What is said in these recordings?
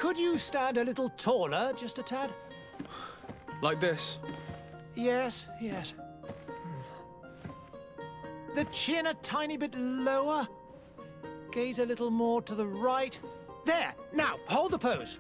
Could you stand a little taller, just a tad? Like this? Yes, yes. The chin a tiny bit lower. Gaze a little more to the right. There! Now, hold the pose.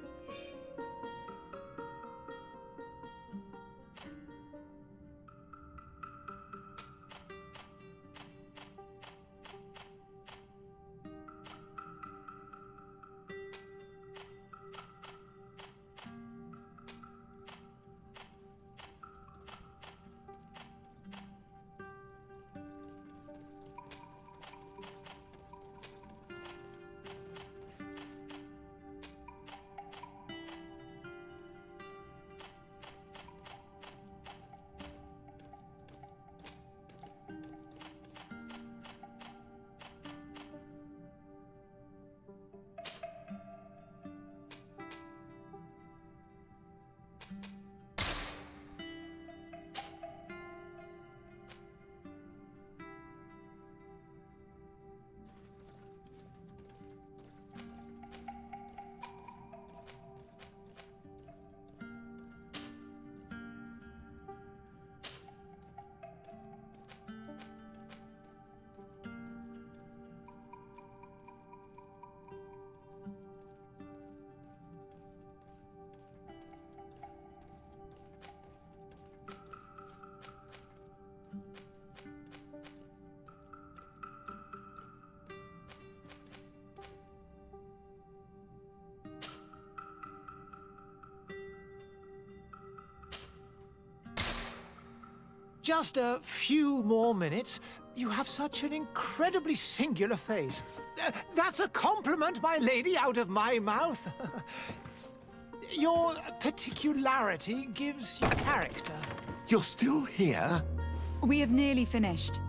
Just a few more minutes. You have such an incredibly singular face. That's a compliment, my lady, out of my mouth. Your particularity gives you character. You're still here? We have nearly finished.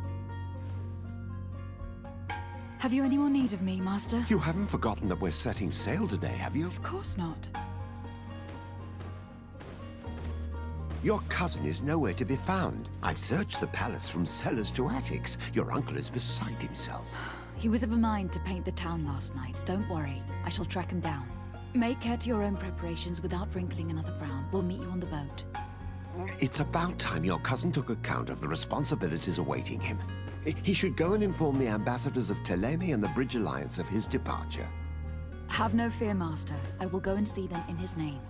Have you any more need of me, Master? You haven't forgotten that we're setting sail today, have you? Of course not. Your cousin is nowhere to be found. I've searched the palace from cellars to attics. Your uncle is beside himself. He was of a mind to paint the town last night. Don't worry. I shall track him down. Make care to your own preparations without wrinkling another frown. We'll meet you on the boat. It's about time your cousin took account of the responsibilities awaiting him. He should go and inform the ambassadors of Teleme and the Bridge Alliance of his departure. Have no fear, Master. I will go and see them in his name.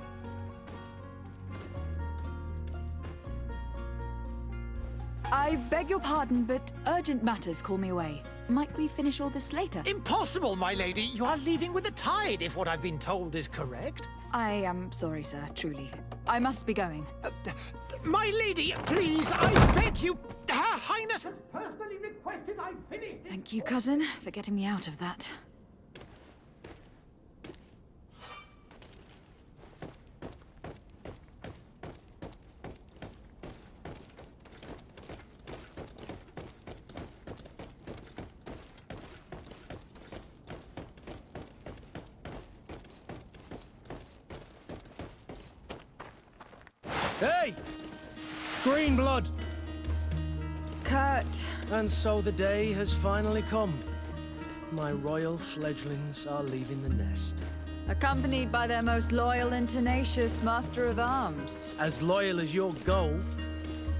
I beg your pardon, but urgent matters call me away. Might we finish all this later? Impossible, my lady. You are leaving with the tide, if what I've been told is correct. I am sorry, sir, truly. I must be going. My lady, please, I beg you. Her Highness has personally requested I finish this. Thank you, cousin, for getting me out of that. Hey! Green blood! Kurt. And so the day has finally come. My royal fledglings are leaving the nest. Accompanied by their most loyal and tenacious master of arms. As loyal as your goal.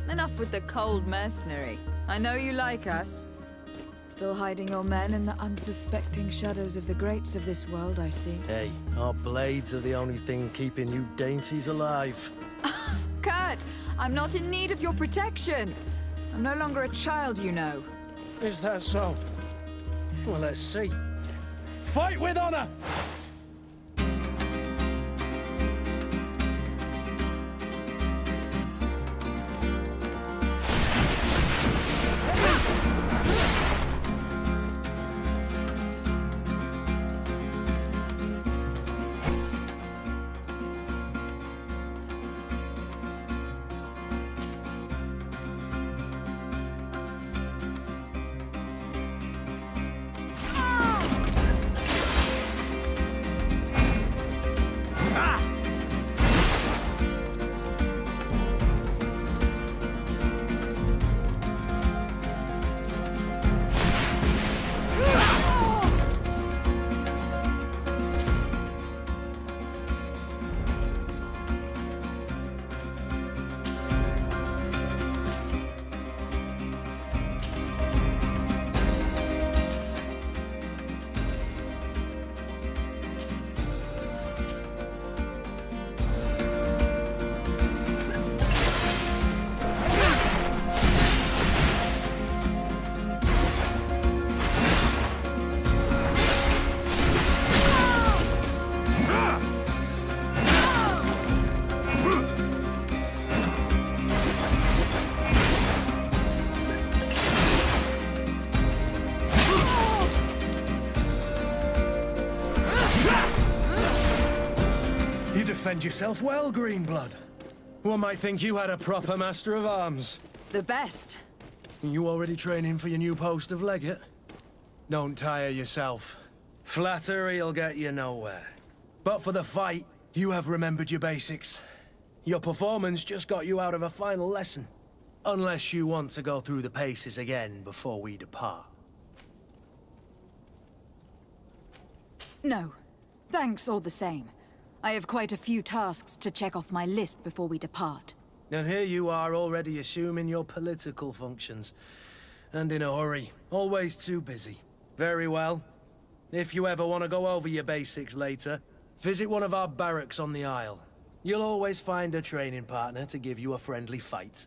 Enough with the cold mercenary. I know you like us. Still hiding your men in the unsuspecting shadows of the greats of this world, I see. Hey, our blades are the only thing keeping you dainties alive. Kurt, I'm not in need of your protection. I'm no longer a child, you know. Is that so? Well, let's see. Fight with honor! defend yourself well, Greenblood. One might think you had a proper master of arms. The best. You already training for your new post of legate? Don't tire yourself. Flattery'll get you nowhere. But for the fight, you have remembered your basics. Your performance just got you out of a final lesson. Unless you want to go through the paces again before we depart. No. Thanks all the same. I have quite a few tasks to check off my list before we depart. And here you are already assuming your political functions. And in a hurry. Always too busy. Very well. If you ever want to go over your basics later, visit one of our barracks on the Isle. You'll always find a training partner to give you a friendly fight.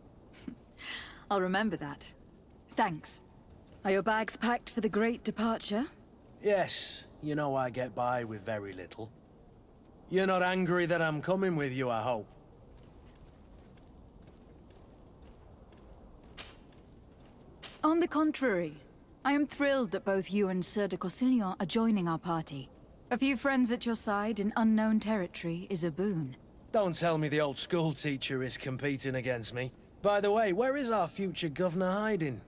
I'll remember that. Thanks. Are your bags packed for the great departure? Yes, you know I get by with very little. You're not angry that I'm coming with you, I hope. On the contrary, I am thrilled that both you and Sir de Cossillon are joining our party. A few friends at your side in unknown territory is a boon. Don't tell me the old school teacher is competing against me. By the way, where is our future governor hiding?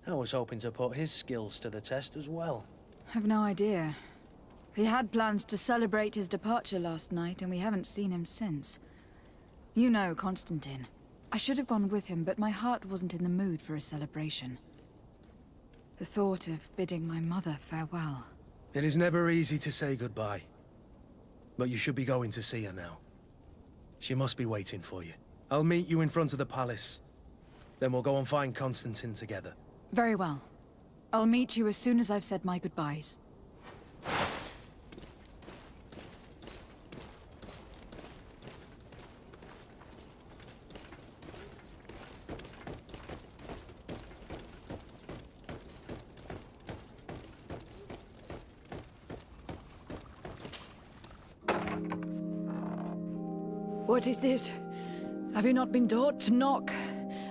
I was hoping to put his skills to the test as well. I've no idea. He had plans to celebrate his departure last night, and we haven't seen him since. You know Constantine. I should have gone with him, but my heart wasn't in the mood for a celebration. The thought of bidding my mother farewell. It is never easy to say goodbye. But you should be going to see her now. She must be waiting for you. I'll meet you in front of the palace. Then we'll go and find Constantine together. Very well. I'll meet you as soon as I've said my goodbyes. What is this? Have you not been taught to knock?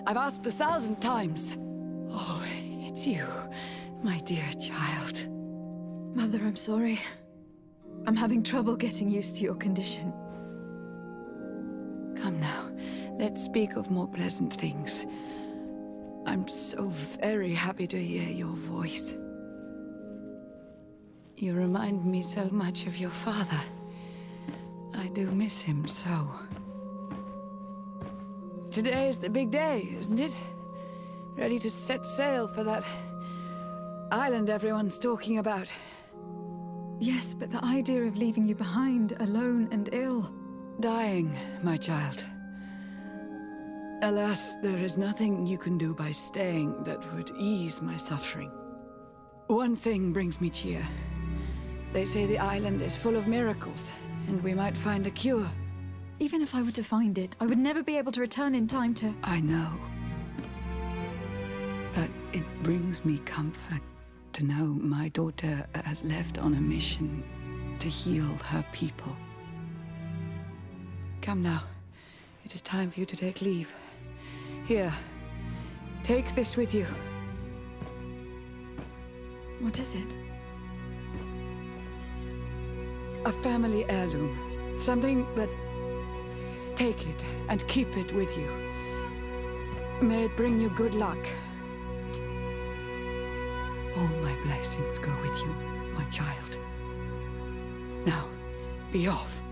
I've asked 1,000 times. Oh, it's you, my dear child. Mother, I'm sorry. I'm having trouble getting used to your condition. Come now, let's speak of more pleasant things. I'm so very happy to hear your voice. You remind me so much of your father. I do miss him so. Today is the big day, isn't it? Ready to set sail for that island everyone's talking about. Yes, but the idea of leaving you behind, alone and ill. Dying, my child. Alas, there is nothing you can do by staying that would ease my suffering. One thing brings me cheer. They say the island is full of miracles, and we might find a cure. Even if I were to find it, I would never be able to return in time to... I know. But it brings me comfort to know my daughter has left on a mission to heal her people. Come now. It is time for you to take leave. Here, take this with you. What is it? A family heirloom. Something that... Take it and keep it with you. May it bring you good luck. All my blessings go with you, my child. Now, be off.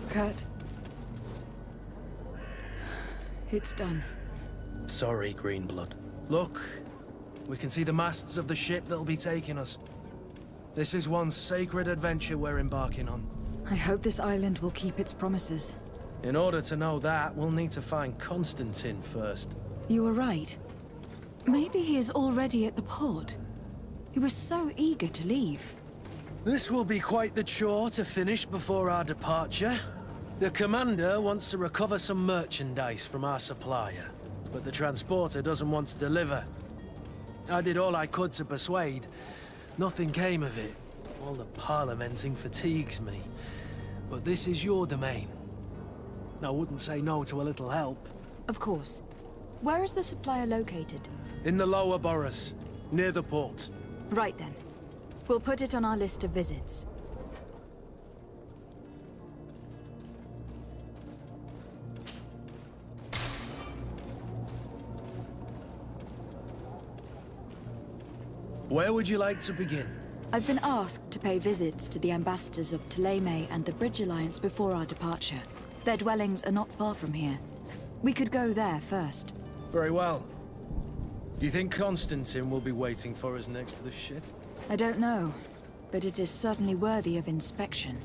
Kurt. It's done. Sorry, Greenblood. Look, we can see the masts of the ship that'll be taking us. This is one sacred adventure we're embarking on. I hope this island will keep its promises. In order to know that, we'll need to find Constantine first. You were right. Maybe he is already at the port. He was so eager to leave. This will be quite the chore to finish before our departure. The commander wants to recover some merchandise from our supplier, but the transporter doesn't want to deliver. I did all I could to persuade. Nothing came of it. All the parliamenting fatigues me. But this is your domain. I wouldn't say no to a little help. Of course. Where is the supplier located? In the lower boroughs, near the port. Right then. We'll put it on our list of visits. Where would you like to begin? I've been asked to pay visits to the ambassadors of Thélème and the Bridge Alliance before our departure. Their dwellings are not far from here. We could go there first. Very well. Do you think Constantine will be waiting for us next to the ship? I don't know, but it is certainly worthy of inspection.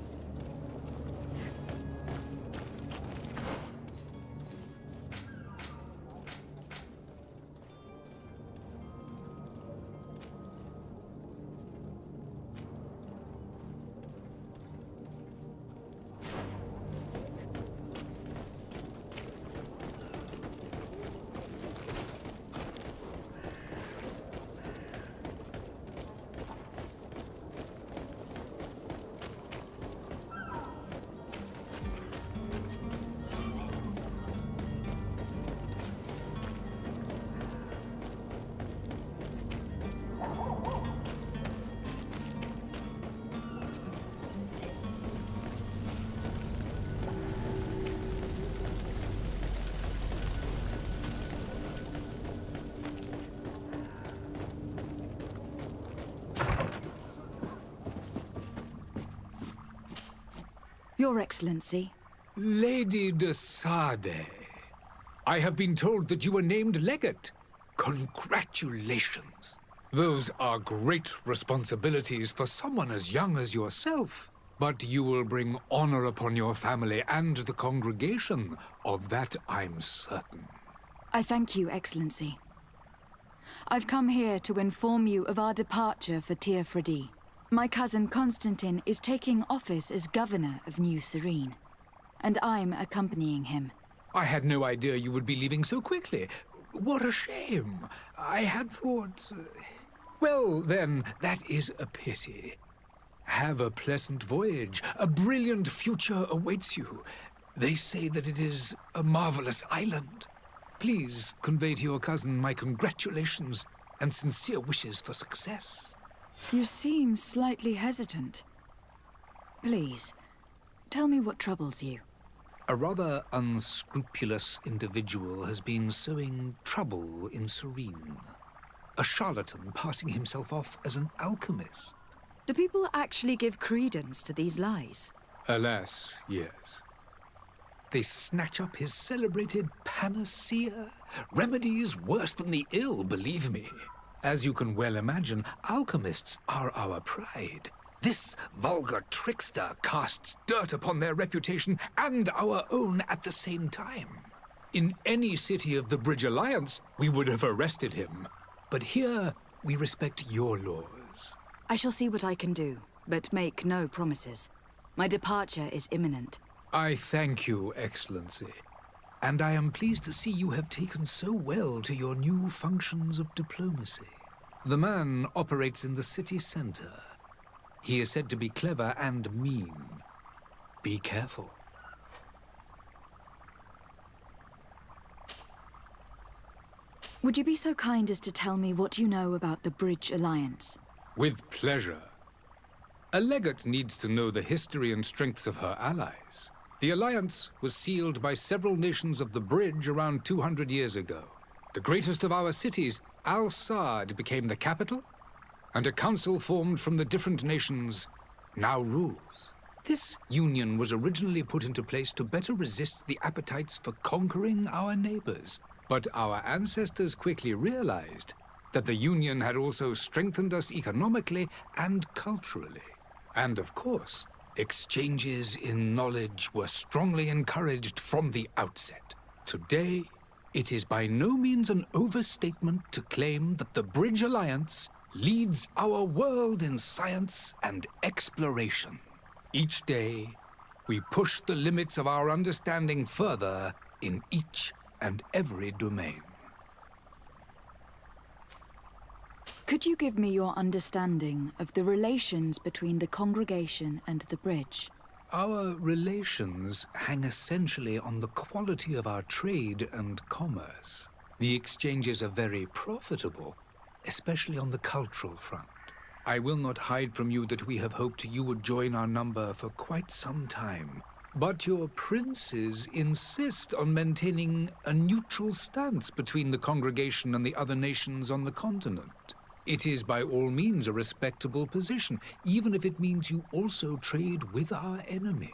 Your Excellency. Lady de Sade, I have been told that you were named legate. Congratulations. Those are great responsibilities for someone as young as yourself. But you will bring honor upon your family and the congregation. Of that I'm certain. I thank you, Excellency. I've come here to inform you of our departure for Tir-Freddy. My cousin Constantine is taking office as governor of New Serene, and I'm accompanying him. I had no idea you would be leaving so quickly. What a shame. I had thought... Well, then, that is a pity. Have a pleasant voyage. A brilliant future awaits you. They say that it is a marvelous island. Please convey to your cousin my congratulations and sincere wishes for success. You seem slightly hesitant. Please, tell me what troubles you. A rather unscrupulous individual has been sowing trouble in Serene. A charlatan passing himself off as an alchemist. Do people actually give credence to these lies? Alas, yes. They snatch up his celebrated panacea. Remedies worse than the ill, believe me. As you can well imagine, alchemists are our pride. This vulgar trickster casts dirt upon their reputation and our own at the same time. In any city of the Bridge Alliance, we would have arrested him. But here, we respect your laws. I shall see what I can do, but make no promises. My departure is imminent. I thank you, Excellency. And I am pleased to see you have taken so well to your new functions of diplomacy. The man operates in the city center. He is said to be clever and mean. Be careful. Would you be so kind as to tell me what you know about the Bridge Alliance? With pleasure. A legate needs to know the history and strengths of her allies. The alliance was sealed by several nations of the Bridge around 200 years ago. The greatest of our cities, Al-Saad, became the capital, and a council formed from the different nations now rules. This union was originally put into place to better resist the appetites for conquering our neighbors. But our ancestors quickly realized that the union had also strengthened us economically and culturally. And of course, exchanges in knowledge were strongly encouraged from the outset. Today, it is by no means an overstatement to claim that the Bridge Alliance leads our world in science and exploration. Each day, we push the limits of our understanding further in each and every domain. Could you give me your understanding of the relations between the congregation and the bridge? Our relations hang essentially on the quality of our trade and commerce. The exchanges are very profitable, especially on the cultural front. I will not hide from you that we have hoped you would join our number for quite some time. But your princes insist on maintaining a neutral stance between the congregation and the other nations on the continent. It is by all means a respectable position, even if it means you also trade with our enemies.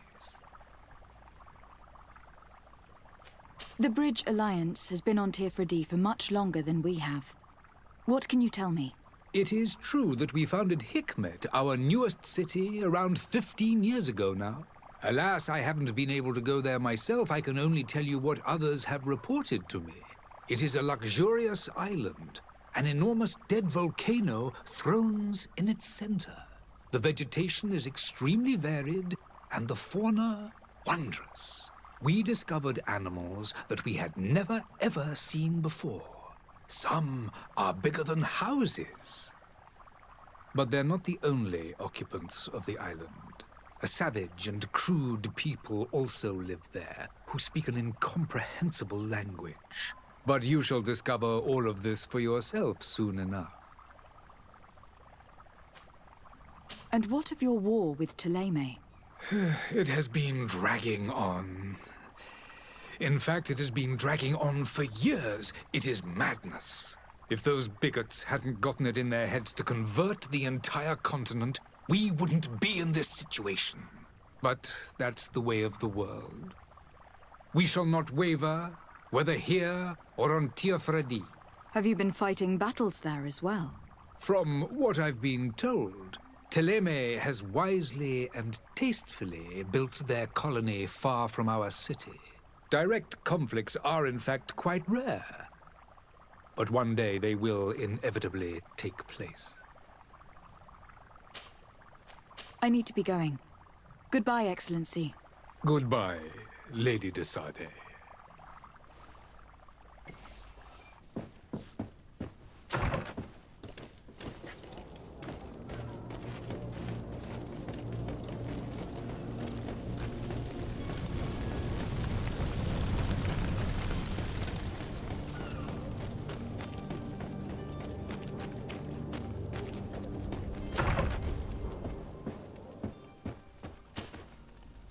The Bridge Alliance has been on Tirfredi for much longer than we have. What can you tell me? It is true that we founded Hikmet, our newest city, around 15 years ago now. Alas, I haven't been able to go there myself. I can only tell you what others have reported to me. It is a luxurious island. An enormous dead volcano thrones in its center. The vegetation is extremely varied, and the fauna wondrous. We discovered animals that we had never ever seen before. Some are bigger than houses. But they're not the only occupants of the island. A savage and crude people also live there, who speak an incomprehensible language. But you shall discover all of this for yourself soon enough. And what of your war with Thélème? It has been dragging on. In fact, it has been dragging on for years. It is madness. If those bigots hadn't gotten it in their heads to convert the entire continent, we wouldn't be in this situation. But that's the way of the world. We shall not waver, whether here or on Tirfredi. Have you been fighting battles there as well? From what I've been told, Thélème has wisely and tastefully built their colony far from our city. Direct conflicts are in fact quite rare. But one day they will inevitably take place. I need to be going. Goodbye, Excellency. Goodbye, Lady de Sade.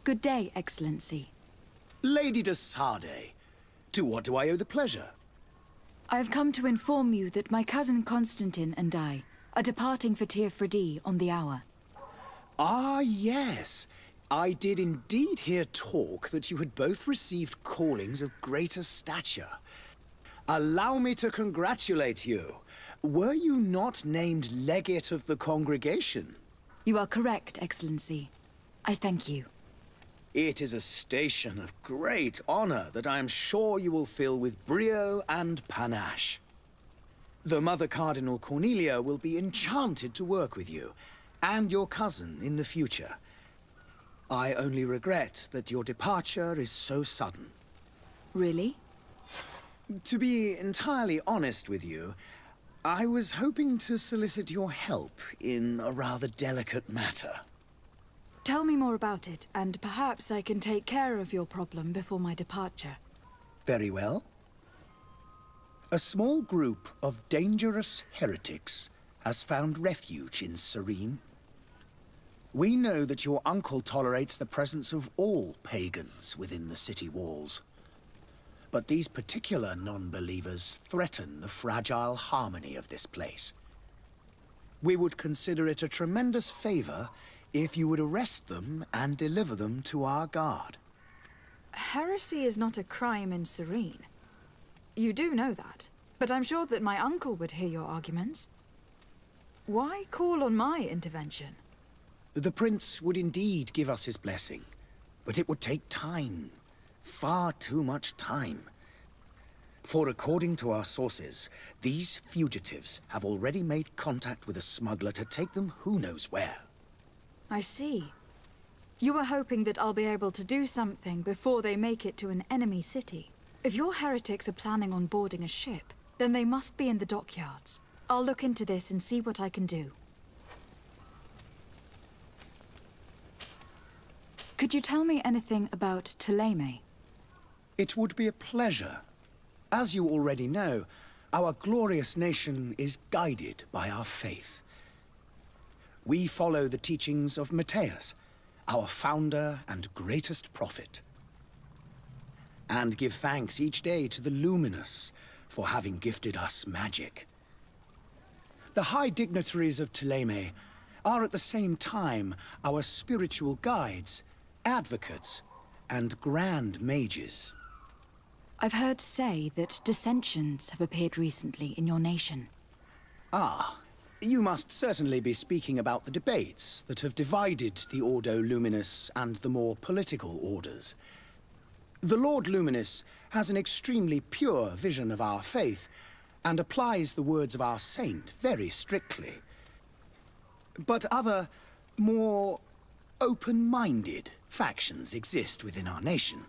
Good day, Excellency. Lady de Sade, to what do I owe the pleasure? I have come to inform you that my cousin Constantine and I are departing for Tirfredi on the hour. Ah, yes. I did indeed hear talk that you had both received callings of greater stature. Allow me to congratulate you. Were you not named legate of the congregation? You are correct, Excellency. I thank you. It is a station of great honor that I am sure you will fill with brio and panache. The Mother Cardinal Cornelia will be enchanted to work with you, and your cousin in the future. I only regret that your departure is so sudden. Really? To be entirely honest with you, I was hoping to solicit your help in a rather delicate matter. Tell me more about it, and perhaps I can take care of your problem before my departure. Very well. A small group of dangerous heretics has found refuge in Serene. We know that your uncle tolerates the presence of all pagans within the city walls. But these particular non-believers threaten the fragile harmony of this place. We would consider it a tremendous favor if you would arrest them and deliver them to our guard. Heresy is not a crime in Serene. You do know that, but I'm sure that my uncle would hear your arguments. Why call on my intervention? The prince would indeed give us his blessing, but it would take time. Far too much time. For according to our sources, these fugitives have already made contact with a smuggler to take them who knows where. I see. You were hoping that I'll be able to do something before they make it to an enemy city. If your heretics are planning on boarding a ship, then they must be in the dockyards. I'll look into this and see what I can do. Could you tell me anything about Thélème? It would be a pleasure. As you already know, our glorious nation is guided by our faith. We follow the teachings of Matthias, our founder and greatest prophet, and give thanks each day to the Luminous for having gifted us magic. The high dignitaries of Thélème are at the same time our spiritual guides, advocates, and grand mages. I've heard say that dissensions have appeared recently in your nation. Ah, you must certainly be speaking about the debates that have divided the Ordo Luminous and the more political orders. The Lord Luminous has an extremely pure vision of our faith and applies the words of our saint very strictly. But other, more open-minded factions exist within our nation.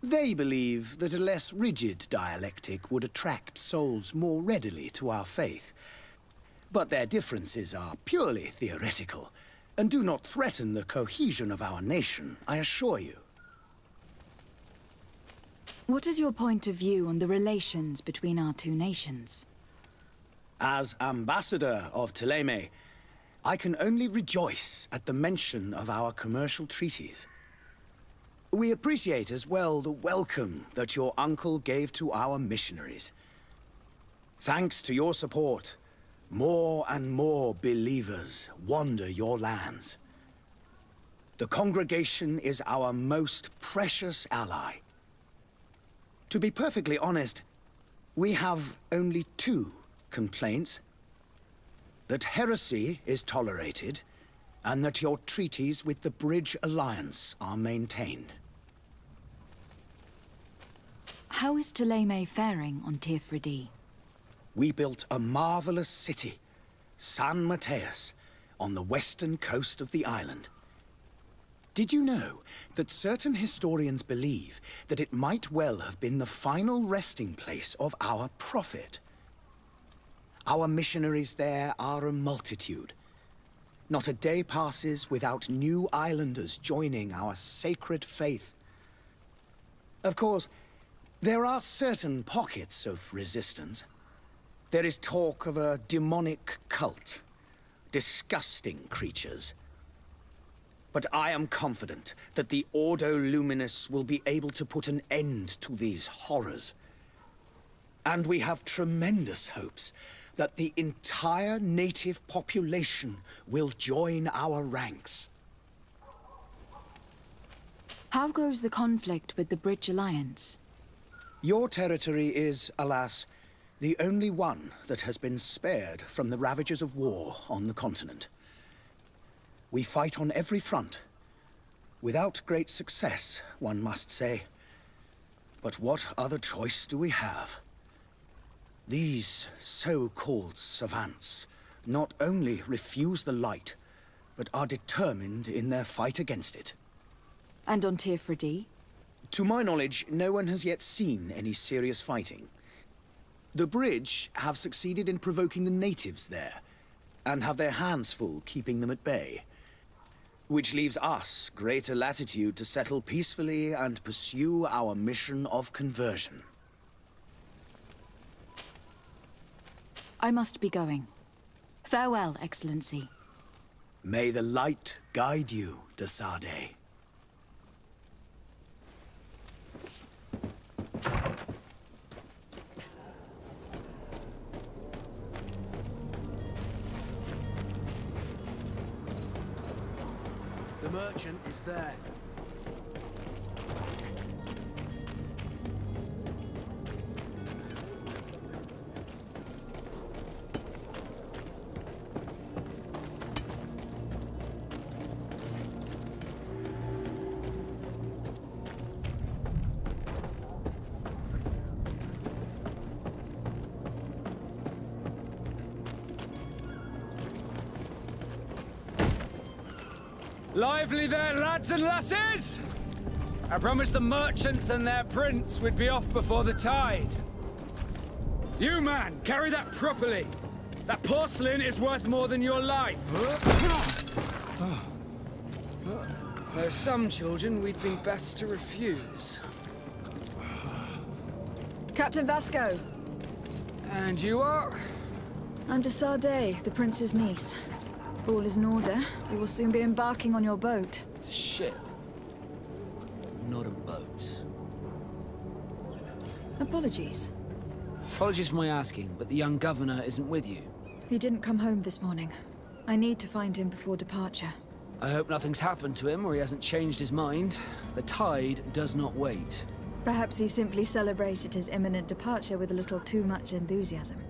They believe that a less rigid dialectic would attract souls more readily to our faith. But their differences are purely theoretical and do not threaten the cohesion of our nation, I assure you. What is your point of view on the relations between our two nations? As ambassador of Thélème, I can only rejoice at the mention of our commercial treaties. We appreciate as well the welcome that your uncle gave to our missionaries. Thanks to your support, more and more believers wander your lands. The congregation is our most precious ally. To be perfectly honest, we have only two complaints: that heresy is tolerated, and that your treaties with the Bridge Alliance are maintained. How is Thélème faring on Tirfredi? We built a marvelous city, San Matthias, on the western coast of the island. Did you know that certain historians believe that it might well have been the final resting place of our prophet? Our missionaries there are a multitude. Not a day passes without new islanders joining our sacred faith. Of course, there are certain pockets of resistance. There is talk of a demonic cult, disgusting creatures. But I am confident that the Ordo Luminous will be able to put an end to these horrors. And we have tremendous hopes that the entire native population will join our ranks. How goes the conflict with the Bridge Alliance? Your territory is, alas, the only one that has been spared from the ravages of war on the continent. We fight on every front. Without great success, one must say. But what other choice do we have? These so-called savants not only refuse the light, but are determined in their fight against it. And on Tirfredi? To my knowledge, no one has yet seen any serious fighting. The Bridge have succeeded in provoking the natives there, and have their hands full keeping them at bay. Which leaves us greater latitude to settle peacefully and pursue our mission of conversion. I must be going. Farewell, Excellency. May the light guide you, de Sade. The merchant is there. Lively there, lads and lasses! I promised the merchants and their prince we'd be off before the tide. You, man, carry that properly. That porcelain is worth more than your life. There are some children we'd been best to refuse. Captain Vasco. And you are? I'm de Sardet, the prince's niece. All is in order. We will soon be embarking on your boat. It's a ship. Not a boat. Apologies. Apologies for my asking, but the young governor isn't with you. He didn't come home this morning. I need to find him before departure. I hope nothing's happened to him or he hasn't changed his mind. The tide does not wait. Perhaps he simply celebrated his imminent departure with a little too much enthusiasm.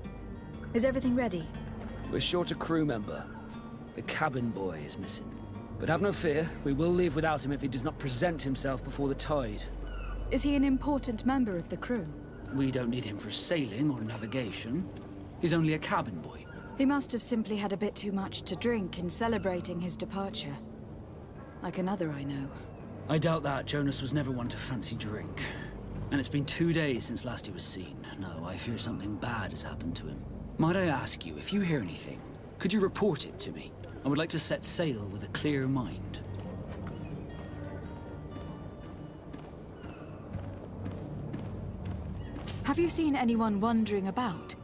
Is everything ready? We're short a crew member. The cabin boy is missing. But have no fear, we will leave without him if he does not present himself before the tide. Is he an important member of the crew? We don't need him for sailing or navigation. He's only a cabin boy. He must have simply had a bit too much to drink in celebrating his departure. Like another I know. I doubt that. Jonas was never one to fancy drink. And it's been 2 days since last he was seen. No, I fear something bad has happened to him. Might I ask you, if you hear anything, could you report it to me? I would like to set sail with a clear mind. Have you seen anyone wandering about?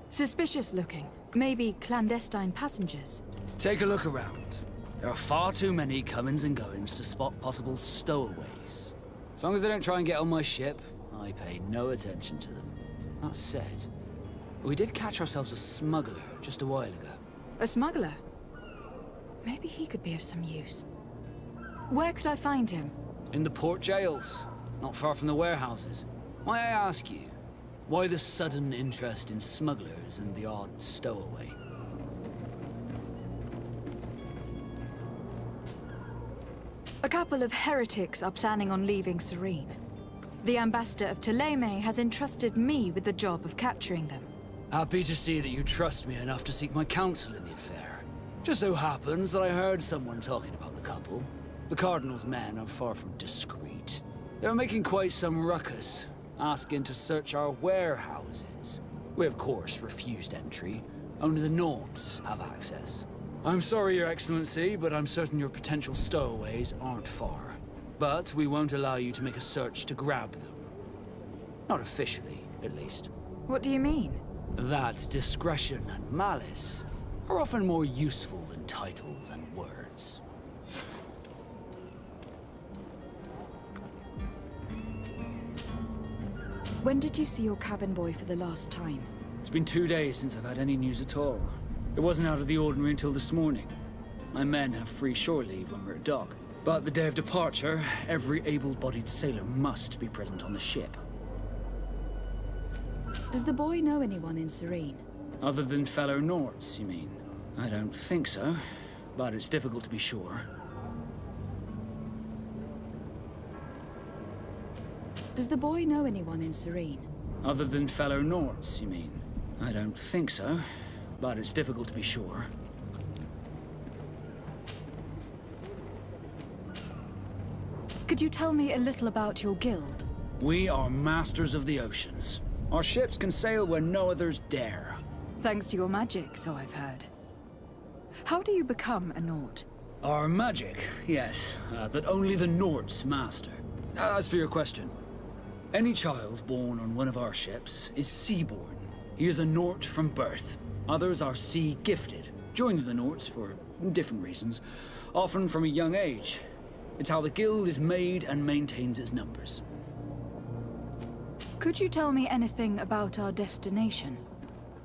Suspicious looking. Maybe clandestine passengers. Take a look around. There are far too many comings and goings to spot possible stowaways. As long as they don't try and get on my ship, I pay no attention to them. That said, we did catch ourselves a smuggler just a while ago. A smuggler? Maybe he could be of some use. Where could I find him? In the port jails, not far from the warehouses. May I ask you, why the sudden interest in smugglers and the odd stowaway? A couple of heretics are planning on leaving Serene. The ambassador of Ptolemy has entrusted me with the job of capturing them. Happy to see that you trust me enough to seek my counsel in the affair. Just so happens that I heard someone talking about the couple. The Cardinal's men are far from discreet. They're making quite some ruckus, asking to search our warehouses. We, of course, refused entry. Only the Nords have access. I'm sorry, Your Excellency, but I'm certain your potential stowaways aren't far. But we won't allow you to make a search to grab them. Not officially, at least. What do you mean? That discretion and malice are often more useful than titles and words. When did you see your cabin boy for the last time? It's been 2 days since I've had any news at all. It wasn't out of the ordinary until this morning. My men have free shore leave when we're at dock. But the day of departure, every able-bodied sailor must be present on the ship. Does the boy know anyone in Serene? Other than fellow Nords, you mean? I don't think so, but it's difficult to be sure. Does the boy know anyone in Serene? Other than fellow Nords, you mean? I don't think so, but it's difficult to be sure. Could you tell me a little about your guild? We are masters of the oceans. Our ships can sail where no others dare. Thanks to your magic, so I've heard. How do you become a Nord? Our magic, yes, that only the Nords master. As for your question, any child born on one of our ships is sea-born. He is a Nord from birth. Others are sea-gifted, joining the Nords for different reasons, often from a young age. It's how the guild is made and maintains its numbers. Could you tell me anything about our destination?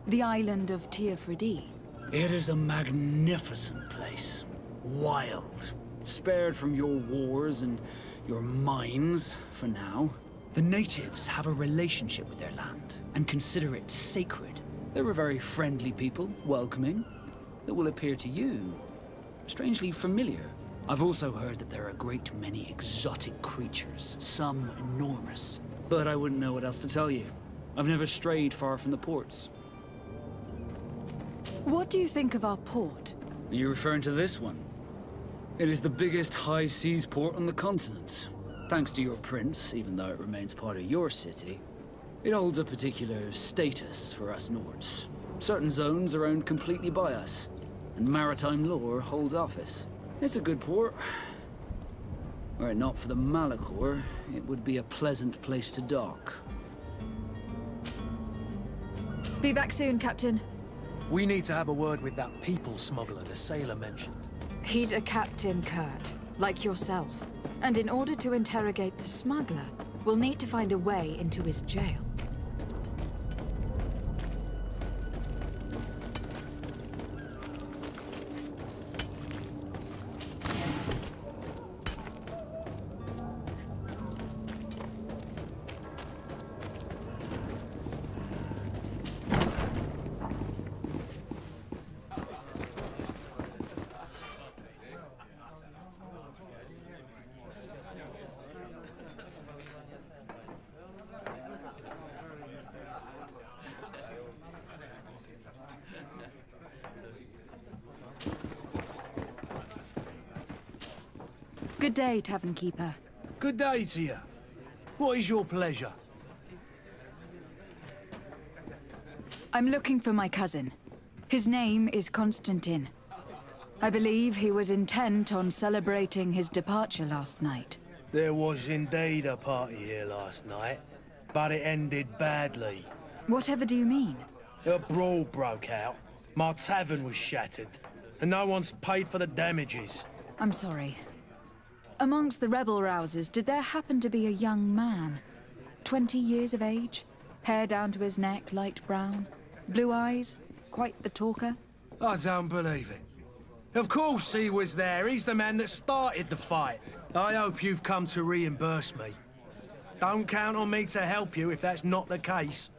The island of Teofridi? It is a magnificent place. Wild. Spared from your wars and your mines, for now. The natives have a relationship with their land and consider it sacred. They're a very friendly people, welcoming, that will appear to you strangely familiar. I've also heard that there are a great many exotic creatures, some enormous. But I wouldn't know what else to tell you. I've never strayed far from the ports. What do you think of our port? Are you referring to this one? It is the biggest high seas port on the continent. Thanks to your prince, even though it remains part of your city, it holds a particular status for us Nords. Certain zones are owned completely by us, and maritime law holds office. It's a good port. Were it not for the Malachor, it would be a pleasant place to dock. Be back soon, Captain. We need to have a word with that people smuggler the sailor mentioned. He's a Captain Kurt, like yourself. And in order to interrogate the smuggler, we'll need to find a way into his jail. Good day, Tavern Keeper. Good day to you. What is your pleasure? I'm looking for my cousin. His name is Constantine. I believe he was intent on celebrating his departure last night. There was indeed a party here last night, but it ended badly. Whatever do you mean? A brawl broke out. My tavern was shattered, and no one's paid for the damages. I'm sorry. Amongst the rebel rousers, did there happen to be a young man? 20 years of age? Hair down to his neck, light brown? Blue eyes? Quite the talker? I don't believe it. Of course he was there. He's the man that started the fight. I hope you've come to reimburse me. Don't count on me to help you if that's not the case.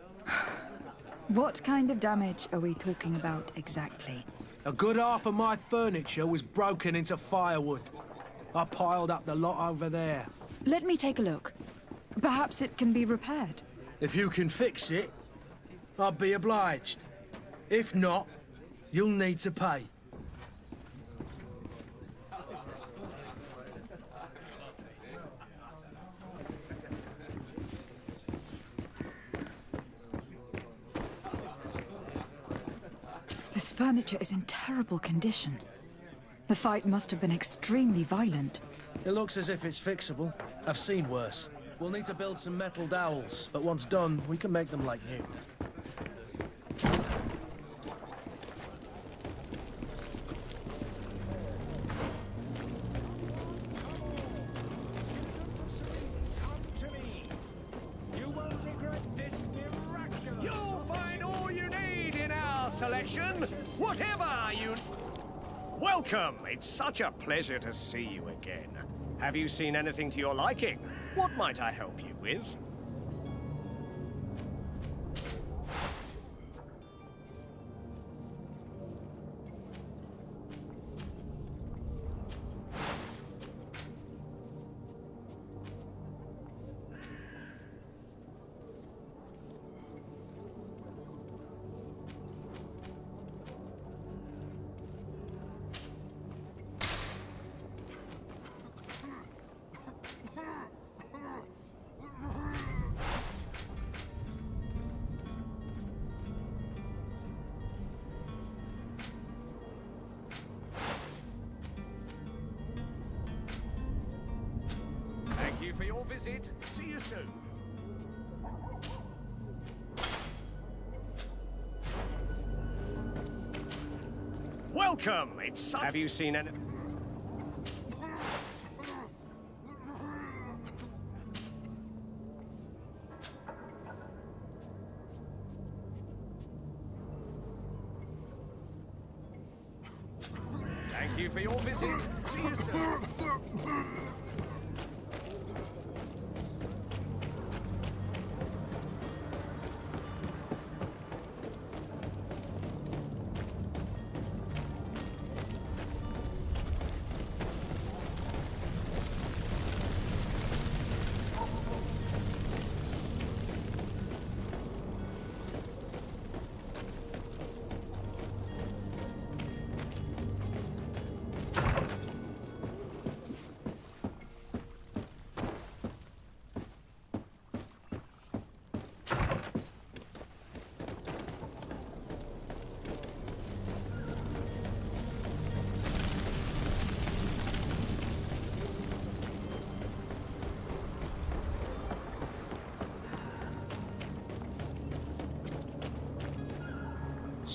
What kind of damage are we talking about exactly? A good half of my furniture was broken into firewood. I piled up the lot over there. Let me take a look. Perhaps it can be repaired. If you can fix it, I'll be obliged. If not, you'll need to pay. This furniture is in terrible condition. The fight must have been extremely violent. It looks as if it's fixable. I've seen worse. We'll need to build some metal dowels, but once done, we can make them like new. You'll find all you need in our selection, whatever you... Welcome! It's such a pleasure to see you again. Have you seen anything to your liking? What might I help you with? Thank you for your visit. See you soon. Welcome! It's... Have you seen any... Thank you for your visit. See you soon.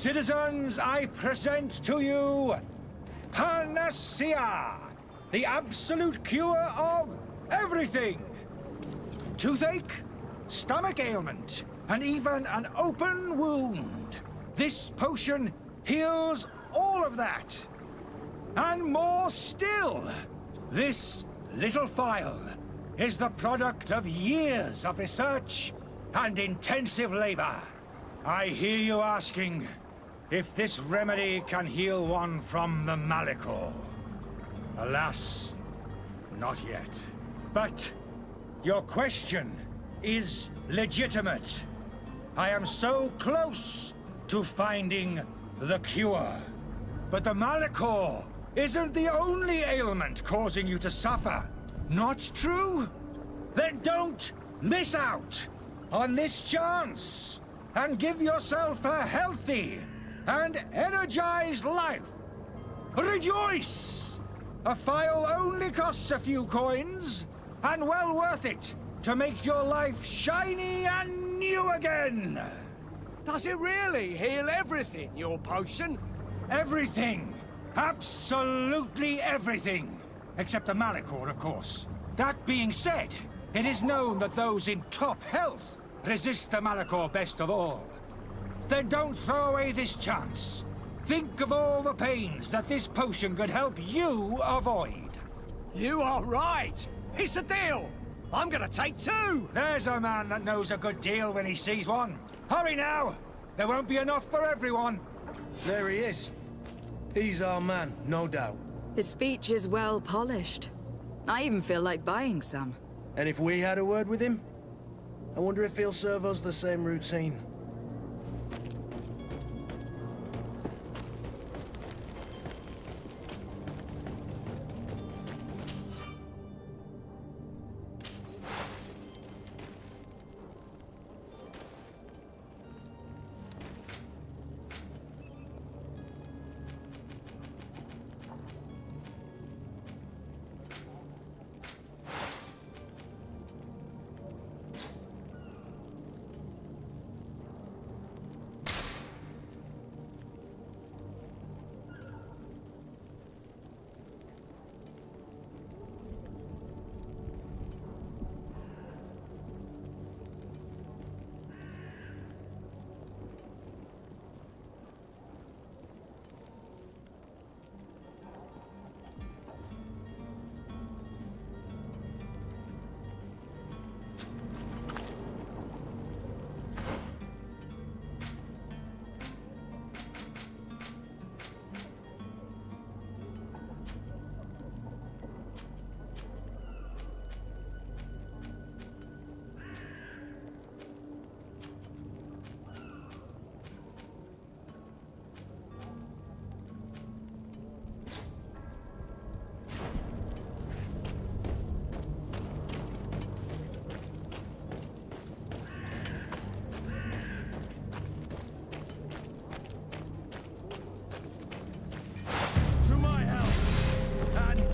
Citizens, I present to you Panacea, the absolute cure of everything. Toothache, stomach ailment, and even an open wound. This potion heals all of that. And more still. This little phial is the product of years of research and intensive labor. I hear you asking if this remedy can heal one from the Malachor. Alas, not yet. But your question is legitimate. I am so close to finding the cure. But the Malachor isn't the only ailment causing you to suffer. Not true? Then don't miss out on this chance and give yourself a healthy and energized life. Rejoice! A phial only costs a few coins, and well worth it to make your life shiny and new again. Does it really heal everything, your potion? Everything. Absolutely everything. Except the Malachor, of course. That being said, it is known that those in top health resist the Malachor best of all. Then don't throw away this chance. Think of all the pains that this potion could help you avoid. You are right. It's a deal. I'm gonna take 2. There's a man that knows a good deal when he sees one. Hurry now. There won't be enough for everyone. There he is. He's our man, no doubt. His speech is well polished. I even feel like buying some. And if we had a word with him, I wonder if he'll serve us the same routine.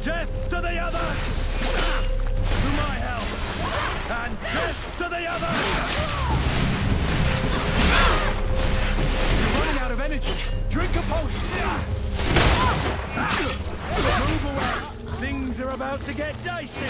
Death to the others! To my help! And death to the others! You're running out of energy. Drink a potion. Move away. Things are about to get dicey.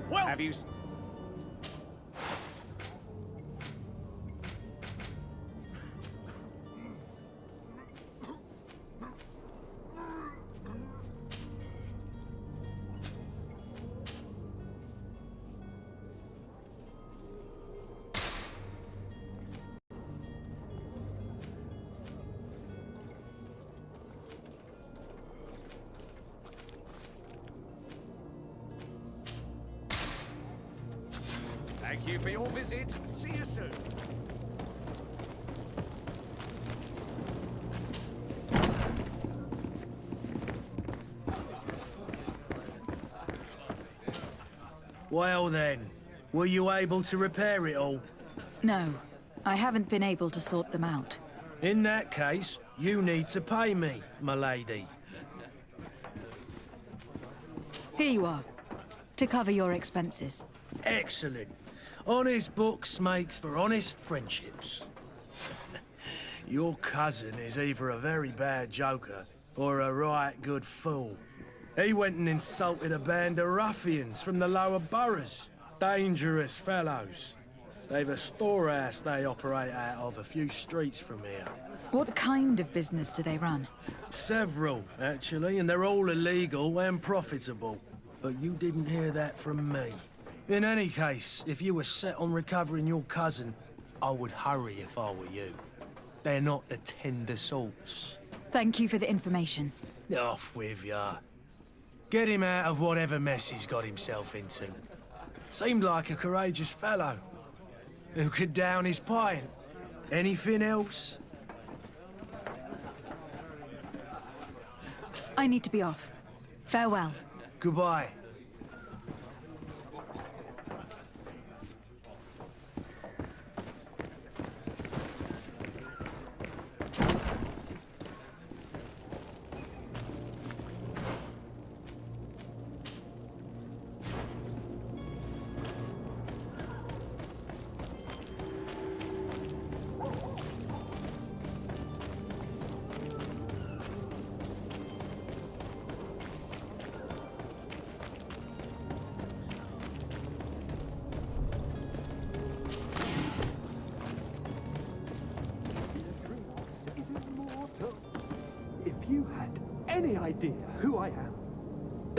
Well, have you... Thank you for your visit. See you soon. Well then, were you able to repair it all? No, I haven't been able to sort them out. In that case, you need to pay me, my lady. Here you are, to cover your expenses. Excellent. Honest books makes for honest friendships. Your cousin is either a very bad joker or a right good fool. He went and insulted a band of ruffians from the lower boroughs. Dangerous fellows. They've a storehouse they operate out of a few streets from here. What kind of business do they run? Several, actually, and they're all illegal and profitable. But you didn't hear that from me. In any case, if you were set on recovering your cousin, I would hurry if I were you. They're not the tender sorts. Thank you for the information. Off with ya. Get him out of whatever mess he's got himself into. Seemed like a courageous fellow. Who could down his pint? Anything else? I need to be off. Farewell. Goodbye. If you had any idea who I am...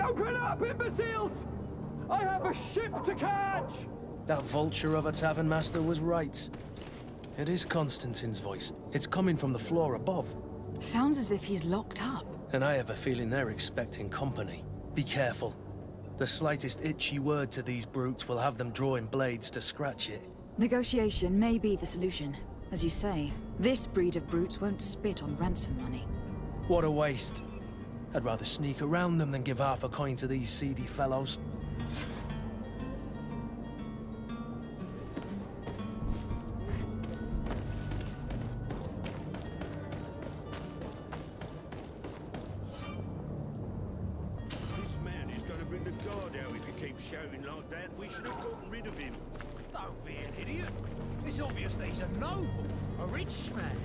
Open up, imbeciles! I have a ship to catch! That vulture of a tavern master was right. It is Constantine's voice. It's coming from the floor above. Sounds as if he's locked up. And I have a feeling they're expecting company. Be careful. The slightest itchy word to these brutes will have them drawing blades to scratch it. Negotiation may be the solution. As you say, this breed of brutes won't spit on ransom money. What a waste. I'd rather sneak around them than give half a coin to these seedy fellows. This man is going to bring the guard out if he keeps shouting like that. We should have gotten rid of him. Don't be an idiot. It's obvious that he's a noble, a rich man.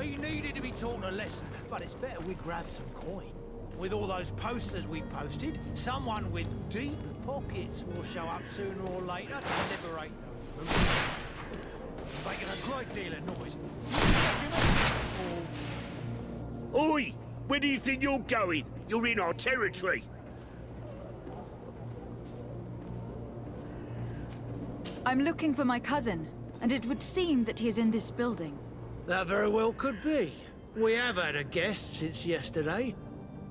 He needed to be taught a lesson, but it's better we grab some coin. With all those posters we posted, someone with deep pockets will show up sooner or later to liberate them. Making a great deal of noise. Oi! Where do you think you're going? You're in our territory. I'm looking for my cousin, and it would seem that he is in this building. That very well could be. We have had a guest since yesterday.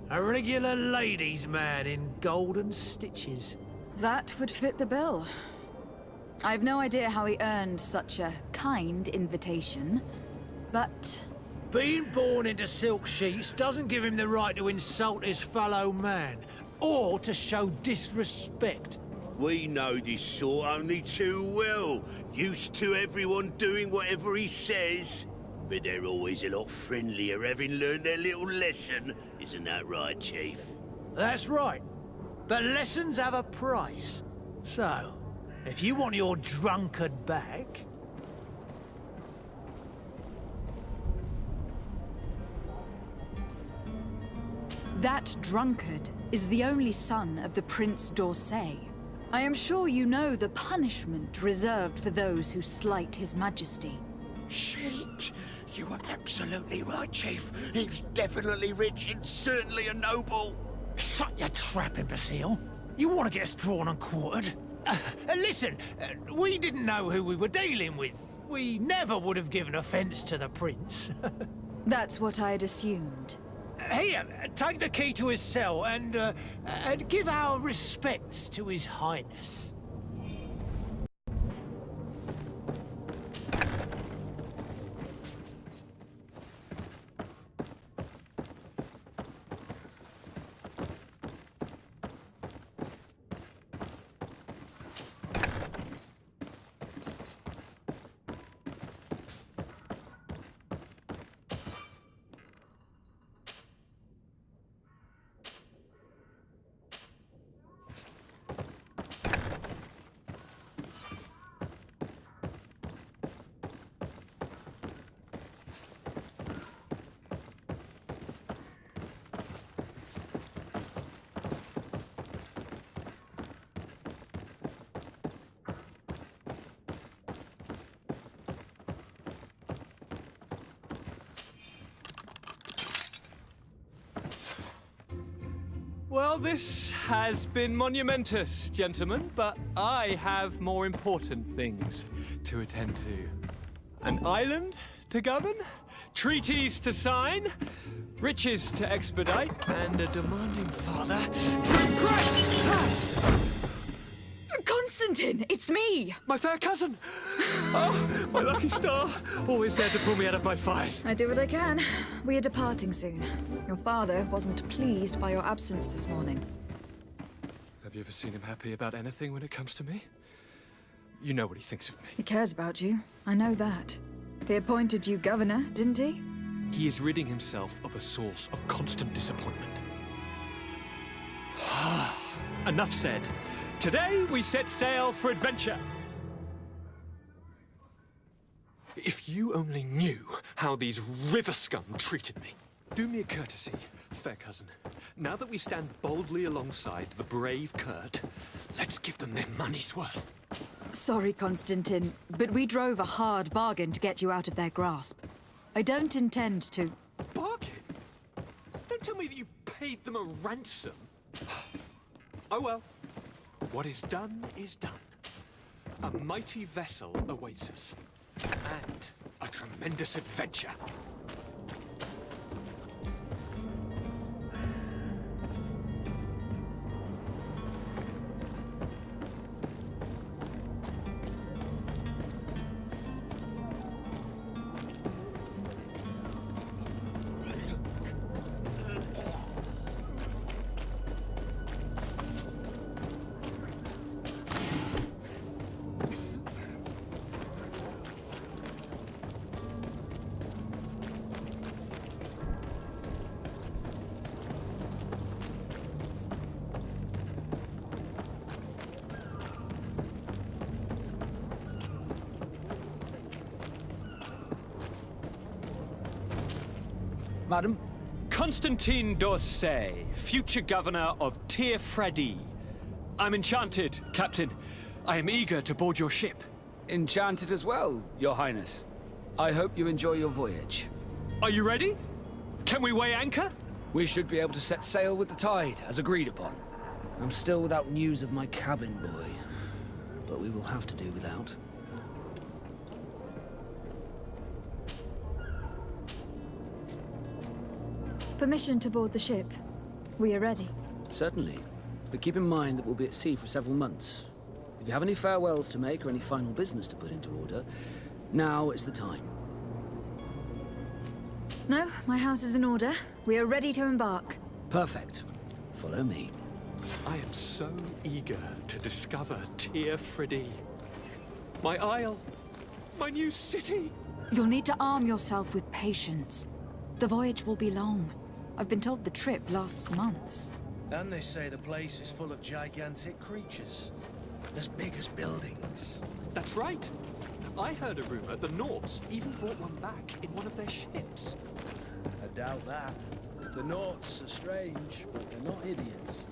A regular ladies' man in golden stitches. That would fit the bill. I've no idea how he earned such a kind invitation, but... Being born into silk sheets doesn't give him the right to insult his fellow man, or to show disrespect. We know this sort only too well. Used to everyone doing whatever he says. But they're always a lot friendlier having learned their little lesson. Isn't that right, Chief? That's right. But lessons have a price. So, if you want your drunkard back... That drunkard is the only son of the Prince d'Orsay. I am sure you know the punishment reserved for those who slight His Majesty. Shit! You were absolutely right, Chief. He's definitely rich and certainly a noble. Shut your trap, imbecile. You want to get us drawn and quartered? Listen, we didn't know who we were dealing with. We never would have given offense to the prince. That's what I'd assumed. Here, take the key to his cell and give our respects to His Highness. Well, this has been monumentous, gentlemen, but I have more important things to attend to. An island to govern, treaties to sign, riches to expedite, and a demanding father to impress! Constantine, it's me! My fair cousin! Oh, my lucky star! Always there to pull me out of my fires. I do what I can. We are departing soon. Your father wasn't pleased by your absence this morning. Have you ever seen him happy about anything when it comes to me? You know what he thinks of me. He cares about you. I know that. He appointed you governor, didn't he? He is ridding himself of a source of constant disappointment. Enough said. Today we set sail for adventure. If you only knew how these river scum treated me. Do me a courtesy, fair cousin. Now that we stand boldly alongside the brave Kurt, let's give them their money's worth. Sorry, Constantine, but we drove a hard bargain to get you out of their grasp. I don't intend to... Bargain? Don't tell me that you paid them a ransom. Oh well. What is done is done. A mighty vessel awaits us. And a tremendous adventure. Madam? Constantine d'Orsay, future governor of Tir Fredi. I'm enchanted, Captain. I am eager to board your ship. Enchanted as well, Your Highness. I hope you enjoy your voyage. Are you ready? Can we weigh anchor? We should be able to set sail with the tide, as agreed upon. I'm still without news of my cabin boy, but we will have to do without. Permission to board the ship. We are ready. Certainly, but keep in mind that we'll be at sea for several months. If you have any farewells to make or any final business to put into order, now is the time. No, my house is in order. We are ready to embark. Perfect. Follow me. I am so eager to discover Tir Fredi. My isle, my new city. You'll need to arm yourself with patience. The voyage will be long. I've been told the trip lasts months. And they say the place is full of gigantic creatures. As big as buildings. That's right. I heard a rumor the Nords even brought one back in one of their ships. I doubt that. The Norts are strange, but they're not idiots.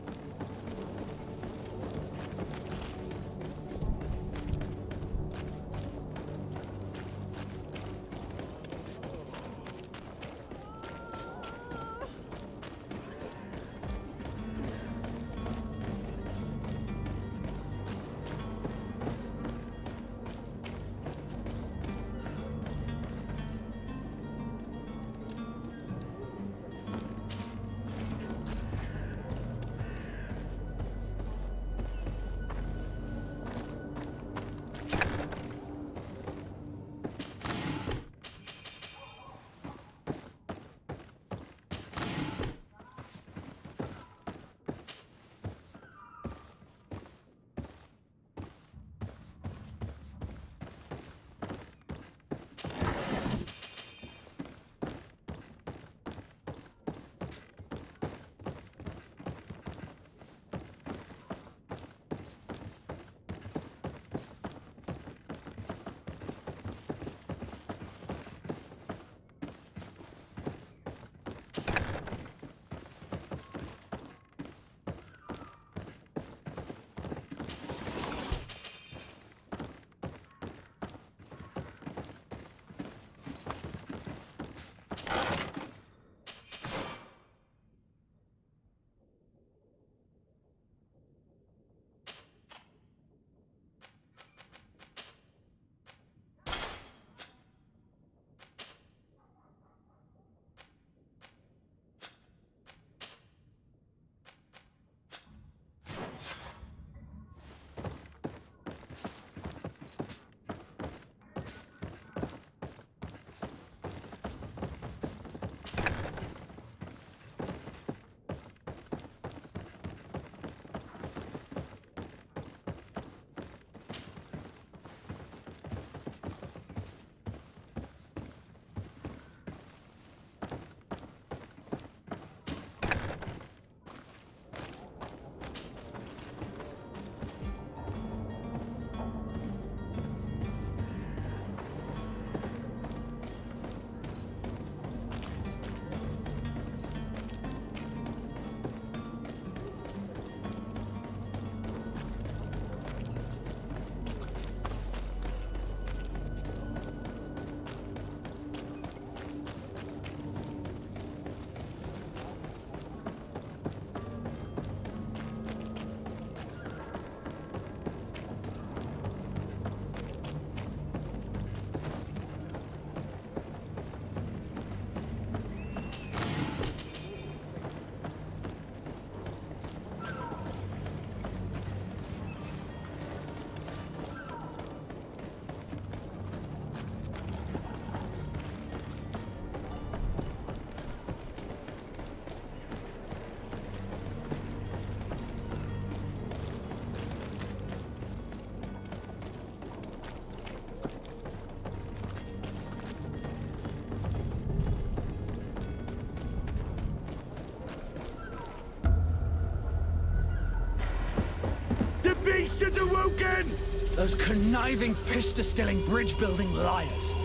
Those conniving, pista-stilling, bridge-building liars.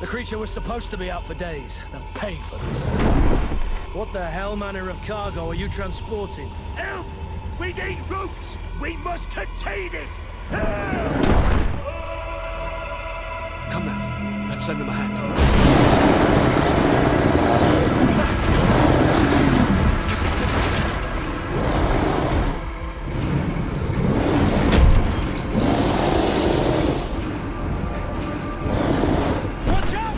The creature was supposed to be out for days. They'll pay for this. What the hell manner of cargo are you transporting? Help! We need ropes! We must contain it! Help! Come now. Let's lend them a hand. Watch out!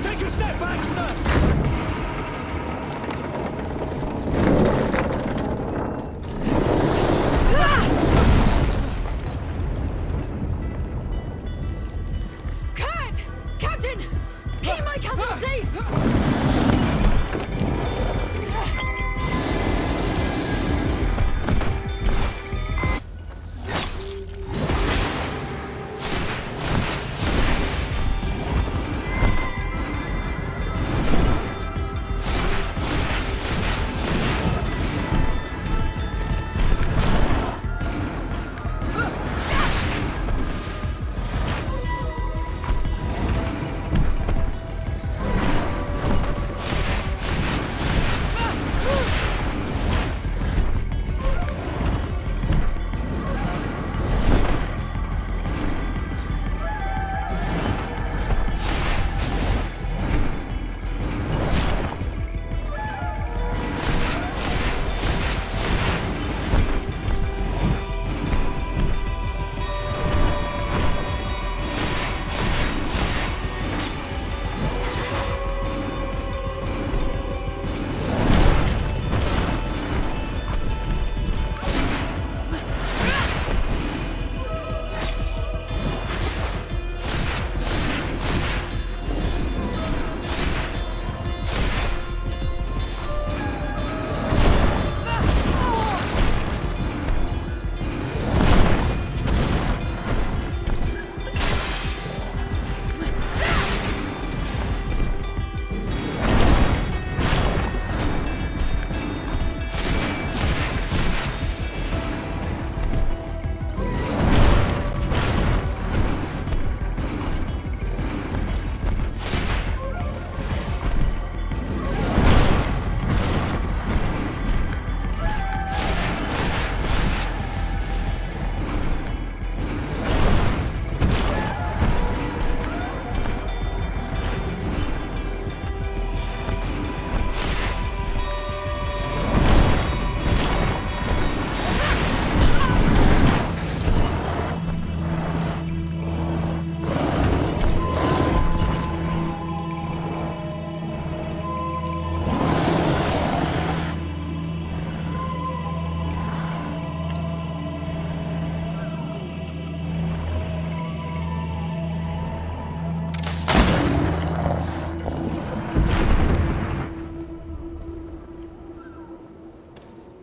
Take a step back, sir! Kurt! Captain! Keep my cousin safe!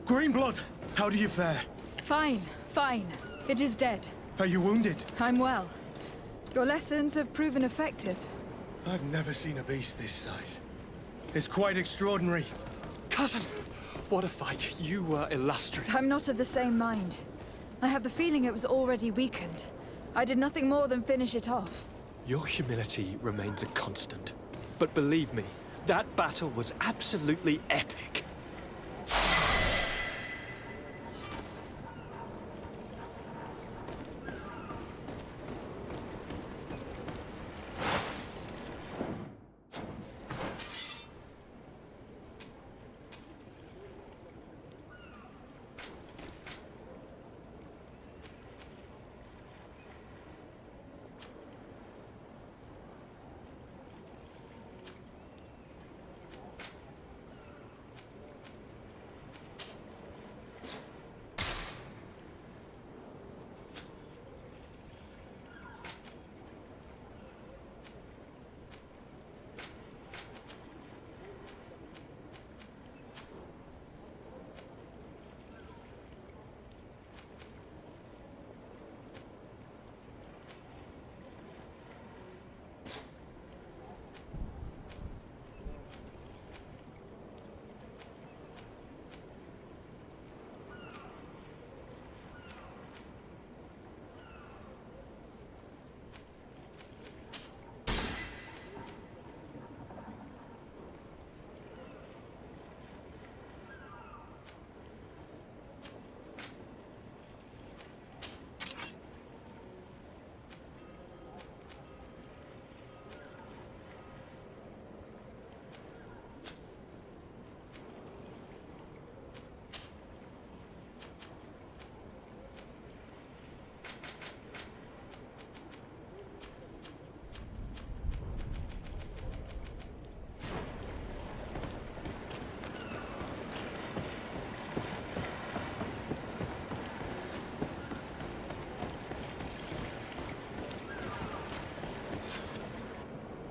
Greenblood, how do you fare? Fine, fine. It is dead. Are you wounded? I'm well. Your lessons have proven effective. I've never seen a beast this size. It's quite extraordinary. Cousin, what a fight. You were illustrious. I'm not of the same mind. I have the feeling it was already weakened. I did nothing more than finish it off. Your humility remains a constant. But believe me, that battle was absolutely epic.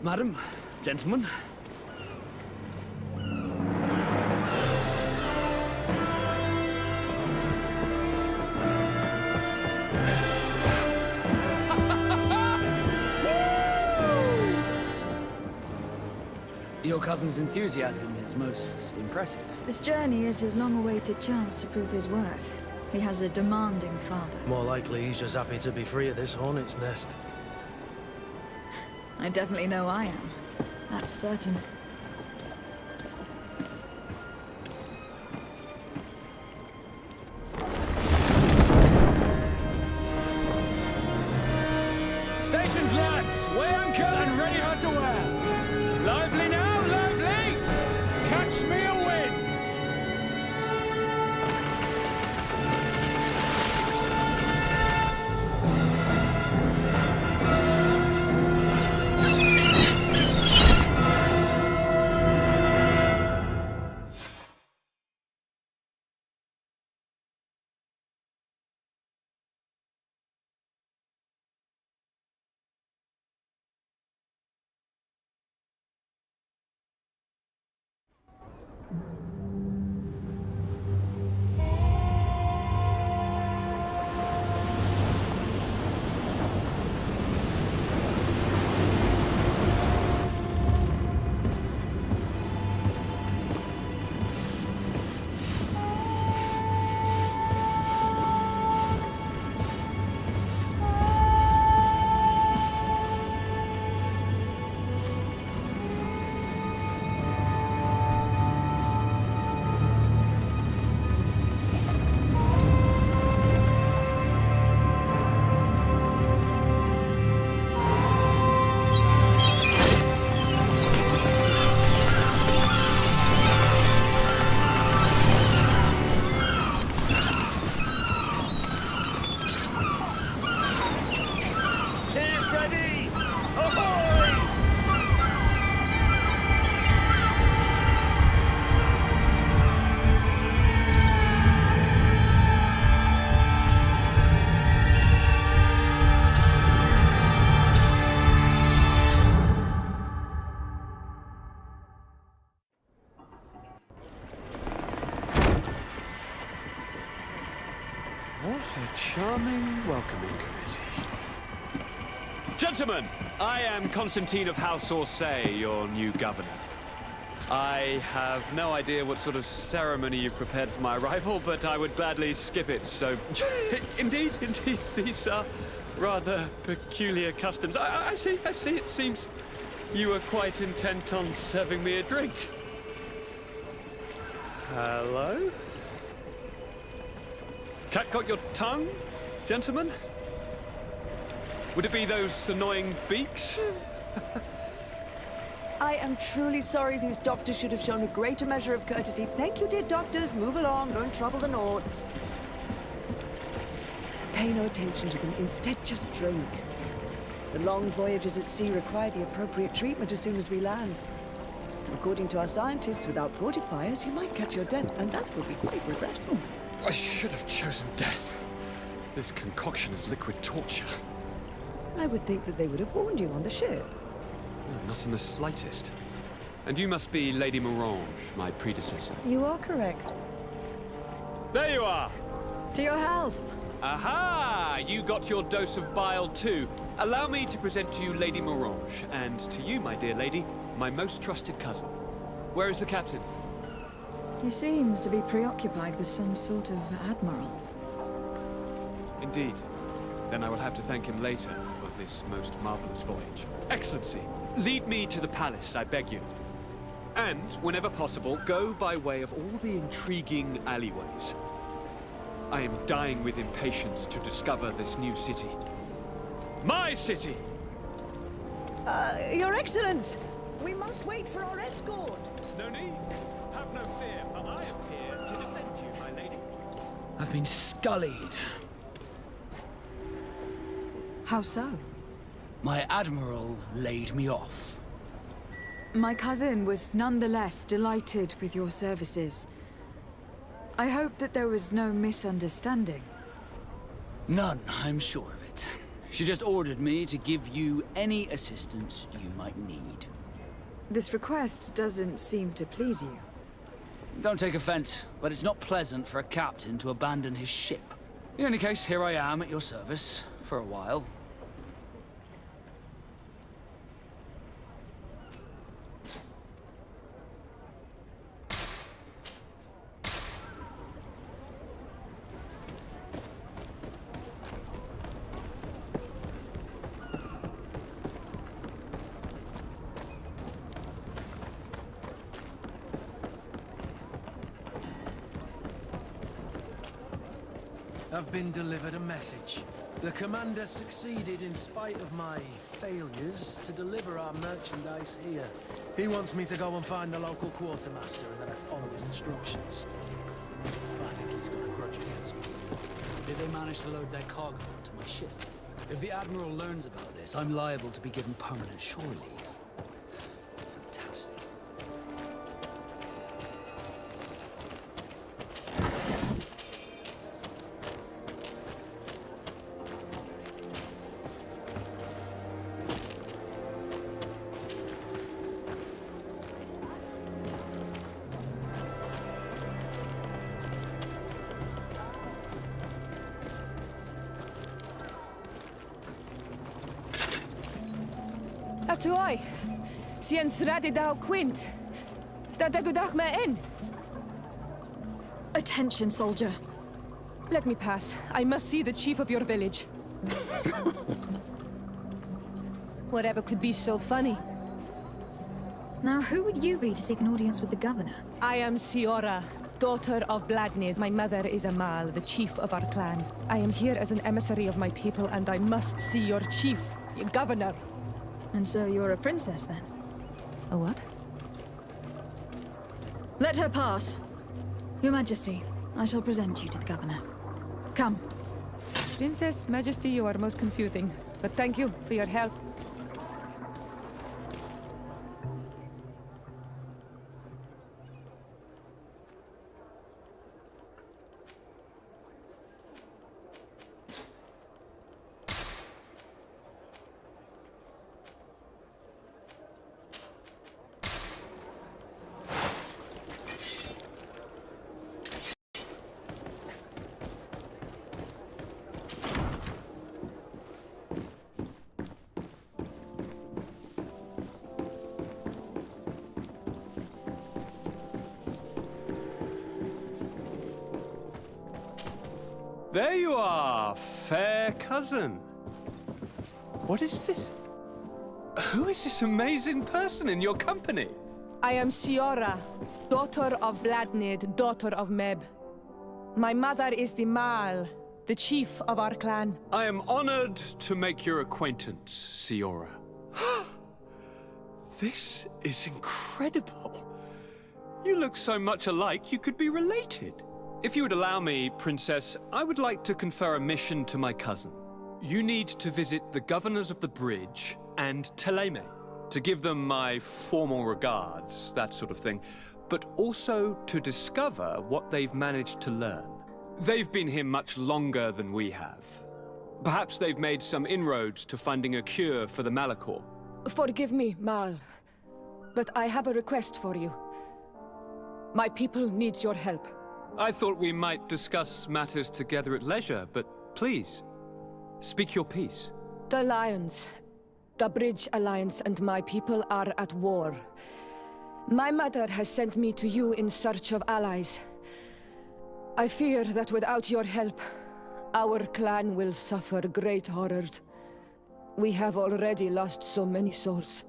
Madam, gentlemen. Your cousin's enthusiasm is most impressive. This journey is his long-awaited chance to prove his worth. He has a demanding father. More likely he's just happy to be free of this hornet's nest. I definitely know I am. That's certain. Stations, lads! Weigh anchor and ready her to wear! Lively now, lively! Catch me a wind! What a charming welcoming committee. Gentlemen, I am Constantine of House Orsay, your new governor. I have no idea what sort of ceremony you've prepared for my arrival, but I would gladly skip it, so... Indeed, these are rather peculiar customs. I see, it seems you were quite intent on serving me a drink. Hello? Cat got your tongue, gentlemen? Would it be those annoying beaks? I am truly sorry. These doctors should have shown a greater measure of courtesy. Thank you, dear doctors. Move along. Don't trouble the Nords. Pay no attention to them. Instead, just drink. The long voyages at sea require the appropriate treatment as soon as we land. According to our scientists, without fortifiers, you might catch your death, and that would be quite regrettable. I should have chosen death. This concoction is liquid torture. I would think that they would have warned you on the ship. No, not in the slightest. And you must be Lady Morange, my predecessor. You are correct. There you are! To your health! Aha! You got your dose of bile too. Allow me to present to you Lady Morange, and to you, my dear lady, my most trusted cousin. Where is the captain? He seems to be preoccupied with some sort of admiral. Indeed. Then I will have to thank him later for this most marvelous voyage. Excellency, lead me to the palace, I beg you. And, whenever possible, go by way of all the intriguing alleyways. I am dying with impatience to discover this new city. My city! Your Excellence! We must wait for our escort! No need. Have no fear, for I am here to defend you, my lady. I've been scullied. How so? My admiral laid me off. My cousin was nonetheless delighted with your services. I hope that there was no misunderstanding. None, I'm sure of it. She just ordered me to give you any assistance you might need. This request doesn't seem to please you. Don't take offense, but it's not pleasant for a captain to abandon his ship. In any case, here I am at your service, for a while. I've been delivered a message. The commander succeeded in spite of my failures to deliver our merchandise here. He wants me to go and find the local quartermaster and that I follow his instructions. I think he's got a grudge against me. Did they manage to load their cargo onto my ship? If the Admiral learns about this, I'm liable to be given permanent shore leave. Fantastic. Atuoi, Siens Radidau Quint. Dadagudach me in. Attention, soldier. Let me pass. I must see the chief of your village. Whatever could be so funny. Now, who would you be to seek an audience with the governor? I am Siora, daughter of Bladnid. My mother is Amal, the chief of our clan. I am here as an emissary of my people, and I must see your chief, your governor. And so you're a princess, then? A what? Let her pass. Your Majesty, I shall present you to the governor. Come. Princess, Majesty, you are most confusing. But thank you for your help. There you are, fair cousin. What is this? Who is this amazing person in your company? I am Siora, daughter of Bladnid, daughter of Meb. My mother is the Mal, the chief of our clan. I am honored to make your acquaintance, Siora. This is incredible. You look so much alike, you could be related. If you would allow me, Princess, I would like to confer a mission to my cousin. You need to visit the governors of the bridge and Teleme to give them my formal regards, that sort of thing, but also to discover what they've managed to learn. They've been here much longer than we have. Perhaps they've made some inroads to finding a cure for the Malachor. Forgive me, Mal, but I have a request for you. My people needs your help. I thought we might discuss matters together at leisure, but please, speak your piece. The Lions, the Bridge Alliance and my people are at war. My mother has sent me to you in search of allies. I fear that without your help, our clan will suffer great horrors. We have already lost so many souls.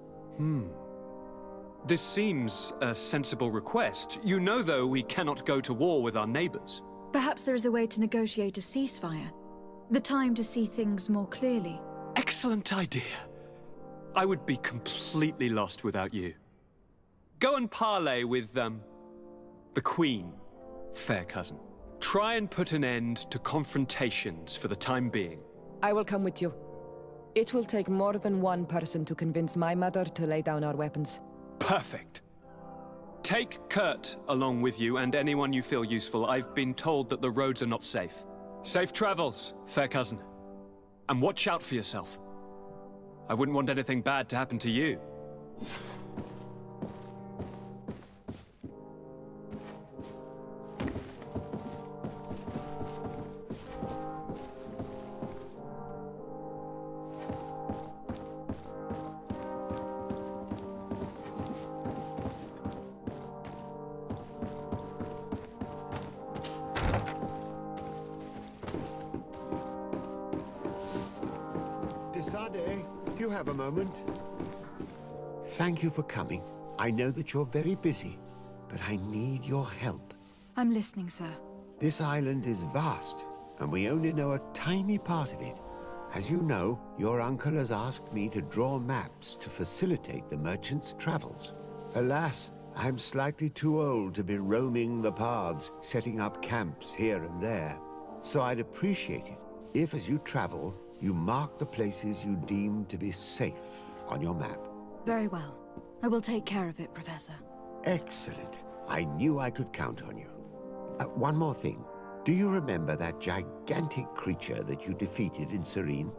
This seems a sensible request. You know, though, we cannot go to war with our neighbors. Perhaps there is a way to negotiate a ceasefire. The time to see things more clearly. Excellent idea. I would be completely lost without you. Go and parley with, the Queen, fair cousin. Try and put an end to confrontations for the time being. I will come with you. It will take more than one person to convince my mother to lay down our weapons. Perfect. Take Kurt along with you and anyone you feel useful. I've been told that the roads are not safe. Safe travels, fair cousin. And watch out for yourself. I wouldn't want anything bad to happen to you. Desade, do you have a moment? Thank you for coming. I know that you're very busy, but I need your help. I'm listening, sir. This island is vast, and we only know a tiny part of it. As you know, your uncle has asked me to draw maps to facilitate the merchant's travels. Alas, I'm slightly too old to be roaming the paths, setting up camps here and there. So I'd appreciate it if, as you travel, you mark the places you deem to be safe on your map. Very well. I will take care of it, Professor. Excellent. I knew I could count on you. One more thing. Do you remember that gigantic creature that you defeated in Serene?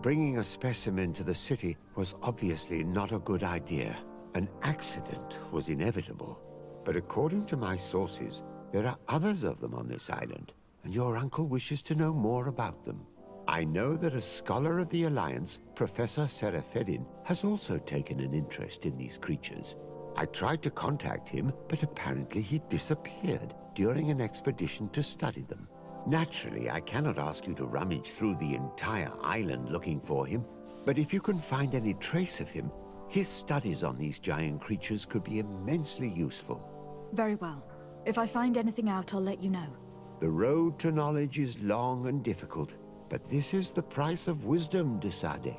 Bringing a specimen to the city was obviously not a good idea. An accident was inevitable. But according to my sources, there are others of them on this island, and your uncle wishes to know more about them. I know that a scholar of the Alliance, Professor Serafedin, has also taken an interest in these creatures. I tried to contact him, but apparently he disappeared during an expedition to study them. Naturally, I cannot ask you to rummage through the entire island looking for him, but if you can find any trace of him, his studies on these giant creatures could be immensely useful. Very well. If I find anything out, I'll let you know. The road to knowledge is long and difficult, but this is the price of wisdom, Desade.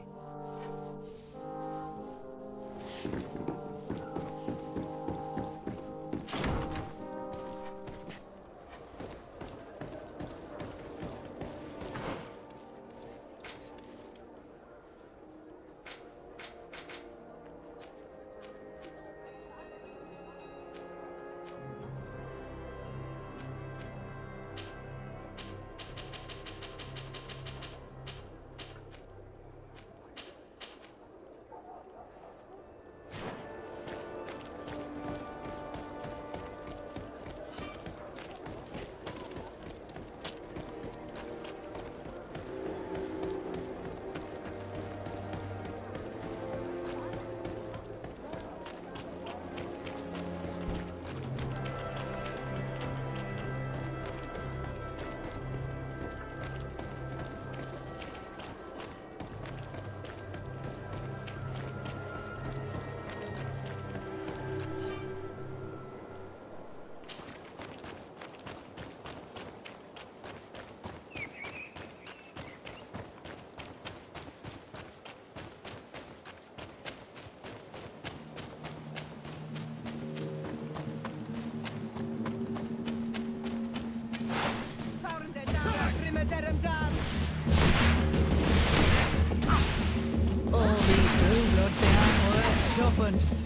All these blue bloods, they aren't worth tuppence.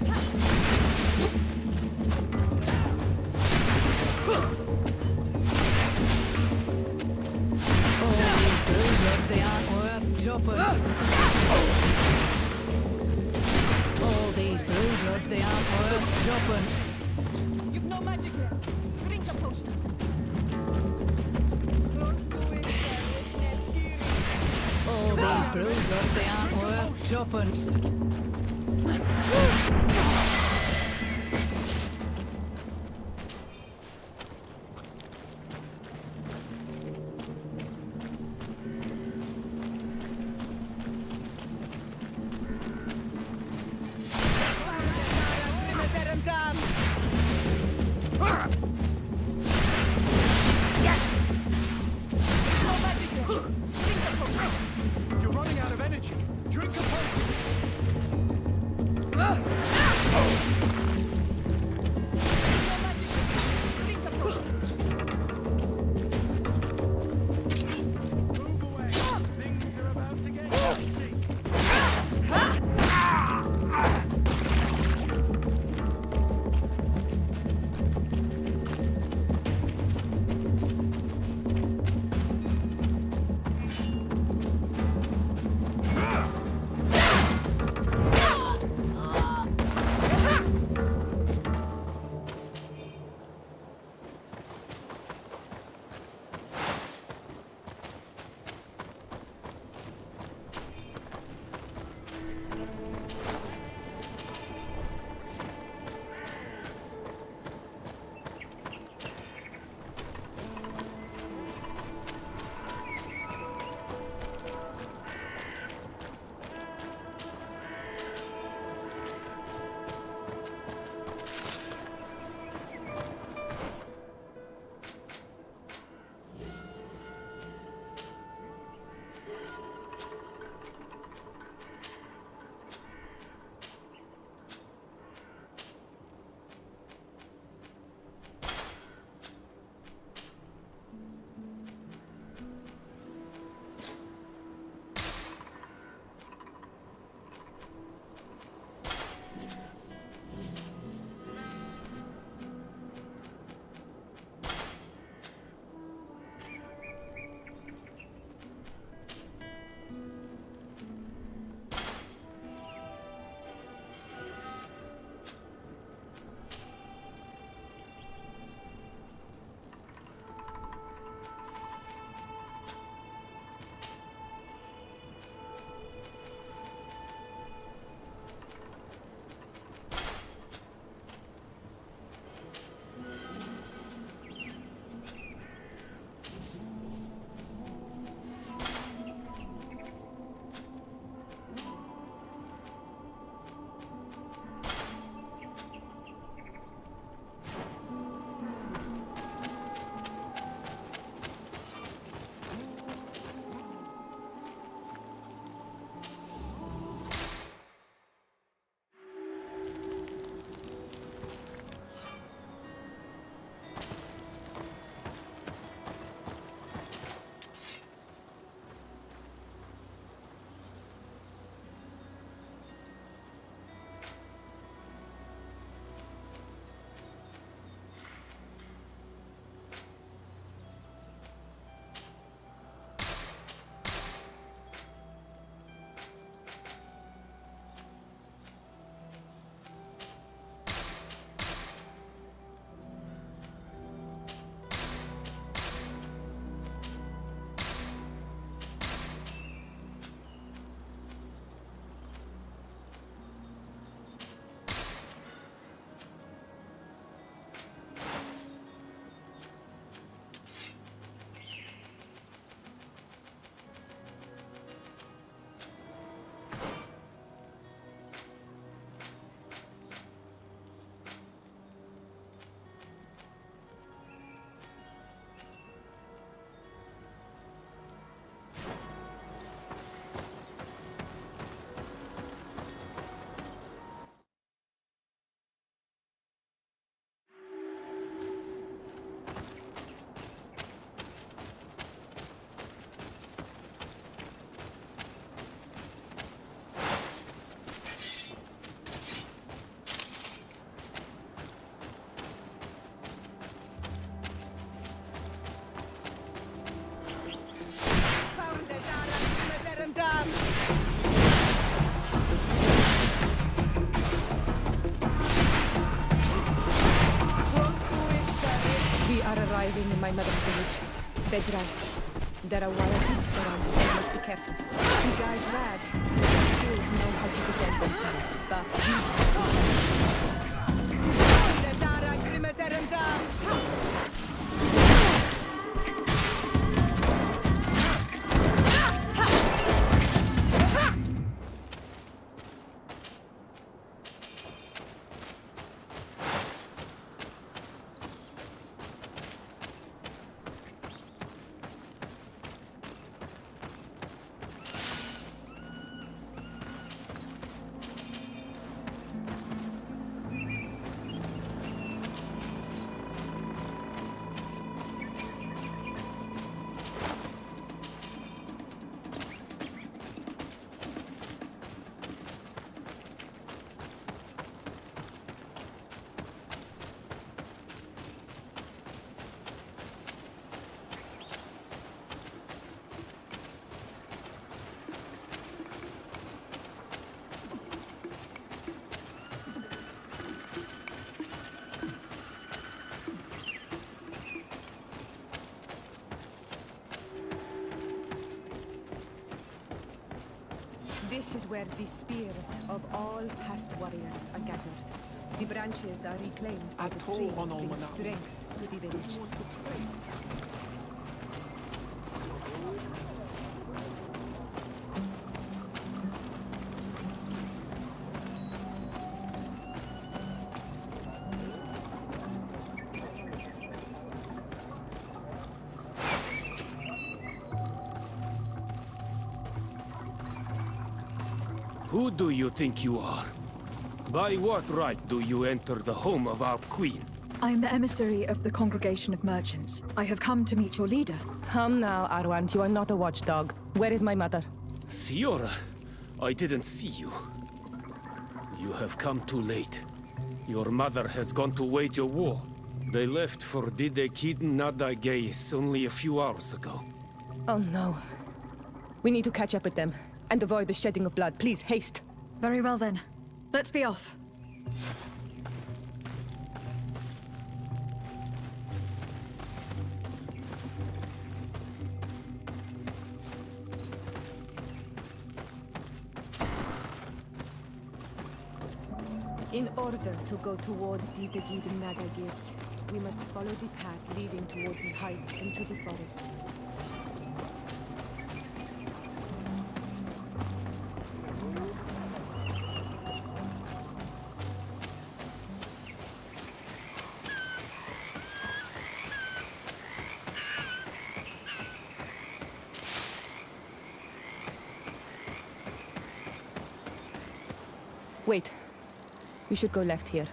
All these blue bloods, they aren't worth tuppence. All these blue bloods, they aren't worth tuppence. You've no magic here. Drink a potion. All these blue bloods, they aren't worth tuppence. You're running out of energy. Drink a potion. Move away. Things are about to get dicey. We are arriving in my mother's village. Bedras. There are wild beasts around. We must be careful. You guys rad. Your skills know how to defend themselves, but this is where the spears of all past warriors are gathered. The branches are reclaimed by the tree to bring strength to the village. Who do you think you are? By what right do you enter the home of our queen? I am the emissary of the Congregation of Merchants. I have come to meet your leader. Come now, Arwant. You are not a watchdog. Where is my mother? Siora, I didn't see you. You have come too late. Your mother has gone to wage a war. They left for Didekid Nadagais only a few hours ago. Oh no. We need to catch up with them. And avoid the shedding of blood. Please, haste. Very well then. Let's be off. In order to go towards the Degid Nagagis, we must follow the path leading toward the heights into the forest. Wait. We should go left here.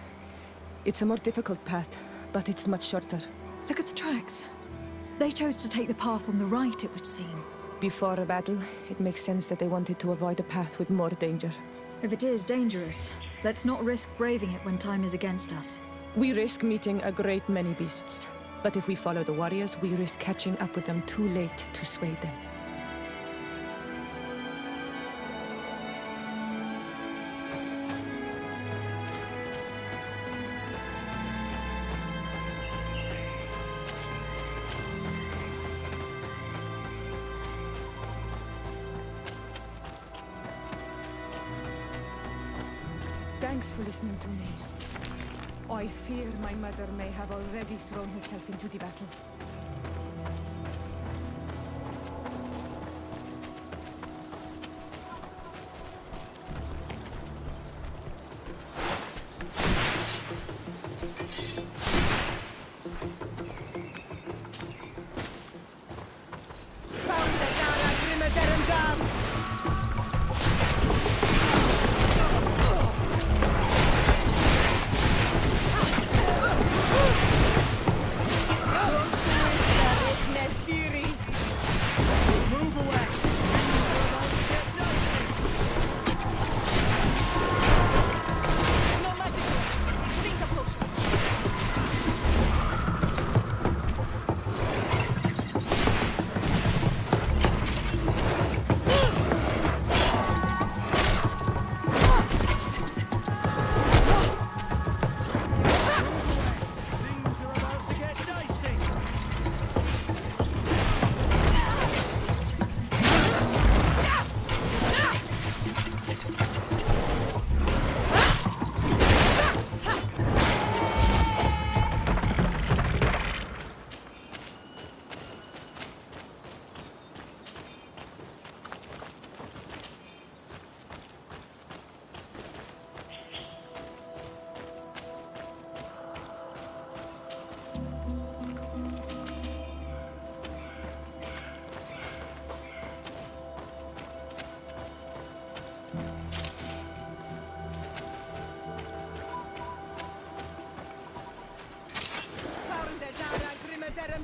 It's a more difficult path, but it's much shorter. Look at the tracks. They chose to take the path on the right, it would seem. Before a battle, it makes sense that they wanted to avoid a path with more danger. If it is dangerous, let's not risk braving it when time is against us. We risk meeting a great many beasts. But if we follow the warriors, we risk catching up with them too late to sway them. Thanks for listening to me. I fear my mother may have already thrown herself into the battle.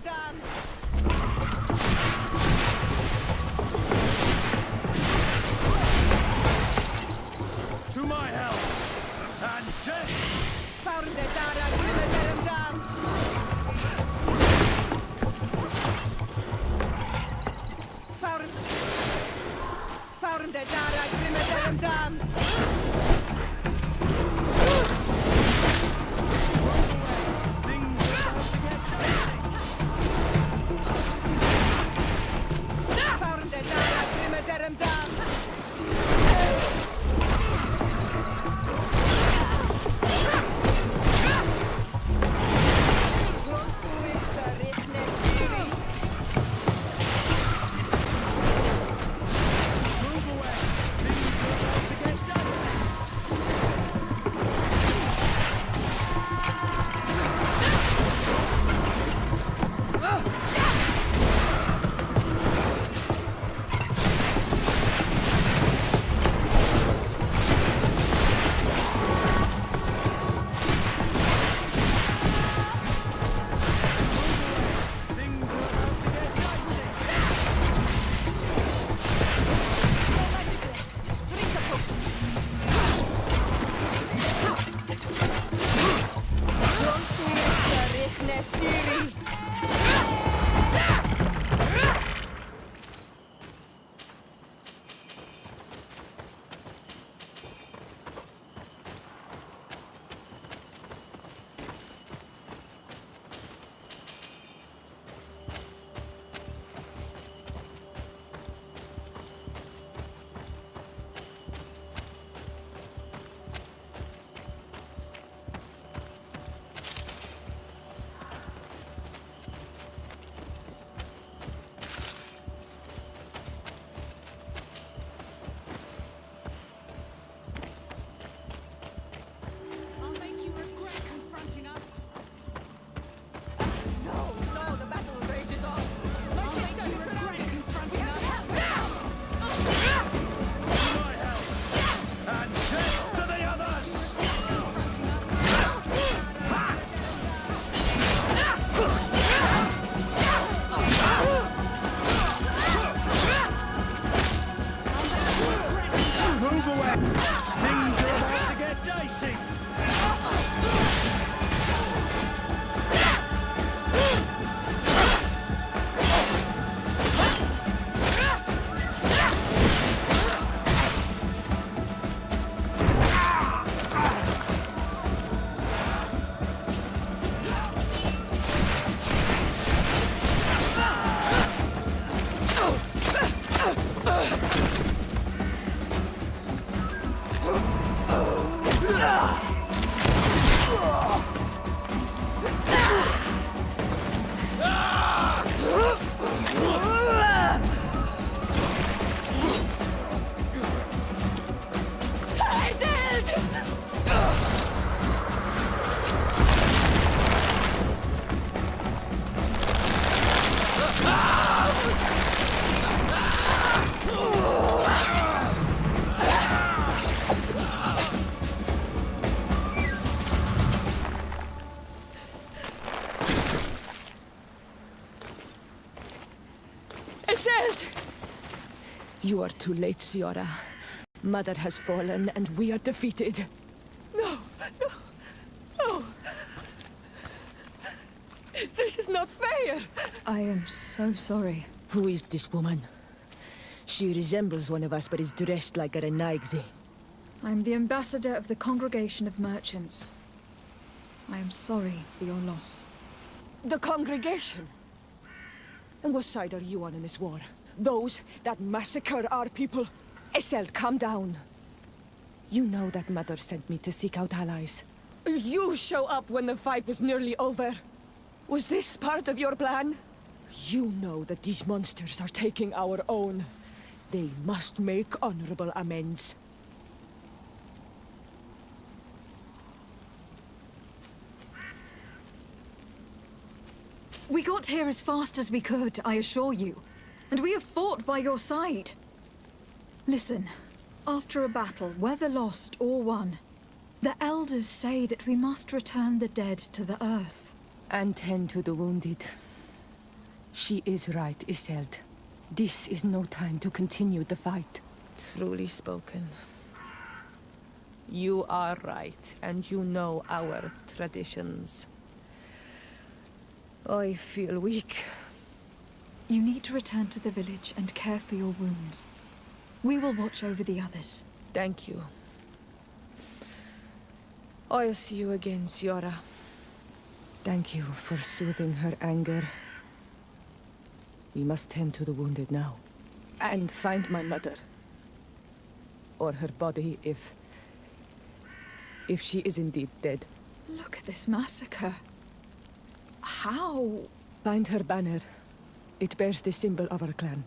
dam! To my help! And death! Found the Dara Grimmederum dam! Found the Dara Grimmederum dam! Found the Dara Grimmederum dam! You are too late, Ciora. Mother has fallen, and we are defeated. No! This is not fair! I am so sorry. Who is this woman? She resembles one of us, but is dressed like a Renaigzi. I'm the ambassador of the Congregation of Merchants. I am sorry for your loss. The Congregation? And what side are you on in this war? Those that massacre our people? Esselt, calm down. You know that Mother sent me to seek out allies. You show up when the fight was nearly over. Was this part of your plan? You know that these monsters are taking our own. They must make honorable amends. We got here as fast as we could, I assure you. And we have fought by your side. Listen, after a battle, whether lost or won, the elders say that we must return the dead to the earth. And tend to the wounded. She is right, Iselt. This is no time to continue the fight. Truly spoken. You are right, and you know our traditions. I feel weak. You need to return to the village and care for your wounds. We will watch over the others. Thank you. I'll see you again, Siora. Thank you for soothing her anger. We must tend to the wounded now. And find my mother. Or her body, if she is indeed dead. Look at this massacre. How? Find her banner. It bears the symbol of our clan.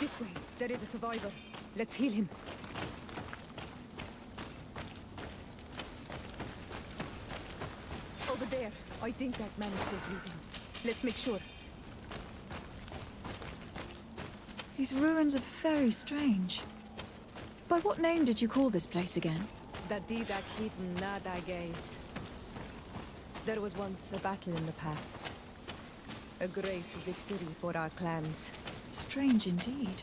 This way. There is a survivor. Let's heal him. Over there. I think that man is still breathing. Let's make sure. These ruins are very strange. By what name did you call this place again? Dadidak hidden Nadagays. There was once a battle in the past. A great victory for our clans. Strange indeed.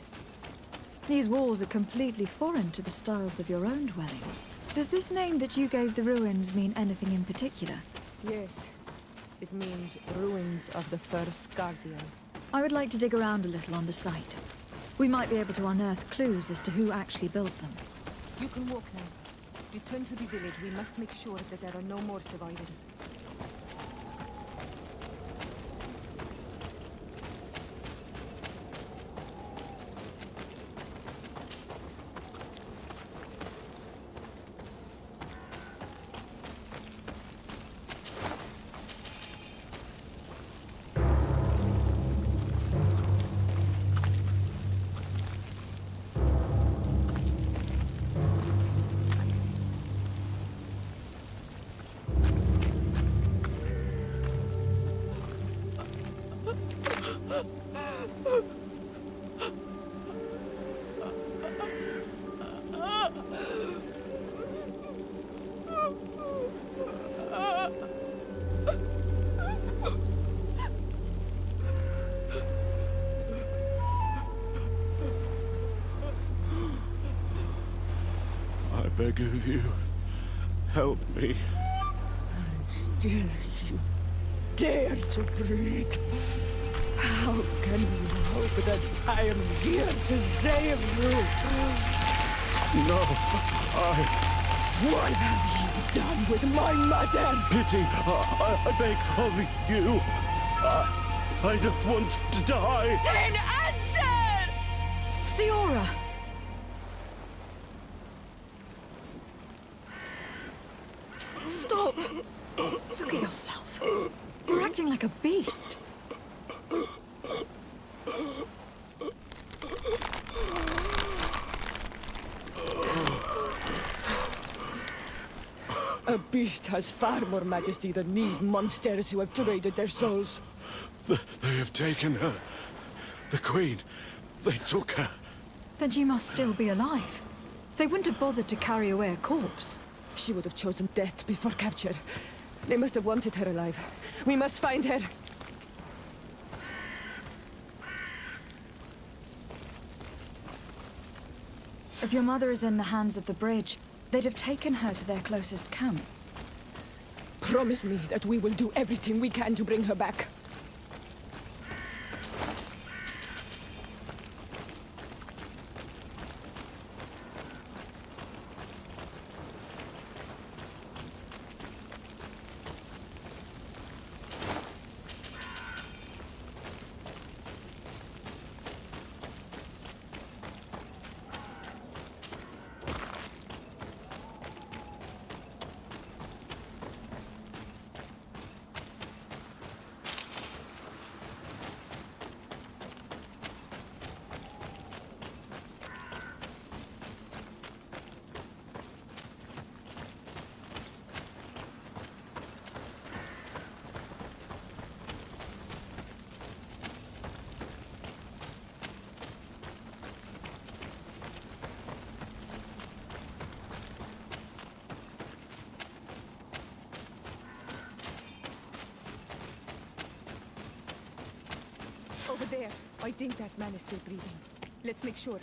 These walls are completely foreign to the styles of your own dwellings. Does this name that you gave the ruins mean anything in particular? Yes. It means ruins of the first Guardian. I would like to dig around a little on the site. We might be able to unearth clues as to who actually built them. You can walk now. Return to the village. We must make sure that there are no more survivors. I beg of you, help me. And still you dare to breathe. How can you hope that I am here to save you? No, What have you done with my mother? Pity, I beg of you. I don't want to die. Then answer! Siora! Stop! Look at yourself. You're acting like a beast. A beast has far more majesty than these monsters who have traded their souls. They have taken her. The Queen. They took her. Then she must still be alive. They wouldn't have bothered to carry away a corpse. She would have chosen death before capture. They must have wanted her alive. We must find her. If your mother is in the hands of the bridge, they'd have taken her to their closest camp. Promise me that we will do everything we can to bring her back. Over there. I think that man is still breathing. Let's make sure.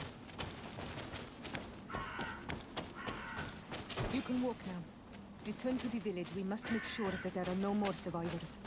You can walk now. Return to the village. We must make sure that there are no more survivors.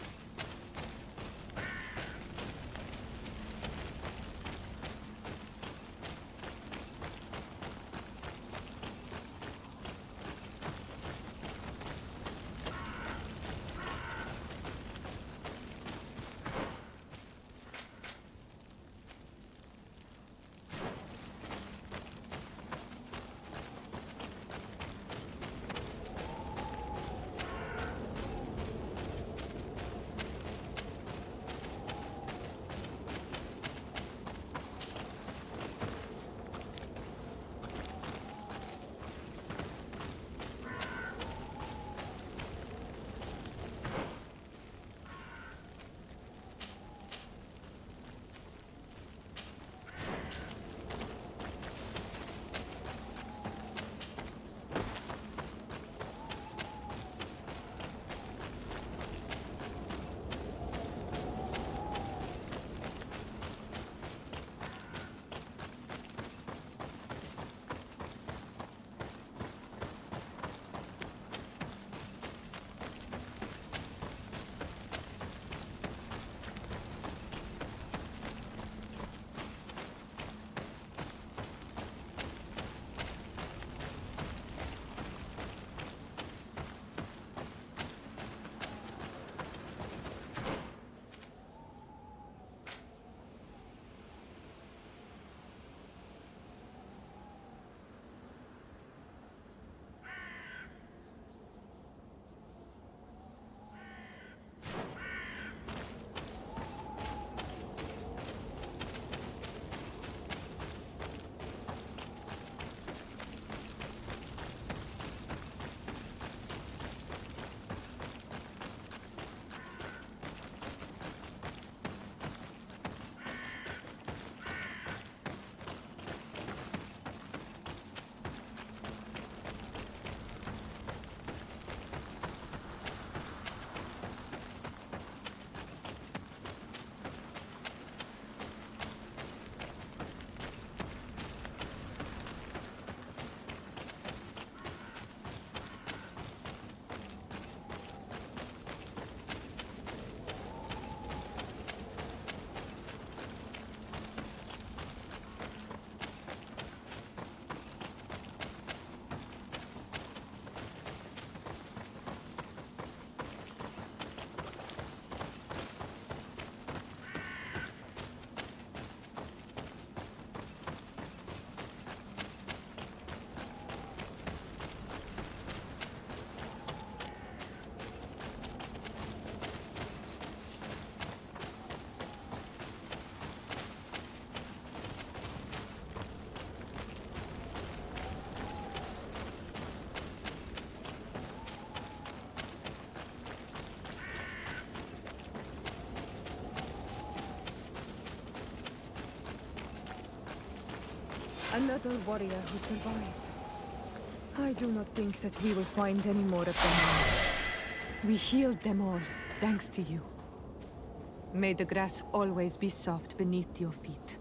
Another warrior who survived. I do not think that we will find any more of them. We healed them all, thanks to you. May the grass always be soft beneath your feet.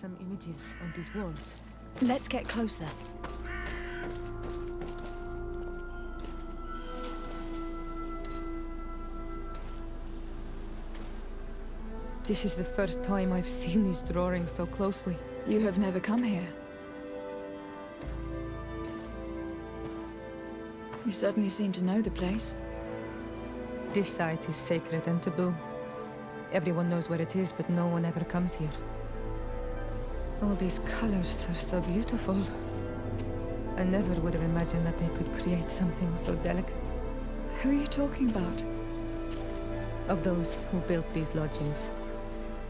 some images on these walls. Let's get closer. This is the first time I've seen these drawings so closely. You have never come here. You certainly seem to know the place. This site is sacred and taboo. Everyone knows where it is, but no one ever comes here. All these colors are so beautiful. I never would have imagined that they could create something so delicate. Who are you talking about? Of those who built these lodgings,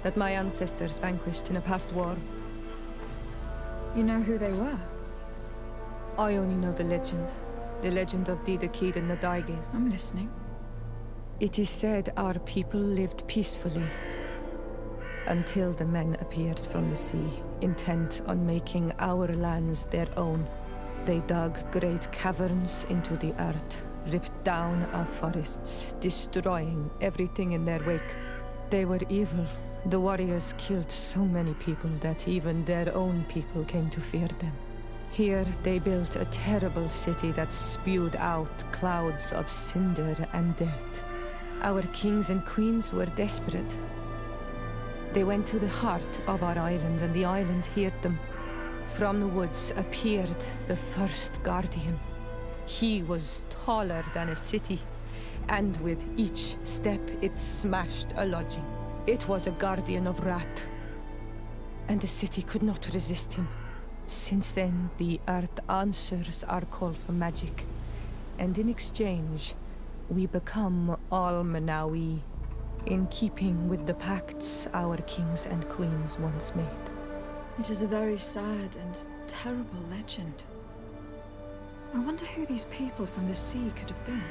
that my ancestors vanquished in a past war. You know who they were? I only know the legend. The legend of Didakid and the Daiges. I'm listening. It is said our people lived peacefully until the men appeared from the sea, intent on making our lands their own. They dug great caverns into the earth, ripped down our forests, destroying everything in their wake. They were evil. The warriors killed so many people that even their own people came to fear them. Here they built a terrible city that spewed out clouds of cinder and death. Our kings and queens were desperate. They went to the heart of our island, and the island heard them. From the woods appeared the first guardian. He was taller than a city, and with each step it smashed a lodging. It was a guardian of Rat, and the city could not resist him. Since then, the earth answers our call for magic, and in exchange, we become Almanawi, in keeping with the pacts our kings and queens once made. It is a very sad and terrible legend. I wonder who these people from the sea could have been.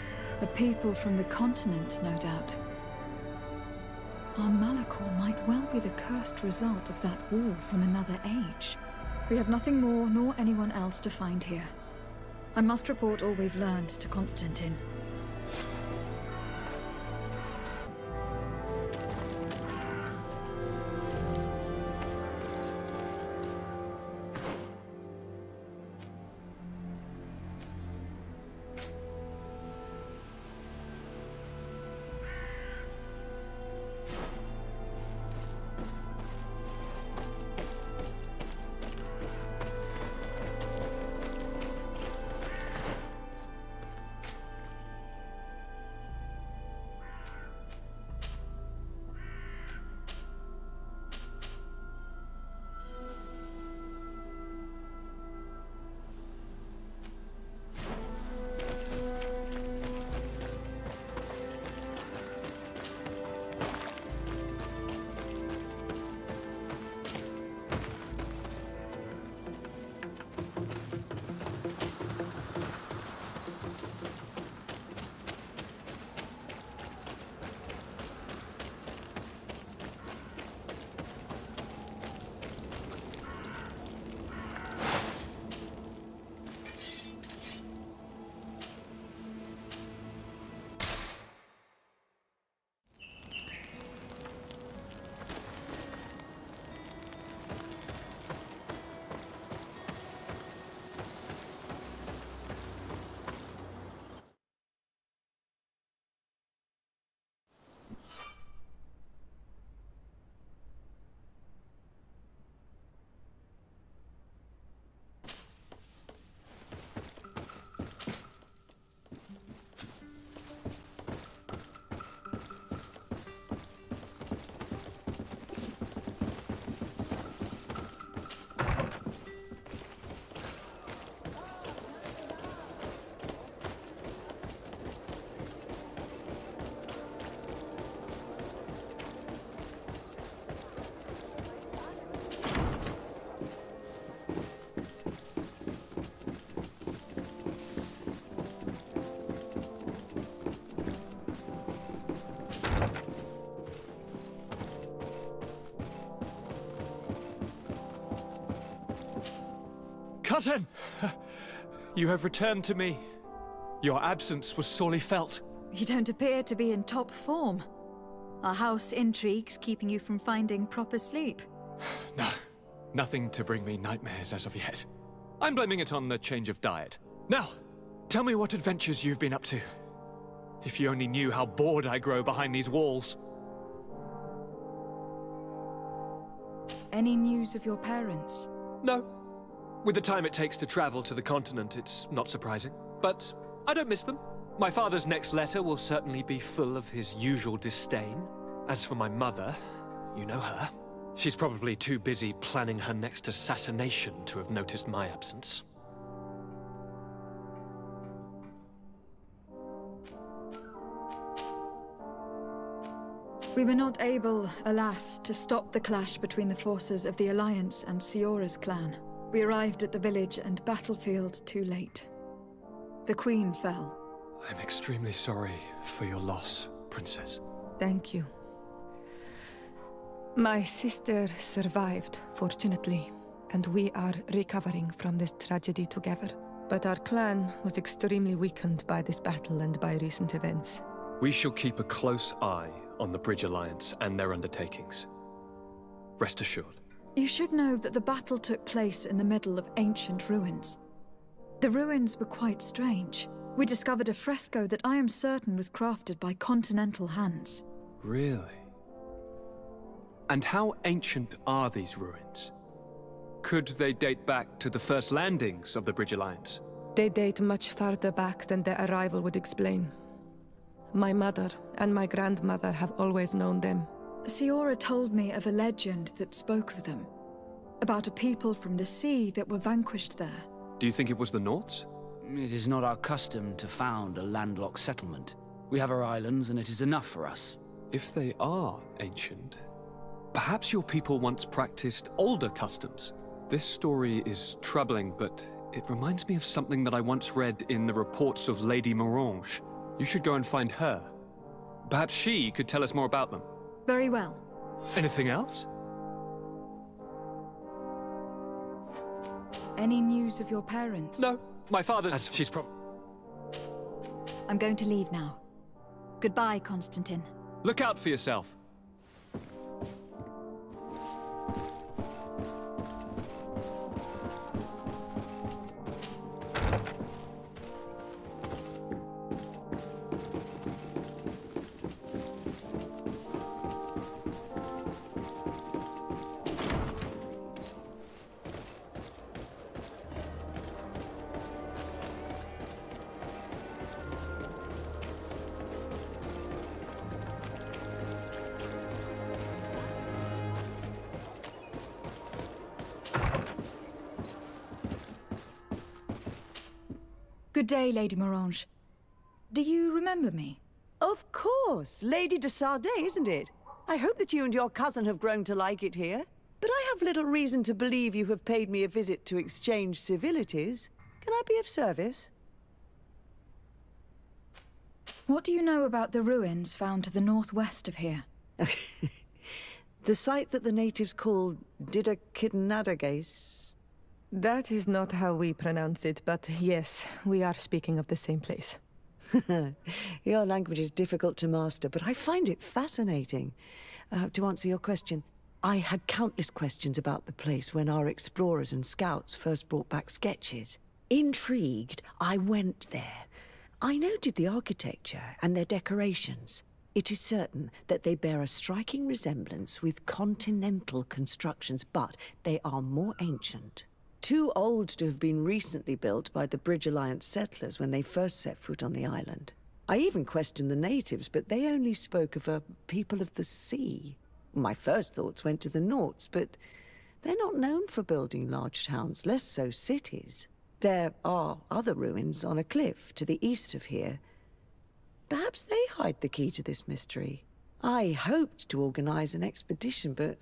A people from the continent, no doubt. Our Malachor might well be the cursed result of that war from another age. We have nothing more nor anyone else to find here. I must report all we've learned to Constantine. Cousin! You have returned to me. Your absence was sorely felt. You don't appear to be in top form. Are house intrigues keeping you from finding proper sleep? No. Nothing to bring me nightmares as of yet. I'm blaming it on the change of diet. Now, tell me what adventures you've been up to. If you only knew how bored I grow behind these walls. Any news of your parents? No. With the time it takes to travel to the continent, it's not surprising. But I don't miss them. My father's next letter will certainly be full of his usual disdain. As for my mother, you know her. She's probably too busy planning her next assassination to have noticed my absence. We were not able, alas, to stop the clash between the forces of the Alliance and Siora's clan. We arrived at the village and battlefield too late. The Queen fell. I'm extremely sorry for your loss, Princess. Thank you. My sister survived, fortunately, and we are recovering from this tragedy together. But our clan was extremely weakened by this battle and by recent events. We shall keep a close eye on the Bridge Alliance and their undertakings. Rest assured. You should know that the battle took place in the middle of ancient ruins. The ruins were quite strange. We discovered a fresco that I am certain was crafted by continental hands. Really? And how ancient are these ruins? Could they date back to the first landings of the Bridge Alliance? They date much farther back than their arrival would explain. My mother and my grandmother have always known them. Siora told me of a legend that spoke of them. About a people from the sea that were vanquished there. Do you think it was the Norts? It is not our custom to found a landlocked settlement. We have our islands, and it is enough for us. If they are ancient, perhaps your people once practiced older customs. This story is troubling, but it reminds me of something that I once read in the reports of Lady Morange. You should go and find her. Perhaps she could tell us more about them. Very well. Anything else? Any news of your parents? No. My father's... She's I'm going to leave now. Goodbye, Constantine. Look out for yourself. Good day, Lady Morange. Do you remember me? Of course. Lady de Sardet, isn't it? I hope that you and your cousin have grown to like it here. But I have little reason to believe you have paid me a visit to exchange civilities. Can I be of service? What do you know about the ruins found to the northwest of here? The site that the natives call Didakidnadagais. That is not how we pronounce it, but yes, we are speaking of the same place. Your language is difficult to master, but I find it fascinating. To answer your question, I had countless questions about the place when our explorers and scouts first brought back sketches. Intrigued, I went there. I noted the architecture and their decorations. It is certain that they bear a striking resemblance with continental constructions, but they are more ancient. Too old to have been recently built by the Bridge Alliance settlers when they first set foot on the island. I even questioned the natives, but they only spoke of a people of the sea. My first thoughts went to the Norts, but they're not known for building large towns, less so cities. There are other ruins on a cliff to the east of here. Perhaps they hide the key to this mystery. I hoped to organize an expedition, but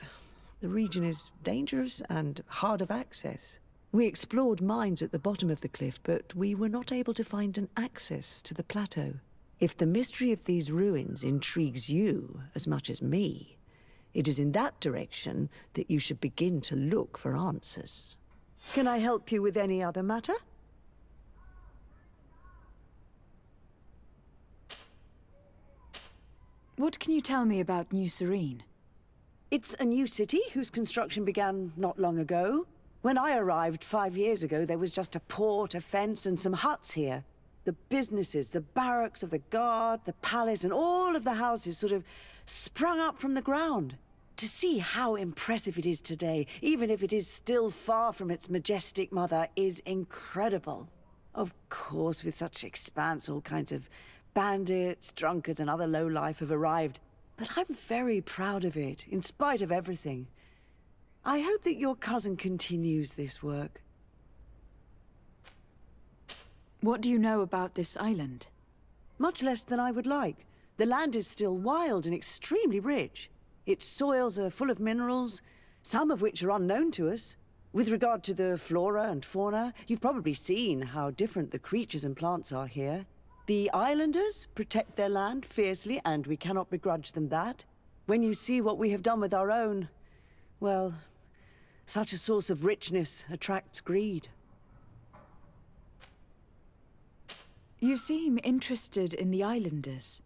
the region is dangerous and hard of access. We explored mines at the bottom of the cliff, but we were not able to find an access to the plateau. If the mystery of these ruins intrigues you as much as me, it is in that direction that you should begin to look for answers. Can I help you with any other matter? What can you tell me about New Serene? It's a new city whose construction began not long ago. When I arrived 5 years ago, there was just a port, a fence, and some huts here. The businesses, the barracks of the guard, the palace, and all of the houses sort of sprung up from the ground. To see how impressive it is today, even if it is still far from its majestic mother, is incredible. Of course, with such expanse, all kinds of bandits, drunkards, and other lowlife have arrived. But I'm very proud of it, in spite of everything. I hope that your cousin continues this work. What do you know about this island? Much less than I would like. The land is still wild and extremely rich. Its soils are full of minerals, some of which are unknown to us. With regard to the flora and fauna, you've probably seen how different the creatures and plants are here. The islanders protect their land fiercely, and we cannot begrudge them that. When you see what we have done with our own, well, such a source of richness attracts greed. You seem interested in the islanders.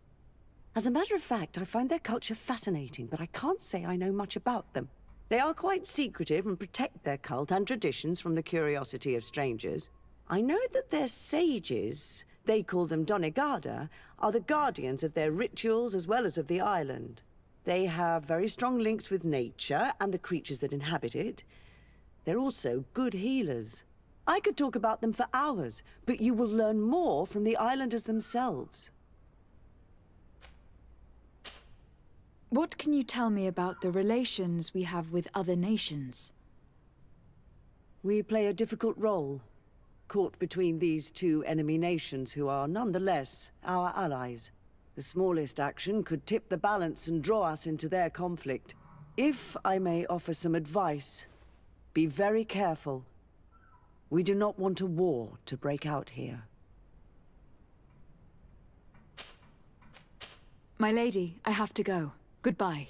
As a matter of fact, I find their culture fascinating, but I can't say I know much about them. They are quite secretive and protect their cult and traditions from the curiosity of strangers. I know that their sages, they call them Donegada, are the guardians of their rituals as well as of the island. They have very strong links with nature and the creatures that inhabit it. They're also good healers. I could talk about them for hours, but you will learn more from the islanders themselves. What can you tell me about the relations we have with other nations? We play a difficult role, caught between these two enemy nations who are nonetheless our allies. The smallest action could tip the balance and draw us into their conflict. If I may offer some advice, be very careful. We do not want a war to break out here. My lady, I have to go. Goodbye.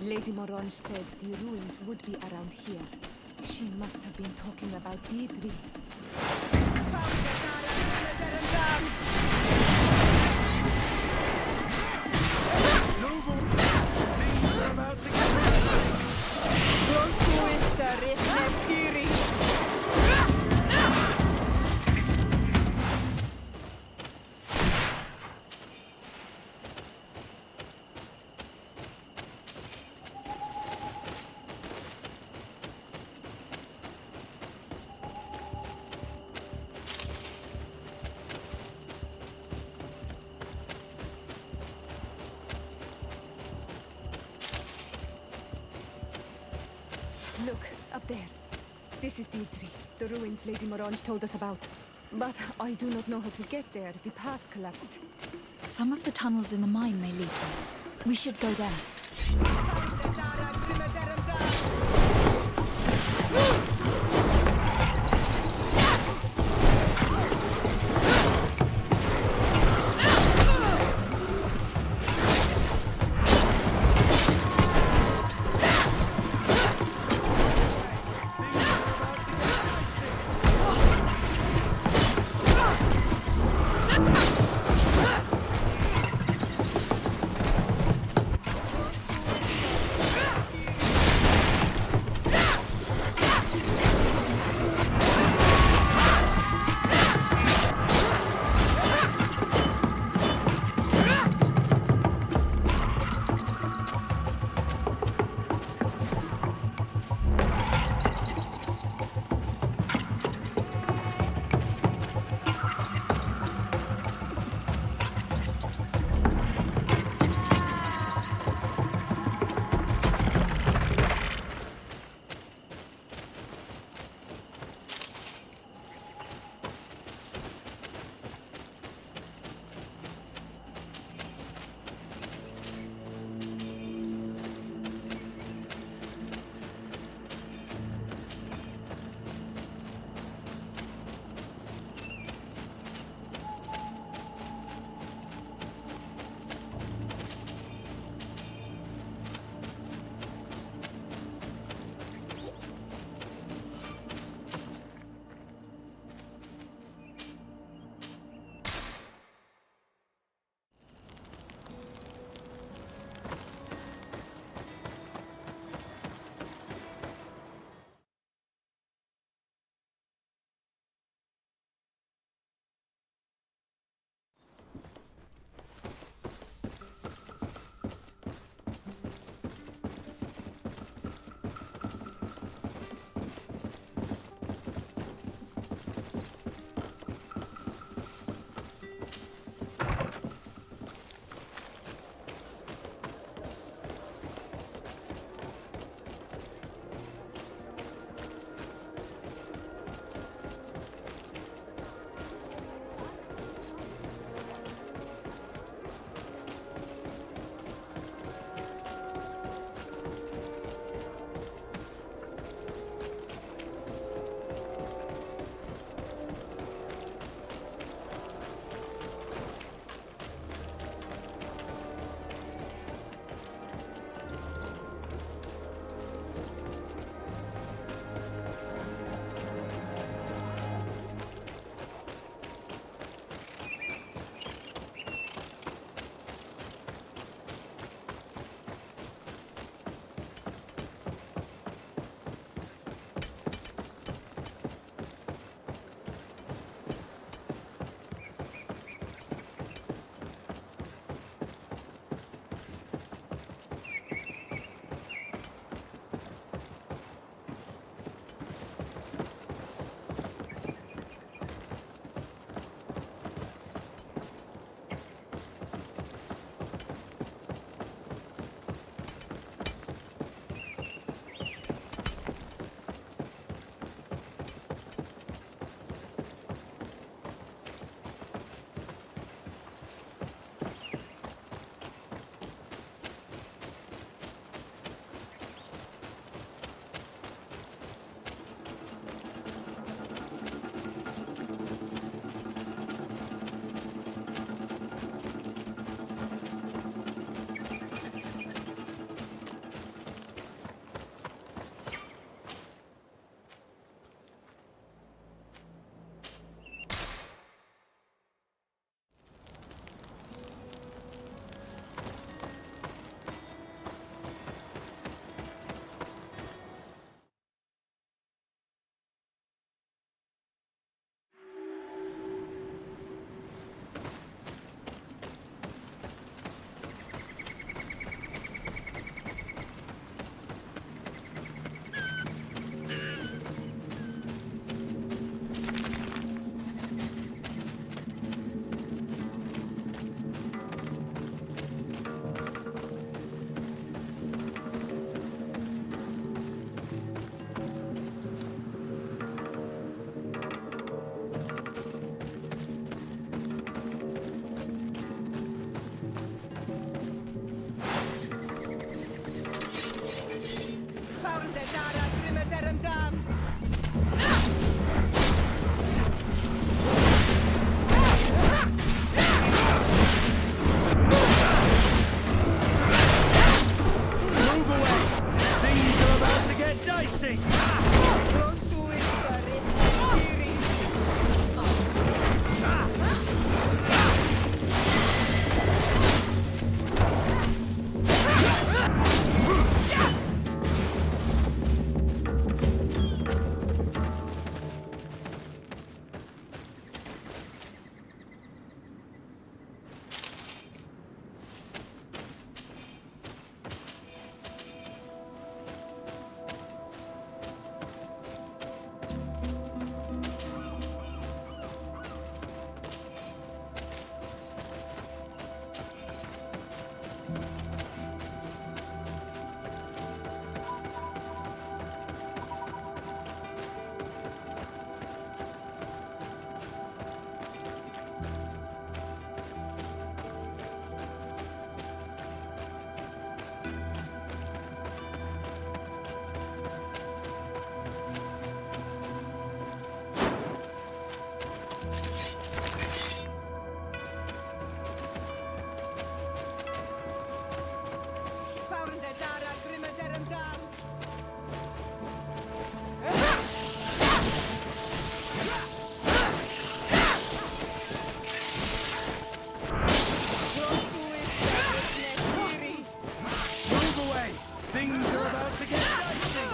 Lady Morange said the ruins would be around here. She must have been talking about Deirdre. Look, up there. This is Deirdre, the ruins Lady Morange told us about. But I do not know how to get there. The path collapsed. Some of the tunnels in the mine may lead to it. We should go there. Move away! Things are about to get dicey! Things are about to get dicey!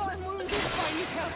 I'm wounded. I need help.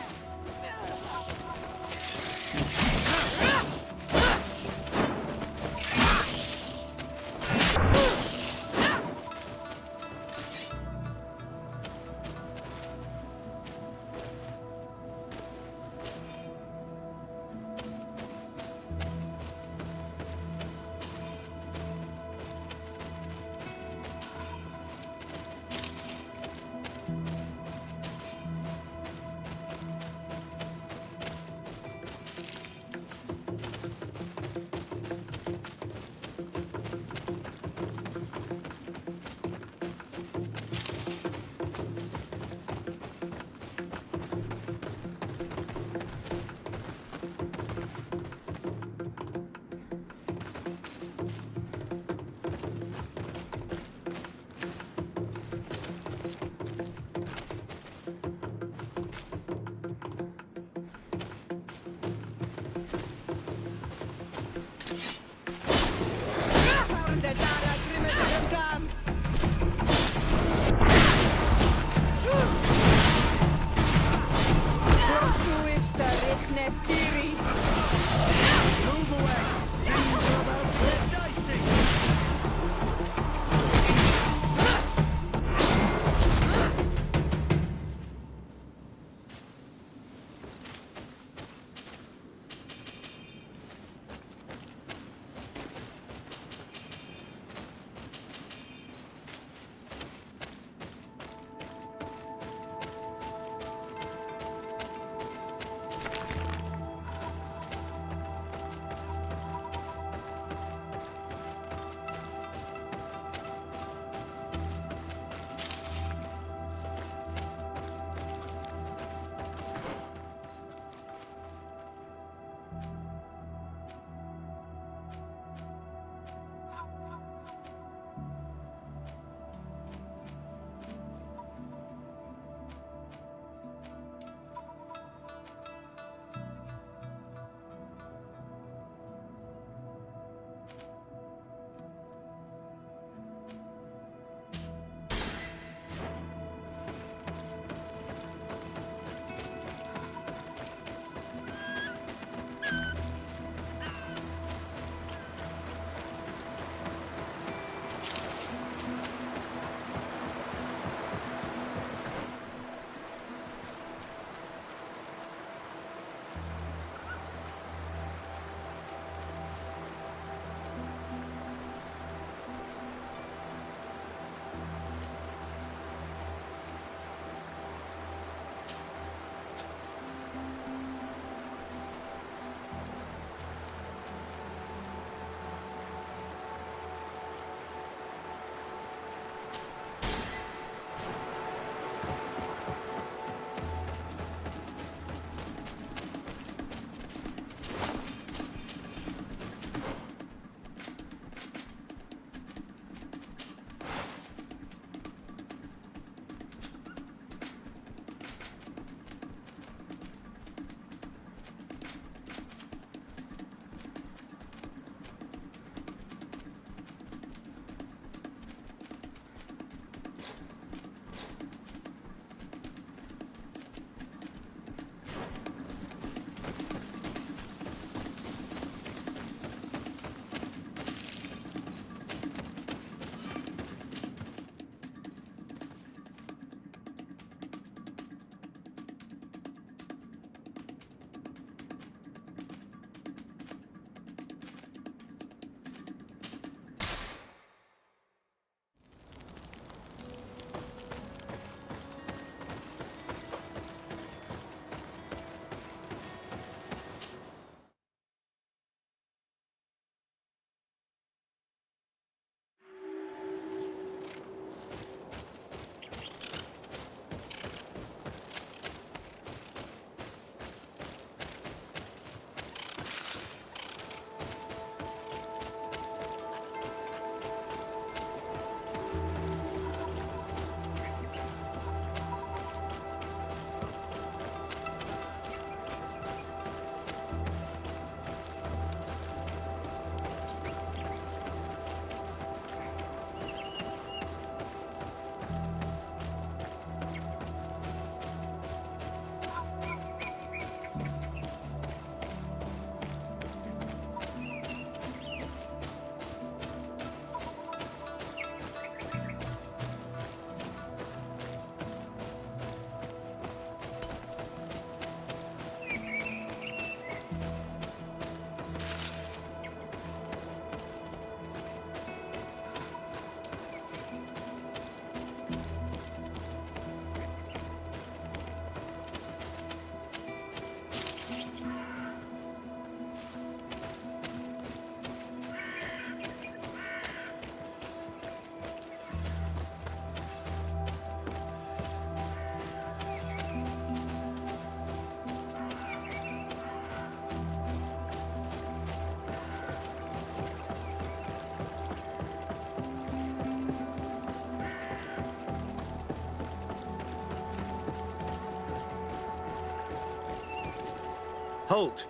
Halt!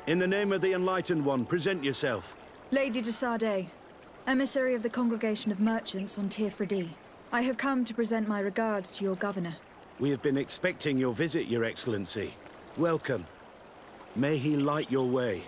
In the name of the Enlightened One, present yourself. Lady de Sardet, emissary of the Congregation of Merchants on Tirfredi. I have come to present my regards to your governor. We have been expecting your visit, Your Excellency. Welcome. May he light your way.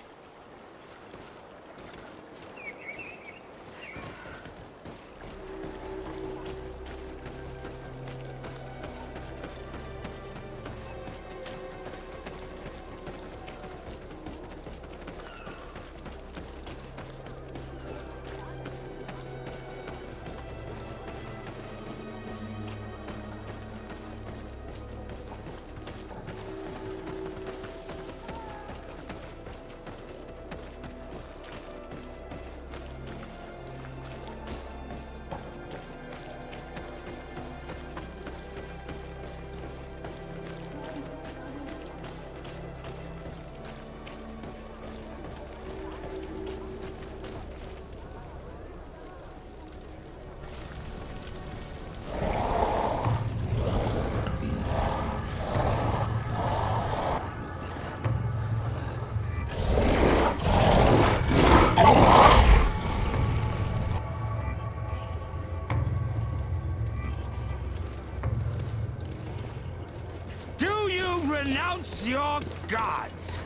Renounce your gods!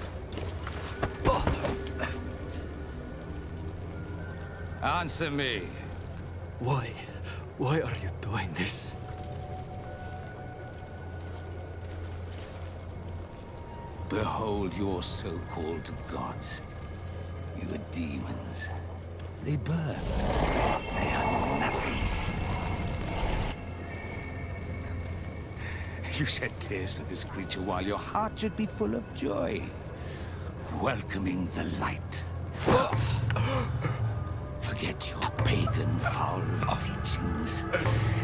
Answer me. Why? Why are you doing this? Behold your so-called gods. You are demons. They burn. They are nothing. You shed tears for this creature while your heart should be full of joy. Welcoming the light. Forget your pagan foul teachings.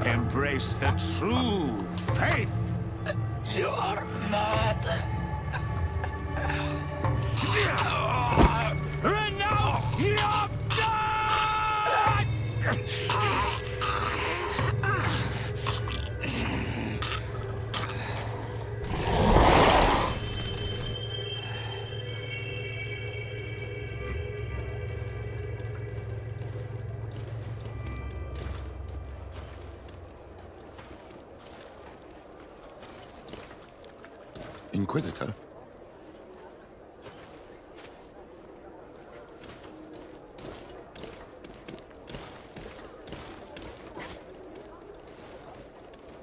Embrace the true faith. You are mad. Renounce your gods! Inquisitor?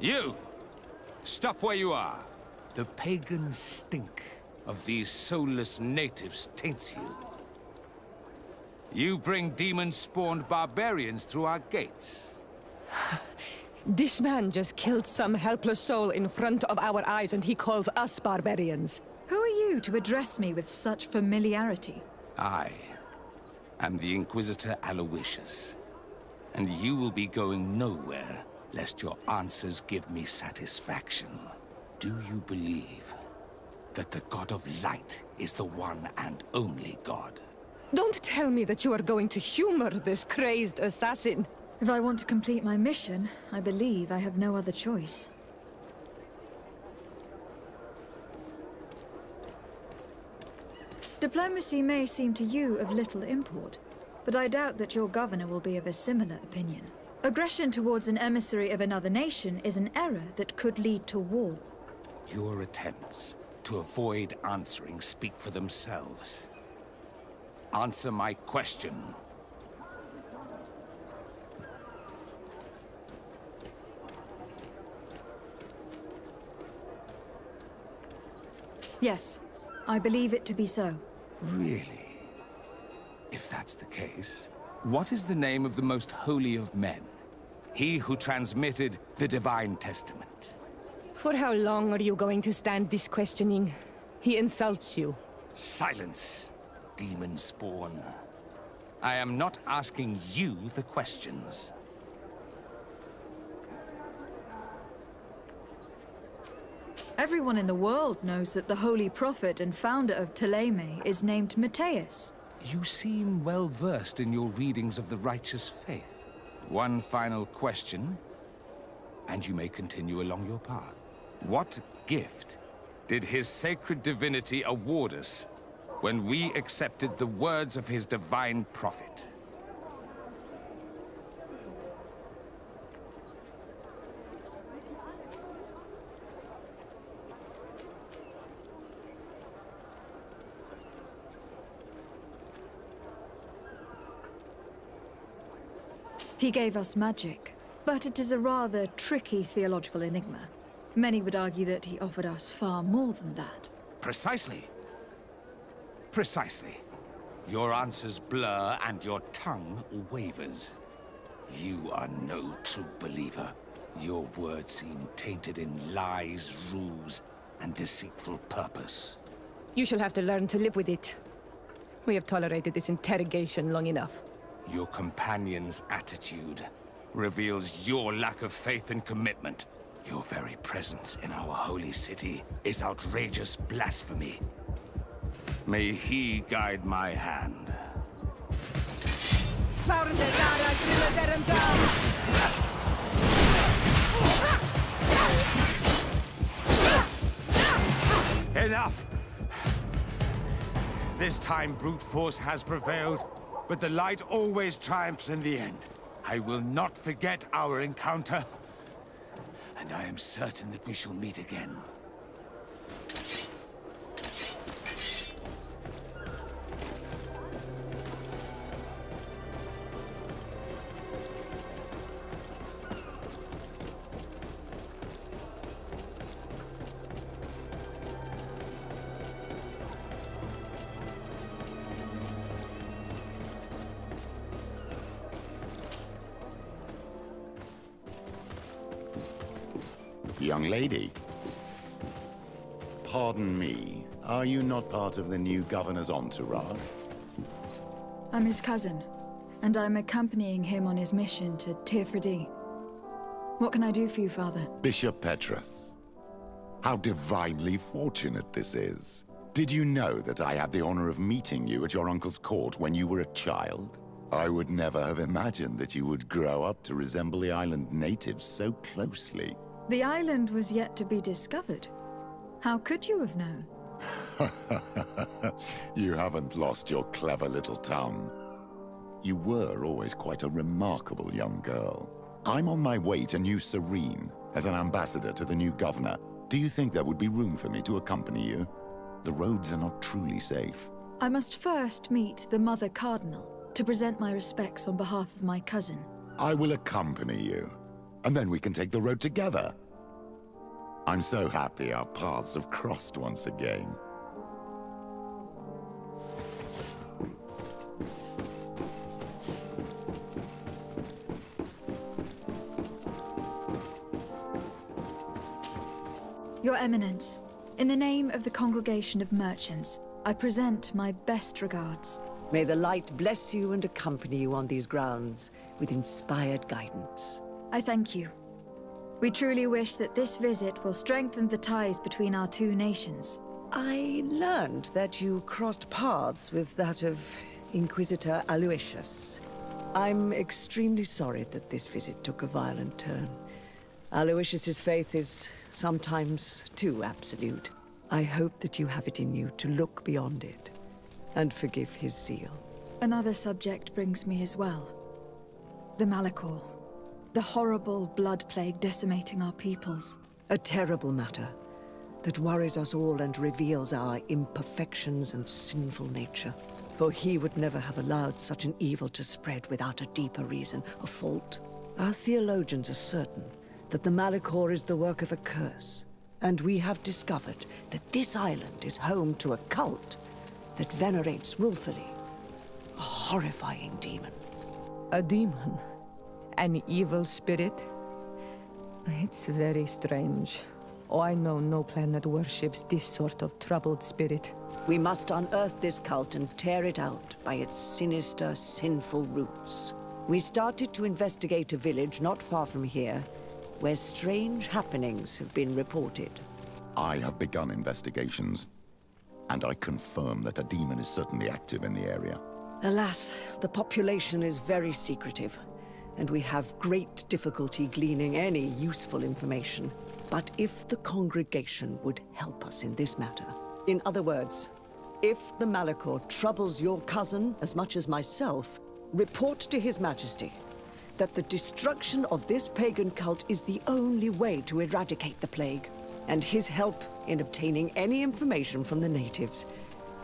You! Stop where you are. The pagan stink of these soulless natives taints you. You bring demon-spawned barbarians through our gates. This man just killed some helpless soul in front of our eyes, and he calls us barbarians. Who are you to address me with such familiarity? I am the Inquisitor Aloysius, and you will be going nowhere lest your answers give me satisfaction. Do you believe that the God of Light is the one and only God? Don't tell me that you are going to humor this crazed assassin. If I want to complete my mission, I believe I have no other choice. Diplomacy may seem to you of little import, but I doubt that your governor will be of a similar opinion. Aggression towards an emissary of another nation is an error that could lead to war. Your attempts to avoid answering speak for themselves. Answer my question. Yes, I believe it to be so. Really? If that's the case, what is the name of the most holy of men? He who transmitted the Divine Testament. For how long are you going to stand this questioning? He insults you. Silence, demon spawn. I am not asking you the questions. Everyone in the world knows that the Holy Prophet and founder of Ptolemy is named Matthias. You seem well versed in your readings of the righteous faith. One final question, and you may continue along your path. What gift did his sacred divinity award us when we accepted the words of his divine prophet. He gave us magic, but it is a rather tricky theological enigma. Many would argue that he offered us far more than that. Precisely. Precisely. Your answers blur and your tongue wavers. You are no true believer. Your words seem tainted in lies, ruse, and deceitful purpose. You shall have to learn to live with it. We have tolerated this interrogation long enough. Your companion's attitude reveals your lack of faith and commitment. Your very presence in our holy city is outrageous blasphemy. May he guide my hand. Enough! This time brute force has prevailed, but the light always triumphs in the end. I will not forget our encounter, and I am certain that we shall meet again. Young lady. Pardon me, are you not part of the new governor's entourage? I'm his cousin, and I'm accompanying him on his mission to Tirfredi. What can I do for you, Father? Bishop Petrus. How divinely fortunate this is. Did you know that I had the honor of meeting you at your uncle's court when you were a child? I would never have imagined that you would grow up to resemble the island natives so closely. The island was yet to be discovered. How could you have known? You haven't lost your clever little tongue. You were always quite a remarkable young girl. I'm on my way to New Serene as an ambassador to the new governor. Do you think there would be room for me to accompany you? The roads are not truly safe. I must first meet the Mother Cardinal to present my respects on behalf of my cousin. I will accompany you, and then we can take the road together. I'm so happy our paths have crossed once again. Your Eminence, in the name of the Congregation of Merchants, I present my best regards. May the light bless you and accompany you on these grounds with inspired guidance. I thank you. We truly wish that this visit will strengthen the ties between our two nations. I learned that you crossed paths with that of Inquisitor Aloysius. I'm extremely sorry that this visit took a violent turn. Aloysius's faith is sometimes too absolute. I hope that you have it in you to look beyond it and forgive his zeal. Another subject brings me as well. The Malachor. The horrible blood plague decimating our peoples. A terrible matter that worries us all and reveals our imperfections and sinful nature. For he would never have allowed such an evil to spread without a deeper reason, a fault. Our theologians are certain that the Malachor is the work of a curse, and we have discovered that this island is home to a cult that venerates willfully a horrifying demon. A demon? An evil spirit? It's very strange. Oh, I know no planet worships this sort of troubled spirit. We must unearth this cult and tear it out by its sinister, sinful roots. We started to investigate a village not far from here, where strange happenings have been reported. I have begun investigations, and I confirm that a demon is certainly active in the area. Alas, the population is very secretive, and we have great difficulty gleaning any useful information. But if the congregation would help us in this matter, in other words, If the Malachor troubles your cousin as much as myself, report to His Majesty that the destruction of this pagan cult is the only way to eradicate the plague, and his help in obtaining any information from the natives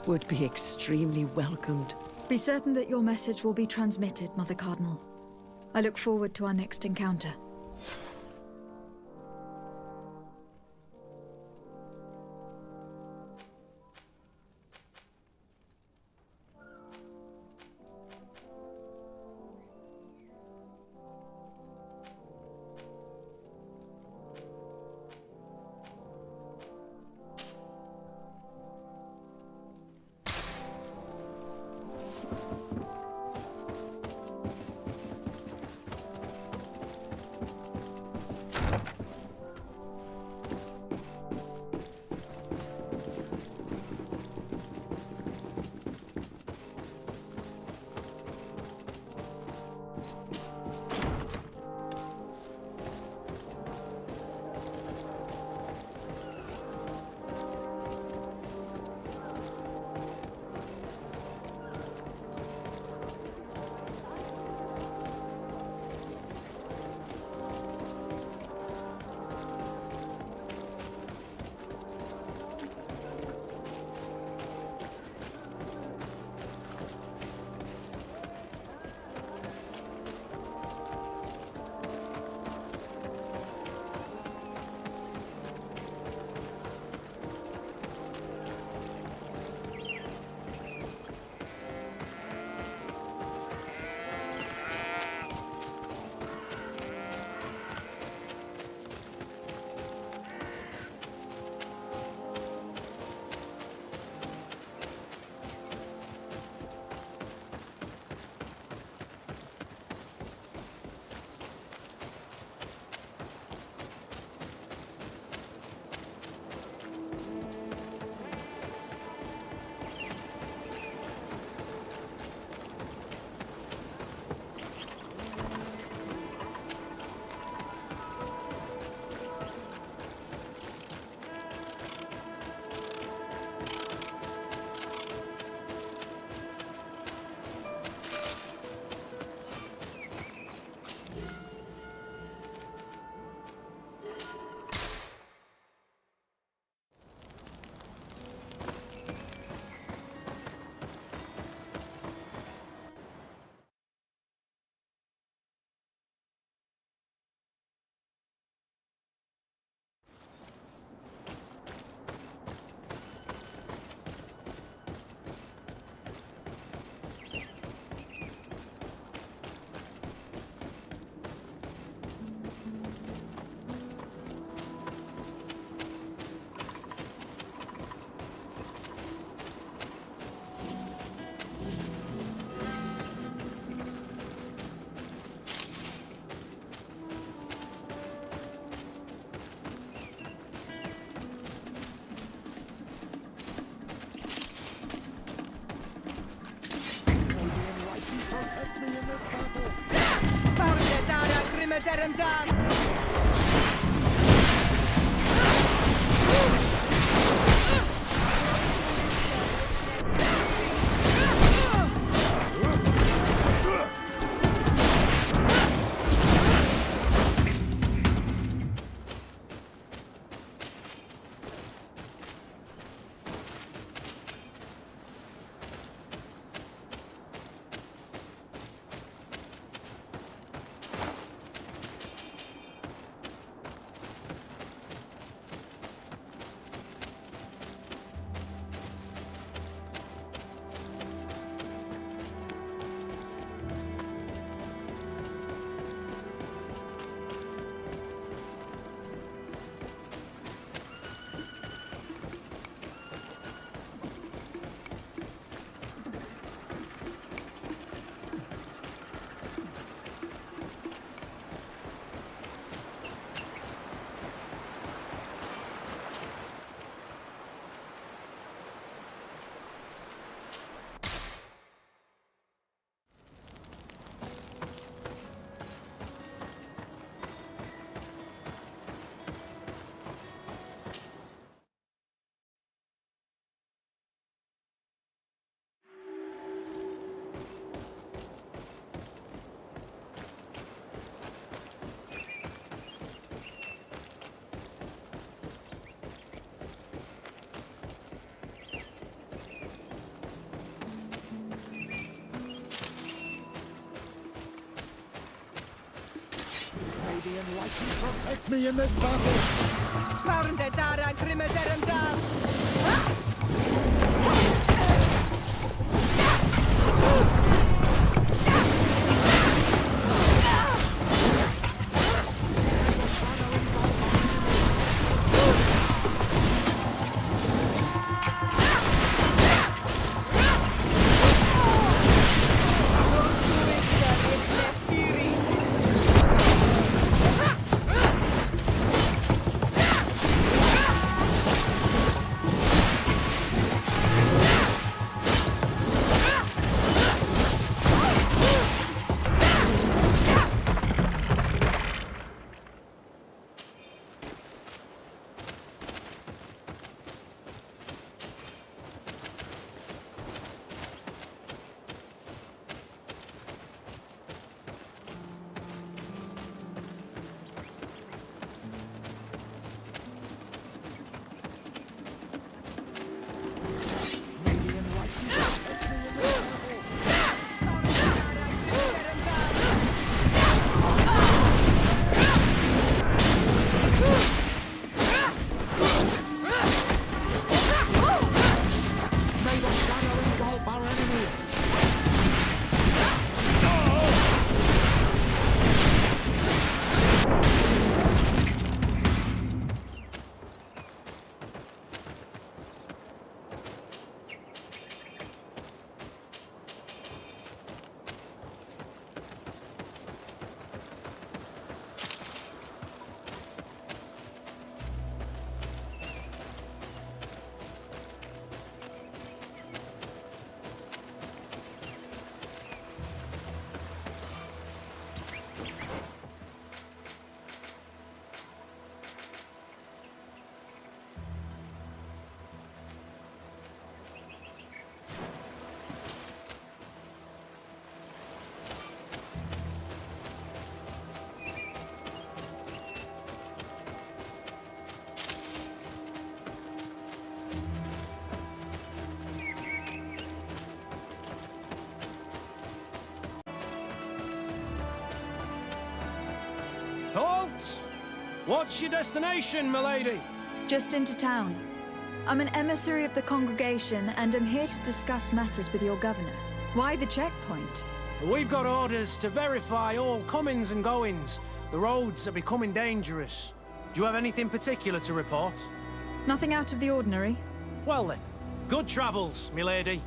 would be extremely welcomed. Be certain that your message will be transmitted, Mother Cardinal. I look forward to our next encounter. Almighty protect me in this battle! Dara Grimmederendal! Halt! What's your destination, milady? Just into town. I'm an emissary of the congregation, and I'm here to discuss matters with your governor. Why the checkpoint? We've got orders to verify all comings and goings. The roads are becoming dangerous. Do you have anything particular to report? Nothing out of the ordinary. Well then, good travels, milady.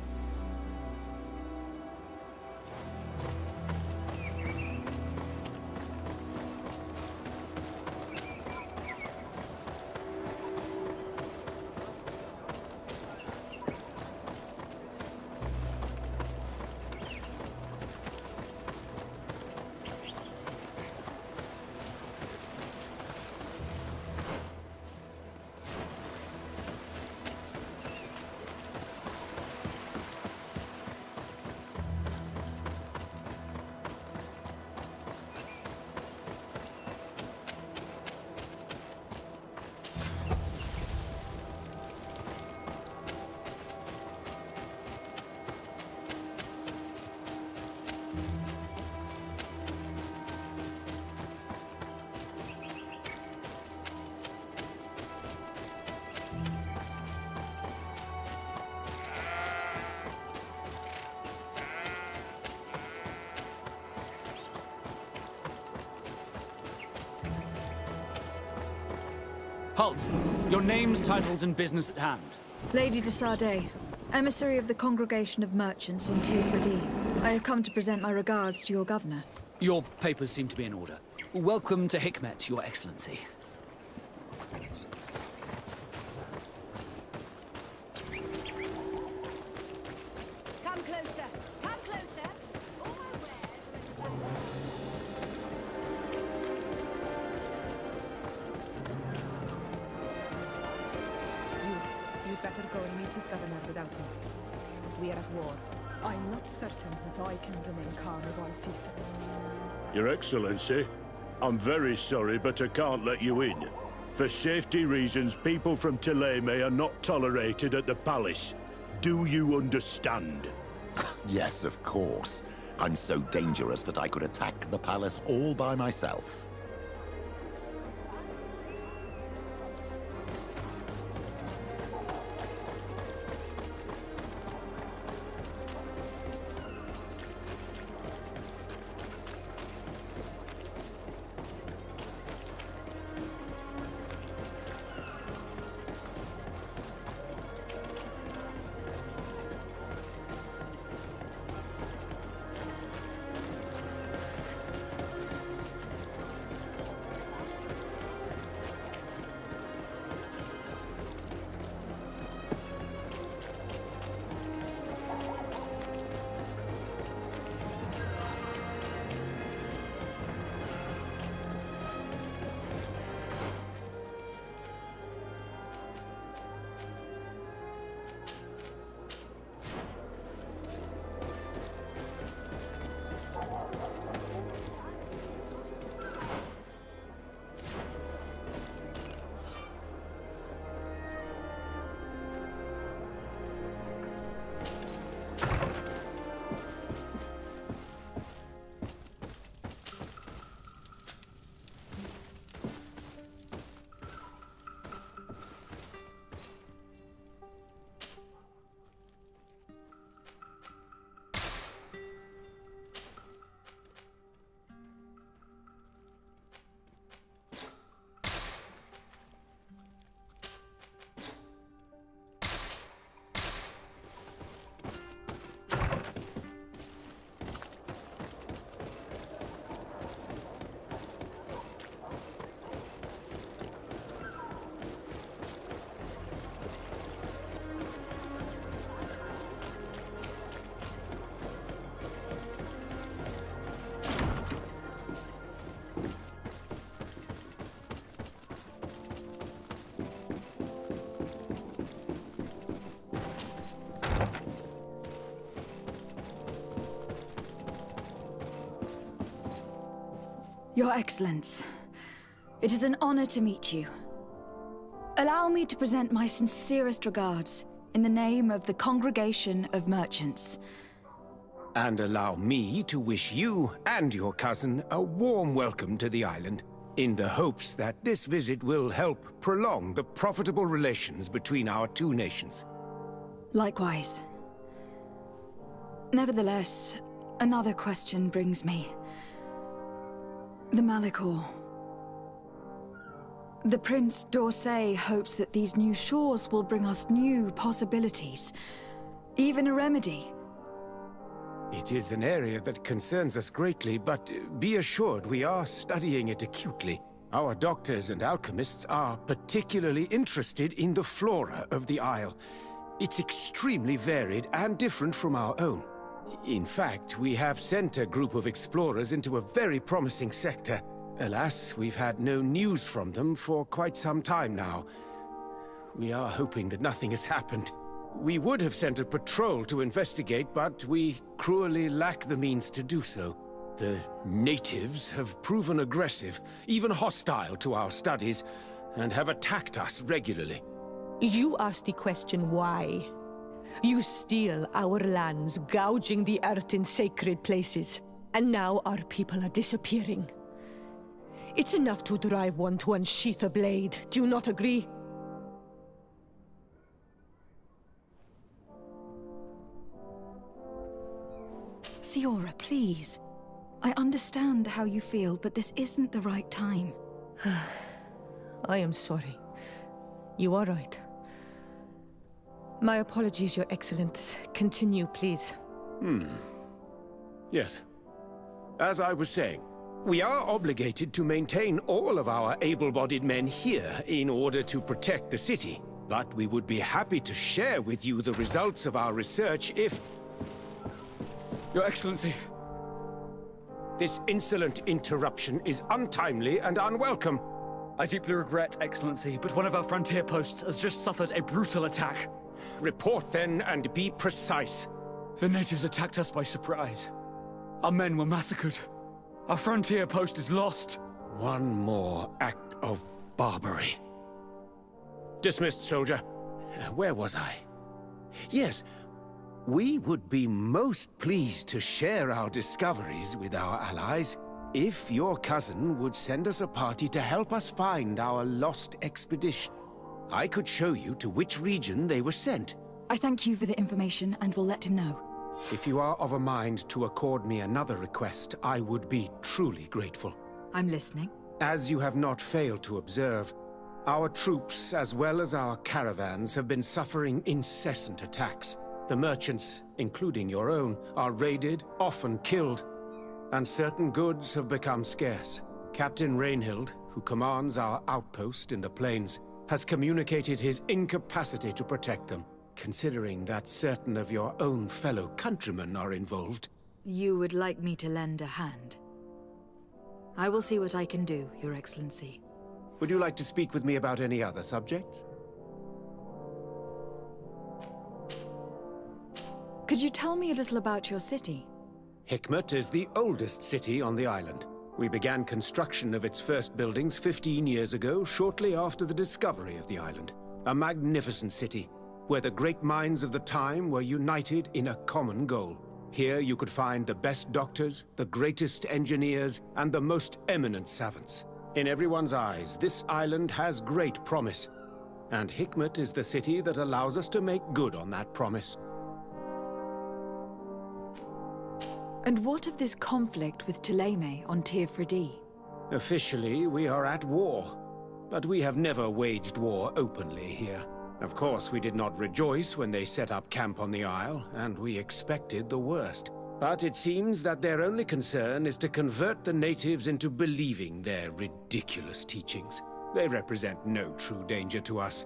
Halt! Your names, titles, and business at hand. Lady de Sardet, emissary of the Congregation of Merchants on Tefredi. I have come to present my regards to your governor. Your papers seem to be in order. Welcome to Hikmet, Your Excellency. Come closer! Come closer! All my wares are in the back. You'd better go and meet this governor without me. We are at war. I'm not certain that I can remain calm while I see so. Your Excellency, I'm very sorry, but I can't let you in. For safety reasons, people from Thélème are not tolerated at the palace. Do you understand? Yes, of course. I'm so dangerous that I could attack the palace all by myself. Your Excellence, it is an honor to meet you. Allow me to present my sincerest regards in the name of the Congregation of Merchants. And allow me to wish you and your cousin a warm welcome to the island, in the hopes that this visit will help prolong the profitable relations between our two nations. Likewise. Nevertheless, another question brings me. The Malachor. The Prince d'Orsay hopes that these new shores will bring us new possibilities, even a remedy. It is an area that concerns us greatly, but be assured we are studying it acutely. Our doctors and alchemists are particularly interested in the flora of the Isle. It's extremely varied and different from our own. In fact, we have sent a group of explorers into a very promising sector. Alas, we've had no news from them for quite some time now. We are hoping that nothing has happened. We would have sent a patrol to investigate, but we cruelly lack the means to do so. The natives have proven aggressive, even hostile to our studies, and have attacked us regularly. You asked the question why. You steal our lands, gouging the earth in sacred places. And now our people are disappearing. It's enough to drive one to unsheath a blade. Do you not agree? Siora, please. I understand how you feel, but this isn't the right time. I am sorry. You are right. My apologies, Your Excellence. Continue, please. Yes. As I was saying, we are obligated to maintain all of our able-bodied men here in order to protect the city. But we would be happy to share with you the results of our research if... Your Excellency. This insolent interruption is untimely and unwelcome. I deeply regret, Excellency, but one of our frontier posts has just suffered a brutal attack. Report then, and be precise. The natives attacked us by surprise. Our men were massacred. Our frontier post is lost. One more act of barbarity. Dismissed, soldier. Where was I? Yes. We would be most pleased to share our discoveries with our allies if your cousin would send us a party to help us find our lost expedition. I could show you to which region they were sent. I thank you for the information and will let him know. If you are of a mind to accord me another request, I would be truly grateful. I'm listening. As you have not failed to observe, our troops, as well as our caravans, have been suffering incessant attacks. The merchants, including your own, are raided, often killed, and certain goods have become scarce. Captain Rainhild, who commands our outpost in the plains, has communicated his incapacity to protect them, considering that certain of your own fellow countrymen are involved. You would like me to lend a hand? I will see what I can do, Your Excellency. Would you like to speak with me about any other subjects? Could you tell me a little about your city? Hikmet is the oldest city on the island. We began construction of its first buildings 15 years ago, shortly after the discovery of the island. A magnificent city, where the great minds of the time were united in a common goal. Here you could find the best doctors, the greatest engineers, and the most eminent savants. In everyone's eyes, this island has great promise, and Hikmet is the city that allows us to make good on that promise. And what of this conflict with Thélème on Tir Freddy? Officially, we are at war, but we have never waged war openly here. Of course, we did not rejoice when they set up camp on the Isle, and we expected the worst. But it seems that their only concern is to convert the natives into believing their ridiculous teachings. They represent no true danger to us.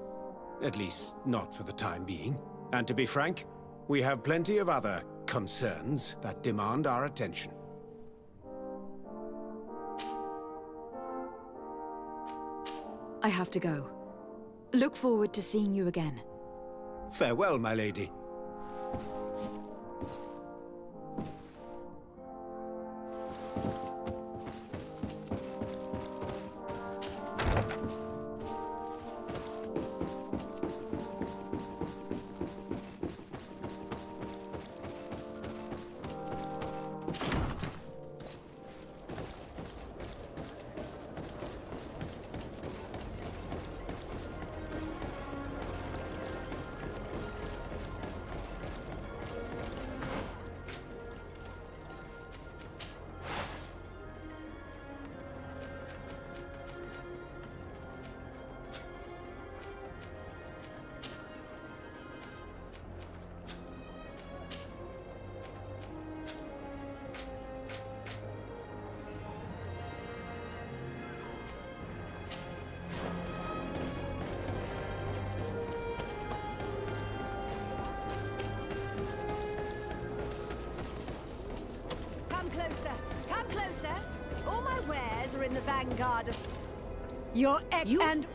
At least, not for the time being. And to be frank, we have plenty of other concerns that demand our attention. I have to go. Look forward to seeing you again. Farewell, my lady. sir. All my wares are in the vanguard of... Your and...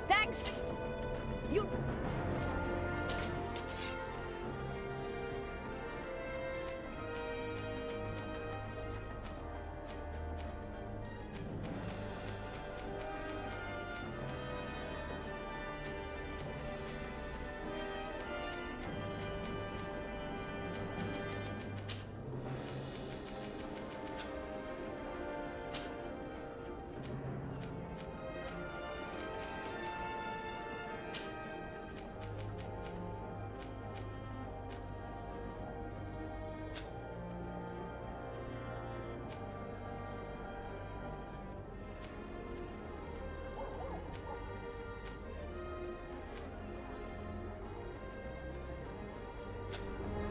Thanks. You...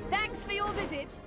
Thanks for your visit.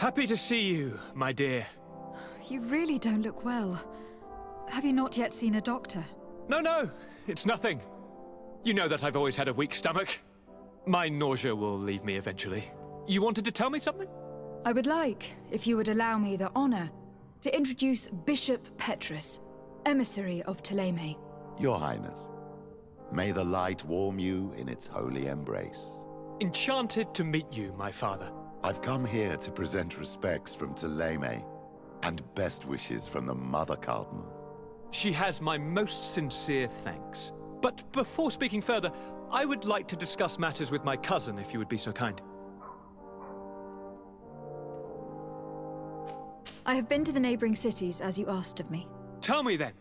Happy to see you, my dear. You really don't look well. Have you not yet seen a doctor? No, it's nothing. You know that I've always had a weak stomach. My nausea will leave me eventually. You wanted to tell me something? I would like, if you would allow me the honor, to introduce Bishop Petrus, emissary of Ptolemy. Your Highness, may the light warm you in its holy embrace. Enchanted to meet you, my father. I've come here to present respects from Thélème and best wishes from the Mother Cardinal. She has my most sincere thanks. But before speaking further, I would like to discuss matters with my cousin, if you would be so kind. I have been to the neighboring cities, as you asked of me. Tell me then,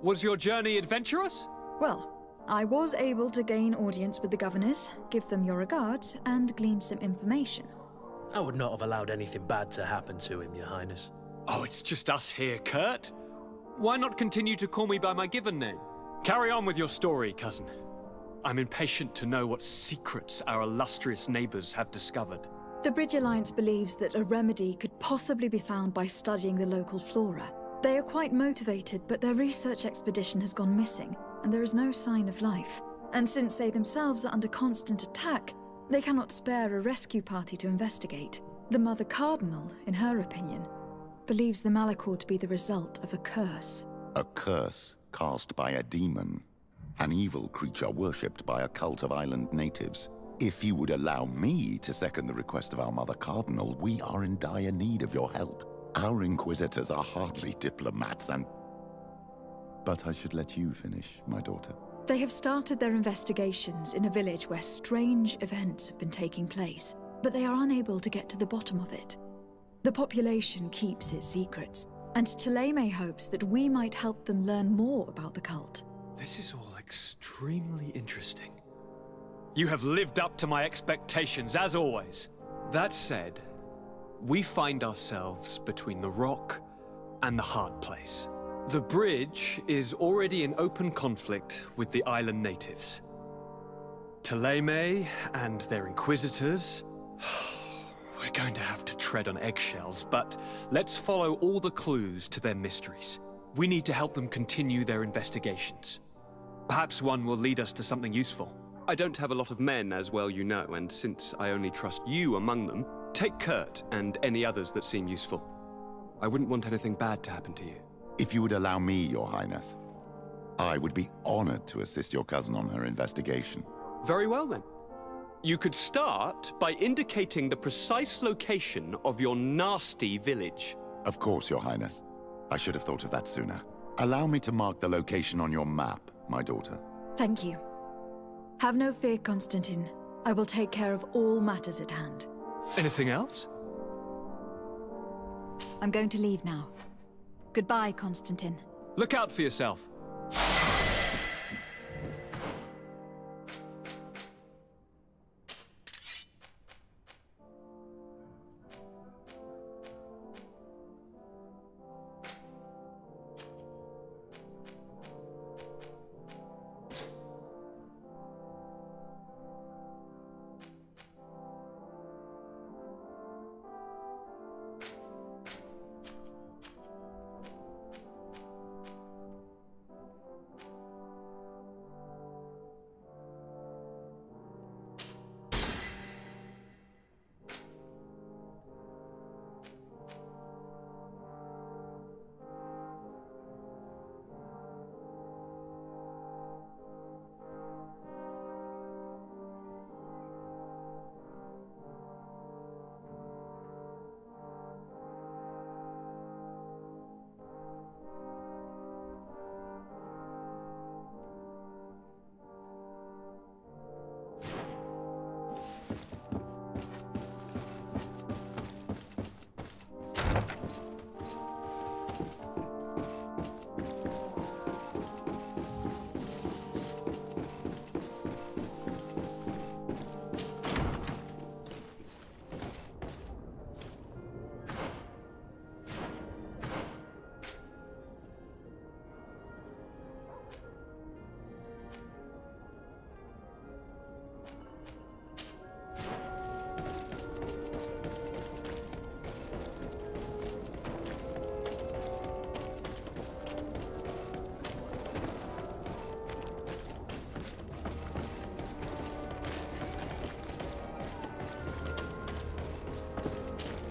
was your journey adventurous? Well, I was able to gain audience with the governors, give them your regards, and glean some information. I would not have allowed anything bad to happen to him, Your Highness. Oh, it's just us here, Kurt. Why not continue to call me by my given name? Carry on with your story, cousin. I'm impatient to know what secrets our illustrious neighbors have discovered. The Bridge Alliance believes that a remedy could possibly be found by studying the local flora. They are quite motivated, but their research expedition has gone missing, and there is no sign of life. And since they themselves are under constant attack, they cannot spare a rescue party to investigate. The Mother Cardinal, in her opinion, believes the Malachor to be the result of a curse. A curse cast by a demon. An evil creature worshipped by a cult of island natives. If you would allow me to second the request of our Mother Cardinal, we are in dire need of your help. Our Inquisitors are hardly diplomats and... But I should let you finish, my daughter. They have started their investigations in a village where strange events have been taking place, but they are unable to get to the bottom of it. The population keeps its secrets, and Thélème hopes that we might help them learn more about the cult. This is all extremely interesting. You have lived up to my expectations, as always. That said, we find ourselves between the rock and the hard place. The bridge is already in open conflict with the island natives. Thélème and their inquisitors... We're going to have to tread on eggshells, but let's follow all the clues to their mysteries. We need to help them continue their investigations. Perhaps one will lead us to something useful. I don't have a lot of men, as well you know, and since I only trust you among them, take Kurt and any others that seem useful. I wouldn't want anything bad to happen to you. If you would allow me, Your Highness, I would be honored to assist your cousin on her investigation. Very well, then. You could start by indicating the precise location of your nasty village. Of course, Your Highness. I should have thought of that sooner. Allow me to mark the location on your map, my daughter. Thank you. Have no fear, Constantine. I will take care of all matters at hand. Anything else? I'm going to leave now. Goodbye, Constantine. Look out for yourself.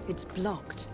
It's blocked.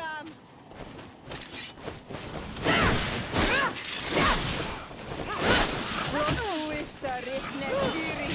dam. Protuissa riknestiri.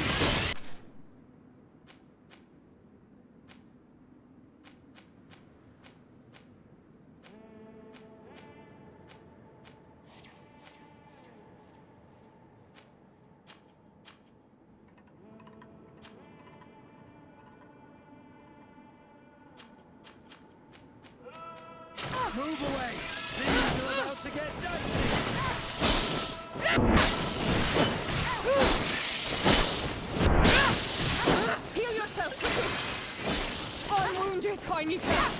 Move away! Things are about to get dicey! Heal yourself! I'm wounded. I need help.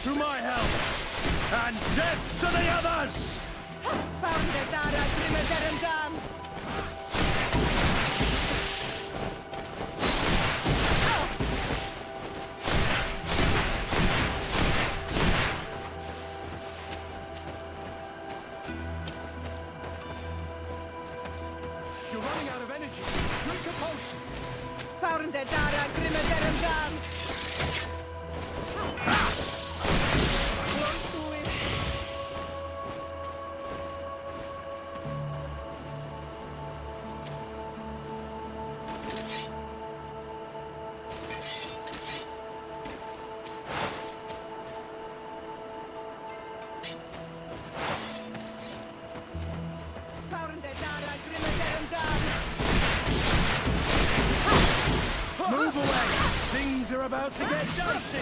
To my help! And death to the others! Found the Dara Grimmederendam. You're running out of energy. Drink a potion. Found the Dara Grimmederendam. Move away! Things are about to get dicey!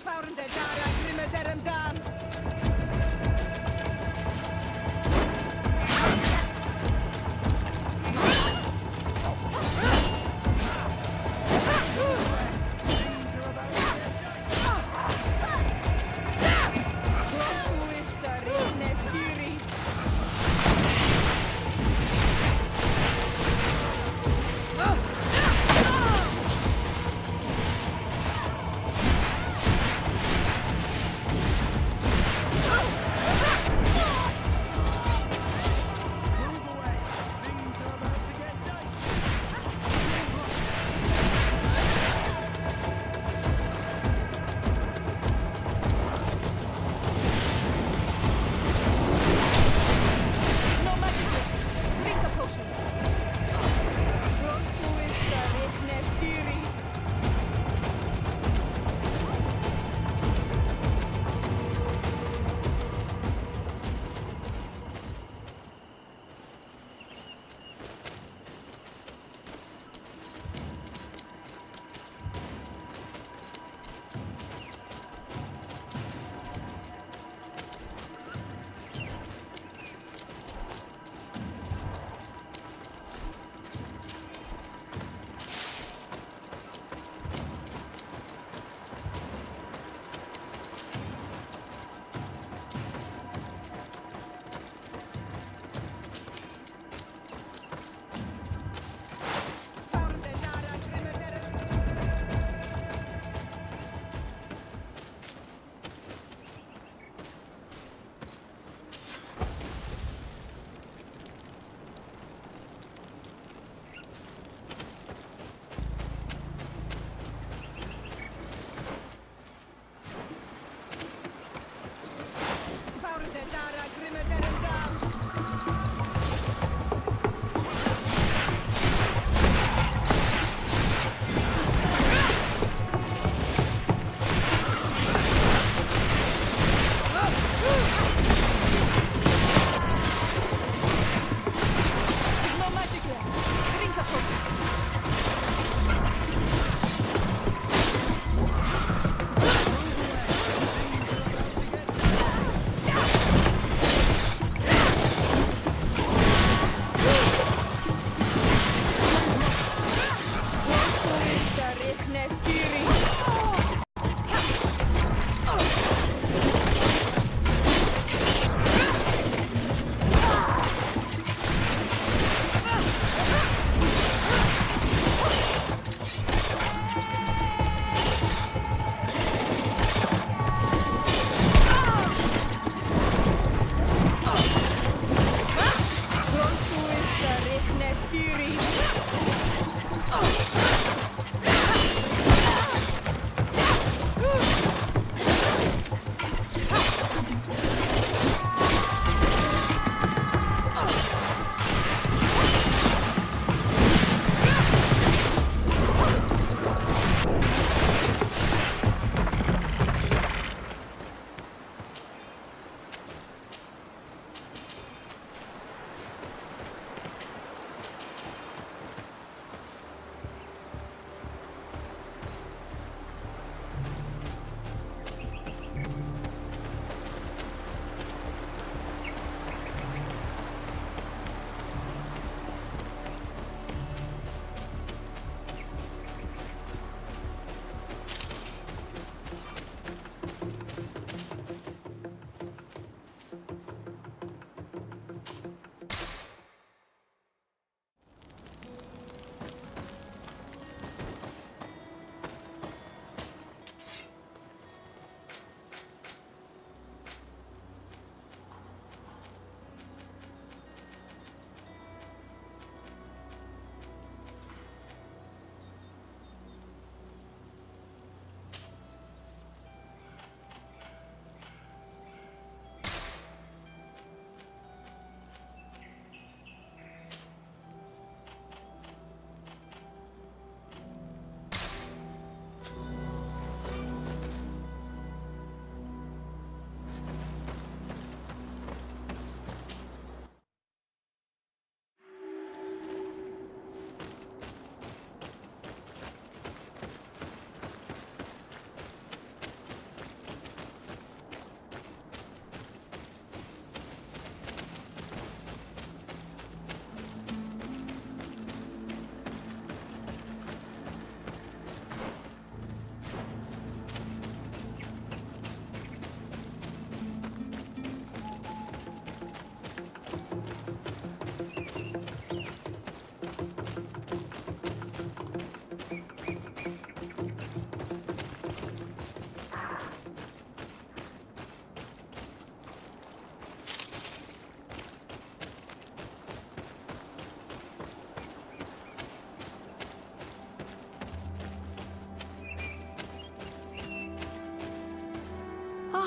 Found the Dara Grimmederendam. Protuissa riknestiri.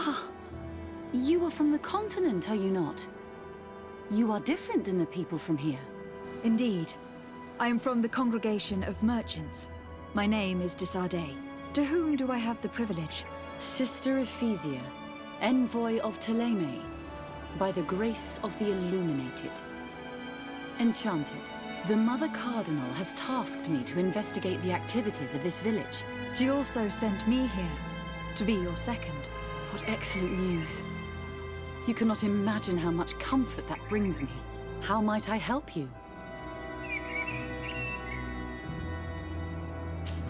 Ah! You are from the continent, are you not? You are different than the people from here. Indeed. I am from the Congregation of Merchants. My name is Desade. To whom do I have the privilege? Sister Ephesia, envoy of Ptolemy, by the grace of the Illuminated. Enchanted, the Mother Cardinal has tasked me to investigate the activities of this village. She also sent me here, to be your second. What excellent news. You cannot imagine how much comfort that brings me. How might I help you?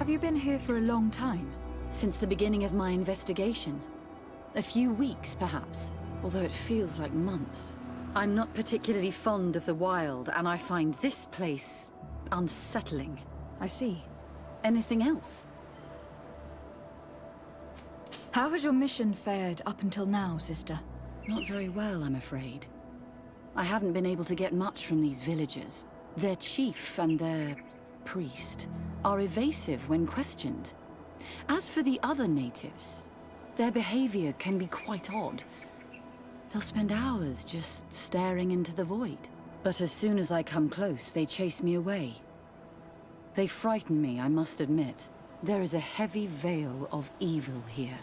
Have you been here for a long time? Since the beginning of my investigation. A few weeks, perhaps, although it feels like months. I'm not particularly fond of the wild, and I find this place unsettling. I see. Anything else? How has your mission fared up until now, sister? Not very well, I'm afraid. I haven't been able to get much from these villagers. Their chief and their priest are evasive when questioned. As for the other natives, their behavior can be quite odd. They'll spend hours just staring into the void. But as soon as I come close, they chase me away. They frighten me, I must admit. There is a heavy veil of evil here.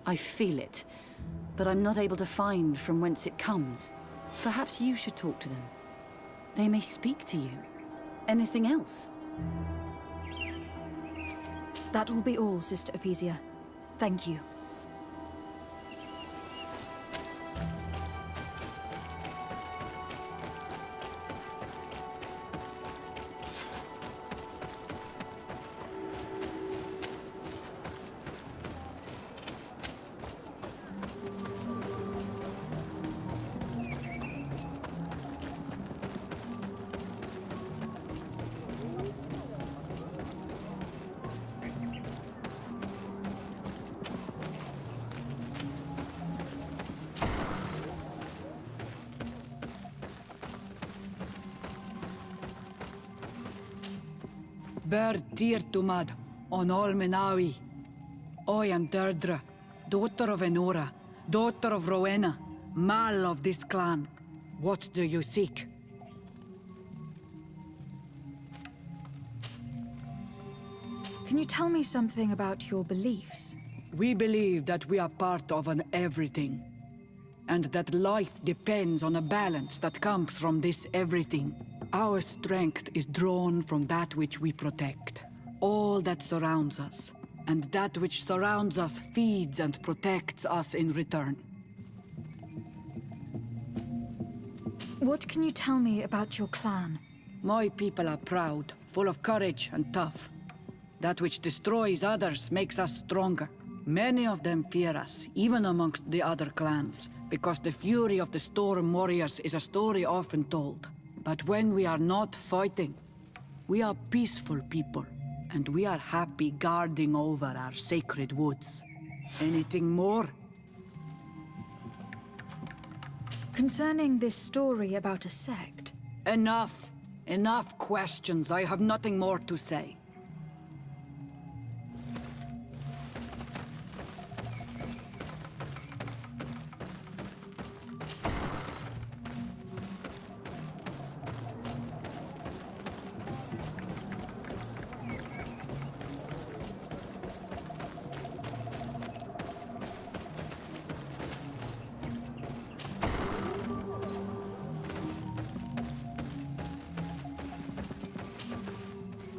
I feel it, but I'm not able to find from whence it comes. Perhaps you should talk to them. They may speak to you. Anything else? That will be all, Sister Ephesia. Thank you. Ber dir tumad, on all Menawi. I am Deirdre, daughter of Enora, daughter of Rowena, Mal of this clan. What do you seek? Can you tell me something about your beliefs? We believe that we are part of an everything, and that life depends on a balance that comes from this everything. Our strength is drawn from that which we protect, all that surrounds us, and that which surrounds us feeds and protects us in return. What can you tell me about your clan? My people are proud, full of courage and tough. That which destroys others makes us stronger. Many of them fear us, even amongst the other clans, because the fury of the Storm Warriors is a story often told. But when we are not fighting, we are peaceful people, and we are happy guarding over our sacred woods. Anything more? Concerning this story about a sect... Enough! Enough questions. I have nothing more to say.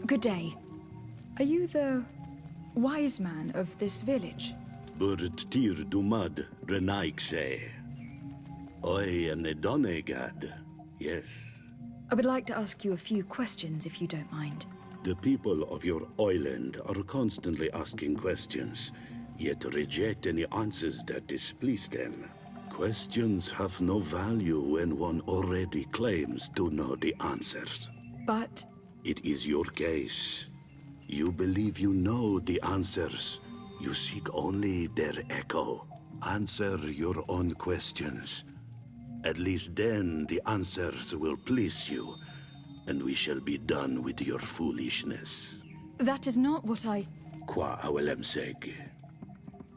Good day. Are you the wise man of this village? Burt tir dumad renaikse. I am the Donegad, yes. I would like to ask you a few questions, if you don't mind. The people of your island are constantly asking questions, yet reject any answers that displease them. Questions have no value when one already claims to know the answers. But... It is your case. You believe you know the answers. You seek only their echo. Answer your own questions. At least then the answers will please you, and we shall be done with your foolishness. That is not what I... Qua awelemseg.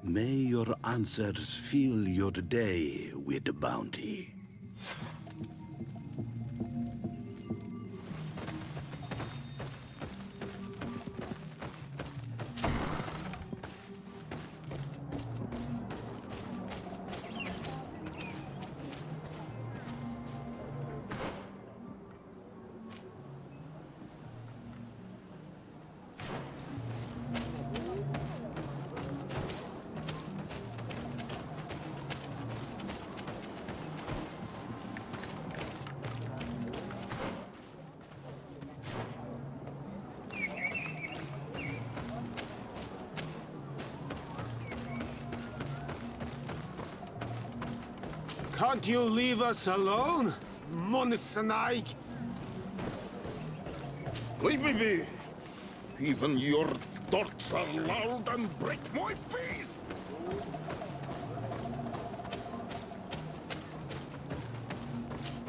May your answers fill your day with the bounty. Can't you leave us alone, Monisanaig? Leave me be! Even your thoughts are loud and break my peace!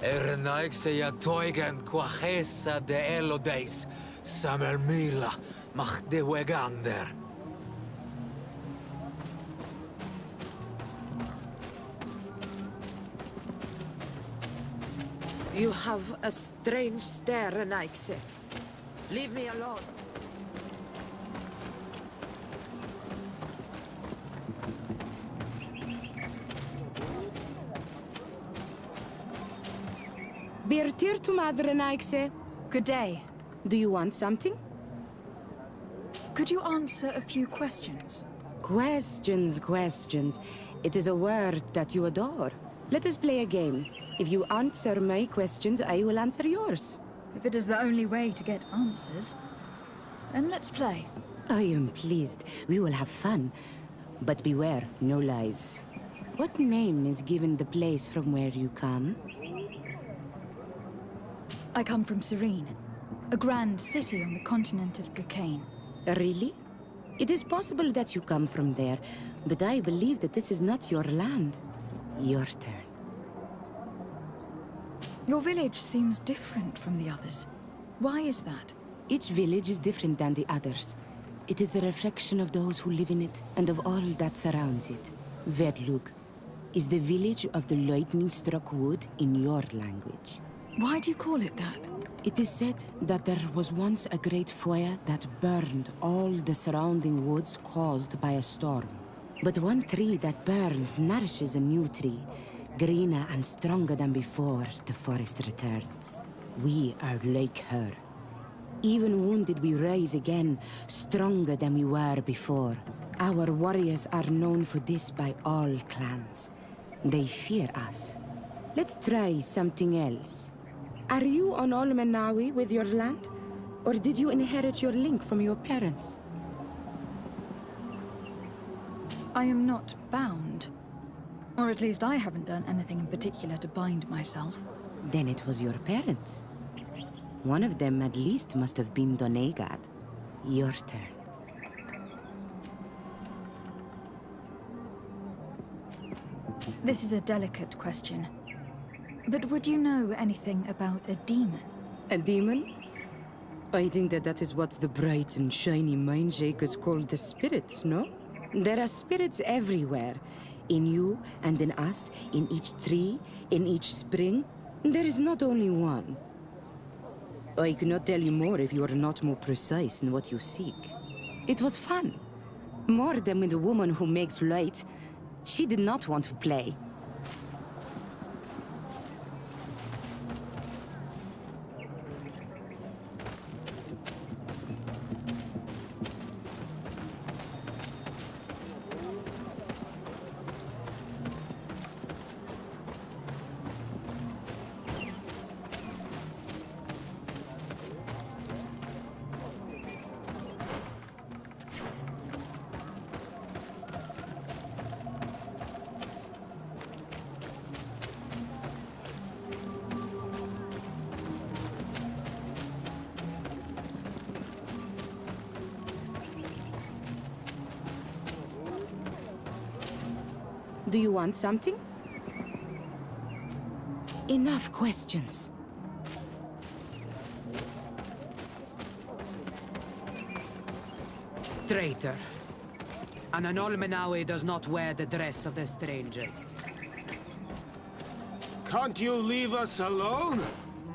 Ernaikse toigen quachesa de elodeis, Samuel Mila, mach de wegander. You have a strange stare, Renaikse. Leave me alone. Birtir to Mother Renaikse. Good day. Do you want something? Could you answer a few questions? Questions. It is a word that you adore. Let us play a game. If you answer my questions, I will answer yours. If it is the only way to get answers, then let's play. I am pleased. We will have fun. But beware, no lies. What name is given the place from where you come? I come from Serene, a grand city on the continent of Gakane. Really? It is possible that you come from there, but I believe that this is not your land. Your turn. Your village seems different from the others. Why is that? Each village is different than the others. It is the reflection of those who live in it, and of all that surrounds it. Verdlug is the village of the lightning-struck wood in your language. Why do you call it that? It is said that there was once a great fire that burned all the surrounding woods caused by a storm. But one tree that burns nourishes a new tree. Greener and stronger than before, the forest returns. We are like her. Even wounded, we rise again, stronger than we were before. Our warriors are known for this by all clans. They fear us. Let's try something else. Are you on Olmenawi with your land? Or did you inherit your link from your parents? I am not bound. Or at least I haven't done anything in particular to bind myself. Then it was your parents. One of them at least must have been Donegad. Your turn. This is a delicate question. But would you know anything about a demon? A demon? I think that is what the bright and shiny mind shakers call the spirits, no? There are spirits everywhere. In you and in us, in each tree, in each spring. There is not only one. I cannot tell you more if you are not more precise in what you seek. It was fun. More than with the woman who makes light. She did not want to play. Do you want something? Enough questions. Traitor. And an Olmenawi does not wear the dress of the strangers. Can't you leave us alone,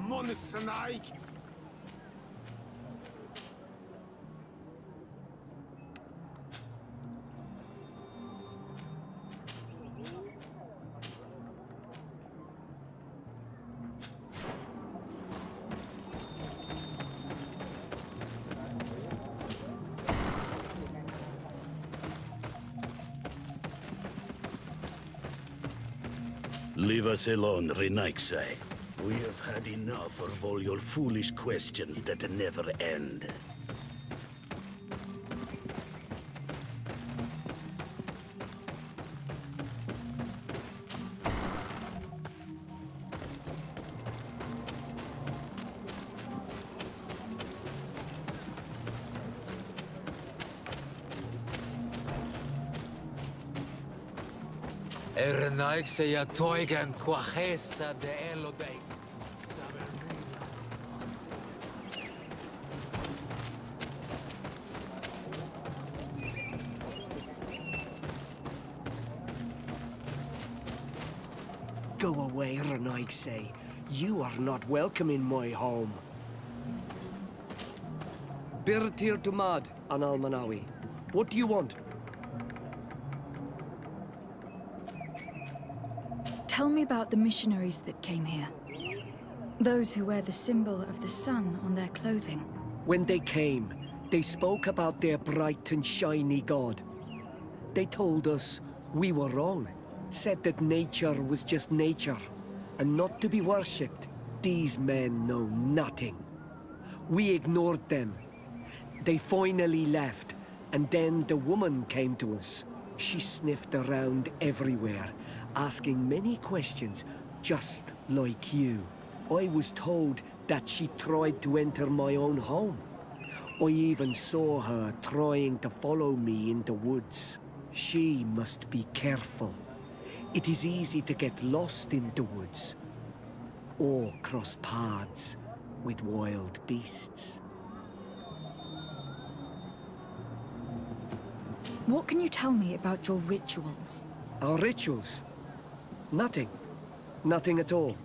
Monsanai? Leave us alone, Renaixai. We have had enough of all your foolish questions that never end. Ernaikse ja toigen quachesa de elodeis. Go away, Renaixai. You are not welcome in my home. Birtir to Mad, an Almanawi. What do you want? Tell me about the missionaries that came here. Those who wear the symbol of the sun on their clothing. When they came, they spoke about their bright and shiny god. They told us we were wrong, said that nature was just nature, and not to be worshipped. These men know nothing. We ignored them. They finally left, and then the woman came to us. She sniffed around everywhere, asking many questions, just like you. I was told that she tried to enter my own home. I even saw her trying to follow me in the woods. She must be careful. It is easy to get lost in the woods, or cross paths with wild beasts. What can you tell me about your rituals? Our rituals? Nothing. Nothing at all.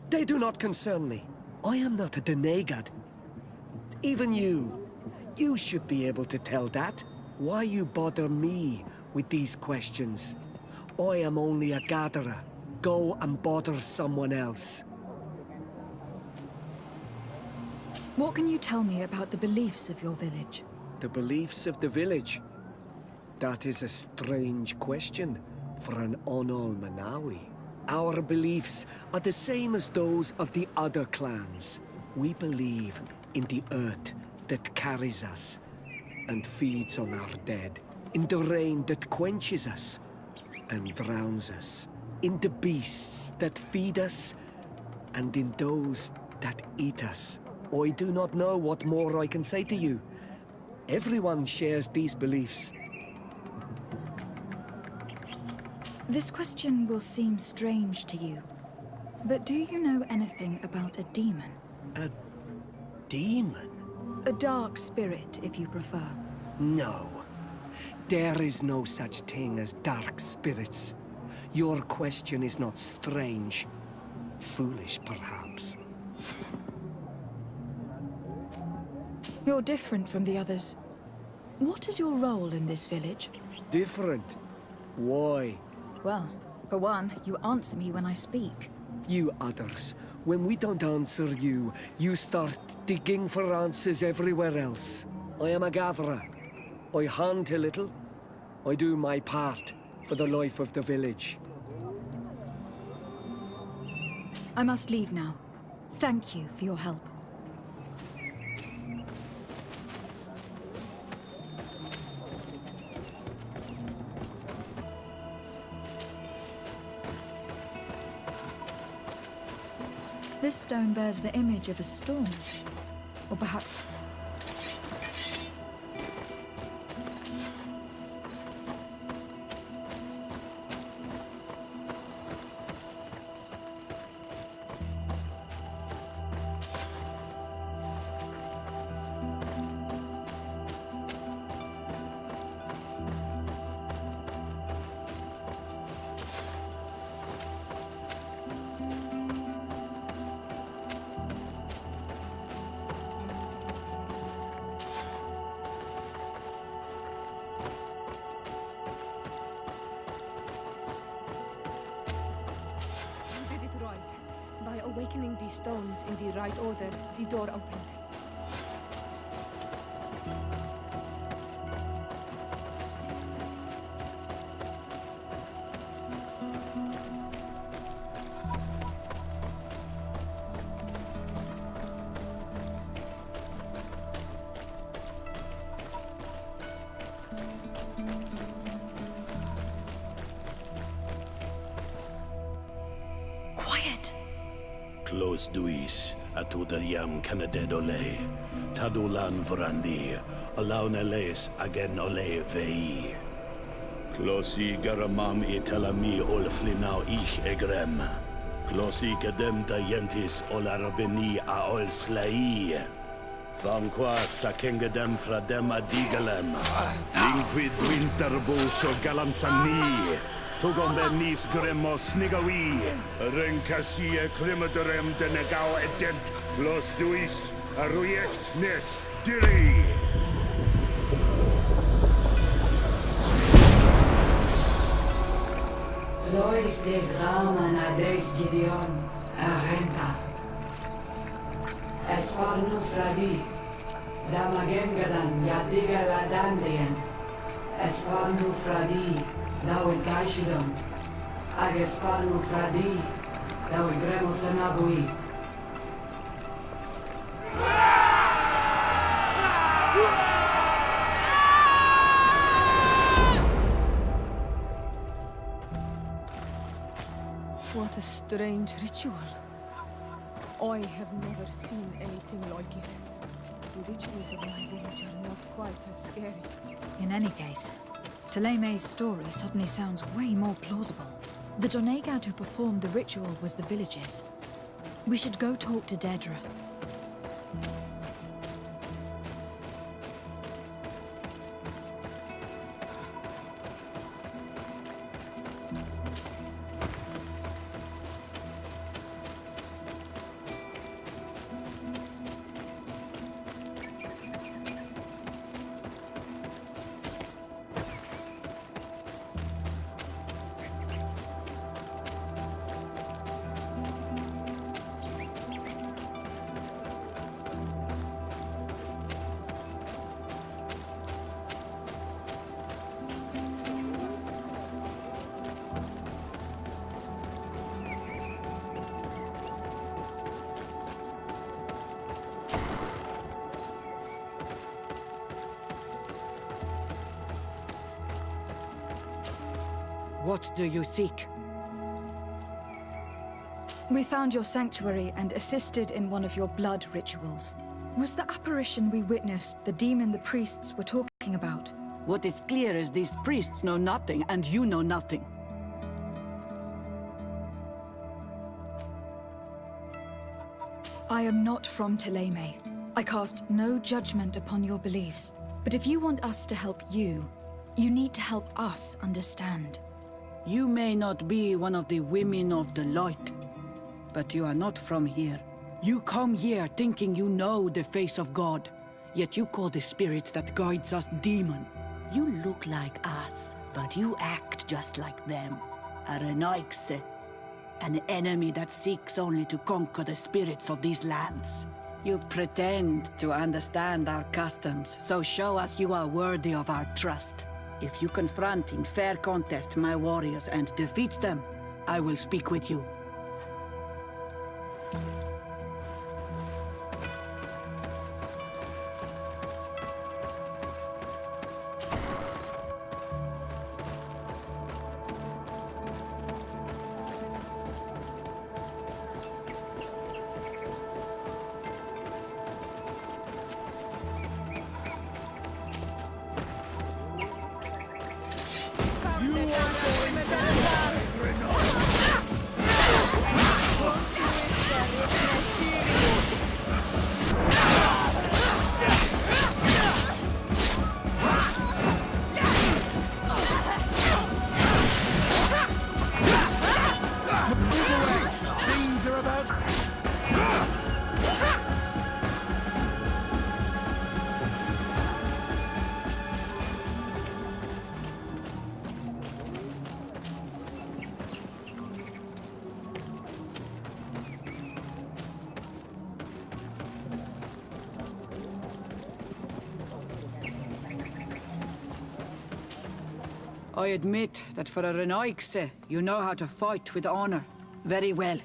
They do not concern me. I am not a Denegad. Even you should be able to tell that. Why you bother me with these questions? I am only a gatherer. Go and bother someone else. What can you tell me about the beliefs of your village? The beliefs of the village? That is a strange question for an Onol-Manawi. Our beliefs are the same as those of the other clans. We believe in the earth that carries us and feeds on our dead, in the rain that quenches us and drowns us, in the beasts that feed us, and in those that eat us. I do not know what more I can say to you. Everyone shares these beliefs. This question will seem strange to you, but do you know anything about a demon? A demon? A dark spirit, if you prefer. No. There is no such thing as dark spirits. Your question is not strange. Foolish, perhaps. You're different from the others. What is your role in this village? Different? Why? Well, for one, you answer me when I speak. You others, when we don't answer you, you start digging for answers everywhere else. I am a gatherer. I hunt a little. I do my part for the life of the village. I must leave now. Thank you for your help. This stone bears the image of a storm. Or perhaps... awakening these stones in the right order, the door opened. Quiet! Close duis, atuda yam canadedole, tadulan vrandi, alaunales agen ole vei. Closi garamam italami olflinau ich egrem. Closi gedem dayentis olarabeni a ol slai. Vanqua sakengedem fradem adigalem. Linquid winterbo so galamsani. Tugombenis gremos nigawi. Renkasie krimaderem denegao edent. Clos duis arruyecht nes diri. Lois des Raman ades Gideon, Arenta. Esparnu Fradi, Damagengadan, Yadiga la Dandian. Esparnu Fradi, Dawid Gaishidon. Agesparnu Fradi, Dawid Gremos Anabui. What a strange ritual. I have never seen anything like it. The rituals of my village are not quite as scary. In any case, Teleme's story suddenly sounds way more plausible. The Donegad who performed the ritual was the villagers. We should go talk to Dedra. What do you seek? We found your sanctuary and assisted in one of your blood rituals. Was the apparition we witnessed the demon the priests were talking about? What is clear is these priests know nothing, and you know nothing. I am not from Teleme. I cast no judgment upon your beliefs. But if you want us to help you, you need to help us understand. You may not be one of the women of the light, but you are not from here. You come here thinking you know the face of God, yet you call the spirit that guides us demon. You look like us, but you act just like them. A Renaikse, an enemy that seeks only to conquer the spirits of these lands. You pretend to understand our customs, so show us you are worthy of our trust. If you confront in fair contest my warriors and defeat them, I will speak with you. I admit that for a Renoixe, you know how to fight with honor. Very well.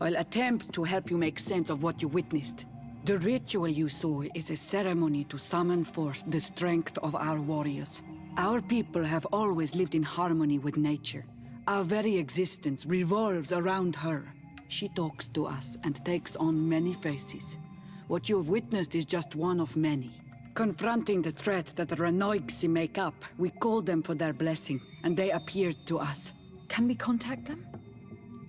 I'll attempt to help you make sense of what you witnessed. The ritual you saw is a ceremony to summon forth the strength of our warriors. Our people have always lived in harmony with nature. Our very existence revolves around her. She talks to us and takes on many faces. What you have witnessed is just one of many. Confronting the threat that the Renoixe make up, we called them for their blessing, and they appeared to us. Can we contact them?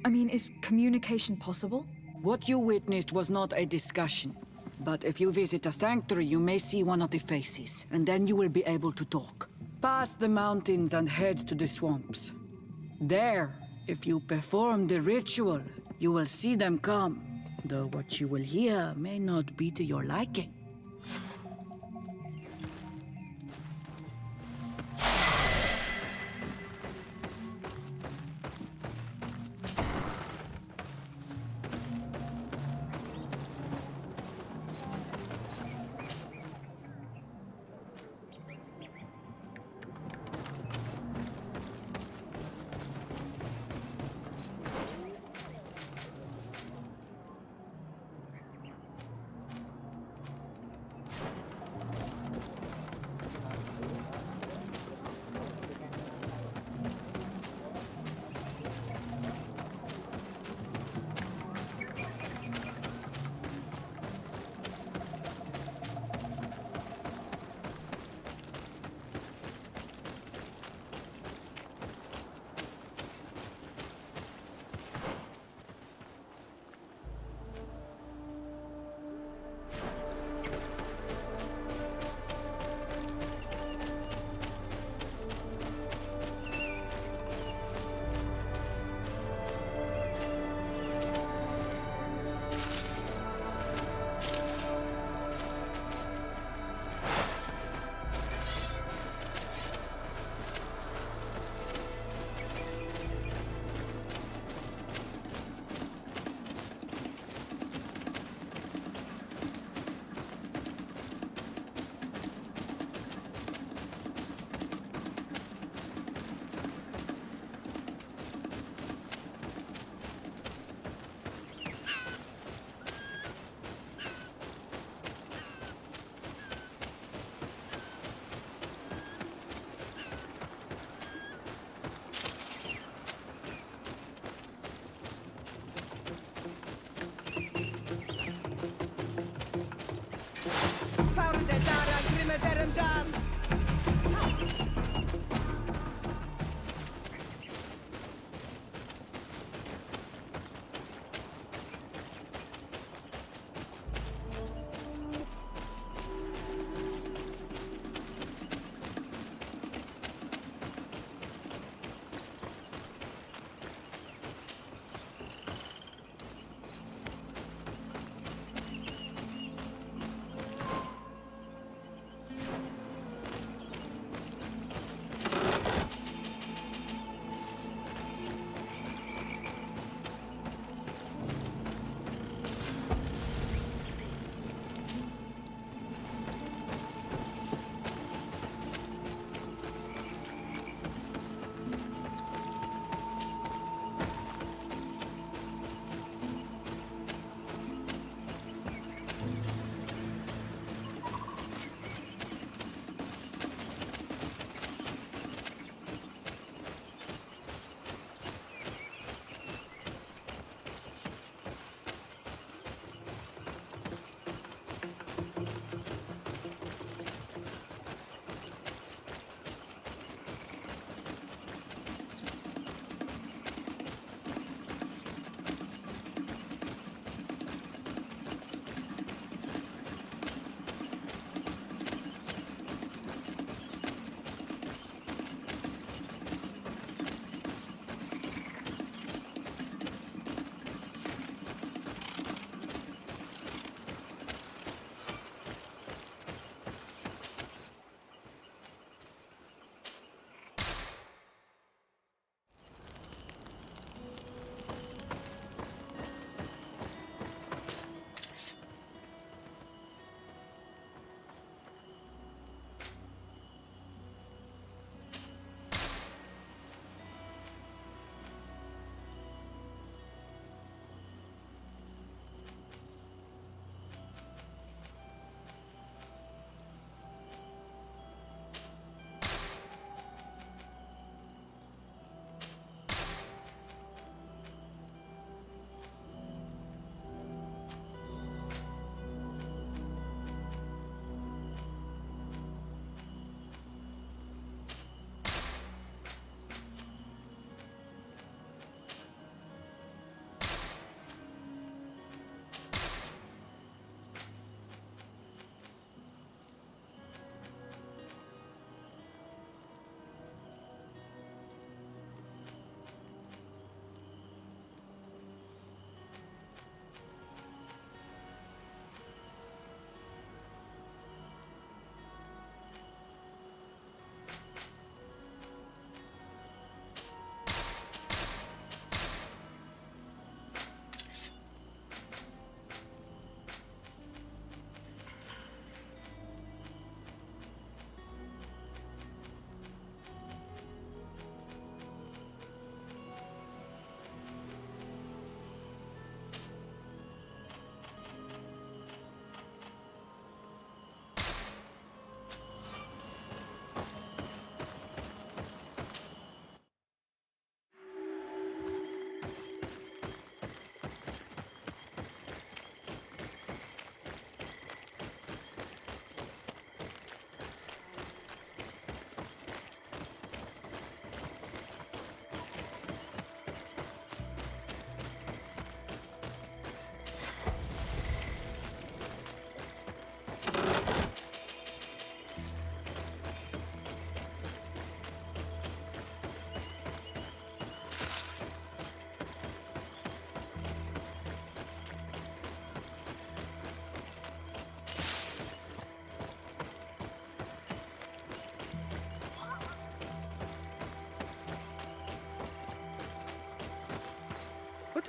I mean, is communication possible? What you witnessed was not a discussion. But if you visit a sanctuary, you may see one of the faces, and then you will be able to talk. Pass the mountains and head to the swamps. There, if you perform the ritual, you will see them come. Though what you will hear may not be to your liking.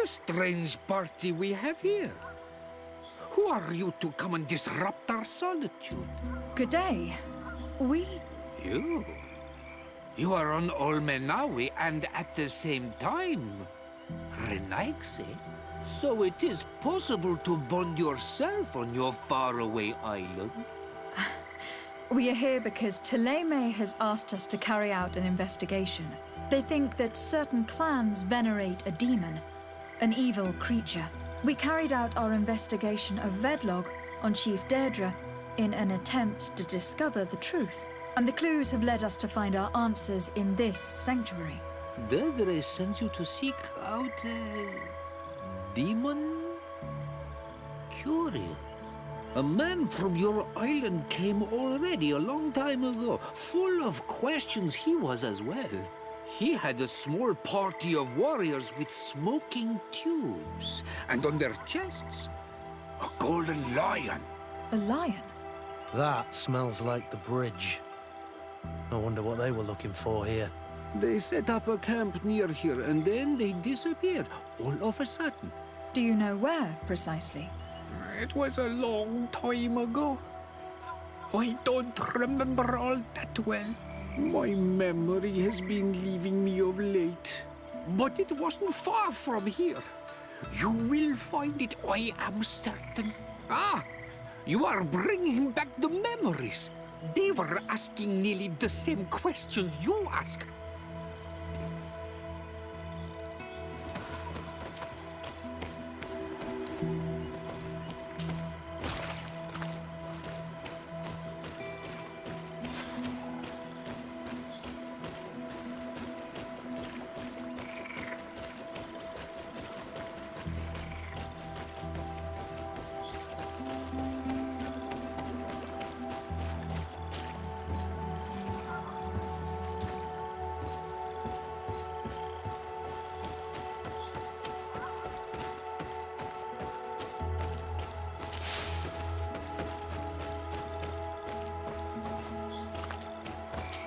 a strange party we have here. Who are you to come and disrupt our solitude? Good day. We... You? You are on Olmenawi and at the same time, Renaigse. So it is possible to bond yourself on your faraway island? We are here because Teleme has asked us to carry out an investigation. They think that certain clans venerate a demon, an evil creature. We carried out our investigation of Vedlog on Chief Deirdre in an attempt to discover the truth. And the clues have led us to find our answers in this sanctuary. Deirdre sends you to seek out a demon? Curious. A man from your island came already a long time ago. Full of questions he was as well. He had a small party of warriors with smoking tubes. And on their chests, a golden lion. A lion? That smells like the bridge. I wonder what they were looking for here. They set up a camp near here, and then they disappeared, all of a sudden. Do you know where, precisely? It was a long time ago. I don't remember all that well. My memory has been leaving me of late. But it wasn't far from here. You will find it, I am certain. Ah, you are bringing back the memories. They were asking nearly the same questions you ask.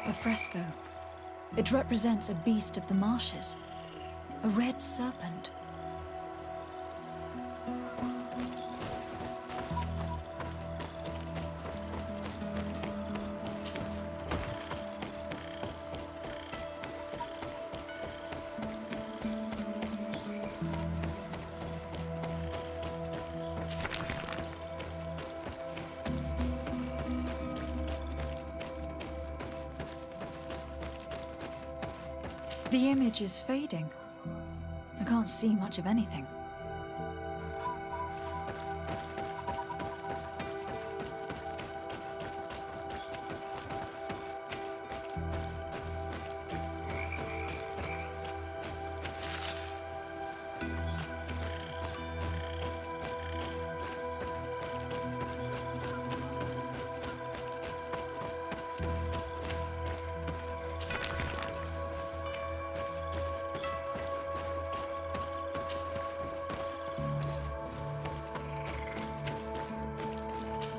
A fresco. It represents a beast of the marshes. A red serpent. The image is fading. I can't see much of anything.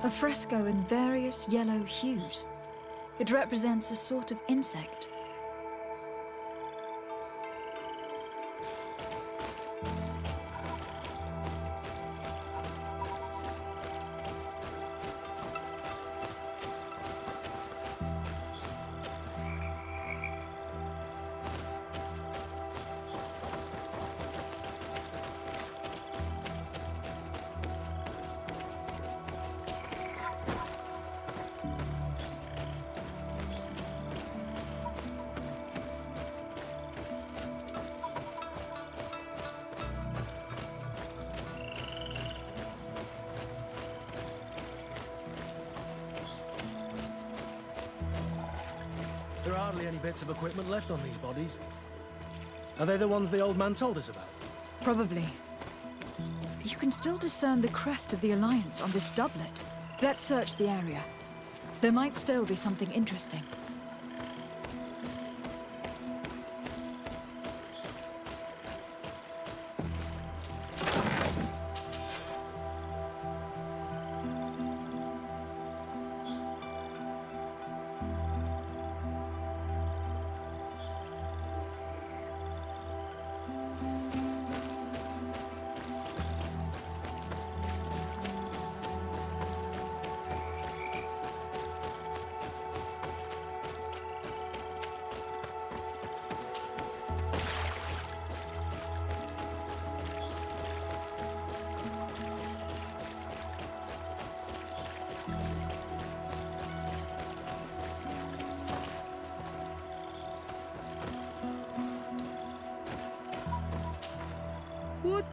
A fresco in various yellow hues. It represents a sort of insect. There are hardly any bits of equipment left on these bodies. Are they the ones the old man told us about? Probably. You can still discern the crest of the Alliance on this doublet. Let's search the area. There might still be something interesting.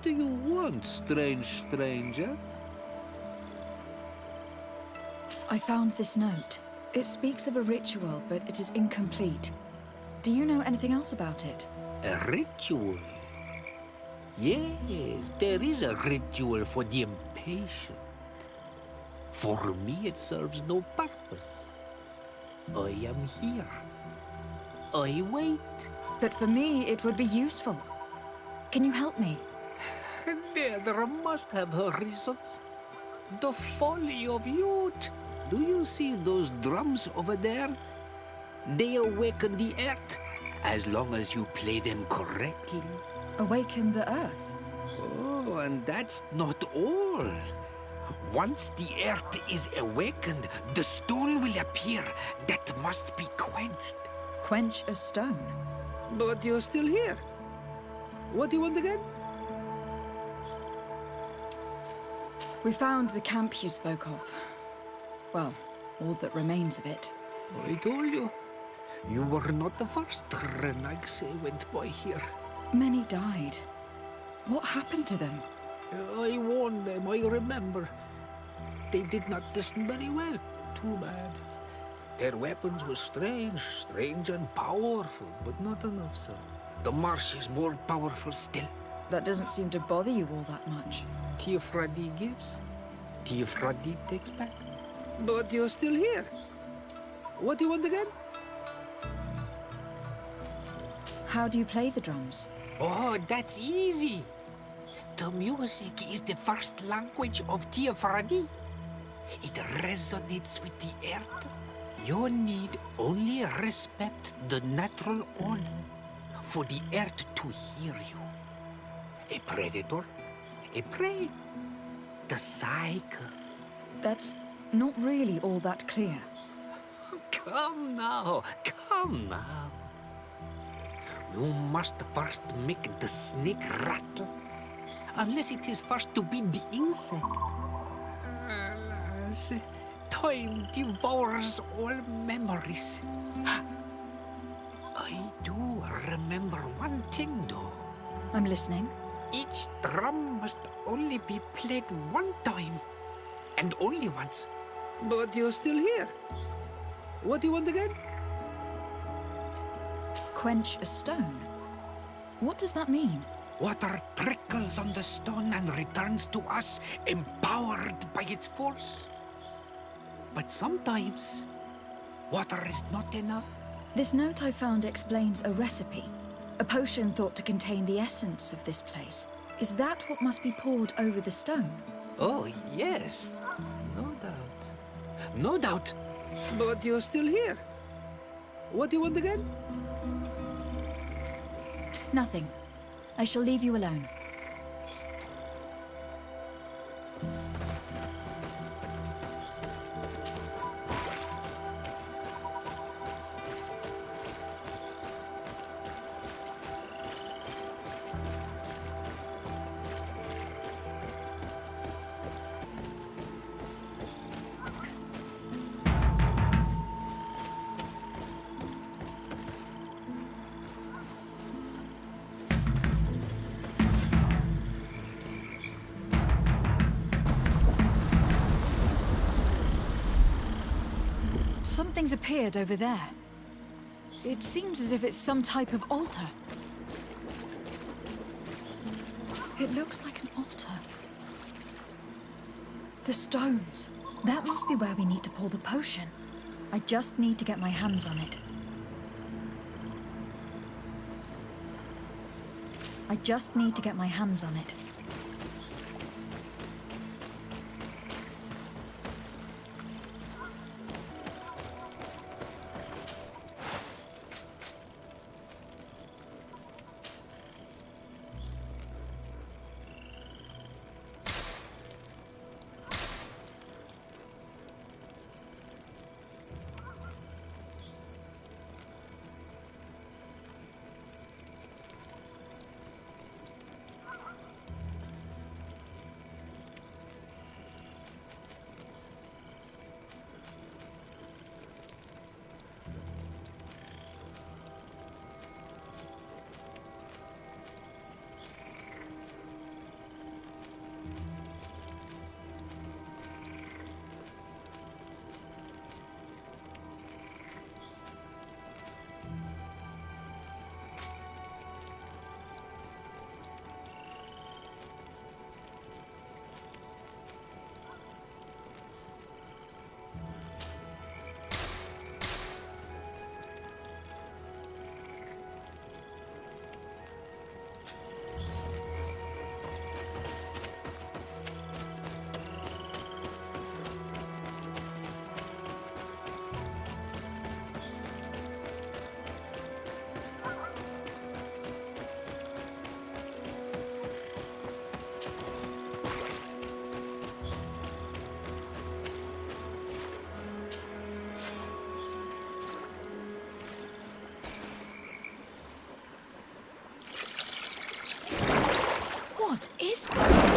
do you want, strange stranger? I found this note. It speaks of a ritual, but it is incomplete. Do you know anything else about it? A ritual? Yes, there is a ritual for the impatient. For me, it serves no purpose. I am here. I wait. But for me, it would be useful. Can you help me? There must have her reasons. The folly of youth. Do you see those drums over there? They awaken the earth, as long as you play them correctly. Awaken the earth? Oh, and that's not all. Once the earth is awakened, the stone will appear that must be quenched. Quench a stone? But you're still here. What do you want again? We found the camp you spoke of. Well, all that remains of it. I told you. You were not the first Renaigse went by here. Many died. What happened to them? I warned them, I remember. They did not listen very well. Too bad. Their weapons were strange and powerful, but not enough so. The marsh is more powerful still. That doesn't seem to bother you all that much. Teofradi gives, Teofradi takes back. But you're still here. What do you want again? How do you play the drums? Oh, that's easy. The music is the first language of Teofradi. It resonates with the earth. You need only respect the natural order for the earth to hear you. A predator, a prey. The cycle. That's not really all that clear. Come now, come now. You must first make the snake rattle, unless it is first to be the insect. Alas, time devours all memories. I do remember one thing, though. I'm listening. Each drum must only be played one time, and only once. But you're still here. What do you want again? Quench a stone? What does that mean? Water trickles on the stone and returns to us, empowered by its force. But sometimes, water is not enough. This note I found explains a recipe. A potion thought to contain the essence of this place. Is that what must be poured over the stone? Oh, yes. No doubt. No doubt. But you're still here. What do you want again? Nothing. I shall leave you alone. Something's appeared over there. It seems as if it's some type of altar. It looks like an altar. The stones. That must be where we need to pour the potion. I just need to get my hands on it. I just need to get my hands on it. What is this?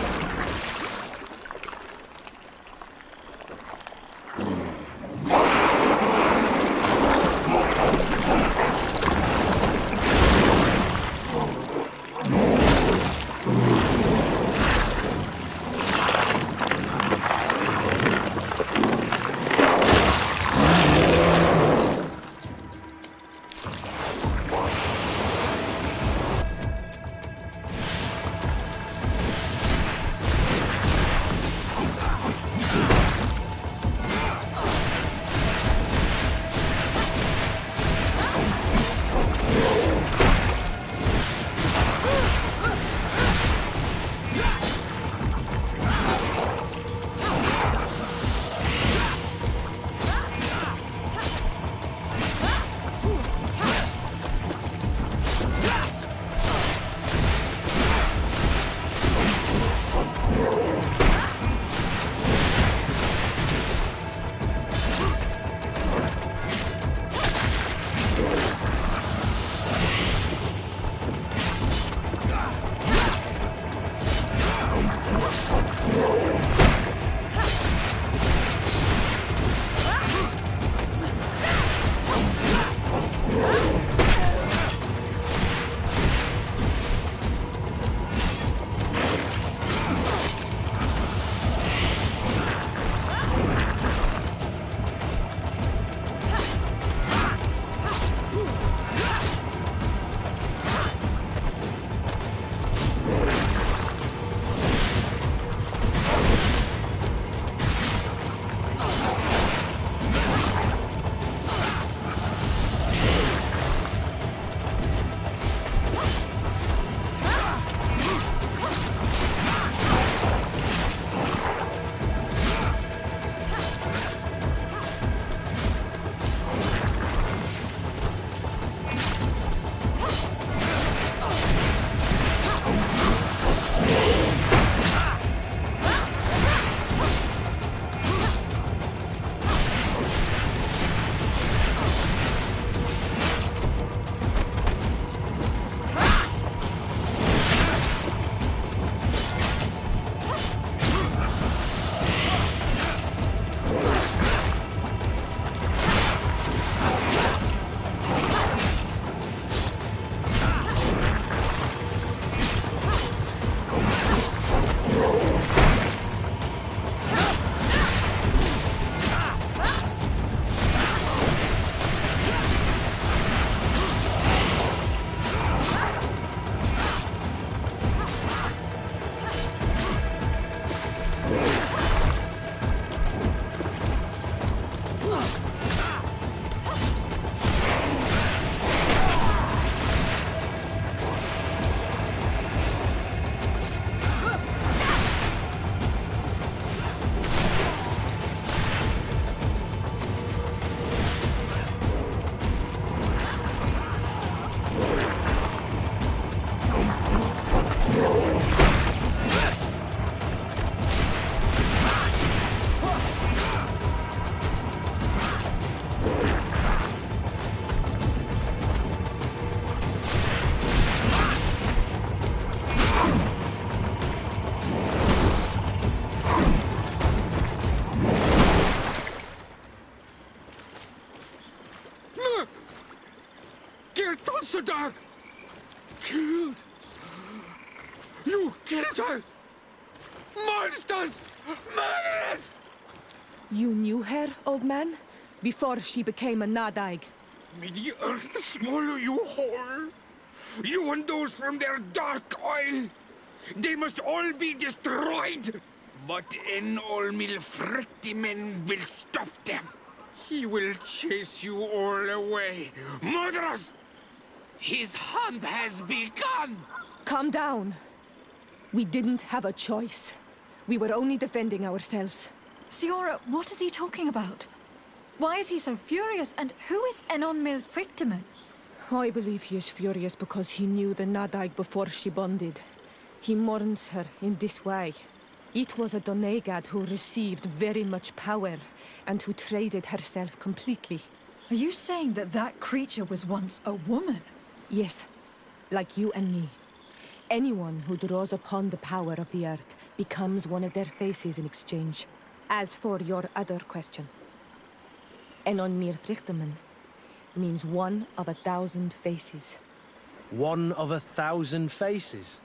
Dog! Killed! You killed her! Monsters! Murderers! You knew her, old man? Before she became a Nadaig? May the earth swallow you whole! You and those from their dark oil! They must all be destroyed! But Enol Milfrictimen will stop them! He will chase you all away! Murderers! His hunt has begun! Calm down. We didn't have a choice. We were only defending ourselves. Siora, what is he talking about? Why is he so furious, and who is Enon Milfrictimen? I believe he is furious because he knew the Nadaig before she bonded. He mourns her in this way. It was a Doneigad who received very much power, and who traded herself completely. Are you saying that that creature was once a woman? Yes, like you and me. Anyone who draws upon the power of the earth becomes one of their faces in exchange. As for your other question, Enon mir Frichtemann means one of 1,000 faces. One of 1,000 faces?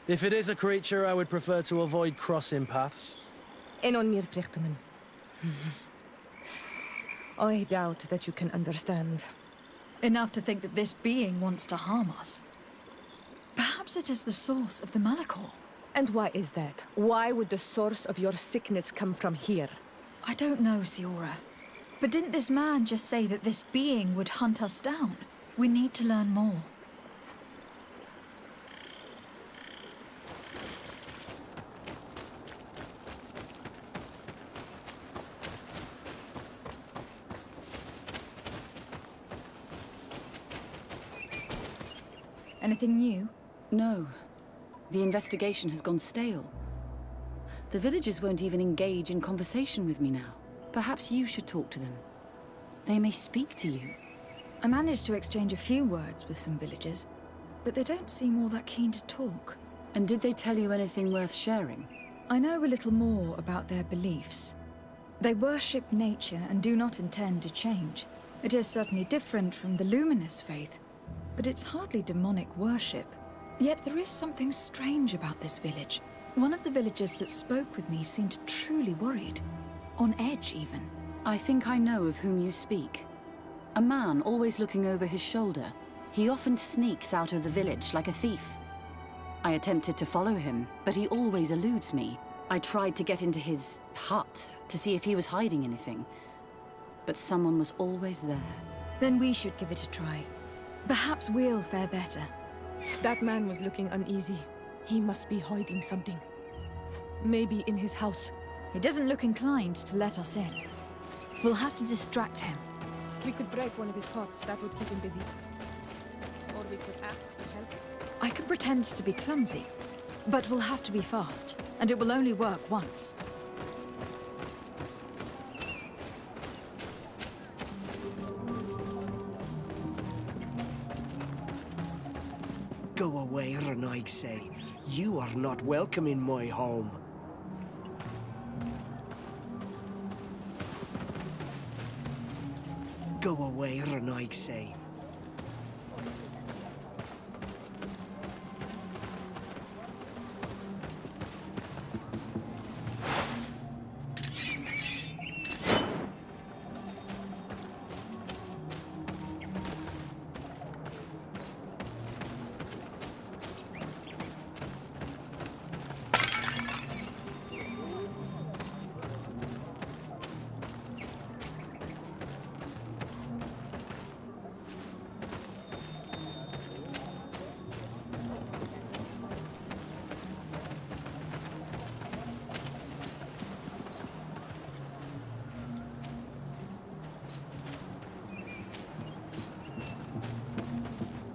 If it is a creature, I would prefer to avoid crossing paths. Enon mir Frichtemann. I doubt that you can understand. Enough to think that this being wants to harm us. Perhaps it is the source of the Malachor. And why is that? Why would the source of your sickness come from here? I don't know, Siora. But didn't this man just say that this being would hunt us down? We need to learn more. Anything new? No. The investigation has gone stale. The villagers won't even engage in conversation with me now. Perhaps you should talk to them. They may speak to you. I managed to exchange a few words with some villagers, but they don't seem all that keen to talk. And did they tell you anything worth sharing? I know a little more about their beliefs. They worship nature and do not intend to change. It is certainly different from the luminous faith, but it's hardly demonic worship. Yet there is something strange about this village. One of the villagers that spoke with me seemed truly worried. On edge, even. I think I know of whom you speak. A man always looking over his shoulder. He often sneaks out of the village like a thief. I attempted to follow him, but he always eludes me. I tried to get into his hut to see if he was hiding anything, but someone was always there. Then we should give it a try. Perhaps we'll fare better. That man was looking uneasy. He must be hiding something. Maybe in his house. He doesn't look inclined to let us in. We'll have to distract him. We could break one of his pots. That would keep him busy. Or we could ask for help. I can pretend to be clumsy, but we'll have to be fast, and it will only work once. Go away, Renaig say. You are not welcome in my home. Go away, Renaig say.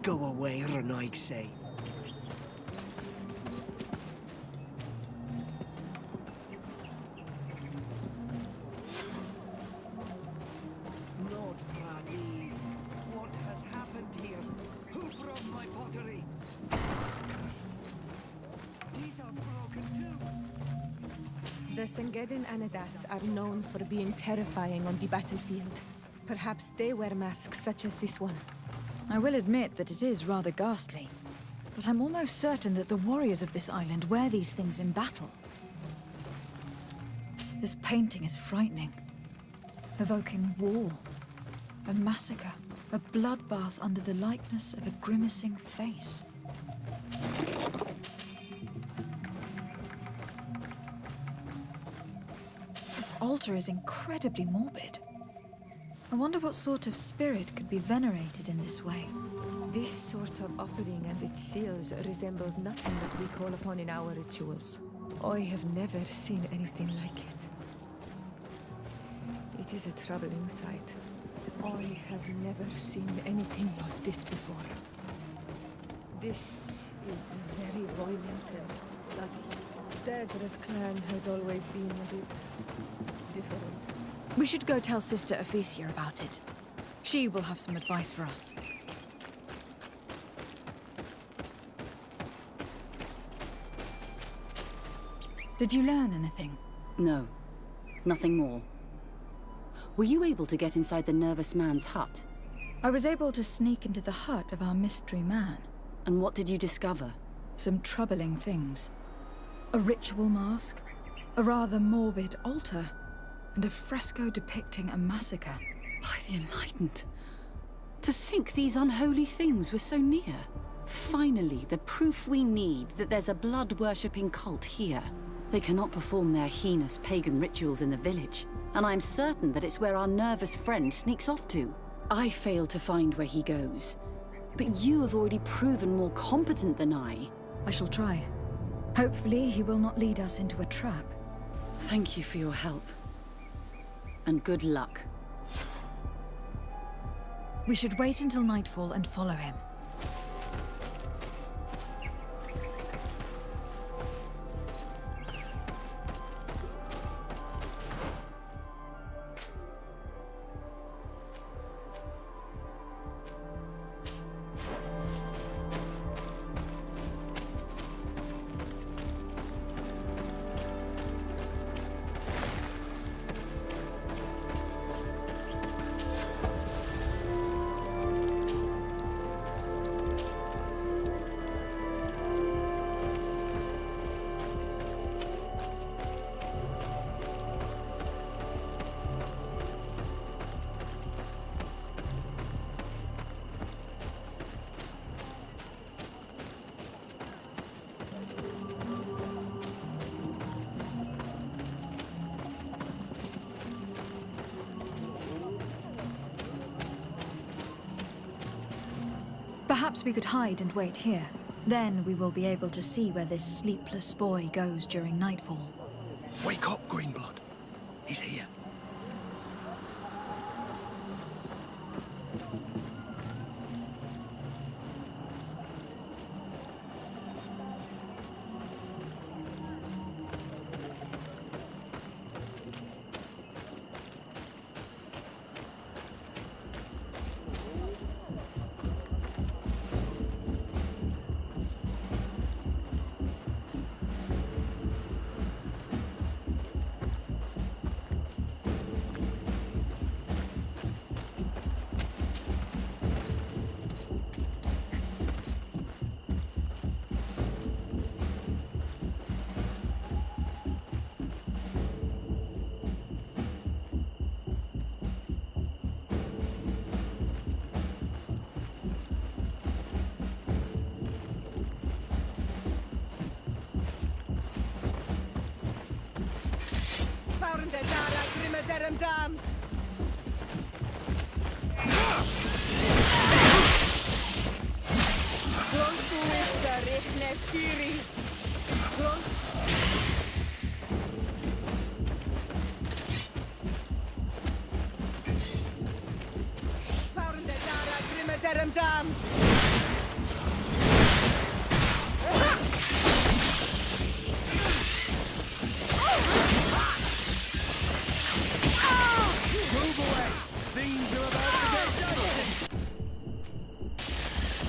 Go away, Renaig say. Lord Fradi, what has happened here? Who broke my pottery? These are broken too. The Sengedin Anadas are known for being terrifying on the battlefield. Perhaps they wear masks such as this one. I will admit that it is rather ghastly, but I'm almost certain that the warriors of this island wear these things in battle. This painting is frightening, evoking war, a massacre, a bloodbath under the likeness of a grimacing face. This altar is incredibly morbid. I wonder what sort of spirit could be venerated in this way. This sort of offering and its seals resembles nothing that we call upon in our rituals. I have never seen anything like it. It is a troubling sight. I have never seen anything like this before. This is very violent and bloody. Daedra's clan has always been a bit different. We should go tell Sister Ephesia about it. She will have some advice for us. Did you learn anything? No. Nothing more. Were you able to get inside the nervous man's hut? I was able to sneak into the hut of our mystery man. And what did you discover? Some troubling things. A ritual mask, a rather morbid altar, and a fresco depicting a massacre. By the Enlightened. To think these unholy things were so near. Finally, the proof we need that there's a blood-worshipping cult here. They cannot perform their heinous pagan rituals in the village, and I'm certain that it's where our nervous friend sneaks off to. I failed to find where he goes, but you have already proven more competent than I. I shall try. Hopefully, he will not lead us into a trap. Thank you for your help. And good luck. We should wait until nightfall and follow him. Perhaps we could hide and wait here. Then we will be able to see where this sleepless boy goes during nightfall. Wake up, Greenblood. He's here.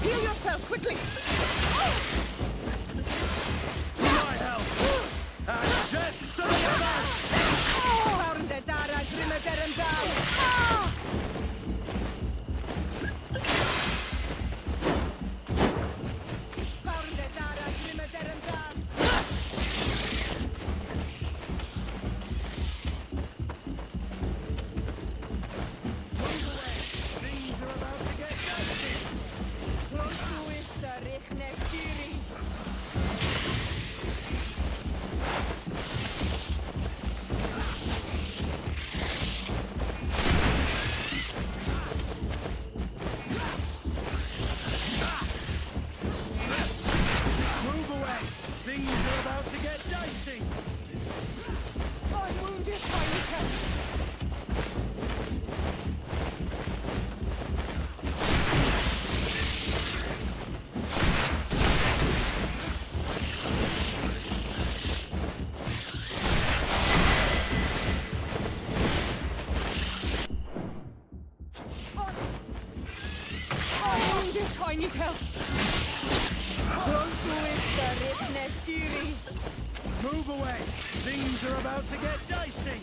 Heal yourself, quickly! To my help! And death to the others! I need help. Close to it, Ripnestiri. Move away! Things are about to get dicey!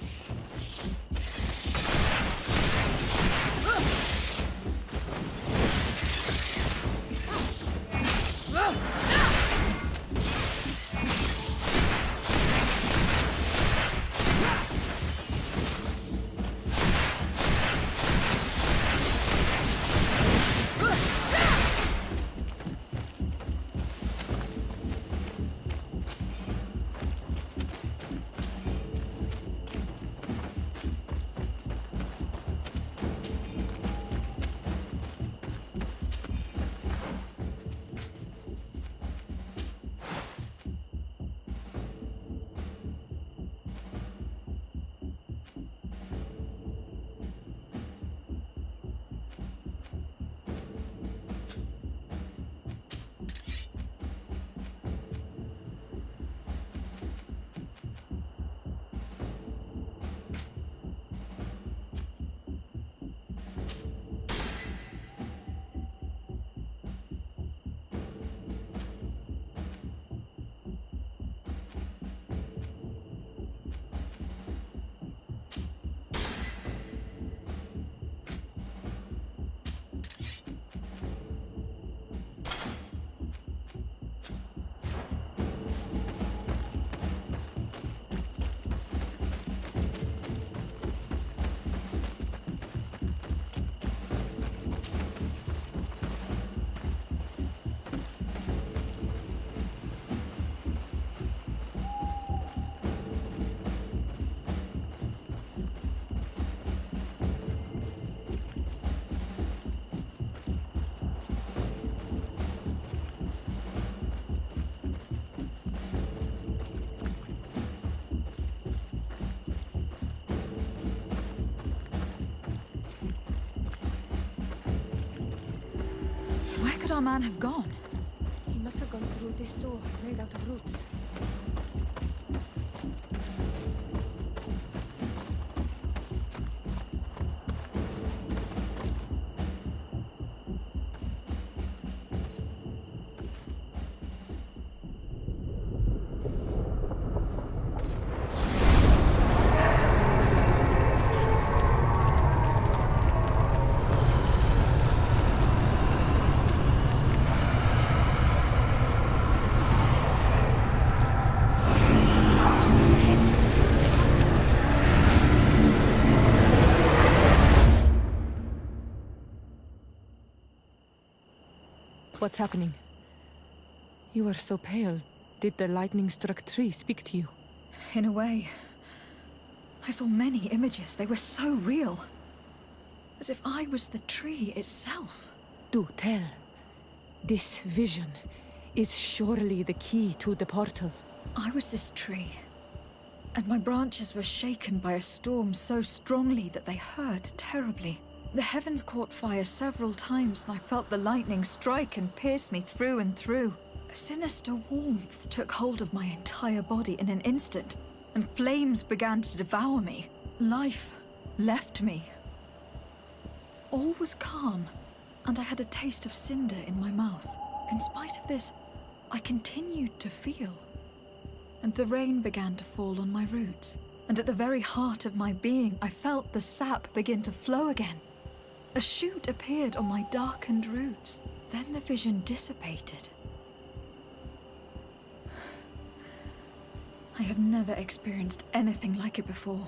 Where could our man have gone? He must have gone through this door, made out of roots. What's happening? You are so pale. Did the lightning-struck tree speak to you? In a way. I saw many images. They were so real. As if I was the tree itself. Do tell. This vision is surely the key to the portal. I was this tree. And my branches were shaken by a storm so strongly that they hurt terribly. The heavens caught fire several times, and I felt the lightning strike and pierce me through and through. A sinister warmth took hold of my entire body in an instant, and flames began to devour me. Life left me. All was calm, and I had a taste of cinder in my mouth. In spite of this, I continued to feel. And the rain began to fall on my roots, and at the very heart of my being, I felt the sap begin to flow again. A shoot appeared on my darkened roots. Then the vision dissipated. I have never experienced anything like it before.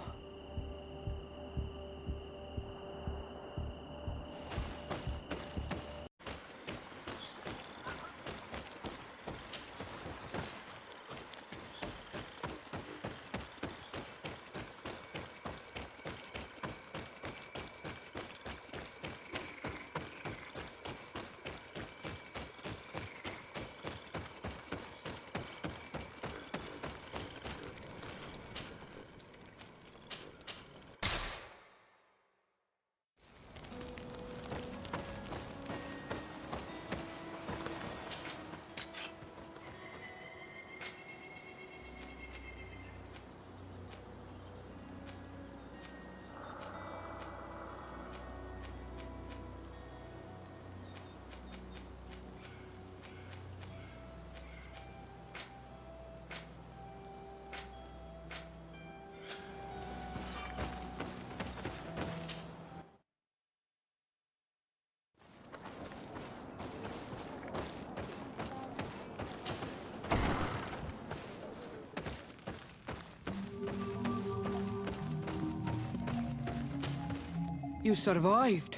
You survived.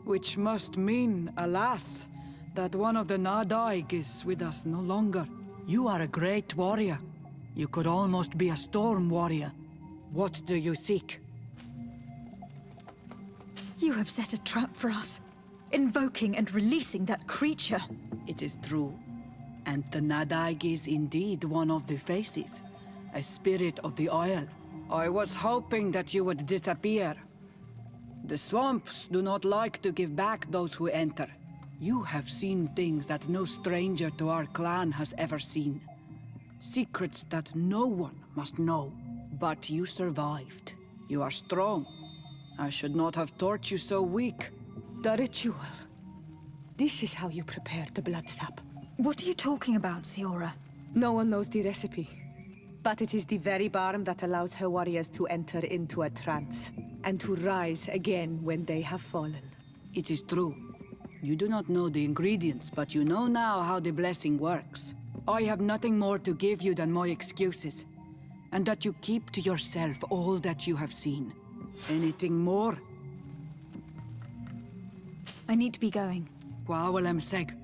Which must mean, alas, that one of the Nadaig is with us no longer. You are a great warrior. You could almost be a storm warrior. What do you seek? You have set a trap for us, invoking and releasing that creature. It is true. And the Nadaig is indeed one of the faces, a spirit of the Isle. I was hoping that you would disappear. The swamps do not like to give back those who enter. You have seen things that no stranger to our clan has ever seen. Secrets that no one must know. But you survived. You are strong. I should not have thought you so weak. The ritual. This is how you prepare the blood sap. What are you talking about, Siora? No one knows the recipe. But it is the very barm that allows her warriors to enter into a trance, and to rise again when they have fallen. It is true. You do not know the ingredients, but you know now how the blessing works. I have nothing more to give you than my excuses, and that you keep to yourself all that you have seen. Anything more? I need to be going. Waawalam seg.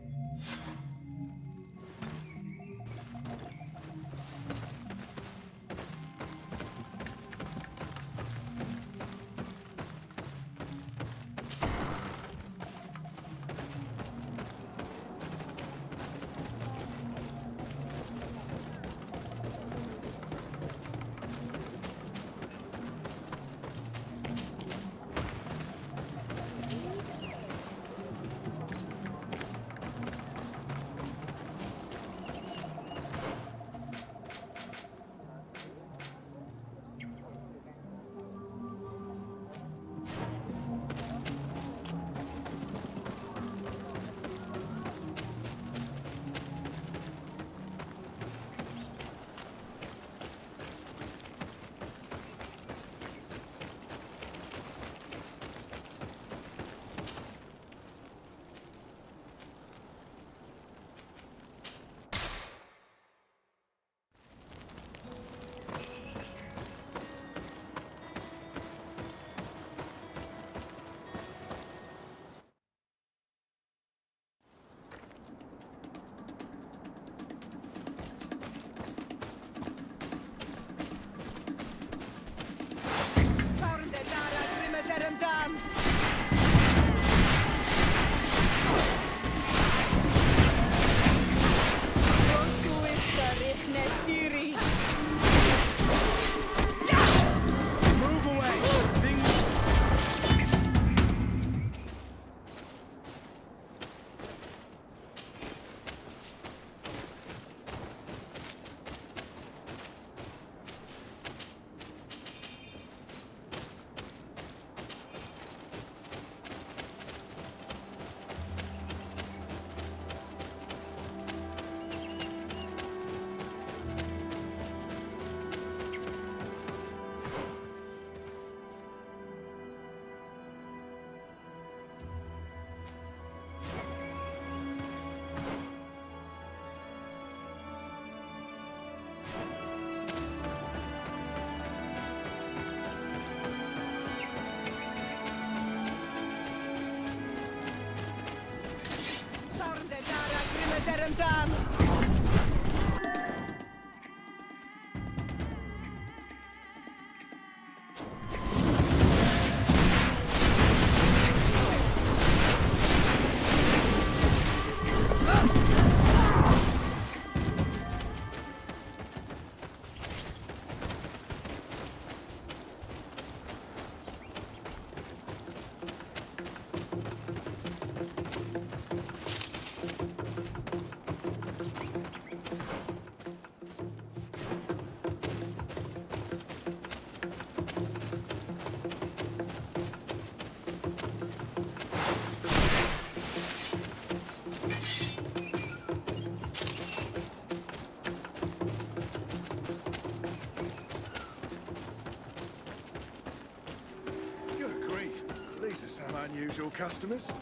Some unusual customers.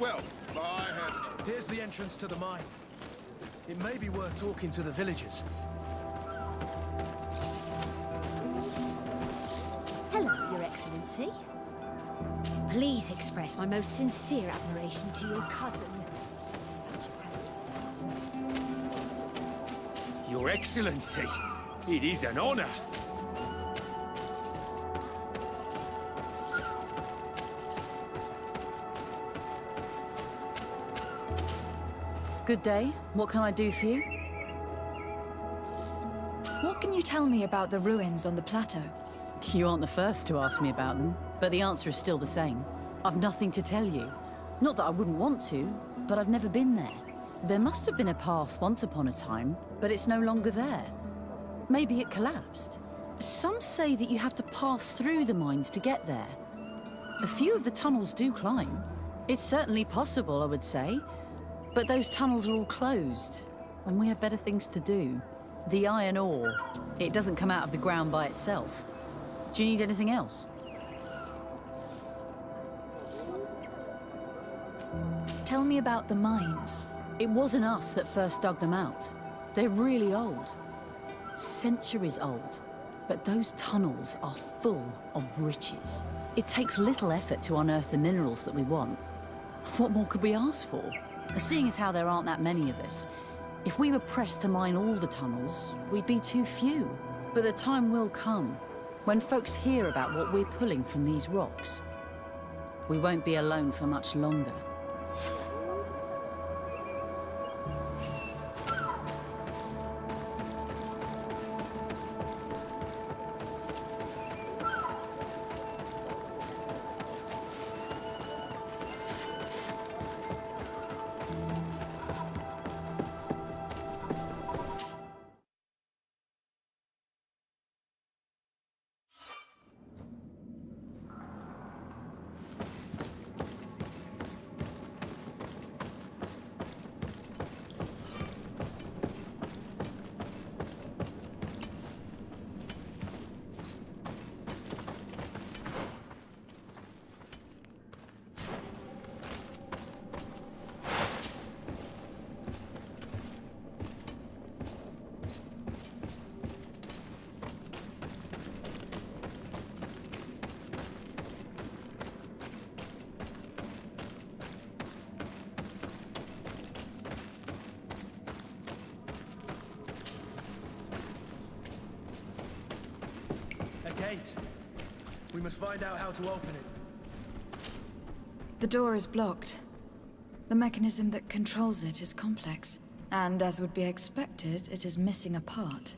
Well, I have... Here's the entrance to the mine. It may be worth talking to the villagers. Hello, Your Excellency. Excellency. Please express my most sincere admiration to your cousin. Such a handsome... Your Excellency, it is an honor. Good day. What can I do for you? What can you tell me about the ruins on the plateau? You aren't the first to ask me about them, but the answer is still the same. I've nothing to tell you. Not that I wouldn't want to, but I've never been there. There must have been a path once upon a time, but it's no longer there. Maybe it collapsed. Some say that you have to pass through the mines to get there. A few of the tunnels do climb. It's certainly possible, I would say. But those tunnels are all closed, and we have better things to do. The iron ore, it doesn't come out of the ground by itself. Do you need anything else? Tell me about the mines. It wasn't us that first dug them out. They're really old. Centuries old. But those tunnels are full of riches. It takes little effort to unearth the minerals that we want. What more could we ask for? Seeing as how there aren't that many of us, if we were pressed to mine all the tunnels, we'd be too few. But the time will come, when folks hear about what we're pulling from these rocks. We won't be alone for much longer. Gate. We must find out how to open it. The door is blocked. The mechanism that controls it is complex. And as would be expected, it is missing a part.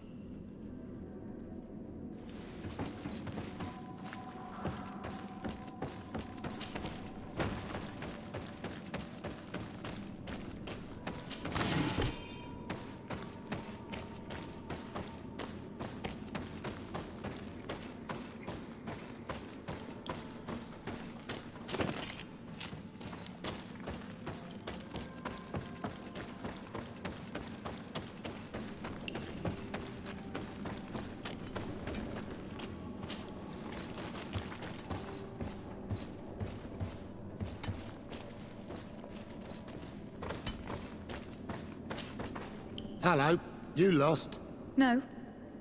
Hello, you lost? No.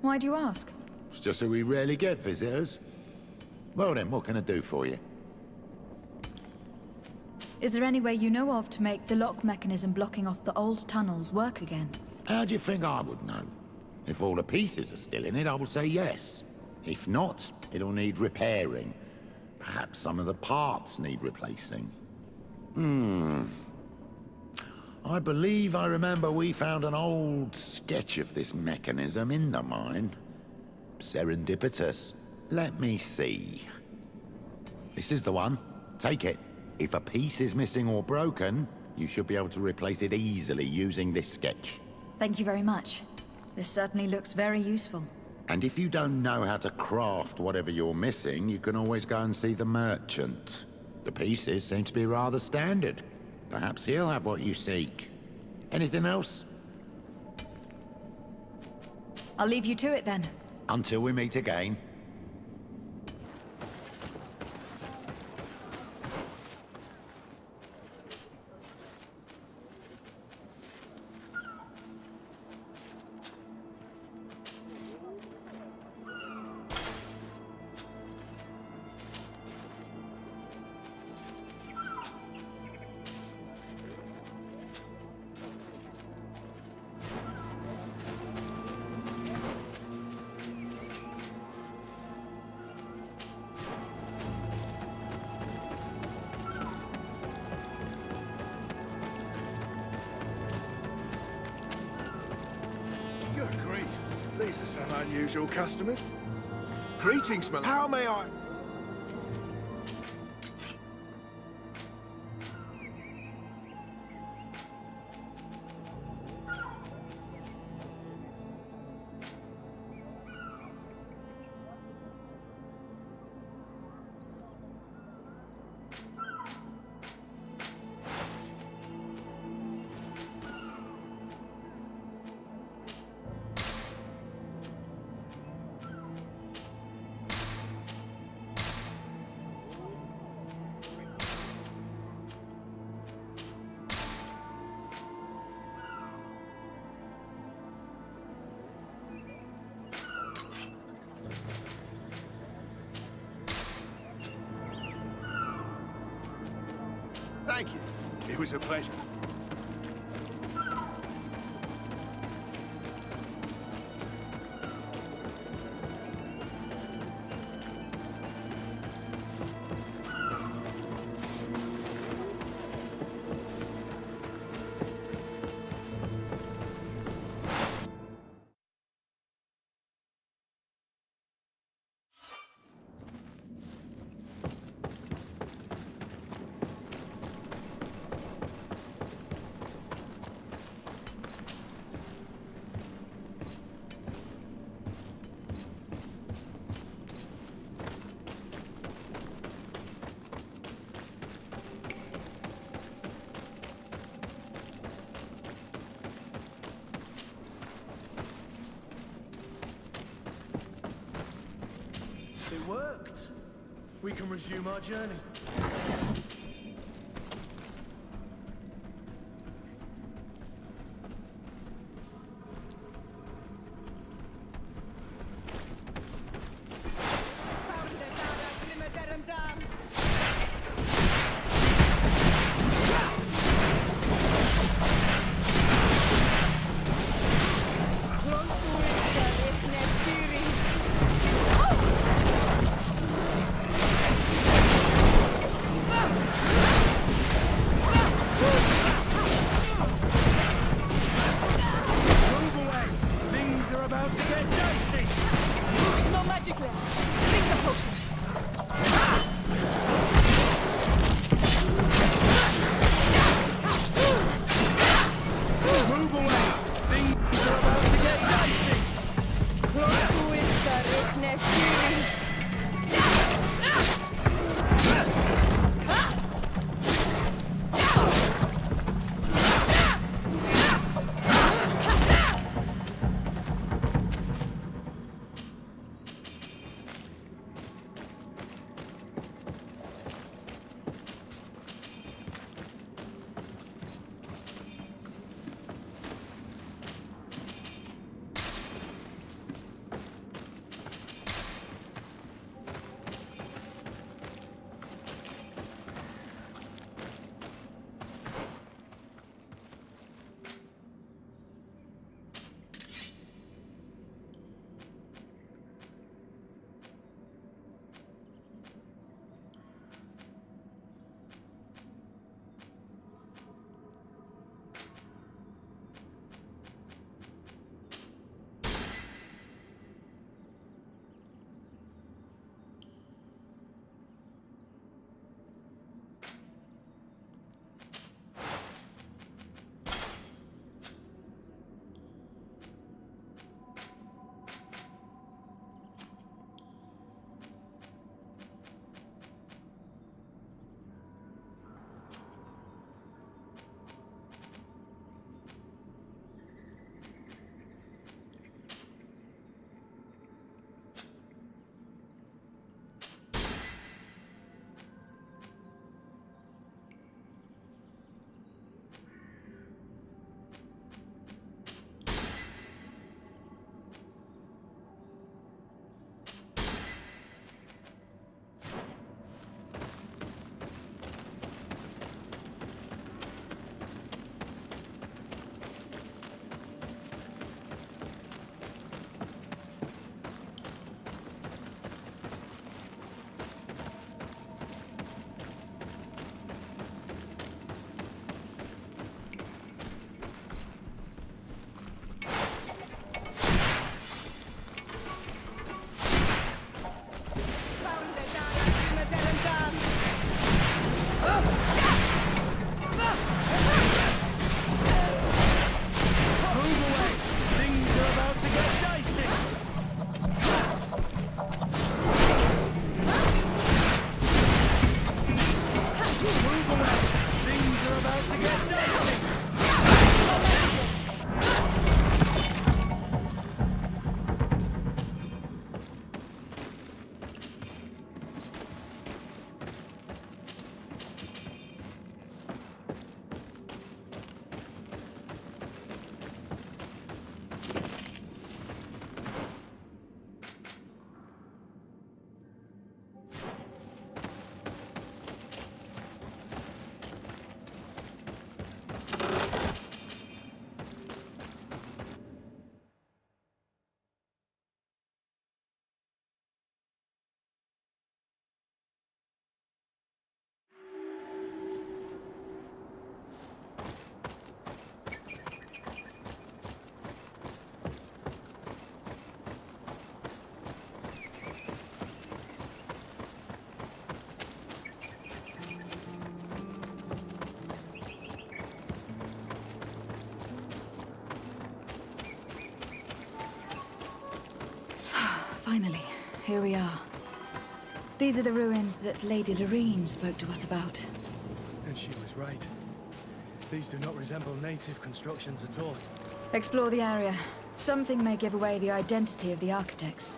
Why do you ask? It's just that we rarely get visitors. Well then, what can I do for you? Is there any way you know of to make the lock mechanism blocking off the old tunnels work again? How do you think I would know? If all the pieces are still in it, I will say yes. If not, it'll need repairing. Perhaps some of the parts need replacing. I believe I remember we found an old sketch of this mechanism in the mine. Serendipitous. Let me see. This is the one. Take it. If a piece is missing or broken, you should be able to replace it easily using this sketch. Thank you very much. This certainly looks very useful. And if you don't know how to craft whatever you're missing, you can always go and see the merchant. The pieces seem to be rather standard. Perhaps he'll have what you seek. Anything else? I'll leave you to it then. Until we meet again. Some unusual customers. Greetings, my... How may I... Thank you. It was a pleasure. It worked. We can resume our journey. here we are. These are the ruins that Lady Lorene spoke to us about. And she was right. These do not resemble native constructions at all. Explore the area. Something may give away the identity of the architects.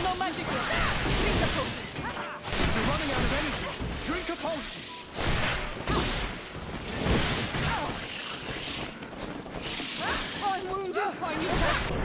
No magic left. Drink a potion. You're running out of energy. Drink a potion. I'm wounded. I need help.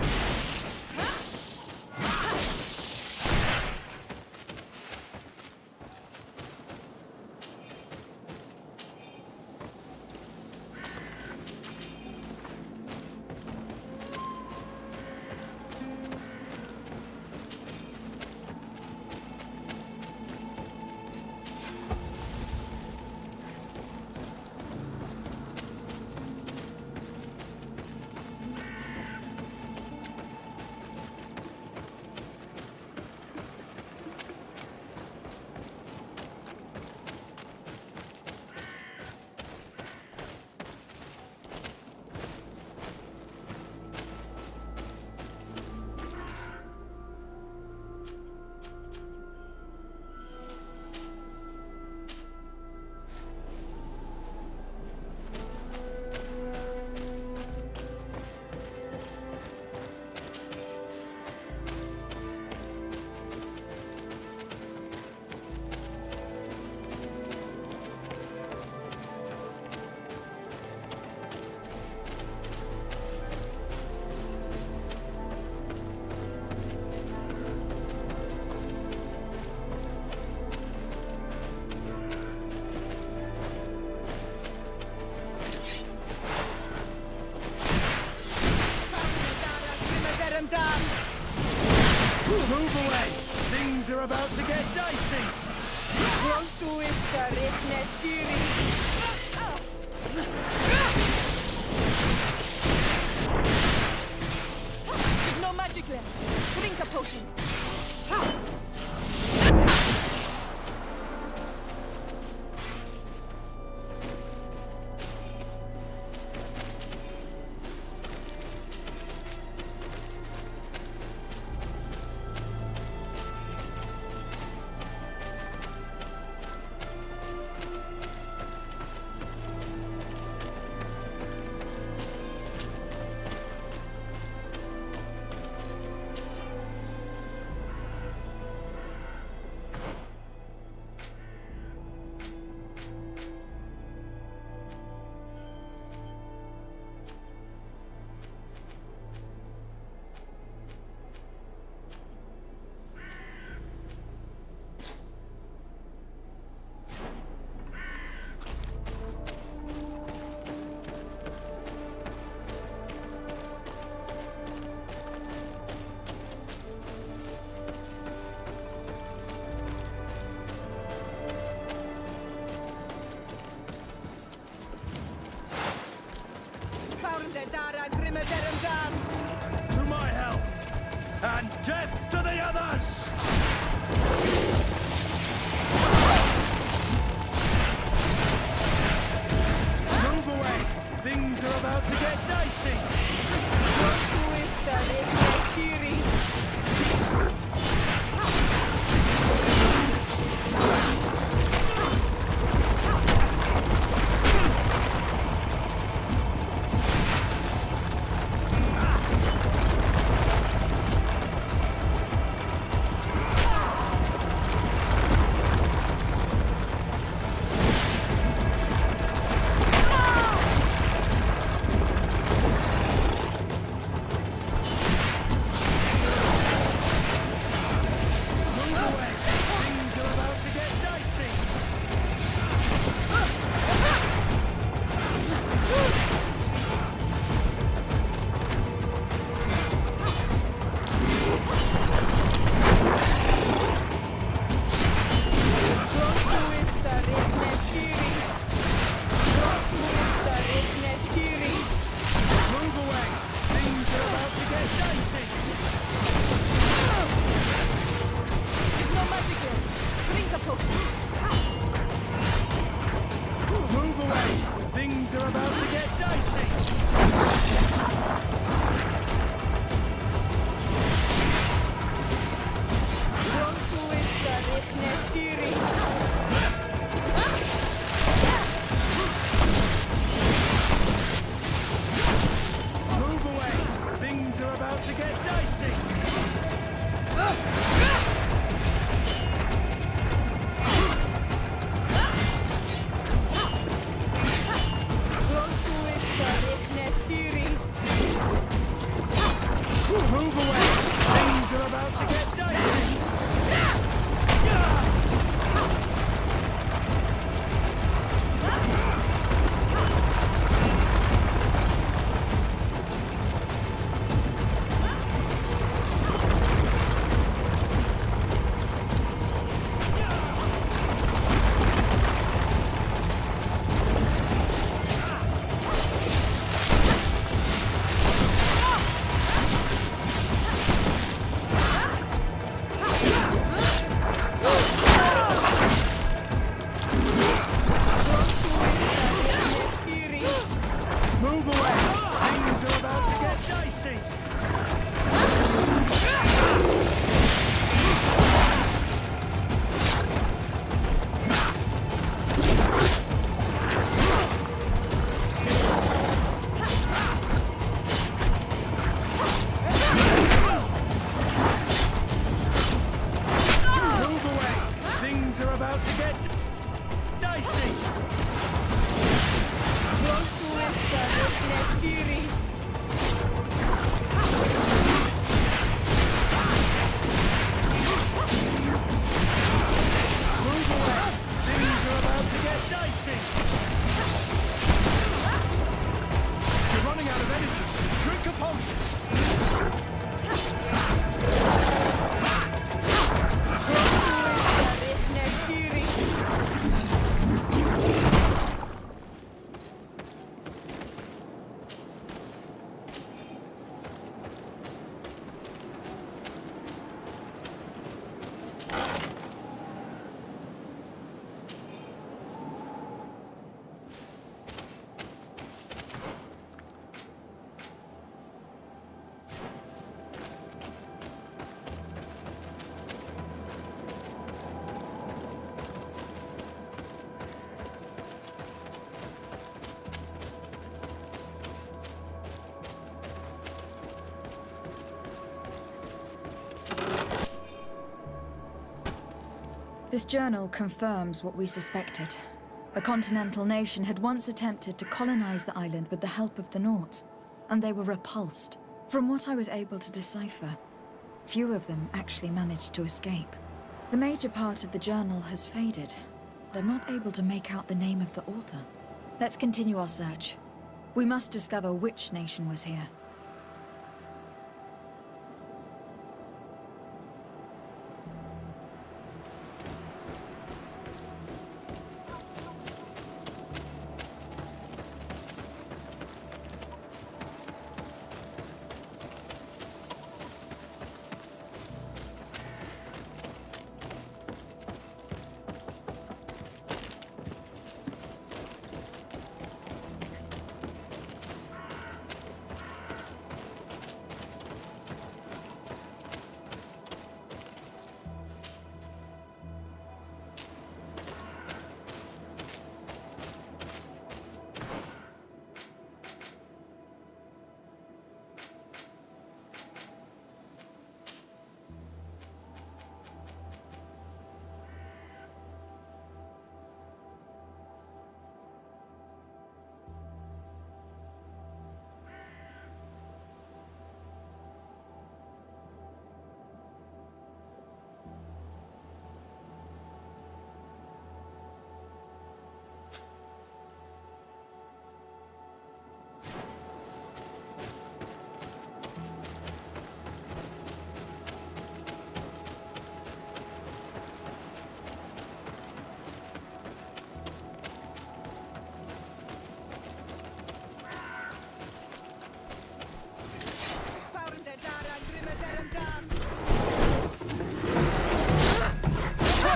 Move away! Things are about to get dicey! Close to is no magic left. Drink a potion. To my health, and death to the others! Move away! Things are about to get dicey! Things are about to get dicey. Move away. Things are about to get dicey. Move away. Things are about to get dicey. Move away! Things are about to get dicey! Move away! Things are about to get dicey! Move away! Things are about to get dicey! You're running out of energy. Drink a potion. This journal confirms what we suspected. A continental nation had once attempted to colonize the island with the help of the Nords, and they were repulsed. From what I was able to decipher, few of them actually managed to escape. The major part of the journal has faded, and I'm not able to make out the name of the author. Let's continue our search. We must discover which nation was here.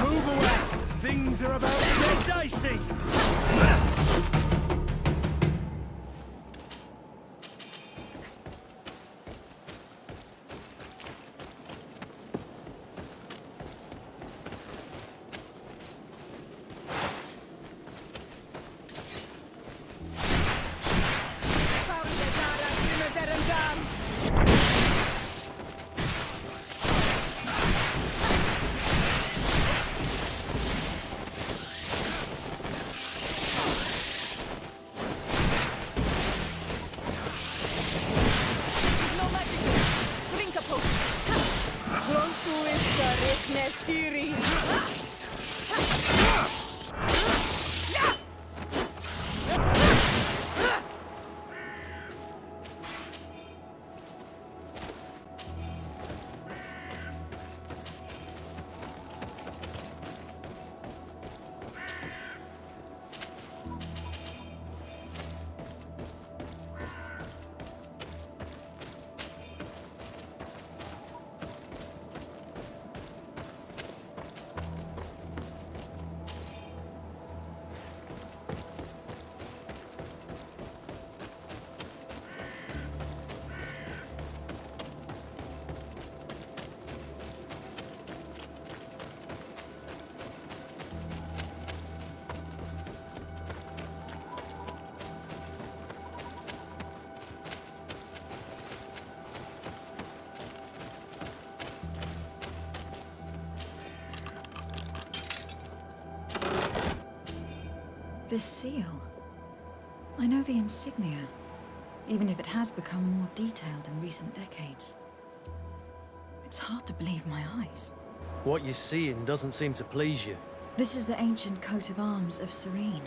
Move away! Things are about to get dicey! Kiri! This seal. I know the insignia, even if it has become more detailed in recent decades. It's hard to believe my eyes. What you're seeing doesn't seem to please you. This is the ancient coat of arms of Serene.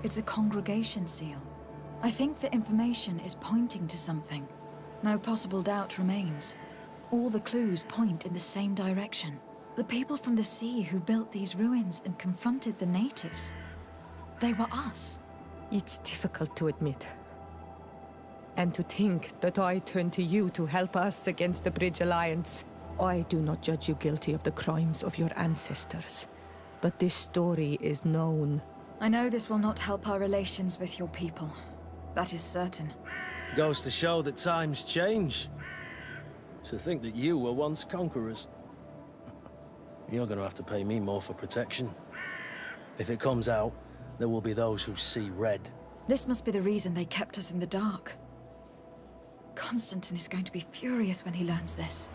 It's a congregation seal. I think the information is pointing to something. No possible doubt remains. All the clues point in the same direction. The people from the sea who built these ruins and confronted the natives. They were us. It's difficult to admit. And to think that I turn to you to help us against the Bridge Alliance. I do not judge you guilty of the crimes of your ancestors. But this story is known. I know this will not help our relations with your people. That is certain. Goes to show that times change. To think that you were once conquerors. You're gonna have to pay me more for protection. If it comes out, there will be those who see red. This must be the reason they kept us in the dark. Constantine is going to be furious when he learns this.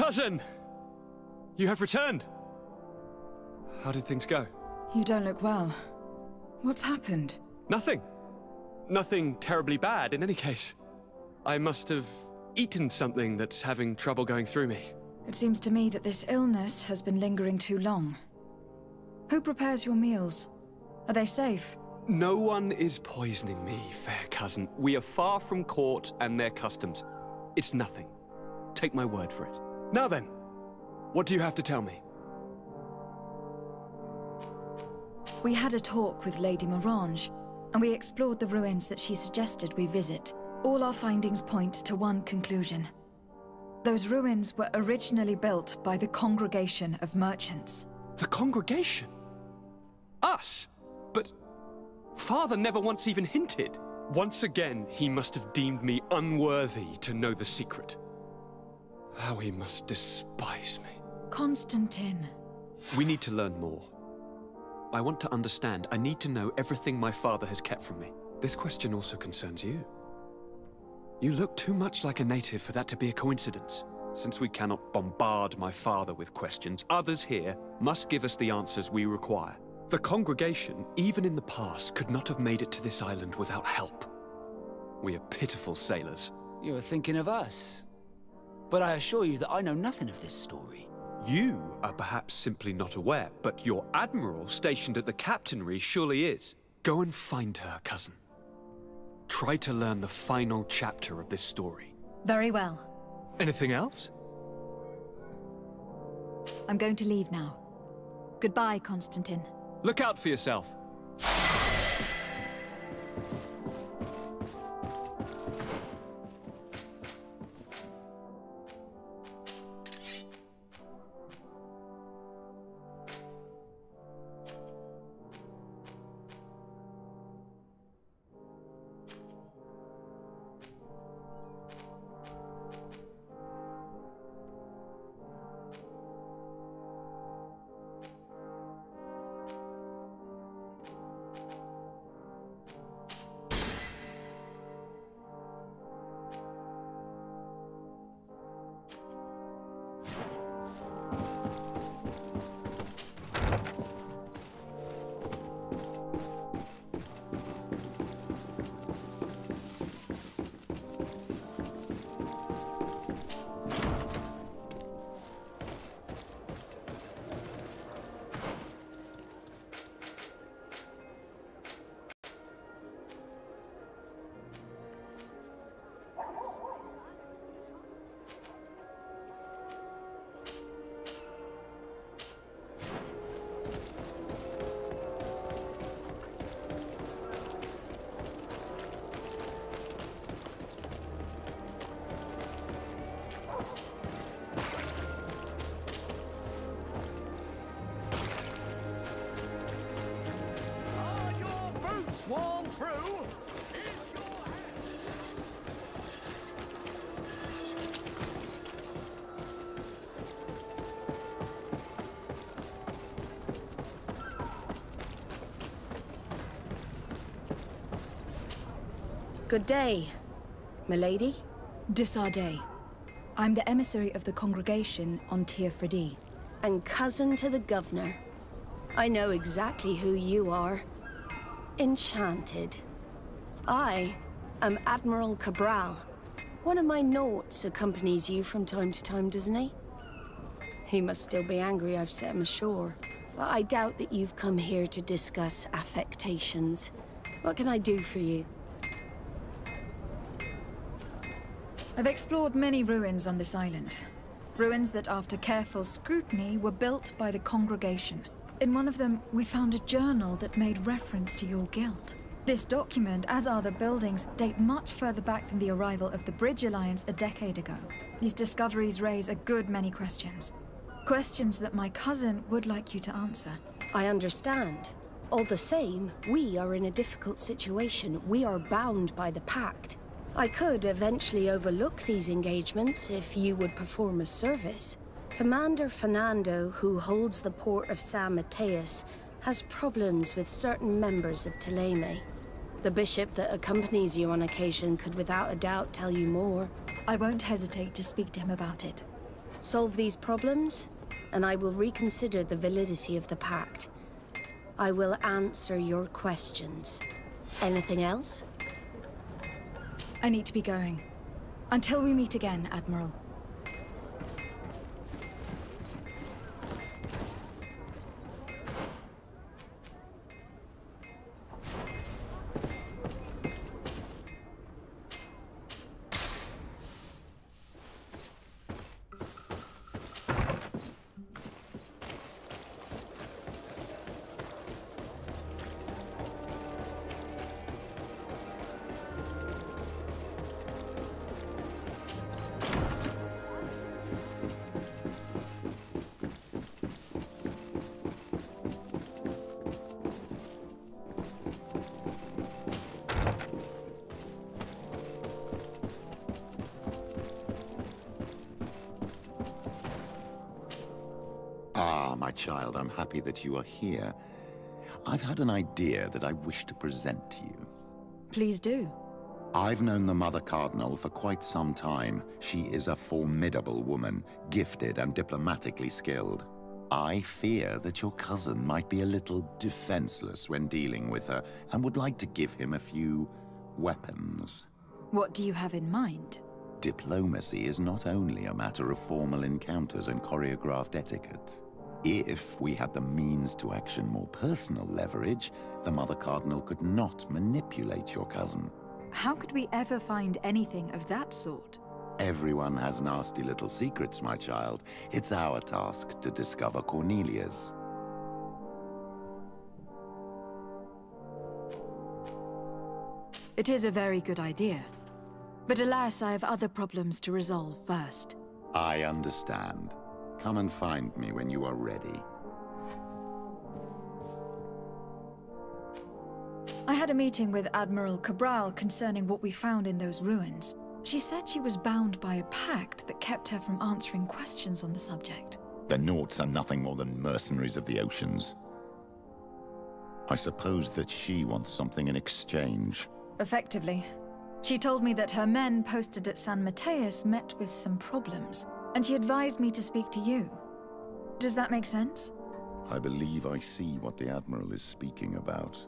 Cousin! You have returned. How did things go? You don't look well. What's happened? Nothing. Nothing terribly bad in any case. I must have eaten something that's having trouble going through me. It seems to me that this illness has been lingering too long. Who prepares your meals? Are they safe? No one is poisoning me, fair cousin. We are far from court and their customs. It's nothing. Take my word for it. Now then, what do you have to tell me? We had a talk with Lady Morange, and we explored the ruins that she suggested we visit. All our findings point to one conclusion. Those ruins were originally built by the Congregation of Merchants. The congregation? Us? But Father never once even hinted. Once again, he must have deemed me unworthy to know the secret. How he must despise me. Constantine. We need to learn more. I want to understand. I need to know everything my father has kept from me. This question also concerns you. You look too much like a native for that to be a coincidence. Since we cannot bombard my father with questions, others here must give us the answers we require. The congregation, even in the past, could not have made it to this island without help. We are pitiful sailors. You are thinking of us. But I assure you that I know nothing of this story. You are perhaps simply not aware, but your admiral stationed at the captainry surely is. Go and find her, cousin. Try to learn the final chapter of this story. Very well. Anything else? I'm going to leave now. Goodbye, Constantine. Look out for yourself. Waklthrough is your Good day, milady. Disarday. I'm the emissary of the congregation on Tir Fradee. And cousin to the governor. I know exactly who you are. Enchanted. I am Admiral Cabral. One of my naughts accompanies you from time to time, doesn't he? He must still be angry I've set him ashore. But I doubt that you've come here to discuss affectations. What can I do for you? I've explored many ruins on this island. Ruins that, after careful scrutiny, were built by the congregation. In one of them, we found a journal that made reference to your guild. This document, as are the buildings, date much further back than the arrival of the Bridge Alliance a decade ago. These discoveries raise a good many questions. Questions that my cousin would like you to answer. I understand. All the same, we are in a difficult situation. We are bound by the Pact. I could eventually overlook these engagements if you would perform a service. Commander Fernando, who holds the port of San Mateus, has problems with certain members of Teleme. The bishop that accompanies you on occasion could without a doubt tell you more. I won't hesitate to speak to him about it. Solve these problems, and I will reconsider the validity of the pact. I will answer your questions. Anything else? I need to be going. Until we meet again, Admiral. my child, I'm happy that you are here. I've had an idea that I wish to present to you. Please do. I've known the Mother Cardinal for quite some time. She is a formidable woman, gifted and diplomatically skilled. I fear that your cousin might be a little defenseless when dealing with her, and would like to give him a few weapons. What do you have in mind? Diplomacy is not only a matter of formal encounters and choreographed etiquette. If we had the means to action more personal leverage, the Mother Cardinal could not manipulate your cousin. How could we ever find anything of that sort? Everyone has nasty little secrets, my child. It's our task to discover Cornelia's. It is a very good idea. But alas, I have other problems to resolve first. I understand. Come and find me when you are ready. I had a meeting with Admiral Cabral concerning what we found in those ruins. She said she was bound by a pact that kept her from answering questions on the subject. The Nauts are nothing more than mercenaries of the oceans. I suppose that she wants something in exchange. Effectively. She told me that her men posted at San Mateus met with some problems, and she advised me to speak to you. Does that make sense? I believe I see what the Admiral is speaking about.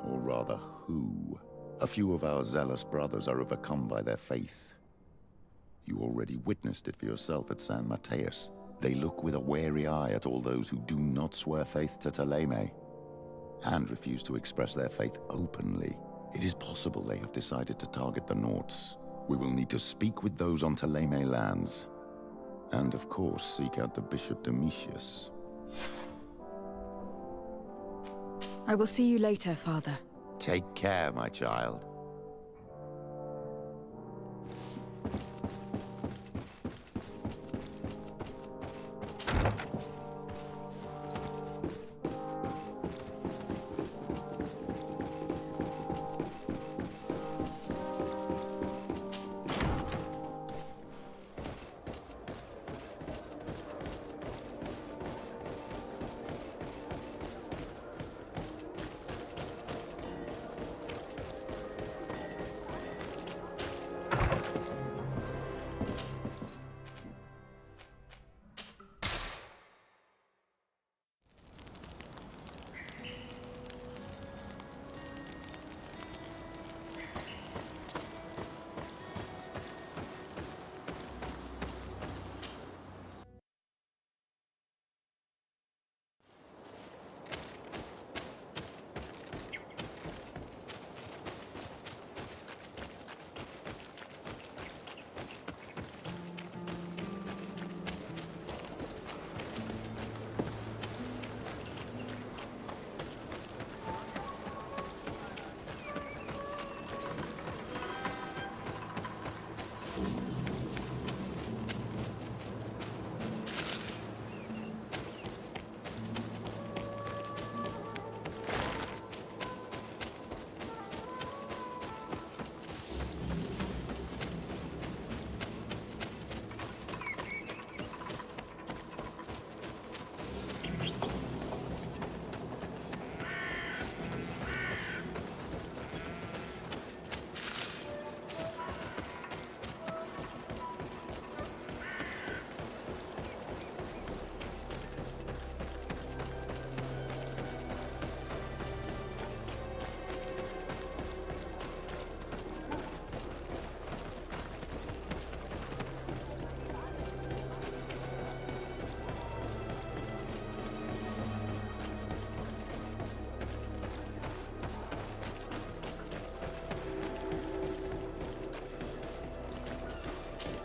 Or rather, who. A few of our zealous brothers are overcome by their faith. You already witnessed it for yourself at San Mateus. They look with a wary eye at all those who do not swear faith to Thélème, and refuse to express their faith openly. It is possible they have decided to target the Nauts. We will need to speak with those on Thélème lands. And of course, seek out the Bishop Domitius. I will see you later, Father. Take care, my child.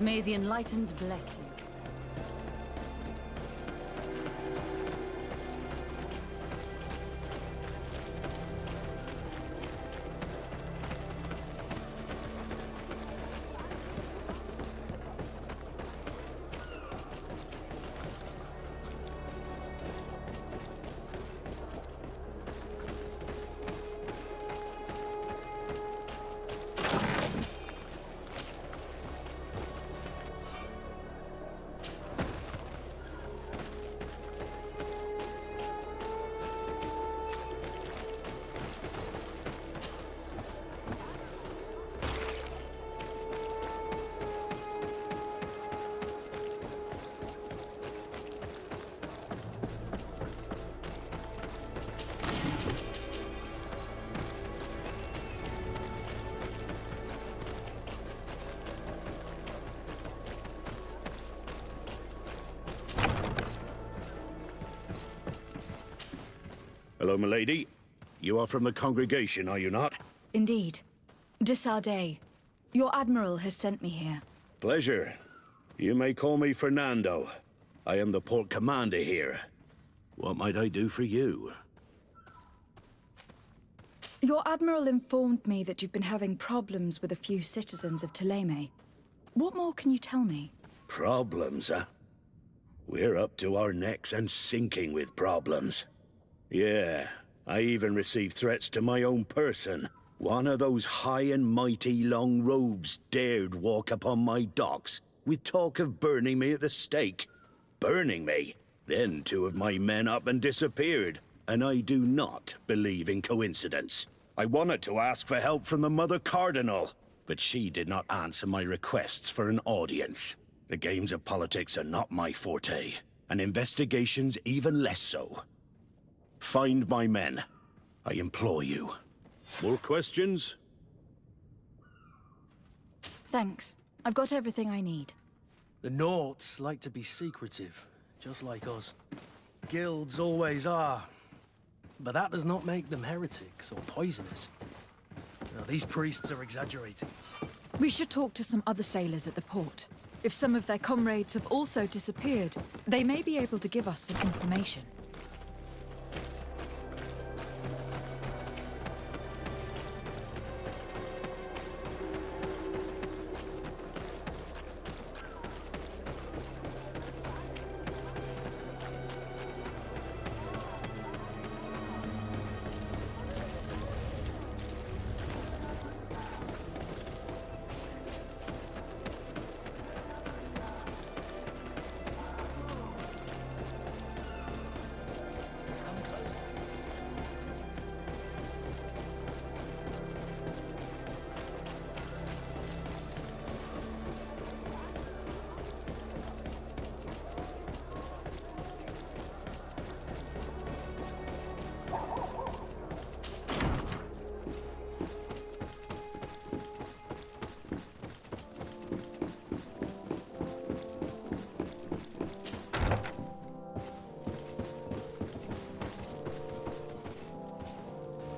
May the Enlightened bless you. Hello, milady. You are from the congregation, are you not? Indeed. De Sardet, your admiral has sent me here. Pleasure. You may call me Fernando. I am the port commander here. What might I do for you? Your admiral informed me that you've been having problems with a few citizens of Thélème. What more can you tell me? Problems, huh? We're up to our necks and sinking with problems. Yeah, I even received threats to my own person. One of those high and mighty long robes dared walk upon my docks with talk of burning me at the stake. Burning me? Then two of my men up and disappeared, and I do not believe in coincidence. I wanted to ask for help from the Mother Cardinal, but she did not answer my requests for an audience. The games of politics are not my forte, and investigations even less so. Find my men. I implore you. More questions? Thanks. I've got everything I need. The Nauts like to be secretive, just like us. Guilds always are. But that does not make them heretics or poisonous. Now, these priests are exaggerating. We should talk to some other sailors at the port. If some of their comrades have also disappeared, they may be able to give us some information.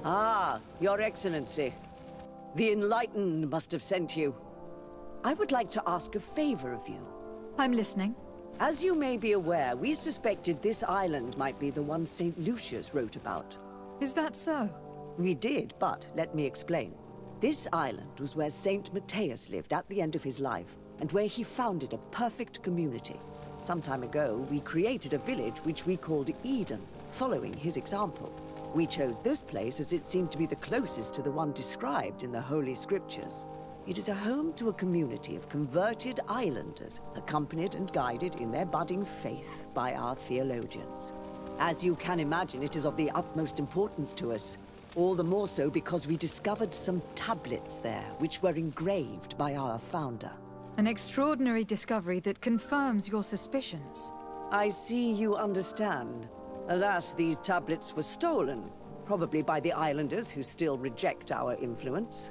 Ah, Your Excellency. The Enlightened must have sent you. I would like to ask a favor of you. I'm listening. As you may be aware, we suspected this island might be the one St. Lucius wrote about. Is that so? We did, but let me explain. This island was where St. Matthias lived at the end of his life, and where he founded a perfect community. Some time ago, we created a village which we called Eden, following his example. We chose this place as it seemed to be the closest to the one described in the Holy Scriptures. It is a home to a community of converted islanders, accompanied and guided in their budding faith by our theologians. As you can imagine, it is of the utmost importance to us, all the more so because we discovered some tablets there, which were engraved by our founder. An extraordinary discovery that confirms your suspicions. I see you understand. Alas, these tablets were stolen, probably by the islanders who still reject our influence.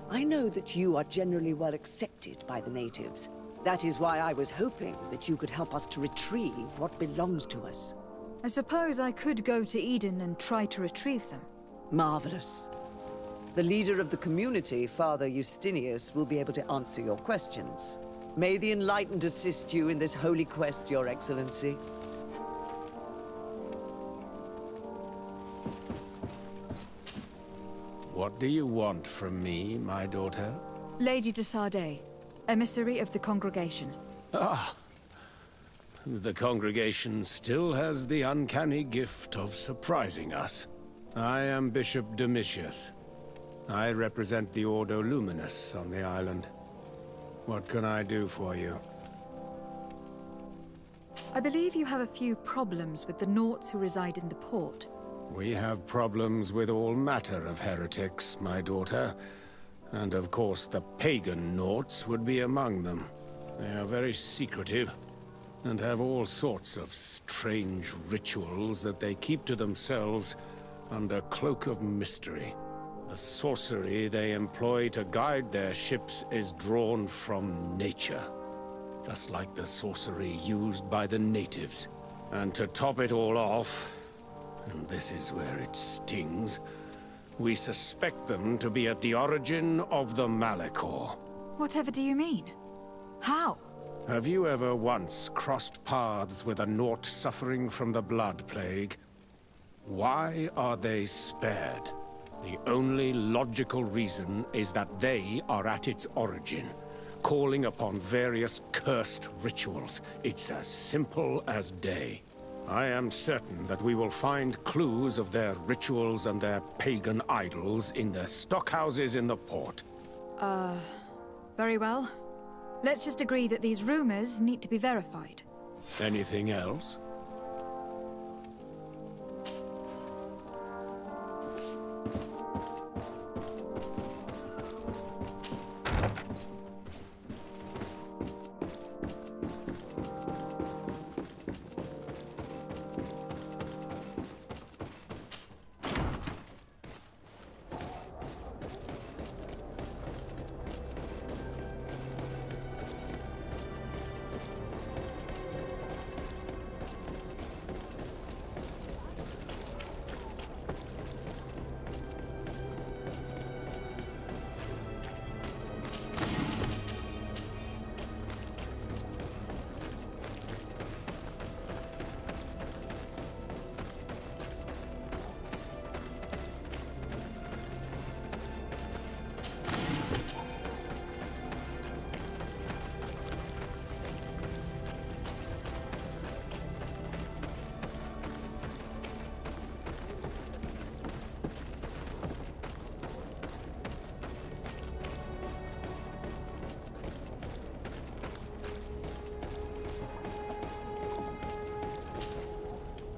I know that you are generally well accepted by the natives. That is why I was hoping that you could help us to retrieve what belongs to us. I suppose I could go to Eden and try to retrieve them. Marvelous. The leader of the community, Father Justinius, will be able to answer your questions. May the Enlightened assist you in this holy quest, Your Excellency. What do you want from me, my daughter? Lady de Sardet, emissary of the congregation. Ah! The congregation still has the uncanny gift of surprising us. I am Bishop Domitius. I represent the Ordo Luminous on the island. What can I do for you? I believe you have a few problems with the Nauts who reside in the port. We have problems with all matter of heretics, my daughter. And of course the pagan Nauts would be among them. They are very secretive, and have all sorts of strange rituals that they keep to themselves under cloak of mystery. The sorcery they employ to guide their ships is drawn from nature, just like the sorcery used by the natives. And to top it all off, And this is where it stings. We suspect them to be at the origin of the Malachor. Whatever do you mean? How? Have you ever once crossed paths with a Nort suffering from the Blood Plague? Why are they spared? The only logical reason is that they are at its origin, calling upon various cursed rituals. It's as simple as day. I am certain that we will find clues of their rituals and their pagan idols in their stockhouses in the port. Very well. Let's just agree that these rumors need to be verified. Anything else?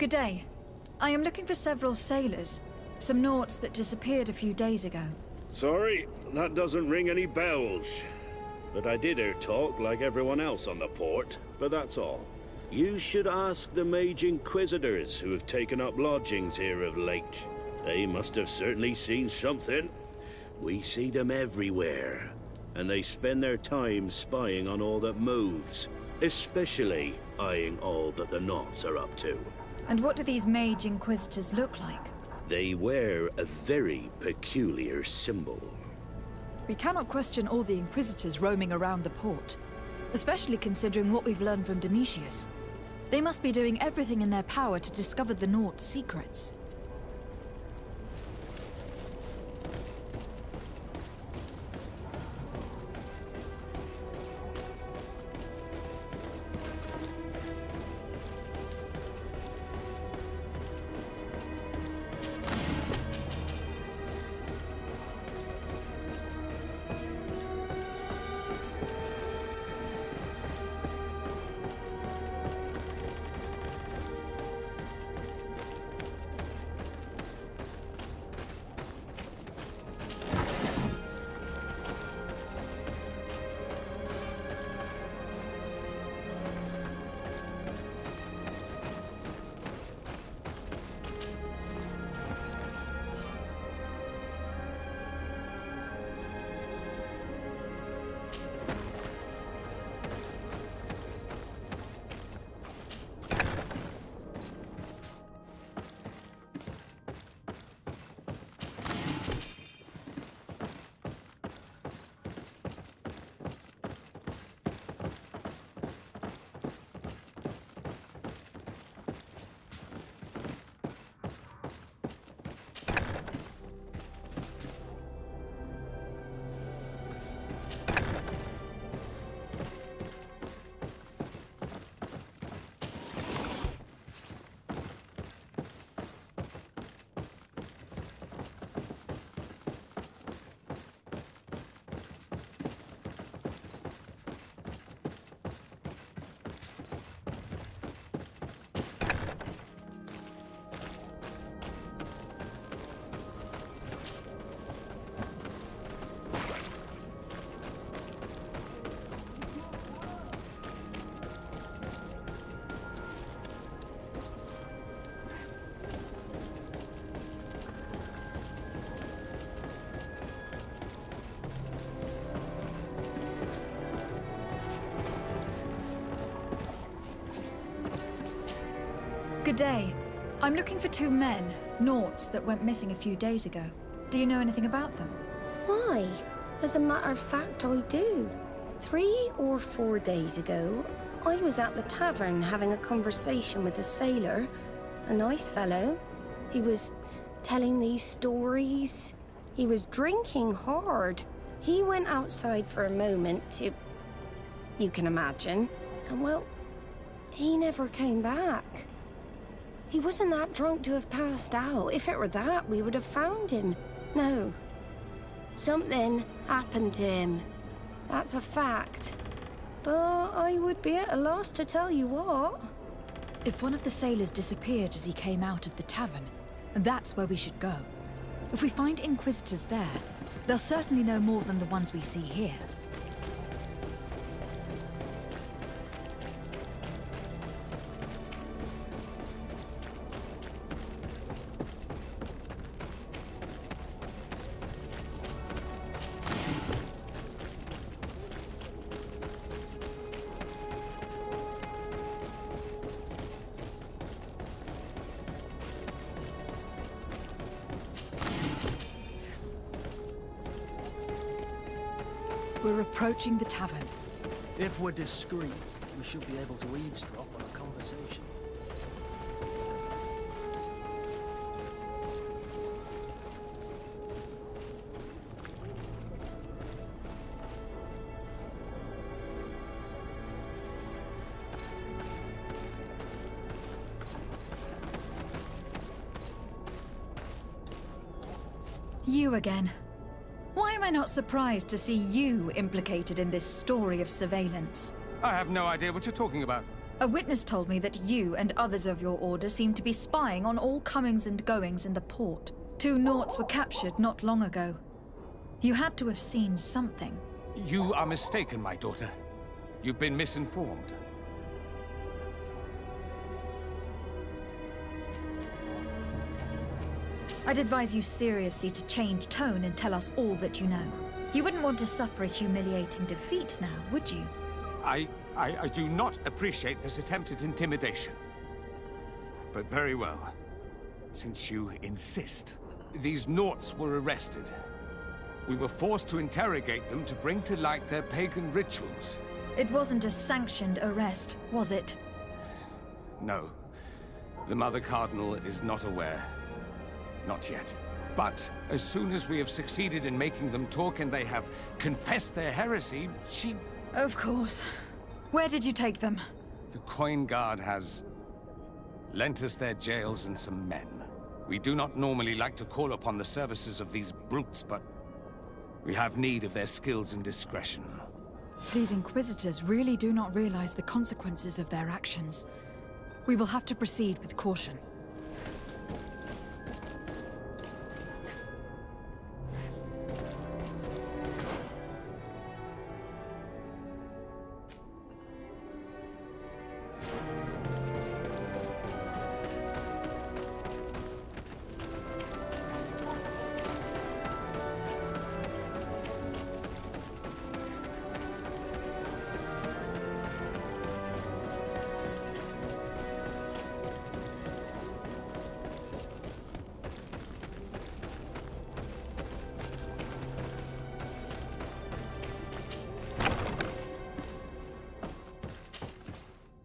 Good day. I am looking for several sailors. Some Norts that disappeared a few days ago. Sorry, that doesn't ring any bells. But I did hear talk like everyone else on the port, but that's all. You should ask the Mage Inquisitors who have taken up lodgings here of late. They must have certainly seen something. We see them everywhere, and they spend their time spying on all that moves, especially eyeing all that the Knots are up to. And what do these Mage Inquisitors look like? They wear a very peculiar symbol. We cannot question all the Inquisitors roaming around the port, especially considering what we've learned from Domitius. They must be doing everything in their power to discover the Nort's secrets. Good day. I'm looking for 2 men, Naughts, that went missing a few days ago. Do you know anything about them? Why? As a matter of fact, I do. 3 or 4 days ago, I was at the tavern having a conversation with a sailor. A nice fellow. He was telling these stories. He was drinking hard. He went outside for a moment to... you can imagine. And well, he never came back. He wasn't that drunk to have passed out. If it were that, we would have found him. No. Something happened to him. That's a fact. But I would be at a loss to tell you what. If one of the sailors disappeared as he came out of the tavern, that's where we should go. If we find Inquisitors there, they'll certainly know more than the ones we see here. We're approaching the tavern. If we're discreet, we should be able to eavesdrop on a conversation. You again. Why am I not surprised to see you implicated in this story of surveillance? I have no idea what you're talking about. A witness told me that you and others of your order seem to be spying on all comings and goings in the port. 2 Naughts were captured not long ago. You had to have seen something. You are mistaken, my daughter. You've been misinformed. I'd advise you seriously to change tone and tell us all that you know. You wouldn't want to suffer a humiliating defeat now, would you? I do not appreciate this attempt at intimidation. But very well. Since you insist. These Naughts were arrested. We were forced to interrogate them to bring to light their pagan rituals. It wasn't a sanctioned arrest, was it? No. The Mother Cardinal is not aware. Not yet. But as soon as we have succeeded in making them talk and they have confessed their heresy, she... Of course. Where did you take them? The Coin Guard has lent us their jails and some men. We do not normally like to call upon the services of these brutes, but we have need of their skills and discretion. These Inquisitors really do not realize the consequences of their actions. We will have to proceed with caution.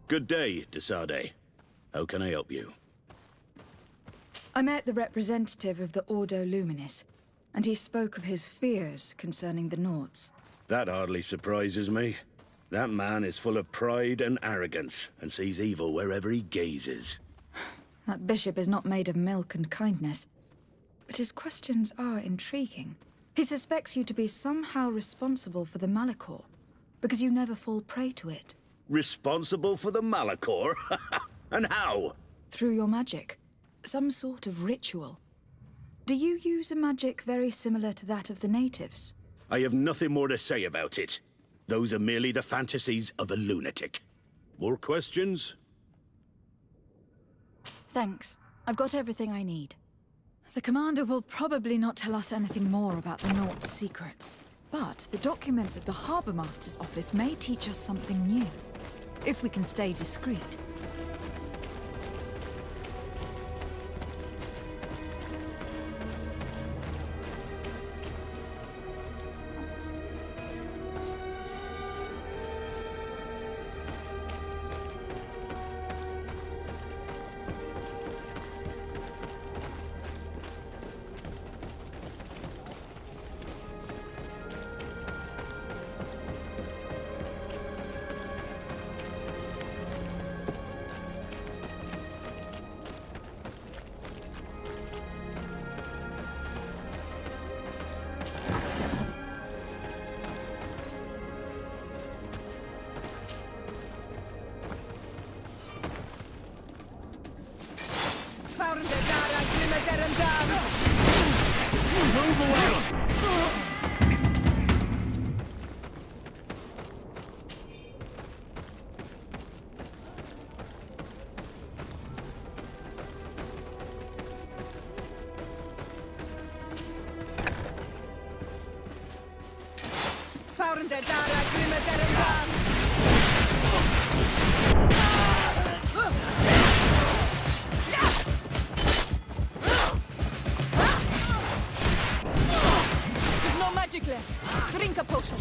Good day, Desade. How can I help you? I met the representative of the Ordo Luminis, and he spoke of his fears concerning the Naughts. That hardly surprises me. That man is full of pride and arrogance, and sees evil wherever he gazes. That bishop is not made of milk and kindness, but his questions are intriguing. He suspects you to be somehow responsible for the Malachor, because you never fall prey to it. Responsible for the Malachor? And how? Through your magic. Some sort of ritual. Do you use a magic very similar to that of the natives? I have nothing more to say about it. Those are merely the fantasies of a lunatic. More questions? Thanks. I've got everything I need. The commander will probably not tell us anything more about the Naughts' secrets. But the documents at the Harbour Master's office may teach us something new. If we can stay discreet. No magic left. Drink a potion.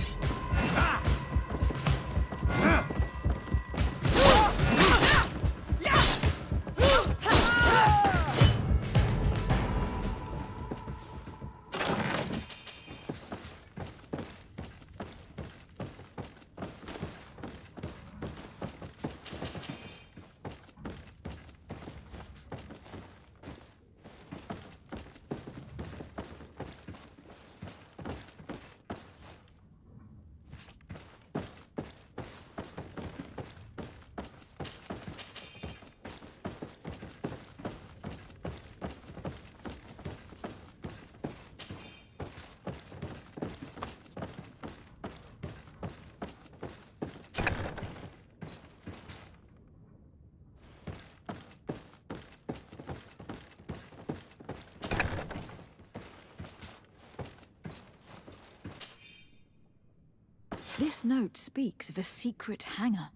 This note speaks of a secret hangar.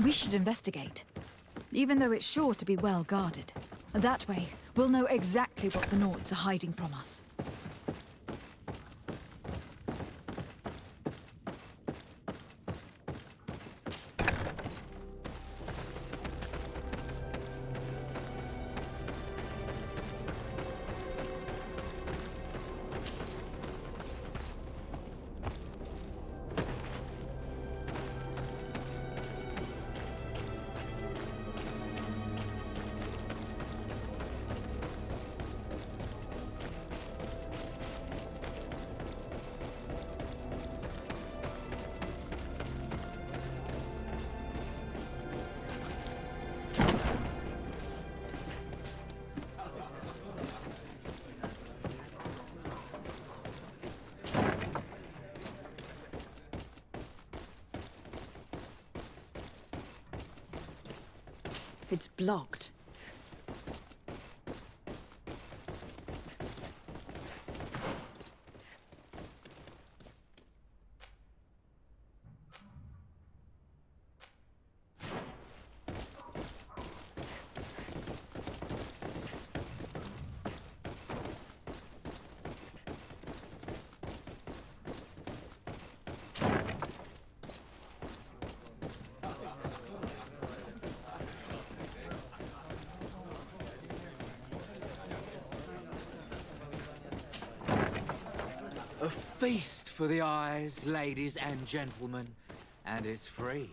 We should investigate, even though it's sure to be well guarded. That way, we'll know exactly what the Nauts are hiding from us. It's blocked. A feast for the eyes, ladies and gentlemen, and it's free.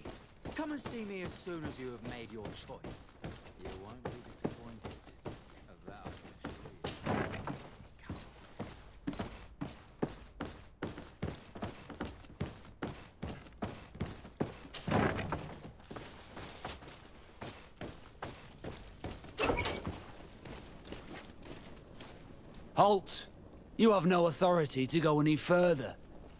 Come and see me as soon as you have made your choice. You won't be disappointed. Of that I can assure you. Halt! You have no authority to go any further.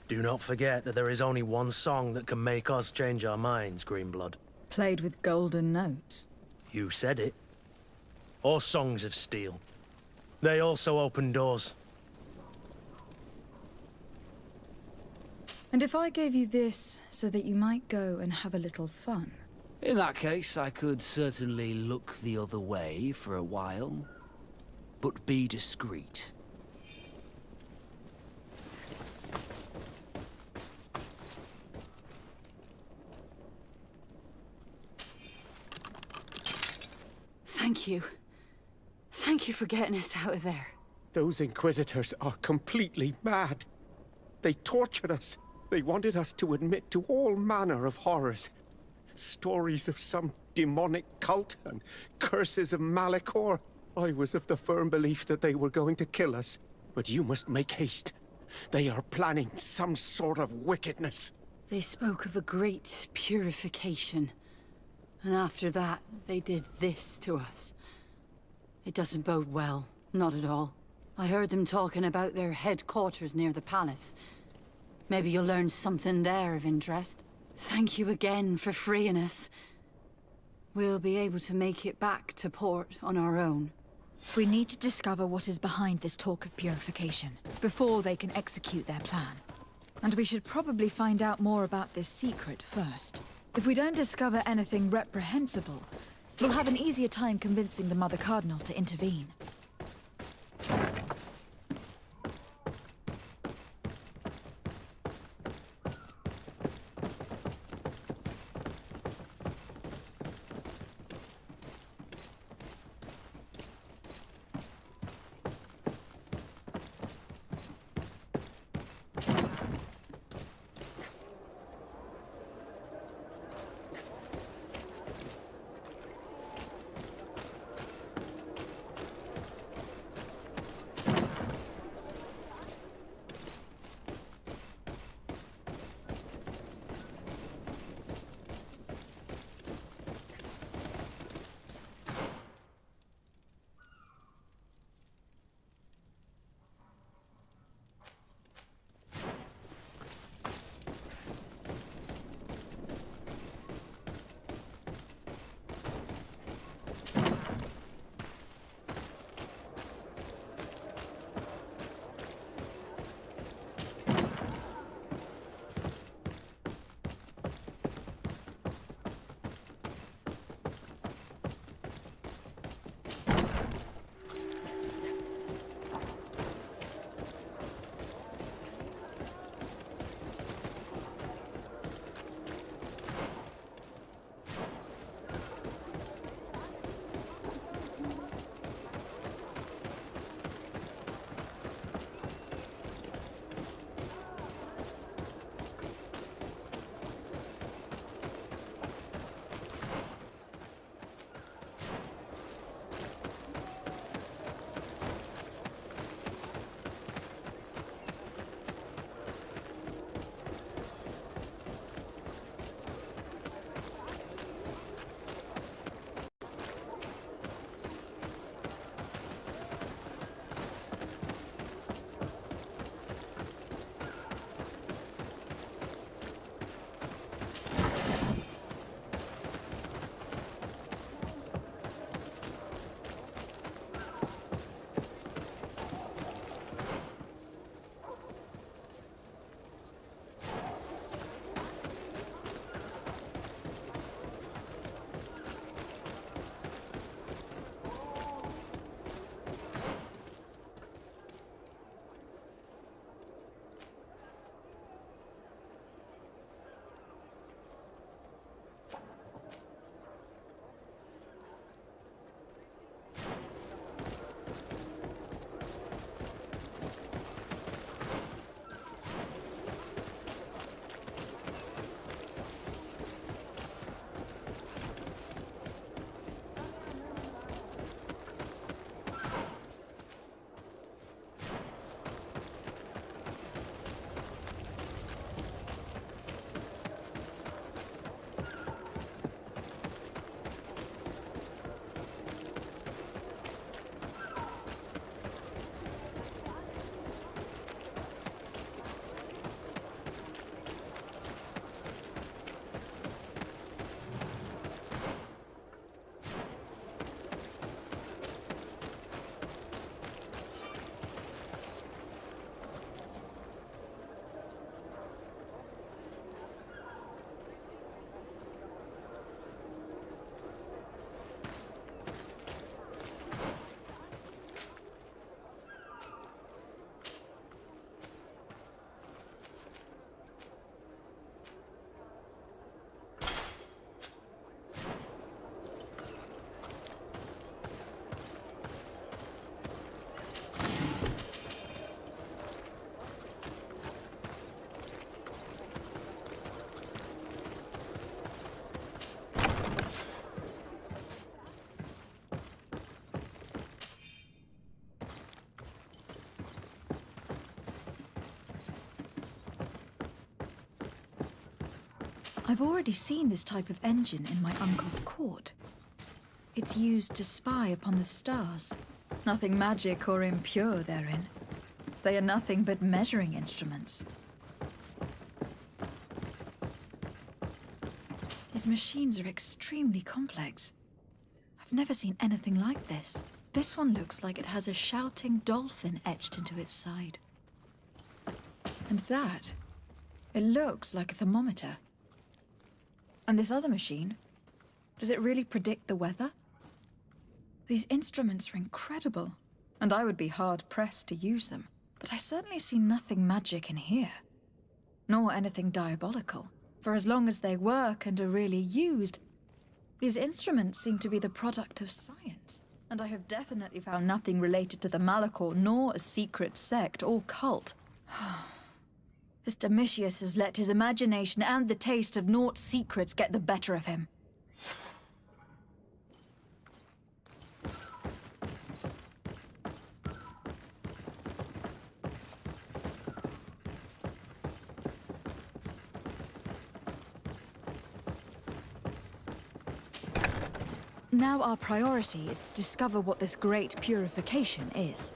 Do not forget that there is only one song that can make us change our minds, Greenblood. Played with golden notes. You said it. Or songs of steel. They also open doors. And if I gave you this so that you might go and have a little fun? In that case, I could certainly look the other way for a while. But be discreet. Thank you. Thank you for getting us out of there. Those Inquisitors are completely mad. They tortured us. They wanted us to admit to all manner of horrors. Stories of some demonic cult and curses of Malachor. I was of the firm belief that they were going to kill us. But you must make haste. They are planning some sort of wickedness. They spoke of a great purification. And after that, they did this to us. It doesn't bode well. Not at all. I heard them talking about their headquarters near the palace. Maybe you'll learn something there of interest. Thank you again for freeing us. We'll be able to make it back to port on our own. We need to discover what is behind this talk of purification, before they can execute their plan. And we should probably find out more about this secret first. If we don't discover anything reprehensible, we'll have an easier time convincing the Mother Cardinal to intervene. I've already seen this type of engine in my uncle's court. It's used to spy upon the stars. Nothing magic or impure therein. They are nothing but measuring instruments. His machines are extremely complex. I've never seen anything like this. This one looks like it has a shouting dolphin etched into its side. And that It looks like a thermometer. And this other machine? Does it really predict the weather? These instruments are incredible, and I would be hard-pressed to use them. But I certainly see nothing magic in here. Nor anything diabolical. For as long as they work and are really used, these instruments seem to be the product of science. And I have definitely found nothing related to the Malachor, nor a secret sect or cult. This Domitius has let his imagination and the taste of Naught's secrets get the better of him. Now our priority is to discover what this great purification is.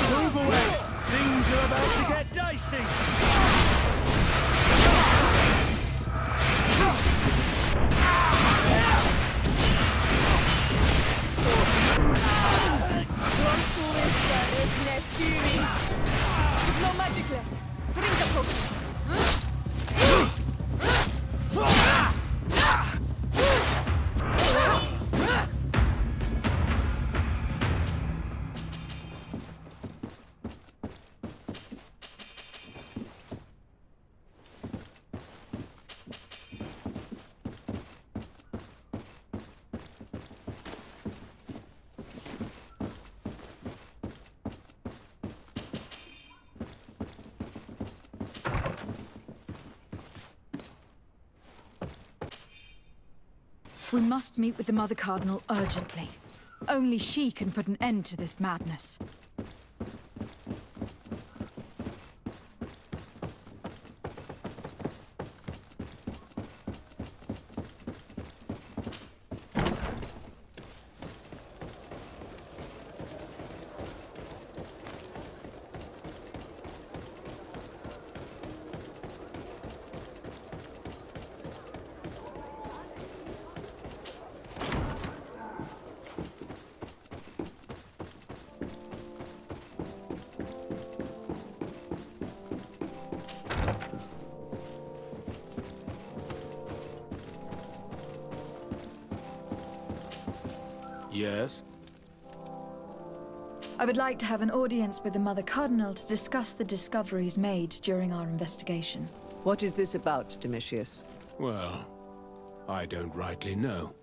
Move away! Things are about to get dicey! No magic left. Drink the potion. We must meet with the Mother Cardinal urgently. Only she can put an end to this madness. Yes? I would like to have an audience with the Mother Cardinal to discuss the discoveries made during our investigation. What is this about, Domitius? Well, I don't rightly know.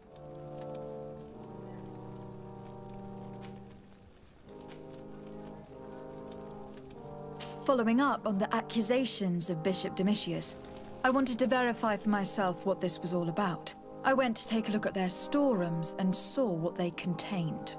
Following up on the accusations of Bishop Domitius, I wanted to verify for myself what this was all about. I went to take a look at their storerooms and saw what they contained.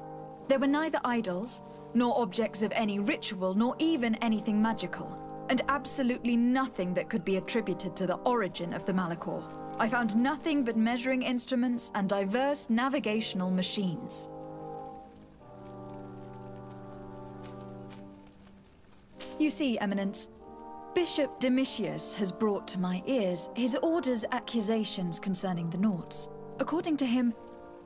There were neither idols, nor objects of any ritual, nor even anything magical. and absolutely nothing that could be attributed to the origin of the Malachor. I found nothing but measuring instruments and diverse navigational machines. You see, Eminence, Bishop Domitius has brought to my ears his order's accusations concerning the Nauts. According to him,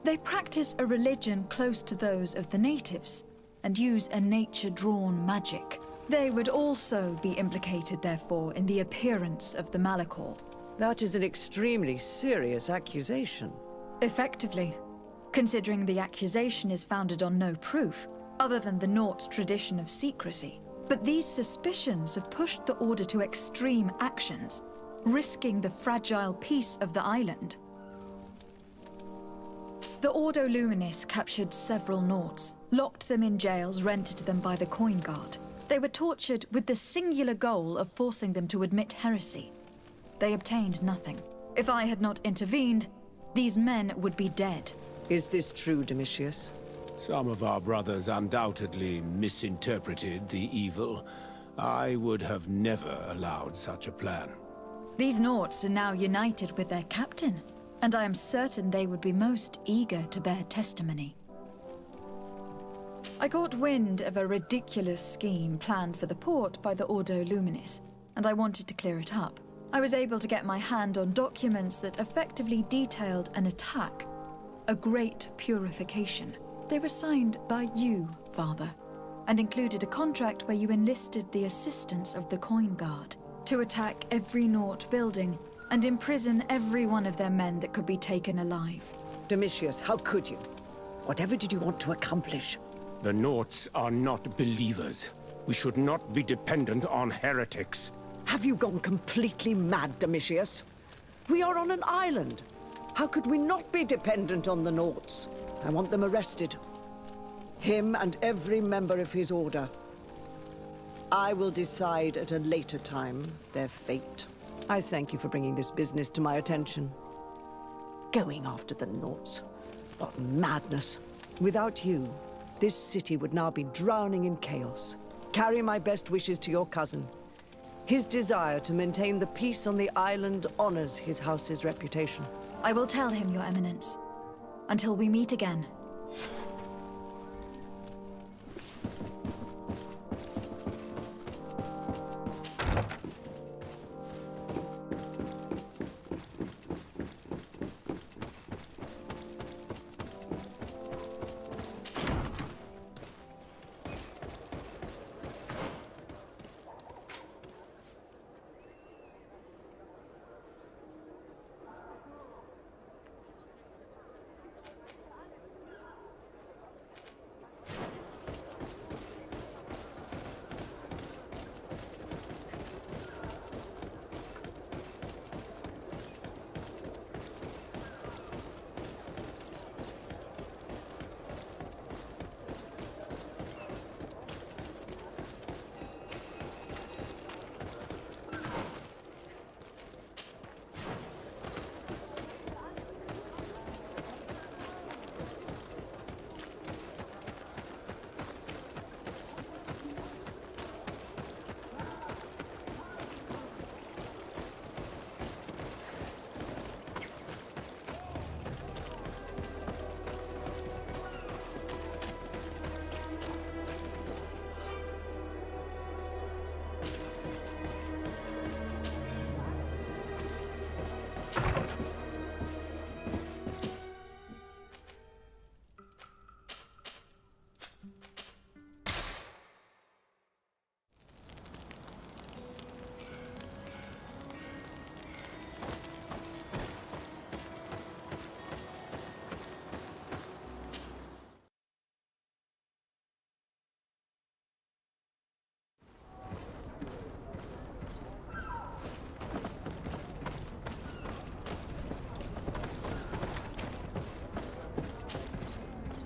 they practice a religion close to those of the natives and use a nature-drawn magic. They would also be implicated, therefore, in the appearance of the Malachor. That is an extremely serious accusation. Effectively, considering the accusation is founded on no proof, other than the Nauts' tradition of secrecy. But these suspicions have pushed the Order to extreme actions, risking the fragile peace of the island. The Ordo Luminis captured several Nauts, locked them in jails rented to them by the Coin Guard. They were tortured with the singular goal of forcing them to admit heresy. They obtained nothing. If I had not intervened, these men would be dead. Is this true, Domitius? Some of our brothers undoubtedly misinterpreted the evil. I would have never allowed such a plan. These Nauts are now united with their captain, and I am certain they would be most eager to bear testimony. I caught wind of a ridiculous scheme planned for the port by the Ordo Luminis, and I wanted to clear it up. I was able to get my hand on documents that effectively detailed an attack, a great purification. They were signed by you, Father, and included a contract where you enlisted the assistance of the Coin Guard to attack every Naut building and imprison every one of their men that could be taken alive. Domitius, how could you? Whatever did you want to accomplish? The Nauts are not believers. We should not be dependent on heretics. Have you gone completely mad, Domitius? We are on an island. How could we not be dependent on the Nauts? I want them arrested. Him and every member of his order. I will decide at a later time their fate. I thank you for bringing this business to my attention. Going after the Nauts. What madness. Without you, this city would now be drowning in chaos. Carry my best wishes to your cousin. His desire to maintain the peace on the island honors his house's reputation. I will tell him, Your Eminence. Until we meet again.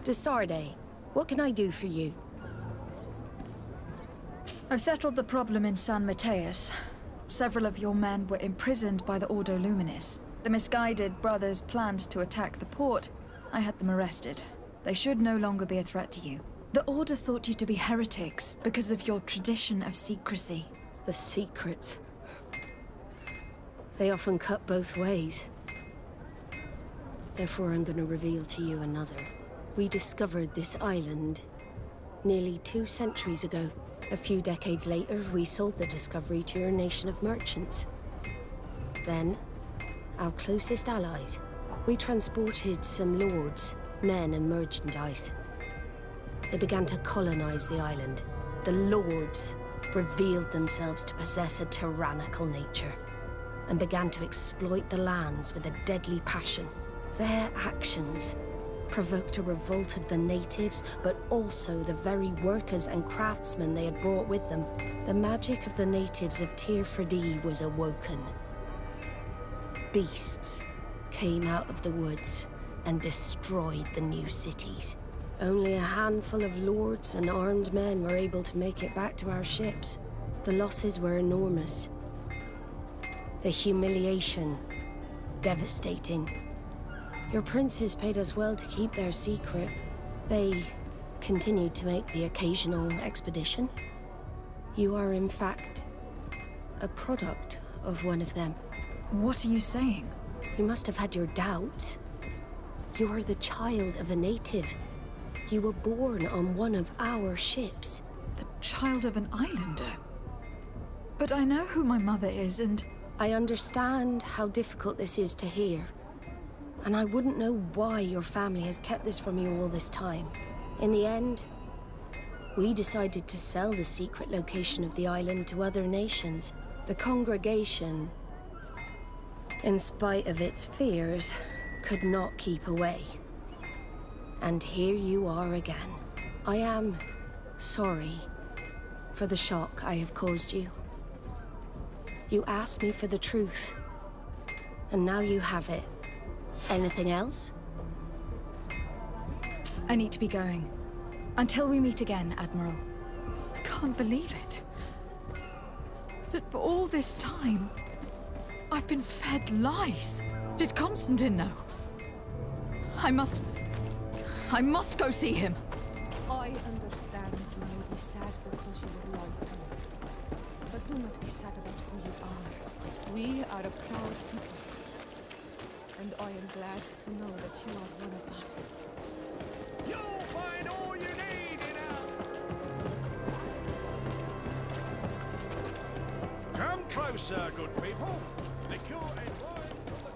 Desarde, what can I do for you? I've settled the problem in San Mateus. Several of your men were imprisoned by the Ordo Luminis. The misguided brothers planned to attack the port. I had them arrested. They should no longer be a threat to you. The Order thought you to be heretics because of your tradition of secrecy. The secrets. They often cut both ways. Therefore, I'm going to reveal to you another. We discovered this island nearly 2 centuries ago. A few decades later, we sold the discovery to your nation of merchants. Then, our closest allies. We transported some lords, men and merchandise. They began to colonize the island. The lords revealed themselves to possess a tyrannical nature and began to exploit the lands with a deadly passion. Their actions provoked a revolt of the natives, but also the very workers and craftsmen they had brought with them. The magic of the natives of Tir Freddy was awoken. Beasts came out of the woods and destroyed the new cities. Only a handful of lords and armed men were able to make it back to our ships. The losses were enormous. The humiliation, devastating. Your princes paid us well to keep their secret. They continued to make the occasional expedition. You are, in fact, a product of one of them. What are you saying? You must have had your doubts. You are the child of a native. You were born on one of our ships. The child of an islander? But I know who my mother is, and... I understand how difficult this is to hear. And I wouldn't know why your family has kept this from you all this time. In the end, we decided to sell the secret location of the island to other nations. The congregation, in spite of its fears, could not keep away. And here you are again. I am sorry for the shock I have caused you. You asked me for the truth, and now you have it. Anything else? I need to be going. Until we meet again, Admiral. I can't believe it. That for all this time, I've been fed lies. Did Constantine know? I must go see him. I understand you may be sad because you were lied to. But do not be sad about who you are. We are a proud people. And I am glad to know that you are one of us. You'll find all you need in our... Come closer, good people. Liquor and wine from the...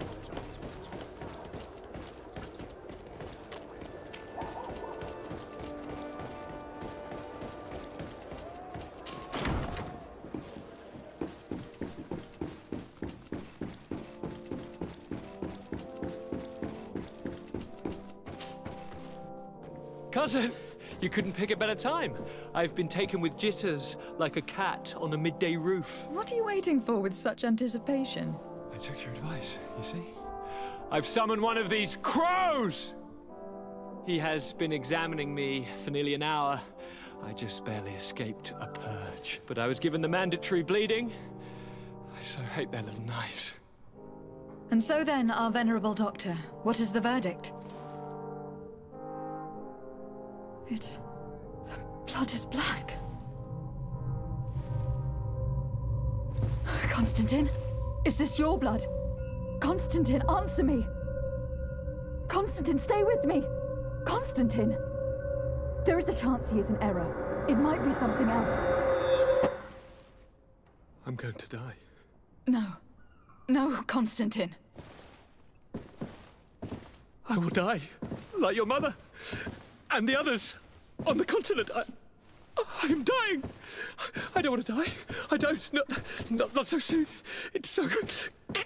Cousin, you couldn't pick a better time. I've been taken with jitters, like a cat on a midday roof. What are you waiting for with such anticipation? I took your advice, you see? I've summoned one of these crows! He has been examining me for nearly an hour. I just barely escaped a purge. But I was given the mandatory bleeding. I so hate their little knives. And so then, our venerable doctor, what is the verdict? The blood is black. Constantine, is this your blood? Constantine, answer me! Constantine, stay with me! Constantine! There is a chance he is in error. It might be something else. I'm going to die. No. No, Constantine. I will die, like your mother. And the others on the continent. I'm dying. I don't want to die. I don't. Not so soon. It's so good.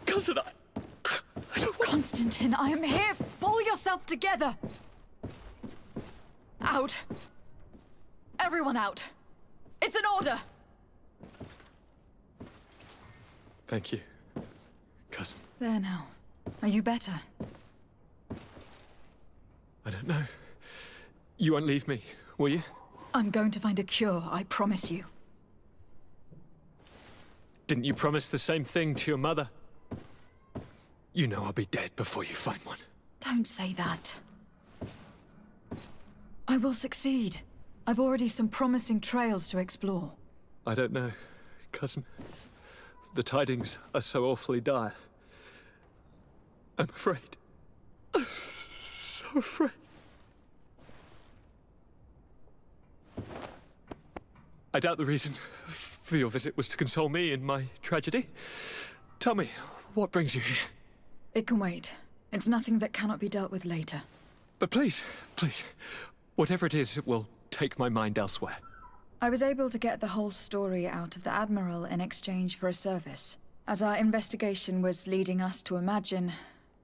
Cousin, I don't want... Constantine, I am here. Pull yourself together. Out. Everyone out. It's an order. Thank you, cousin. There now. Are you better? I don't know. You won't leave me, will you? I'm going to find a cure, I promise you. Didn't you promise the same thing to your mother? You know I'll be dead before you find one. Don't say that. I will succeed. I've already some promising trails to explore. I don't know. cousin. The tidings are so awfully dire. I'm afraid. I'm so afraid. I doubt the reason for your visit was to console me in my tragedy. Tell me, what brings you here? It can wait. It's nothing that cannot be dealt with later. But please, please, whatever it is, it will take my mind elsewhere. I was able to get the whole story out of the Admiral in exchange for a service. As our investigation was leading us to imagine,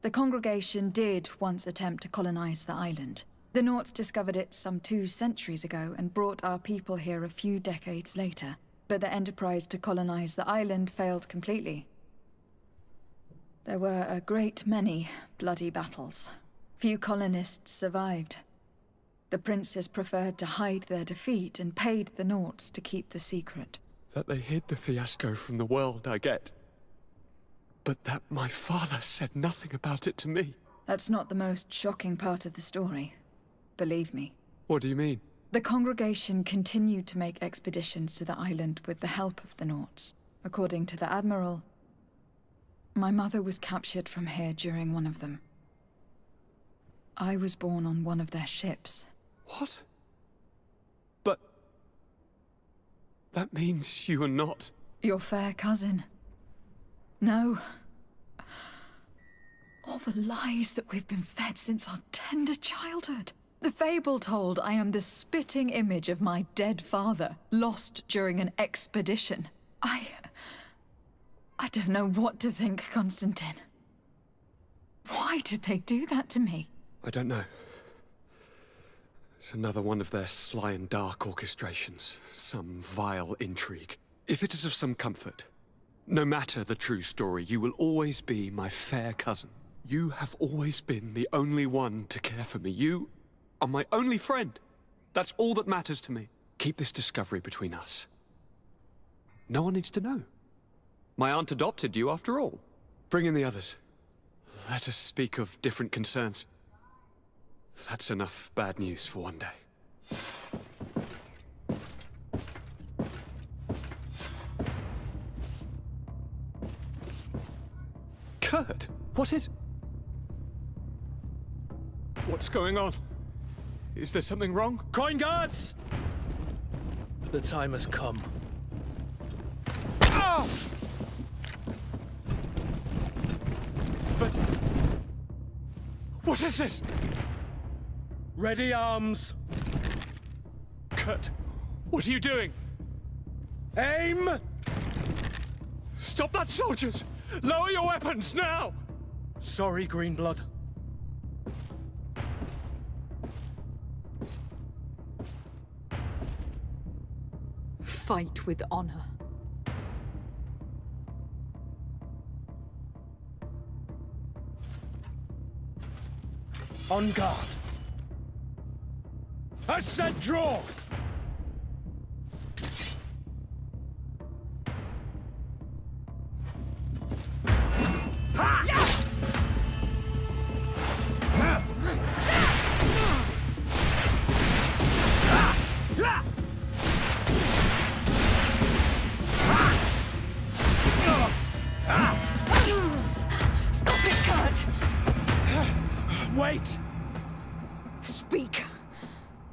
the congregation did once attempt to colonize the island. The Nauts discovered it some 2 centuries ago and brought our people here a few decades later. But the enterprise to colonize the island failed completely. There were a great many bloody battles. Few colonists survived. The princes preferred to hide their defeat and paid the Nauts to keep the secret. That they hid the fiasco from the world, I get. But that my father said nothing about it to me. That's not the most shocking part of the story. Believe me. What do you mean? The congregation continued to make expeditions to the island with the help of the Nauts. According to the Admiral, my mother was captured from here during one of them. I was born on one of their ships. What? But... that means you are not... your fair cousin. No. All the lies that we've been fed since our tender childhood. The fable told I am the spitting image of my dead father, lost during an expedition. I don't know what to think, Constantine. Why did they do that to me? I don't know. It's another one of their sly and dark orchestrations. Some vile intrigue. If it is of some comfort, no matter the true story, you will always be my fair cousin. You have always been the only one to care for me. You are my only friend. That's all that matters to me. Keep this discovery between us. No one needs to know. My aunt adopted you after all. Bring in the others. Let us speak of different concerns. That's enough bad news for one day. Kurt, what is... what's going on? Is there something wrong? Coin guards! The time has come. Oh! But... what is this? Ready arms. Kurt, what are you doing? Aim! Stop that, soldiers! Lower your weapons, now! Sorry, Greenblood. Fight with honor. On guard. I said draw! Stop it, Kurt! Wait! Speak.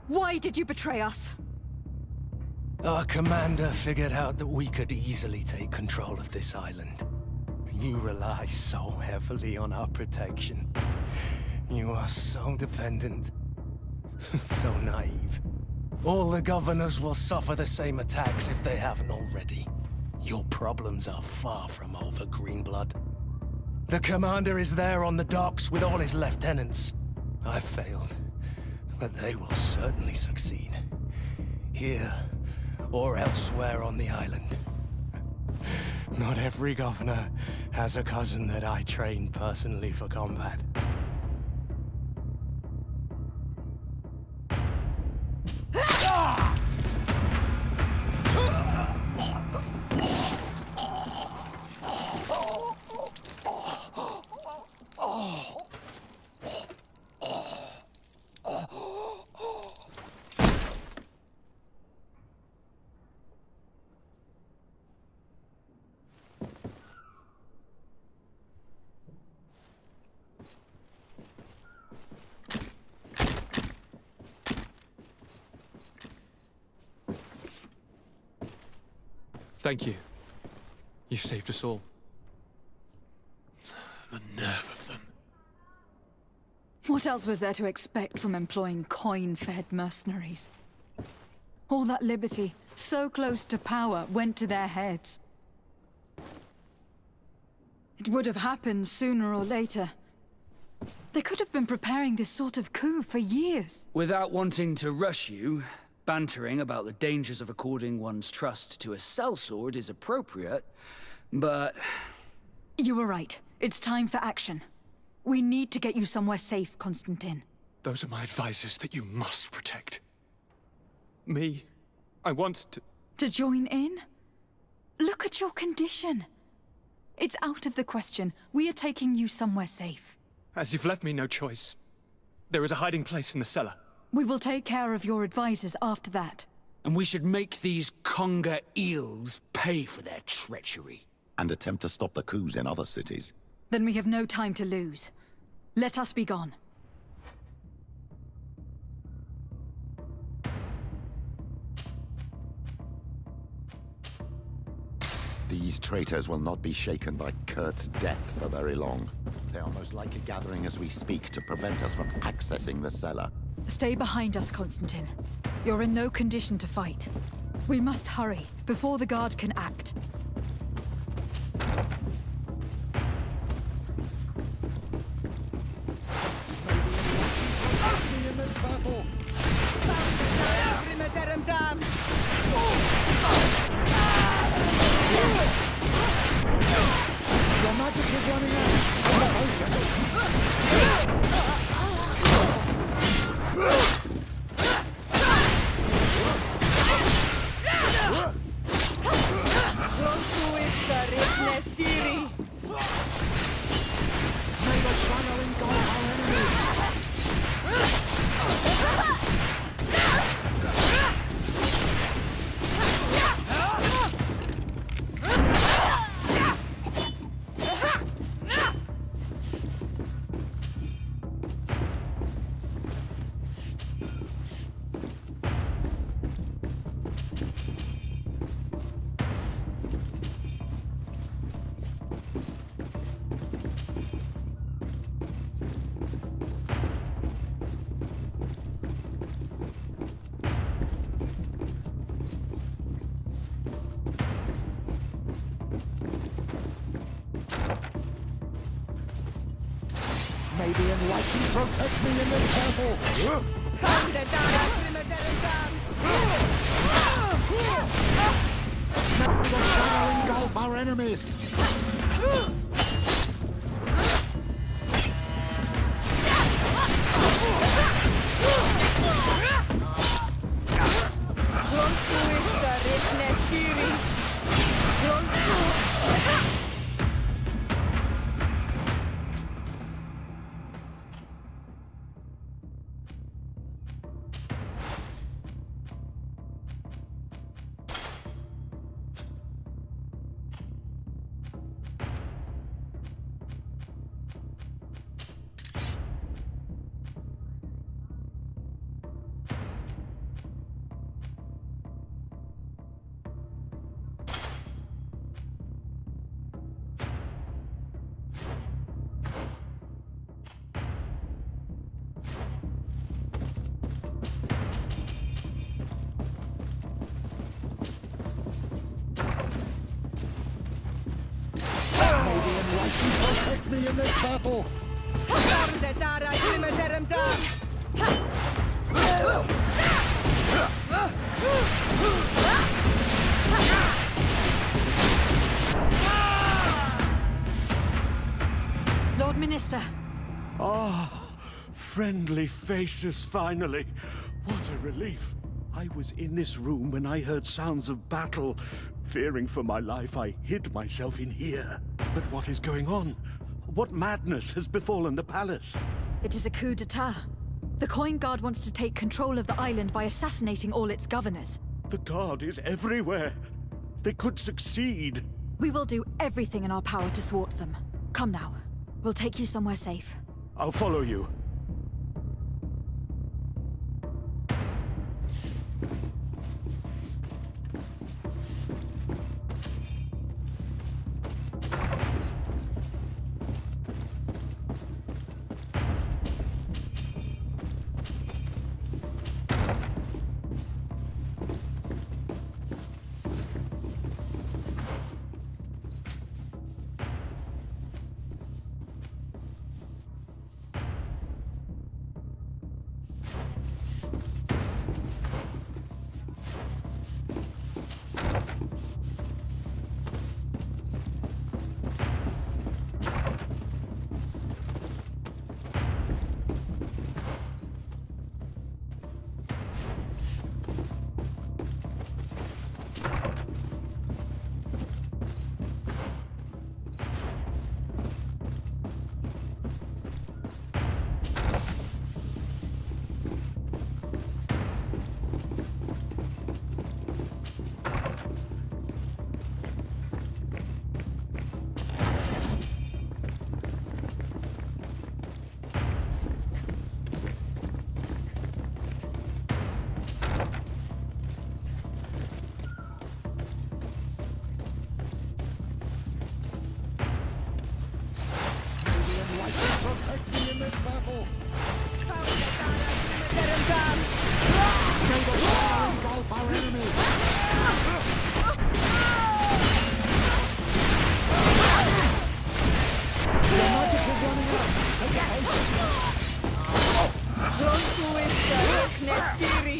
Why did you betray us? Our commander figured out that we could easily take control of this island. You rely so heavily on our protection. You are so dependent. So naive. All the governors will suffer the same attacks if they haven't already. Your problems are far from over, Greenblood. The commander is there on the docks with all his lieutenants. I failed, but they will certainly succeed. Here, or elsewhere on the island. Not every governor has a cousin that I trained personally for combat. Thank you. You saved us all. The nerve of them. What else was there to expect from employing coin-fed mercenaries? All that liberty, so close to power, went to their heads. It would have happened sooner or later. They could have been preparing this sort of coup for years. Without wanting to rush you, bantering about the dangers of according one's trust to a sellsword is appropriate, but... You were right. It's time for action. We need to get you somewhere safe, Constantine. Those are my advisors that you must protect. Me, I want to... To join in? Look at your condition. It's out of the question. We are taking you somewhere safe. As you've left me no choice. There is a hiding place in the cellar. We will take care of your advisors after that. And we should make these conger eels pay for their treachery. And attempt to stop the coups in other cities. Then we have no time to lose. Let us be gone. These traitors will not be shaken by Kurt's death for very long. They are most likely gathering as we speak to prevent us from accessing the cellar. Stay behind us, Constantine. You're in no condition to fight. We must hurry, before the guard can act. In this battle. Your magic is running May the shadow engulf our enemies. May the enlightened protect me in this battle! May the shadow engulf our enemies! Protect me in this battle! Lord Minister. Ah, friendly faces finally. What a relief. I was in this room when I heard sounds of battle. Fearing for my life, I hid myself in here. But what is going on? What madness has befallen the palace? It is a coup d'etat. The Coin Guard wants to take control of the island by assassinating all its governors. The Guard is everywhere. They could succeed. We will do everything in our power to thwart them. Come now. We'll take you somewhere safe. I'll follow you. protect me in this battle. Let him down! May the shadow engulf our enemies. Your magic is running out. Take a potion. Pronto esta Nestiri!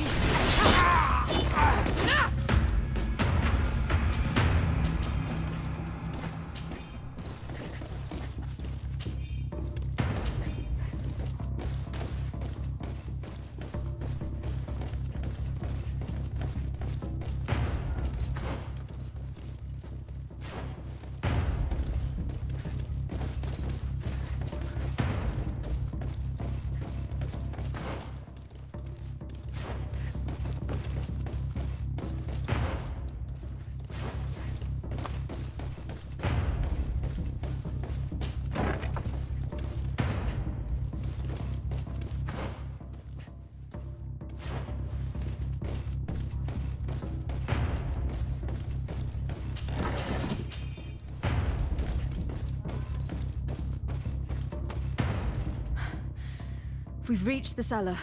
We've reached the cellar.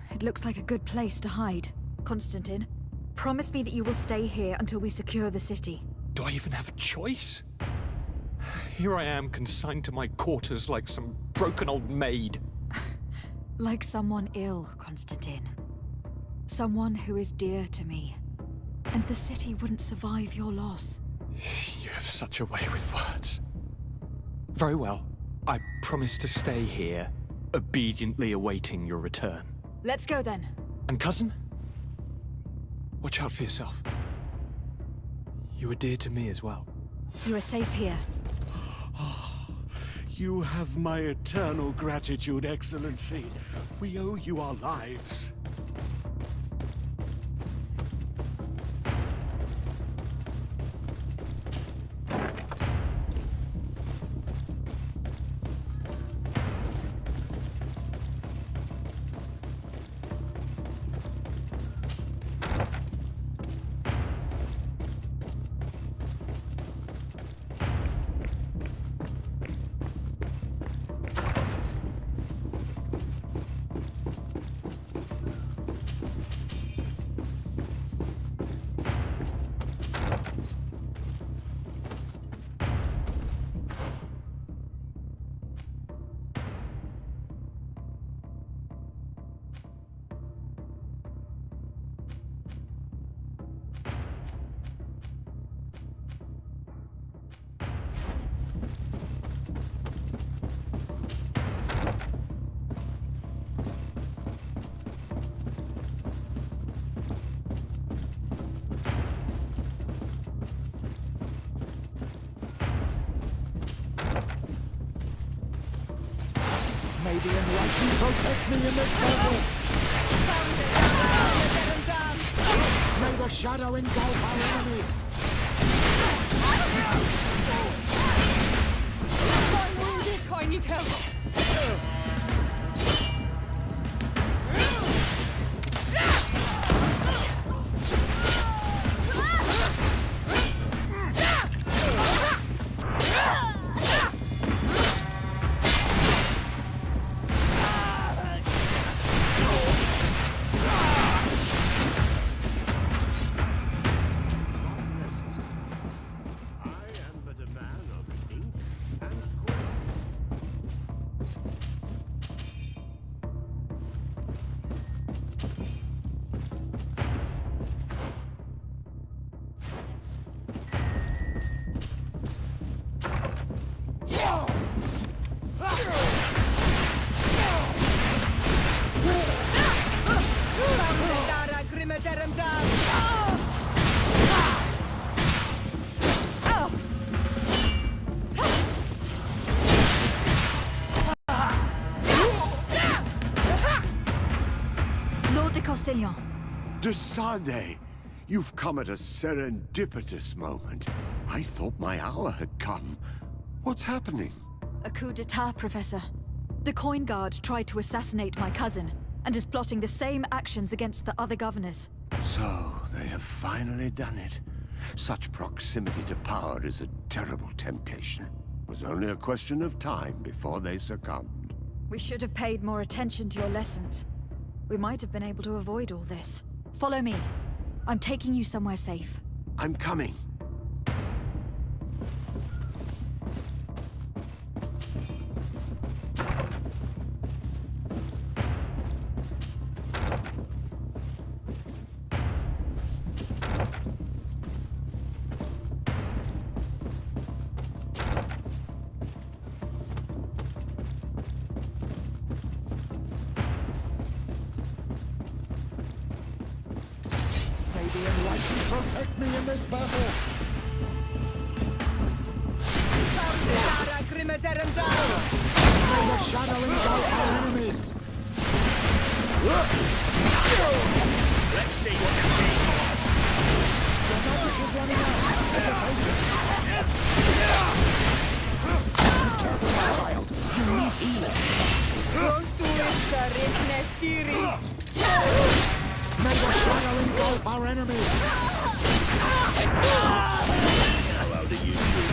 It looks like a good place to hide. Constantine, promise me that you will stay here until we secure the city. Do I even have a choice? Here I am, consigned to my quarters like some broken old maid. Like someone ill, Constantine. Someone who is dear to me. And the city wouldn't survive your loss. You have such a way with words. Very well. I promise to stay here, obediently awaiting your return. Let's go then. And cousin? Watch out for yourself. You are dear to me as well. You are safe here. You have my eternal gratitude, Excellency. We owe you our lives. May the enlightened protect me in this battle. May the shadow engulf our enemies. I'm wounded. I need help. Lord de Cossignon. Desade, you've come at a serendipitous moment. I thought my hour had come. What's happening? A coup d'etat, Professor. The Coin Guard tried to assassinate my cousin, and is plotting the same actions against the other governors. So, they have finally done it. Such proximity to power is a terrible temptation. It was only a question of time before they succumbed. We should have paid more attention to your lessons. We might have been able to avoid all this. Follow me. I'm taking you somewhere safe. I'm coming. Protect me in this battle! May the shadow engulf our enemies! Let's see what the king wants. The magic is running out! Take a potion! Be careful, my child! You need healing! May the shadow engulf our enemies! How do you shoot?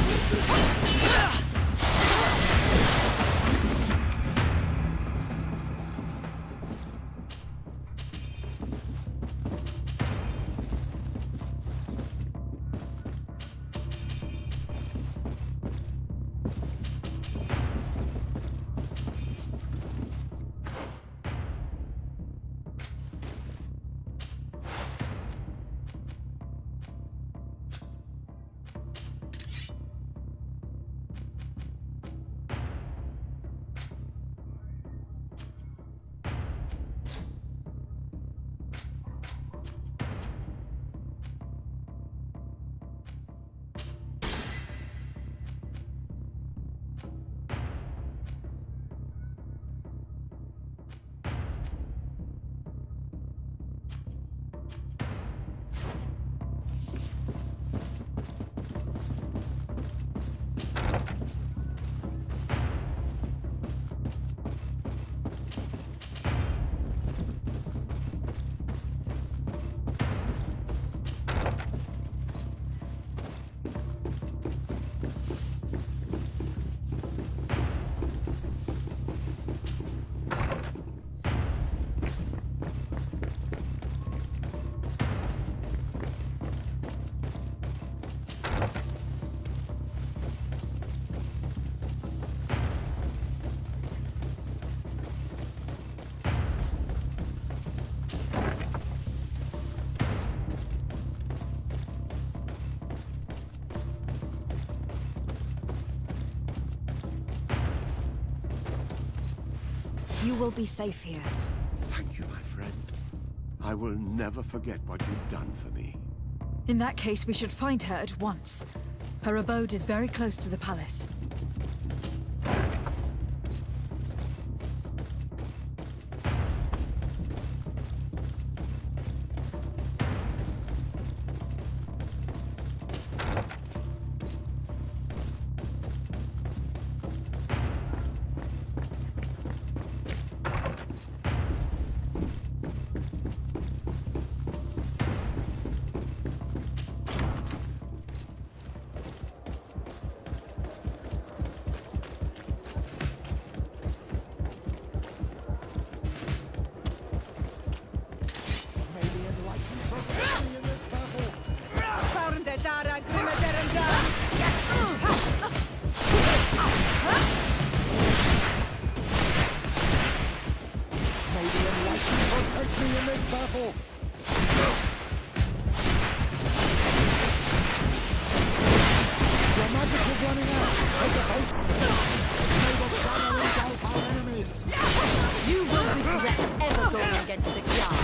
You will be safe here. Thank you, my friend. I will never forget what you've done for me. In that case, we should find her at once. Her abode is very close to the palace. Protect me in this battle! Your magic is running out! Take a potion! May the shadow engulf our enemies! You will regret ever going against the Khar.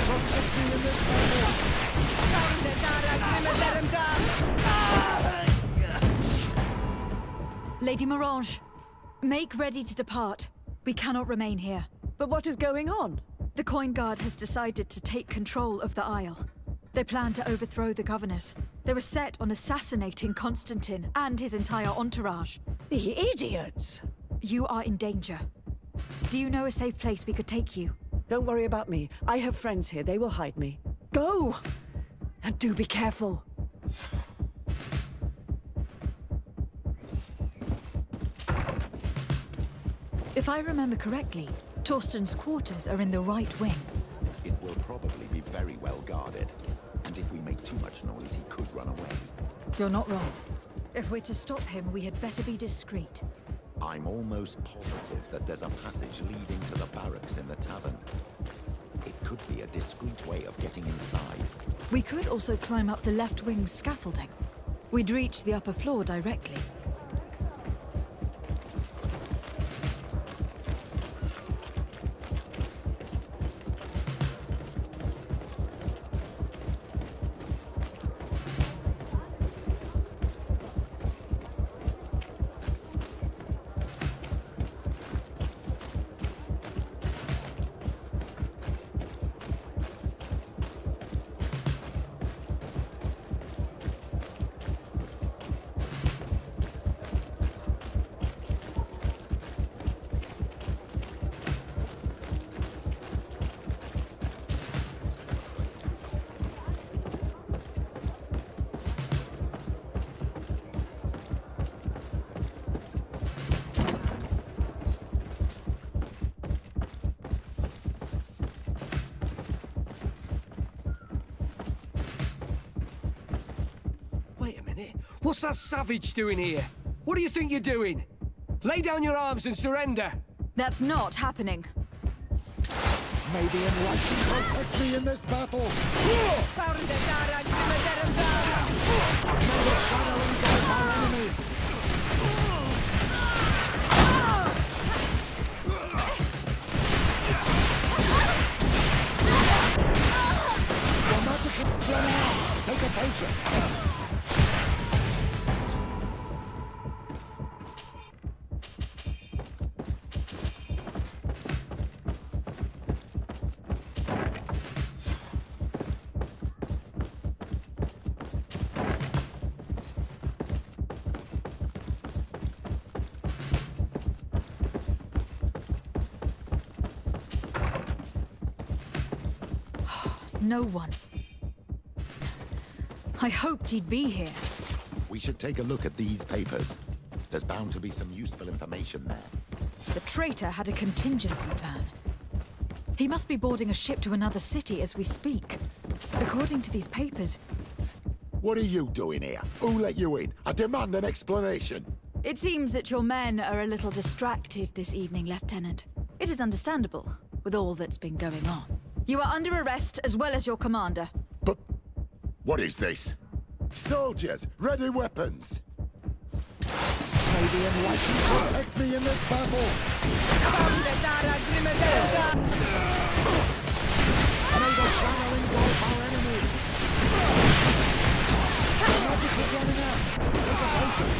protect me in this battle! Lady Morange, make ready to depart. We cannot remain here. But what is going on? The Coin Guard has decided to take control of the Isle. They plan to overthrow the governors. They were set on assassinating Constantine and his entire entourage. The idiots! You are in danger. Do you know a safe place we could take you? Don't worry about me. I have friends here. They will hide me. Go! And do be careful. If I remember correctly, Torsten's quarters are in the right wing. It will probably be very well guarded. And if we make too much noise, he could run away. You're not wrong. If we're to stop him, we had better be discreet. I'm almost positive that there's a passage leading to the barracks in the tavern. It could be a discreet way of getting inside. We could also climb up the left wing's scaffolding. We'd reach the upper floor directly. Wait a minute. What's that savage doing here? What do you think you're doing? Lay down your arms and surrender. That's not happening. May the enlightened protect me in this battle! May the shadow engulf our enemies! Your magic is running out! Take a potion! No one. I hoped he'd be here. We should take a look at these papers. There's bound to be some useful information there. The traitor had a contingency plan. He must be boarding a ship to another city as we speak. According to these papers... What are you doing here? Who let you in? I demand an explanation. It seems that your men are a little distracted this evening, Lieutenant. It is understandable, with all that's been going on. You are under arrest, as well as your commander. But... what is this? Soldiers, ready weapons! May the enlightened protect me in this battle! May the shadow engulf our enemies! The magic is running out! Take a potion!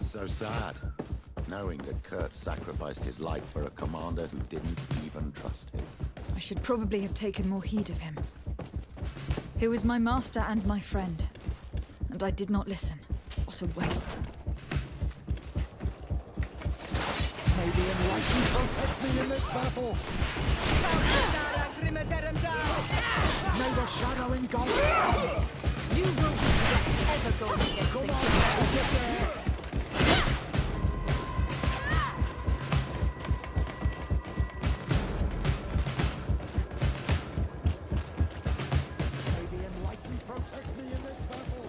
So sad, knowing that Kurt sacrificed his life for a commander who didn't even trust him. I should probably have taken more heed of him. He was my master and my friend, and I did not listen. What a waste. May the enlightened protect me in this battle! May the shadow engulf. You will regret ever going against Come the on, king. get there. May the enlightened protect me in this battle.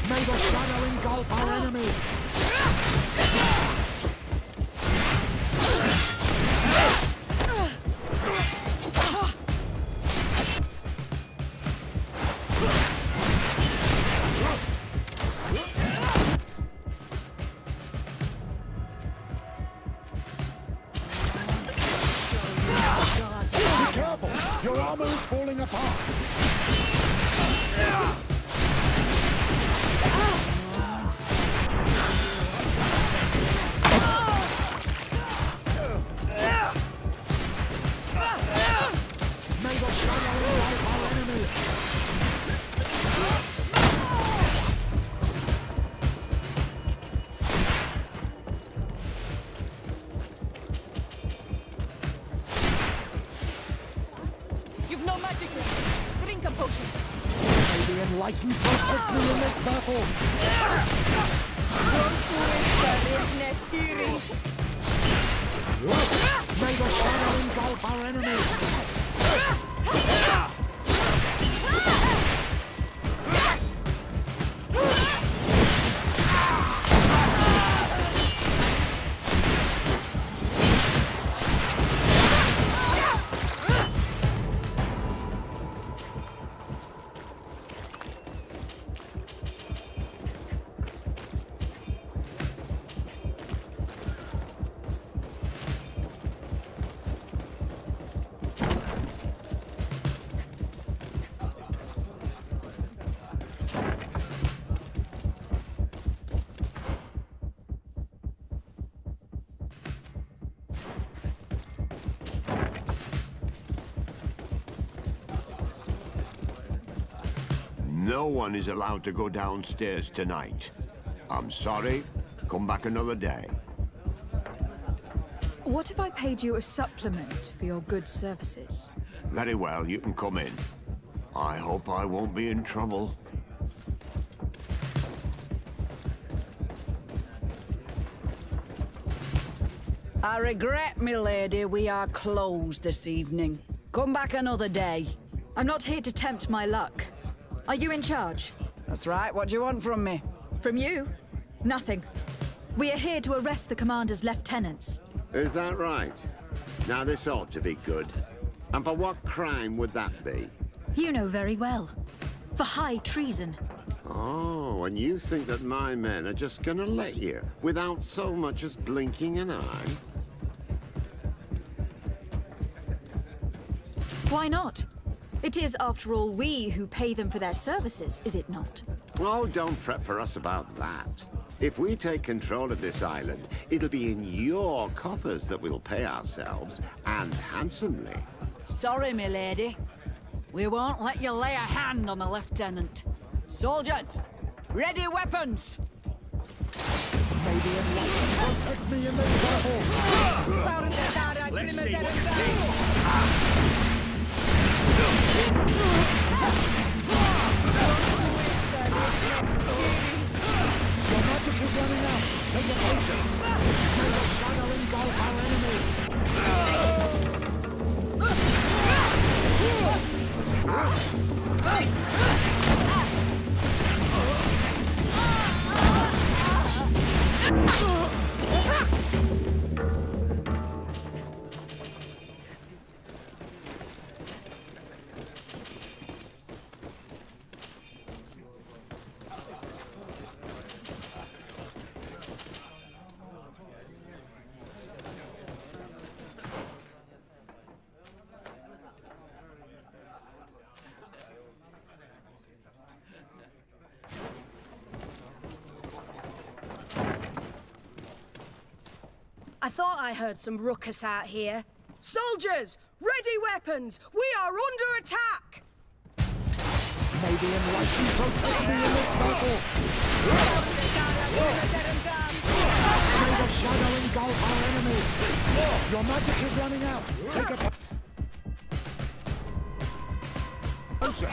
May the shadow engulf our enemies. Be careful! Your armor is falling apart! May the shadow engulf our enemies! You've no magic left. Drink a potion. May the enlightened protect me in this battle! May the shadow engulf our enemies! No one is allowed to go downstairs tonight. I'm sorry. Come back another day. What if I paid you a supplement for your good services? Very well, you can come in. I hope I won't be in trouble. I regret, milady, we are closed this evening. Come back another day. I'm not here to tempt my luck. Are you in charge? That's right. What do you want from me? From you? Nothing. We are here to arrest the commander's lieutenants. Is that right? Now this ought to be good. And for what crime would that be? You know very well. For high treason. Oh, and you think that my men are just gonna let you, without so much as blinking an eye? Why not? It is, after all, we who pay them for their services, is it not? Oh, don't fret for us about that. If we take control of this island, it'll be in your coffers that we'll pay ourselves, and handsomely. Sorry, milady. We won't let you lay a hand on the lieutenant. Soldiers, ready weapons! May the enlightened protect me in this battle! Let's see what you do. Your magic is running out! Take a potion! May the shadow engulf our enemies! I thought I heard some ruckus out here. Soldiers, ready weapons! We are under attack! May the enlightened protect me in this battle! May the shadow engulf our enemies! Your magic is running out! Take a potion!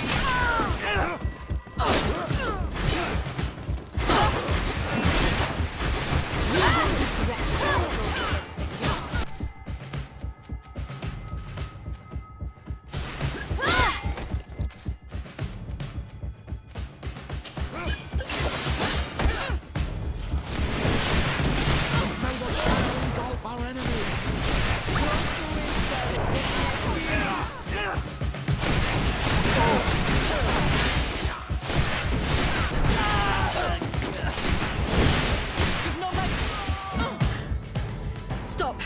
Stop!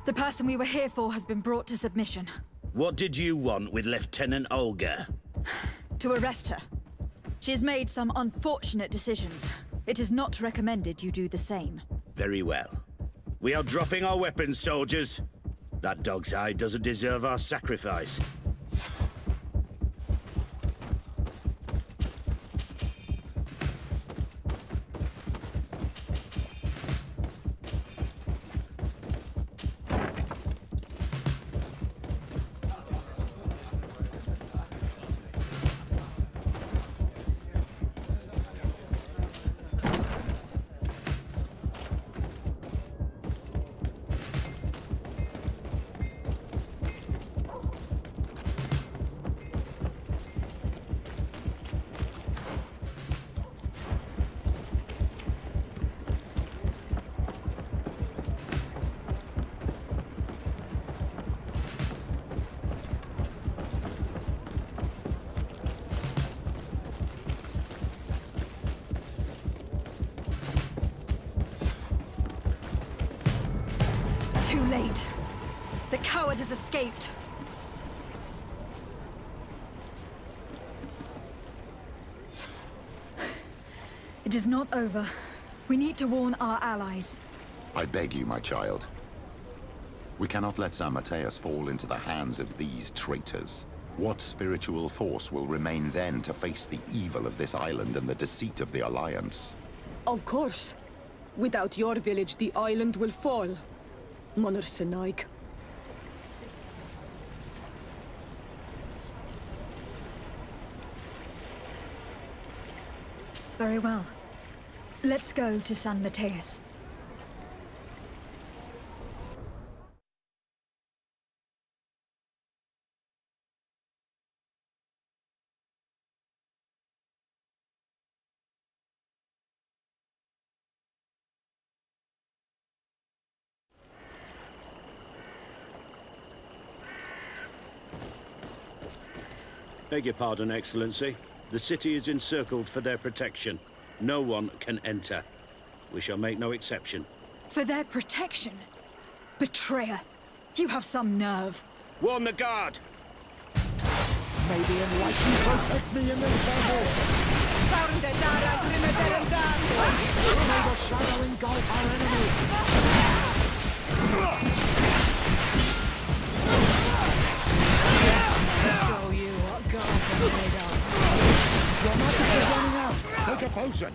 The person we were here for has been brought to submission. What did you want with Lieutenant Olga? To arrest her. She has made some unfortunate decisions. It is not recommended you do the same. Very well. We are dropping our weapons, soldiers. That dog's hide doesn't deserve our sacrifice. Too late. The coward has escaped. It is not over. We need to warn our allies. I beg you, my child. We cannot let San Mateus fall into the hands of these traitors. What spiritual force will remain then to face the evil of this island and the deceit of the Alliance? Of course. Without your village, the island will fall. Monor Senaig. Very well. Let's go to San Mateus. Beg your pardon, Excellency. The city is encircled for their protection. No one can enter. We shall make no exception. For their protection? Betrayer! You have some nerve. Warn the guard! May the enlightened protect me in this battle! May the shadow engulf our enemies! Show you what gods are made of. Your magic is running out! Take a potion!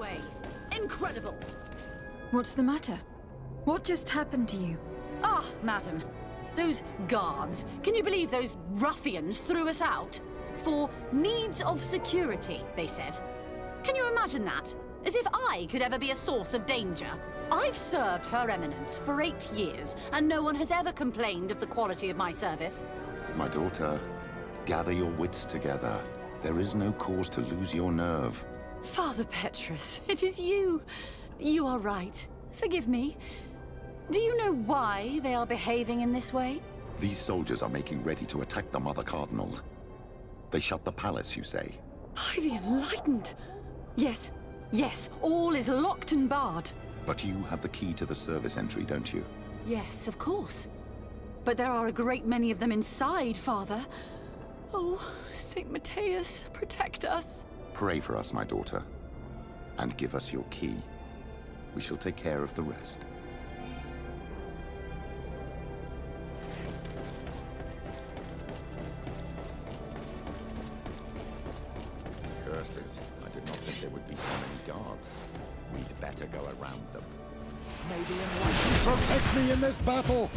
way. Incredible! What's the matter? What just happened to you? Ah, madam. Those guards. Can you believe those ruffians threw us out? For needs of security, they said. Can you imagine that? As if I could ever be a source of danger. I've served Her Eminence for 8 years, and no one has ever complained of the quality of my service. My daughter, gather your wits together. There is no cause to lose your nerve. Father Petrus, it is you. You are right. Forgive me. Do you know why they are behaving in this way? These soldiers are making ready to attack the Mother Cardinal. They shut the palace, you say? By the Enlightened! Yes, yes, all is locked and barred. But you have the key to the service entry, don't you? Yes, of course. But there are a great many of them inside, Father. Oh, St. Matthias, protect us. Pray for us, my daughter. And give us your key. We shall take care of the rest. Curses. I did not think there would be so many guards. We'd better go around them. May the Enlightened protect me in this battle!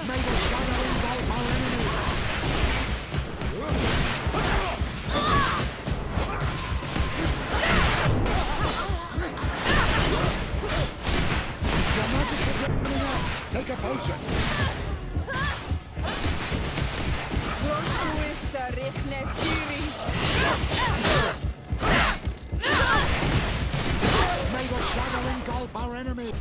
May the shadow engulf our enemies! Your magic is running out! Take a potion! May the shadow engulf our enemy!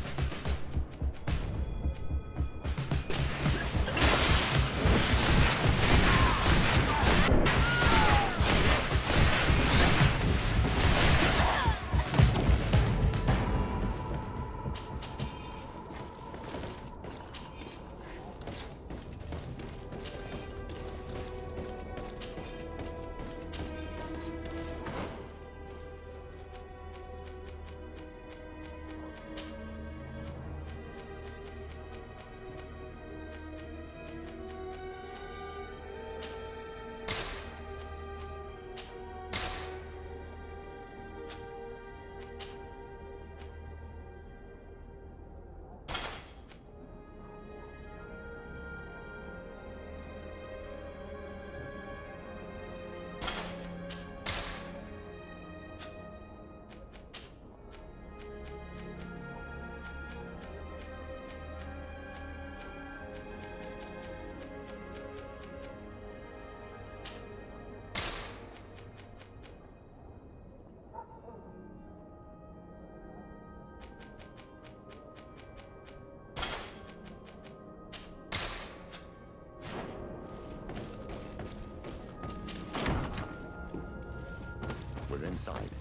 We're inside.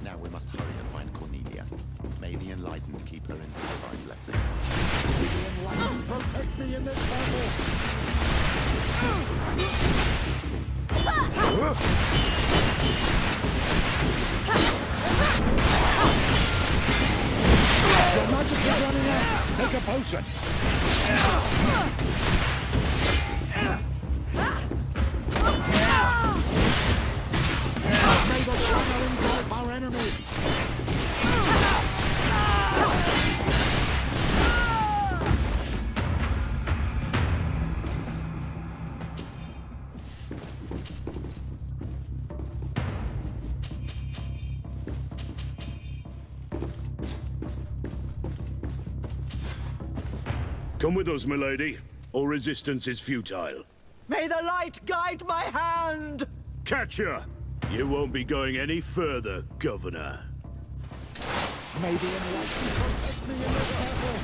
Now we must hurry and find Cornelia. May the Enlightened keep her in her divine blessing. May the Enlightened protect me in this battle! Your magic is running out! Take a potion! May the shadow engulf our enemies! Come with us, milady. All resistance is futile. May the light guide my hand! Catch her! You won't be going any further, Governor. May the Enlightened protect me in this battle!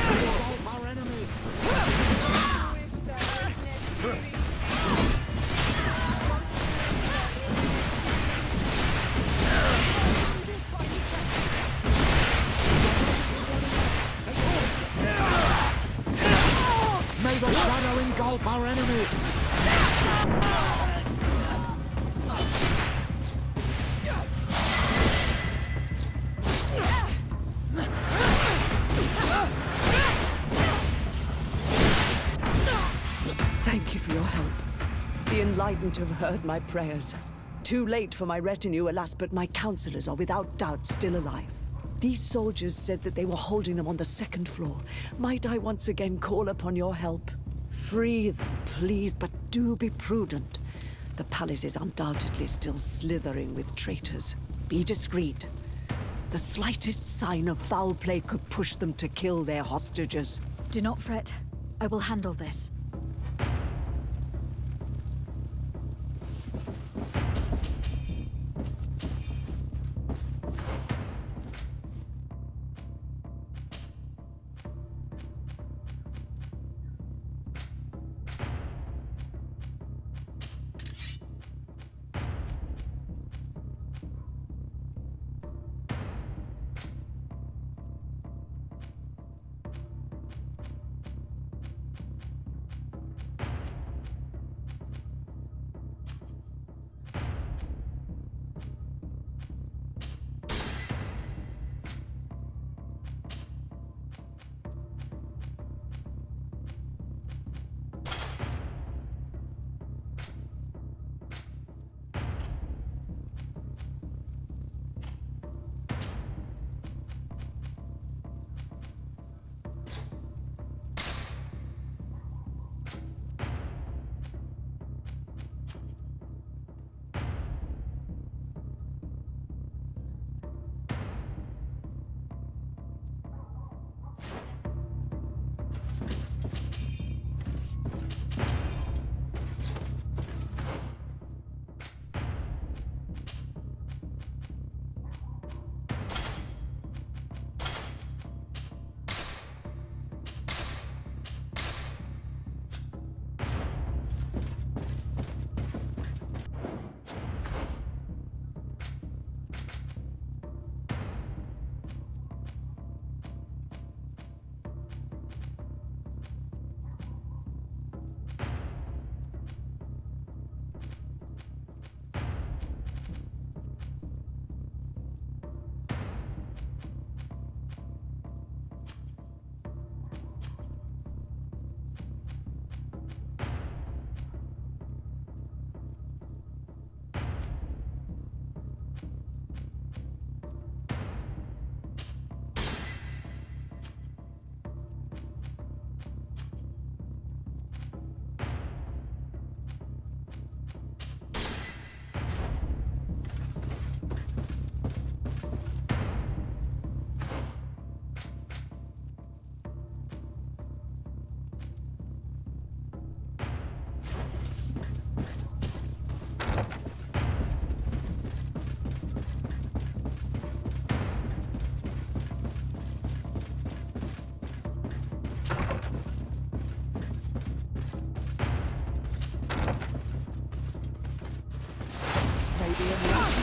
Engulf our enemies! May the shadow engulf our enemies! enlightened to have heard my prayers. Too late for my retinue, alas, but my counselors are without doubt still alive. These soldiers said that they were holding them on the second floor. Might I once again call upon your help? Free them, please, but do be prudent. The palace is undoubtedly still slithering with traitors. Be discreet. The slightest sign of foul play could push them to kill their hostages. Do not fret. I will handle this.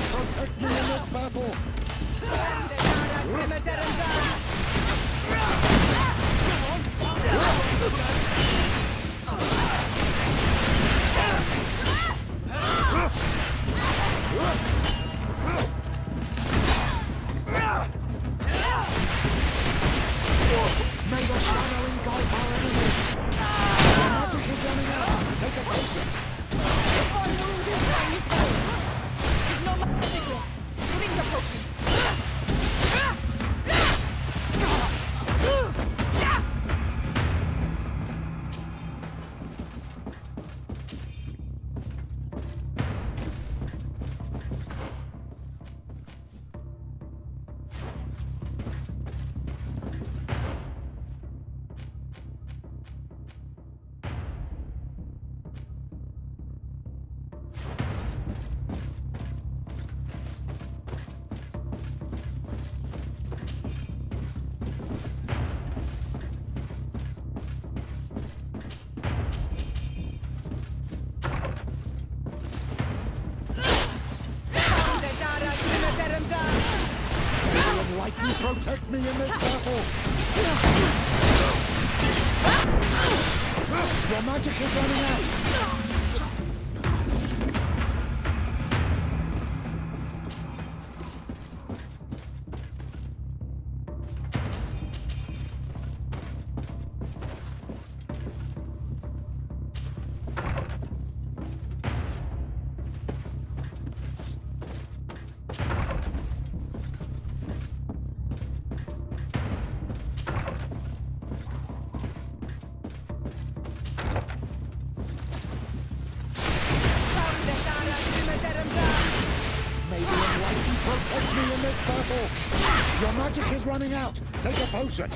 Protect me in this battle! May the shadow engulf our enemies! The magic is running out! Take a potion! My wound is tiny tail! You've no magic left! Drink the potion! Lightning protect me in this battle! Your magic is running out! light and protect me in this battle. Your magic is running out. Take a potion.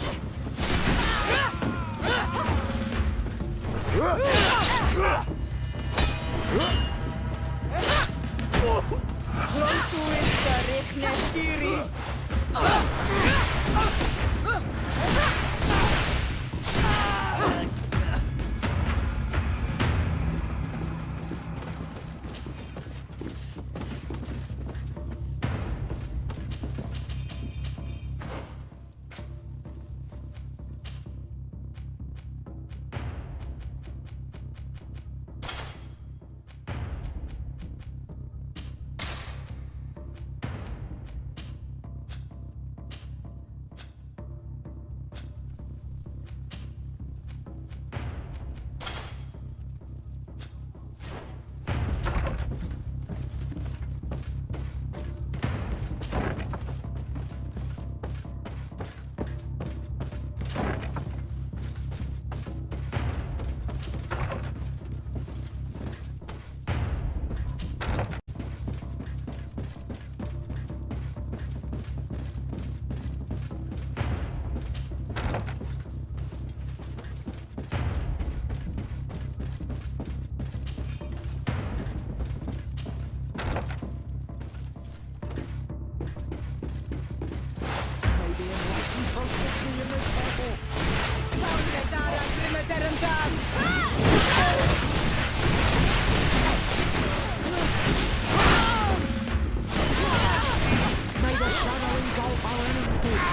May the shadow engulf our enemies.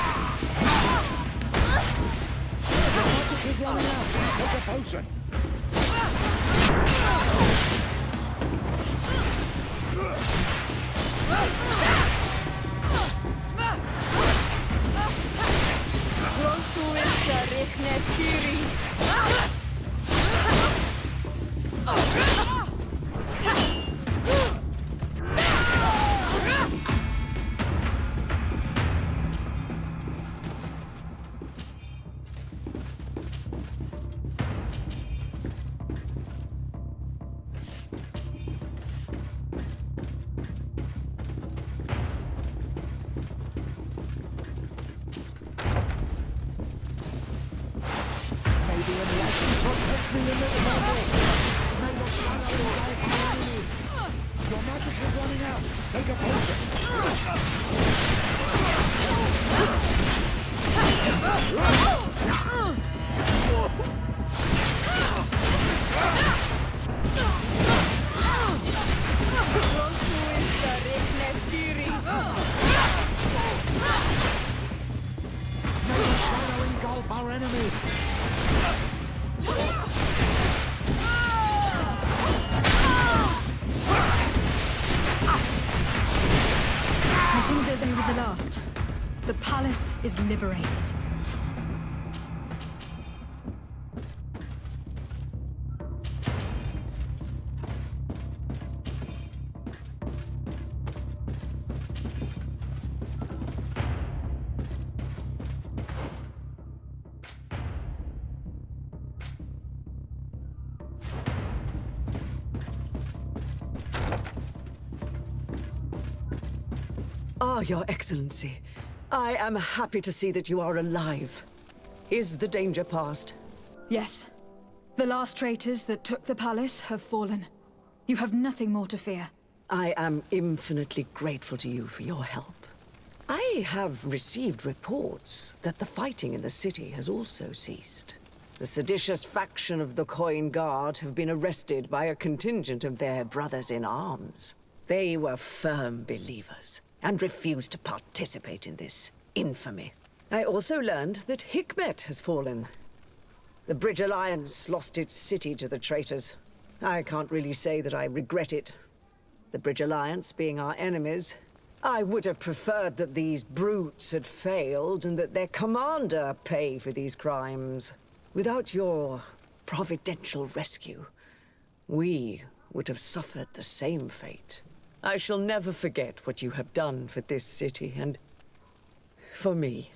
Your magic is running out. Take a potion. Protect me in this battle! May the shadow engulf our enemies! Your magic is running out! Take a May the shadow engulf our enemies! I think that they were the last. The palace is liberated. Ah, Your Excellency. I am happy to see that you are alive. Is the danger past? Yes. The last traitors that took the palace have fallen. You have nothing more to fear. I am infinitely grateful to you for your help. I have received reports that the fighting in the city has also ceased. The seditious faction of the Coin Guard have been arrested by a contingent of their brothers in arms. They were firm believers and refused to participate in this infamy. I also learned that Hikmet has fallen. The Bridge Alliance lost its city to the traitors. I can't really say that I regret it. The Bridge Alliance being our enemies, I would have preferred that these brutes had failed and that their commander pay for these crimes. Without your providential rescue, we would have suffered the same fate. I shall never forget what you have done for this city and for me.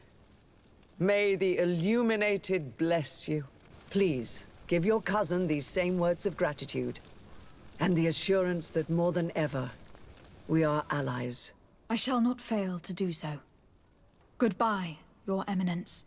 May the Illuminated bless you. Please, give your cousin these same words of gratitude and the assurance that more than ever, we are allies I shall not fail to do so. Goodbye, Your Eminence.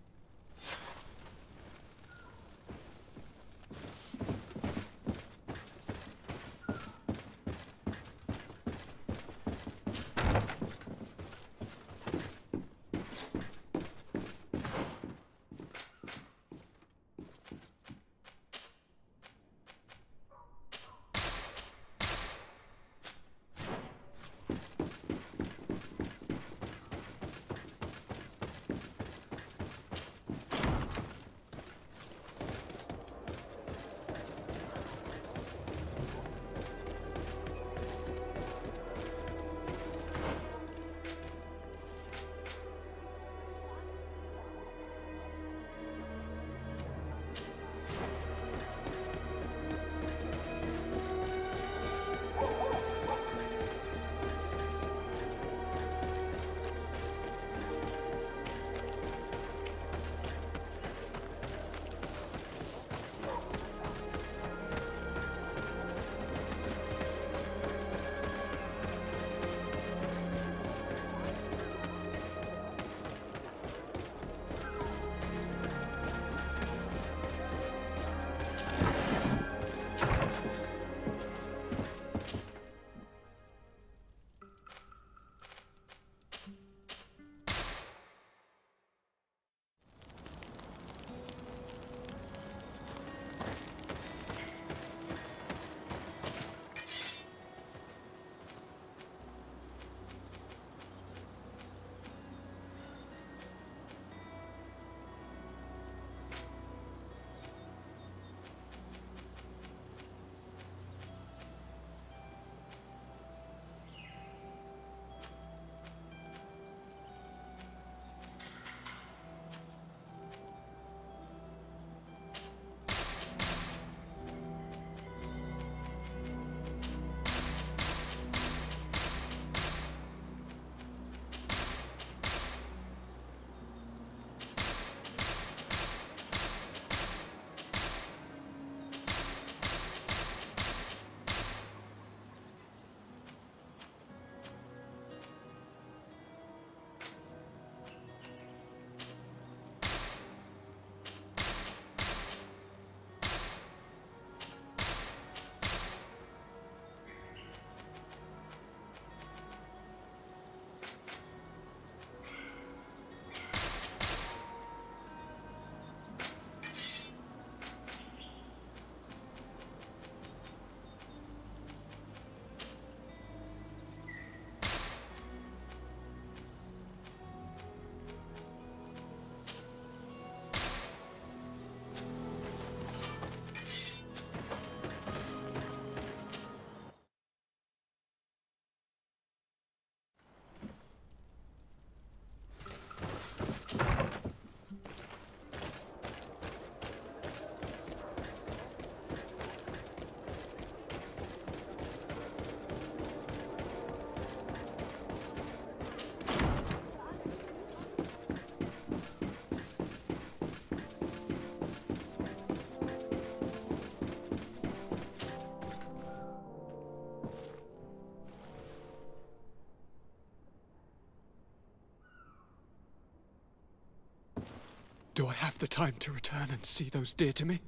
Do I have the time to return and see those dear to me?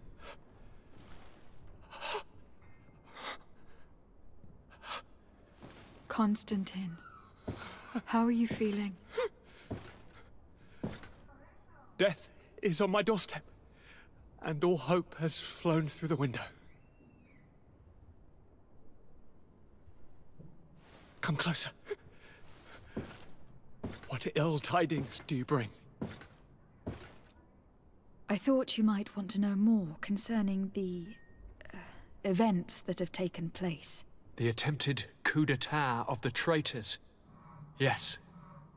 Constantine, how are you feeling? Death is on my doorstep, and all hope has flown through the window. Come closer. What ill tidings do you bring? I thought you might want to know more concerning the events that have taken place. The attempted coup d'etat of the traitors. Yes,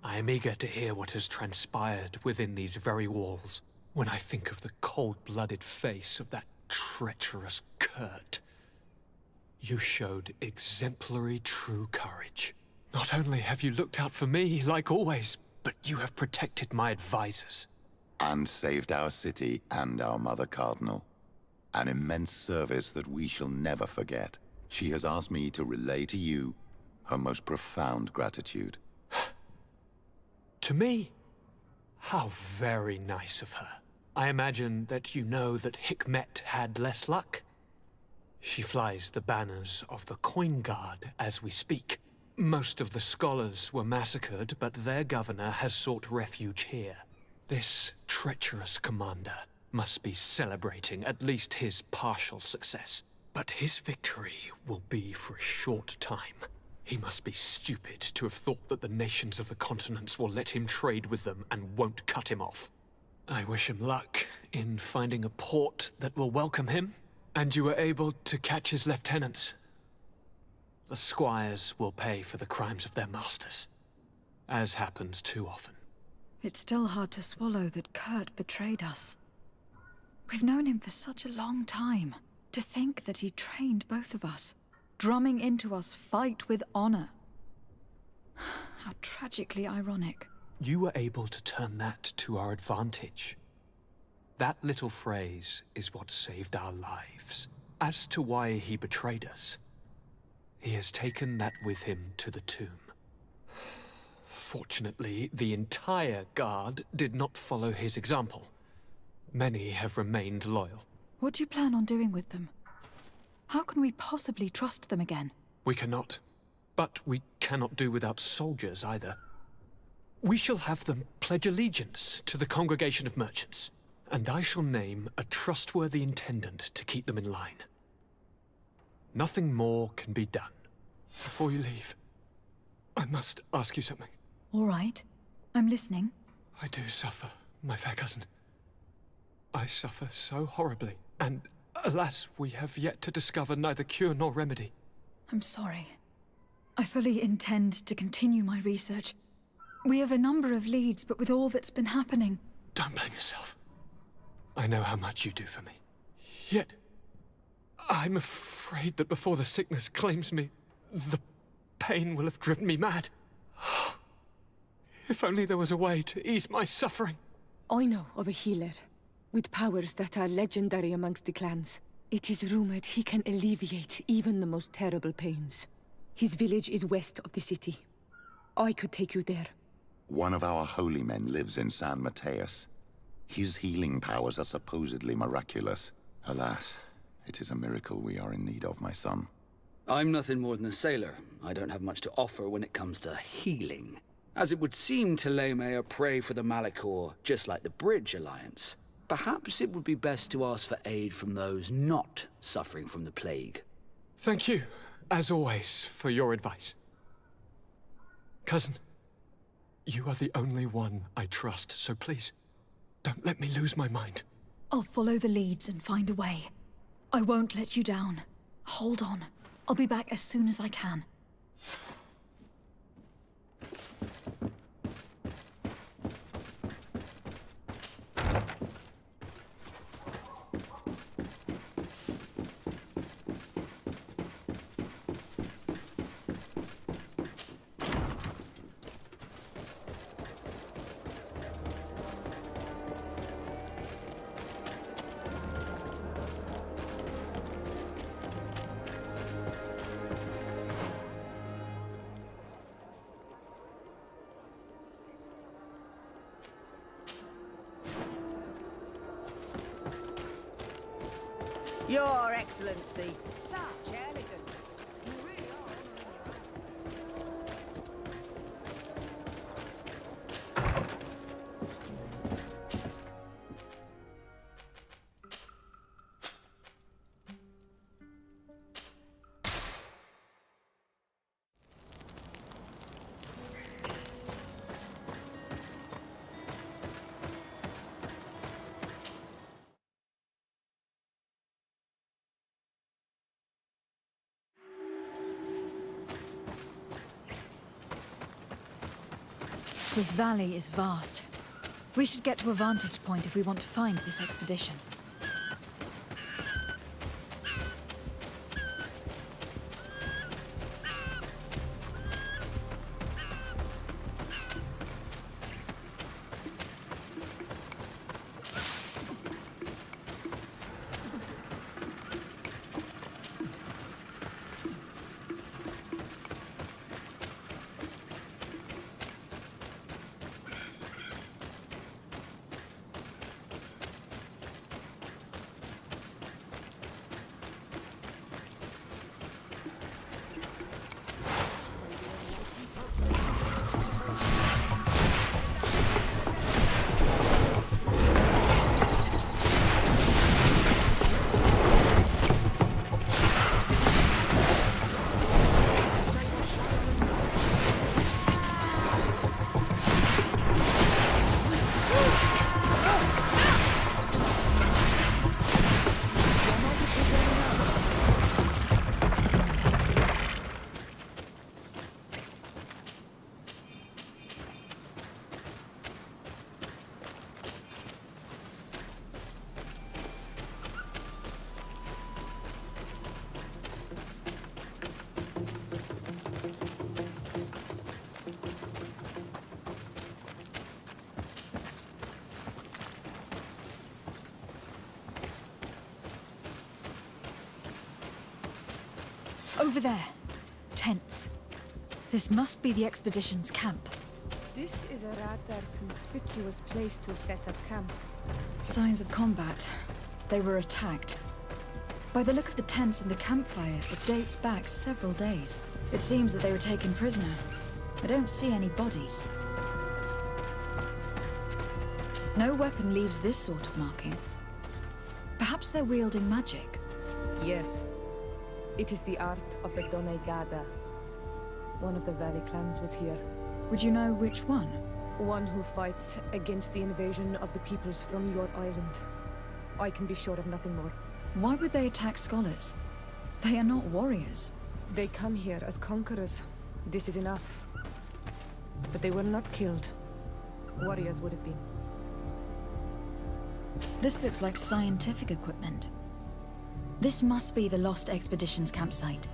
I am eager to hear what has transpired within these very walls. When I think of the cold-blooded face of that treacherous Kurt. You showed exemplary true courage. Not only have you looked out for me, like always, but you have protected my advisors. And saved our city and our Mother Cardinal. An immense service that we shall never forget. She has asked me to relay to you her most profound gratitude. To me? How very nice of her. I imagine that you know that Hikmet had less luck. She flies the banners of the Coin Guard as we speak. Most of the scholars were massacred, but their governor has sought refuge here. This treacherous commander must be celebrating at least his partial success. But his victory will be for a short time. He must be stupid to have thought that the nations of the continents will let him trade with them and won't cut him off. I wish him luck in finding a port that will welcome him, and you were able to catch his lieutenants. The squires will pay for the crimes of their masters, as happens too often. It's still hard to swallow that Kurt betrayed us. We've known him for such a long time. To think that he trained both of us, drumming into us fight with honor. How tragically ironic. You were able to turn that to our advantage. That little phrase is what saved our lives. As to why he betrayed us, he has taken that with him to the tomb. Fortunately, the entire guard did not follow his example. Many have remained loyal. What do you plan on doing with them? How can we possibly trust them again? We cannot. But we cannot do without soldiers either. We shall have them pledge allegiance to the Congregation of Merchants, and I shall name a trustworthy intendant to keep them in line. Nothing more can be done. Before you leave, I must ask you something. All right. I'm listening. I do suffer, my fair cousin. I suffer so horribly, and alas, we have yet to discover neither cure nor remedy. I'm sorry. I fully intend to continue my research. We have a number of leads, but with all that's been happening... Don't blame yourself. I know how much you do for me. Yet, I'm afraid that before the sickness claims me, the pain will have driven me mad. If only there was a way to ease my suffering. I know of a healer, with powers that are legendary amongst the clans. It is rumored he can alleviate even the most terrible pains. His village is west of the city. I could take you there. One of our holy men lives in San Mateus. His healing powers are supposedly miraculous. Alas, it is a miracle we are in need of, my son. I'm nothing more than a sailor. I don't have much to offer when it comes to healing. As it would seem Teleme are prey for the Malachor, just like the Bridge Alliance. Perhaps it would be best to ask for aid from those not suffering from the plague. Thank you, as always, for your advice. Cousin, you are the only one I trust, so please, don't let me lose my mind. I'll follow the leads and find a way. I won't let you down. Hold on. I'll be back as soon as I can. Your Excellency, such elegance. You really are This valley is vast. We should get to a vantage point if we want to find this expedition. Over there. Tents. This must be the expedition's camp. This is a rather conspicuous place to set up camp. Signs of combat. They were attacked. By the look of the tents and the campfire, it dates back several days. It seems that they were taken prisoner. I don't see any bodies. No weapon leaves this sort of marking. Perhaps they're wielding magic. Yes. It is the art of the Donegada. One of the Valley clans was here. Would you know which one? One who fights against the invasion of the peoples from your island. I can be sure of nothing more. Why would they attack scholars? They are not warriors. They come here as conquerors. This is enough. But they were not killed. Warriors would have been. This looks like scientific equipment. This must be the Lost Expedition's campsite.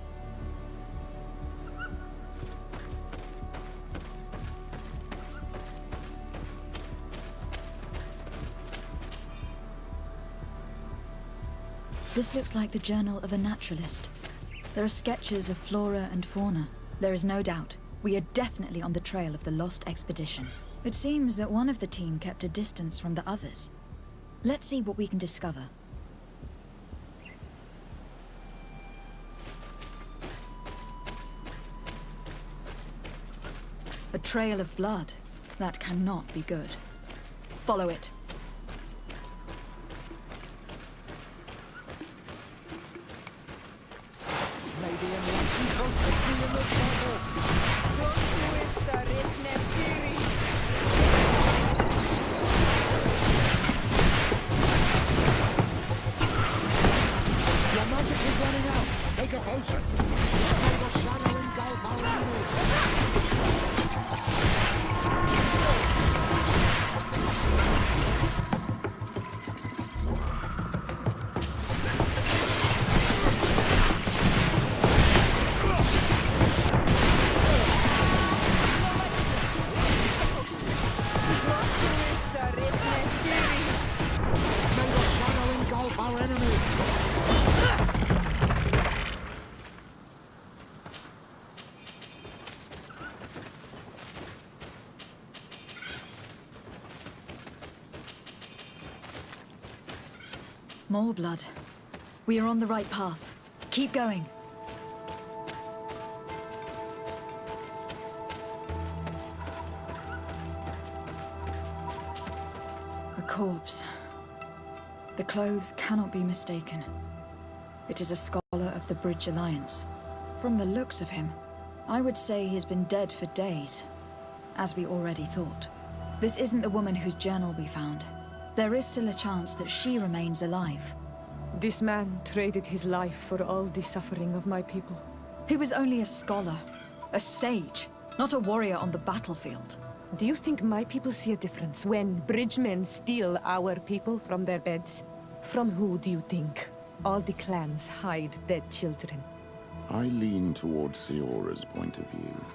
This looks like the journal of a naturalist. There are sketches of flora and fauna. There is no doubt. We are definitely on the trail of the Lost Expedition. It seems that one of the team kept a distance from the others. Let's see what we can discover. A trail of blood. That cannot be good. Follow it. Your magic is running out. Take a potion. The shadow engulf our enemies. More blood. We are on the right path. Keep going. A corpse. The clothes cannot be mistaken. It is a scholar of the Bridge Alliance. From the looks of him, I would say he has been dead for days, as we already thought. This isn't the woman whose journal we found. There is still a chance that she remains alive. This man traded his life for all the suffering of my people. He was only a scholar, a sage, not a warrior on the battlefield. Do you think my people see a difference when bridgemen steal our people from their beds? From who do you think all the clans hide dead children? I lean towards Siora's point of view.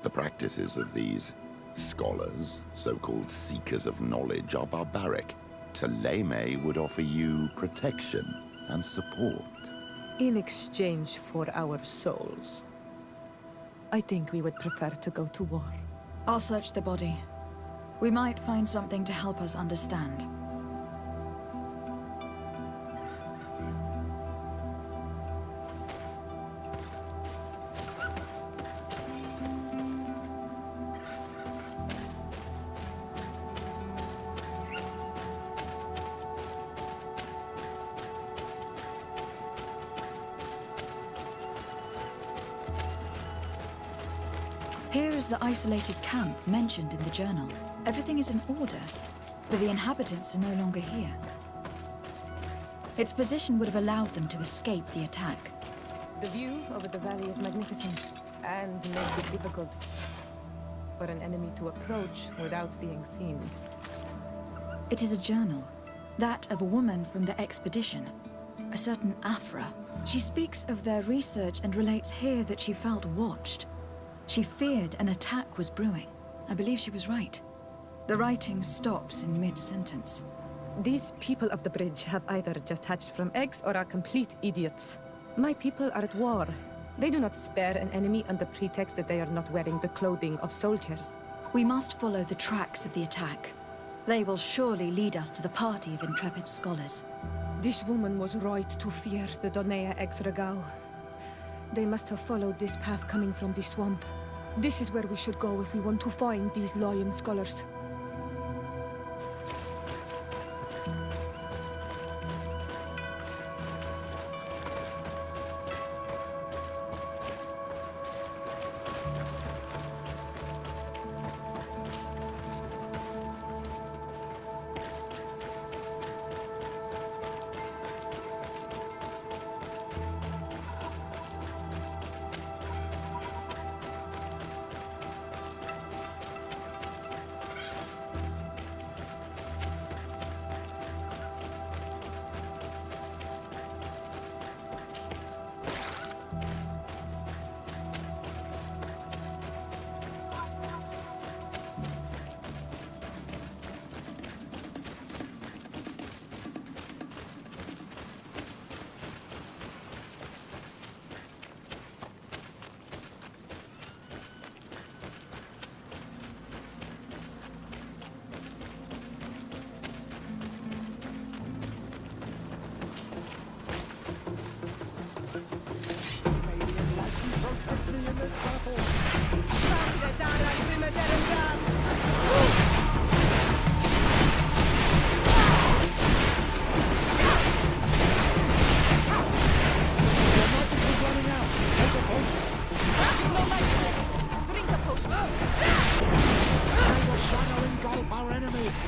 The practices of these scholars, so-called seekers of knowledge, are barbaric. Taleme would offer you protection and support. In exchange for our souls. I think we would prefer to go to war. I'll search the body. We might find something to help us understand. Here is the isolated camp mentioned in the journal. Everything is in order, but the inhabitants are no longer here. Its position would have allowed them to escape the attack. The view over the valley is magnificent, and makes it difficult for an enemy to approach without being seen. It is a journal, that of a woman from the expedition, a certain Afra. She speaks of their research and relates here that she felt watched. She feared an attack was brewing. I believe she was right. The writing stops in mid-sentence. These people of the bridge have either just hatched from eggs or are complete idiots. My people are at war. They do not spare an enemy on the pretext that they are not wearing the clothing of soldiers. We must follow the tracks of the attack. They will surely lead us to the party of intrepid scholars. This woman was right to fear the Donea Exregao. They must have followed this path coming from the swamp. This is where we should go if we want to find these lion scholars. Protect me in this battle! Your magic is running out! Take a potion! No magic left! Drink a potion! May your shadow engulf our enemies!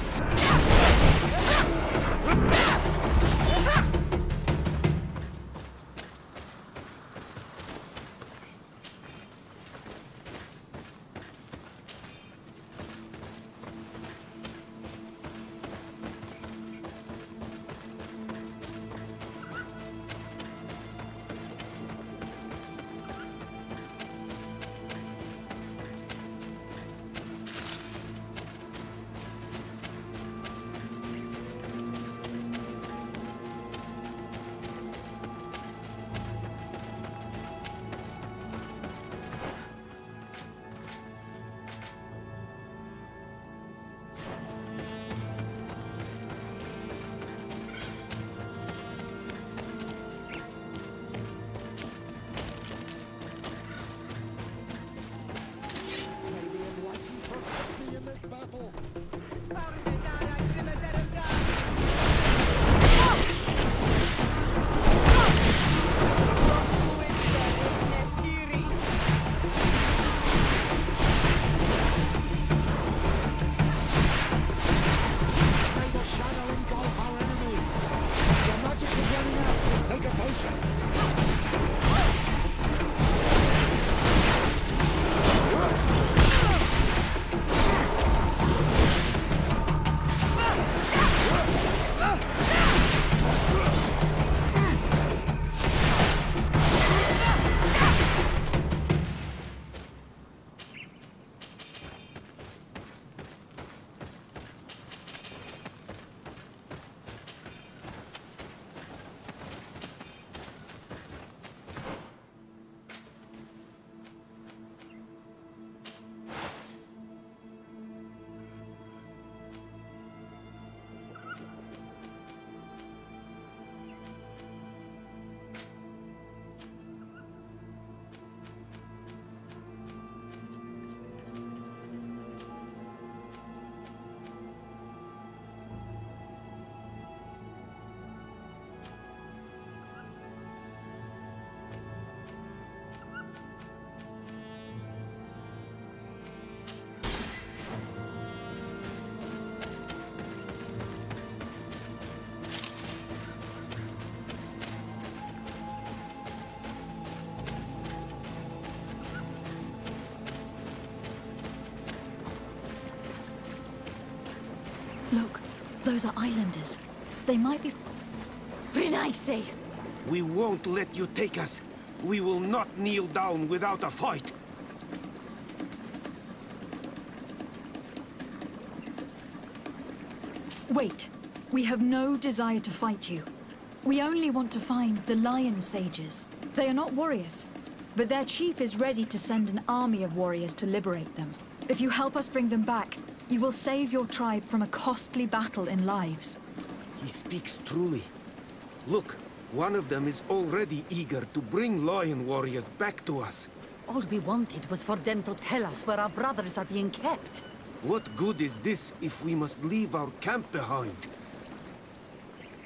Battle. Take a potion. Look, those are islanders. They might be... Renaigse! We won't let you take us. We will not kneel down without a fight. Wait. We have no desire to fight you. We only want to find the Lion Sages. They are not warriors, but their chief is ready to send an army of warriors to liberate them. If you help us bring them back, you will save your tribe from a costly battle in lives. He speaks truly. Look, one of them is already eager to bring Lion warriors back to us. All we wanted was for them to tell us where our brothers are being kept. What good is this if we must leave our camp behind?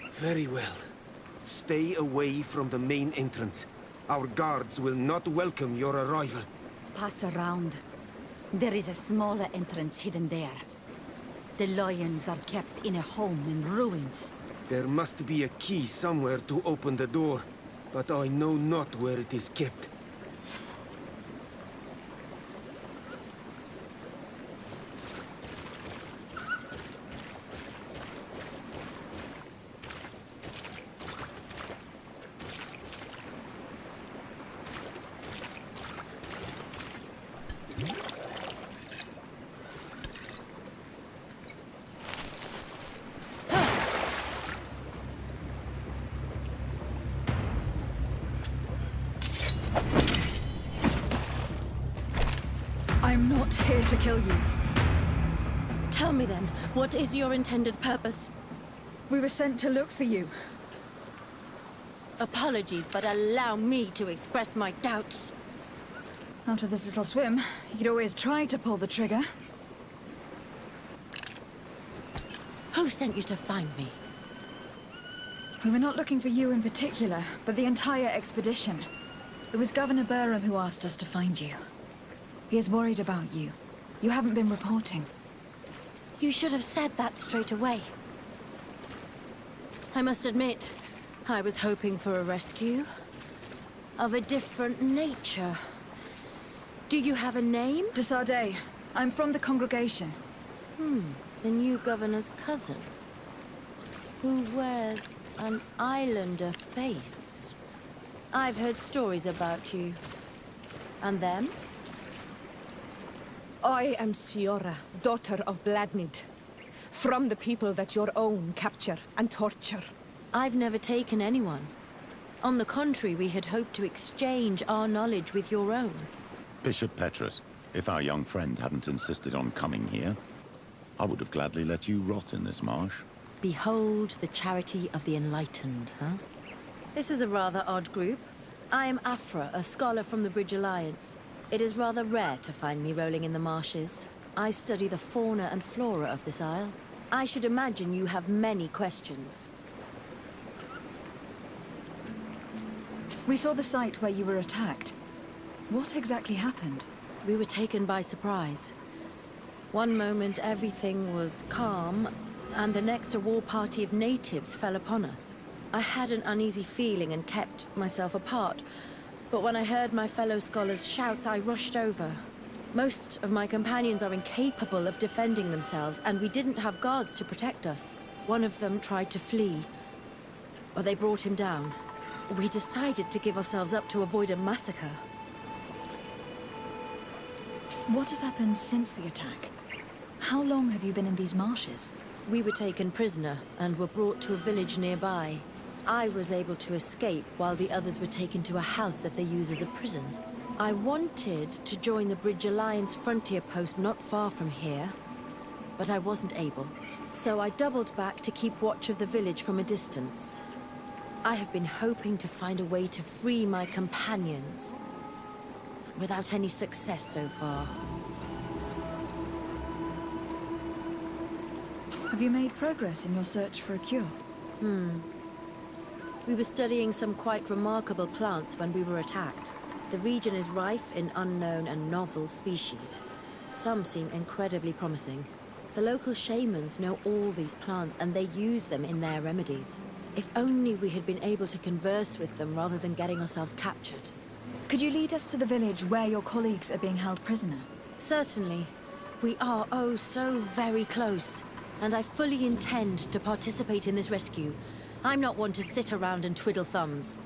Very well. Stay away from the main entrance. Our guards will not welcome your arrival. Pass around. There is a smaller entrance hidden there. The lions are kept in a home in ruins. There must be a key somewhere to open the door, but I know not where it is kept. I'm not here to kill you. Tell me then, what is your intended purpose? We were sent to look for you. Apologies, but allow me to express my doubts. After this little swim, you could always try to pull the trigger. Who sent you to find me? We were not looking for you in particular, but the entire expedition. It was Governor Burham who asked us to find you. He is worried about you. You haven't been reporting. You should have said that straight away. I must admit, I was hoping for a rescue. Of a different nature. Do you have a name? Desardet. I'm from the congregation. The new governor's cousin. Who wears an islander face. I've heard stories about you. And them? I am Siora, daughter of Bladnid. From the people that your own capture and torture. I've never taken anyone. On the contrary, we had hoped to exchange our knowledge with your own. Bishop Petrus, if our young friend hadn't insisted on coming here, I would have gladly let you rot in this marsh. Behold the charity of the enlightened, huh? This is a rather odd group. I am Afra, a scholar from the Bridge Alliance. It is rather rare to find me rolling in the marshes. I study the fauna and flora of this isle. I should imagine you have many questions. We saw the site where you were attacked. What exactly happened? We were taken by surprise. One moment everything was calm, and the next a war party of natives fell upon us. I had an uneasy feeling and kept myself apart. But when I heard my fellow scholars shout, I rushed over. Most of my companions are incapable of defending themselves, and we didn't have guards to protect us. One of them tried to flee, but they brought him down. We decided to give ourselves up to avoid a massacre. What has happened since the attack? How long have you been in these marshes? We were taken prisoner and were brought to a village nearby. I was able to escape while the others were taken to a house that they use as a prison. I wanted to join the Bridge Alliance frontier post not far from here, but I wasn't able. So I doubled back to keep watch of the village from a distance. I have been hoping to find a way to free my companions, without any success so far. Have you made progress in your search for a cure? We were studying some quite remarkable plants when we were attacked. The region is rife in unknown and novel species. Some seem incredibly promising. The local shamans know all these plants and they use them in their remedies. If only we had been able to converse with them rather than getting ourselves captured. Could you lead us to the village where your colleagues are being held prisoner? Certainly. We are oh so very close. And I fully intend to participate in this rescue. I'm not one to sit around and twiddle thumbs.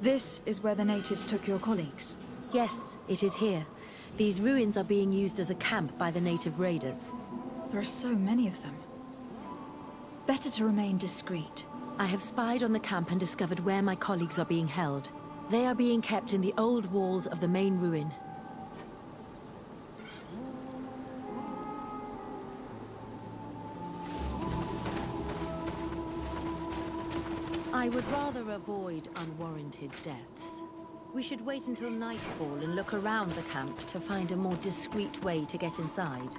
This is where the natives took your colleagues? Yes, it is here. These ruins are being used as a camp by the native raiders. There are so many of them. Better to remain discreet. I have spied on the camp and discovered where my colleagues are being held. They are being kept in the old walls of the main ruin. I would rather avoid unwarranted deaths. We should wait until nightfall and look around the camp to find a more discreet way to get inside.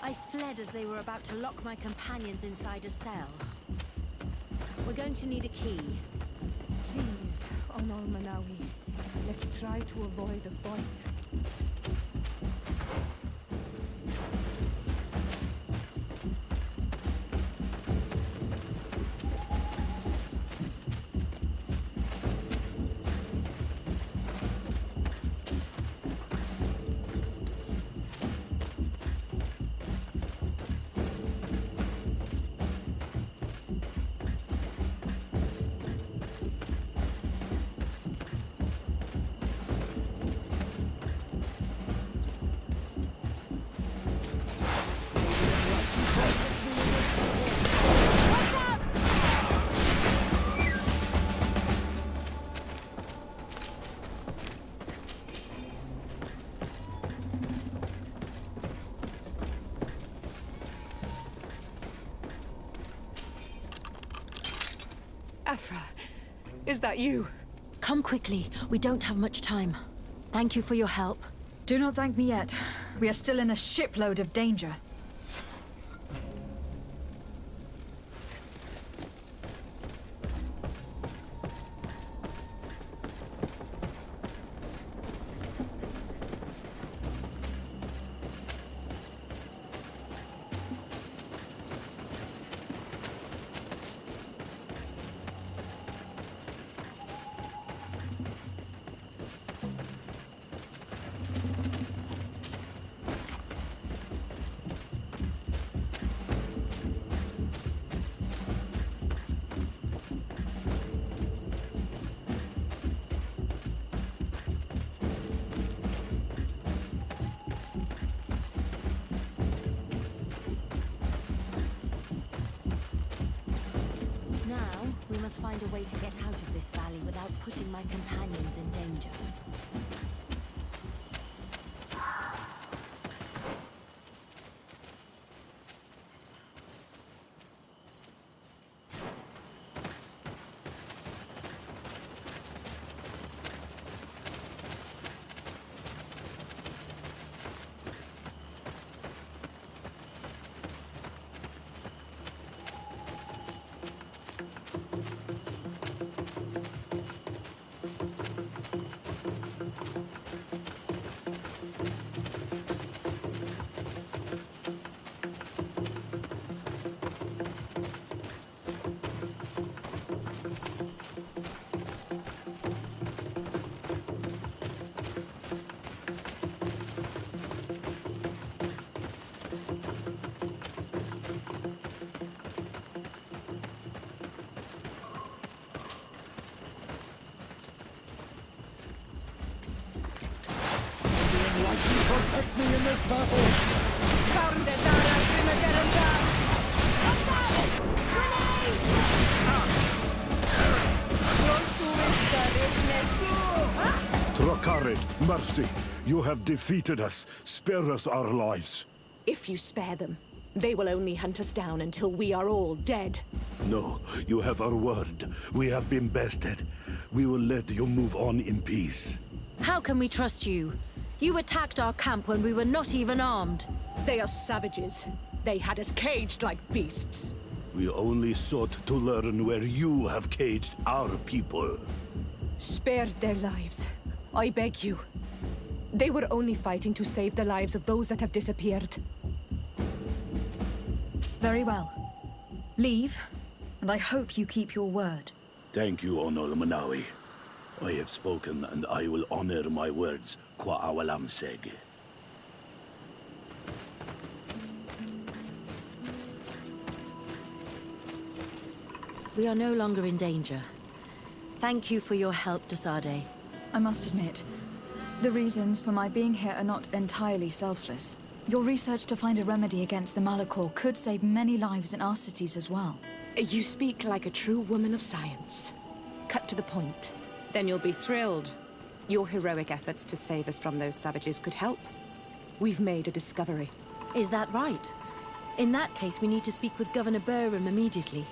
I fled as they were about to lock my companions inside a cell. We're going to need a key. Please, Honor Manawi, let's try to avoid a fight. Afra, is that you? Come quickly. We don't have much time. Thank you for your help. Do not thank me yet. We are still in a shipload of danger. We must find a way to get out of this valley without putting my companions in danger. me in this battle. Trakarid, mercy. You have defeated us. Spare us our lives. If you spare them, they will only hunt us down until we are all dead. No, you have our word. We have been bested. We will let you move on in peace. How can we trust you? You attacked our camp when we were not even armed. They are savages. They had us caged like beasts. We only sought to learn where you have caged our people. Spare their lives. I beg you. They were only fighting to save the lives of those that have disappeared. Very well. Leave, and I hope you keep your word. Thank you, Onol Manawi. I have spoken, and I will honor my words, qua awalam seg. We are no longer in danger. Thank you for your help, Desade. I must admit, the reasons for my being here are not entirely selfless. Your research to find a remedy against the Malachor could save many lives in our cities as well. You speak like a true woman of science. Cut to the point. Then you'll be thrilled. Your heroic efforts to save us from those savages could help. We've made a discovery. Is that right? In that case, we need to speak with Governor Burham immediately.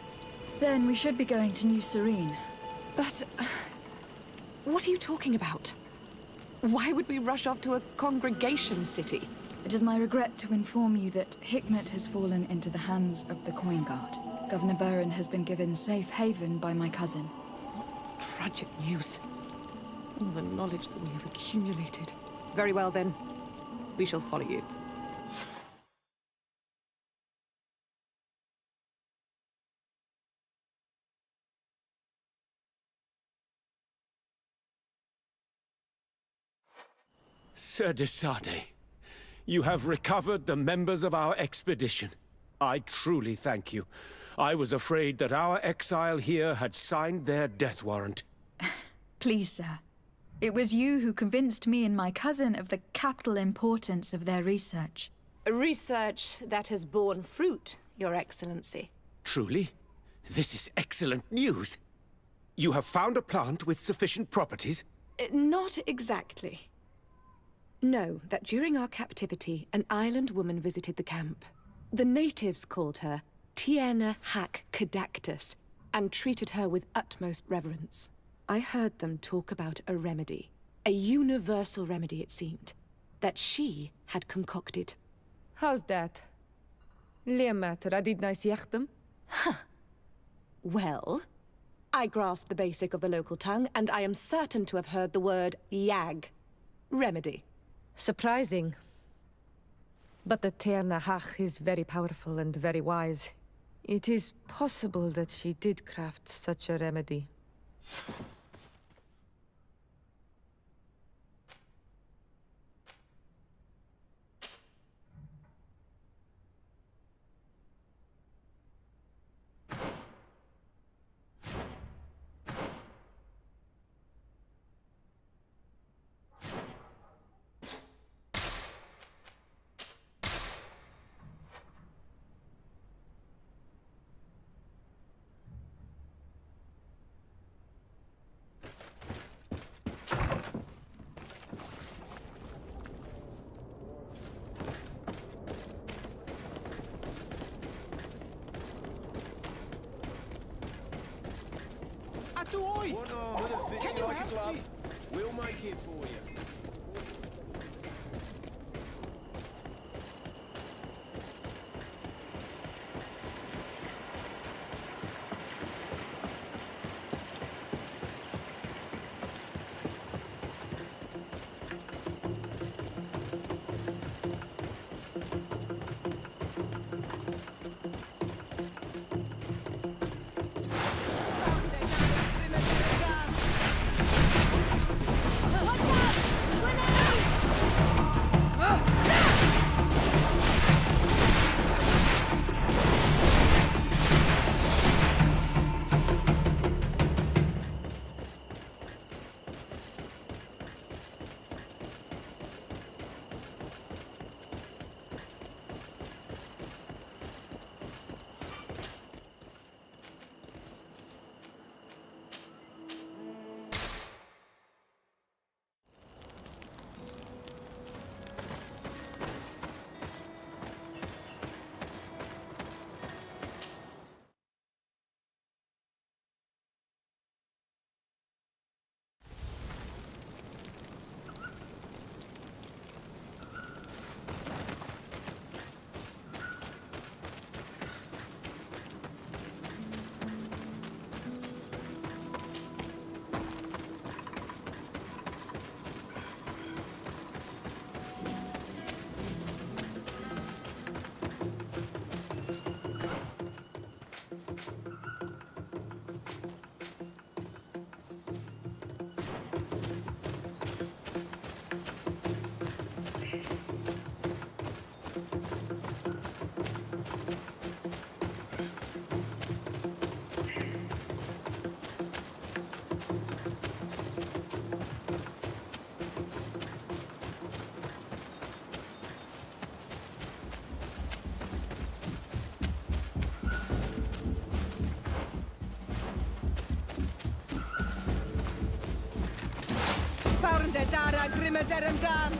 Then we should be going to New Serene. But... what are you talking about? Why would we rush off to a congregation city? It is my regret to inform you that Hikmet has fallen into the hands of the Coin Guard. Governor Burham has been given safe haven by my cousin. Tragic news. All the knowledge that we have accumulated. Very well, then. We shall follow you. Sir Desade, you have recovered the members of our expedition. I truly thank you. I was afraid that our exile here had signed their death warrant. Please, sir. It was you who convinced me and my cousin of the capital importance of their research. Research that has borne fruit, Your Excellency. Truly? This is excellent news. You have found a plant with sufficient properties? Not exactly. Know that during our captivity, an island woman visited the camp. The natives called her Tiena Hack Kadactus and treated her with utmost reverence. I heard them talk about a remedy, a universal remedy it seemed, that she had concocted. How's that? Huh. Well, I grasp the basic of the local tongue, and I am certain to have heard the word yag. Remedy. Surprising. But the Terna Hach is very powerful and very wise. It is possible that she did craft such a remedy. One arm that fits you like a glove. We'll make it for you. Farnde dara grimederendam.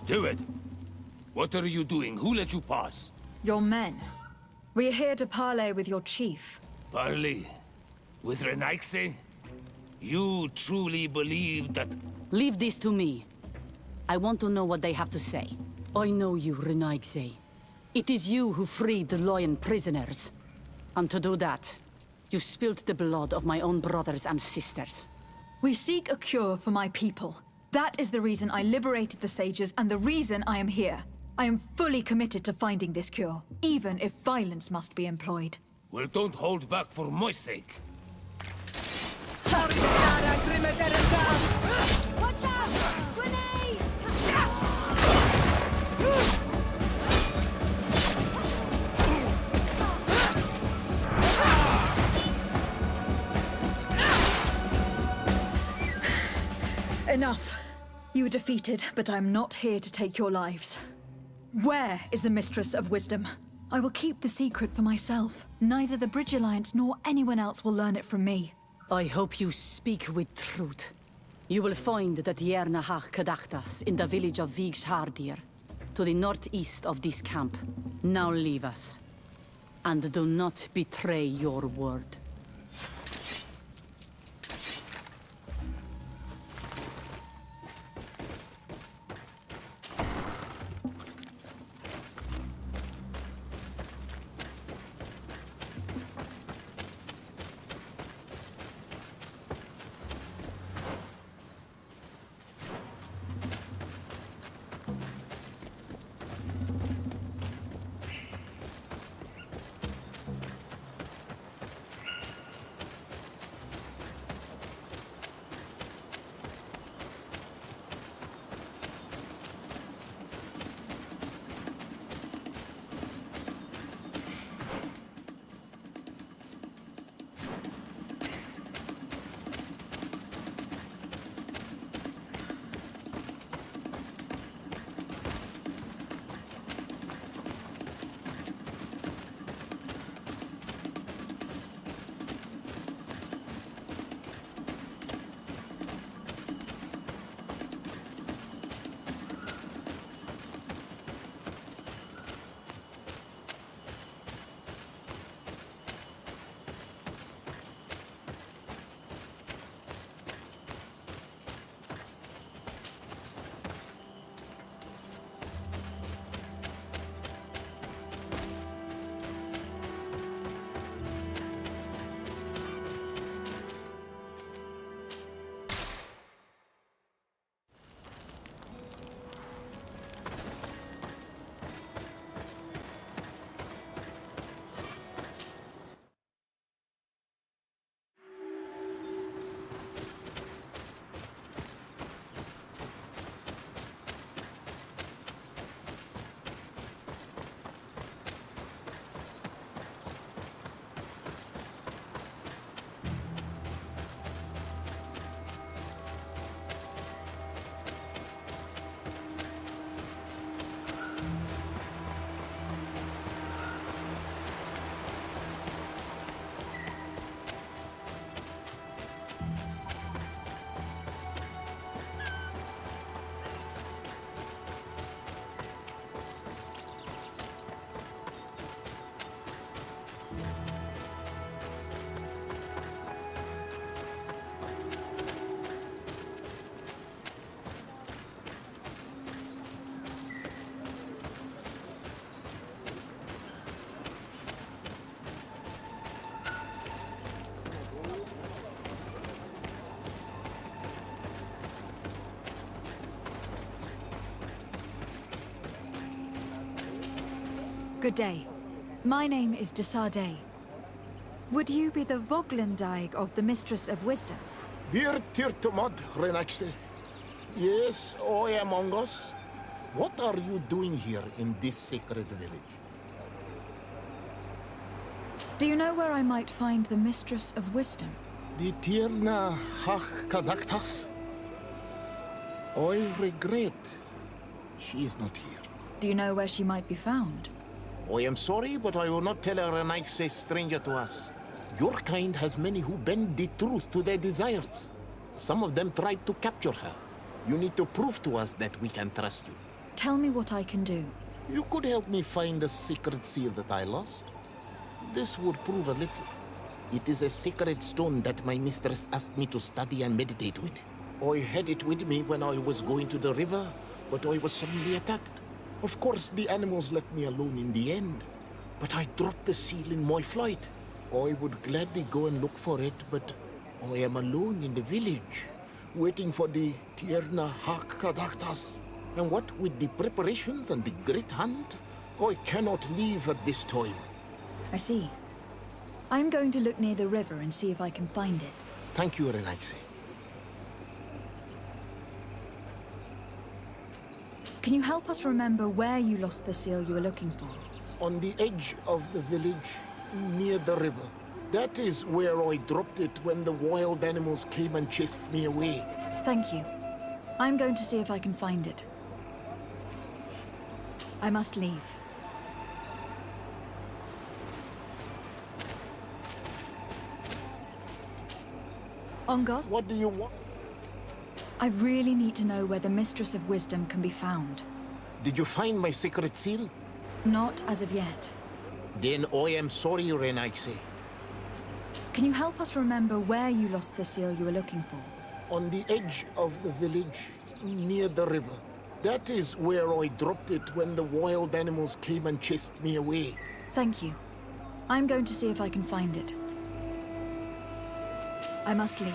Do it. What are you doing? Who let you pass? Your men. We're here to parley with your chief. Parley? With Renaigse? You truly believe that... Leave this to me. I want to know what they have to say. I know you, Renaigse. It is you who freed the Loyan prisoners. And to do that, you spilled the blood of my own brothers and sisters. We seek a cure for my people. That is the reason I liberated the sages and the reason I am here. I am fully committed to finding this cure, even if violence must be employed. Well, don't hold back for my sake. Watch out! Grenade! Enough. You were defeated, but I'm not here to take your lives. Where is the Mistress of Wisdom? I will keep the secret for myself. Neither the Bridge Alliance nor anyone else will learn it from me. I hope you speak with truth. You will find that Yernahach Kadachtas in the village of Vigshardir, to the northeast of this camp. Now leave us. And do not betray your word. Good day. My name is Desardet. Would you be the Voglendaig of the Mistress of Wisdom? Bir tirtumad, Renaxe. Yes, I am among us. What are you doing here in this sacred village? Do you know where I might find the Mistress of Wisdom? The Tirna Hach Kadaktas? I regret she is not here. Do you know where she might be found? I am sorry, but I will not tell her a nice stranger to us. Your kind has many who bend the truth to their desires. Some of them tried to capture her. You need to prove to us that we can trust you. Tell me what I can do. You could help me find the secret seal that I lost. This would prove a little. It is a sacred stone that my mistress asked me to study and meditate with. I had it with me when I was going to the river, but I was suddenly attacked. Of course, the animals left me alone in the end, but I dropped the seal in my flight. I would gladly go and look for it, but I am alone in the village, waiting for the Tierna Hakadaktas. And what with the preparations and the great hunt, I cannot leave at this time. I see. I'm going to look near the river and see if I can find it. Thank you, Renaxe. Can you help us remember where you lost the seal you were looking for? On the edge of the village, near the river. That is where I dropped it when the wild animals came and chased me away. Thank you. I'm going to see if I can find it. I must leave. Ongos? What do you want? I really need to know where the Mistress of Wisdom can be found. Did you find my secret seal? Not as of yet. Then I am sorry, Renaxe. Can you help us remember where you lost the seal you were looking for? On the edge of the village, near the river. That is where I dropped it when the wild animals came and chased me away. Thank you. I'm going to see if I can find it. I must leave.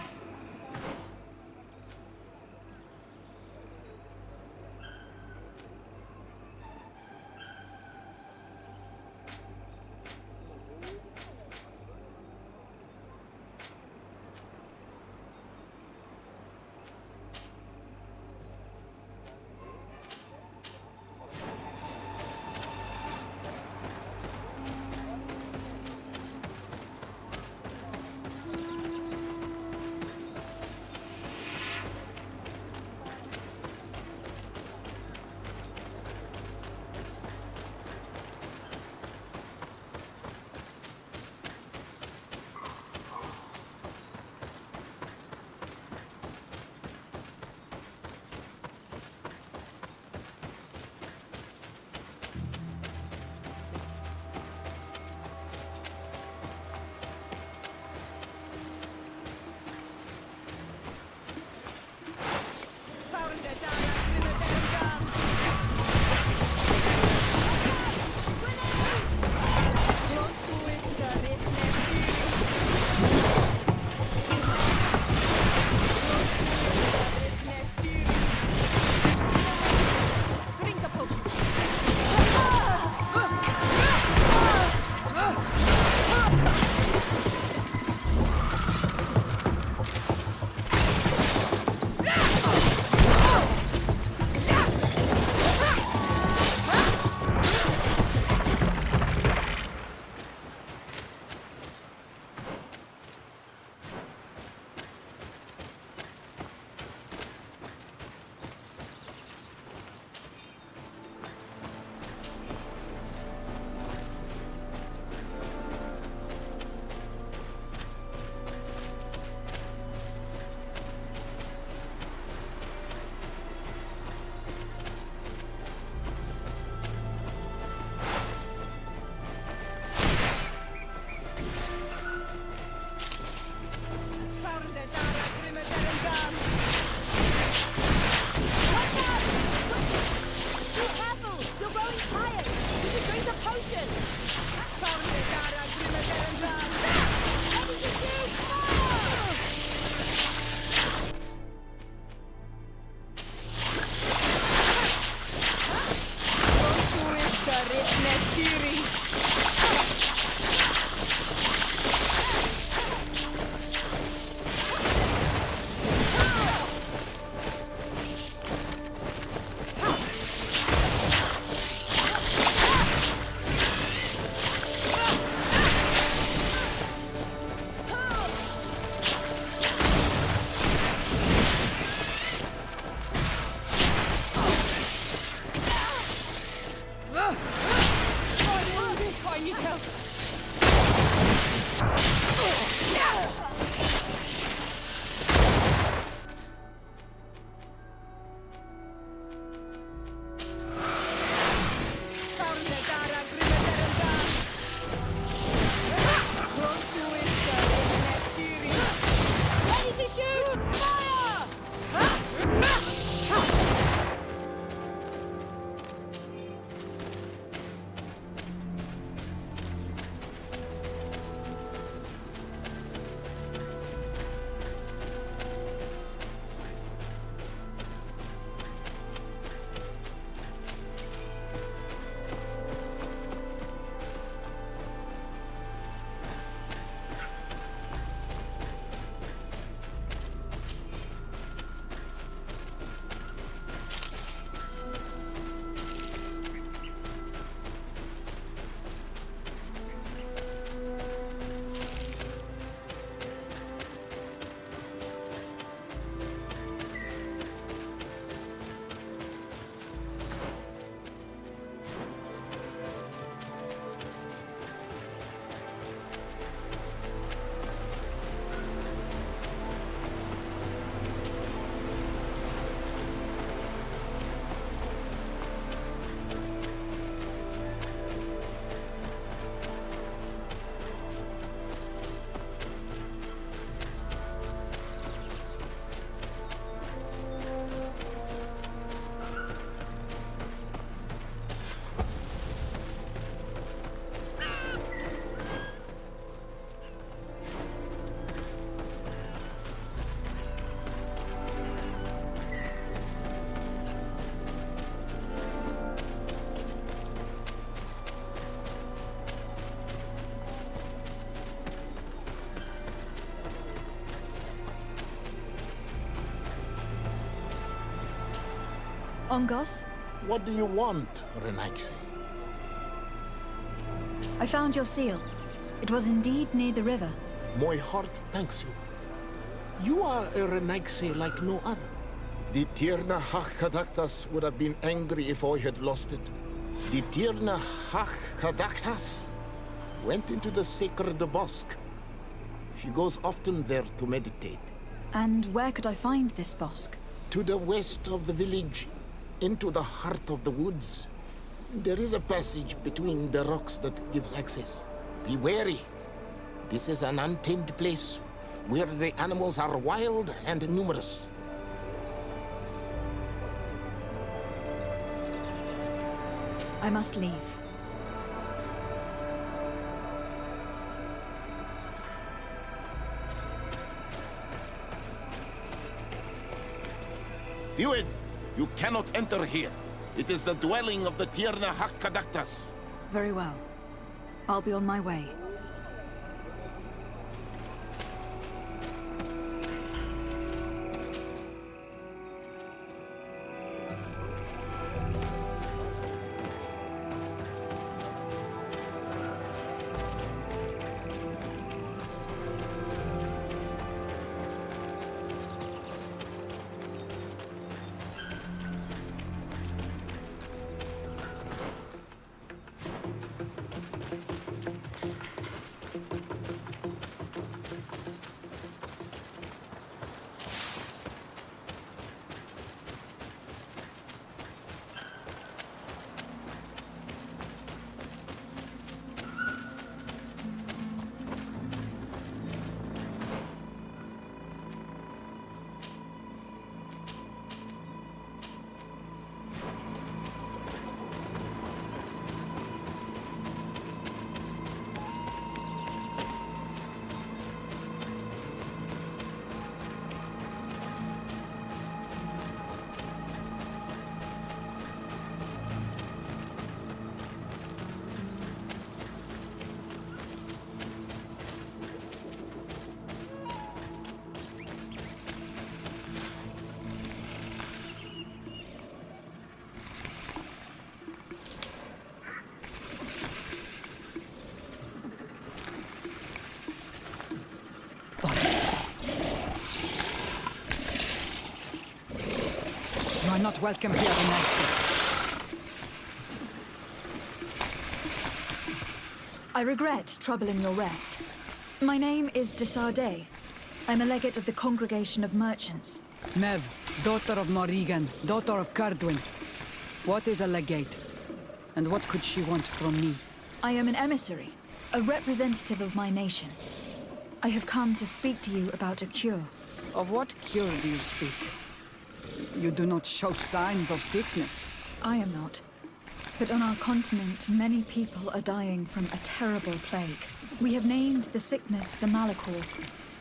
Ongos? What do you want, Renaigse? I found your seal. It was indeed near the river. My heart thanks you. You are a Renaigse like no other. The Tirna Hachkadaktas would have been angry if I had lost it. The Tirna Hachkadaktas went into the sacred bosque. She goes often there to meditate. And where could I find this bosque? To the west of the village, into the heart of the woods. There is a passage between the rocks that gives access. Be wary. This is an untamed place where the animals are wild and numerous. I must leave. Do it! You cannot enter here. It is the dwelling of the Tirna Hachkadaktas. Very well. I'll be on my way. You are not welcome here, Renaigse. I regret troubling your rest. My name is de Sardet. I'm a legate of the Congregation of Merchants. Mev, daughter of Morrigan, daughter of Cardwin. What is a legate? And what could she want from me? I am an emissary, a representative of my nation. I have come to speak to you about a cure. Of what cure do you speak? You do not show signs of sickness. I am not. But on our continent, many people are dying from a terrible plague. We have named the sickness the Malachor,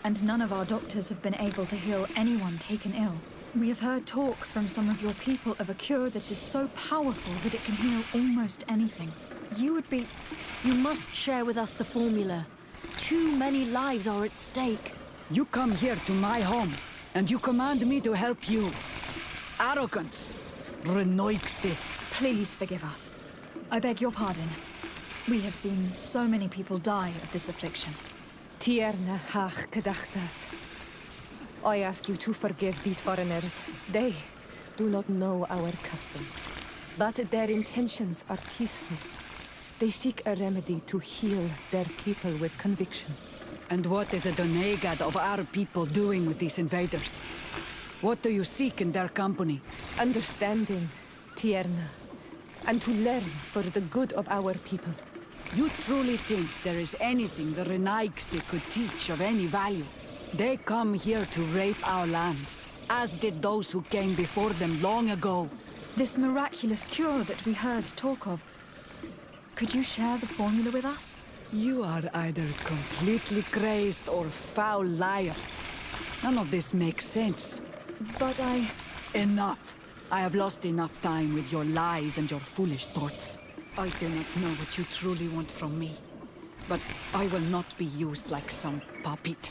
and none of our doctors have been able to heal anyone taken ill. We have heard talk from some of your people of a cure that is so powerful that it can heal almost anything. You would be... You must share with us the formula. Too many lives are at stake. You come here to my home, and you command me to help you. Arrogance. Renaigse. Please forgive us. I beg your pardon. We have seen so many people die of this affliction. Tierna Hachkadachtas. I ask you to forgive these foreigners. They do not know our customs. But their intentions are peaceful. They seek a remedy to heal their people with conviction. And what is the Donegad of our people doing with these invaders? What do you seek in their company? Understanding, Tierna. And to learn for the good of our people. You truly think there is anything the Renaigse could teach of any value? They come here to rape our lands, as did those who came before them long ago. This miraculous cure that we heard talk of, could you share the formula with us? You are either completely crazed or foul liars. None of this makes sense. But I... Enough! I have lost enough time with your lies and your foolish thoughts. I do not know what you truly want from me, but I will not be used like some puppet.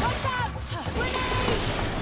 Watch out! Grenade!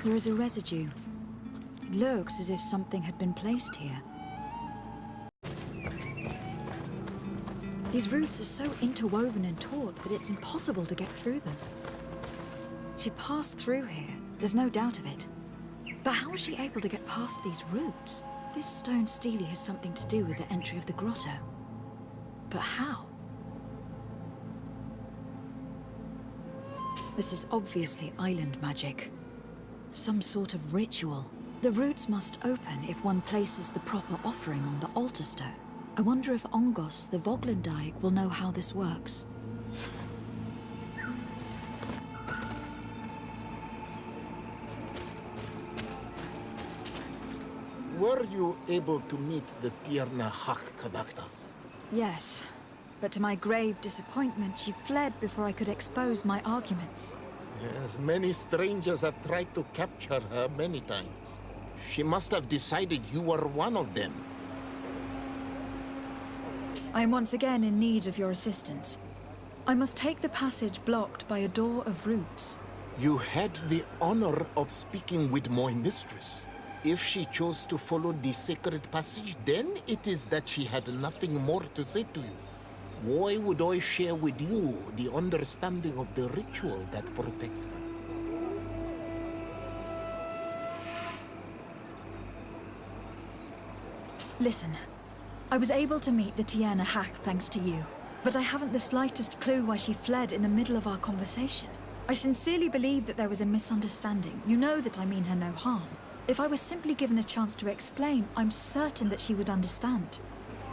There is a residue. It looks as if something had been placed here. These roots are so interwoven and taut that it's impossible to get through them. She passed through here, there's no doubt of it. But how was she able to get past these roots? This stone stele has something to do with the entry of the grotto. But how? This is obviously island magic. Some sort of ritual. The roots must open if one places the proper offering on the altar stone. I wonder if Ongos, the Voglendyke, will know how this works. Were you able to meet the Tierna Hak-Kadaktas? Yes, but to my grave disappointment, she fled before I could expose my arguments. Yes, many strangers have tried to capture her many times. She must have decided you were one of them. I am once again in need of your assistance. I must take the passage blocked by a door of roots. You had the honor of speaking with my mistress. If she chose to follow the sacred passage, then it is that she had nothing more to say to you. Why would I share with you the understanding of the ritual that protects her? Listen, I was able to meet the Tierna Hak thanks to you, but I haven't the slightest clue why she fled in the middle of our conversation. I sincerely believe that there was a misunderstanding. You know that I mean her no harm. If I was simply given a chance to explain, I'm certain that she would understand.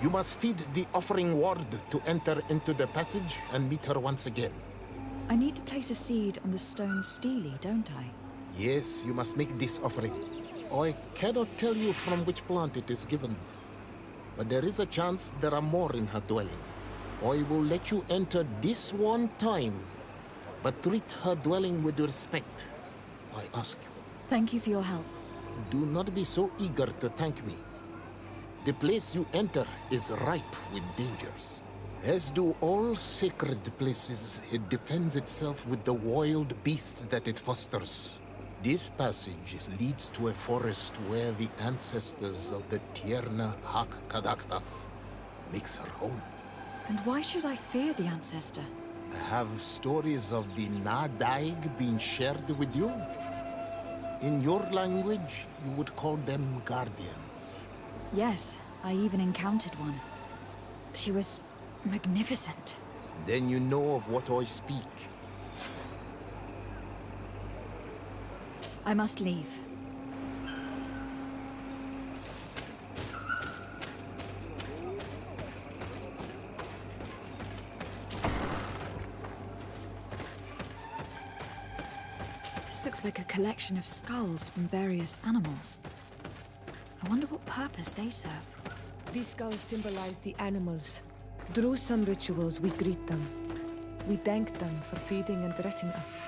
You must feed the offering ward to enter into the passage and meet her once again. I need to place a seed on the stone stele, don't I? Yes, you must make this offering. I cannot tell you from which plant it is given, but there is a chance there are more in her dwelling. I will let you enter this one time, but treat her dwelling with respect, I ask you. Thank you for your help. Do not be so eager to thank me. The place you enter is ripe with dangers. As do all sacred places, it defends itself with the wild beasts that it fosters. This passage leads to a forest where the ancestors of the Tierna Hak-Kadaktas makes her home. And why should I fear the ancestor? Have stories of the Nadaig been shared with you? In your language, you would call them guardians. Yes, I even encountered one. She was magnificent. Then you know of what I speak. I must leave. This looks like a collection of skulls from various animals. I wonder what purpose they serve. These skulls symbolize the animals. Through some rituals, we greet them. We thank them for feeding and dressing us,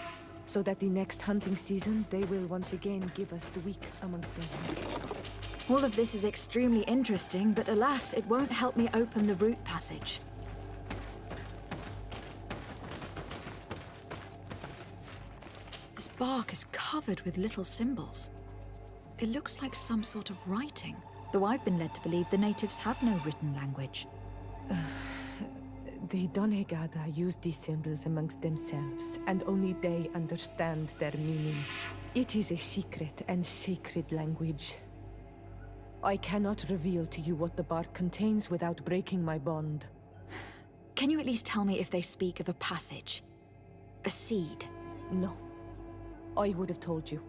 so that the next hunting season, they will once again give us the weak amongst them. All of this is extremely interesting, but alas, it won't help me open the root passage. This bark is covered with little symbols. It looks like some sort of writing, though I've been led to believe the natives have no written language. The Donegada use these symbols amongst themselves, and only they understand their meaning. It is a secret and sacred language. I cannot reveal to you what the bark contains without breaking my bond. Can you at least tell me if they speak of a passage? A seed? No. I would have told you.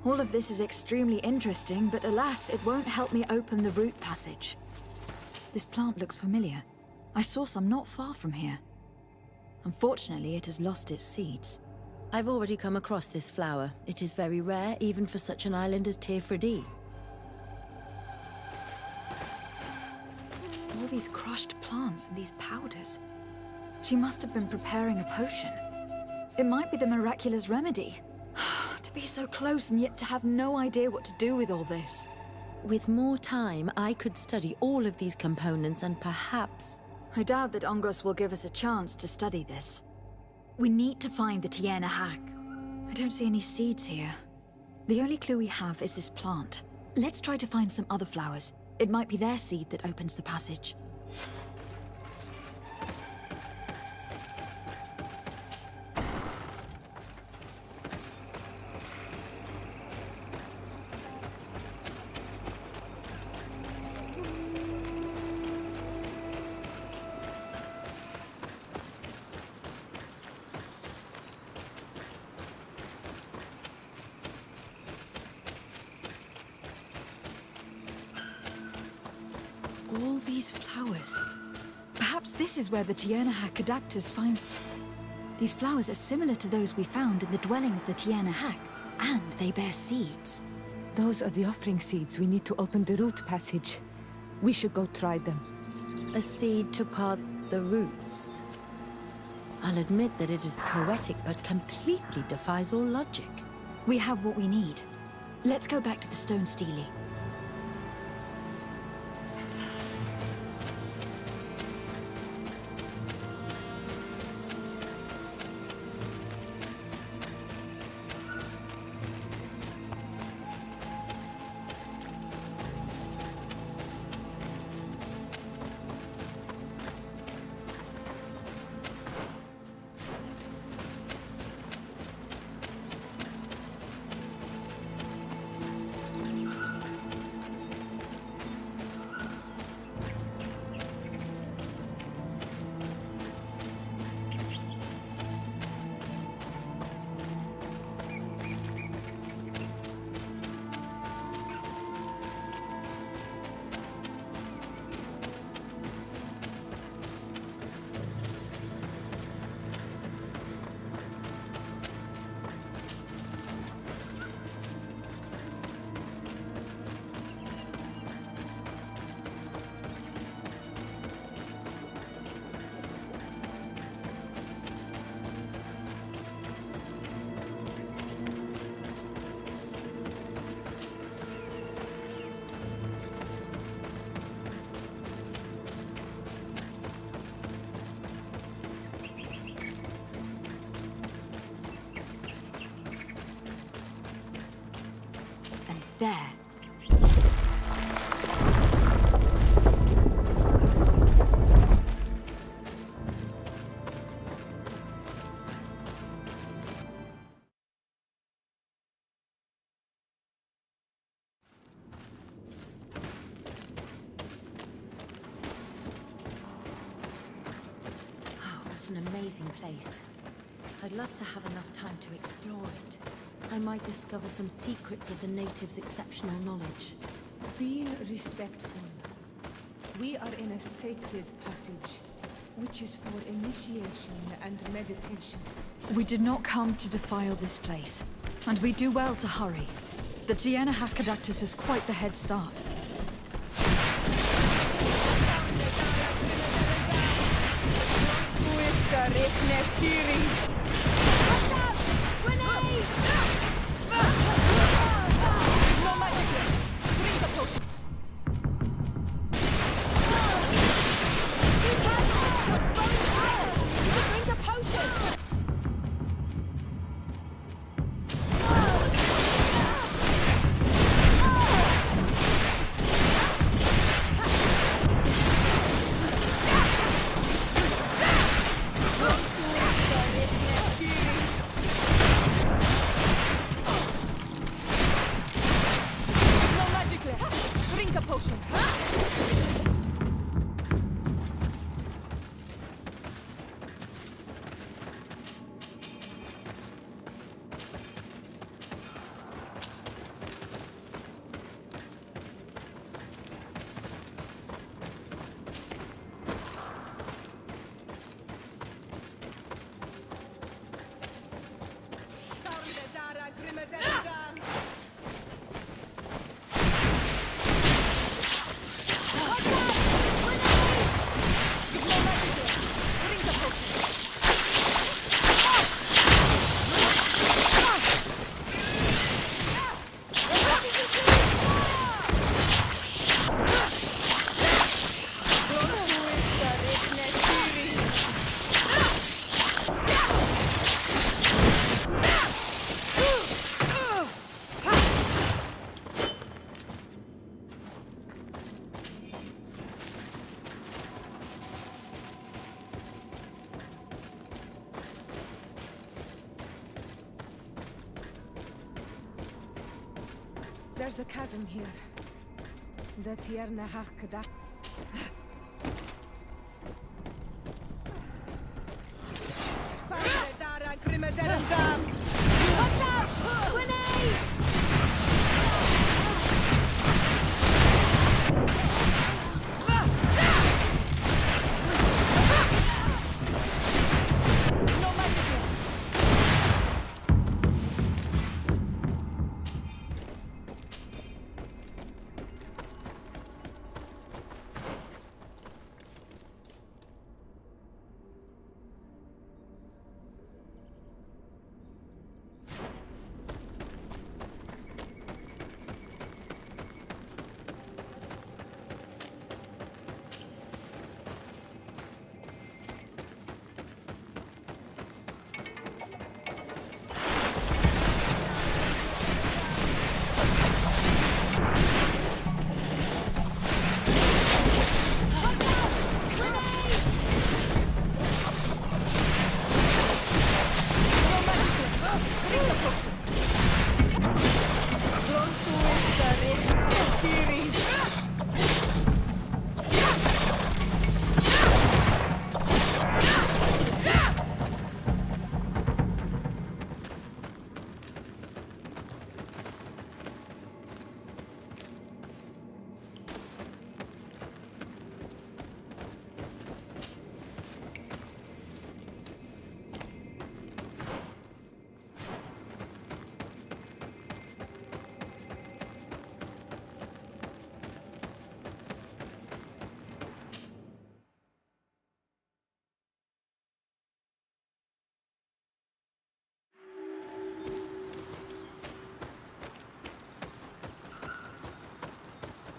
All of this is extremely interesting, but alas, it won't help me open the root passage. This plant looks familiar. I saw some not far from here. Unfortunately, it has lost its seeds. I've already come across this flower. It is very rare, even for such an island as Teofredi. All these crushed plants and these powders. She must have been preparing a potion. It might be the miraculous remedy. To be so close and yet to have no idea what to do with all this. With more time, I could study all of these components and perhaps... I doubt that Ongos will give us a chance to study this. We need to find the Tierna Hak. I don't see any seeds here. The only clue we have is this plant. Let's try to find some other flowers. It might be their seed that opens the passage. All these flowers. Perhaps this is where the Tiernahak Adactus finds... These flowers are similar to those we found in the dwelling of the Tiernahak, and they bear seeds. Those are the offering seeds we need to open the root passage. We should go try them. A seed to part the roots. I'll admit that it is poetic, but completely defies all logic. We have what we need. Let's go back to the stone stele. There. What an amazing place. I'd love to have enough time to explore it. I might discover some secrets of the natives' exceptional knowledge. Be respectful. We are in a sacred passage, which is for initiation and meditation. We did not come to defile this place, and we do well to hurry. The Tiernahak Adactus has quite the head start. No magic! Drink a potion! Drink a potion! Drink a potion! What? There's a chasm here. The Tierna Hakda. Watch out! Grenade! No magic here.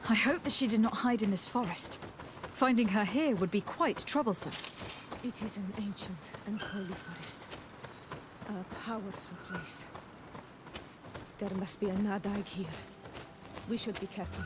I hope that she did not hide in this forest. Finding her here would be quite troublesome. It is an ancient and holy forest. A powerful place. There must be a Nadag here. We should be careful.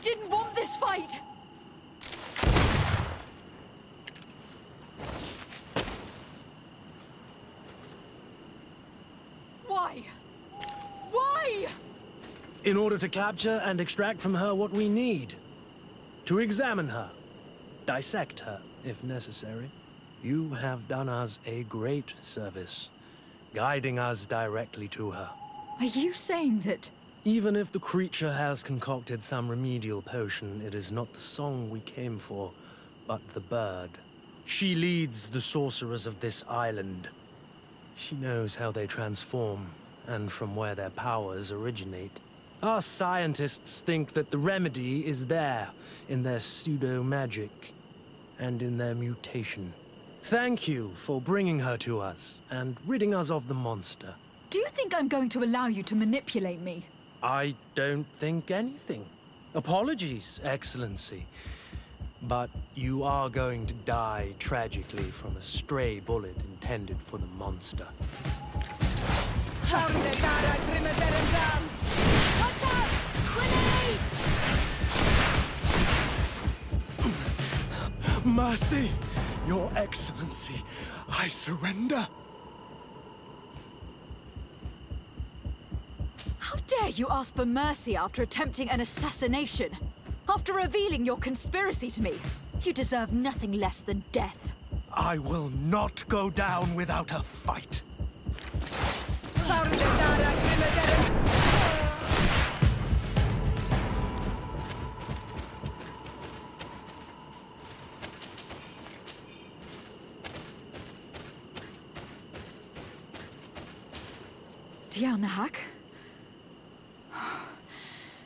didn't want this fight! Why? Why? In order to capture and extract from her what we need. To examine her. Dissect her, if necessary. You have done us a great service, guiding us directly to her. Are you saying that... Even if the creature has concocted some remedial potion, it is not the song we came for, but the bird. She leads the sorcerers of this island. She knows how they transform, and from where their powers originate. Our scientists think that the remedy is there, in their pseudo-magic, and in their mutation. Thank you for bringing her to us, and ridding us of the monster. Do you think I'm going to allow you to manipulate me? I don't think anything. Apologies, Excellency. But you are going to die tragically from a stray bullet intended for the monster. Watch out! Grenade! Mercy, Your Excellency, I surrender. How dare you ask for mercy after attempting an assassination? After revealing your conspiracy to me? You deserve nothing less than death. I will not go down without a fight. Nahak?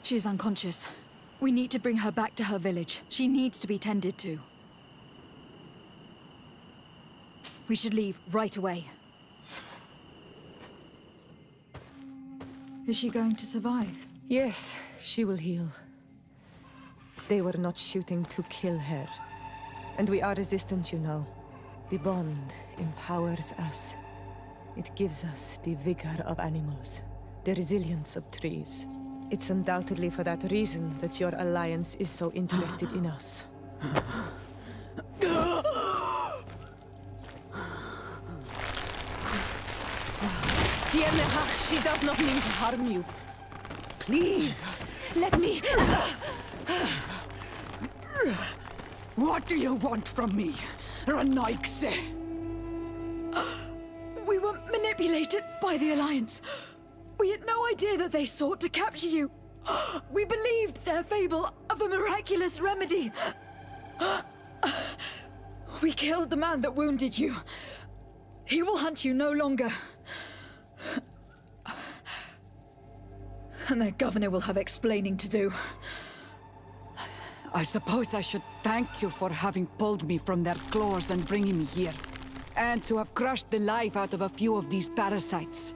She is unconscious. We need to bring her back to her village. She needs to be tended to. We should leave right away. Is she going to survive? Yes, she will heal. They were not shooting to kill her. And we are resistant, you know. The bond empowers us. It gives us the vigor of animals, the resilience of trees. It's undoubtedly for that reason that your alliance is so interested in us. She does not mean to harm you. Please, let me... What do you want from me, Ranaikse? We were manipulated by the Alliance. We had no idea that they sought to capture you. We believed their fable of a miraculous remedy. We killed the man that wounded you. He will hunt you no longer. And their governor will have explaining to do. I suppose I should thank you for having pulled me from their claws and bringing me here. And to have crushed the life out of a few of these parasites.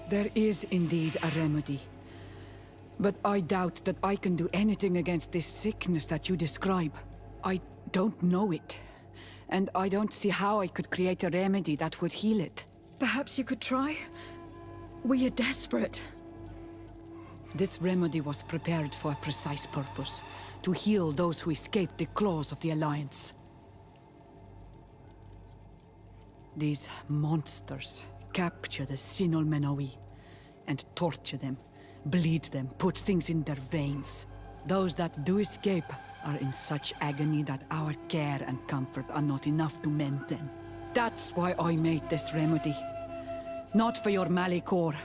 There is indeed a remedy. But I doubt that I can do anything against this sickness that you describe. I don't know it. And I don't see how I could create a remedy that would heal it. Perhaps you could try? We are desperate. This remedy was prepared for a precise purpose. To heal those who escaped the claws of the Alliance. These monsters capture the Sinol Menawi and torture them, bleed them, put things in their veins. Those that do escape are in such agony that our care and comfort are not enough to mend them. That's why I made this remedy. Not for your Malikor.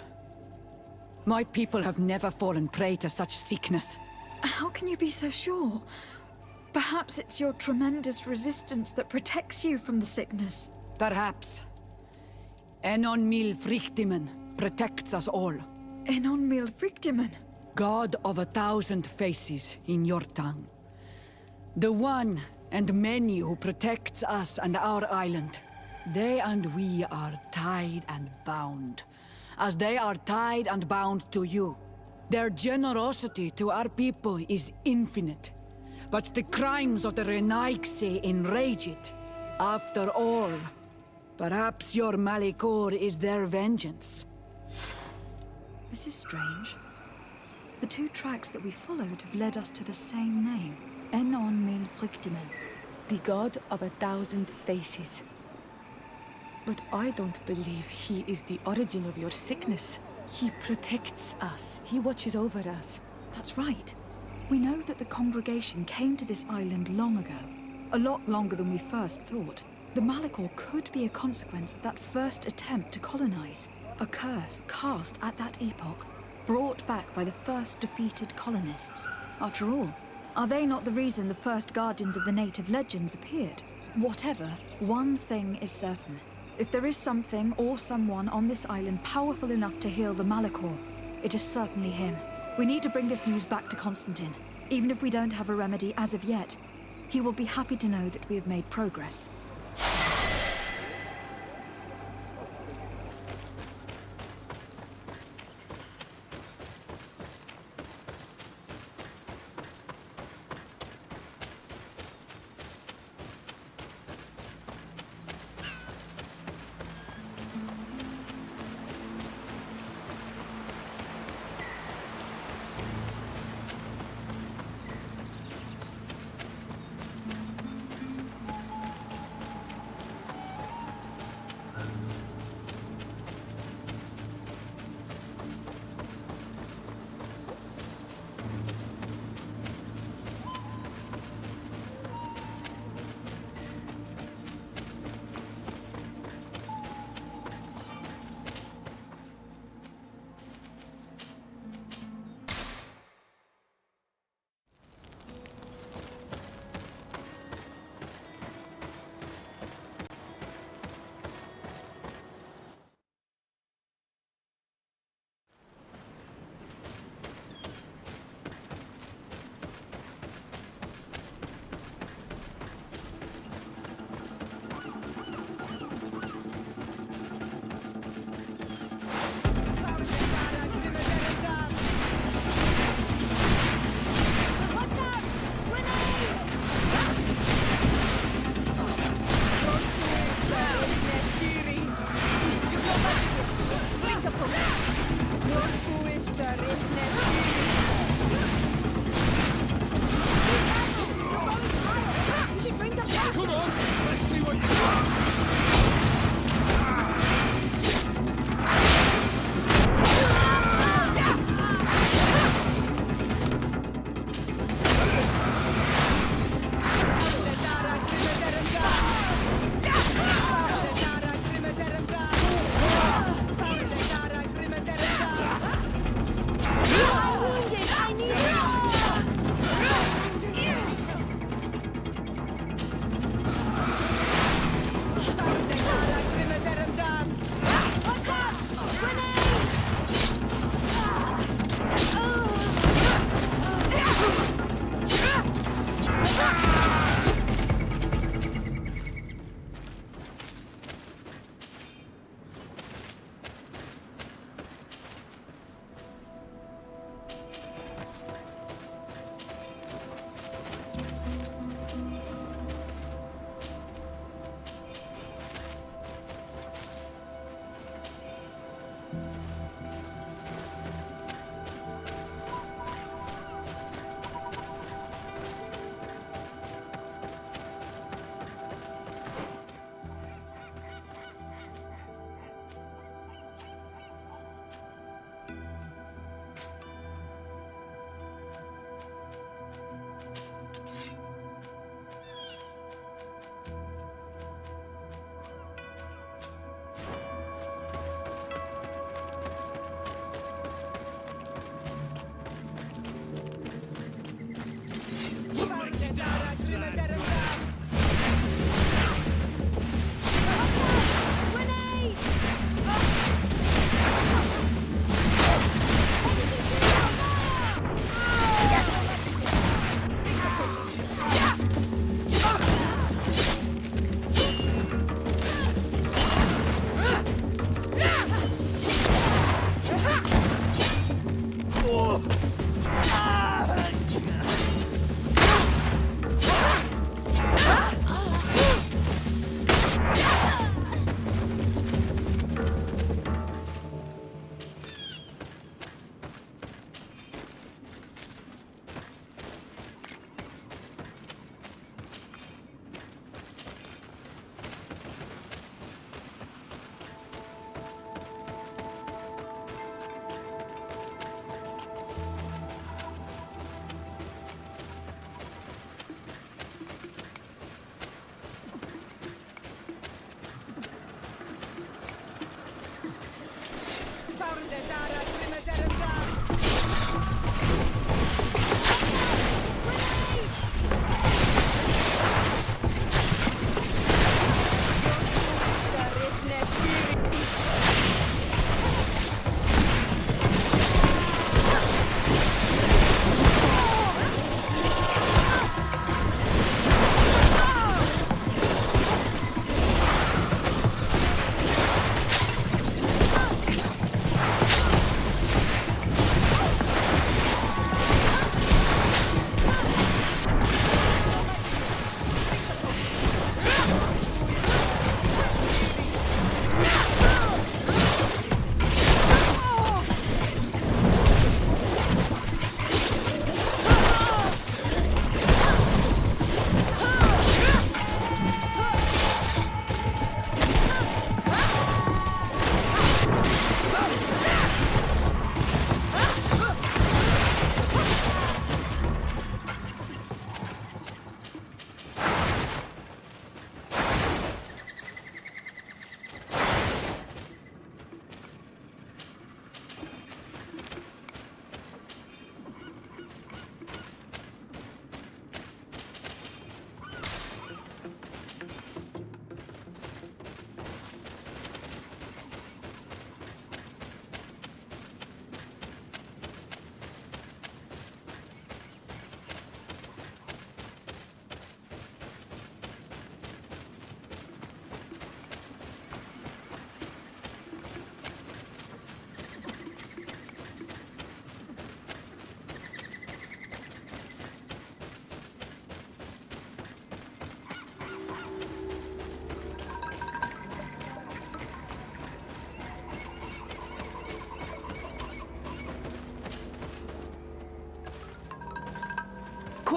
My people have never fallen prey to such sickness. How can you be so sure? Perhaps it's your tremendous resistance that protects you from the sickness. Perhaps. Enon Mil Frictimen protects us all. Enon Mil Frictimen? God of 1,000 faces in your tongue. The one and many who protects us and our island. They and we are tied and bound, as they are tied and bound to you. Their generosity to our people is infinite, but the crimes of the Renaigse enrage it. After all, perhaps your Malikor is their vengeance. This is strange. The two tracks that we followed have led us to the same name. Enon Mil Frictimen. The god of 1,000 faces. But I don't believe he is the origin of your sickness. He protects us. He watches over us. That's right. We know that the congregation came to this island long ago. A lot longer than we first thought. The Malachor could be a consequence of that first attempt to colonize. A curse cast at that epoch, brought back by the first defeated colonists. After all, are they not the reason the first guardians of the native legends appeared? Whatever, one thing is certain. If there is something or someone on this island powerful enough to heal the Malachor, it is certainly him. We need to bring this news back to Constantine. Even if we don't have a remedy as of yet, he will be happy to know that we have made progress.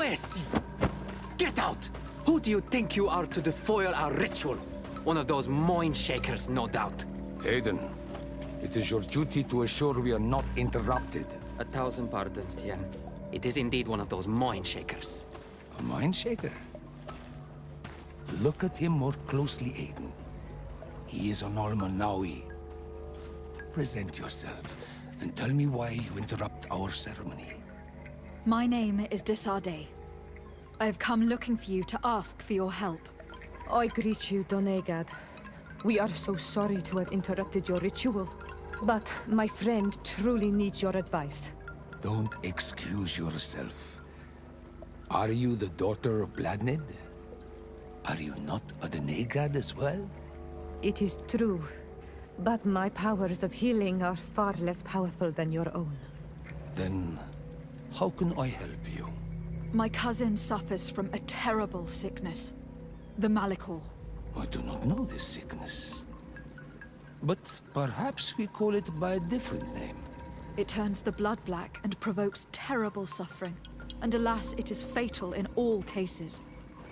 Poesy! Get out! Who do you think you are to defoil our ritual? One of those mind shakers, no doubt. Aiden, it is your duty to assure we are not interrupted. 1,000 pardons, Tien. It is indeed one of those mind shakers. A mind shaker? Look at him more closely, Aiden. He is an Almanawi. Present yourself, and tell me why you interrupt our ceremony. My name is Desarde. I have come looking for you to ask for your help. I greet you, Donegad. We are so sorry to have interrupted your ritual. But my friend truly needs your advice. Don't excuse yourself. Are you the daughter of Bladnid? Are you not a Donegad as well? It is true. But my powers of healing are far less powerful than your own. Then, how can I help you? My cousin suffers from a terrible sickness. The Malachor. I do not know this sickness. But perhaps we call it by a different name. It turns the blood black and provokes terrible suffering. And alas, it is fatal in all cases.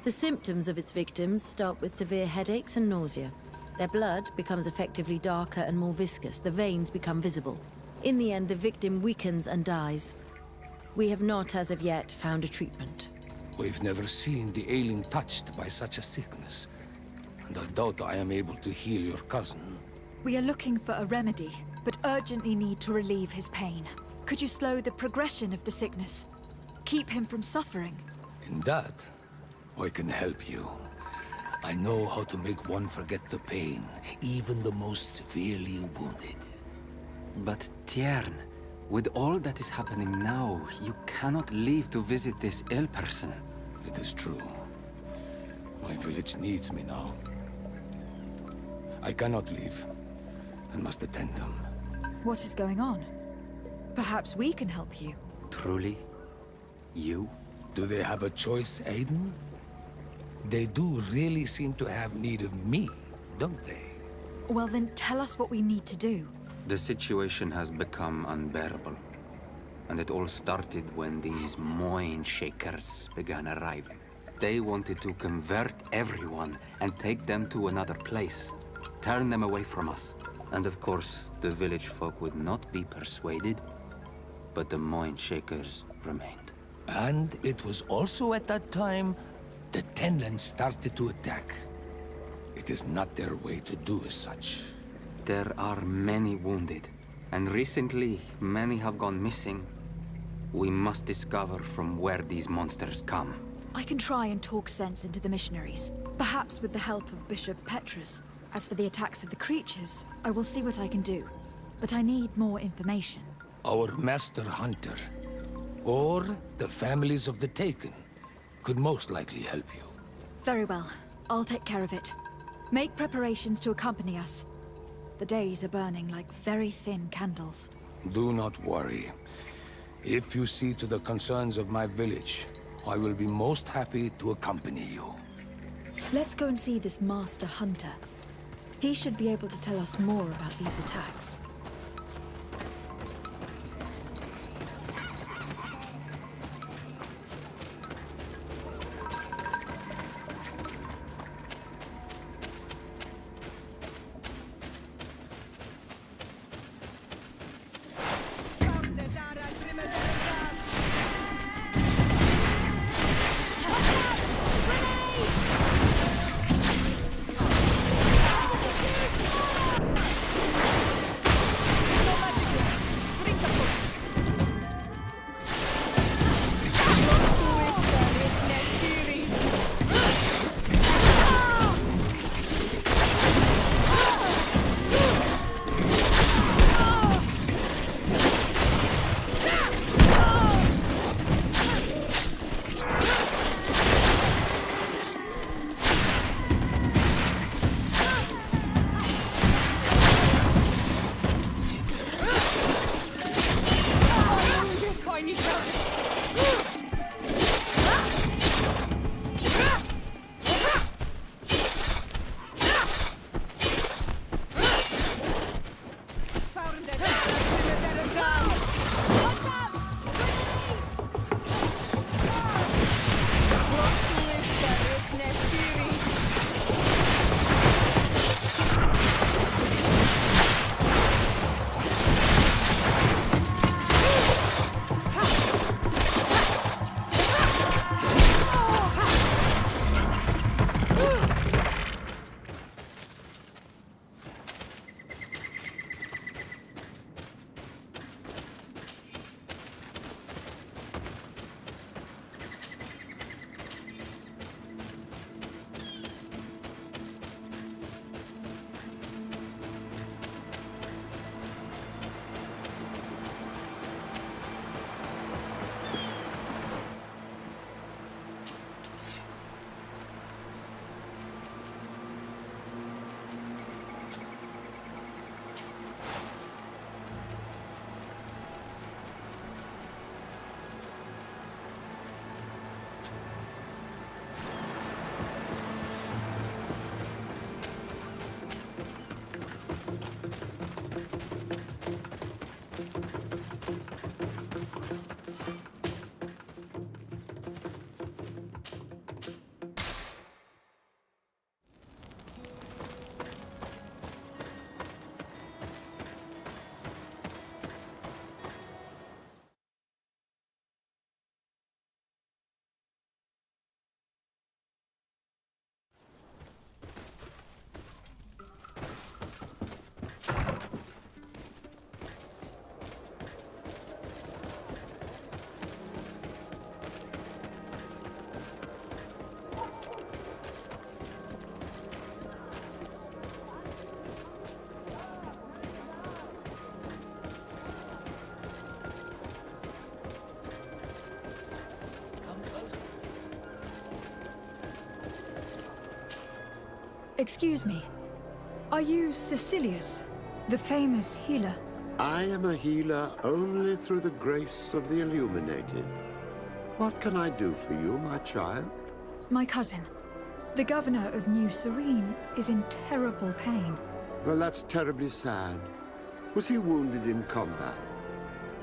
The symptoms of its victims start with severe headaches and nausea. Their blood becomes effectively darker and more viscous. The veins become visible. In the end, the victim weakens and dies. We have not, as of yet, found a treatment. We've never seen the ailing touched by such a sickness. And I doubt I am able to heal your cousin. We are looking for a remedy, but urgently need to relieve his pain. Could you slow the progression of the sickness? Keep him from suffering? In that, I can help you. I know how to make one forget the pain, even the most severely wounded. But Tiern, with all that is happening now, you cannot leave to visit this ill person. It is true. My village needs me now. I cannot leave, and must attend them. What is going on? Perhaps we can help you. Truly? You? Do they have a choice, Aiden? They do really seem to have need of me, don't they? Well then, tell us what we need to do. The situation has become unbearable. And it all started when these mind shakers began arriving. They wanted to convert everyone and take them to another place. Turn them away from us. And of course, the village folk would not be persuaded. But the mind shakers remained. And it was also at that time the Tenland started to attack. It is not their way to do as such. There are many wounded, and recently many have gone missing. We must discover from where these monsters come. I can try and talk sense into the missionaries, perhaps with the help of Bishop Petrus. As for the attacks of the creatures, I will see what I can do. But I need more information. Our master hunter, or the families of the Taken, could most likely help you. Very well. I'll take care of it. Make preparations to accompany us. The days are burning like very thin candles. Do not worry. If you see to the concerns of my village, I will be most happy to accompany you. Let's go and see this master hunter. He should be able to tell us more about these attacks. Excuse me. Are you Cecilius, the famous healer? I am a healer only through the grace of the illuminated. What can I do for you, my child? My cousin, the governor of New Serene, is in terrible pain. Well, that's terribly sad. Was he wounded in combat?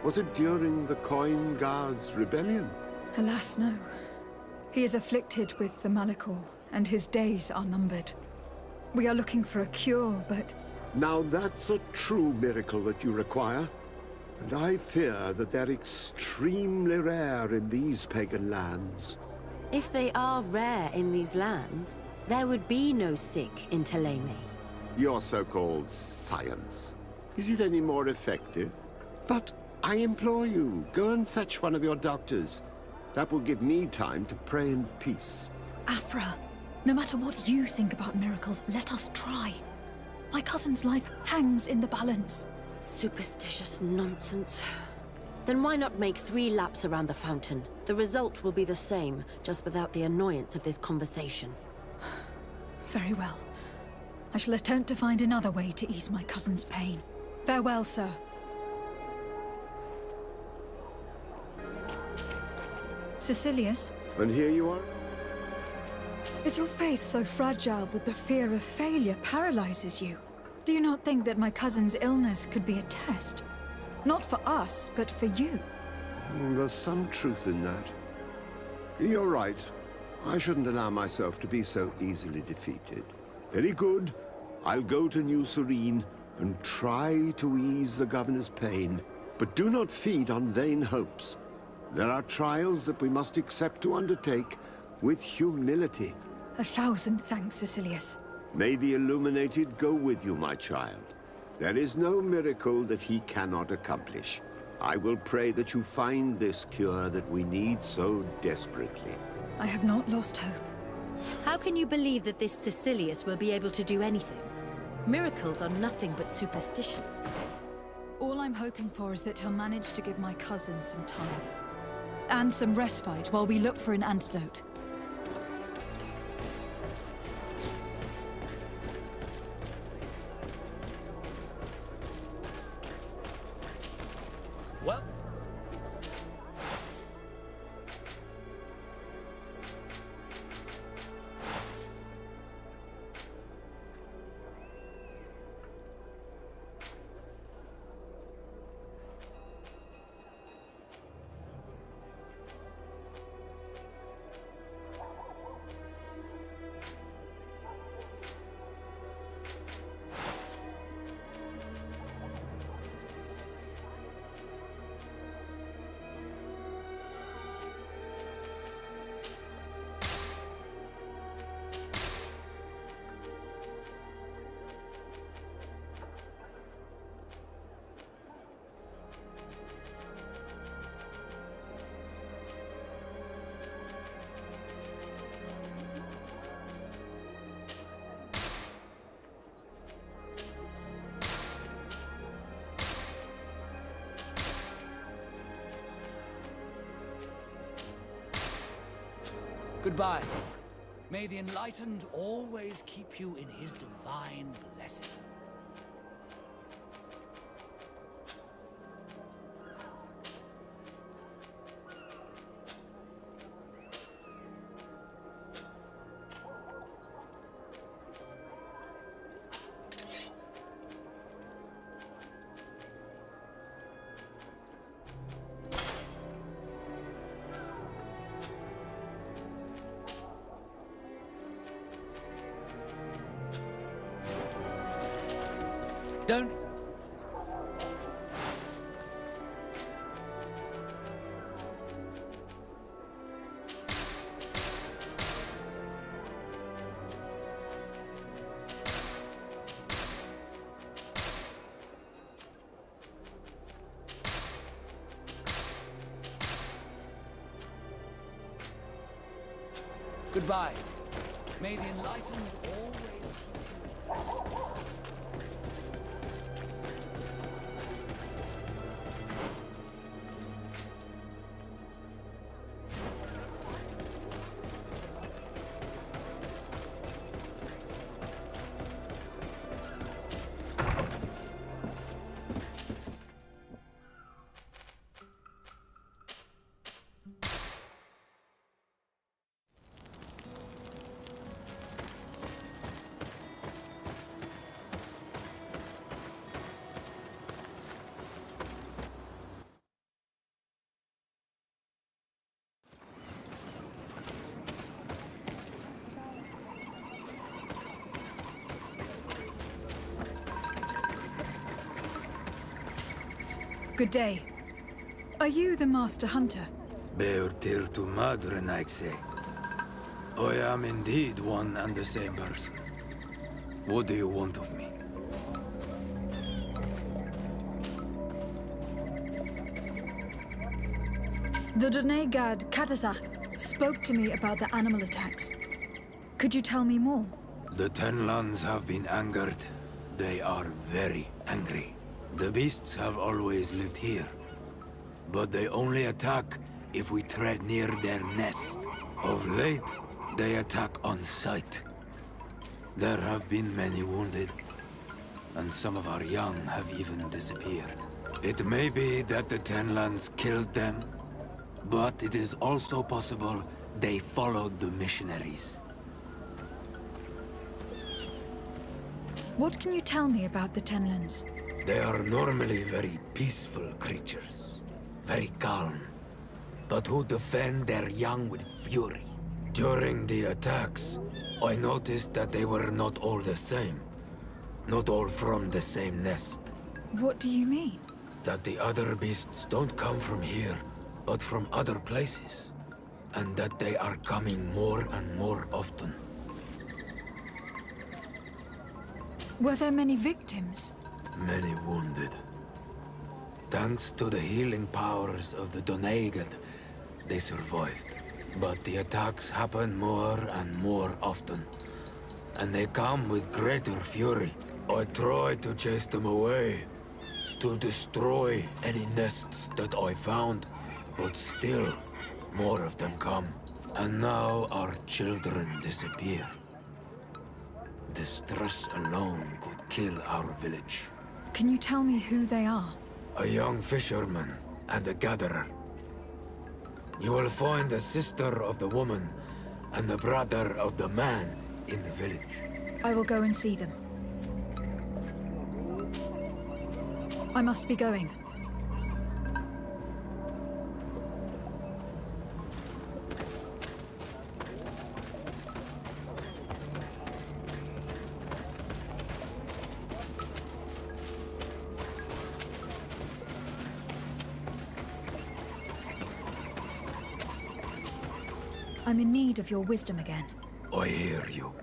Was it during the Coin Guards' rebellion? Alas, no. He is afflicted with the Malachor, and his days are numbered. We are looking for a cure, but... Now that's a true miracle that you require. And I fear that they're extremely rare in these pagan lands. If they are rare in these lands, there would be no sick in Thélème. Your so-called science. Is it any more effective? But I implore you, go and fetch one of your doctors. That will give me time to pray in peace. Afra, no matter what you think about miracles, let us try. My cousin's life hangs in the balance. Superstitious nonsense. Then why not make 3 laps around the fountain? The result will be the same, just without the annoyance of this conversation. Very well. I shall attempt to find another way to ease my cousin's pain. Farewell, sir. Cecilius? And here you are? Is your faith so fragile that the fear of failure paralyzes you? Do you not think that my cousin's illness could be a test? Not for us, but for you. There's some truth in that. You're right. I shouldn't allow myself to be so easily defeated. Very good. I'll go to New Serene and try to ease the governor's pain. But do not feed on vain hopes. There are trials that we must accept to undertake with humility. 1,000 thanks, Cecilius. May the illuminated go with you, my child. There is no miracle that he cannot accomplish. I will pray that you find this cure that we need so desperately. I have not lost hope. How can you believe that this Cecilius will be able to do anything? Miracles are nothing but superstitions. All I'm hoping for is that he'll manage to give my cousin some time. And some respite while we look for an antidote. Well... Goodbye. May the Enlightened always keep you in his divine blessing. Don't... Goodbye. May the Enlightened always keep you. Good day. Are you the Master Hunter? Beurtir to mother, Naikse. I am indeed one and the same person. What do you want of me? The Donegad Katasach spoke to me about the animal attacks. Could you tell me more? The Tenlands have been angered. They are very angry. The beasts have always lived here. But they only attack if we tread near their nest. Of late, they attack on sight. There have been many wounded, and some of our young have even disappeared. It may be that the Tenlands killed them, but it is also possible they followed the missionaries. What can you tell me about the Tenlands? They are normally very peaceful creatures, very calm, but who defend their young with fury. During the attacks, I noticed that they were not all the same. Not all from the same nest. What do you mean? That the other beasts don't come from here, but from other places. And that they are coming more and more often. Were there many victims? Many wounded. Thanks to the healing powers of the Donegad, they survived. But the attacks happen more and more often. And they come with greater fury. I try to chase them away. To destroy any nests that I found. But still, more of them come. And now our children disappear. The stress alone could kill our village. Can you tell me who they are? A young fisherman and a gatherer. You will find the sister of the woman and the brother of the man in the village. I will go and see them. I must be going. I'm in need of your wisdom again. I hear you.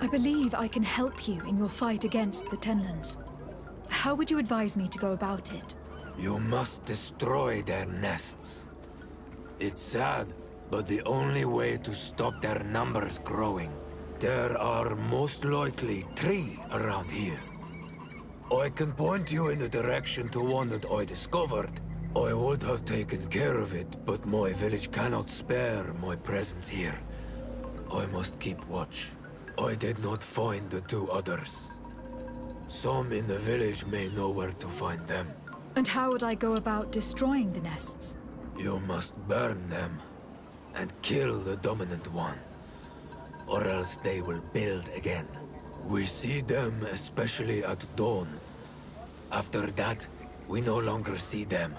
I believe I can help you in your fight against the Tenlands. How would you advise me to go about it? You must destroy their nests. It's sad, but the only way to stop their numbers growing. There are most likely 3 around here. I can point you in the direction to one that I discovered. I would have taken care of it, but my village cannot spare my presence here. I must keep watch. I did not find the 2 others. Some in the village may know where to find them. And how would I go about destroying the nests? You must burn them and kill the dominant one, or else they will build again. We see them especially at dawn. After that, we no longer see them.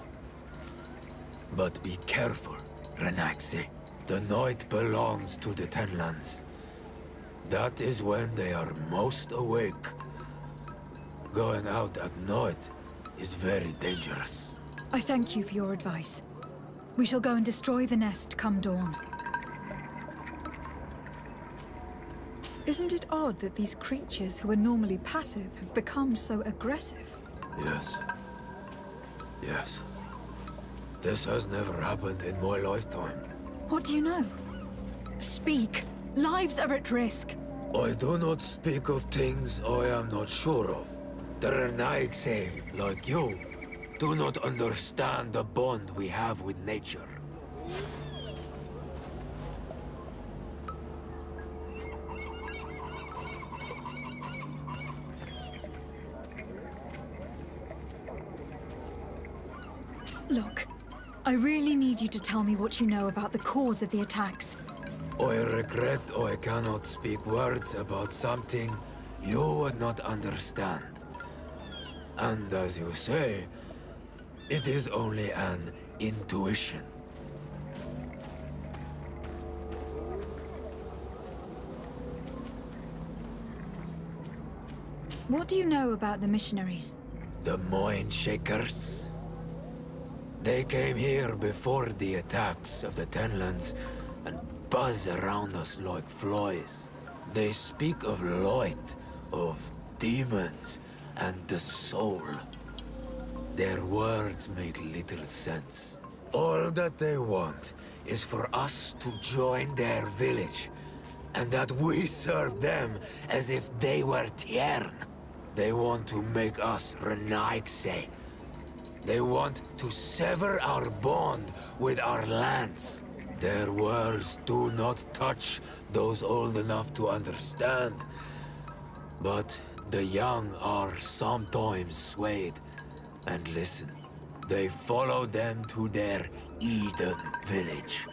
But be careful, Renaxe. The night belongs to the Tenlands. That is when they are most awake. Going out at night is very dangerous. I thank you for your advice. We shall go and destroy the nest come dawn. Isn't it odd that these creatures who are normally passive have become so aggressive? Yes. Yes. This has never happened in my lifetime. What do you know? Speak! Lives are at risk! I do not speak of things I am not sure of. The Renaigse, like you, do not understand the bond we have with nature. Look, I really need you to tell me what you know about the cause of the attacks. I regret I cannot speak words about something you would not understand. And as you say, it is only an intuition. What do you know about the missionaries? The Moin Shakers. They came here before the attacks of the Tenlands and buzz around us like flies. They speak of light, of demons, and the soul. Their words make little sense. All that they want is for us to join their village, and that we serve them as if they were Tiern. They want to make us Renaigse. They want to sever our bond with our lands. Their words do not touch those old enough to understand. But the young are sometimes swayed. And listen, they follow them to their Eden village.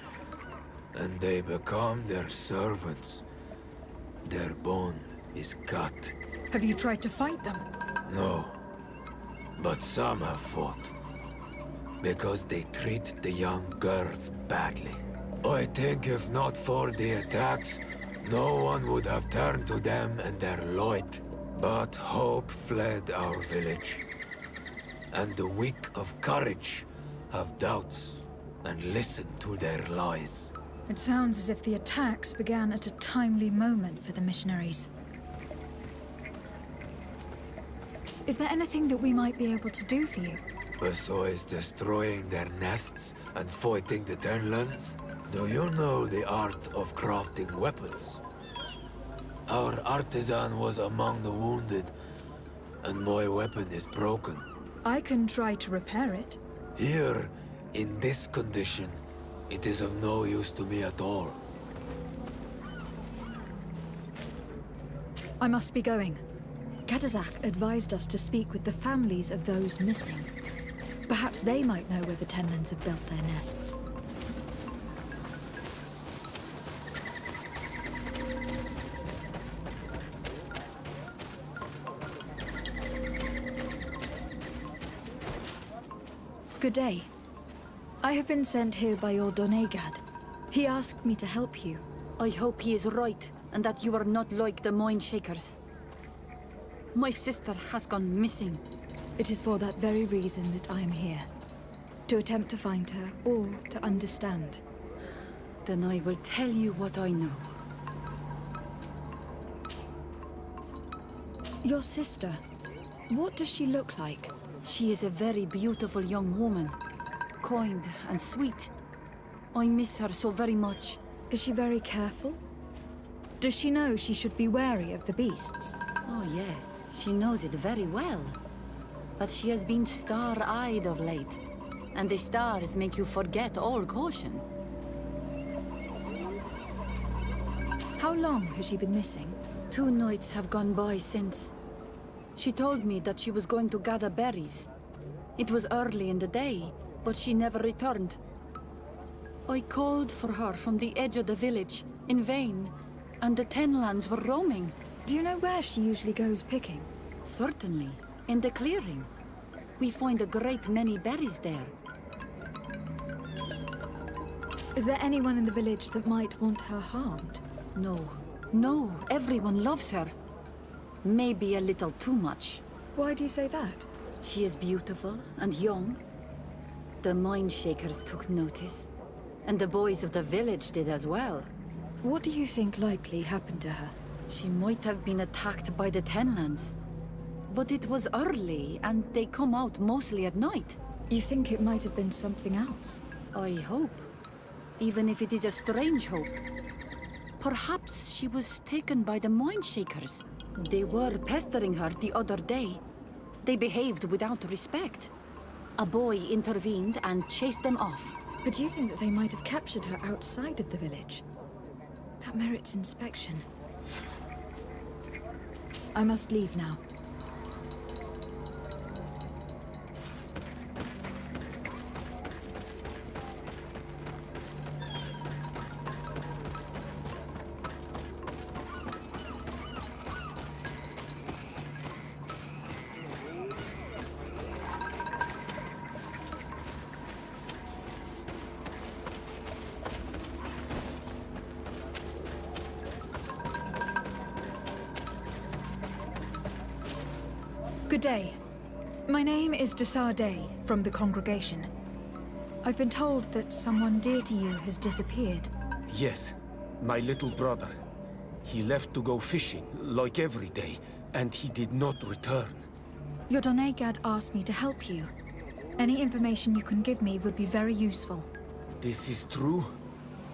And they become their servants. Their bond is cut. Have you tried to fight them? No. But some have fought. Because they treat the young girls badly. I think if not for the attacks, no one would have turned to them and their light. But hope fled our village. And the weak of courage have doubts and listen to their lies. It sounds as if the attacks began at a timely moment for the missionaries. Is there anything that we might be able to do for you? Besides destroying their nests and fighting the Tenlands, do you know the art of crafting weapons? Our artisan was among the wounded, and my weapon is broken. I can try to repair it. Here, in this condition, it is of no use to me at all. I must be going. Katazak advised us to speak with the families of those missing. Perhaps they might know where the Tenlands have built their nests. Good day. I have been sent here by your Donegad. He asked me to help you. I hope he is right, and that you are not like the Moin Shakers. My sister has gone missing. It is for that very reason that I am here. To attempt to find her, or to understand. Then I will tell you what I know. Your sister, what does she look like? She is a very beautiful young woman. Kind and sweet. I miss her so very much. Is she very careful? Does she know she should be wary of the beasts? Oh yes, she knows it very well. But she has been star-eyed of late. And the stars make you forget all caution. How long has she been missing? 2 nights have gone by since. She told me that she was going to gather berries. It was early in the day, but she never returned. I called for her from the edge of the village, in vain, and the Tenlands were roaming. Do you know where she usually goes picking? Certainly, in the clearing. We find a great many berries there. Is there anyone in the village that might want her harmed? No, everyone loves her. Maybe a little too much. Why do you say that? She is beautiful and young. The Mind Shakers took notice, and the boys of the village did as well. What do you think likely happened to her? She might have been attacked by the Tenlands. But it was early, and they come out mostly at night. You think it might have been something else? I hope. Even if it is a strange hope. Perhaps she was taken by the Mind Shakers. They were pestering her the other day. They behaved without respect. A boy intervened and chased them off. But do you think that they might have captured her outside of the village? That merits inspection. I must leave now. Good day. My name is Desar Day from the congregation. I've been told that someone dear to you has disappeared. Yes, my little brother. He left to go fishing, like every day, and he did not return. Your Donegad asked me to help you. Any information you can give me would be very useful. This is true?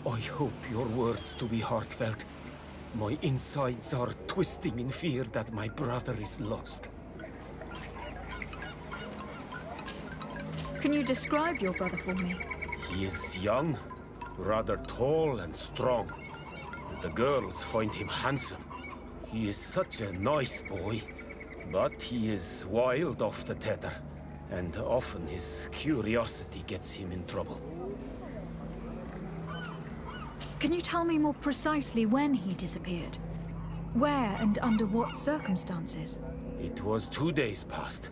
I hope your words to be heartfelt. My insides are twisting in fear that my brother is lost. Can you describe your brother for me? He is young, rather tall and strong. The girls find him handsome. He is such a nice boy, but he is wild off the tether, and often his curiosity gets him in trouble. Can you tell me more precisely when he disappeared? Where and under what circumstances? It was 2 days past.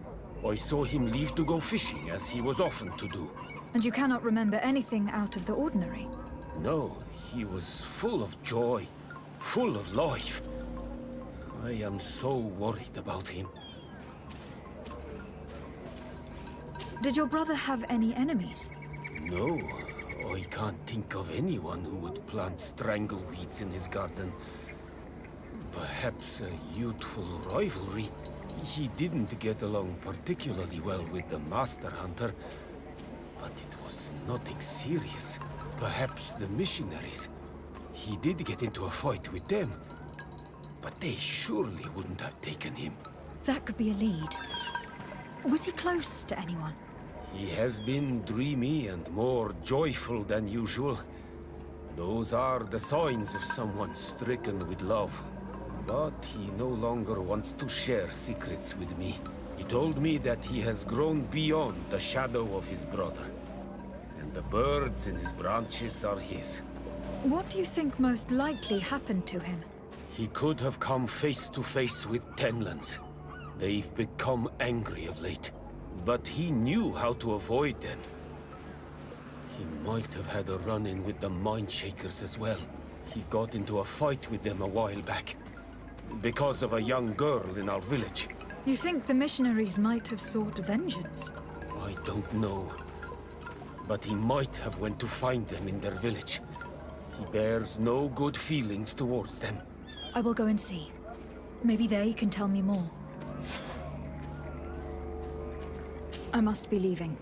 I saw him leave to go fishing, as he was often to do. And you cannot remember anything out of the ordinary? No, he was full of joy, full of life. I am so worried about him. Did your brother have any enemies? No, I can't think of anyone who would plant strangleweeds in his garden. Perhaps a youthful rivalry. He didn't get along particularly well with the Master Hunter, but it was nothing serious. Perhaps the missionaries. He did get into a fight with them, but they surely wouldn't have taken him. That could be a lead. Was he close to anyone? He has been dreamy and more joyful than usual. Those are the signs of someone stricken with love. But he no longer wants to share secrets with me. He told me that he has grown beyond the shadow of his brother. And the birds in his branches are his. What do you think most likely happened to him? He could have come face to face with Tenlands. They've become angry of late. But he knew how to avoid them. He might have had a run-in with the Mindshakers as well. He got into a fight with them a while back. Because of a young girl in our village. You think the missionaries might have sought vengeance? I don't know. But he might have went to find them in their village. He bears no good feelings towards them. I will go and see. Maybe they can tell me more. I must be leaving.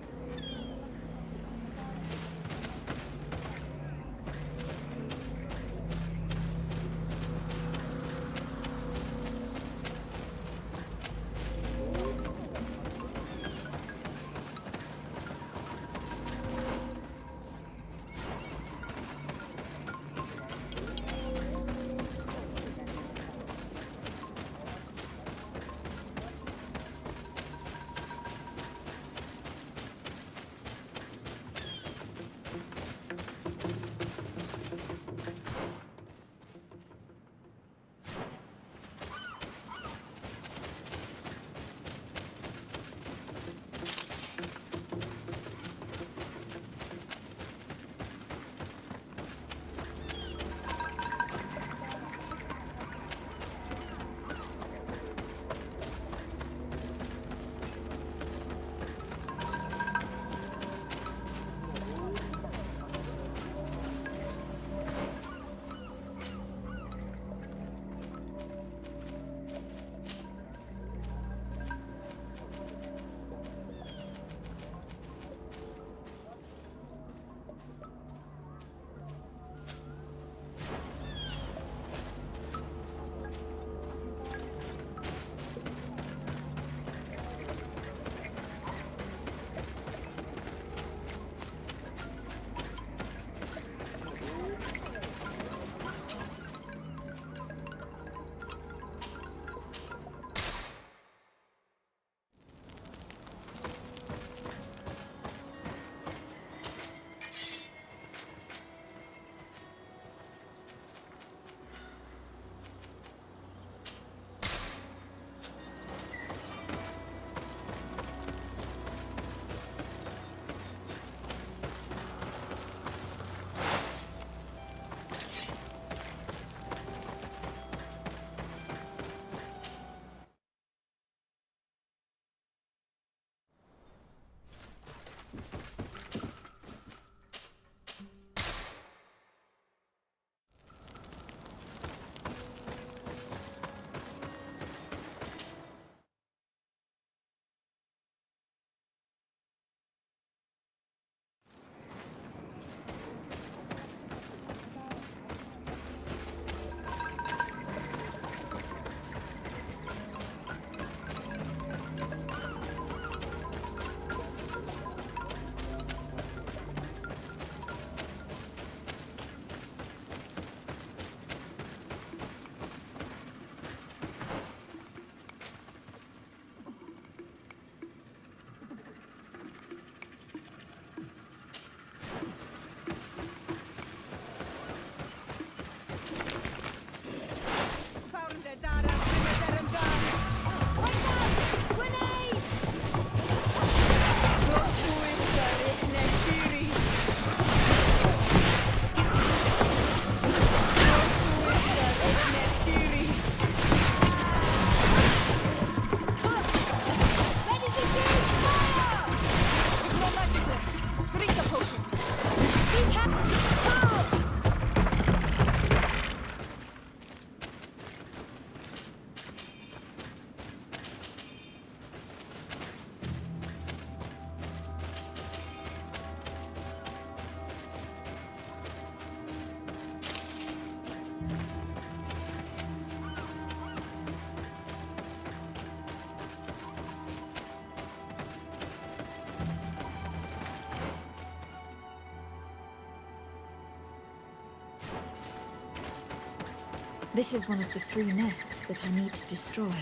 This is one of the 3 nests that I need to destroy.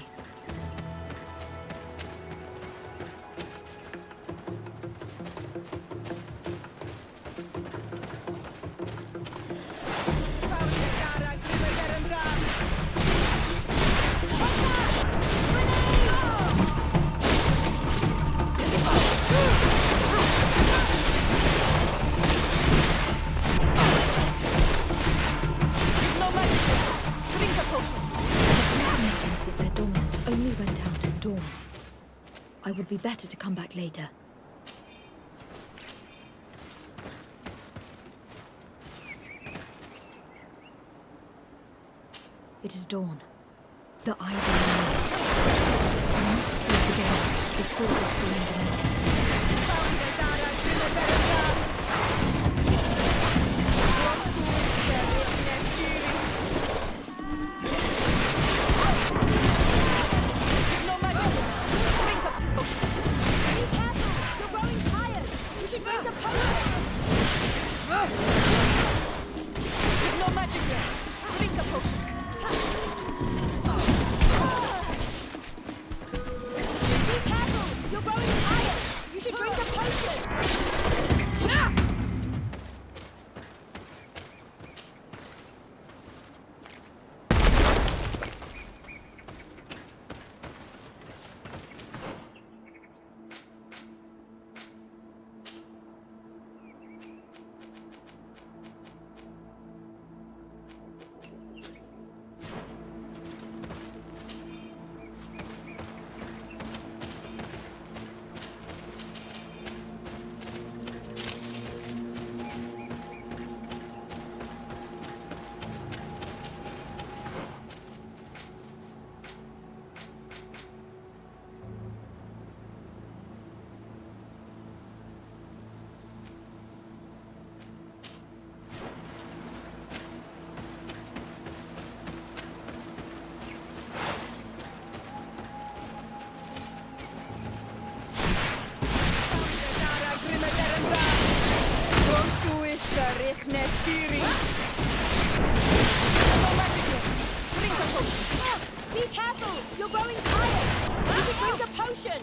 It would be better to come back later. It is dawn. The ideal moment. I must close the door before destroying the nest. Be careful! You're growing tired! You should drink a potion!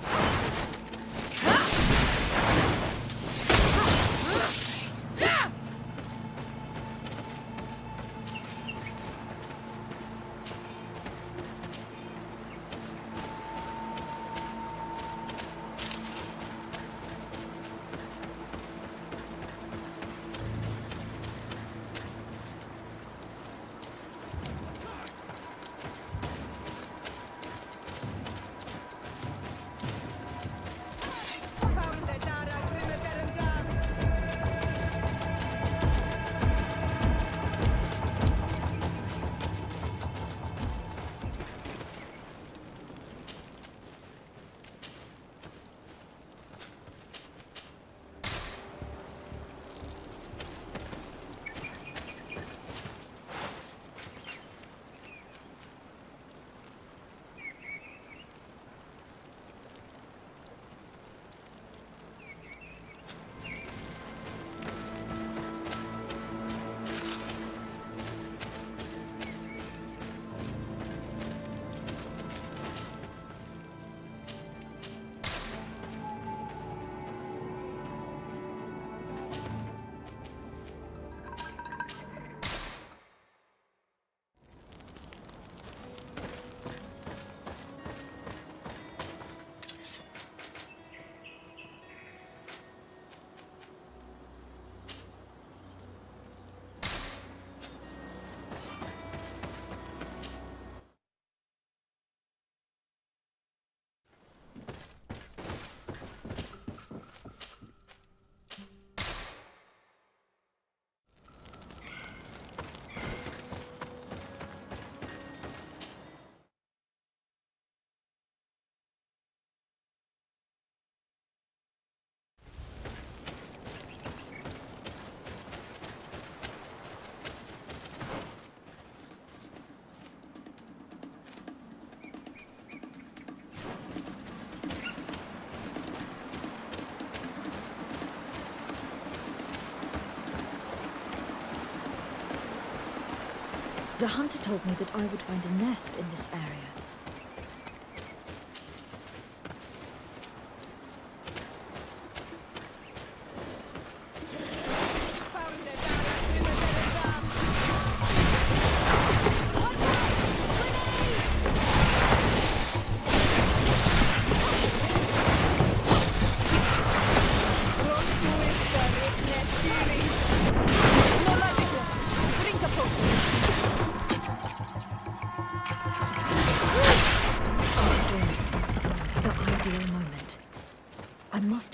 The hunter told me that I would find a nest in this area.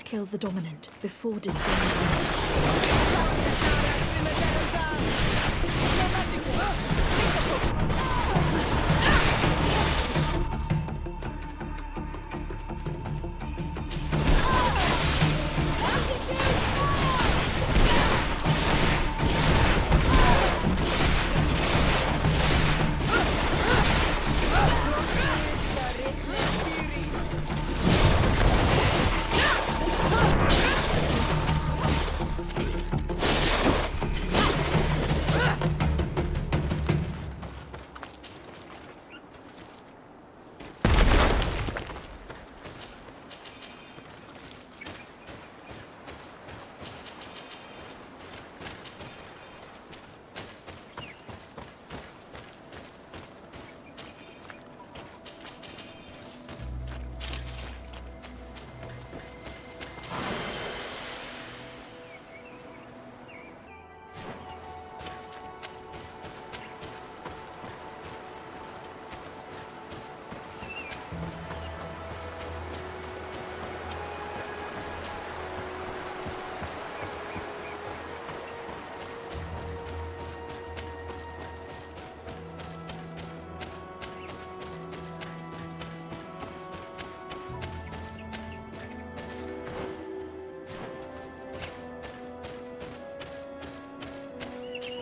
Kill the dominant before destroying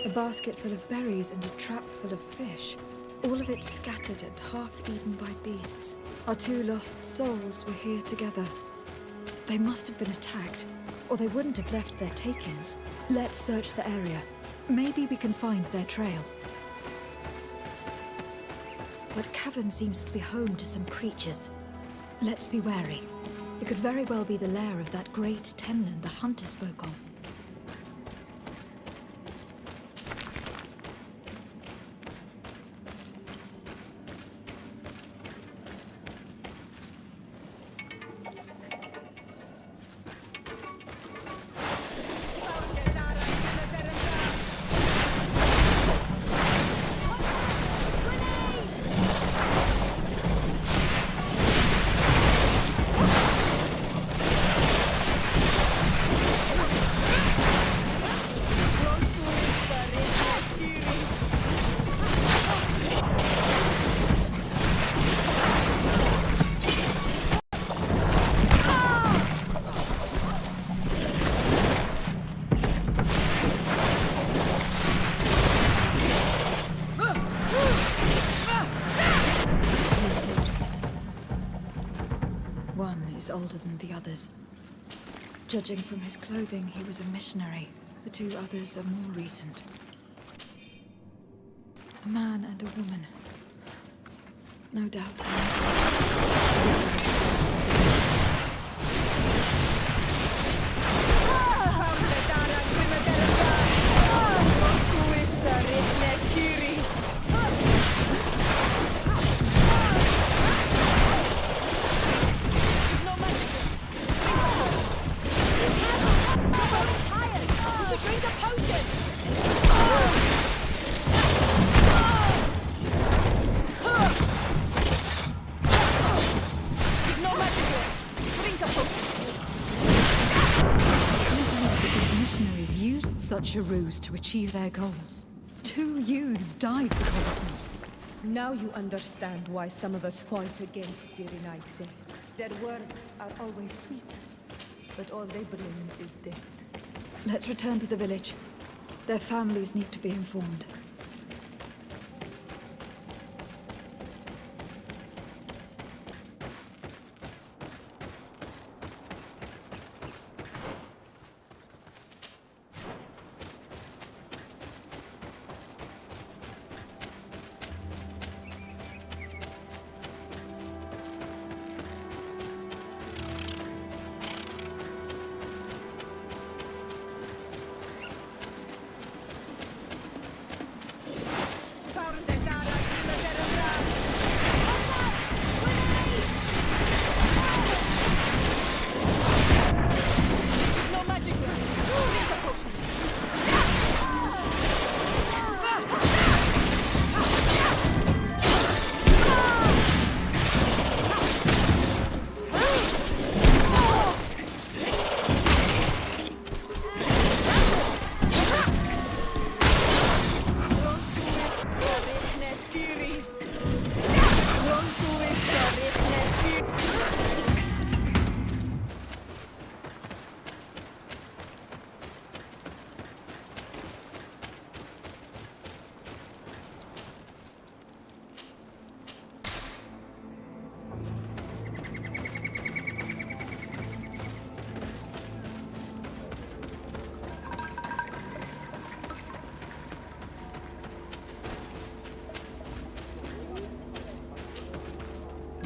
a basket full of berries and a trap full of fish. All of it scattered and half eaten by beasts. Our two lost souls were here together. They must have been attacked, or they wouldn't have left their takings. Let's search the area. Maybe we can find their trail. But cavern seems to be home to some creatures. Let's be wary. It could very well be the lair of that great Tenlin the hunter spoke of. Older than the others. Judging from his clothing, he was a missionary. The two others are more recent. A man and a woman. No doubt such a ruse to achieve their goals. 2 youths died because of them. Now you understand why some of us fight against Dirinaise. Their words are always sweet, but all they bring is death. Let's return to the village. Their families need to be informed.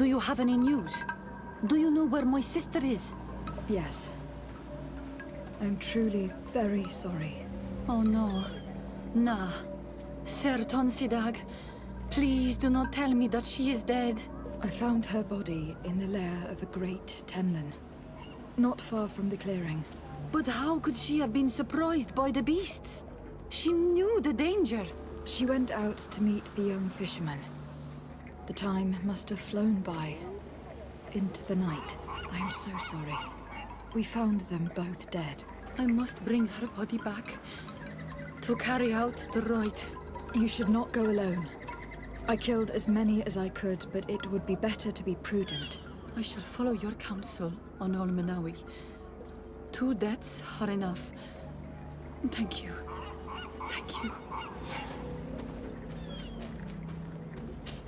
Do you have any news? Do you know where my sister is? Yes. I'm truly very sorry. Oh no. Nah. Ser Tonsidag, please do not tell me that she is dead. I found her body in the lair of a great Tenlin, not far from the clearing. But how could she have been surprised by the beasts? She knew the danger. She went out to meet the young fisherman. The time must have flown by, into the night. I am so sorry. We found them both dead. I must bring her body back to carry out the rite. You should not go alone. I killed as many as I could, but it would be better to be prudent. I shall follow your counsel on Olmenawi. 2 deaths are enough. Thank you. Thank you.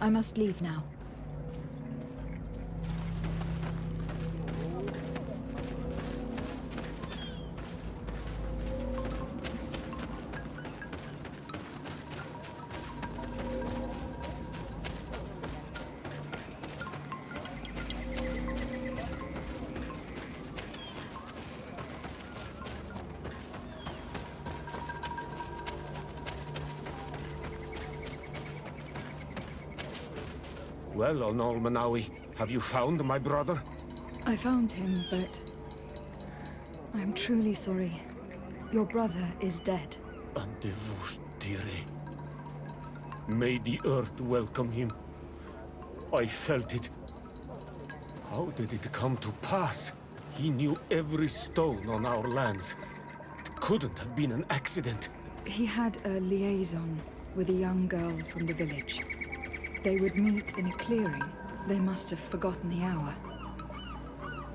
I must leave now. Well, on Olmenawi, have you found my brother? I found him, but I am truly sorry. Your brother is dead. May the earth welcome him. I felt it. How did it come to pass? He knew every stone on our lands. It couldn't have been an accident. He had a liaison with a young girl from the village. They would meet in a clearing. They must have forgotten the hour.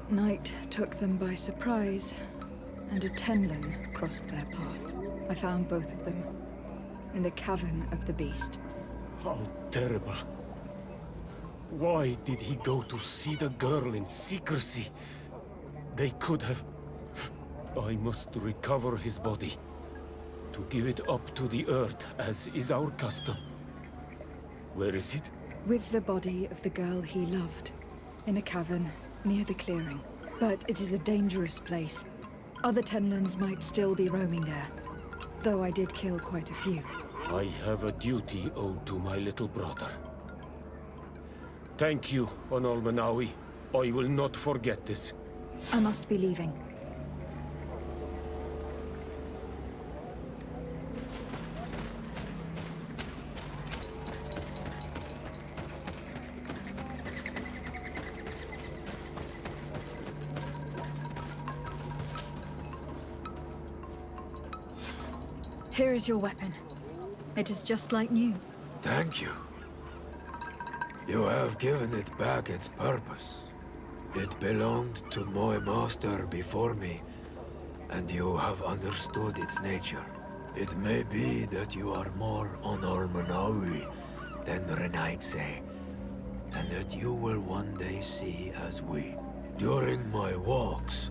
Night took them by surprise, and a Tenlin crossed their path. I found both of them in the cavern of the beast. How terrible. Why did he go to see the girl in secrecy? They could have... I must recover his body, to give it up to the earth, as is our custom. Where is it? With the body of the girl he loved, in a cavern near the clearing. But it is a dangerous place. Other Tenlins might still be roaming there, though I did kill quite a few. I have a duty owed to my little brother. Thank you, on Olmenawi. I will not forget this. I must be leaving. Here is your weapon. It is just like new. Thank you. You have given it back its purpose. It belonged to my master before me, and you have understood its nature. It may be that you are more on Olmenawi than Renaigse, and that you will one day see as we. During my walks,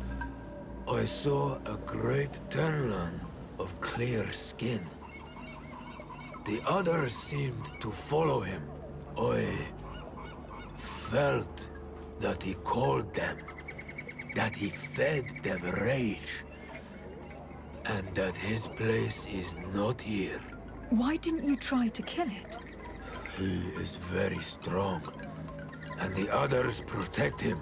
I saw a great Tenlan of clear skin. The others seemed to follow him. I felt that he called them, that he fed them rage, and that his place is not here. Why didn't you try to kill it? He is very strong, and the others protect him.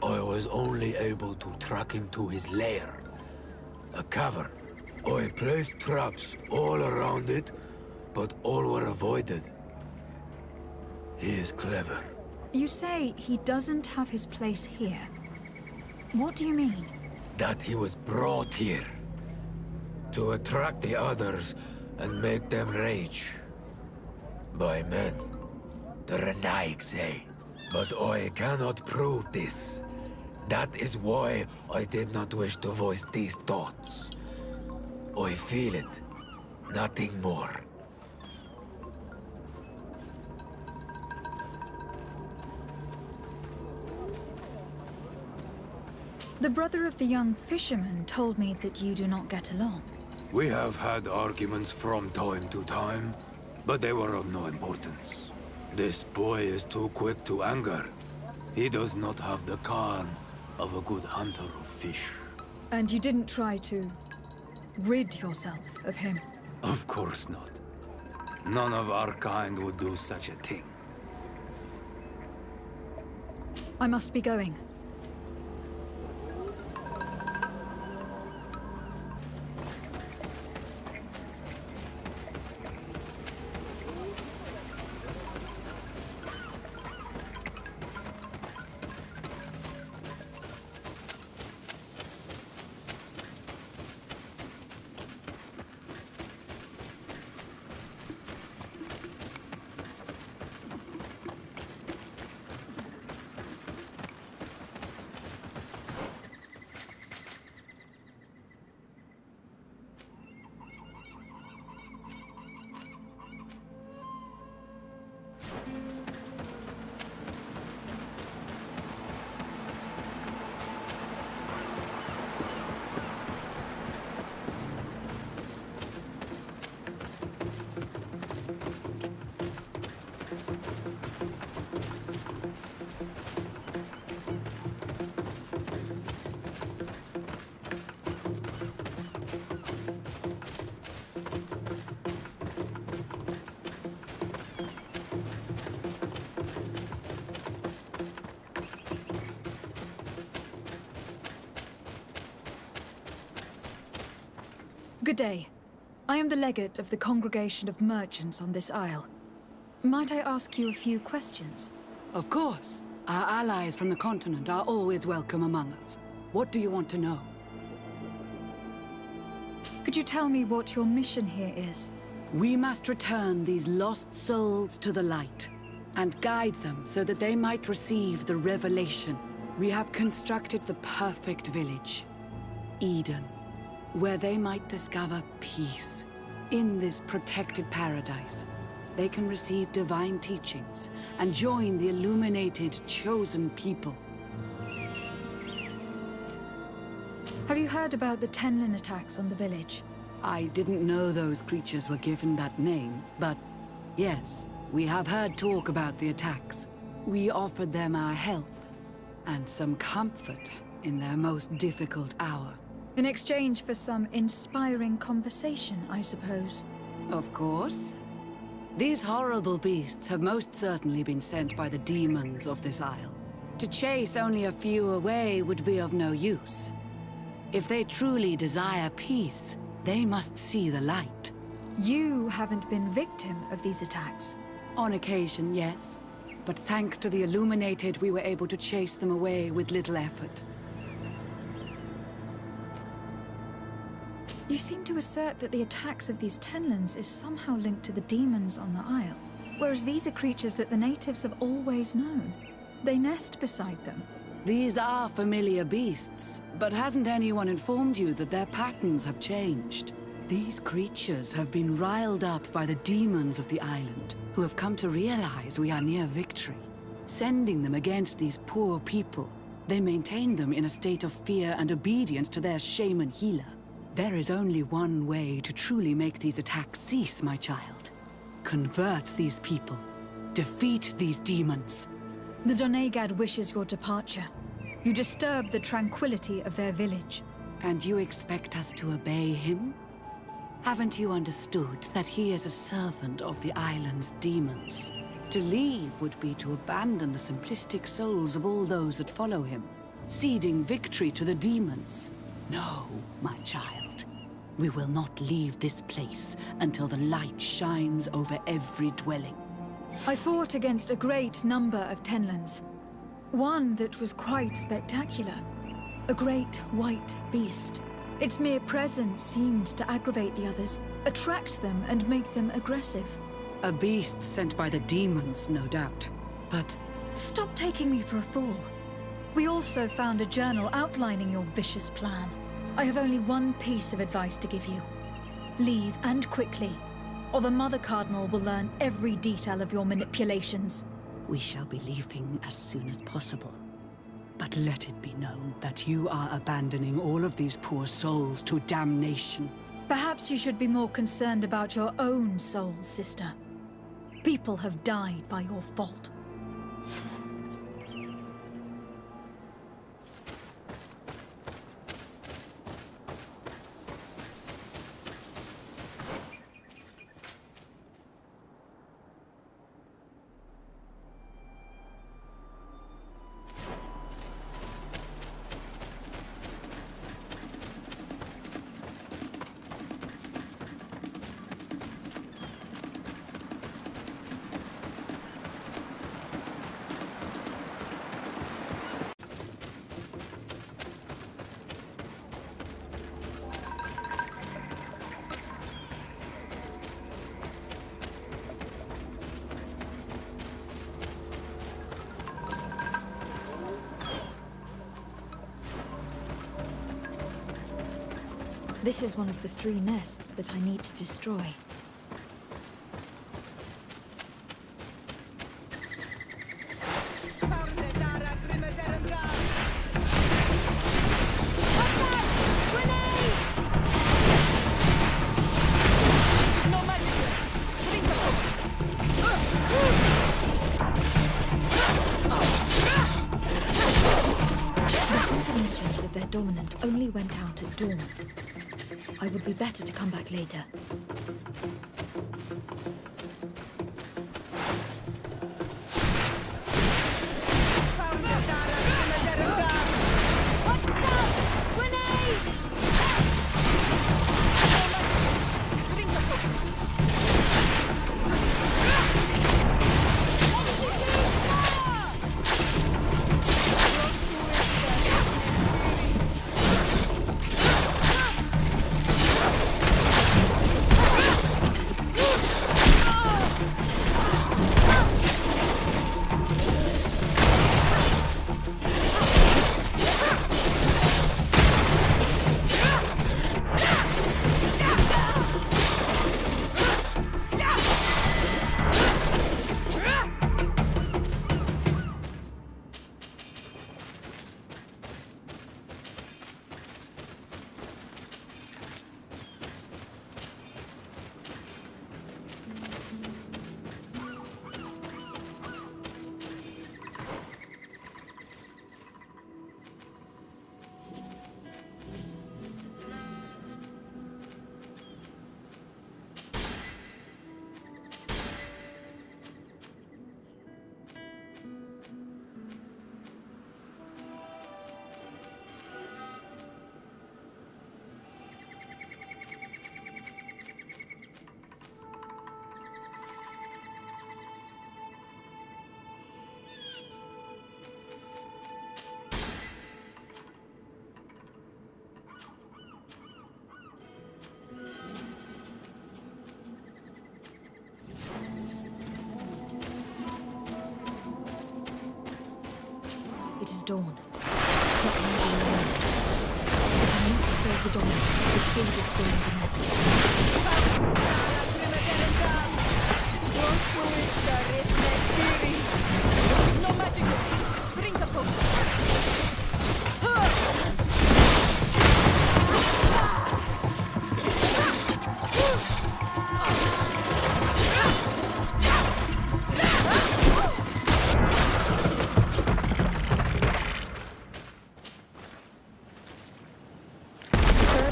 I was only able to track him to his lair, a cavern. I placed traps all around it, but all were avoided. He is clever. You say he doesn't have his place here. What do you mean? That he was brought here to attract the others and make them rage. By men, the Renaigse. But I cannot prove this. That is why I did not wish to voice these thoughts. I feel it, nothing more. The brother of the young fisherman told me that you do not get along. We have had arguments from time to time, but they were of no importance. This boy is too quick to anger. He does not have the calm of a good hunter of fish. And you didn't try to rid yourself of him? Of course not. None of our kind would do such a thing. I must be going. Good day. I am the legate of the Congregation of Merchants on this isle. Might I ask you a few questions? Of course. Our allies from the continent are always welcome among us. What do you want to know? Could you tell me what your mission here is? We must return these lost souls to the light, and guide them so that they might receive the revelation. We have constructed the perfect village, Eden, where they might discover peace. In this protected paradise, they can receive divine teachings and join the illuminated, chosen people. Have you heard about the Tenlin attacks on the village? I didn't know those creatures were given that name, but yes, we have heard talk about the attacks. We offered them our help and some comfort in their most difficult hour. In exchange for some inspiring conversation, I suppose. Of course. These horrible beasts have most certainly been sent by the demons of this isle. To chase only a few away would be of no use. If they truly desire peace, they must see the light. You haven't been victim of these attacks? On occasion, yes. But thanks to the Illuminated, we were able to chase them away with little effort. You seem to assert that the attacks of these Tenlins is somehow linked to the demons on the isle, whereas these are creatures that the natives have always known. They nest beside them. These are familiar beasts, but hasn't anyone informed you that their patterns have changed? These creatures have been riled up by the demons of the island, who have come to realize we are near victory. Sending them against these poor people, they maintain them in a state of fear and obedience to their shaman healer. There is only one way to truly make these attacks cease, my child. Convert these people. Defeat these demons. The Doneigad wishes your departure. You disturb the tranquility of their village. And you expect us to obey him? Haven't you understood that he is a servant of the island's demons? To leave would be to abandon the simplistic souls of all those that follow him, ceding victory to the demons. No, my child. We will not leave this place until the light shines over every dwelling. I fought against a great number of Tenlins. One that was quite spectacular. A great white beast. Its mere presence seemed to aggravate the others, attract them and make them aggressive. A beast sent by the demons, no doubt. But... Stop taking me for a fool. We also found a journal outlining your vicious plan. I have only one piece of advice to give you. Leave, and quickly, or the Mother Cardinal will learn every detail of your manipulations. We shall be leaving as soon as possible. But let it be known that you are abandoning all of these poor souls to damnation. Perhaps you should be more concerned about your own soul, sister. People have died by your fault. This is one of the 3 nests that I need to destroy. Their dominant only went out at dawn. I would be better to come back later. It is dawn. Not long remains. I must kill the dominant before destroying the nest. No magic! Drink a potion!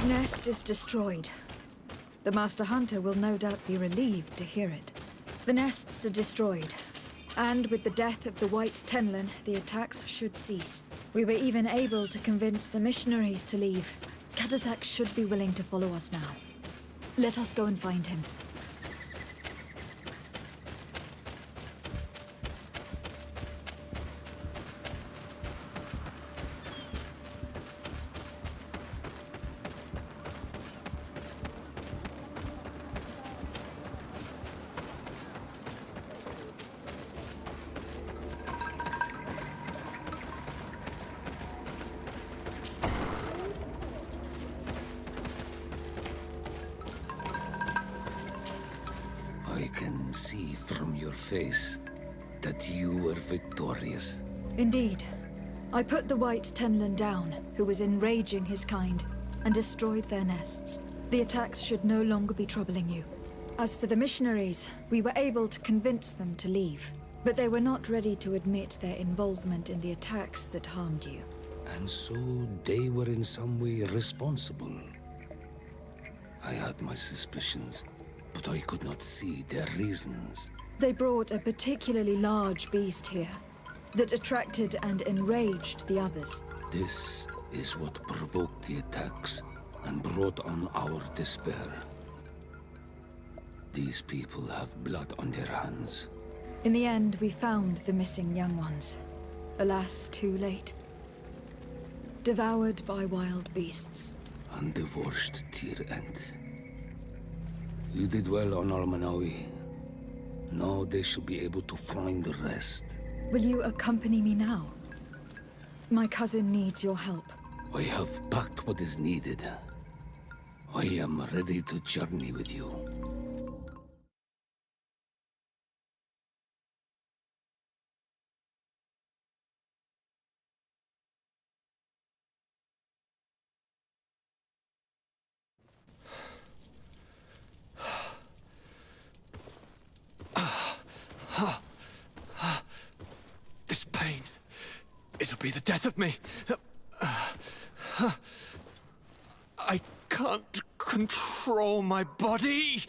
The nest is destroyed. The Master Hunter will no doubt be relieved to hear it. The nests are destroyed, and with the death of the White Tenlin, the attacks should cease. We were even able to convince the missionaries to leave. Kadazak should be willing to follow us now. Let us go and find him. I can see from your face that you were victorious. Indeed. I put the White Tenlin down, who was enraging his kind, and destroyed their nests. The attacks should no longer be troubling you. As for the missionaries, we were able to convince them to leave. But they were not ready to admit their involvement in the attacks that harmed you. And so they were in some way responsible. I had my suspicions, but I could not see their reasons. They brought a particularly large beast here that attracted and enraged the others. This is what provoked the attacks and brought on our despair. These people have blood on their hands. In the end, we found the missing young ones. Alas, too late. Devoured by wild beasts. And divorced to your end. You did well on Almanawi. Now they shall be able to find the rest. Will you accompany me now? My cousin needs your help. I have packed what is needed. I am ready to journey with you. This pain, it'll be the death of me. I can't control my body.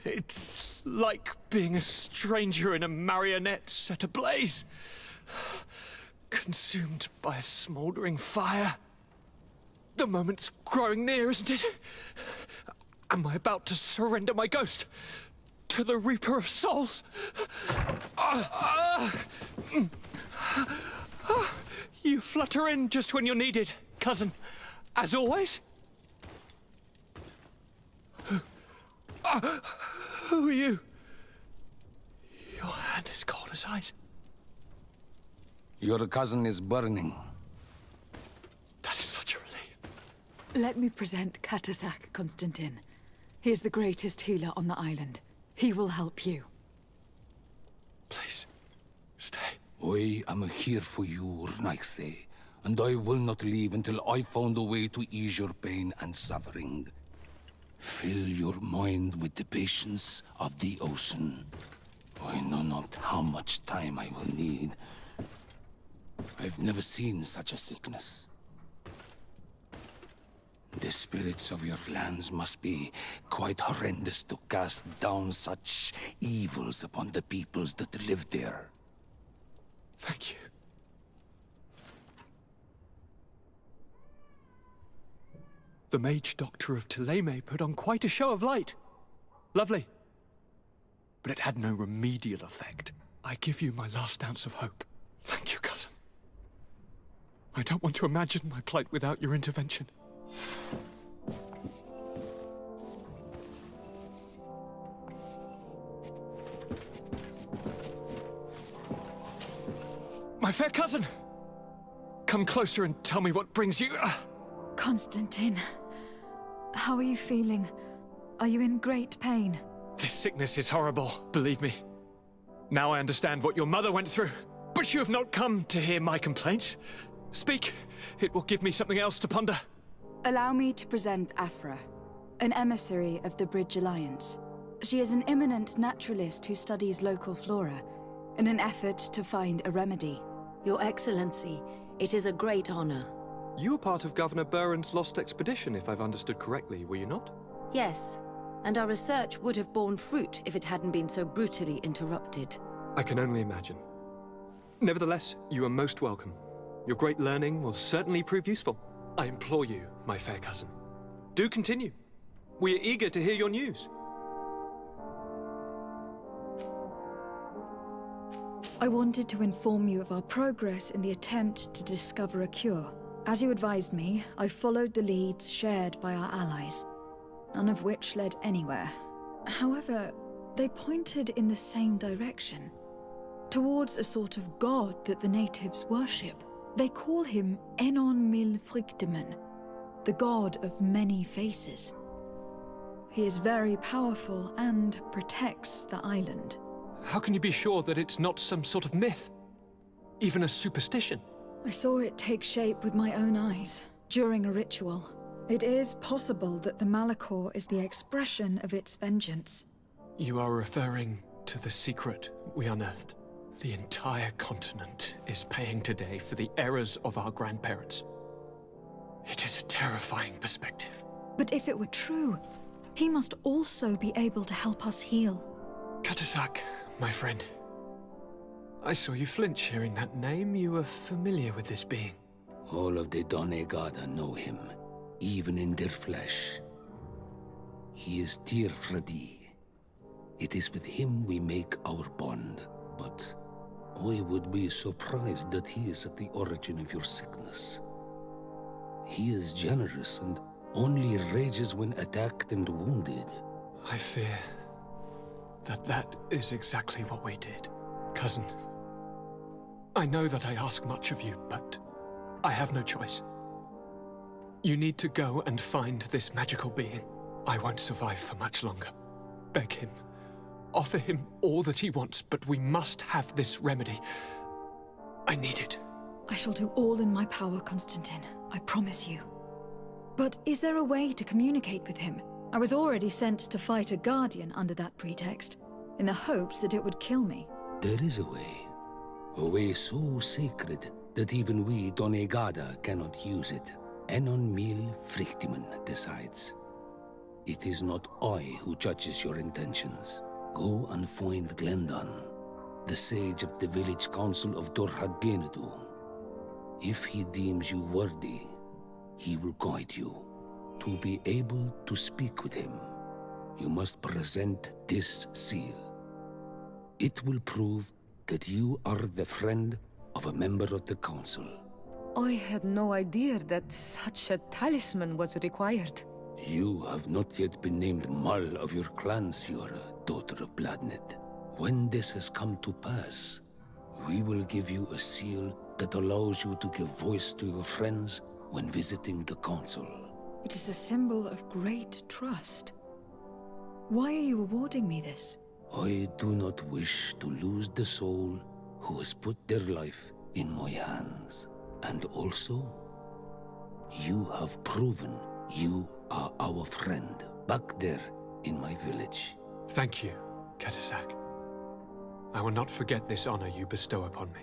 It's like being a stranger in a marionette set ablaze. Consumed by a smoldering fire. The moment's growing near, isn't it? Am I about to surrender my ghost to the Reaper of Souls? You flutter in just when you're needed, cousin. As always. Who are you? Your hand is cold as ice. Your cousin is burning. That is such a relief. Let me present Katasak, Constantin. He is the greatest healer on the island. He will help you. Please, stay. I am here for you, Rnaise, and I will not leave until I found a way to ease your pain and suffering. Fill your mind with the patience of the ocean. I know not how much time I will need. I've never seen such a sickness. The spirits of your lands must be quite horrendous to cast down such evils upon the peoples that live there. Thank you. The mage doctor of Thélème put on quite a show of light. Lovely. But it had no remedial effect. I give you my last ounce of hope. Thank you, cousin. I don't want to imagine my plight without your intervention. My fair cousin! Come closer and tell me what brings you... Constantin, how are you feeling? Are you in great pain? This sickness is horrible, believe me. Now I understand what your mother went through. But you have not come to hear my complaints. Speak. It will give me something else to ponder. Allow me to present Afra, an emissary of the Bridge Alliance. She is an eminent naturalist who studies local flora in an effort to find a remedy. Your Excellency, it is a great honor. You were part of Governor Buren's lost expedition, if I've understood correctly, were you not? Yes, and our research would have borne fruit if it hadn't been so brutally interrupted. I can only imagine. Nevertheless, you are most welcome. Your great learning will certainly prove useful. I implore you, my fair cousin. Do continue. We are eager to hear your news. I wanted to inform you of our progress in the attempt to discover a cure. As you advised me, I followed the leads shared by our allies, none of which led anywhere. However, they pointed in the same direction, towards a sort of god that the natives worship. They call him Enon Mil Frictimen, the god of many faces. He is very powerful and protects the island. How can you be sure that it's not some sort of myth? Even a superstition? I saw it take shape with my own eyes during a ritual. It is possible that the Malachor is the expression of its vengeance. You are referring to the secret we unearthed. The entire continent is paying today for the errors of our grandparents. It is a terrifying perspective. But if it were true, he must also be able to help us heal. Katasak, my friend. I saw you flinch hearing that name. You were familiar with this being. All of the Donegada know him, even in their flesh. He is Tyr Fredi. It is with him we make our bond, but I would be surprised that he is at the origin of your sickness. He is generous and only rages when attacked and wounded. I fear that that is exactly what we did. Cousin, I know that I ask much of you, but I have no choice. You need to go and find this magical being. I won't survive for much longer. Beg him. Offer him all that he wants, but we must have this remedy. I need it. I shall do all in my power, Constantine. I promise you. But is there a way to communicate with him? I was already sent to fight a guardian under that pretext, in the hopes that it would kill me. There is a way so sacred that even we Donegada cannot use it. Enon Mil Frictimen decides. It is not I who judges your intentions. Go and find Glendan, the sage of the village council of Dorhagenedu. If he deems you worthy, he will guide you. To be able to speak with him, you must present this seal. It will prove that you are the friend of a member of the council. I had no idea that such a talisman was required. You have not yet been named Mal of your clan, Siora, daughter of Bladned. When this has come to pass, we will give you a seal that allows you to give voice to your friends when visiting the council. It is a symbol of great trust. Why are you awarding me this? I do not wish to lose the soul who has put their life in my hands. And also, you have proven you are our friend back there in my village. Thank you, Katasak. I will not forget this honor you bestow upon me.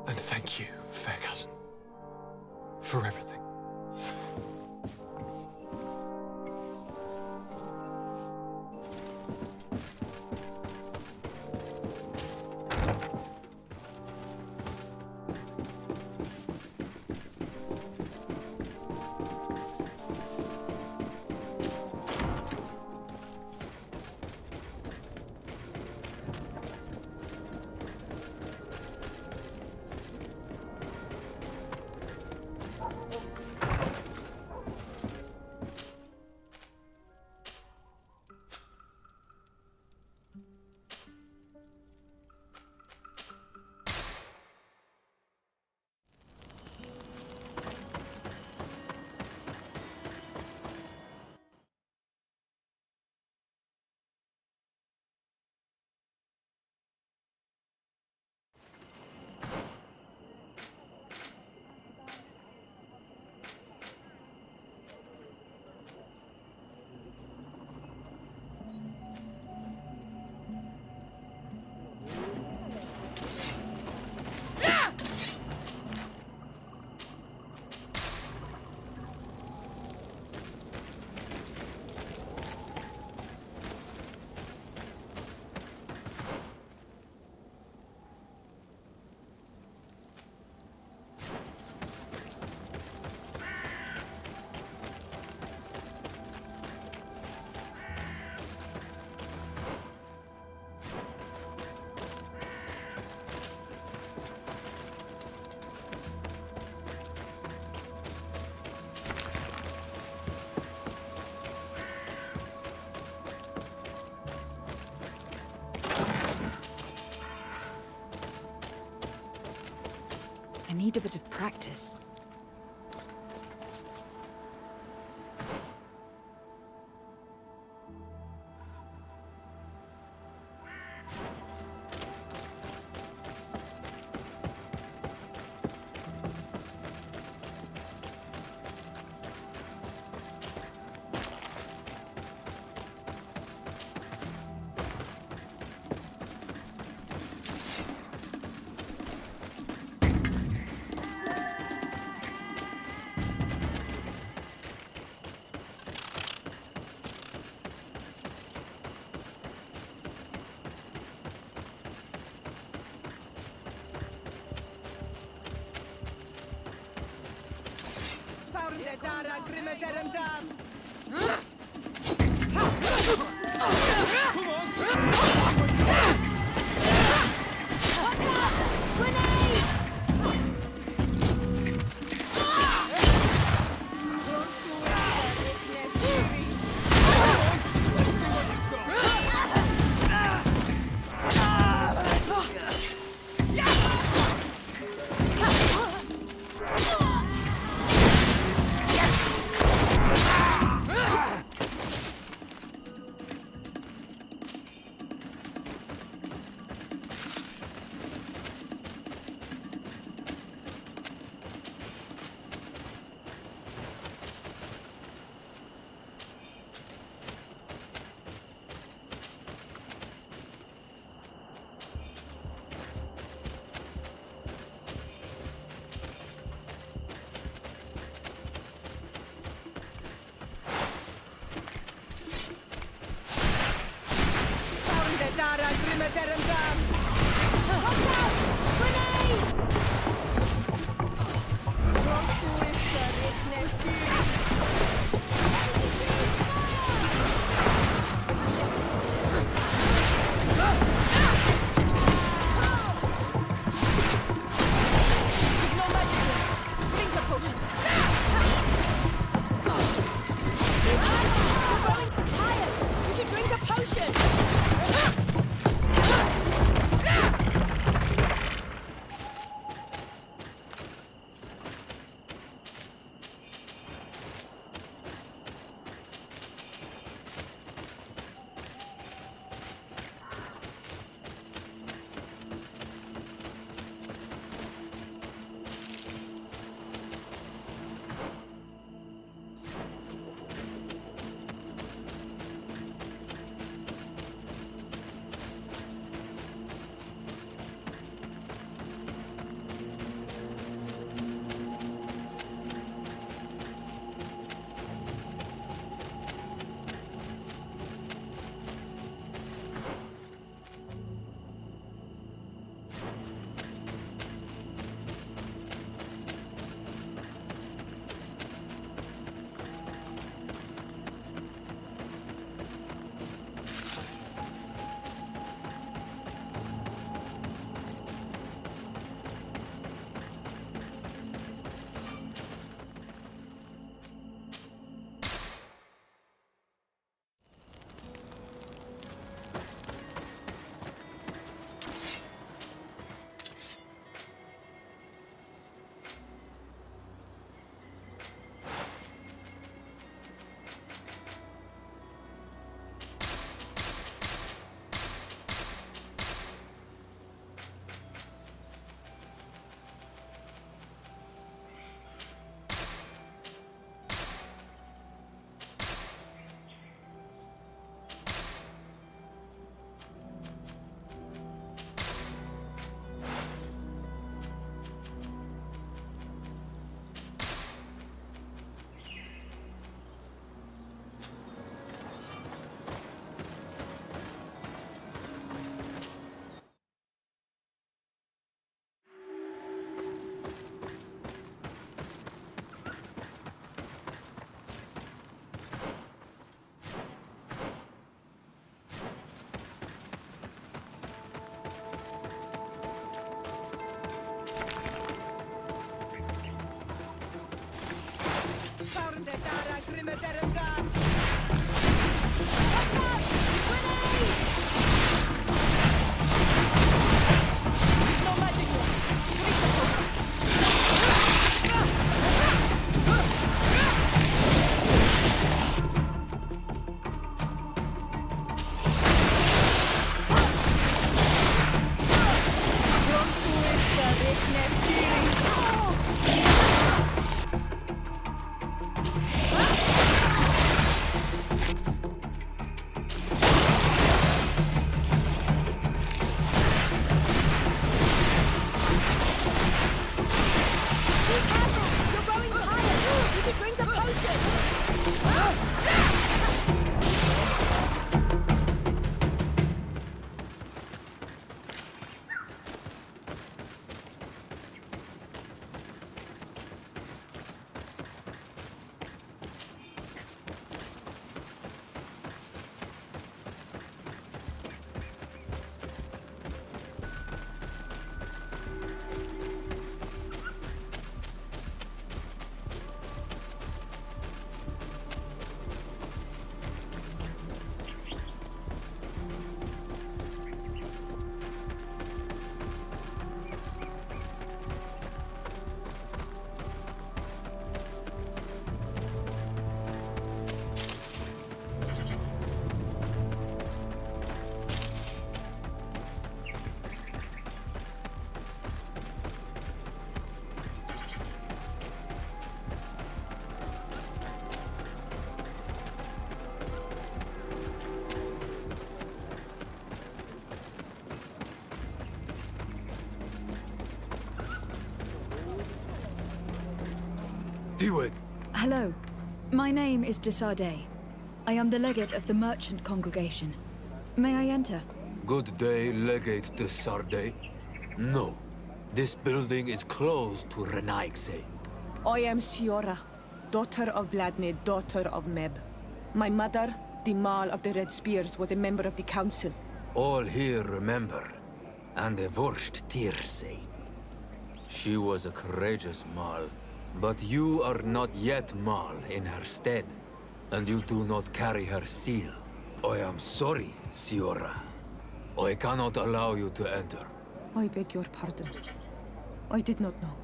And thank you, fair cousin, for everything. I need a bit of practice. Diwed. Hello. My name is Desardet. I am the legate of the merchant congregation. May I enter? Good day, Legate de Sardet. No. This building is closed to Renaigse. I am Siora, daughter of Vladne, daughter of Meb. My mother, the Mal of the Red Spears, was a member of the council. All here remember, and the Vorst Tirse. She was a courageous Mal, but you are not yet Mal in her stead, and you do not carry her seal. I am sorry, Siora. I cannot allow you to enter. I beg your pardon. I did not know.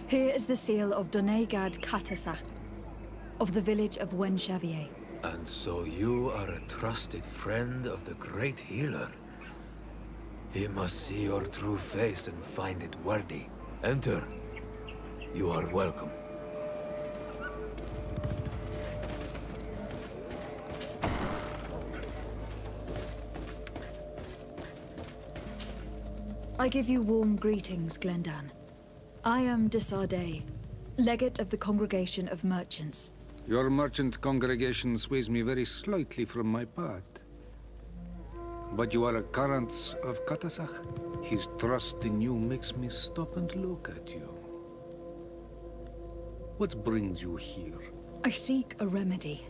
Here is the seal of Donegad Katasach, of the village of Wenxavier. And so you are a trusted friend of the great healer. He must see your true face and find it worthy. Enter. You are welcome. I give you warm greetings, Glendan. I am Desardet, legate of the Congregation of Merchants. Your merchant congregation sways me very slightly from my path. But you are a current of Katasach. His trust in you makes me stop and look at you. What brings you here? I seek a remedy.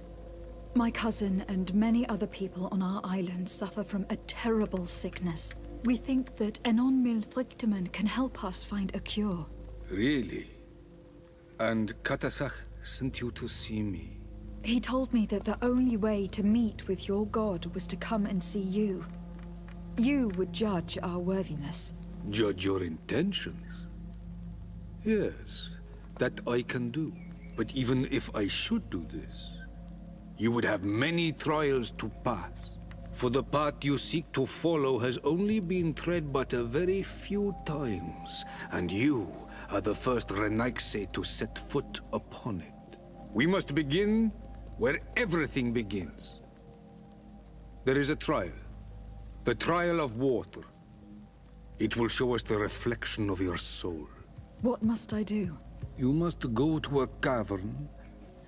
My cousin and many other people on our island suffer from a terrible sickness. We think that Enon Milfrichteman can help us find a cure. Really? And Katasach sent you to see me? He told me that the only way to meet with your god was to come and see you. You would judge our worthiness. Judge your intentions? Yes, that I can do. But even if I should do this, you would have many trials to pass. For the path you seek to follow has only been tread but a very few times, and you are the first Renaigse to set foot upon it. We must begin where everything begins. There is a trial. The trial of water. It will show us the reflection of your soul. What must I do? You must go to a cavern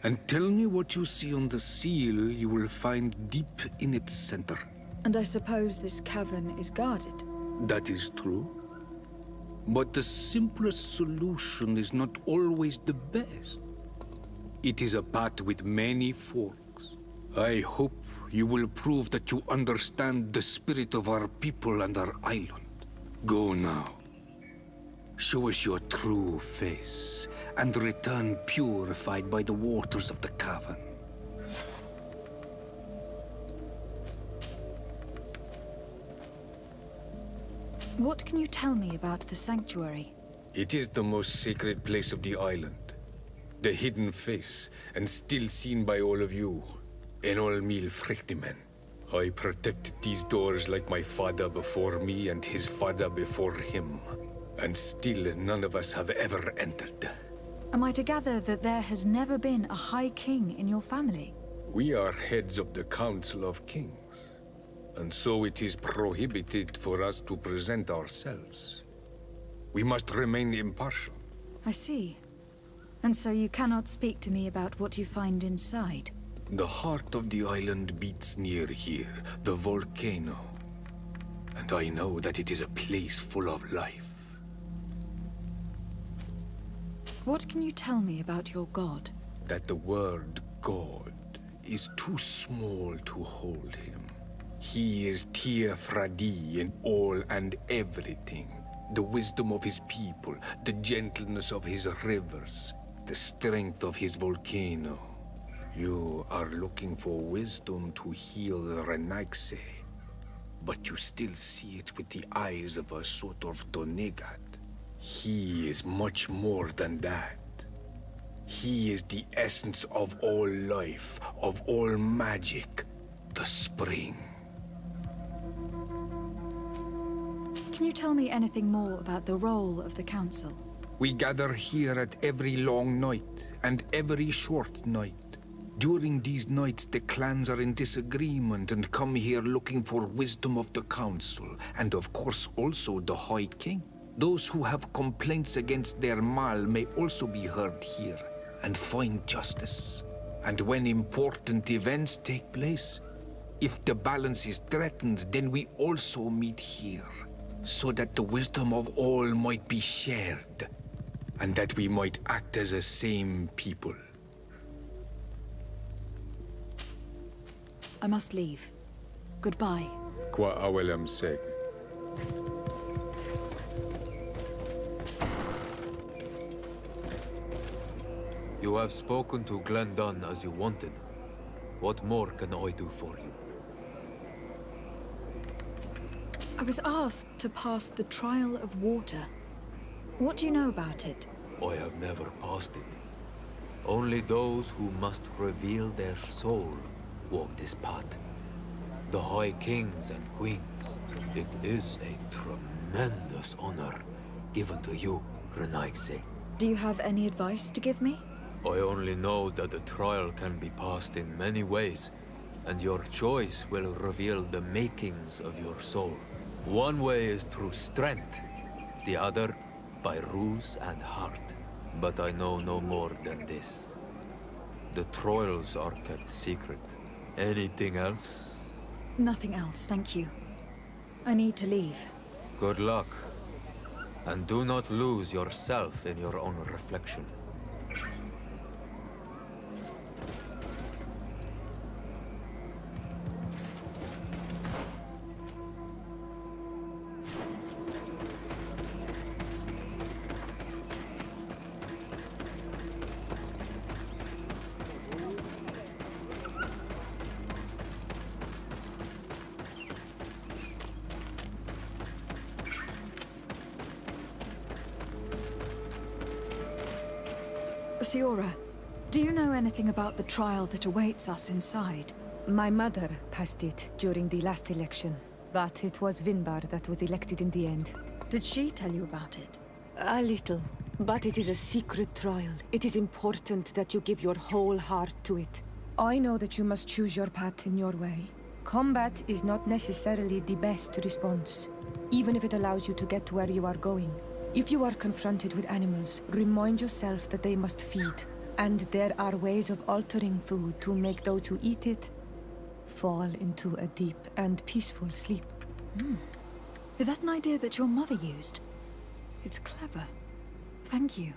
and tell me what you see on the seal you will find deep in its center. And I suppose this cavern is guarded? That is true. But the simplest solution is not always the best. It is a path with many forks. I hope you will prove that you understand the spirit of our people and our island. Go now. Show us your true face, and return purified by the waters of the cavern. What can you tell me about the sanctuary? It is the most sacred place of the island. The hidden face, and still seen by all of you. Enol Mil Frichtemen. I protected these doors like my father before me and his father before him. And still none of us have ever entered. Am I to gather that there has never been a High King in your family? We are heads of the Council of Kings. And so it is prohibited for us to present ourselves. We must remain impartial. I see. And so you cannot speak to me about what you find inside? The heart of the island beats near here, the volcano. And I know that it is a place full of life. What can you tell me about your god? That the word God is too small to hold him. He is Tir Fradi in all and everything. The wisdom of his people, the gentleness of his rivers, the strength of his volcano. You are looking for wisdom to heal the Renaigse, but you still see it with the eyes of a sort of Donegad. He is much more than that. He is the essence of all life, of all magic, the spring. Can you tell me anything more about the role of the Council? We gather here at every long night and every short night. During these nights, the clans are in disagreement and come here looking for wisdom of the council, and of course also the High King. Those who have complaints against their Mal may also be heard here and find justice. And when important events take place, if the balance is threatened, then we also meet here, so that the wisdom of all might be shared, and that we might act as a same people. I must leave. Goodbye. Qua awelem seg. You have spoken to Glendon as you wanted. What more can I do for you? I was asked to pass the trial of water. What do you know about it? I have never passed it. Only those who must reveal their soul walk this path. The High Kings and Queens. It is a tremendous honor given to you, Renaigse. Do you have any advice to give me? I only know that the trial can be passed in many ways, and your choice will reveal the makings of your soul. One way is through strength, the other by ruse and heart. But I know no more than this. The trials are kept secret. Anything else? Nothing else, thank you. I need to leave. Good luck. And do not lose yourself in your own reflection. Siora, do you know anything about the trial that awaits us inside? My mother passed it during the last election, but it was Vinbar that was elected in the end. Did she tell you about it? A little, but it is a secret trial. It is important that you give your whole heart to it. I know that you must choose your path in your way. Combat is not necessarily the best response, even if it allows you to get to where you are going. If you are confronted with animals, remind yourself that they must feed, and there are ways of altering food to make those who eat it fall into a deep and peaceful sleep. Is that an idea that your mother used? It's clever. Thank you.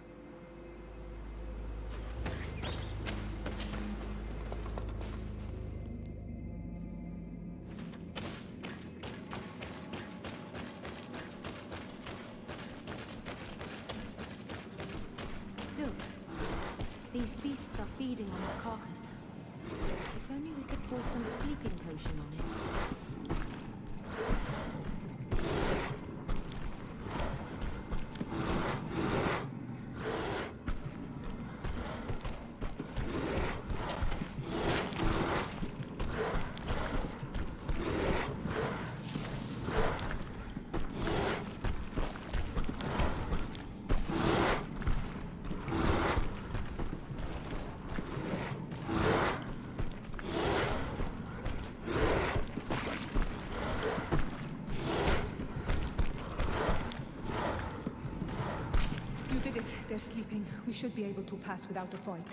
Look, these beasts are feeding on the carcass. If only we could pour some sleeping potion on it. They're sleeping. We should be able to pass without a fight.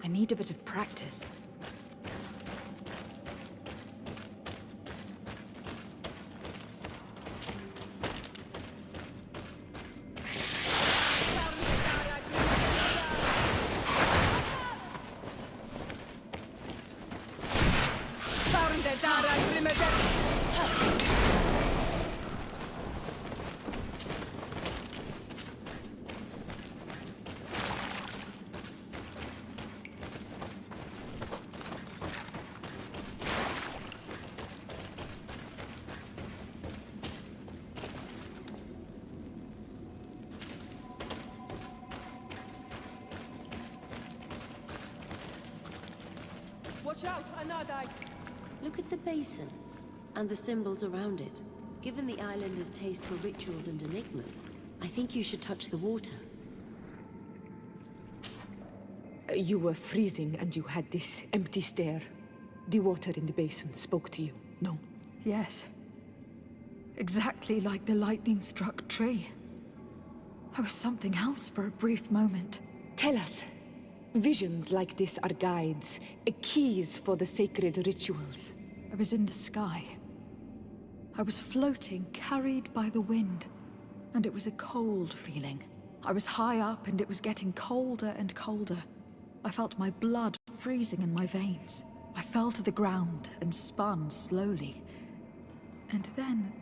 I need a bit of practice. Watch out, Anadai! Look at the basin, and the symbols around it. Given the islander's taste for rituals and enigmas, I think you should touch the water. You were freezing and you had this empty stare. The water in the basin spoke to you, no? Yes. Exactly like the lightning-struck tree. I was something else for a brief moment. Tell us. Visions like this are guides, keys for the sacred rituals. I was in the sky. I was floating, carried by the wind. And it was a cold feeling. I was high up and it was getting colder and colder. I felt my blood freezing in my veins. I fell to the ground and spun slowly. And then,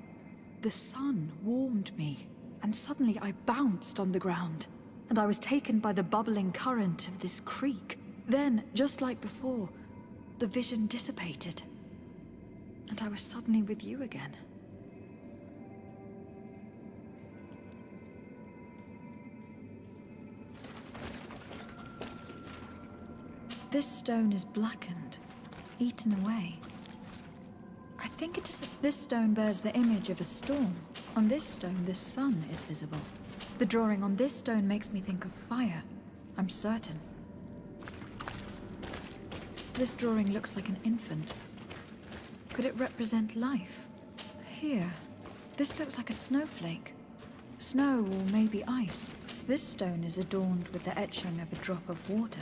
the sun warmed me, and suddenly I bounced on the ground, and I was taken by the bubbling current of this creek. Then, just like before, the vision dissipated, and I was suddenly with you again. This stone is blackened, eaten away. I think it is. This stone bears the image of a storm. On this stone, the sun is visible. The drawing on this stone makes me think of fire. I'm certain. This drawing looks like an infant. Could it represent life? Here, this looks like a snowflake. Snow or maybe ice. This stone is adorned with the etching of a drop of water.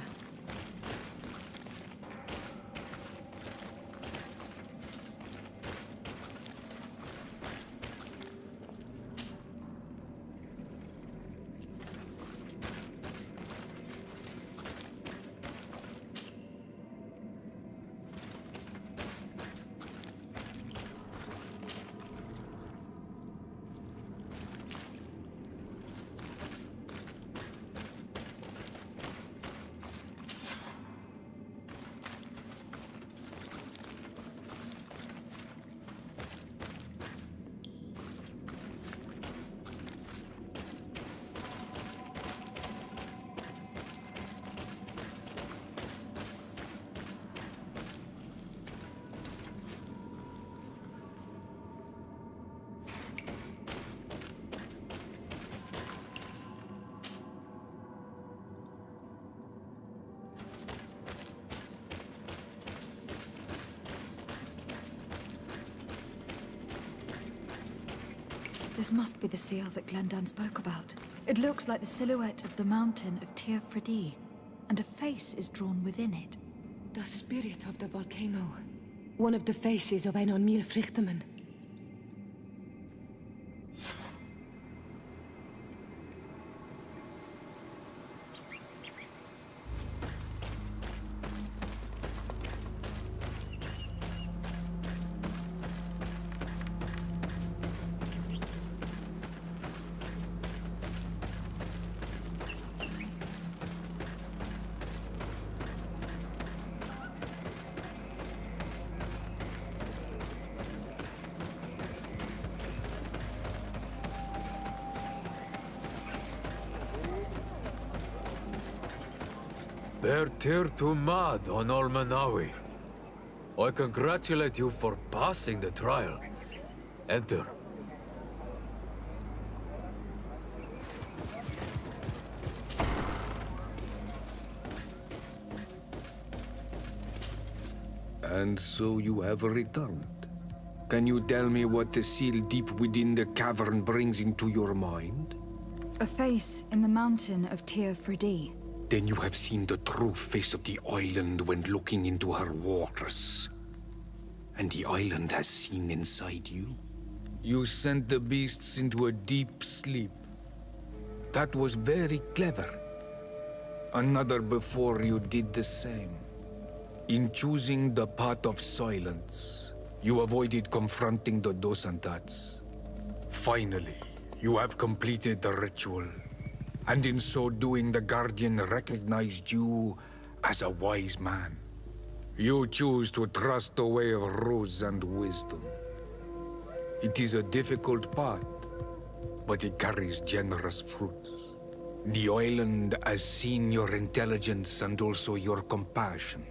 This must be the seal that Glendan spoke about. It looks like the silhouette of the mountain of Tir Fredi, and a face is drawn within it. The spirit of the volcano. One of the faces of Einon Mil Frichtemann. Bear tear to mad on Almanawi. I congratulate you for passing the trial. Enter. And so you have returned. Can you tell me what the seal deep within the cavern brings into your mind? A face in the mountain of Tir Fredi. Then you have seen the true face of the island when looking into her waters. And the island has seen inside you. You sent the beasts into a deep sleep. That was very clever. Another before you did the same. In choosing the path of silence, you avoided confronting the Dosantats. Finally, you have completed the ritual. And in so doing, the Guardian recognized you as a wise man. You choose to trust the way of ruse and wisdom. It is a difficult path, but it carries generous fruits. The island has seen your intelligence and also your compassion.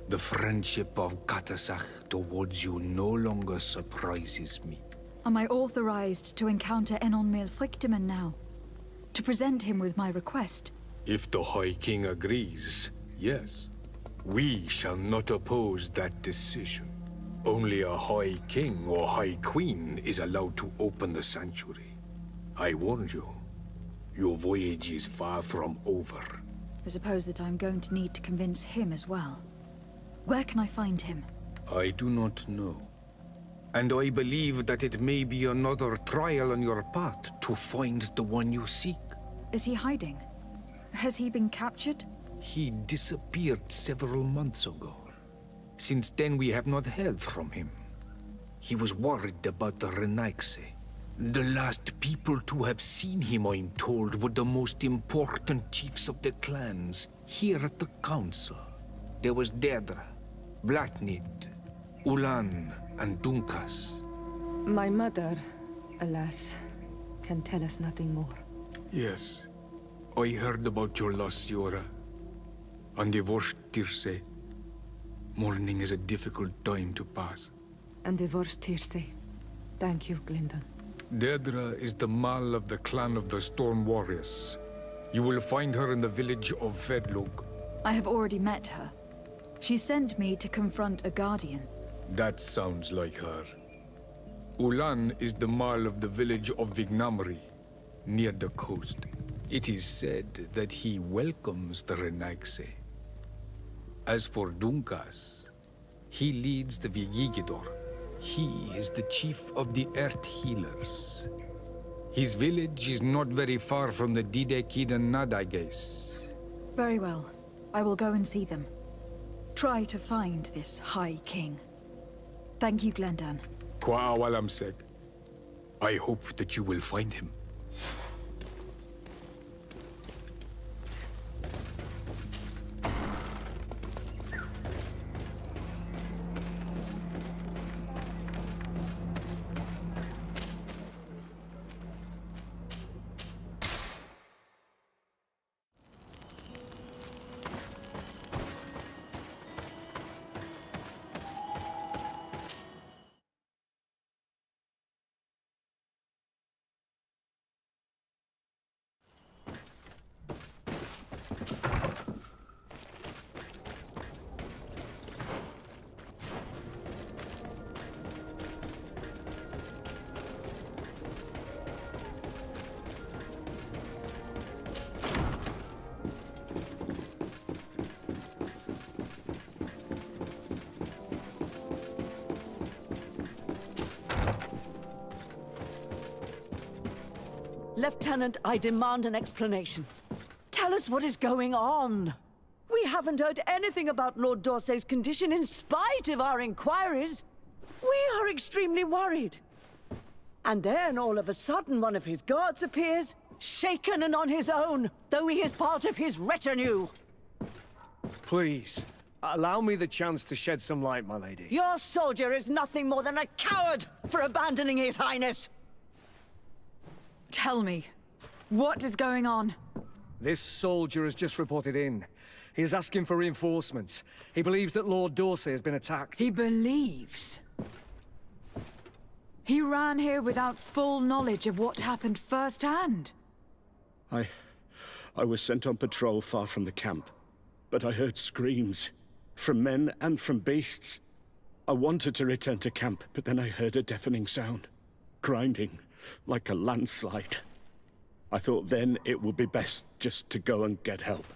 The friendship of Katasach towards you no longer surprises me. Am I authorized to encounter Enon Milfrictiman now? To present him with my request? If the High King agrees, yes. We shall not oppose that decision. Only a High King or High Queen is allowed to open the sanctuary. I warned you. Your voyage is far from over. I suppose that I'm going to need to convince him as well. Where can I find him? I do not know. And I believe that it may be another trial on your path to find the one you seek. Is he hiding? Has he been captured? He disappeared several months ago. Since then, we have not heard from him. He was worried about the Renaigse. The last people to have seen him, I'm told, were the most important chiefs of the clans here at the council. There was Deirdre, Blatnid, Ulan, and Dunkas. My mother, alas, can tell us nothing more. Yes. I heard about your loss, Yora. And divorced Tirce. Mourning is a difficult time to pass. And divorced Tirce. Thank you, Glyndon. Deirdre is the Mal of the clan of the Storm Warriors. You will find her in the village of Vedlog. I have already met her. She sent me to confront a guardian. That sounds like her. Ulan is the Mal of the village of Vignamri, near the coast. It is said that he welcomes the Renaigse. As for Dunkas, he leads the Vigigidor. He is the chief of the Earth Healers. His village is not very far from the Didekidan Nadages. Very well. I will go and see them. Try to find this High King. Thank you, Glendan. Kwa awalamsek. I hope that you will find him. Lieutenant, I demand an explanation. Tell us what is going on. We haven't heard anything about Lord Dorsey's condition in spite of our inquiries. We are extremely worried. And then, all of a sudden, one of his guards appears, shaken and on his own, though he is part of his retinue. Please, allow me the chance to shed some light, my lady. Your soldier is nothing more than a coward for abandoning his highness. Tell me, what is going on? This soldier has just reported in. He is asking for reinforcements. He believes that Lord Dorsey has been attacked. He believes? He ran here without full knowledge of what happened firsthand. I was sent on patrol far from the camp, but I heard screams, from men and from beasts. I wanted to return to camp, but then I heard a deafening sound, grinding, like a landslide. I thought then it would be best just to go and get help.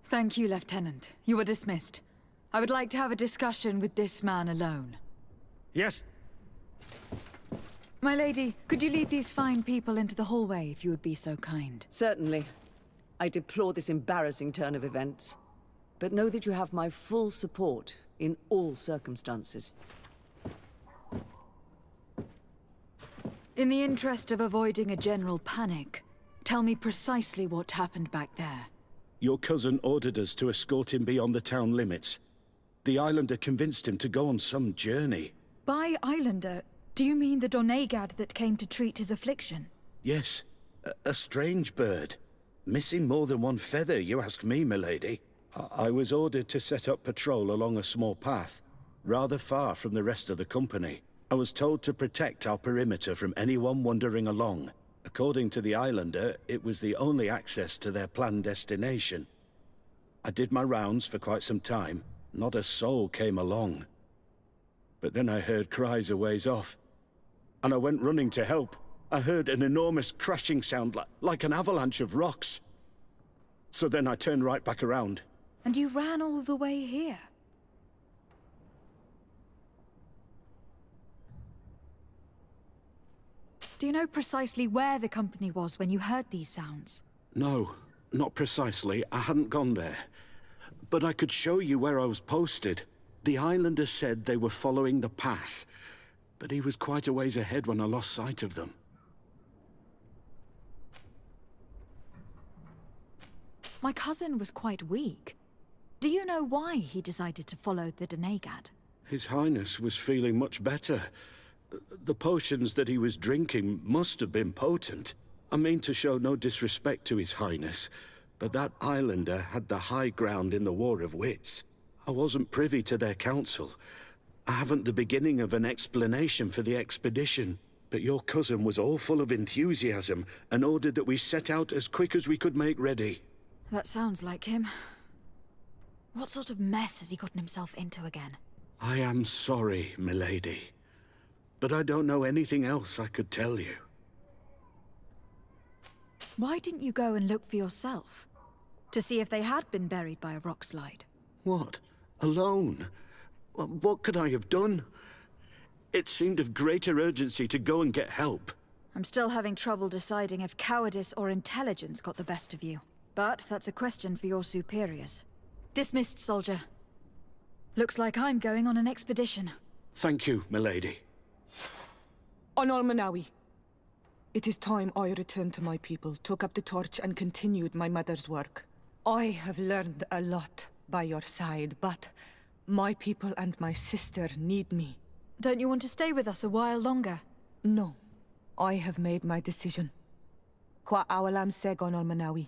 Thank you, Lieutenant. You are dismissed. I would like to have a discussion with this man alone. Yes. My lady, could you lead these fine people into the hallway if you would be so kind? Certainly. I deplore this embarrassing turn of events, but know that you have my full support in all circumstances. In the interest of avoiding a general panic, tell me precisely what happened back there. Your cousin ordered us to escort him beyond the town limits. The Islander convinced him to go on some journey. By Islander, do you mean the Donegad that came to treat his affliction? Yes, a strange bird. Missing more than one feather, you ask me, milady. I was ordered to set up patrol along a small path, rather far from the rest of the company. I was told to protect our perimeter from anyone wandering along. According to the Islander, it was the only access to their planned destination. I did my rounds for quite some time. Not a soul came along. But then I heard cries a ways off, and I went running to help. I heard an enormous crashing sound like an avalanche of rocks. So then I turned right back around. And you ran all the way here? Do you know precisely where the company was when you heard these sounds? No, not precisely. I hadn't gone there. But I could show you where I was posted. The Islander said they were following the path, but he was quite a ways ahead when I lost sight of them. My cousin was quite weak. Do you know why he decided to follow the Denegad? His Highness was feeling much better. The potions that he was drinking must have been potent. I mean to show no disrespect to His Highness, but that Islander had the high ground in the War of Wits. I wasn't privy to their counsel. I haven't the beginning of an explanation for the expedition, but your cousin was all full of enthusiasm and ordered that we set out as quick as we could make ready. That sounds like him. What sort of mess has he gotten himself into again? I am sorry, milady, but I don't know anything else I could tell you. Why didn't you go and look for yourself? To see if they had been buried by a rock slide? What? Alone? What could I have done? It seemed of greater urgency to go and get help. I'm still having trouble deciding if cowardice or intelligence got the best of you. But that's a question for your superiors. Dismissed, soldier. Looks like I'm going on an expedition. Thank you, milady. On Almanawi. It is time I returned to my people, took up the torch and continued my mother's work. I have learned a lot by your side, but my people and my sister need me. Don't you want to stay with us a while longer? No. I have made my decision. Kwa awalam segon Almanawi.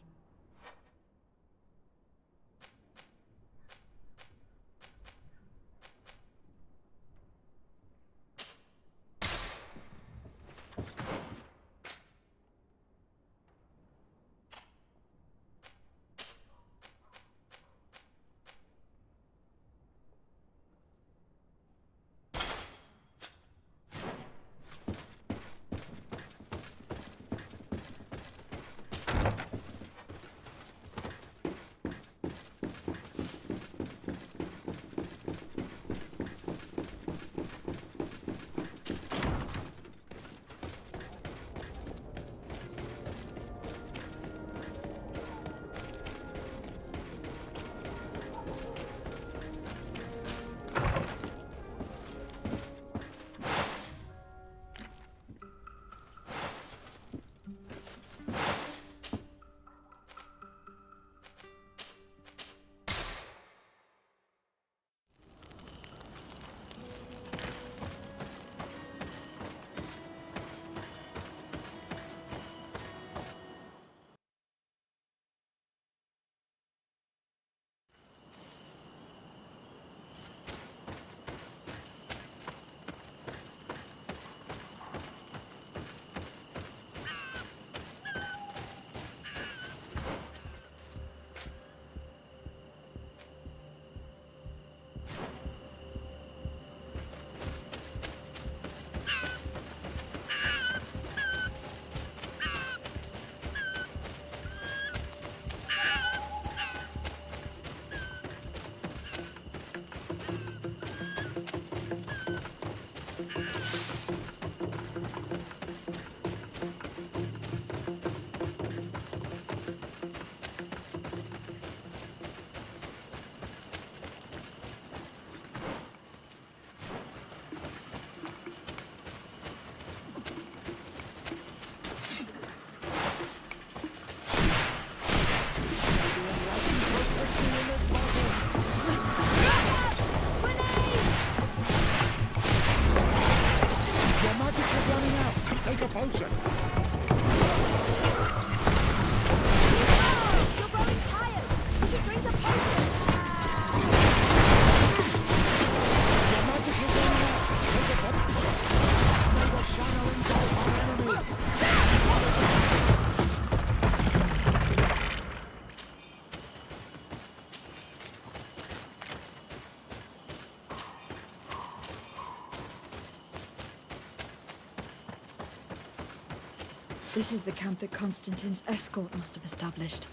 This is the camp that Constantine's escort must have established.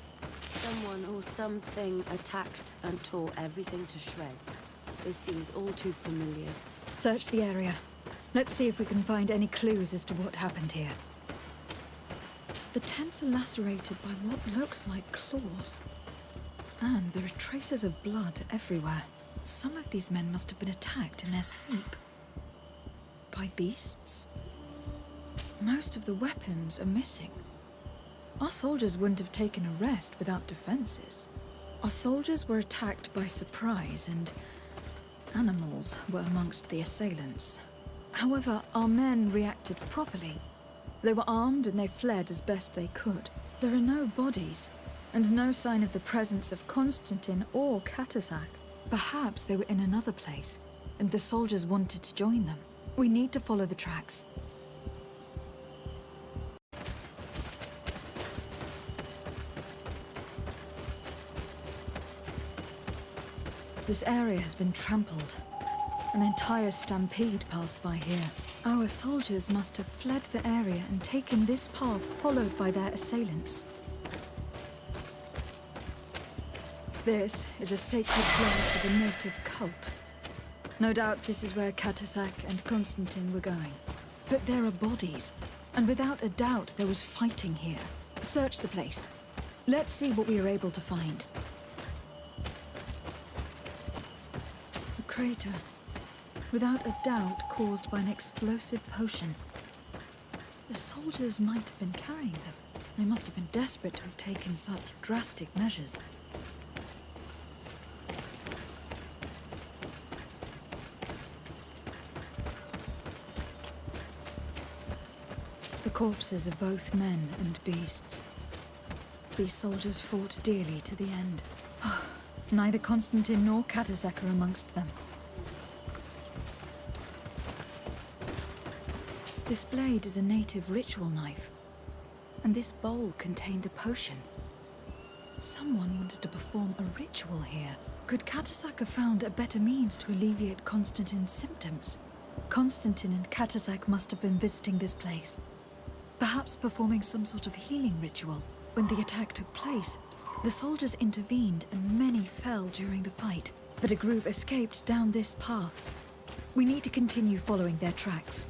Someone or something attacked and tore everything to shreds. This seems all too familiar. Search the area. Let's see if we can find any clues as to what happened here. The tents are lacerated by what looks like claws. And there are traces of blood everywhere. Some of these men must have been attacked in their sleep. By beasts? Most of the weapons are missing. Our soldiers wouldn't have taken a rest without defenses. Our soldiers were attacked by surprise, and animals were amongst the assailants. However, our men reacted properly. They were armed and they fled as best they could. There are no bodies, and no sign of the presence of Constantine or Katasak. Perhaps they were in another place, and the soldiers wanted to join them. We need to follow the tracks. This area has been trampled. An entire stampede passed by here. Our soldiers must have fled the area and taken this path followed by their assailants. This is a sacred place of a native cult. No doubt this is where Katasak and Constantine were going. But there are bodies, and without a doubt there was fighting here. Search the place. Let's see what we are able to find. A crater, without a doubt caused by an explosive potion. The soldiers might have been carrying them. They must have been desperate to have taken such drastic measures. The corpses of both men and beasts. These soldiers fought dearly to the end. Neither Constantine nor Katasak are amongst them. This blade is a native ritual knife, and this bowl contained a potion. Someone wanted to perform a ritual here. Could Katasak have found a better means to alleviate Constantine's symptoms? Constantine and Katasak must have been visiting this place, perhaps performing some sort of healing ritual. When the attack took place, the soldiers intervened and many fell during the fight, but a group escaped down this path. We need to continue following their tracks.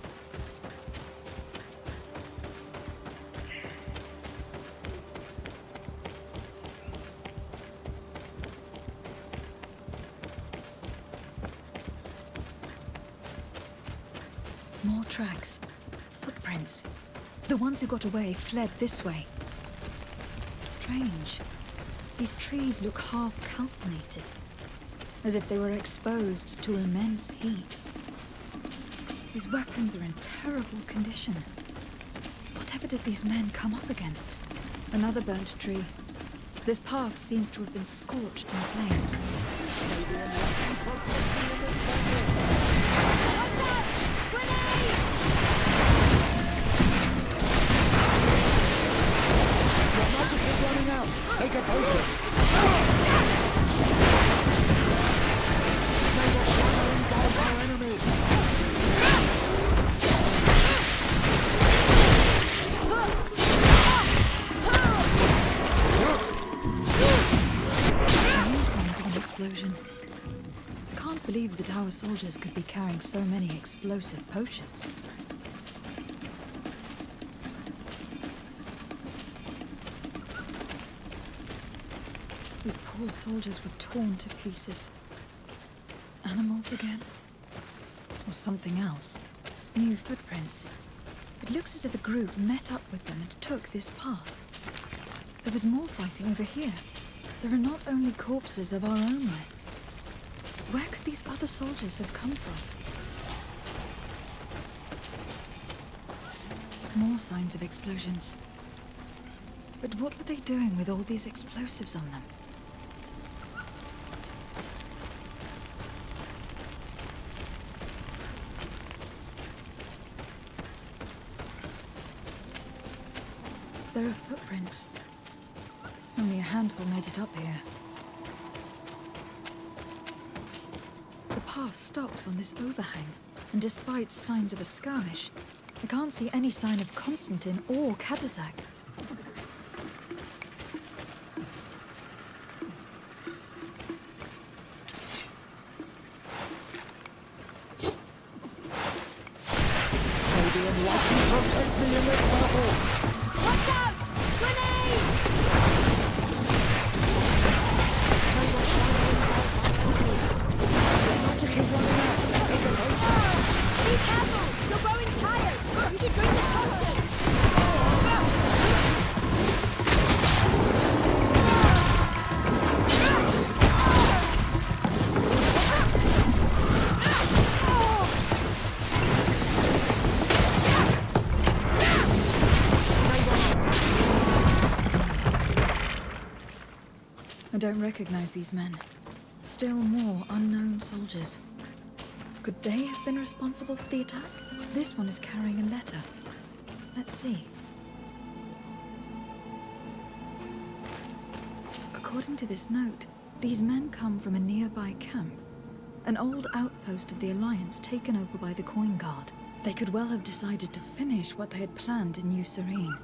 More tracks. Footprints. The ones who got away fled this way. Strange. These trees look half calcinated, as if they were exposed to immense heat. These weapons are in terrible condition. Whatever did these men come up against? Another burnt tree. This path seems to have been scorched in flames. Running out! Take a potion! They will shadow and guide our enemies! New signs of an explosion. I can't believe that our soldiers could be carrying so many explosive potions. These poor soldiers were torn to pieces. Animals again? Or something else? New footprints. It looks as if a group met up with them and took this path. There was more fighting over here. There are not only corpses of our own men. Where could these other soldiers have come from? More signs of explosions. But what were they doing with all these explosives on them? There are footprints. Only a handful made it up here. The path stops on this overhang, and despite signs of a skirmish, I can't see any sign of Constantine or Katasak. Protect me in this battle! Watch out! Grenade! Magic is running out. Take a potion. Be careful! You're growing tired! You should drink this potion! I don't recognize these men. Still more unknown soldiers. Could they have been responsible for the attack? This one is carrying a letter. Let's see. According to this note, these men come from a nearby camp. An old outpost of the Alliance taken over by the Coin Guard. They could well have decided to finish what they had planned in New Serene.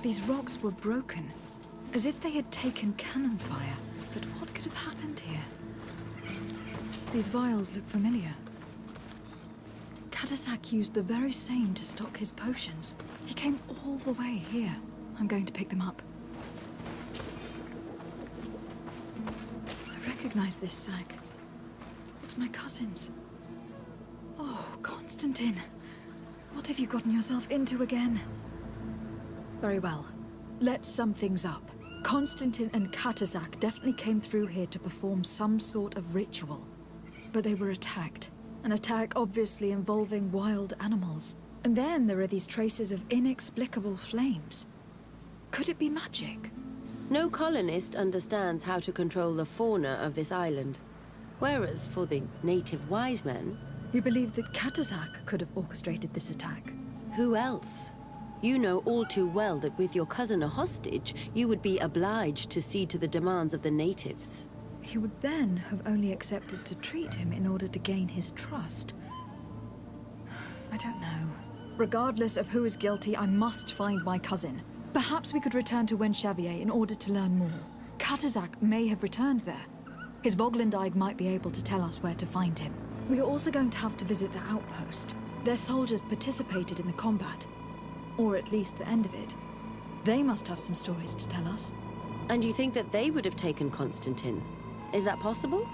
These rocks were broken, as if they had taken cannon fire. But what could have happened here? These vials look familiar. Katasak used the very same to stock his potions. He came all the way here. I'm going to pick them up. I recognize this sack. It's my cousin's. Oh, Constantine. What have you gotten yourself into again? Very well. Let's sum things up. Constantine and Katasak definitely came through here to perform some sort of ritual. But they were attacked. An attack obviously involving wild animals. And then there are these traces of inexplicable flames. Could it be magic? No colonist understands how to control the fauna of this island. Whereas for the native wise men... You believe that Katasak could have orchestrated this attack? Who else? You know all too well that with your cousin a hostage, you would be obliged to cede to the demands of the natives. He would then have only accepted to treat him in order to gain his trust. I don't know. Regardless of who is guilty, I must find my cousin. Perhaps we could return to Wenxavier in order to learn more. Katasak may have returned there. His Voglandaig might be able to tell us where to find him. We are also going to have to visit the outpost. Their soldiers participated in the combat. Or at least the end of it. They must have some stories to tell us. And you think that they would have taken Constantine? Is that possible?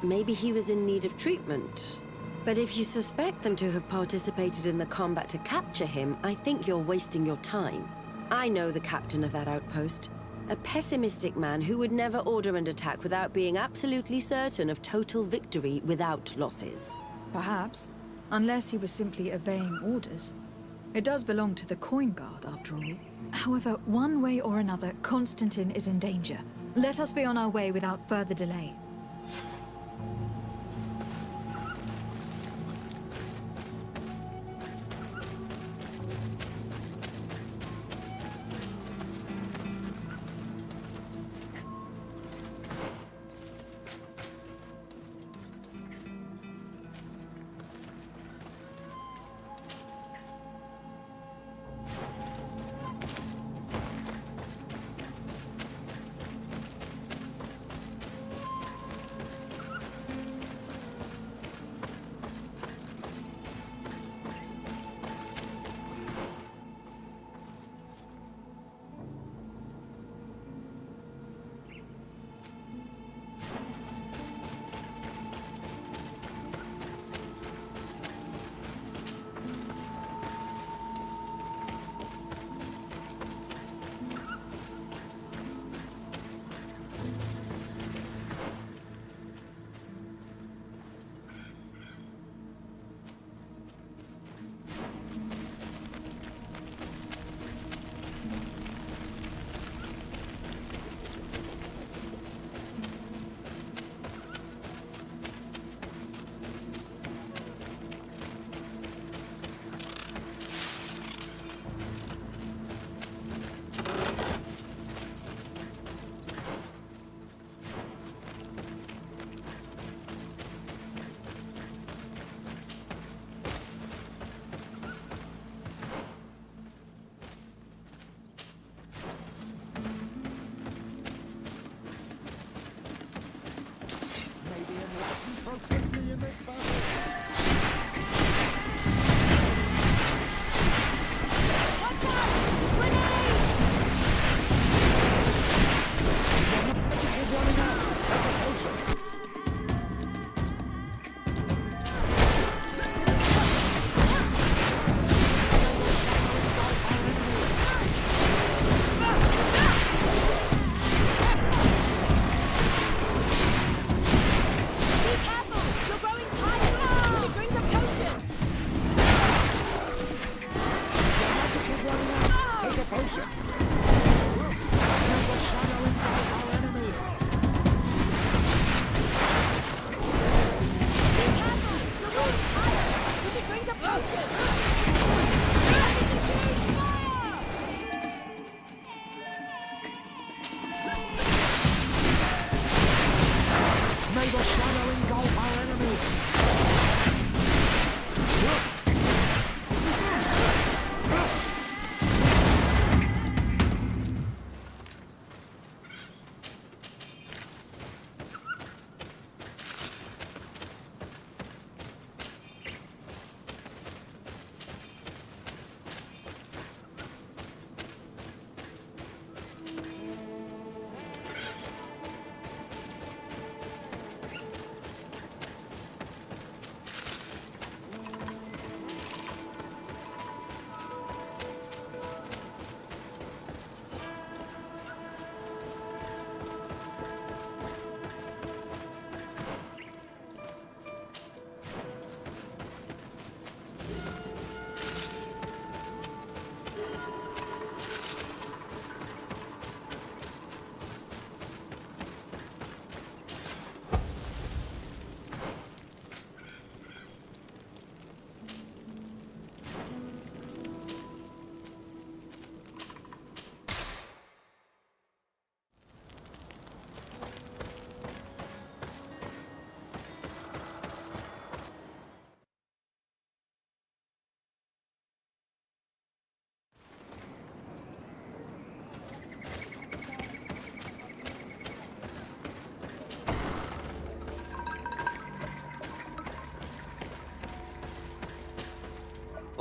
Maybe he was in need of treatment. But if you suspect them to have participated in the combat to capture him, I think you're wasting your time. I know the captain of that outpost. A pessimistic man who would never order an attack without being absolutely certain of total victory without losses. Perhaps. Unless he was simply obeying orders. It does belong to the Coin Guard, after all. However, one way or another, Constantine is in danger. Let us be on our way without further delay.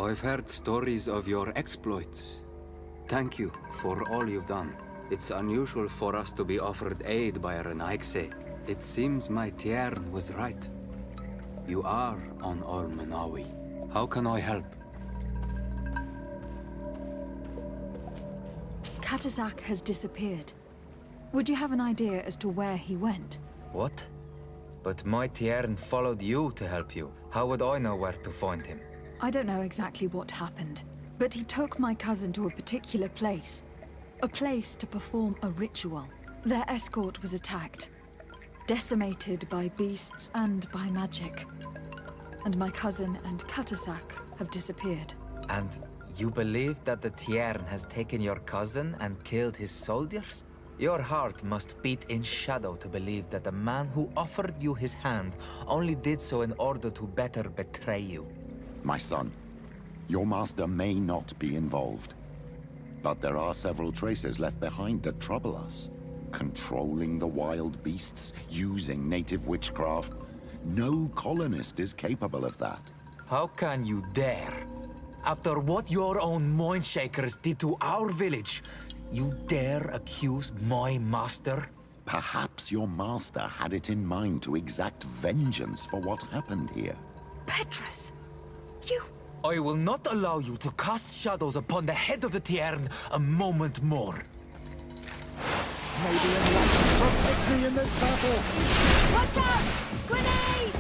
I've heard stories of your exploits. Thank you for all you've done. It's unusual for us to be offered aid by a Renaigse. It seems my Tiern was right. You are on Ormenawi. How can I help? Katasak has disappeared. Would you have an idea as to where he went? What? But my Tiern followed you to help you. How would I know where to find him? I don't know exactly what happened, but he took my cousin to a particular place. A place to perform a ritual. Their escort was attacked, decimated by beasts and by magic. And my cousin and Katasak have disappeared. And you believe that the Tiern has taken your cousin and killed his soldiers? Your heart must beat in shadow to believe that the man who offered you his hand only did so in order to better betray you. My son, your master may not be involved. But there are several traces left behind that trouble us. Controlling the wild beasts, using native witchcraft. No colonist is capable of that. How can you dare? After what your own Mindshakers did to our village, you dare accuse my master? Perhaps your master had it in mind to exact vengeance for what happened here. Petrus, you... I will not allow you to cast shadows upon the head of the Tiern a moment more. Maybe enlighten protect me in this battle! Watch out! Grenade!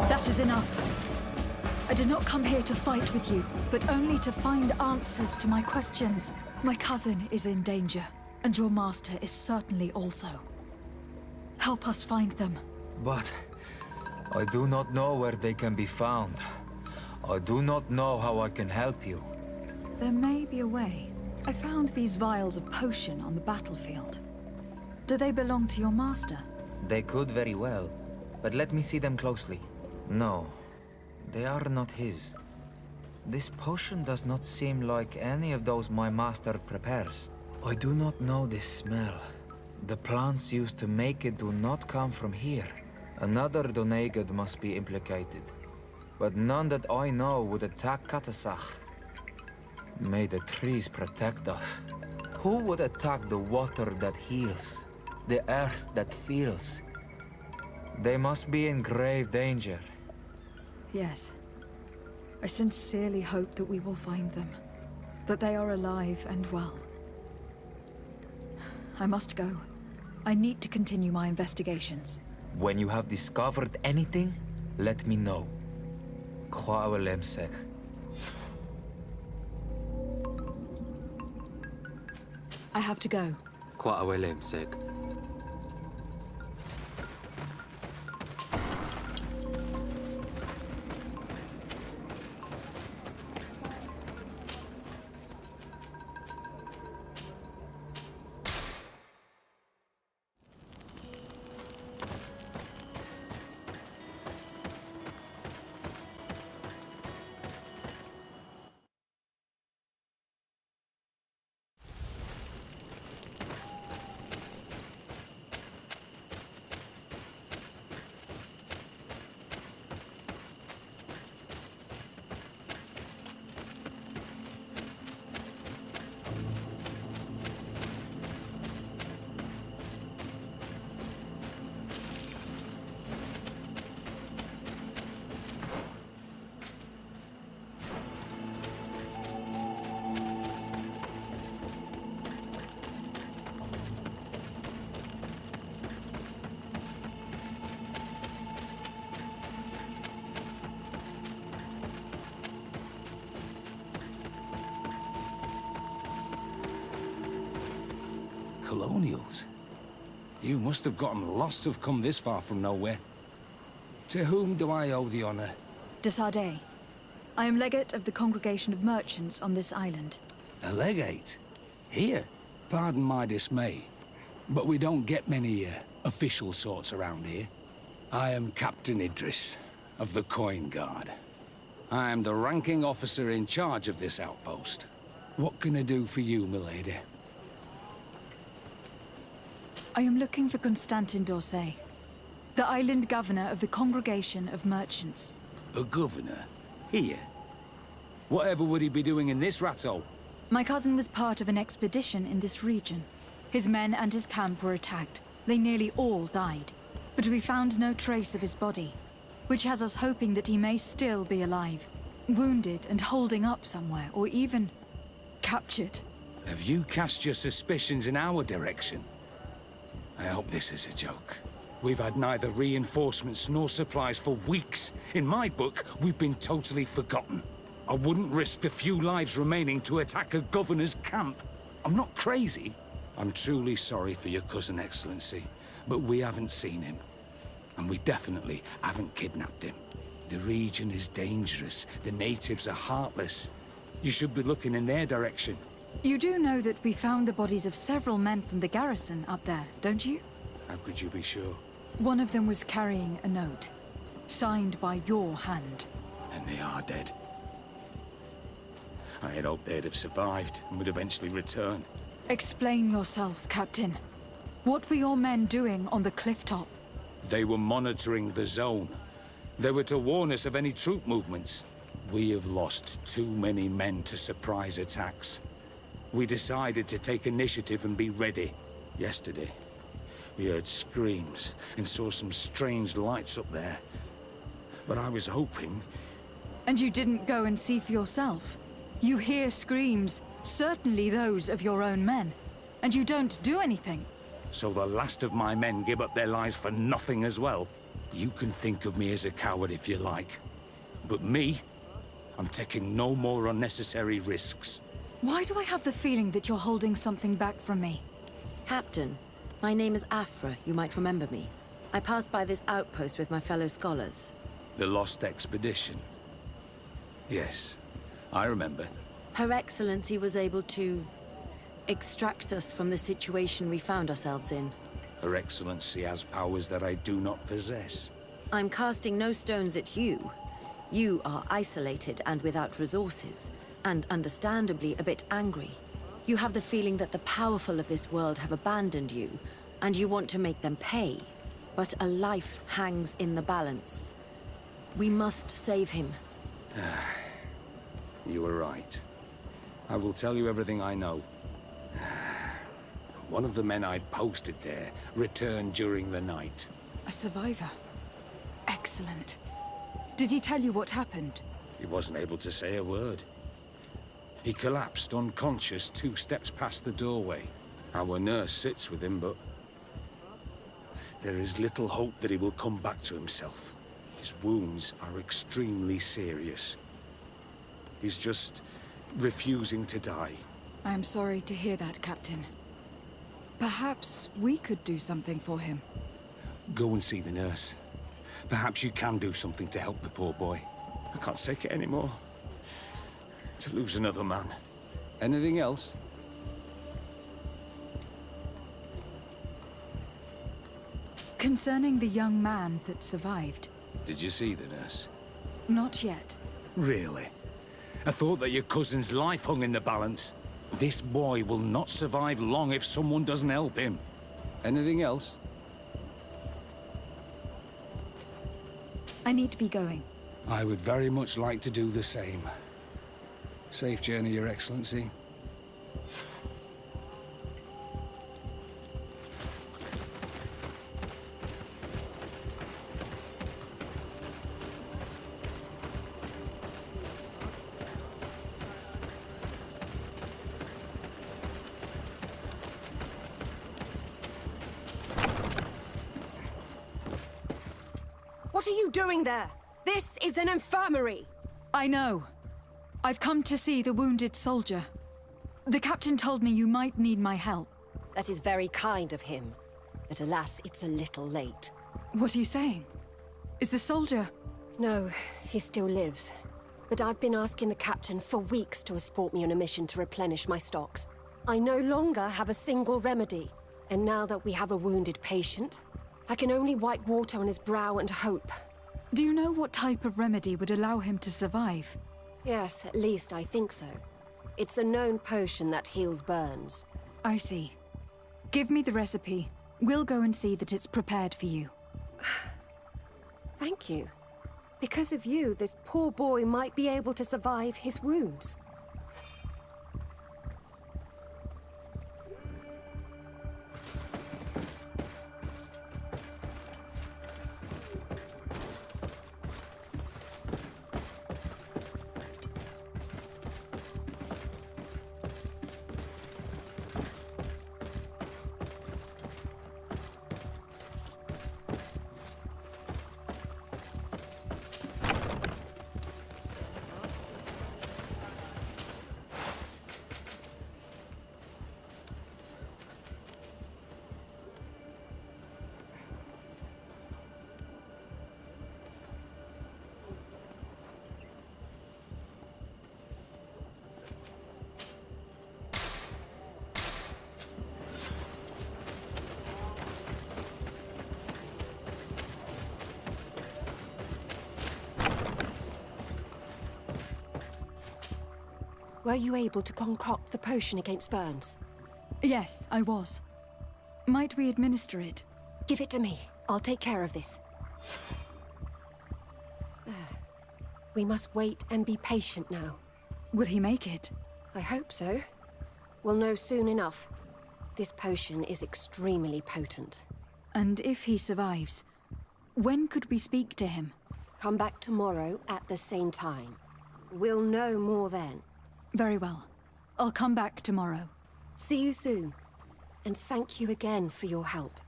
That is enough. I did not come here to fight with you, but only to find answers to my questions. My cousin is in danger, and your master is certainly also. Help us find them. But I do not know where they can be found. I do not know how I can help you. There may be a way. I found these vials of potion on the battlefield. Do they belong to your master? They could very well, but let me see them closely. No, they are not his. This potion does not seem like any of those my master prepares. I do not know this smell. The plants used to make it do not come from here. Another Doneigad must be implicated, but none that I know would attack Katasak. May the trees protect us. Who would attack the water that heals, the earth that feels? They must be in grave danger. Yes. I sincerely hope that we will find them. That they are alive and well. I must go. I need to continue my investigations. When you have discovered anything, let me know. I have to go. Colonials? You must have gotten lost to have come this far from nowhere. To whom do I owe the honor? De Sardet. I am legate of the Congregation of Merchants on this island. A legate? Here? Pardon my dismay, but we don't get many official sorts around here. I am Captain Idris, of the Coin Guard. I am the ranking officer in charge of this outpost. What can I do for you, milady? I am looking for Constantin d'Orsay, the island governor of the Congregation of Merchants. A governor? Here? Whatever would he be doing in this rat hole? My cousin was part of an expedition in this region. His men and his camp were attacked. They nearly all died. But we found no trace of his body, which has us hoping that he may still be alive, wounded and holding up somewhere, or even captured. Have you cast your suspicions in our direction? I hope this is a joke. We've had neither reinforcements nor supplies for weeks. In my book, we've been totally forgotten. I wouldn't risk the few lives remaining to attack a governor's camp. I'm not crazy. I'm truly sorry for your cousin, Excellency, but we haven't seen him. And we definitely haven't kidnapped him. The region is dangerous. The natives are heartless. You should be looking in their direction. You do know that we found the bodies of several men from the garrison up there, don't you? How could you be sure? One of them was carrying a note, signed by your hand. And they are dead. I had hoped they'd have survived and would eventually return. Explain yourself, Captain. What were your men doing on the cliff top? They were monitoring the zone. They were to warn us of any troop movements. We have lost too many men to surprise attacks. We decided to take initiative and be ready. Yesterday, we heard screams and saw some strange lights up there. But I was hoping... And you didn't go and see for yourself? You hear screams, certainly those of your own men, and you don't do anything. So the last of my men give up their lives for nothing as well? You can think of me as a coward if you like. But me, I'm taking no more unnecessary risks. Why do I have the feeling that you're holding something back from me? Captain, my name is Afra, you might remember me. I passed by this outpost with my fellow scholars. The Lost Expedition? Yes, I remember. Her Excellency was able to extract us from the situation we found ourselves in. Her Excellency has powers that I do not possess. I'm casting no stones at you. You are isolated and without resources, and understandably a bit angry. You have the feeling that the powerful of this world have abandoned you, and you want to make them pay. But a life hangs in the balance. We must save him. You were right. I will tell you everything I know. One of the men I'd posted there returned during the night. A survivor. Excellent. Did he tell you what happened? He wasn't able to say a word. He collapsed unconscious 2 steps past the doorway. Our nurse sits with him, but there is little hope that he will come back to himself. His wounds are extremely serious. He's just refusing to die. I am sorry to hear that, Captain. Perhaps we could do something for him. Go and see the nurse. Perhaps you can do something to help the poor boy. I can't take it anymore. To lose another man. Anything else? Concerning the young man that survived. Did you see the nurse? Not yet. Really? I thought that your cousin's life hung in the balance. This boy will not survive long if someone doesn't help him. Anything else? I need to be going. I would very much like to do the same. Safe journey, Your Excellency. What are you doing there? This is an infirmary! I know. I've come to see the wounded soldier. The captain told me you might need my help. That is very kind of him. But alas, it's a little late. What are you saying? Is the soldier... No, he still lives. But I've been asking the captain for weeks to escort me on a mission to replenish my stocks. I no longer have a single remedy. And now that we have a wounded patient, I can only wipe water on his brow and hope. Do you know what type of remedy would allow him to survive? Yes, at least I think so. It's a known potion that heals burns. I see. Give me the recipe. We'll go and see that it's prepared for you. Thank you. Because of you, this poor boy might be able to survive his wounds. Were you able to concoct the potion against burns? Yes, I was. Might we administer it? Give it to me. I'll take care of this. There. We must wait and be patient now. Will he make it? I hope so. We'll know soon enough. This potion is extremely potent. And if he survives, when could we speak to him? Come back tomorrow at the same time. We'll know more then. Very well. I'll come back tomorrow. See you soon. And thank you again for your help.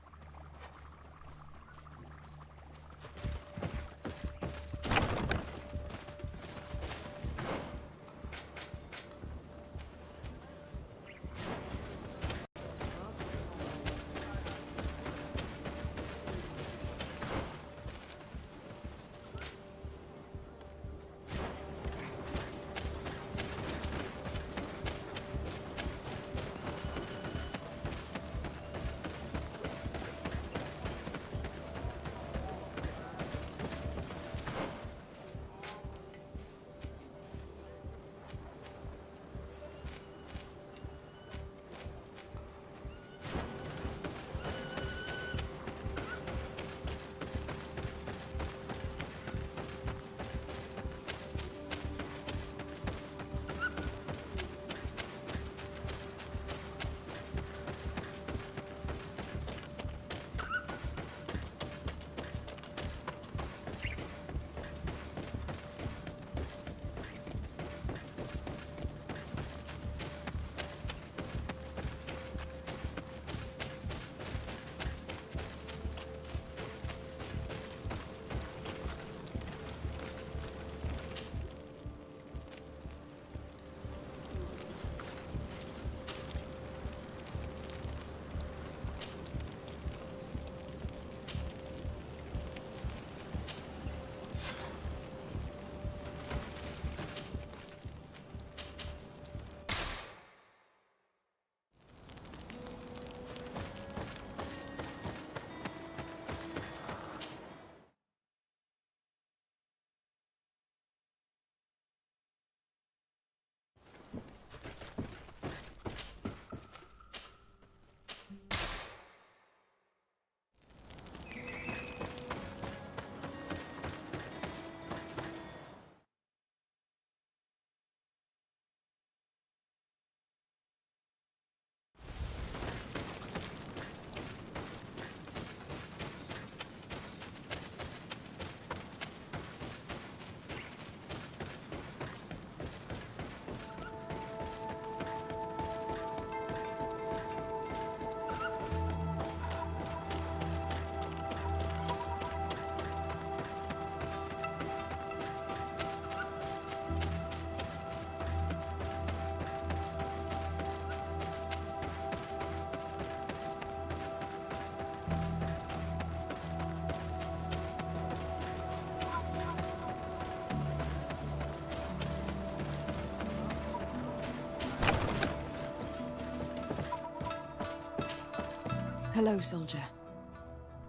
Hello, soldier.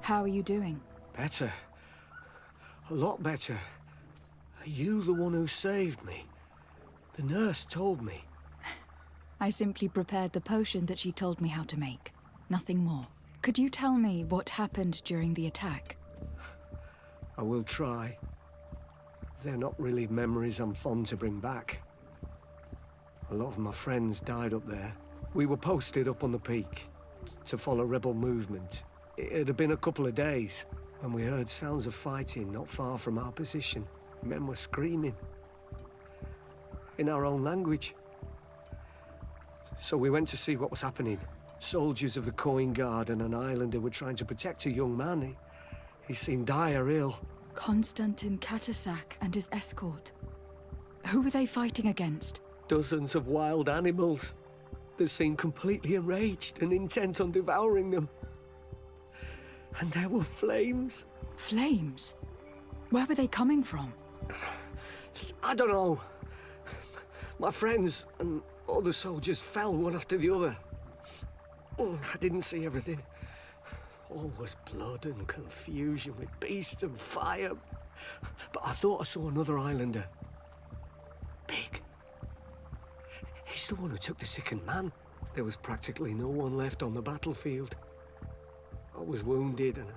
How are you doing? Better. A lot better. Are you the one who saved me? The nurse told me. I simply prepared the potion that she told me how to make. Nothing more. Could you tell me what happened during the attack? I will try. they're not really memories I'm fond to bring back. A lot of my friends died up there. We were posted up on the peak to follow rebel movement. It had been a couple of days when we heard sounds of fighting not far from our position. Men were screaming in our own language. So we went to see what was happening. Soldiers of the Coin Guard and an islander were trying to protect a young man. He seemed dire ill. Konstantin Katasak and his escort. Who were they fighting against? Dozens of wild animals. They seemed completely enraged and intent on devouring them. And there were flames. Flames? Where were they coming from? I don't know. My friends and other soldiers fell one after the other. I didn't see everything. All was blood and confusion with beasts and fire. But I thought I saw another islander. Big. He's the one who took the sickened man. There was practically no one left on the battlefield. I was wounded and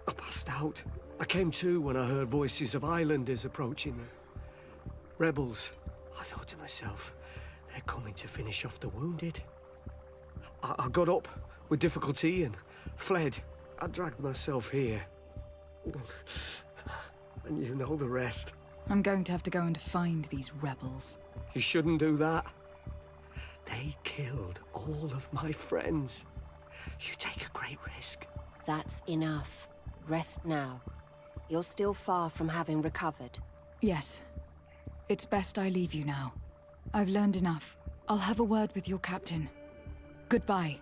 I passed out. I came to when I heard voices of islanders approaching me. Rebels. I thought to myself, they're coming to finish off the wounded. I got up with difficulty and fled. I dragged myself here. And you know the rest. I'm going to have to go and find these rebels. You shouldn't do that. They killed all of my friends. You take a great risk. That's enough. Rest now. You're still far from having recovered. Yes. It's best I leave you now. I've learned enough. I'll have a word with your captain. Goodbye.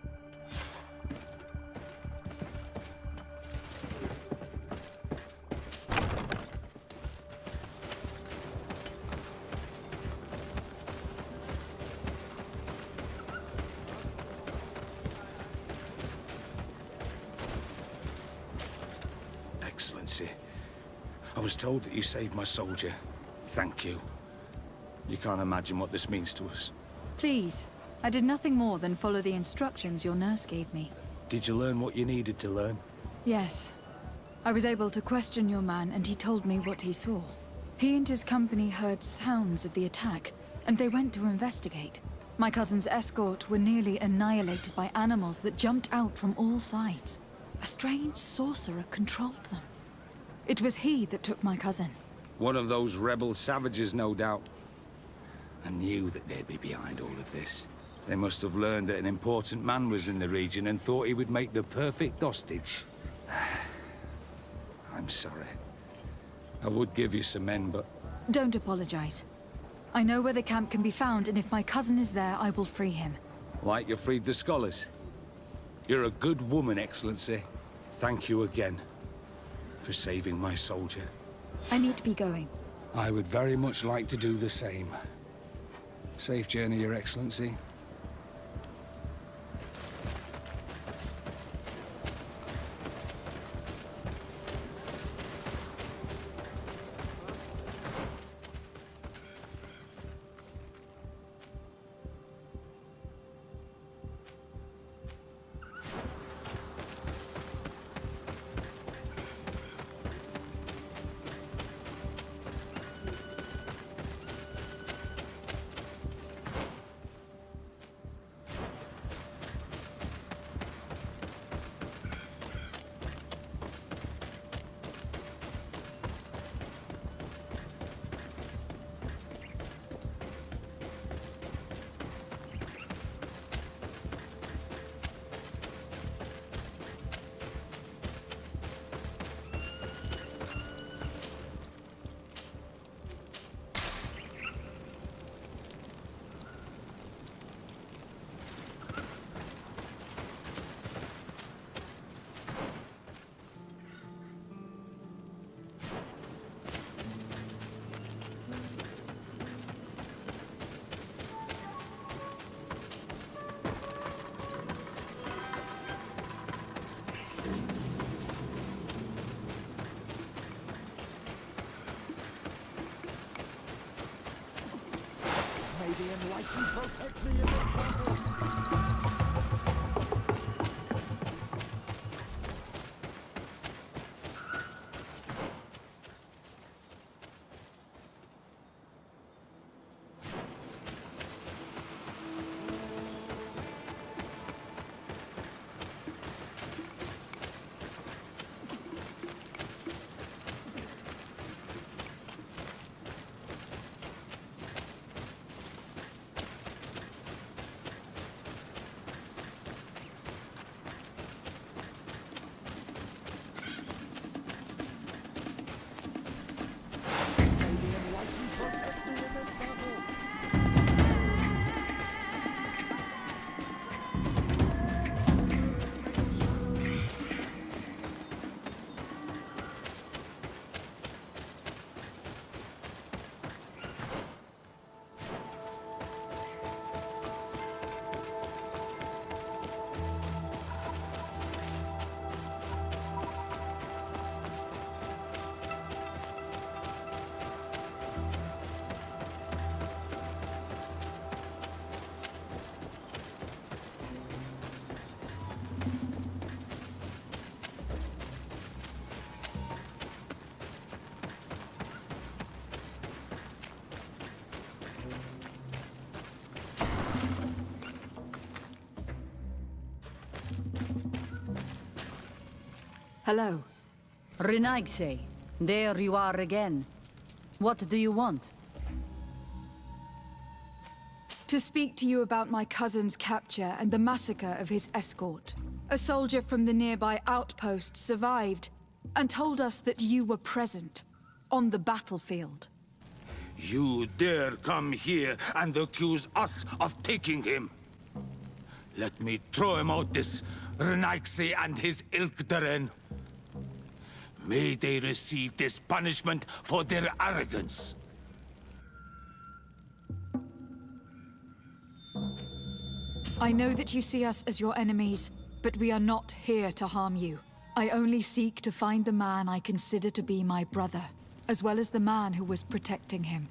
Excellency, I was told that you saved my soldier. Thank you. You can't imagine what this means to us. Please. I did nothing more than follow the instructions your nurse gave me. Did you learn what you needed to learn? Yes. I was able to question your man, and he told me what he saw. He and his company heard sounds of the attack, and they went to investigate. My cousin's escort were nearly annihilated by animals that jumped out from all sides. A strange sorcerer controlled them. It was he that took my cousin. One of those rebel savages, no doubt. I knew that they'd be behind all of this. They must have learned that an important man was in the region and thought he would make the perfect hostage. I'm sorry. I would give you some men, but... Don't apologize. I know where the camp can be found, and if my cousin is there, I will free him. Like you freed the scholars. You're a good woman, Excellency. Thank you again for saving my soldier. I need to be going. I would very much like to do the same. Safe journey, Your Excellency. May the Enlightened protect me in this battle! Hello. Renaigse, there you are again. What do you want? To speak to you about my cousin's capture and the massacre of his escort. A soldier from the nearby outpost survived and told us that you were present on the battlefield. You dare come here and accuse us of taking him? Let me throw him out this Renaigse and his Ilkdaren. May they receive this punishment for their arrogance. I know that you see us as your enemies, but we are not here to harm you. I only seek to find the man I consider to be my brother, as well as the man who was protecting him.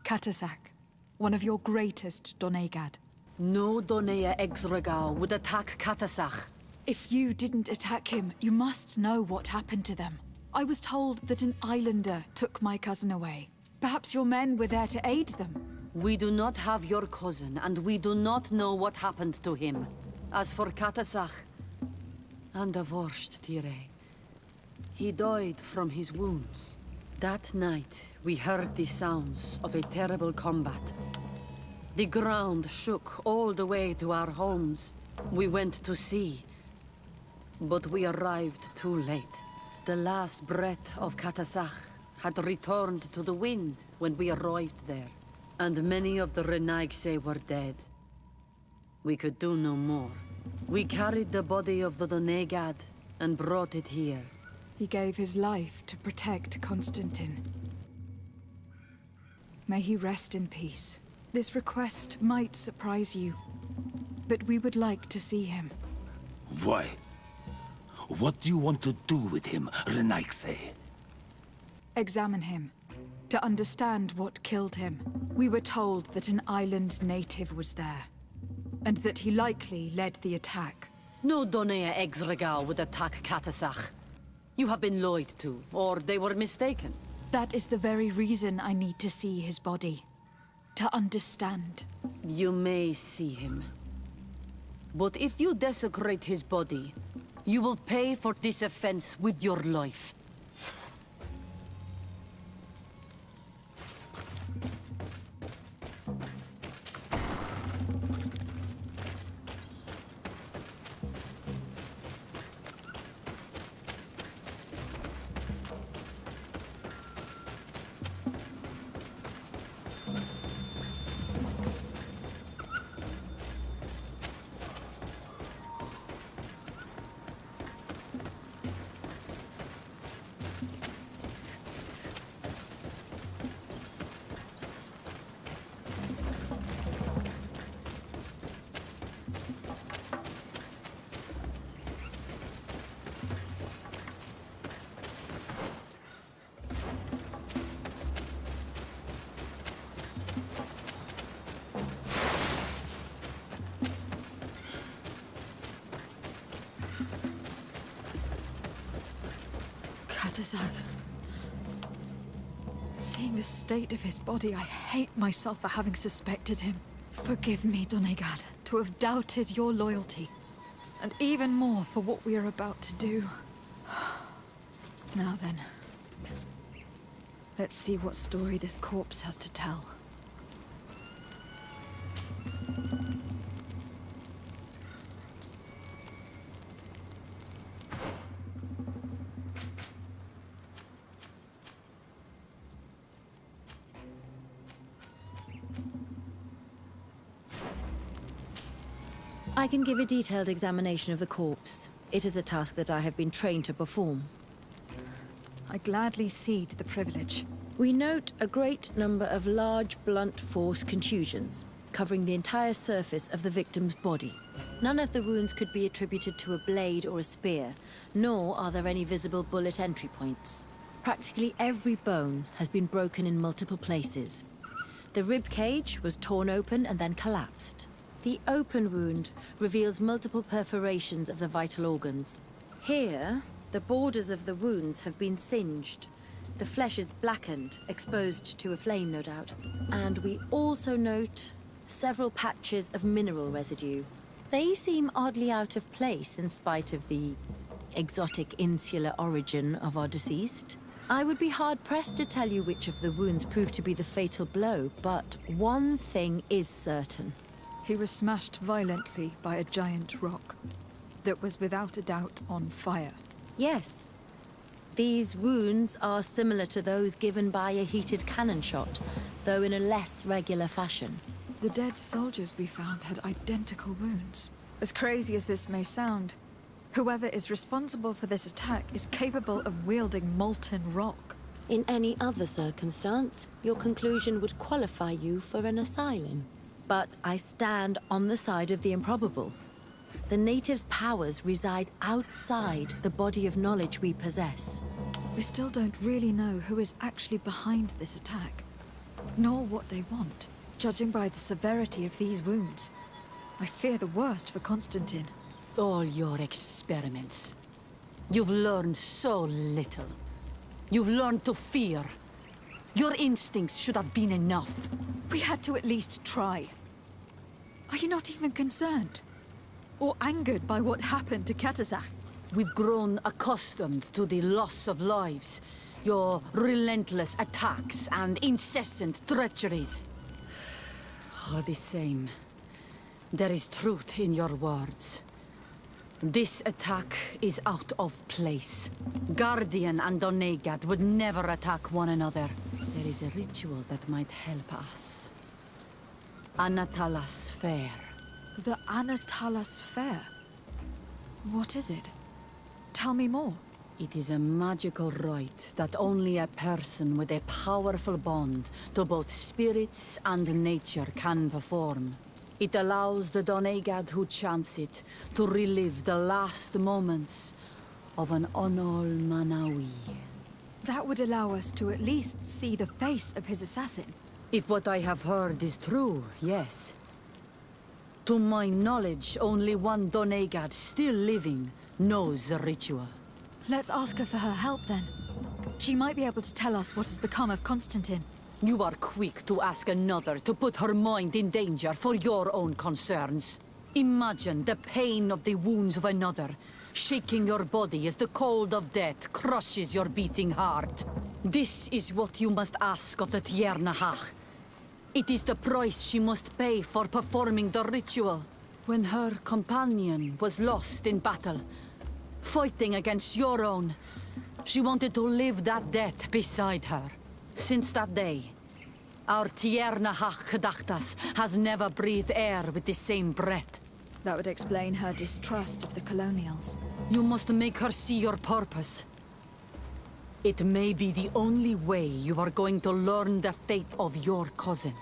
Katasak, one of your greatest Doneigad. No Donea Exregal would attack Katasak. If you didn't attack him, you must know what happened to them. I was told that an islander took my cousin away. Perhaps your men were there to aid them. We do not have your cousin, and we do not know what happened to him. As for Katasak, and the Vorst Tire, he died from his wounds. That night, we heard the sounds of a terrible combat. The ground shook all the way to our homes. We went to see, but we arrived too late. The last breath of Katasak had returned to the wind when we arrived there, and many of the Renaigse were dead. We could do no more. We carried the body of the Doneigad and brought it here. He gave his life to protect Constantine. May he rest in peace. This request might surprise you, but we would like to see him. Why? What do you want to do with him, Renaigse? Examine him, to understand what killed him. We were told that an island native was there, and that he likely led the attack. No Donea Exregal would attack Katasak. You have been lied to, or they were mistaken. That is the very reason I need to see his body. To understand. You may see him. But if you desecrate his body, you will pay for this offense with your life. Katasak. Seeing the state of his body, I hate myself for having suspected him. Forgive me, Doneigad, to have doubted your loyalty. And even more for what we are about to do. Now then. Let's see what story this corpse has to tell. I can give a detailed examination of the corpse. It is a task that I have been trained to perform. I gladly cede the privilege. We note a great number of large, blunt force contusions, covering the entire surface of the victim's body. None of the wounds could be attributed to a blade or a spear, nor are there any visible bullet entry points. Practically every bone has been broken in multiple places. The rib cage was torn open and then collapsed. The open wound reveals multiple perforations of the vital organs. Here, the borders of the wounds have been singed. The flesh is blackened, exposed to a flame, no doubt. And we also note several patches of mineral residue. They seem oddly out of place in spite of the exotic insular origin of our deceased. I would be hard-pressed to tell you which of the wounds proved to be the fatal blow, but one thing is certain. He was smashed violently by a giant rock that was without a doubt on fire. Yes. These wounds are similar to those given by a heated cannon shot, though in a less regular fashion. The dead soldiers we found had identical wounds. As crazy as this may sound, whoever is responsible for this attack is capable of wielding molten rock. In any other circumstance, your conclusion would qualify you for an asylum. But I stand on the side of the improbable. The natives' powers reside outside the body of knowledge we possess. We still don't really know who is actually behind this attack, nor what they want. Judging by the severity of these wounds, I fear the worst for Constantine. All your experiments. You've learned so little. You've learned to fear. Your instincts should have been enough. We had to at least try. Are you not even concerned? Or angered by what happened to Katazak? We've grown accustomed to the loss of lives, your relentless attacks and incessant treacheries. All the same, there is truth in your words. This attack is out of place. Guardian and Donegad would never attack one another. There is a ritual that might help us. Anatalas Fair. The Anatalas Fair? What is it? Tell me more. It is a magical rite that only a person with a powerful bond to both spirits and nature can perform. It allows the Donegad who chants it to relive the last moments of an Onol Manawi. That would allow us to at least see the face of his assassin. If what I have heard is true, yes. To my knowledge, only one Donegad still living knows the ritual. Let's ask her for her help, then. She might be able to tell us what has become of Constantine. You are quick to ask another to put her mind in danger for your own concerns. Imagine the pain of the wounds of another, shaking your body as the cold of death crushes your beating heart. This is what you must ask of the Tiernahach. It is the price she must pay for performing the ritual. When her companion was lost in battle, fighting against your own, she wanted to live that death beside her. Since that day, our Tiernahach Kadachtas has never breathed air with the same breath. That would explain her distrust of the colonials. You must make her see your purpose. It may be the only way you are going to learn the fate of your cousin.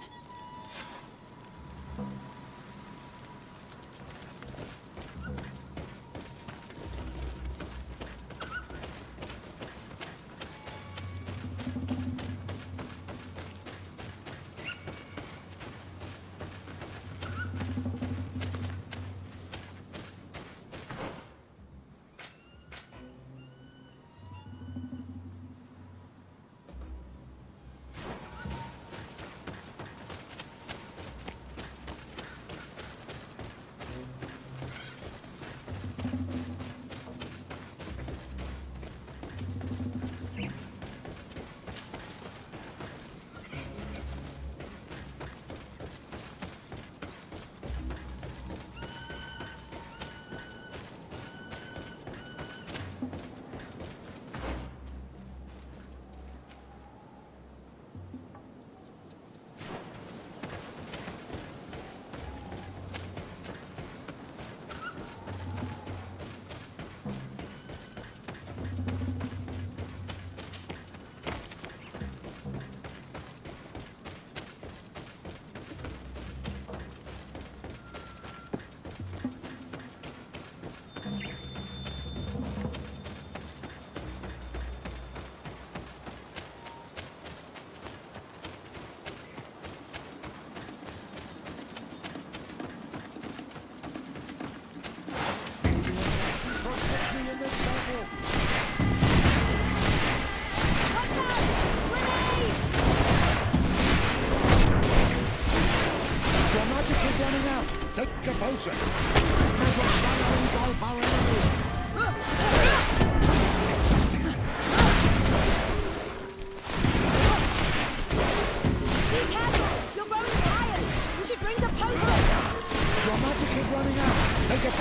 Take a potion. Let us shadow engulf our enemies.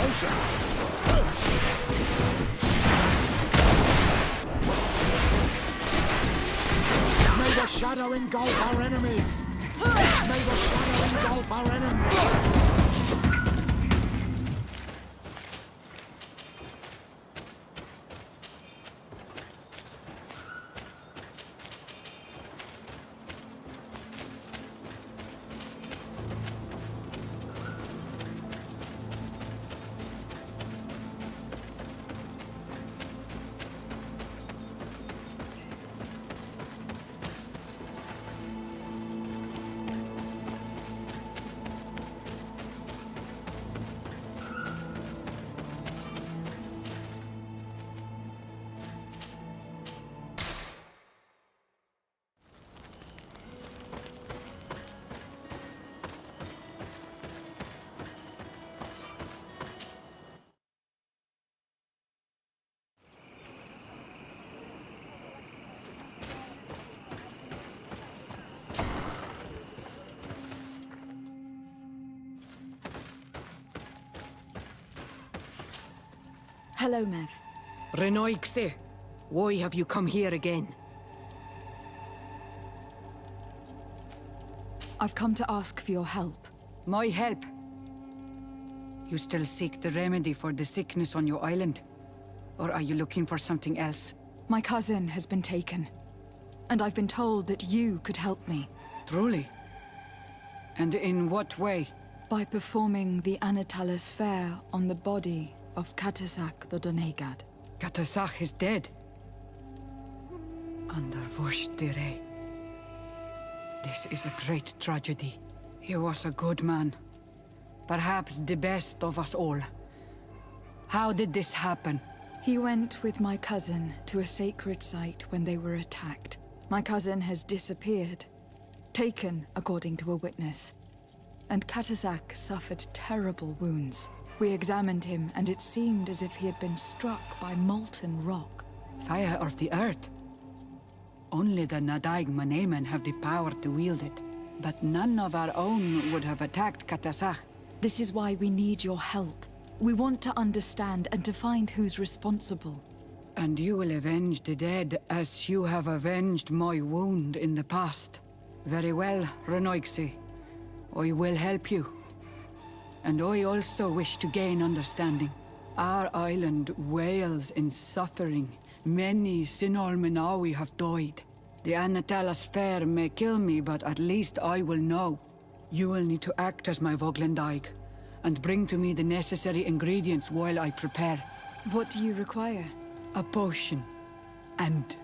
May the shadow engulf our enemies! May the shadow engulf our enemies! Hello, Mev. Renoixe, why have you come here again? I've come to ask for your help. My help? You still seek the remedy for the sickness on your island? Or are you looking for something else? My cousin has been taken, and I've been told that you could help me. Truly? And in what way? By performing the Anatalis fair on the body of Katasak the Donegad. Katasak is dead. Under Voshtire. This is a great tragedy. He was a good man. Perhaps the best of us all. How did this happen? He went with my cousin to a sacred site when they were attacked. My cousin has disappeared. Taken, according to a witness. And Katasak suffered terrible wounds. We examined him, and it seemed as if he had been struck by molten rock. Fire of the earth? Only the Nadaig Manemen have the power to wield it. But none of our own would have attacked Katasak. This is why we need your help. We want to understand and to find who's responsible. And you will avenge the dead as you have avenged my wound in the past. Very well, Renoixe. I will help you. And I also wish to gain understanding. Our island wails in suffering. Many Sinol Menawi have died. The Anatalas fair may kill me, but at least I will know. You will need to act as my Voglendaig, and bring to me the necessary ingredients while I prepare. What do you require? A potion. And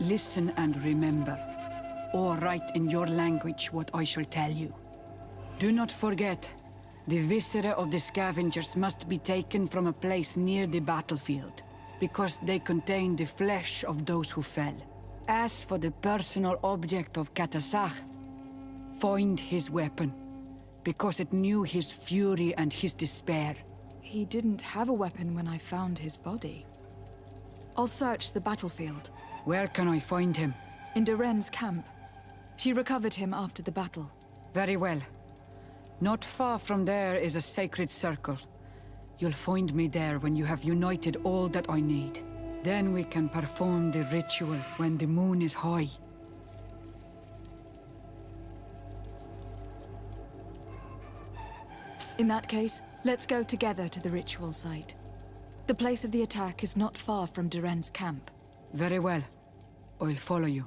listen and remember, or write in your language what I shall tell you. Do not forget, the viscera of the scavengers must be taken from a place near the battlefield, because they contain the flesh of those who fell. As for the personal object of Katasak, find his weapon, because it knew his fury and his despair. He didn't have a weapon when I found his body. I'll search the battlefield. Where can I find him? In Duren's camp. She recovered him after the battle. Very well. Not far from there is a sacred circle. You'll find me there when you have united all that I need. Then we can perform the ritual when the moon is high. In that case, let's go together to the ritual site. The place of the attack is not far from Duren's camp. Very well. I'll follow you.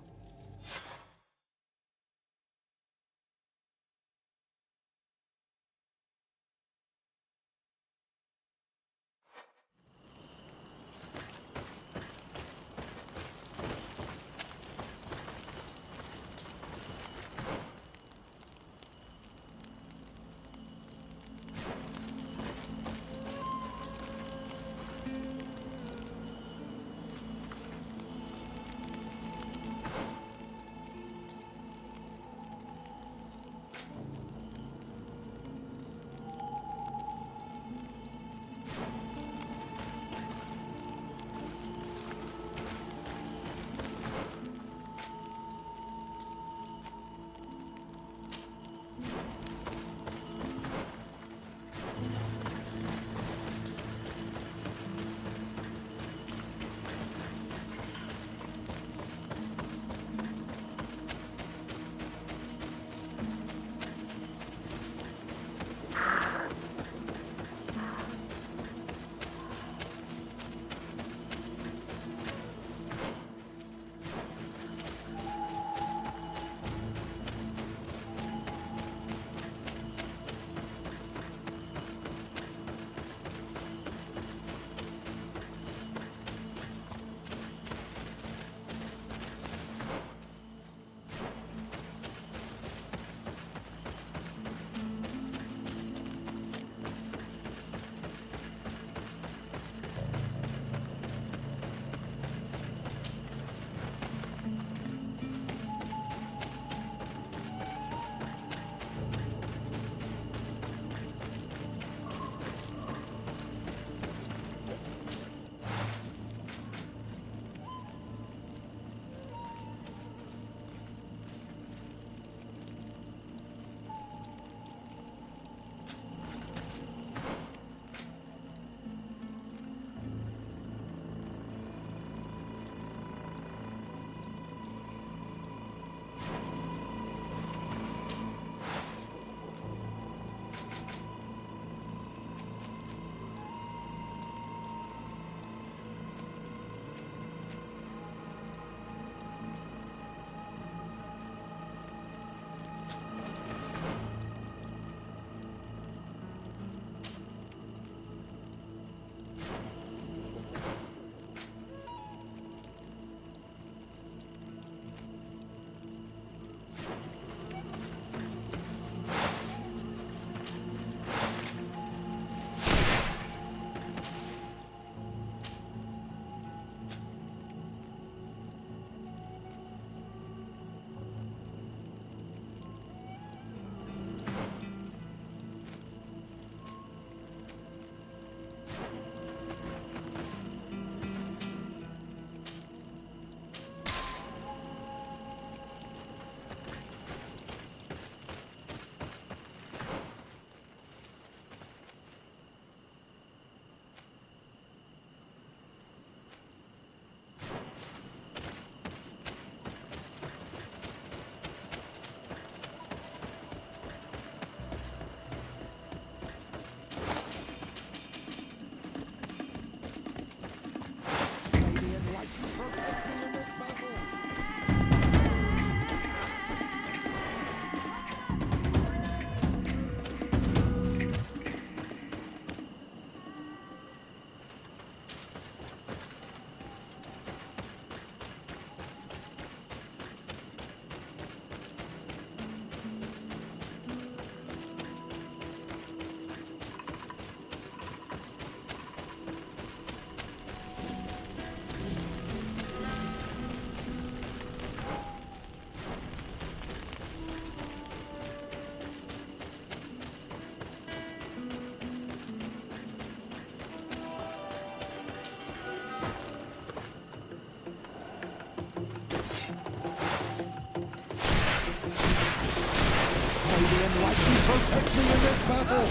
lady in white can protect me in this battle!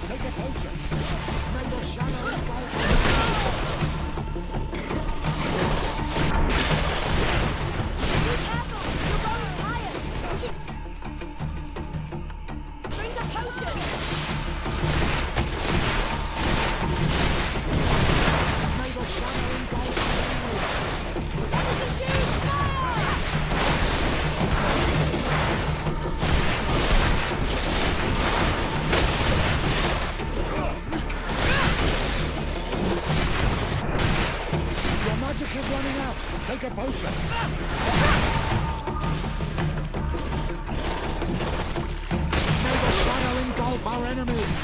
Take a potion! May the shadow engulf you! Be careful! You're going tired! Drink a potion! May the shadow engulf you! What did you do? Fire! Your magic is running out! Take a potion! May the shadow engulf our enemies!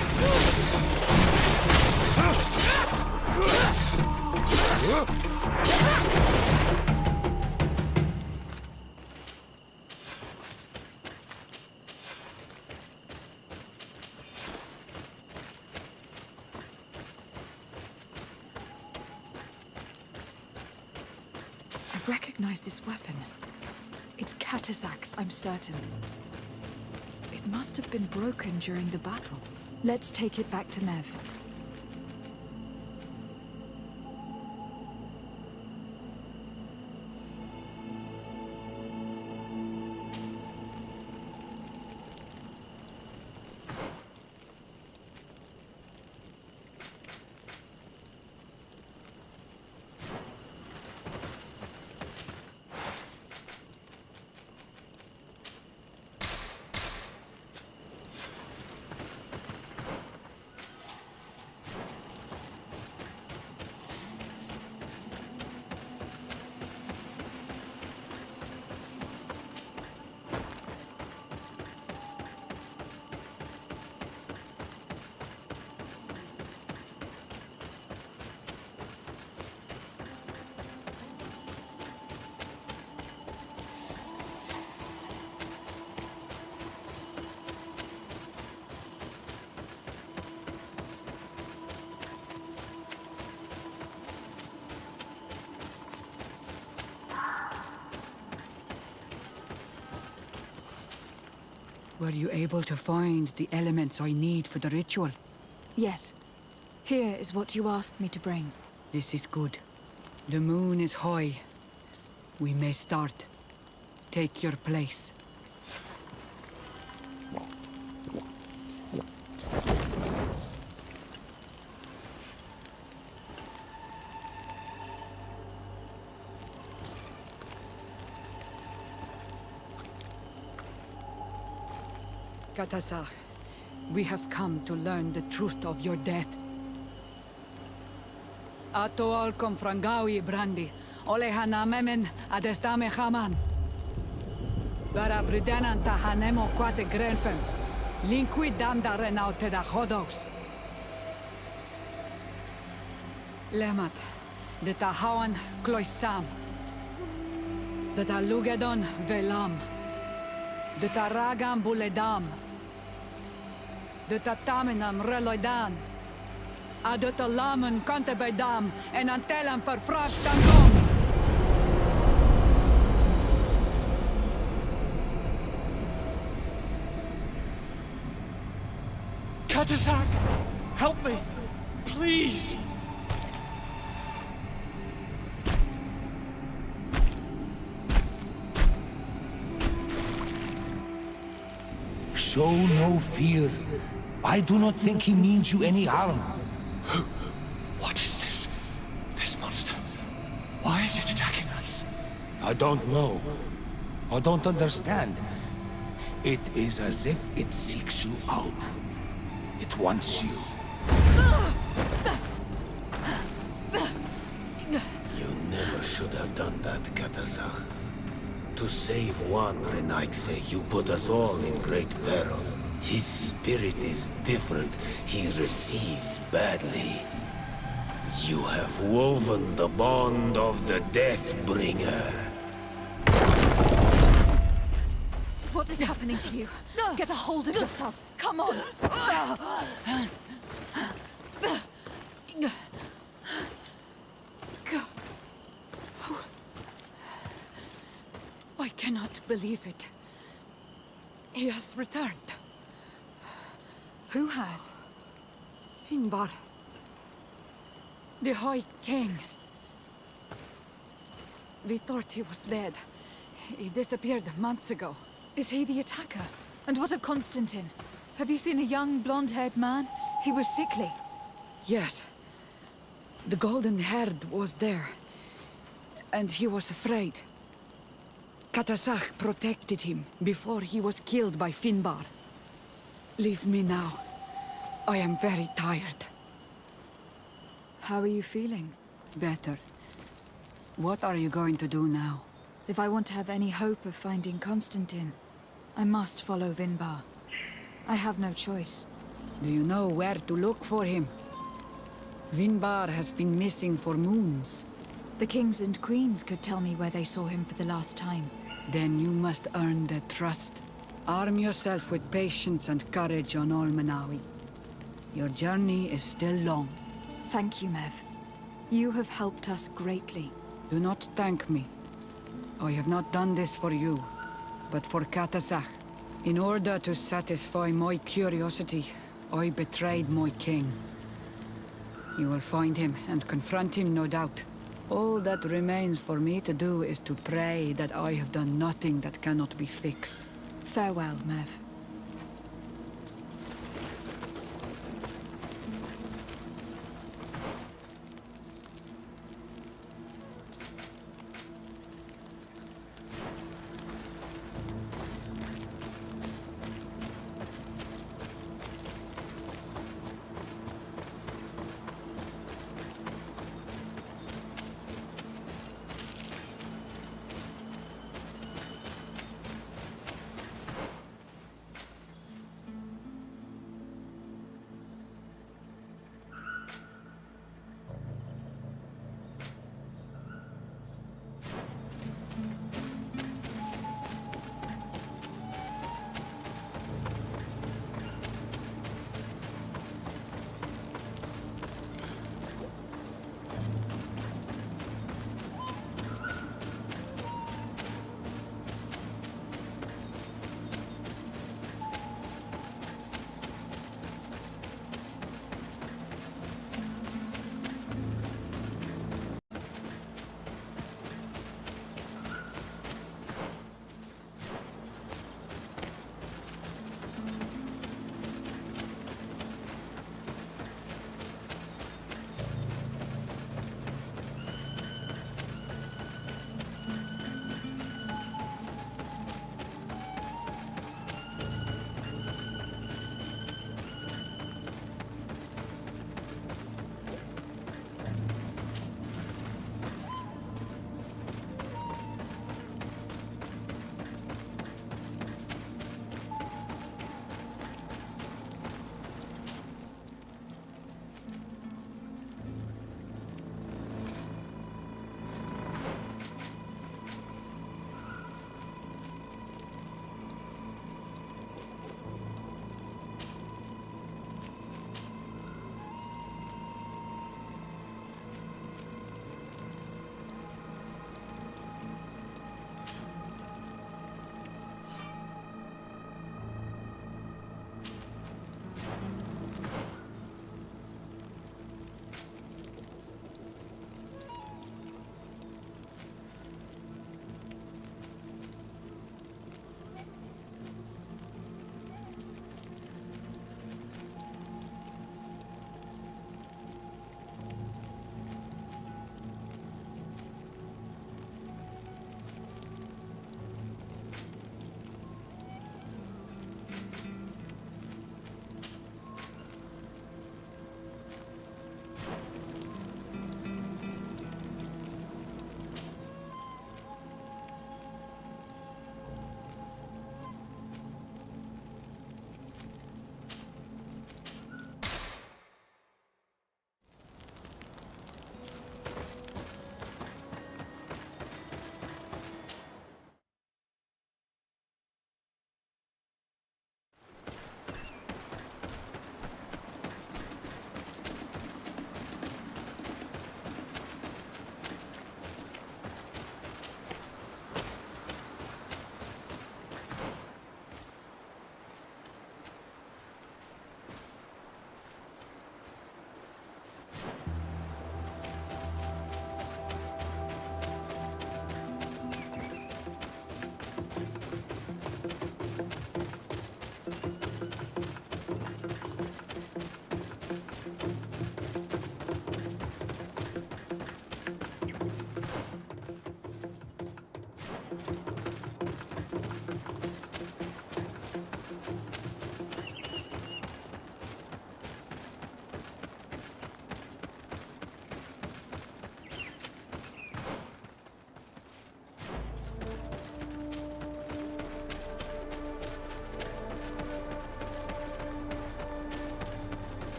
I recognize this weapon. It's Katasak's, I'm certain. It must have been broken during the battle. Let's take it back to Mev. Were you able to find the elements I need for the ritual? Yes. Here is what you asked me to bring. This is good. The moon is high. We may start. Take your place. Katasar, we have come to learn the truth of your death. Ato al confrangawi brandi, ole hanamemen adestame haman. Bara vridenan ta hanemo quate grenfem, linqui damda renaute da hodos. Lemat, de ta hawan kloisam, de ta lugedon velam, de ta ragam buledam, de ta tamenam reloidan, a de ta lamen kante bedam, en antelam verfragt tangom. Katasak! Help me! Please! Show no fear. I do not think he means you any harm. What is this? This monster? Why is it attacking us? I don't know. I don't understand. It is as if it seeks you out. It wants you. You never should have done that, Katazakh. To save one Renaikse, you put us all in great peril. His spirit is different. He receives badly. You have woven the bond of the Deathbringer. What is happening to you? Get a hold of yourself. Come on. can't believe it. He has returned. Who has? Finbar. The High King. We thought he was dead. He disappeared months ago. Is he the attacker? And what of Constantine? Have you seen a young, blonde-haired man? He was sickly. Yes. The golden-haired was there. And he was afraid. Katasach protected him before he was killed by Finbar. Leave me now. I am very tired. How are you feeling? Better. What are you going to do now? If I want to have any hope of finding Constantine, I must follow Vinbar. I have no choice. Do you know where to look for him? Vinbar has been missing for moons. The kings and queens could tell me where they saw him for the last time. Then you must earn their trust. Arm yourself with patience and courage on Olmanawi. Your journey is still long. Thank you, Mev. You have helped us greatly. Do not thank me. I have not done this for you, but for Katasach. In order to satisfy my curiosity, I betrayed my king. You will find him and confront him, no doubt. All that remains for me to do is to pray that I have done nothing that cannot be fixed. Farewell, Mev.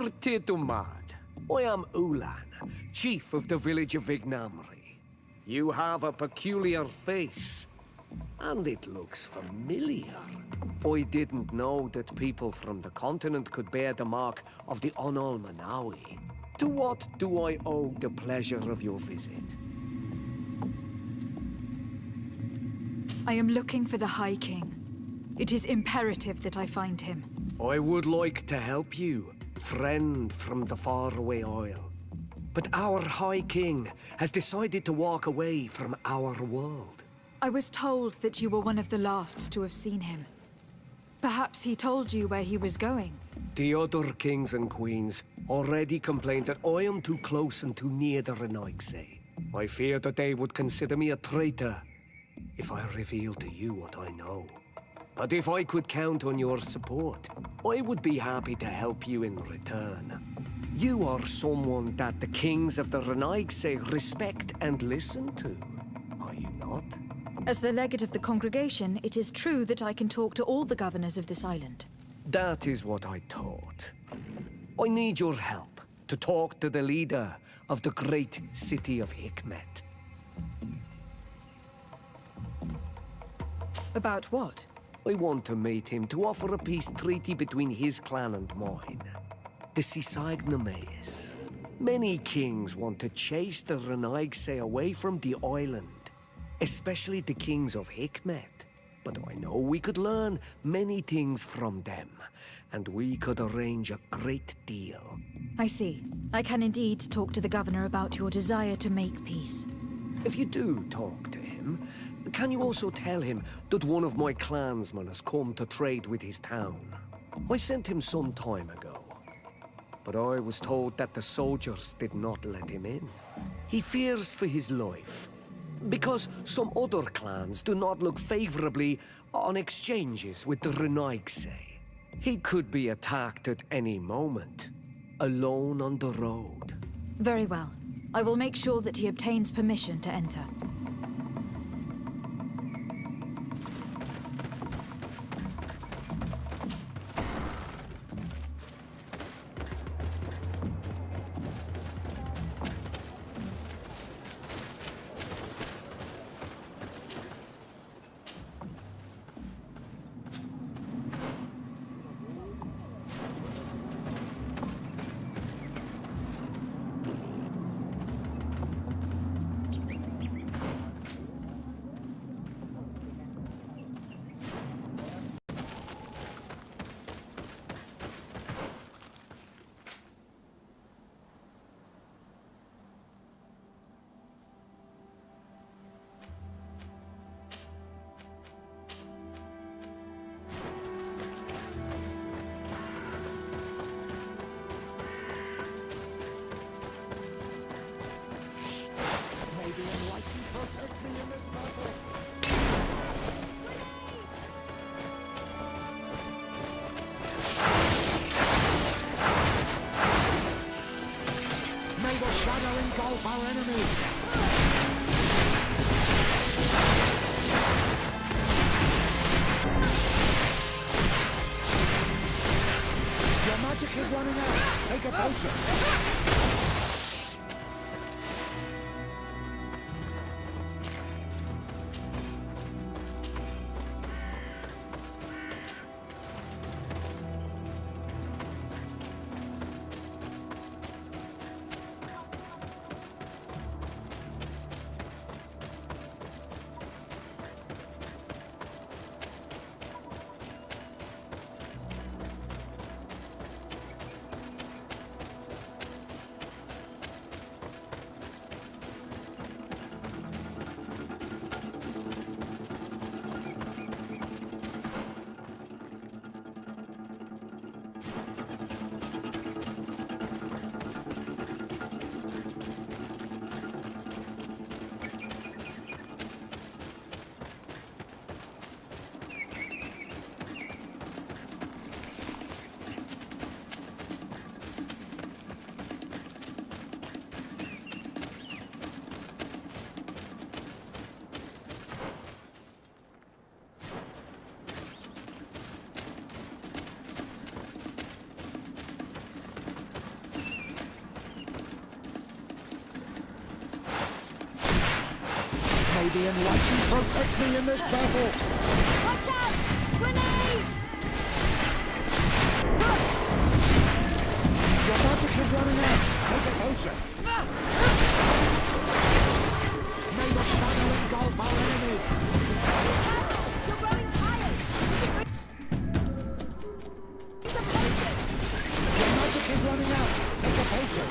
You're too mad. I am Ulan, chief of the village of Vignamri. You have a peculiar face, and it looks familiar. I didn't know that people from the continent could bear the mark of the Onol Manawi. To what do I owe the pleasure of your visit? I am looking for the High King. It is imperative that I find him. I would like to help you, friend from the faraway isle. But our High King has decided to walk away from our world. I was told that you were one of the last to have seen him. Perhaps he told you where he was going. The other kings and queens already complained that I am too close and too near the Renaigse. I fear that they would consider me a traitor if I reveal to you what I know. But if I could count on your support, I would be happy to help you in return. You are someone that the kings of the Renaigse respect and listen to, are you not? As the legate of the congregation, it is true that I can talk to all the governors of this island. That is what I thought. I need your help to talk to the leader of the great city of Hikmet. About what? I want to meet him to offer a peace treaty between his clan and mine. The Sisagnameis. Many kings want to chase the Renaigse away from the island, especially the kings of Hikmet. But I know we could learn many things from them, and we could arrange a great deal. I see. I can indeed talk to the governor about your desire to make peace. If you do talk to him, can you also tell him that one of my clansmen has come to trade with his town? I sent him some time ago, but I was told that the soldiers did not let him in. He fears for his life, because some other clans do not look favorably on exchanges with the Renaigse. He could be attacked at any moment, alone on the road. Very well. I will make sure that he obtains permission to enter. Engulf our enemies! Your magic is running out! Take a potion! may the Enlightened protect me in this battle! Watch out! Grenade! Your magic is running out! Take a potion! May the shadow engulf our enemies! You're going higher! Your magic is running out! Take a potion!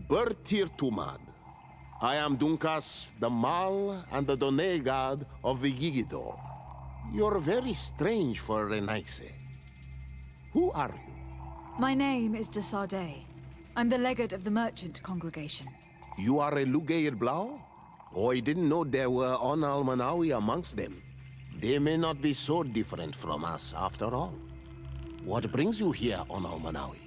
Bertir Tumad. I am Dunkas, the Mal and the Done god of the Yigidor. You're very strange for Renaise. Who are you? My name is de Sardet. I'm the legate of the merchant congregation. You are a Lugair Blau? Oh, I didn't know there were On Almanawi amongst them. They may not be so different from us after all. What brings you here, On Almanawi?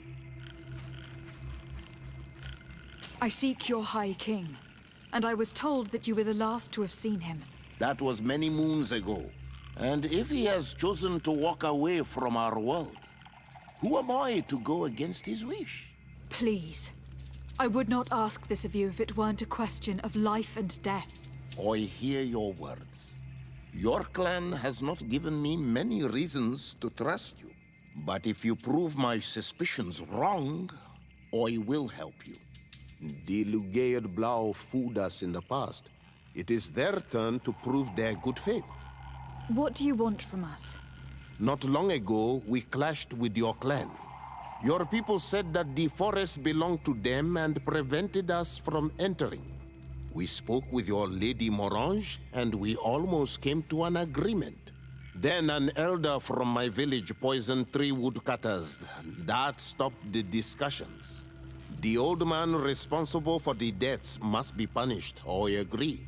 I seek your High King, and I was told that you were the last to have seen him. That was many moons ago. And if he has chosen to walk away from our world, who am I to go against his wish? Please. I would not ask this of you if it weren't a question of life and death. I hear your words. Your clan has not given me many reasons to trust you. But if you prove my suspicions wrong, I will help you. The Lugair Blau fooled us in the past. It is their turn to prove their good faith. What do you want from us? Not long ago, we clashed with your clan. Your people said that the forest belonged to them and prevented us from entering. We spoke with your Lady Morange, and we almost came to an agreement. Then an elder from my village poisoned 3 woodcutters. That stopped the discussions. The old man responsible for the deaths must be punished, I agree.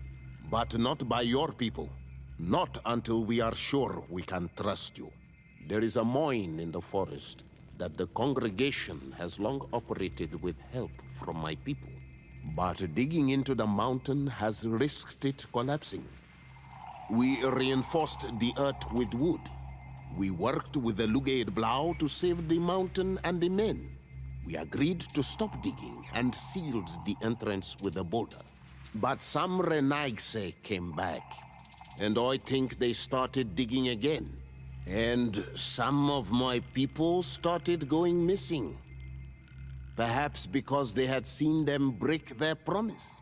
But not by your people. Not until we are sure we can trust you. There is a mine in the forest. that the congregation has long operated with help from my people. But digging into the mountain has risked it collapsing. We reinforced the earth with wood. We worked with the Lugaid Blau to save the mountain and the men. We agreed to stop digging and sealed the entrance with a boulder. But some Renaigse came back, and I think they started digging again. And some of my people started going missing. Perhaps because they had seen them break their promise.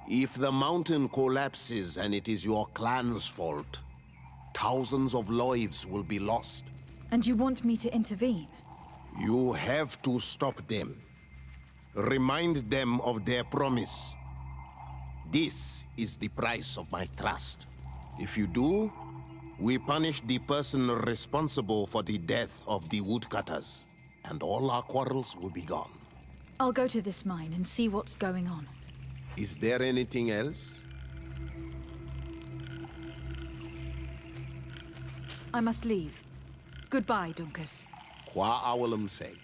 If the mountain collapses and it is your clan's fault, thousands of lives will be lost. And you want me to intervene? You have to stop them. Remind them of their promise. This is the price of my trust. If you do, we punish the person responsible for the death of the woodcutters, and all our quarrels will be gone. I'll go to this mine and see what's going on. Is there anything else? I must leave. Goodbye, Dunkus. Qua awalum seg.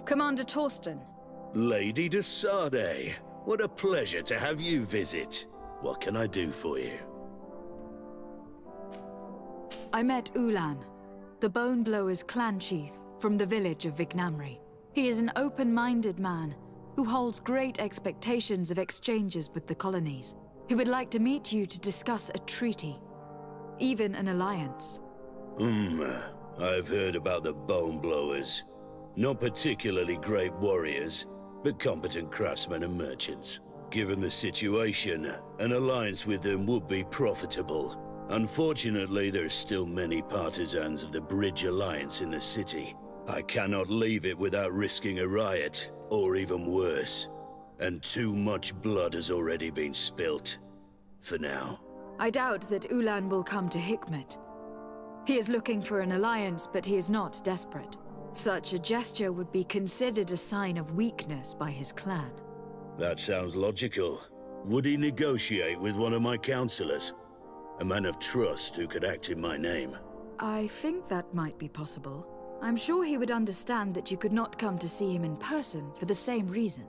Commander Torsten. Lady de Sardet, what a pleasure to have you visit. What can I do for you? I met Ulan, the Bone Blower's clan chief from the village of Vignamri. He is an open-minded man who holds great expectations of exchanges with the colonies. He would like to meet you to discuss a treaty, even an alliance. I've heard about the Bone Blowers. Not particularly great warriors, but competent craftsmen and merchants. Given the situation, an alliance with them would be profitable. Unfortunately, there's still many partisans of the Bridge Alliance in the city. I cannot leave it without risking a riot, or even worse. And too much blood has already been spilt. For now. I doubt that Ulan will come to Hikmet. He is looking for an alliance, but he is not desperate. Such a gesture would be considered a sign of weakness by his clan. That sounds logical. Would he negotiate with one of my counselors? A man of trust who could act in my name? I think that might be possible. I'm sure he would understand that you could not come to see him in person for the same reason.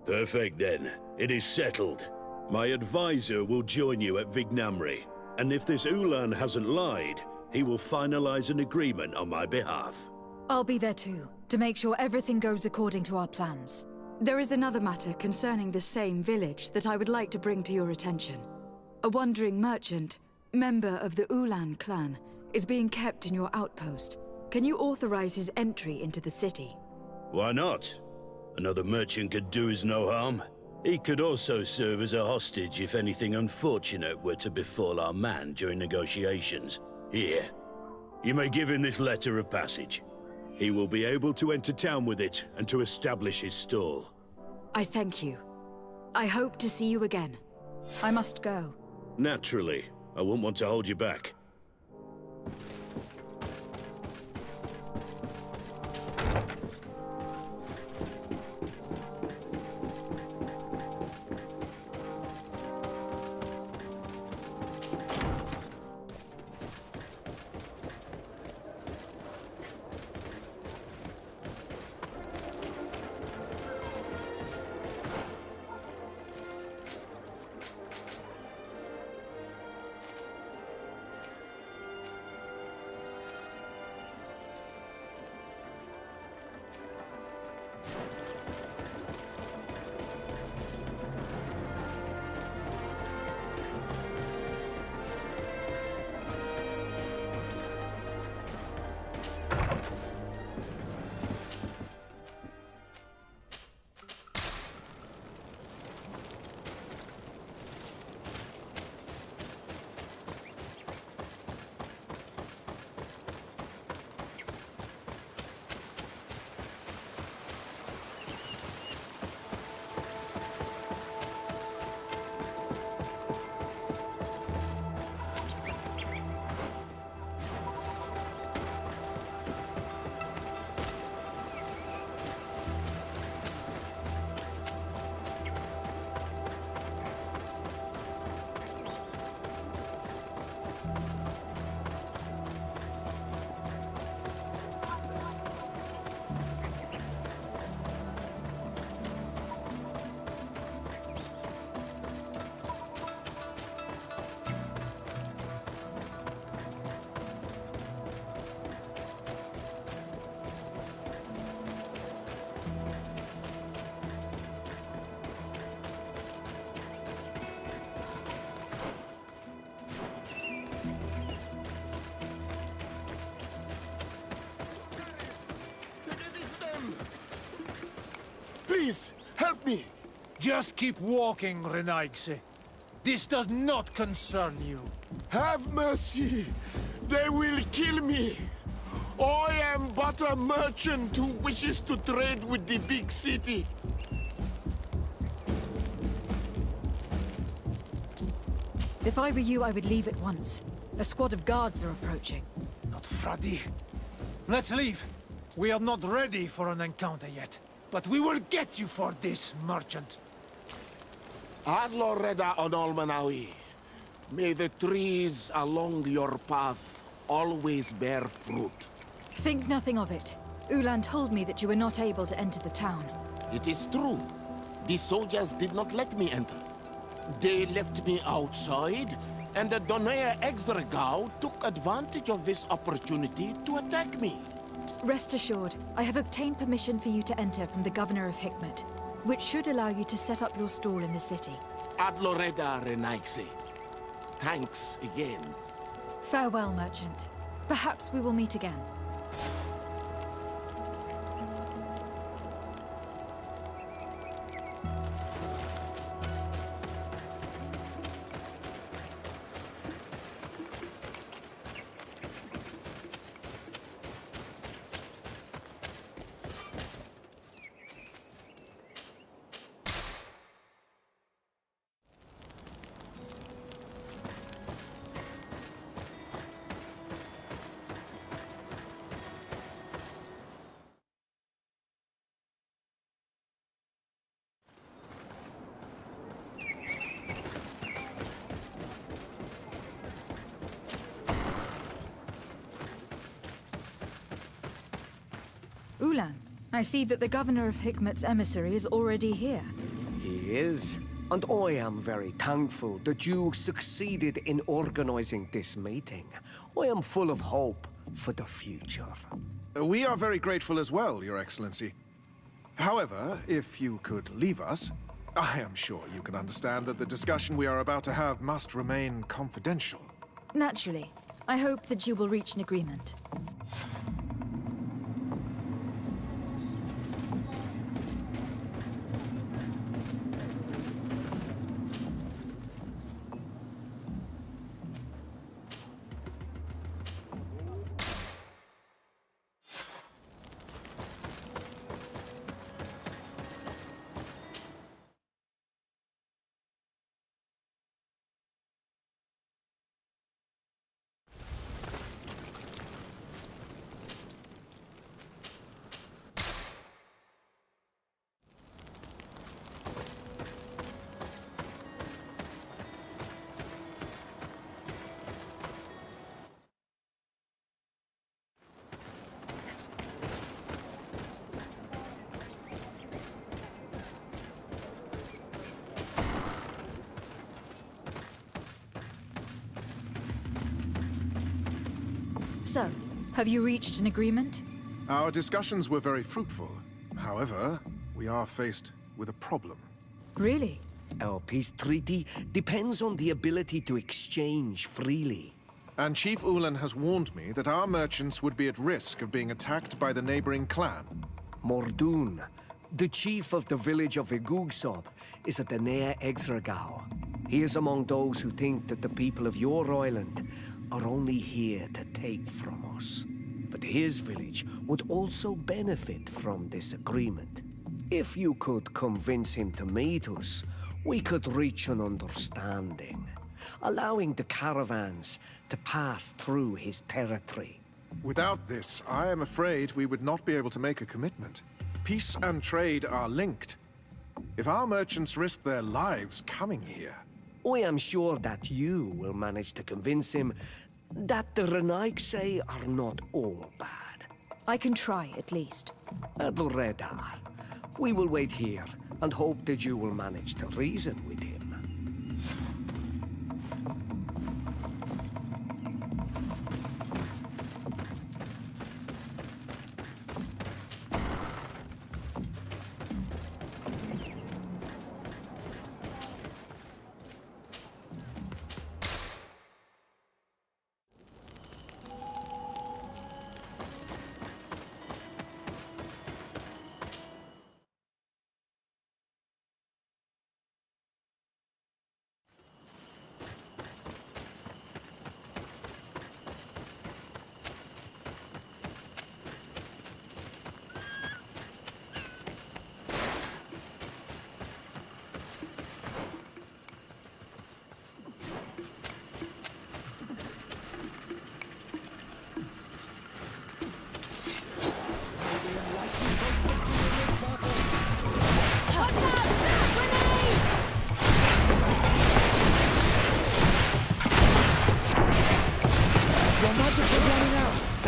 Perfect then. It is settled. My advisor will join you at Vignamri. And if this Ulan hasn't lied, he will finalize an agreement on my behalf. I'll be there too, to make sure everything goes according to our plans. There is another matter concerning the same village that I would like to bring to your attention. A wandering merchant, member of the Ulan clan, is being kept in your outpost. Can you authorize his entry into the city? Why not? Another merchant could do us no harm. He could also serve as a hostage if anything unfortunate were to befall our man during negotiations. Here, you may give him this letter of passage. He will be able to enter town with it and to establish his stall. I thank you. I hope to see you again. I must go. Naturally. I won't want to hold you back. me! Just keep walking, Renaigse. This does not concern you. Have mercy! They will kill me! I am but a merchant who wishes to trade with the big city. If I were you, I would leave at once. A squad of guards are approaching. Not Fradi. Let's leave. We are not ready for an encounter yet. But we will get you for this, merchant. Adloreda on Olmanawi. May the trees along your path always bear fruit. Think nothing of it. Ulan told me that you were not able to enter the town. It is true. The soldiers did not let me enter. They left me outside, and the Donea Exdragao took advantage of this opportunity to attack me. Rest assured, I have obtained permission for you to enter from the Governor of Hikmet, which should allow you to set up your stall in the city. Adloreda Renaigse. Thanks again. Farewell, merchant. Perhaps we will meet again. Ulan, I see that the Governor of Hikmet's emissary is already here. He is. And I am very thankful that you succeeded in organizing this meeting. I am full of hope for the future. We are very grateful as well, Your Excellency. However, if you could leave us, I am sure you can understand that the discussion we are about to have must remain confidential. Naturally. I hope that you will reach an agreement. So, have you reached an agreement? Our discussions were very fruitful. However, we are faced with a problem. Really? Our peace treaty depends on the ability to exchange freely. And Chief Ulan has warned me that our merchants would be at risk of being attacked by the neighboring clan. Mordoon, the chief of the village of Igugsob, is at the Nea Exragao. He is among those who think that the people of your island are only here to take from us. But his village would also benefit from this agreement. If you could convince him to meet us, we could reach an understanding, allowing the caravans to pass through his territory. Without this, I am afraid we would not be able to make a commitment. Peace and trade are linked. If our merchants risk their lives coming here... I am sure that you will manage to convince him that the Renaigse are not all bad. I can try, at least. Adlredar, we will wait here and hope that you will manage to reason with him.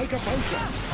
take a potion!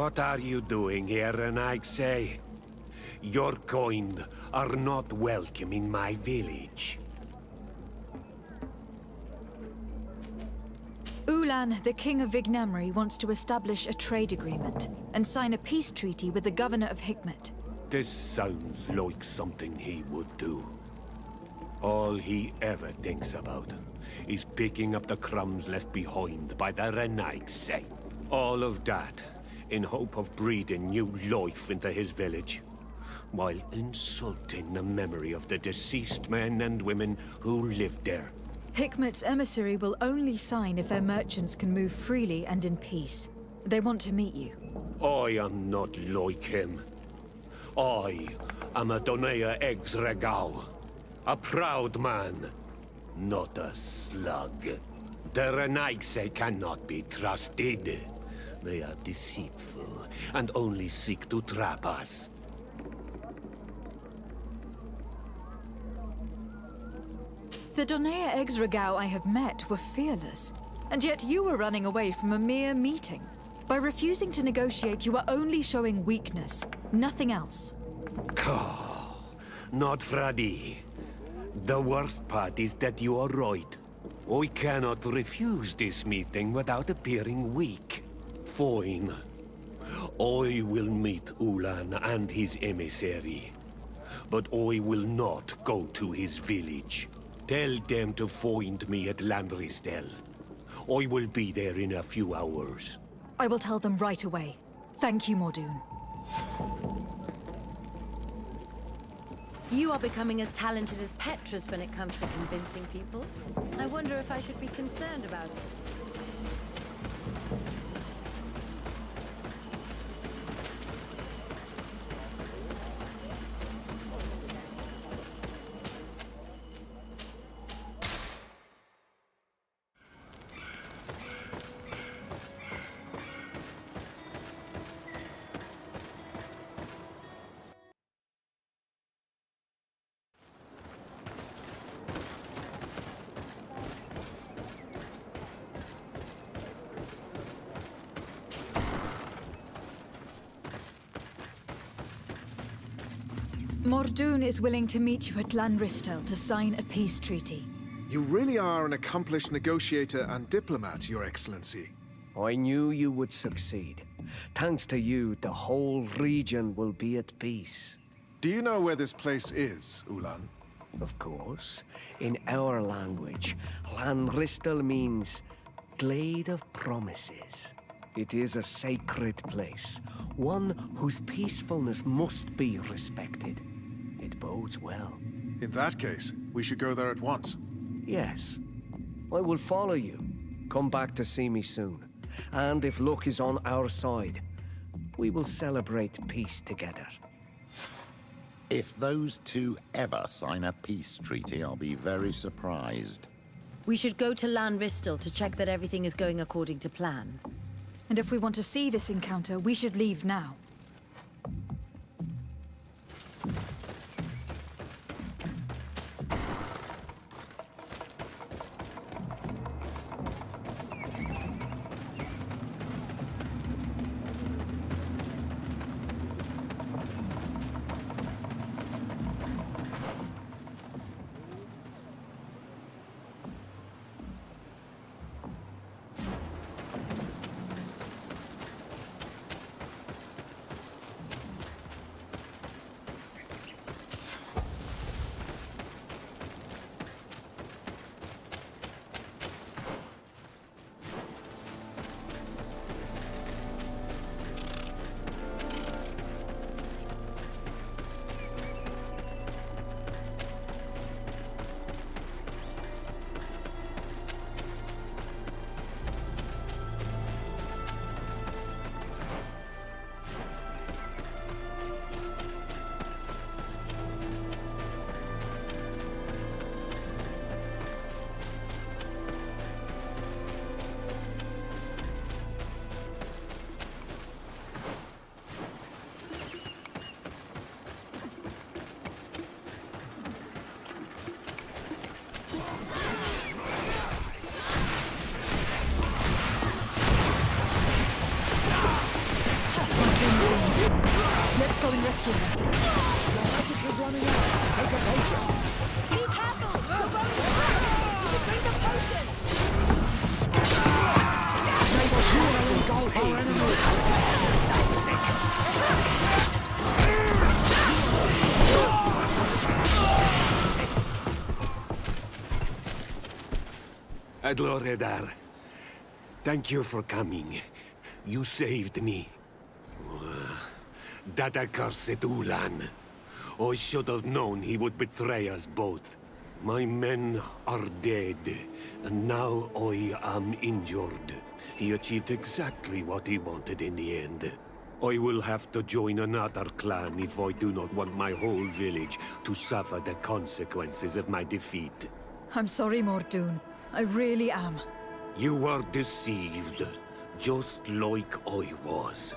What are you doing here, Renaigse? Your kind are not welcome in my village. Ulan, the king of Vignamri, wants to establish a trade agreement and sign a peace treaty with the governor of Hikmet. This sounds like something he would do. All he ever thinks about is picking up the crumbs left behind by the Renaigse. All of that in hope of breathing new life into his village, while insulting the memory of the deceased men and women who lived there. Hikmet's emissary will only sign if their merchants can move freely and in peace. They want to meet you. I am not like him. I am a Donea Exregau, a proud man, not a slug. The Renaigse cannot be trusted. They are deceitful and only seek to trap us. The Donea Exregau I have met were fearless, and yet you were running away from a mere meeting. By refusing to negotiate, you are only showing weakness, nothing else. Not Freddy. The worst part is that you are right. I cannot refuse this meeting without appearing weak. Fine. I will meet Ulan and his emissary. But I will not go to his village. Tell them to find me at Landristel. I will be there in a few hours. I will tell them right away. Thank you, Mordoon. You are becoming as talented as Petrus when it comes to convincing people. I wonder if I should be concerned about it. Mordoon is willing to meet you at Landristel to sign a peace treaty. You really are an accomplished negotiator and diplomat, Your Excellency. I knew you would succeed. Thanks to you, the whole region will be at peace. Do you know where this place is, Ulan? Of course. In our language, Lanristel means Glade of Promises. It is a sacred place, one whose peacefulness must be respected. It bodes well. In that case, we should go there at once. Yes. I will follow you. Come back to see me soon. And if luck is on our side, we will celebrate peace together. If those two ever sign a peace treaty, I'll be very surprised. We should go to Lanristel to check that everything is going according to plan. And if we want to see this encounter, we should leave now. Let's go and rescue them. Your magic is running out. Take a potion. Be careful! You're running away! You should drink a potion! Our enemies! Adloredar, thank you for coming. You saved me. That accursed Ulan. I should have known he would betray us both. My men are dead, and now I am injured. He achieved exactly what he wanted in the end. I will have to join another clan if I do not want my whole village to suffer the consequences of my defeat. I'm sorry, Mordoon. I really am. You were deceived, just like I was.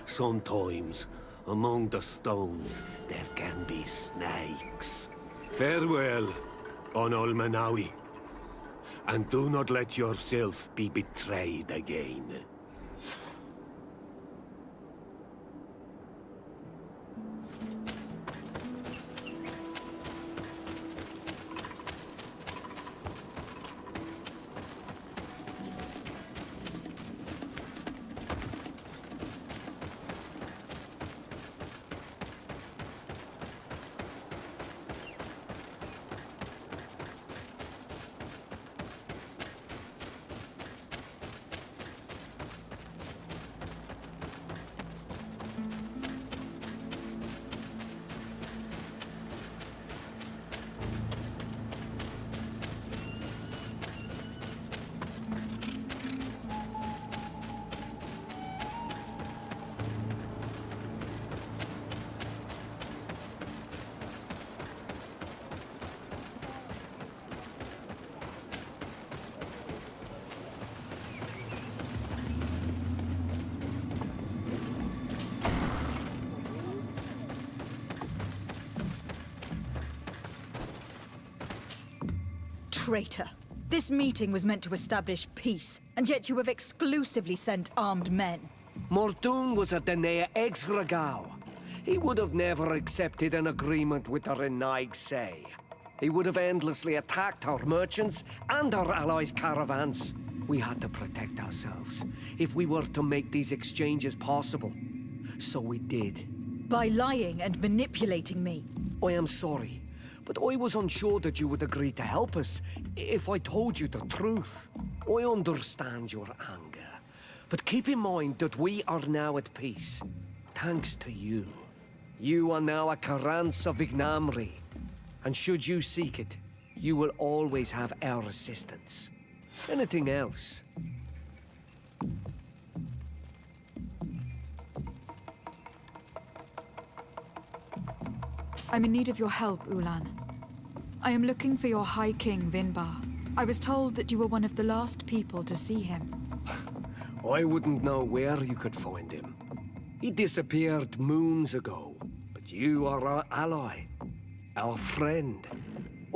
Sometimes, among the stones, there can be snakes. Farewell, on Olmanawi. And do not let yourself be betrayed again. Traitor. This meeting was meant to establish peace, and yet you have exclusively sent armed men. Mordoon was a Denea Exragao. He would have never accepted an agreement with the Renaigse. He would have endlessly attacked our merchants and our allies' caravans. We had to protect ourselves if we were to make these exchanges possible. So we did. By lying and manipulating me. I am sorry, but I was unsure that you would agree to help us if I told you the truth. I understand your anger, but keep in mind that we are now at peace, thanks to you. You are now a Karans of Ignamri, and should you seek it, you will always have our assistance. Anything else? I'm in need of your help, Ulan. I am looking for your High King, Vinbar. I was told that you were one of the last people to see him. I wouldn't know where you could find him. He disappeared moons ago, but you are our ally, our friend.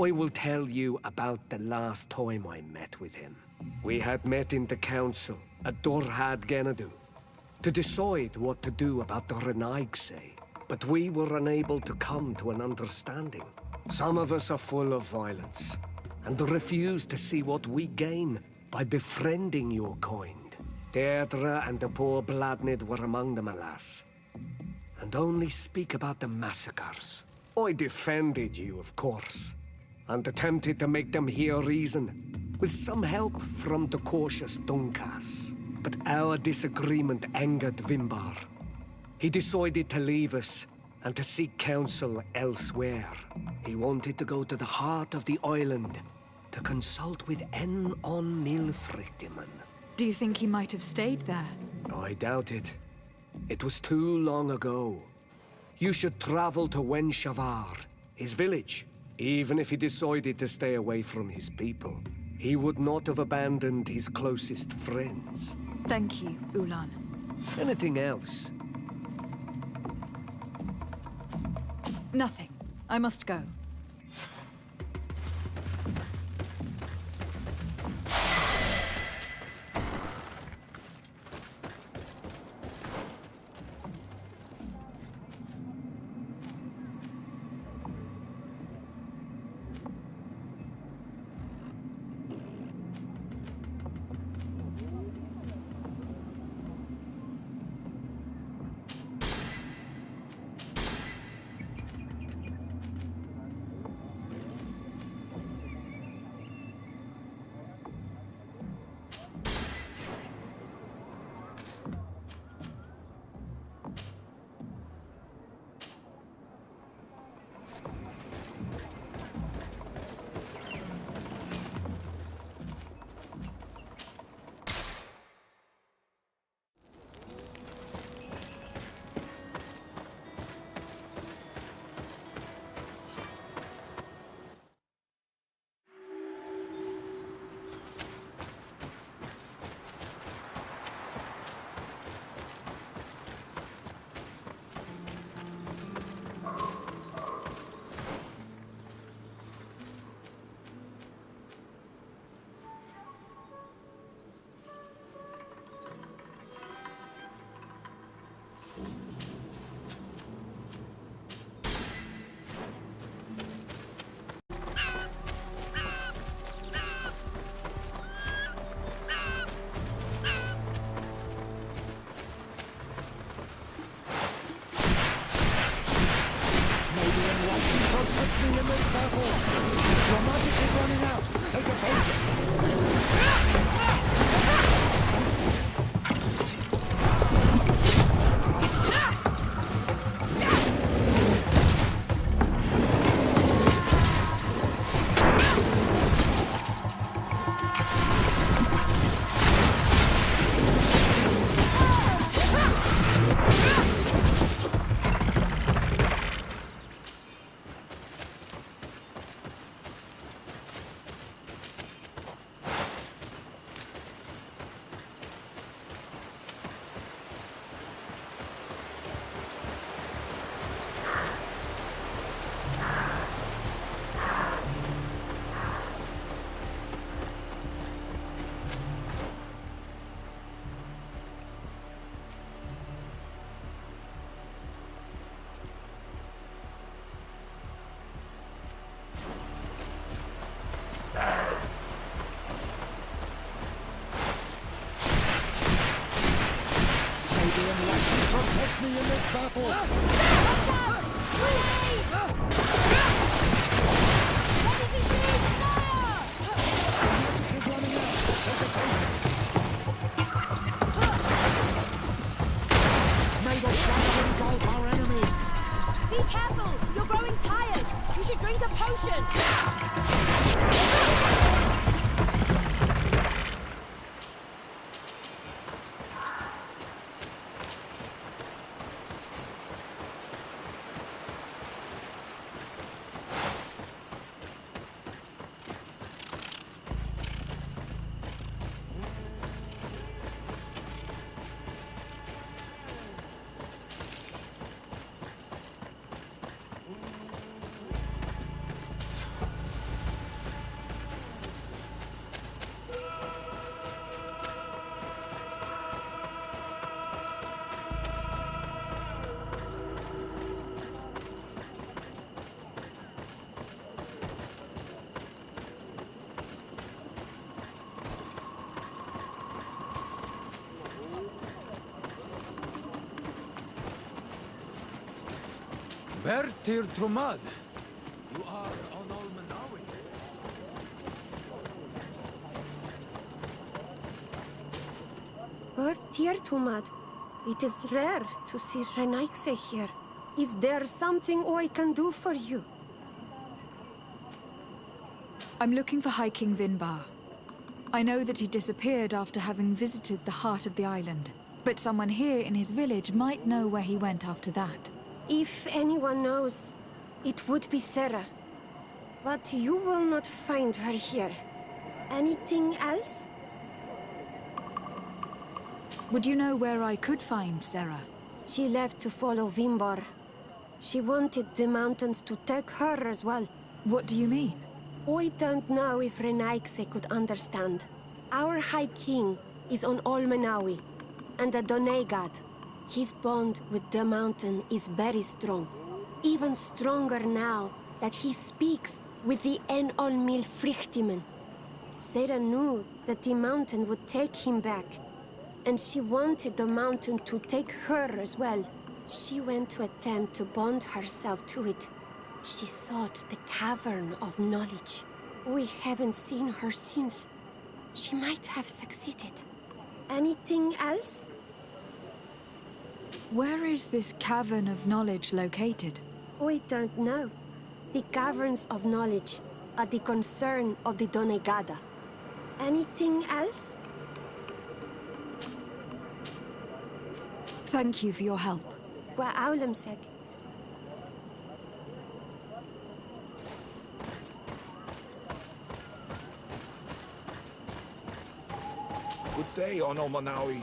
I will tell you about the last time I met with him. We had met in the council at Dorhad Genadu to decide what to do about the Renaigse, but we were unable to come to an understanding. Some of us are full of violence and refuse to see what we gain by befriending your kind. Deirdre and the poor Bladnid were among them, alas, and only speak about the massacres. I defended you, of course, and attempted to make them hear reason, with some help from the cautious Dunkas. But our disagreement angered Vimbar. He decided to leave us and to seek counsel elsewhere. He wanted to go to the heart of the island to consult with En on Nilfrictiman. Do you think he might have stayed there? I doubt it. It was too long ago. You should travel to Wen Shavar, his village. Even if he decided to stay away from his people, he would not have abandoned his closest friends. Thank you, Ulan. Anything else? Nothing. I must go. Everybody drink a potion! Bertir Trumad, you are on Olmenawi. Bertir Trumad, it is rare to see Renaikse here. Is there something I can do for you? I'm looking for High King Vinbar. I know that he disappeared after having visited the heart of the island, but someone here in his village might know where he went after that. If anyone knows, it would be Sarah. But you will not find her here. Anything else? Would you know where I could find Sarah? She left to follow Vimbar. She wanted the mountains to take her as well. What do you mean? I don't know if Renaikse could understand. Our High King is on Olmenawi, and a Doneigad. His bond with the mountain is very strong. Even stronger now that he speaks with the Enolmil Frichtimen. Sarah knew that the mountain would take him back, and she wanted the mountain to take her as well. She went to attempt to bond herself to it. She sought the Cavern of Knowledge. We haven't seen her since. She might have succeeded. Anything else? Where is this Cavern of Knowledge located? I don't know. The Caverns of Knowledge are the concern of the Doneigada. Anything else? Thank you for your help. Wa aulemsek. Good day, Onomanawi.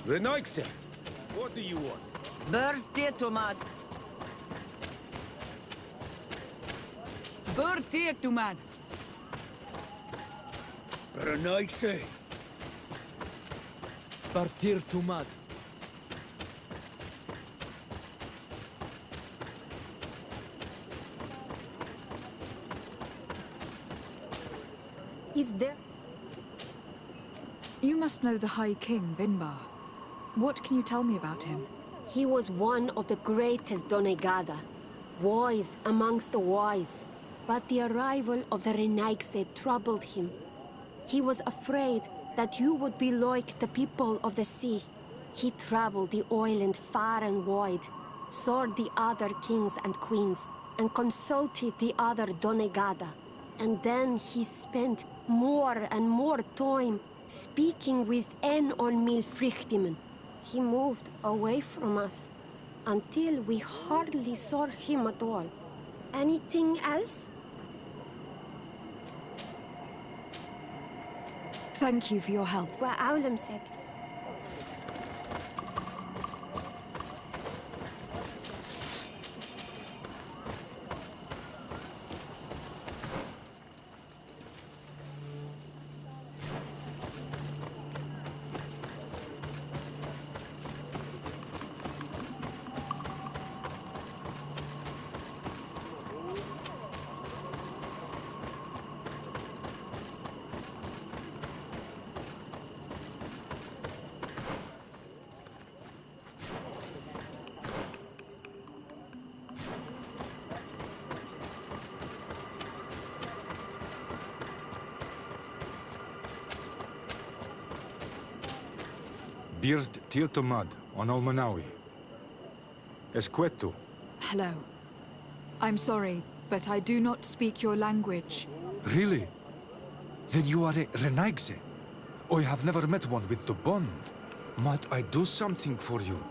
Renaikse, what do you want? Bertir Tumad. Bertir Tumad. Renaikse. Bertir Tumad. Is there? You must know the High King, Vinbar. What can you tell me about him? He was one of the greatest Doneigada, wise amongst the wise. But the arrival of the Renaikse troubled him. He was afraid that you would be like the people of the sea. He traveled the island far and wide, saw the other kings and queens, and consulted the other Doneigada. And then he spent more and more time speaking with Enolmil Frichtimen. He moved away from us until we hardly saw him at all. Anything else? Thank you for your help. Wa aulemsek. Bird Tiltomad on Olmanawi. Esqueto. Hello. I'm sorry, but I do not speak your language. Really? Then you are a Renaigse? I have never met one with the bond. Might I do something for you?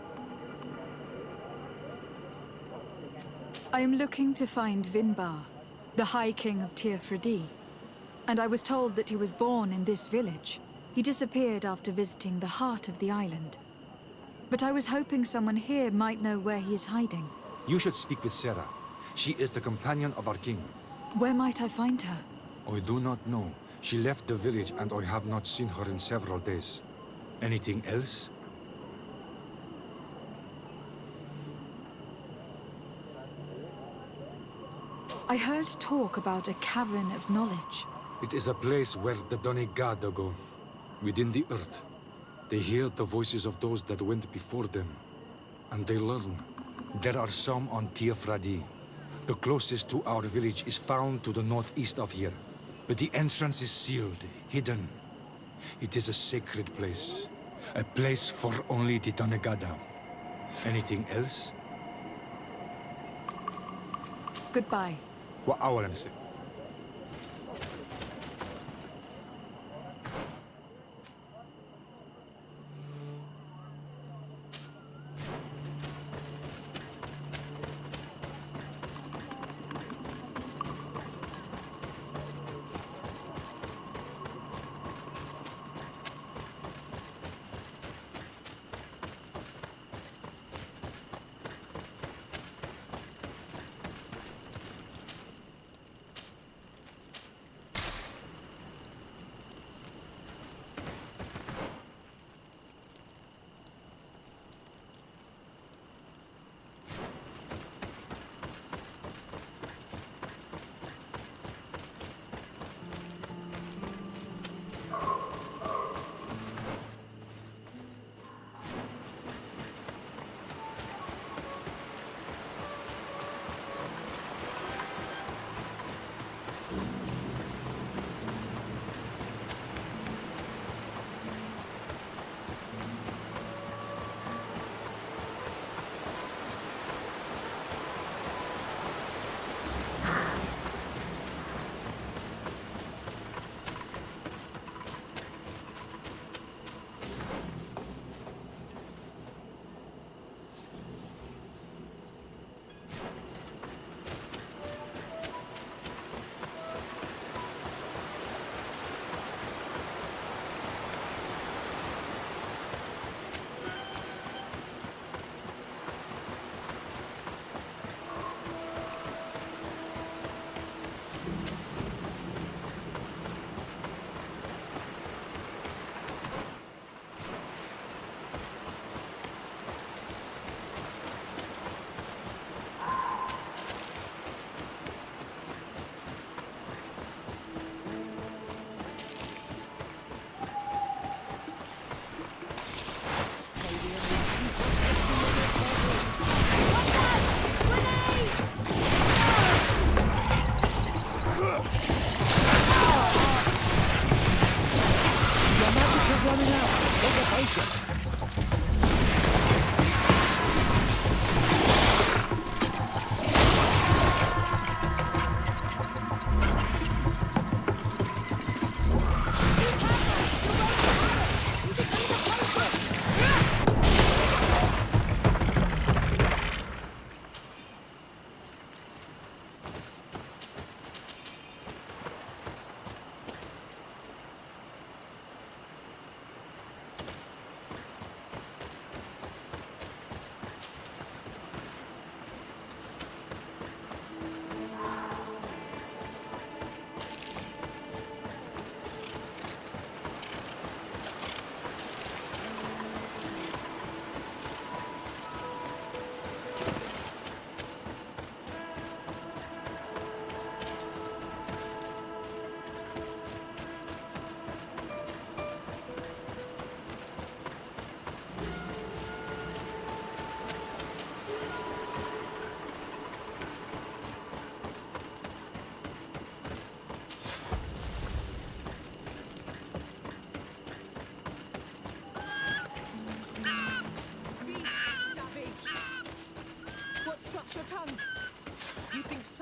I am looking to find Vinbar, the High King of Tirfredi. And I was told that he was born in this village. He disappeared after visiting the heart of the island. But I was hoping someone here might know where he is hiding. You should speak with Sarah. She is the companion of our king. Where might I find her? I do not know. She left the village and I have not seen her in several days. Anything else? I heard talk about a cavern of knowledge. It is a place where the Donegada go, within the earth. They hear the voices of those that went before them, and they learn. There are some on Tirfredi. The closest to our village is found to the northeast of here, but the entrance is sealed, hidden. It is a sacred place, a place for only the Donegada. Anything else? Goodbye. What I say?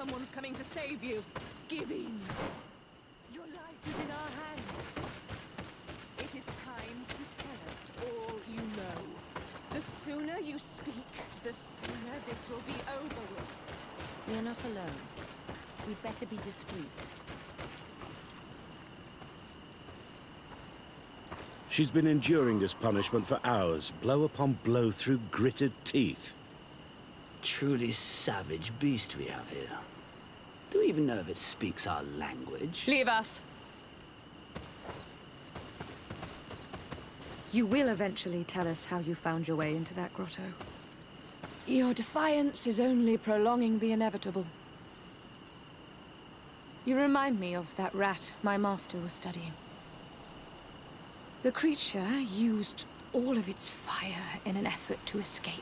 someone's coming to save you. Give in. Your life is in our hands. It is time to tell us all you know. The sooner you speak, the sooner this will be over with. We are not alone. We'd better be discreet. She's been enduring this punishment for hours, blow upon blow through gritted teeth. Truly savage beast we have here. Do we even know if it speaks our language? Leave us. You will eventually tell us how you found your way into that grotto. Your defiance is only prolonging the inevitable. You remind me of that rat my master was studying. The creature used all of its fire in an effort to escape.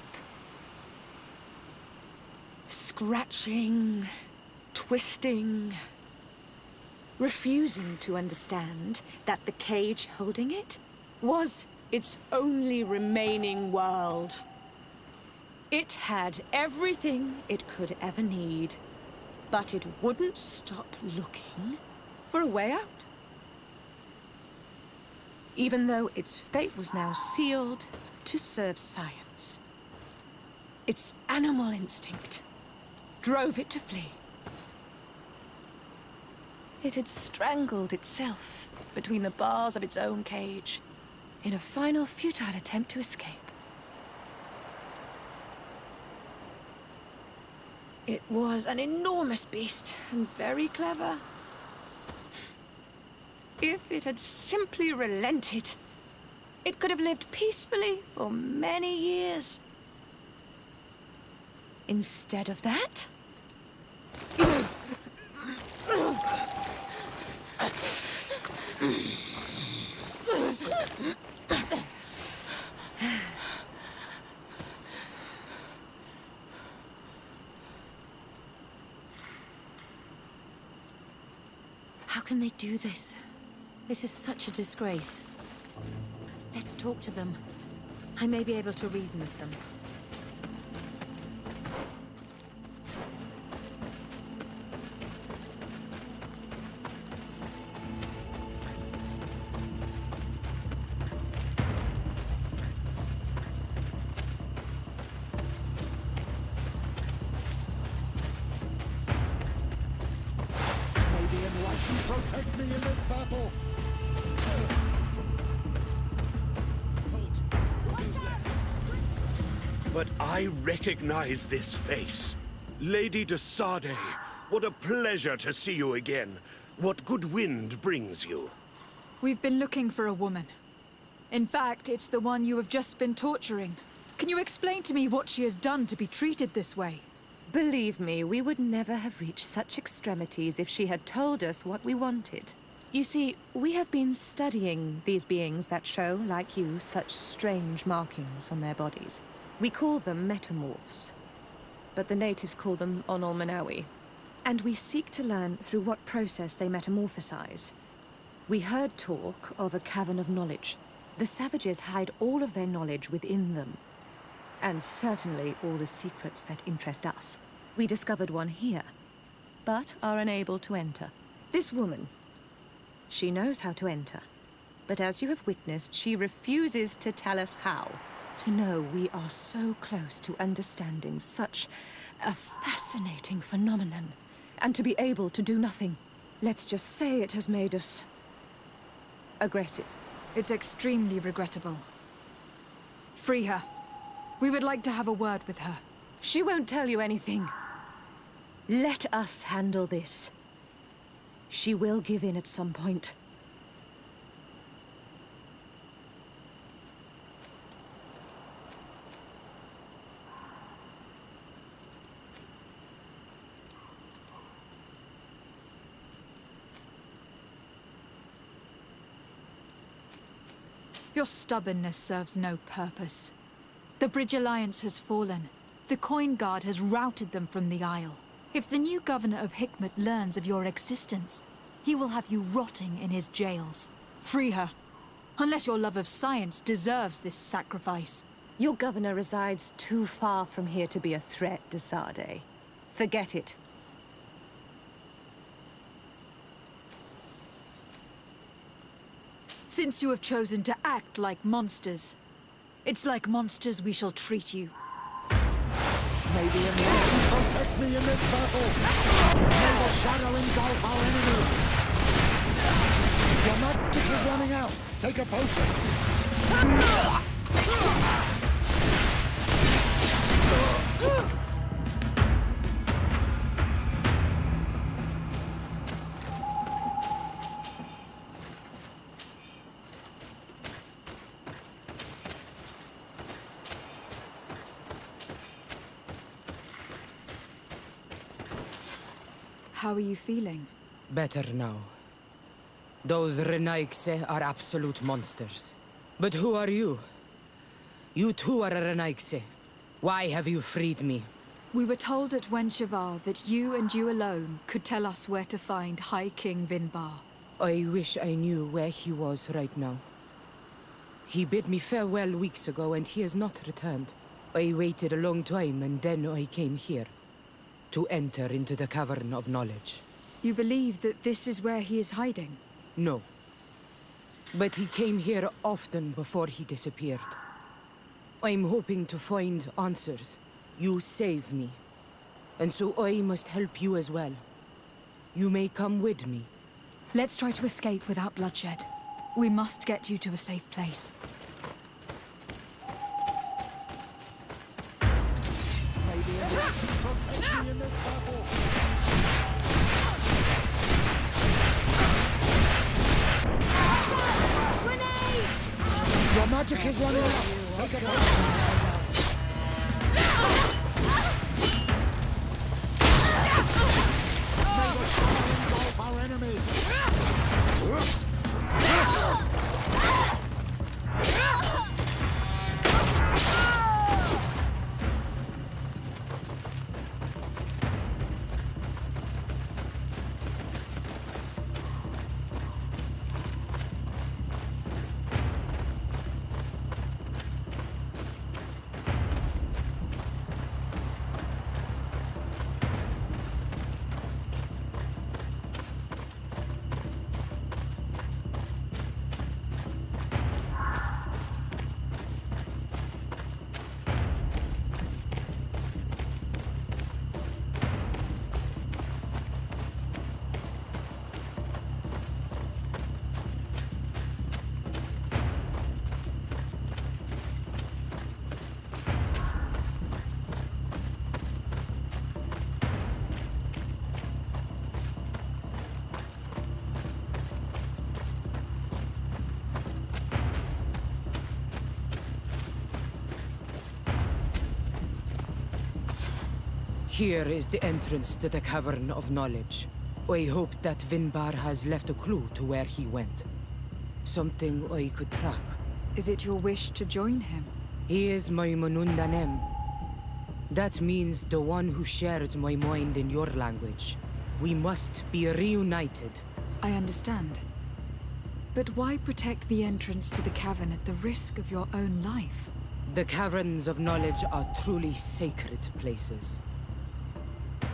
Scratching, twisting, refusing to understand that the cage holding it was its only remaining world. It had everything it could ever need, but it wouldn't stop looking for a way out. Even though its fate was now sealed to serve science. Its animal instinct drove it to flee. It had strangled itself between the bars of its own cage in a final futile attempt to escape. It was an enormous beast and very clever. If it had simply relented, it could have lived peacefully for many years. Instead of that, how can they do this? This is such a disgrace. Let's talk to them. I may be able to reason with them. Maybe enlightened protect me in this battle. But I recognize this face. Lady de Sade, what a pleasure to see you again. What good wind brings you? We've been looking for a woman. In fact, it's the one you have just been torturing. Can you explain to me what she has done to be treated this way? believe me, we would never have reached such extremities if she had told us what we wanted. You see, we have been studying these beings that show, like you, such strange markings on their bodies. We call them metamorphs, but the natives call them Onol Manawi. And we seek to learn through what process they metamorphosize. We heard talk of a cavern of knowledge. The savages hide all of their knowledge within them. And certainly all the secrets that interest us. We discovered one here, but are unable to enter. This woman, she knows how to enter. But as you have witnessed, she refuses to tell us how. To know we are so close to understanding such a fascinating phenomenon, and to be able to do nothing. Let's just say it has made us aggressive. It's extremely regrettable. Free her. We would like to have a word with her. She won't tell you anything. Let us handle this. She will give in at some point. Your stubbornness serves no purpose. The Bridge Alliance has fallen. The Coin Guard has routed them from the Isle. If the new governor of Hikmet learns of your existence, he will have you rotting in his jails. Free her. Unless your love of science deserves this sacrifice. Your governor resides too far from here to be a threat, de Sade. Forget it. Since you have chosen to act like monsters, it's like monsters we shall treat you. May the Almighty protect me in this battle! May the shadow engulf our enemies! Your magic is running out! Take a potion! How are you feeling? Better now. Those Renaigse are absolute monsters. But who are you? You too are a Renaigse. Why have you freed me? We were told at Wenshavar that you and you alone could tell us where to find High King Vinbar. I wish I knew where he was right now. He bid me farewell weeks ago and he has not returned. I waited a long time and then I came here. To enter into the Cavern of Knowledge. You believe that this is where he is hiding? No. But he came here often before he disappeared. I'm hoping to find answers. You saved me. And so I must help you as well. You may come with me. Let's try to escape without bloodshed. We must get you to a safe place. Protect me in this battle! Grenade! Your magic is running out! Take a potion! May the shadow engulf our enemies! Here is the entrance to the Cavern of Knowledge. I hope that Vinbar has left a clue to where he went. Something I could track. Is it your wish to join him? He is my Manundanem. That means the one who shares my mind in your language. We must be reunited. I understand. But why protect the entrance to the cavern at the risk of your own life? The Caverns of Knowledge are truly sacred places.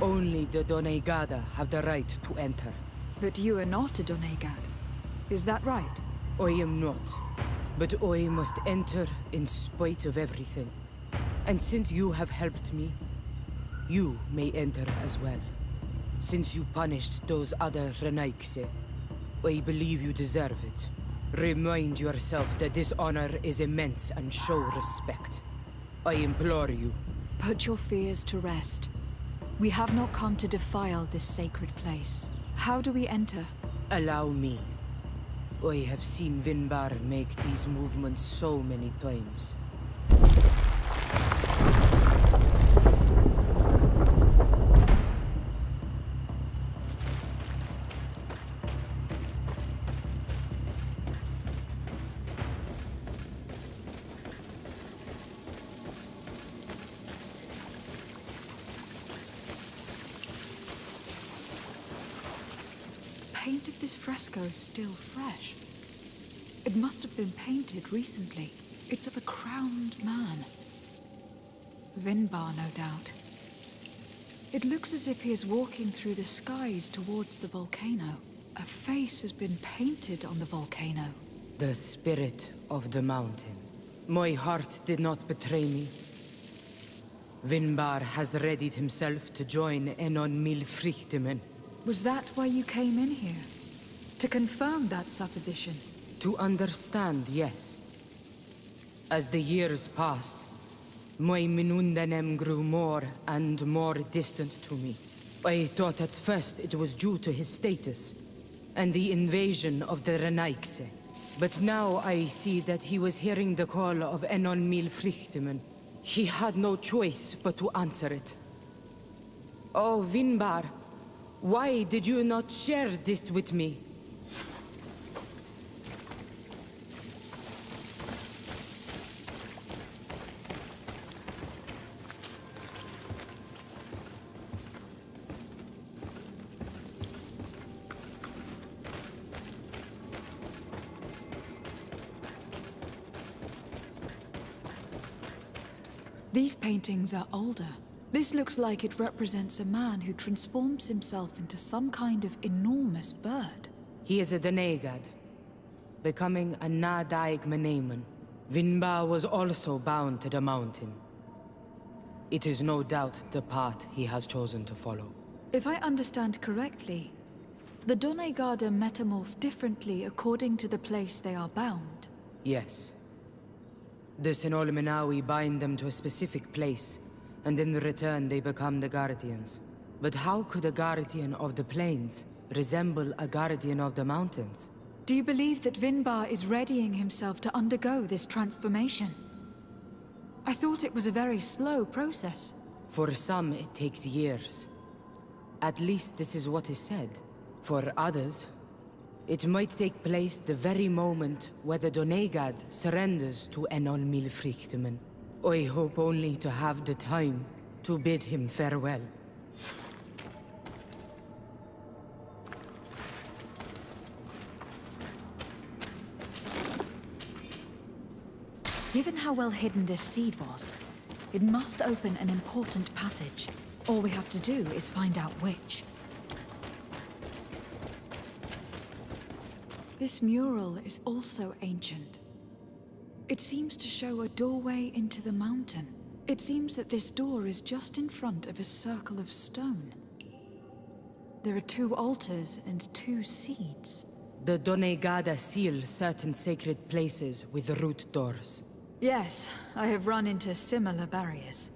Only the Doneigada have the right to enter. But you are not a Doneigad. Is that right? I am not. But I must enter in spite of everything. And since you have helped me, you may enter as well. Since you punished those other Renaigse, I believe you deserve it. Remind yourself that this honor is immense and show respect. I implore you. Put your fears to rest. We have not come to defile this sacred place. How do we enter? Allow me. I have seen Vinbar make these movements so many times. The paint of this fresco is still fresh. It must have been painted recently. It's of a crowned man. Vinbar, no doubt. It looks as if he is walking through the skies towards the volcano. A face has been painted on the volcano. The spirit of the mountain. My heart did not betray me. Vinbar has readied himself to join Enon Milfrichtemen. Was that why you came in here? To confirm that supposition? To understand, yes. As the years passed, my Minundanem grew more and more distant to me. I thought at first it was due to his status and the invasion of the Renaigse. But now I see that he was hearing the call of Enon Milfrichtemen. He had no choice but to answer it. Oh, Vinbar, why did you not share this with me? These paintings are older. This looks like it represents a man who transforms himself into some kind of enormous bird. He is a Denegad, becoming a Nadaig Meneman. Vinbar was also bound to the mountain. It is no doubt the path he has chosen to follow. If I understand correctly, the Donegada metamorph differently according to the place they are bound. Yes. The Sinolmenawi bind them to a specific place, and in return they become the Guardians. But how could a Guardian of the Plains resemble a Guardian of the Mountains? Do you believe that Vinbar is readying himself to undergo this transformation? I thought it was a very slow process. For some, it takes years. At least this is what is said. For others, it might take place the very moment where the Donegad surrenders to Enon Milfrichtemen. I hope only to have the time to bid him farewell. Given how well hidden this seed was, it must open an important passage. All we have to do is find out which. This mural is also ancient. It seems to show a doorway into the mountain. It seems that this door is just in front of a circle of stone. There are 2 altars and 2 seeds. The Donegada seal certain sacred places with root doors. Yes, I have run into similar barriers.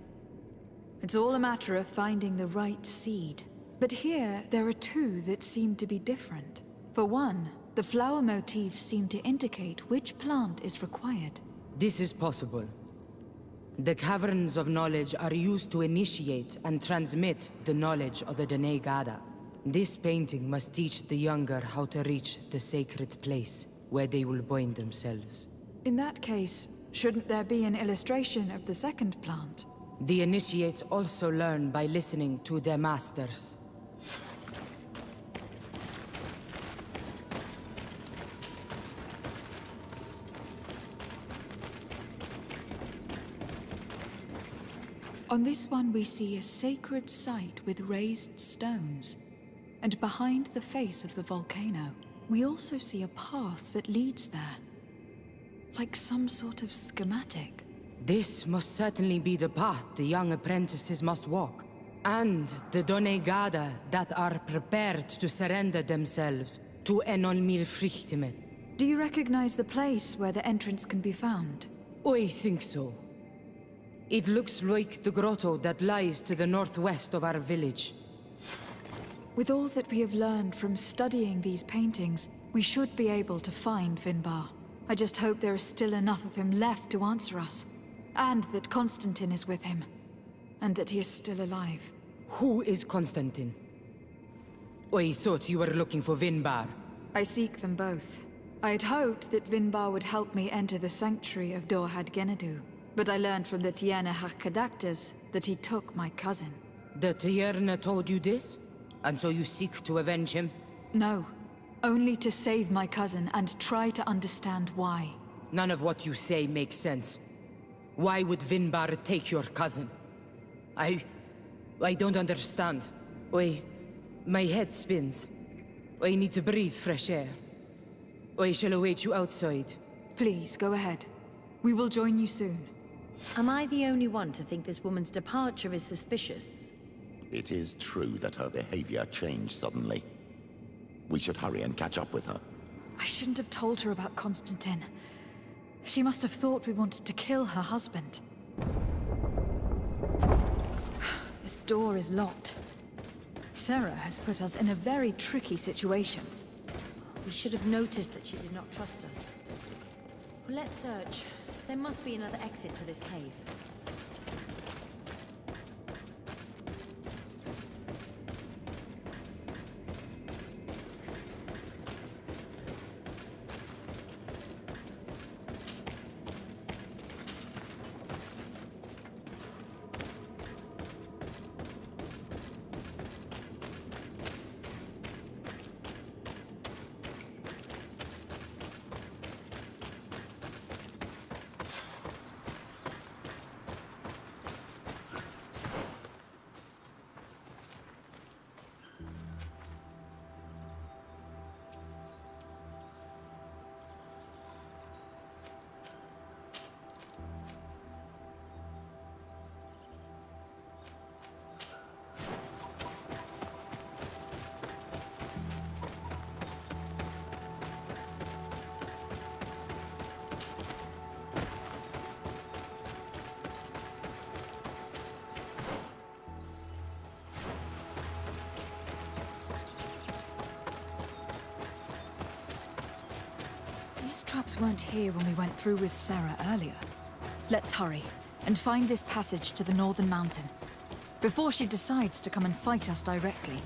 It's all a matter of finding the right seed. But here, there are 2 that seem to be different. For one, the flower motifs seem to indicate which plant is required. This is possible. The caverns of knowledge are used to initiate and transmit the knowledge of the Donegada. This painting must teach the younger how to reach the sacred place where they will bind themselves. In that case, shouldn't there be an illustration of the second plant? The initiates also learn by listening to their masters. On this one we see a sacred site with raised stones. And behind the face of the volcano, we also see a path that leads there. Like some sort of schematic. This must certainly be the path the young apprentices must walk. And the Donegada that are prepared to surrender themselves to Enon Milfrichtemen. Do you recognize the place where the entrance can be found? I think so. It looks like the grotto that lies to the northwest of our village. With all that we have learned from studying these paintings, we should be able to find Vinbar. I just hope there is still enough of him left to answer us. And that Constantine is with him. And that he is still alive. Who is Constantine? I thought you were looking for Vinbar. I seek them both. I had hoped that Vinbar would help me enter the sanctuary of Dorhad Genadu. But I learned from the Tierna Harkadactas that he took my cousin. The Tierna told you this? And so you seek to avenge him? No. Only to save my cousin and try to understand why. None of what you say makes sense. Why would Vinbar take your cousin? I don't understand. My head spins. I need to breathe fresh air. I shall await you outside. Please, go ahead. We will join you soon. Am I the only one to think this woman's departure is suspicious? It is true that her behavior changed suddenly. We should hurry and catch up with her. I shouldn't have told her about Constantine. She must have thought we wanted to kill her husband. This door is locked. Sarah has put us in a very tricky situation. We should have noticed that she did not trust us. Well, let's search. There must be another exit to this cave. These traps weren't here when we went through with Sarah earlier. Let's hurry and find this passage to the northern mountain before she decides to come and fight us directly.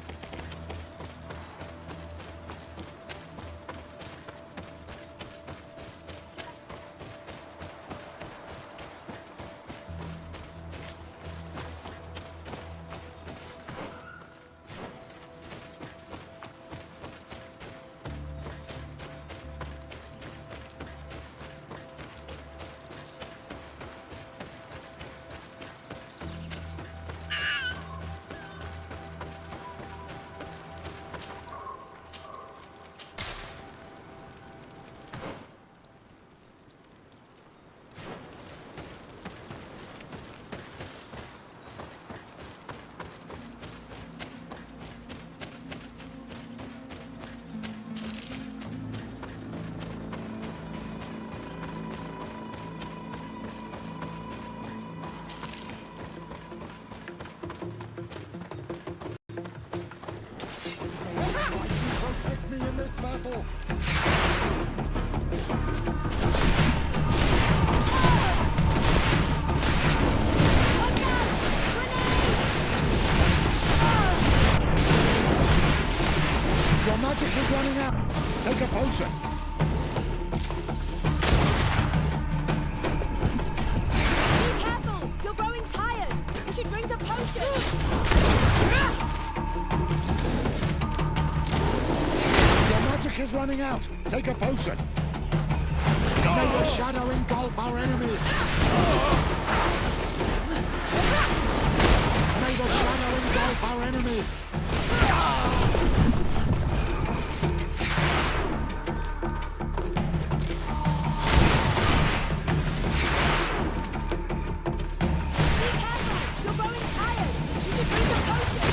Protect me in this battle! Your magic is running out! Take a potion! Be careful! You're growing tired! You should drink a potion! Magic is running out! Take a potion! May the shadow engulf our enemies! May the shadow engulf our enemies! You're growing tired! You should drink a potion!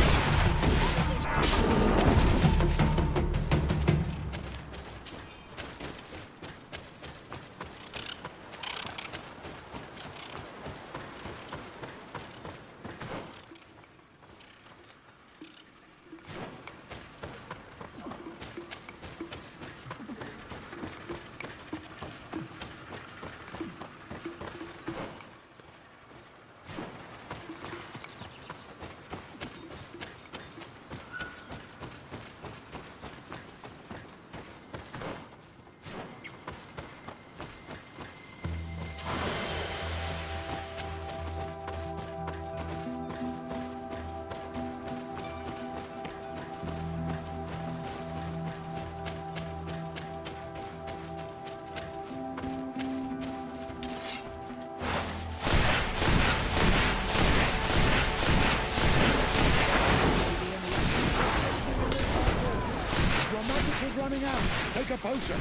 is running out. Take a potion.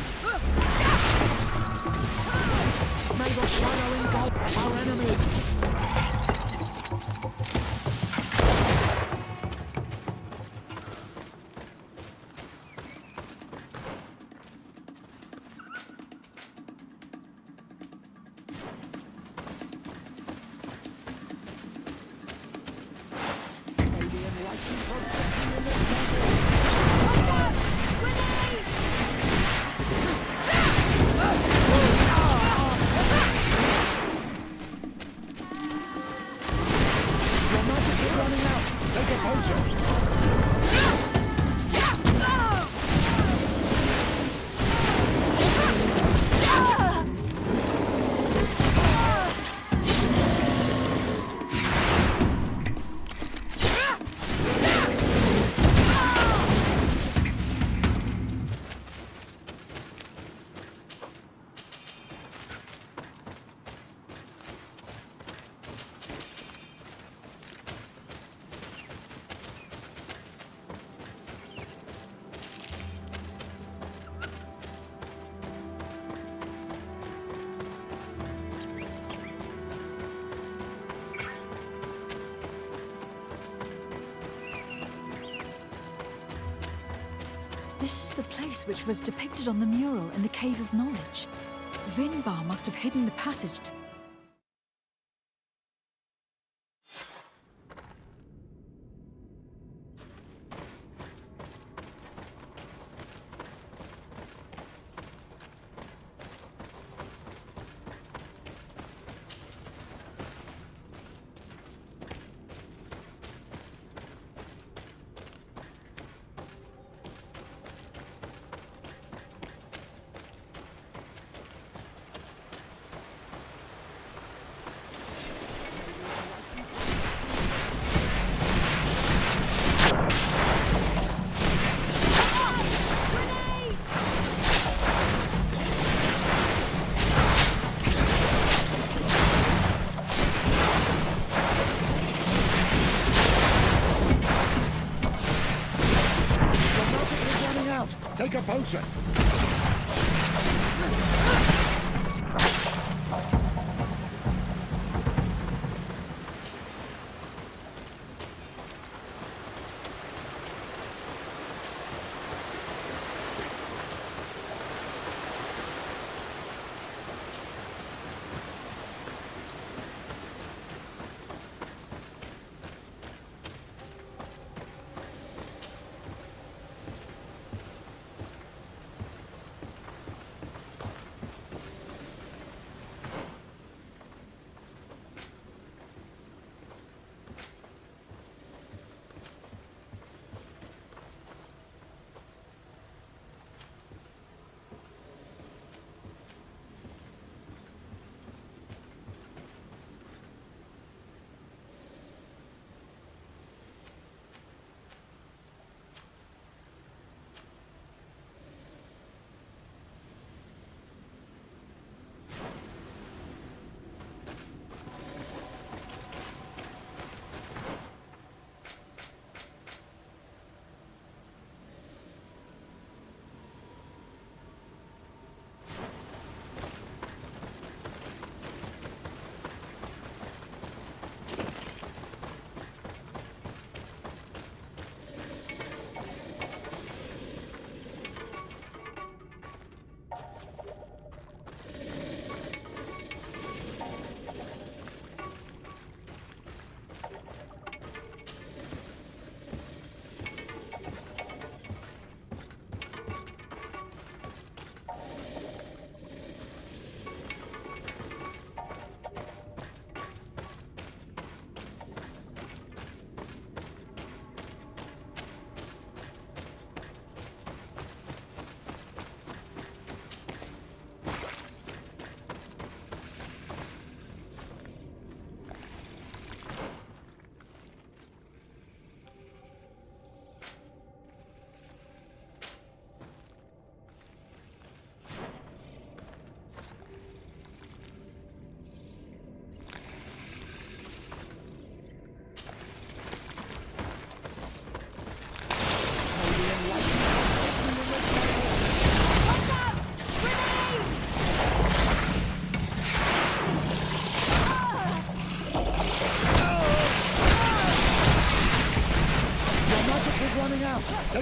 May the shadow engulf our enemies. This is the place which was depicted on the mural in the Cave of Knowledge. Vinbar must have hidden the passage to Take a potion.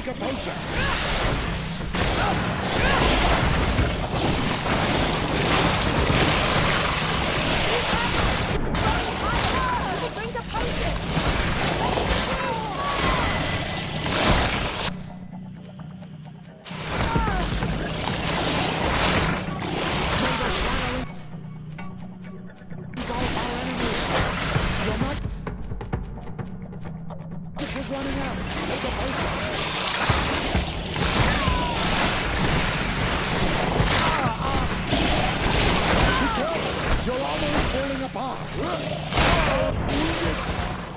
Take a potion! Drink a potion! Is running out. Take a potion. Be careful. Your armor is falling apart. Wounded.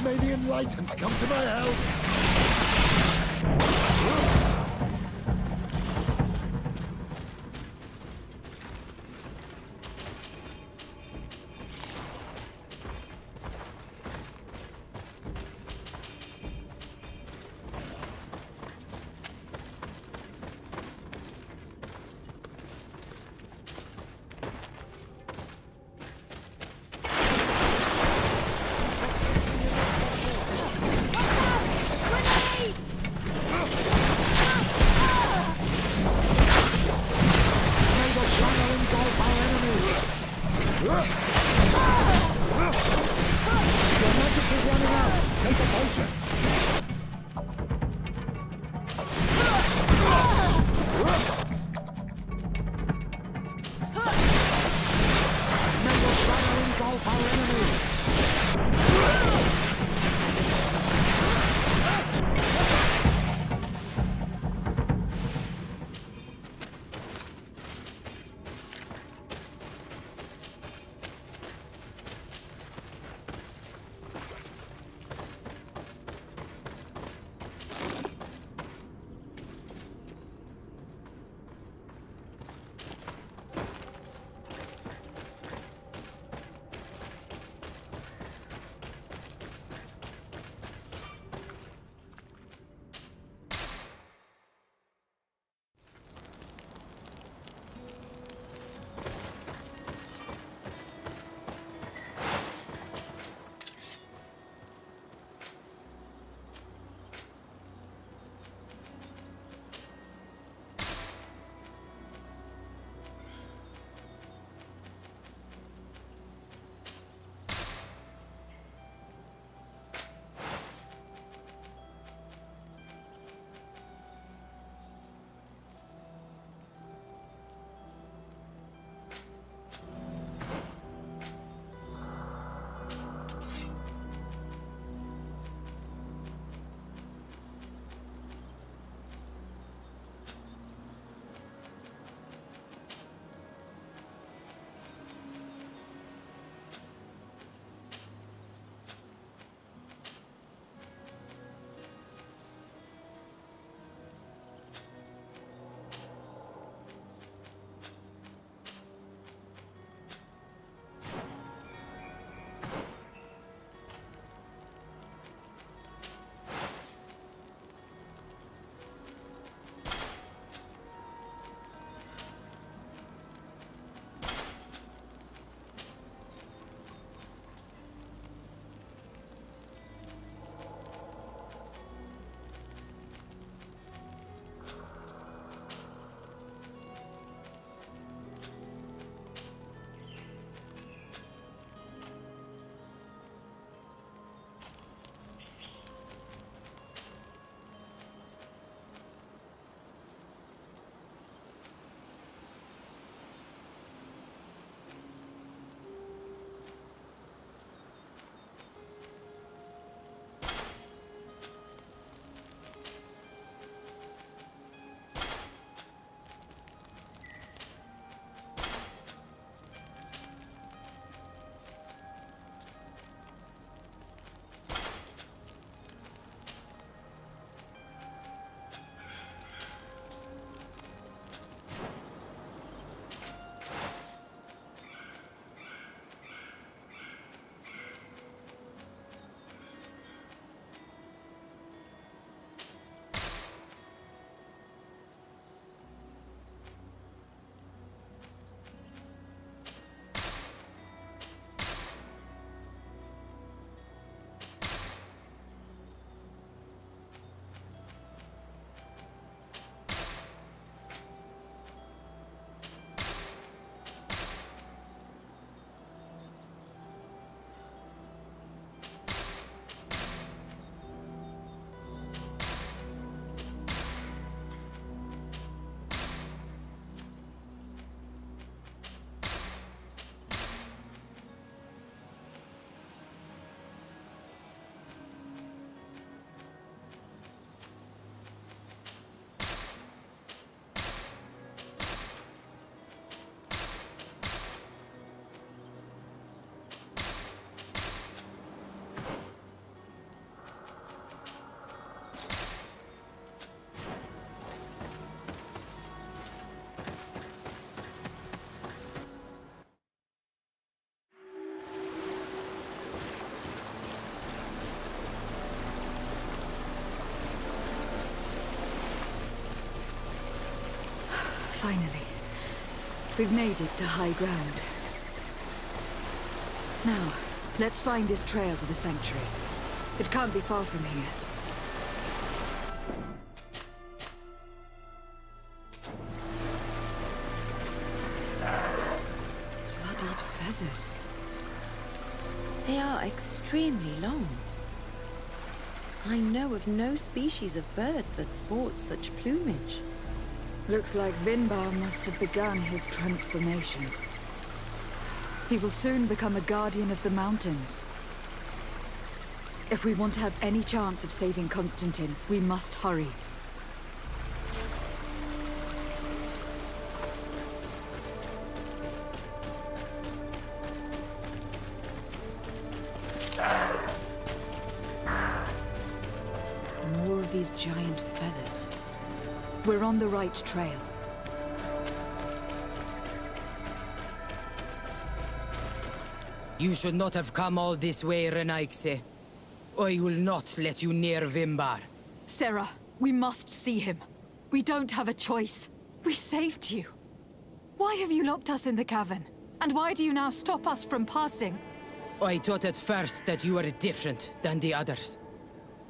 May the enlightened come to my help. Finally. We've made it to high ground. Now, let's find this trail to the sanctuary. It can't be far from here. Bloodied feathers. They are extremely long. I know of no species of bird that sports such plumage. Looks like Vinbar must have begun his transformation. He will soon become a guardian of the mountains. If we want to have any chance of saving Constantine, we must hurry. More of these giant feathers. We're on the right trail. You should not have come all this way, Renaigse. I will not let you near Vimbar. Sarah, we must see him. We don't have a choice. We saved you. Why have you locked us in the cavern? And why do you now stop us from passing? I thought at first that you were different than the others.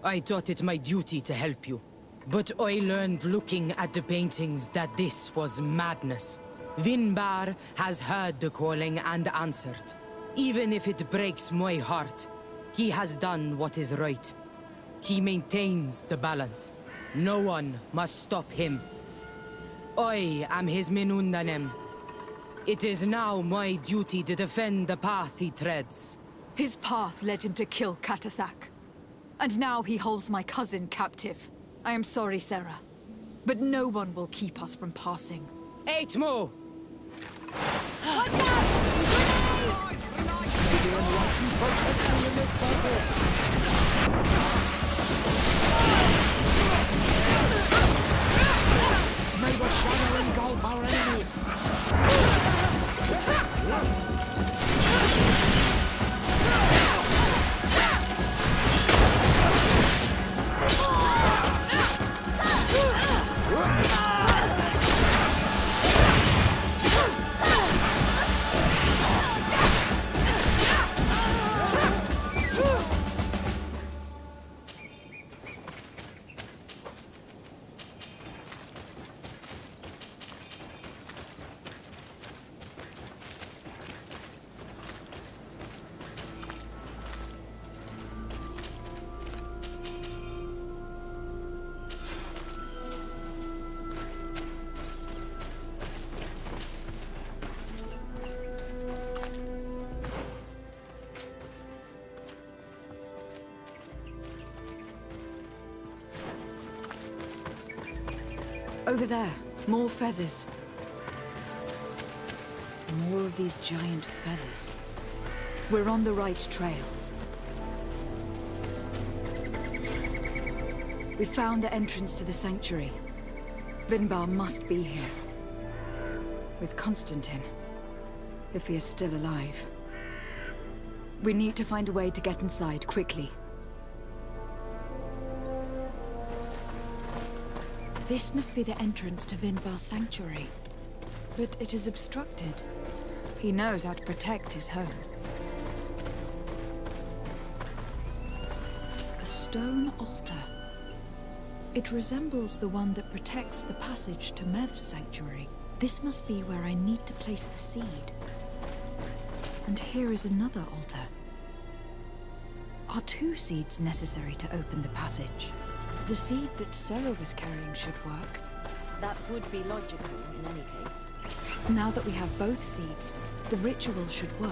I thought it my duty to help you. But I learned looking at the paintings that this was madness. Vinbar has heard the calling and answered. Even if it breaks my heart, he has done what is right. He maintains the balance. No one must stop him. I am his Menundanem. It is now my duty to defend the path he treads. His path led him to kill Katasak. And now he holds my cousin captive. I am sorry, Sarah. But no one will keep us from passing. Eitmo! Watch out! Maybe anyone can protect me in this battle. May the shadow engulf our enemies. Over there, more feathers. More of these giant feathers. We're on the right trail. We found the entrance to the sanctuary. Vinbar must be here. With Constantine. If he is still alive. We need to find a way to get inside quickly. This must be the entrance to Vinbar's sanctuary. But it is obstructed. He knows how to protect his home. A stone altar. It resembles the one that protects the passage to Mev's sanctuary. This must be where I need to place the seed. And here is another altar. Are 2 seeds necessary to open the passage? The seed that Sarah was carrying should work. That would be logical in any case. Now that we have both seeds, the ritual should work.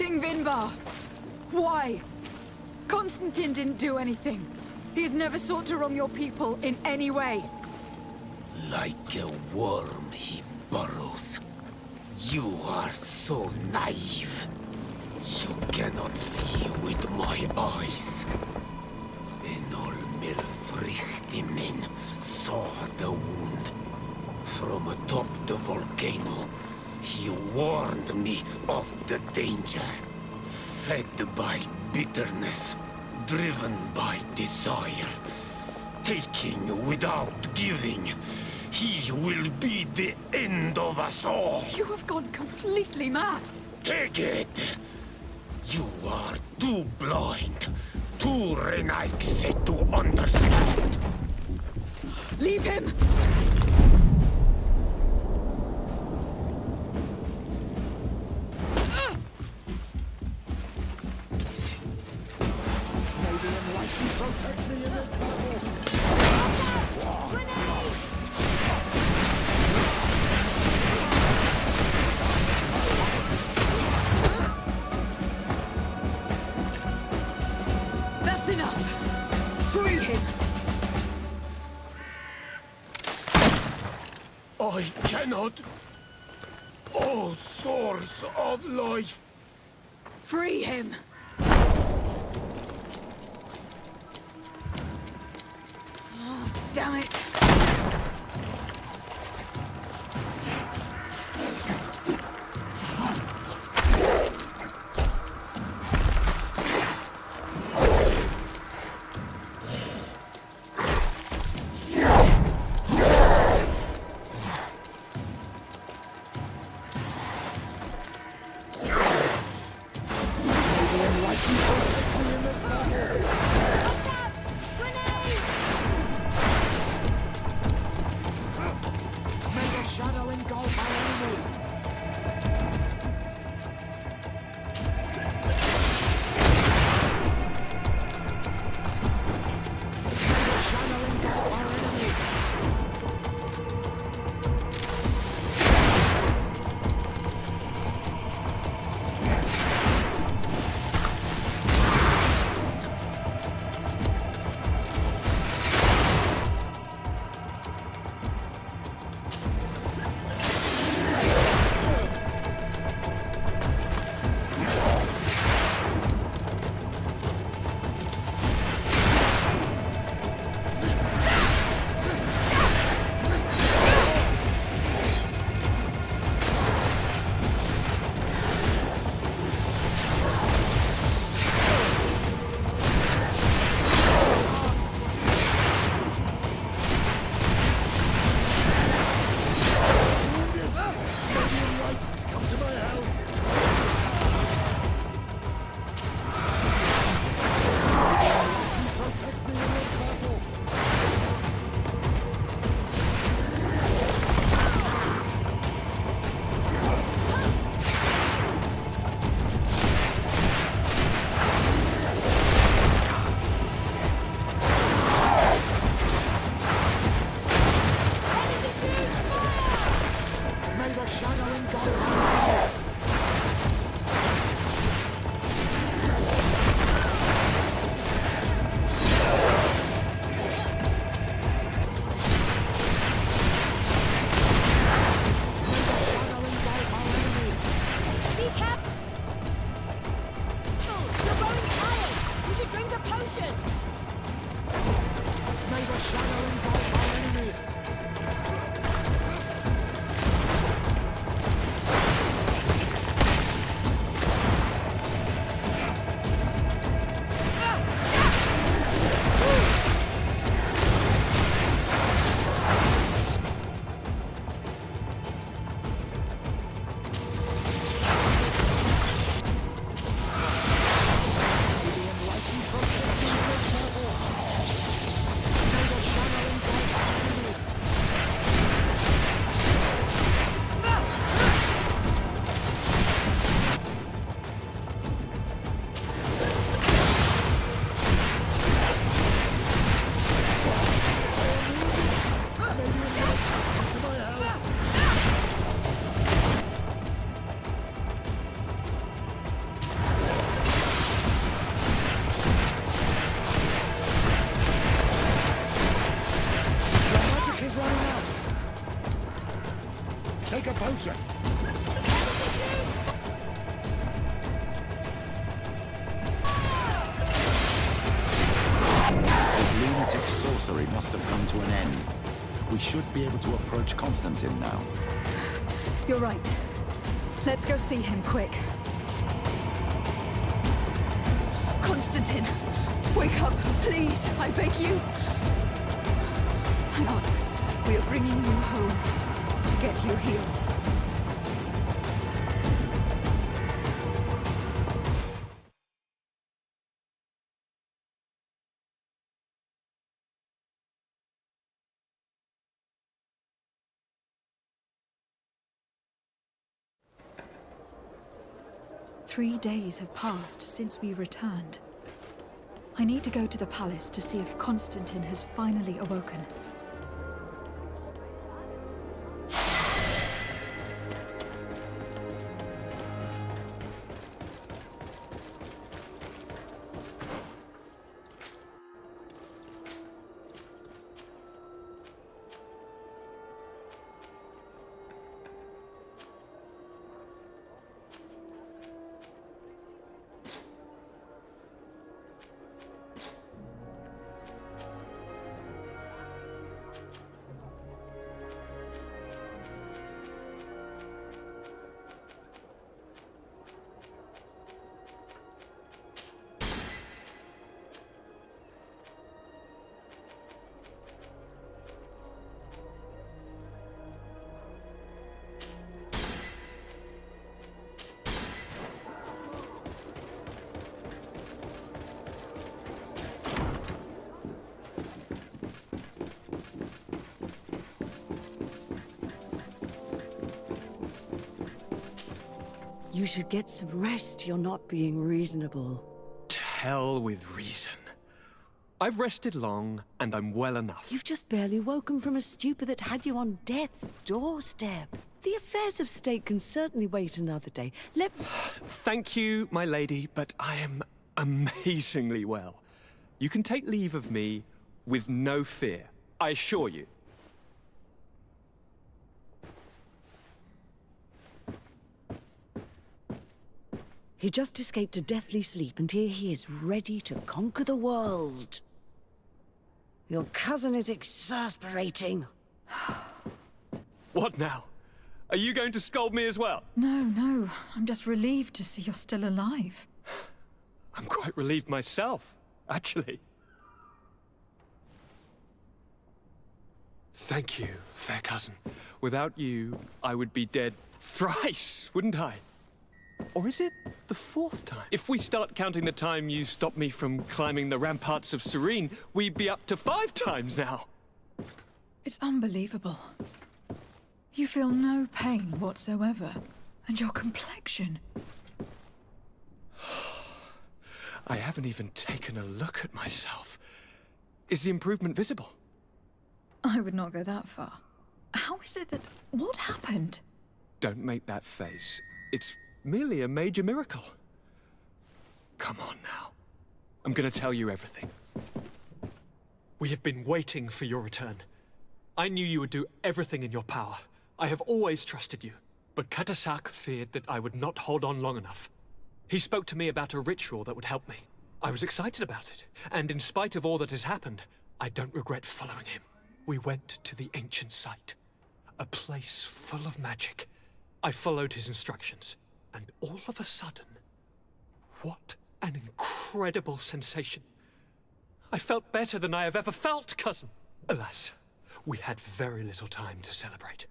King Vinvar! Why? Constantine didn't do anything. He has never sought to wrong your people in any way. Like a worm he burrows. You are so naive. You cannot see with my eyes. Enol Milfrichtimin saw the wound. From atop the volcano, he warned me of the danger. Fed by bitterness, driven by desire, taking without giving, he will be the end of us all. You have gone completely mad. Take it! You are too blind, too renaixed to understand. Leave him! May the Enlightened protect me in this battle! That's enough! Free him! I cannot. O source of life! Free him! Oh, damn it! potion. His lunatic sorcery must have come to an end. We should be able to approach Constantine now. You're right. Let's go see him, quick. Constantine! Wake up, please, I beg you. Hang on. We are bringing you home to get you healed. 3 days have passed since we returned. I need to go to the palace to see if Constantine has finally awoken. You should get some rest. You're not being reasonable. To hell with reason. I've rested long, and I'm well enough. You've just barely woken from a stupor that had you on death's doorstep. The affairs of state can certainly wait another day. Thank you, my lady, but I am amazingly well. You can take leave of me with no fear, I assure you. He just escaped a deathly sleep, and here he is, ready to conquer the world. Your cousin is exasperating. What now? Are you going to scold me as well? No. I'm just relieved to see you're still alive. I'm quite relieved myself, actually. Thank you, fair cousin. Without you, I would be dead thrice, wouldn't I? Or is it the 4th time? If we start counting the time you stopped me from climbing the ramparts of Serene, we'd be up to 5 times now. It's unbelievable. You feel no pain whatsoever. And your complexion. I haven't even taken a look at myself. Is the improvement visible? I would not go that far. How is it that... What happened? Don't make that face. It's merely a major miracle. Come on now. I'm gonna tell you everything. We have been waiting for your return. I knew you would do everything in your power. I have always trusted you. But Katasak feared that I would not hold on long enough. He spoke to me about a ritual that would help me. I was excited about it, and in spite of all that has happened, I don't regret following him. We went to the ancient site, a place full of magic. I followed his instructions. And all of a sudden, what an incredible sensation. I felt better than I have ever felt, cousin. Alas, we had very little time to celebrate.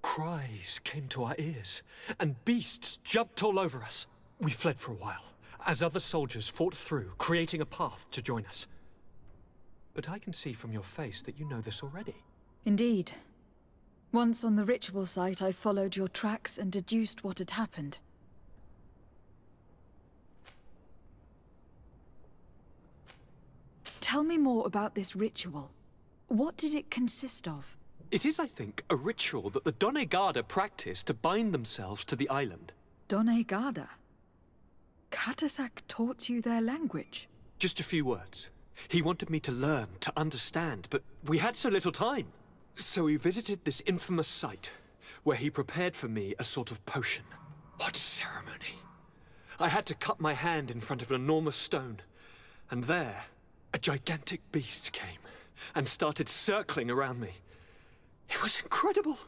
Cries came to our ears, and beasts jumped all over us. We fled for a while, as other soldiers fought through, creating a path to join us. But I can see from your face that you know this already. Indeed. Once on the ritual site, I followed your tracks and deduced what had happened. Tell me more about this ritual. What did it consist of? It is, I think, a ritual that the Donegada practice to bind themselves to the island. Donegada? Katasak taught you their language? Just a few words. He wanted me to learn, to understand, but we had so little time. So we visited this infamous site. where he prepared for me a sort of potion. What ceremony! I had to cut my hand in front of an enormous stone, and there, a gigantic beast came and started circling around me. It was incredible.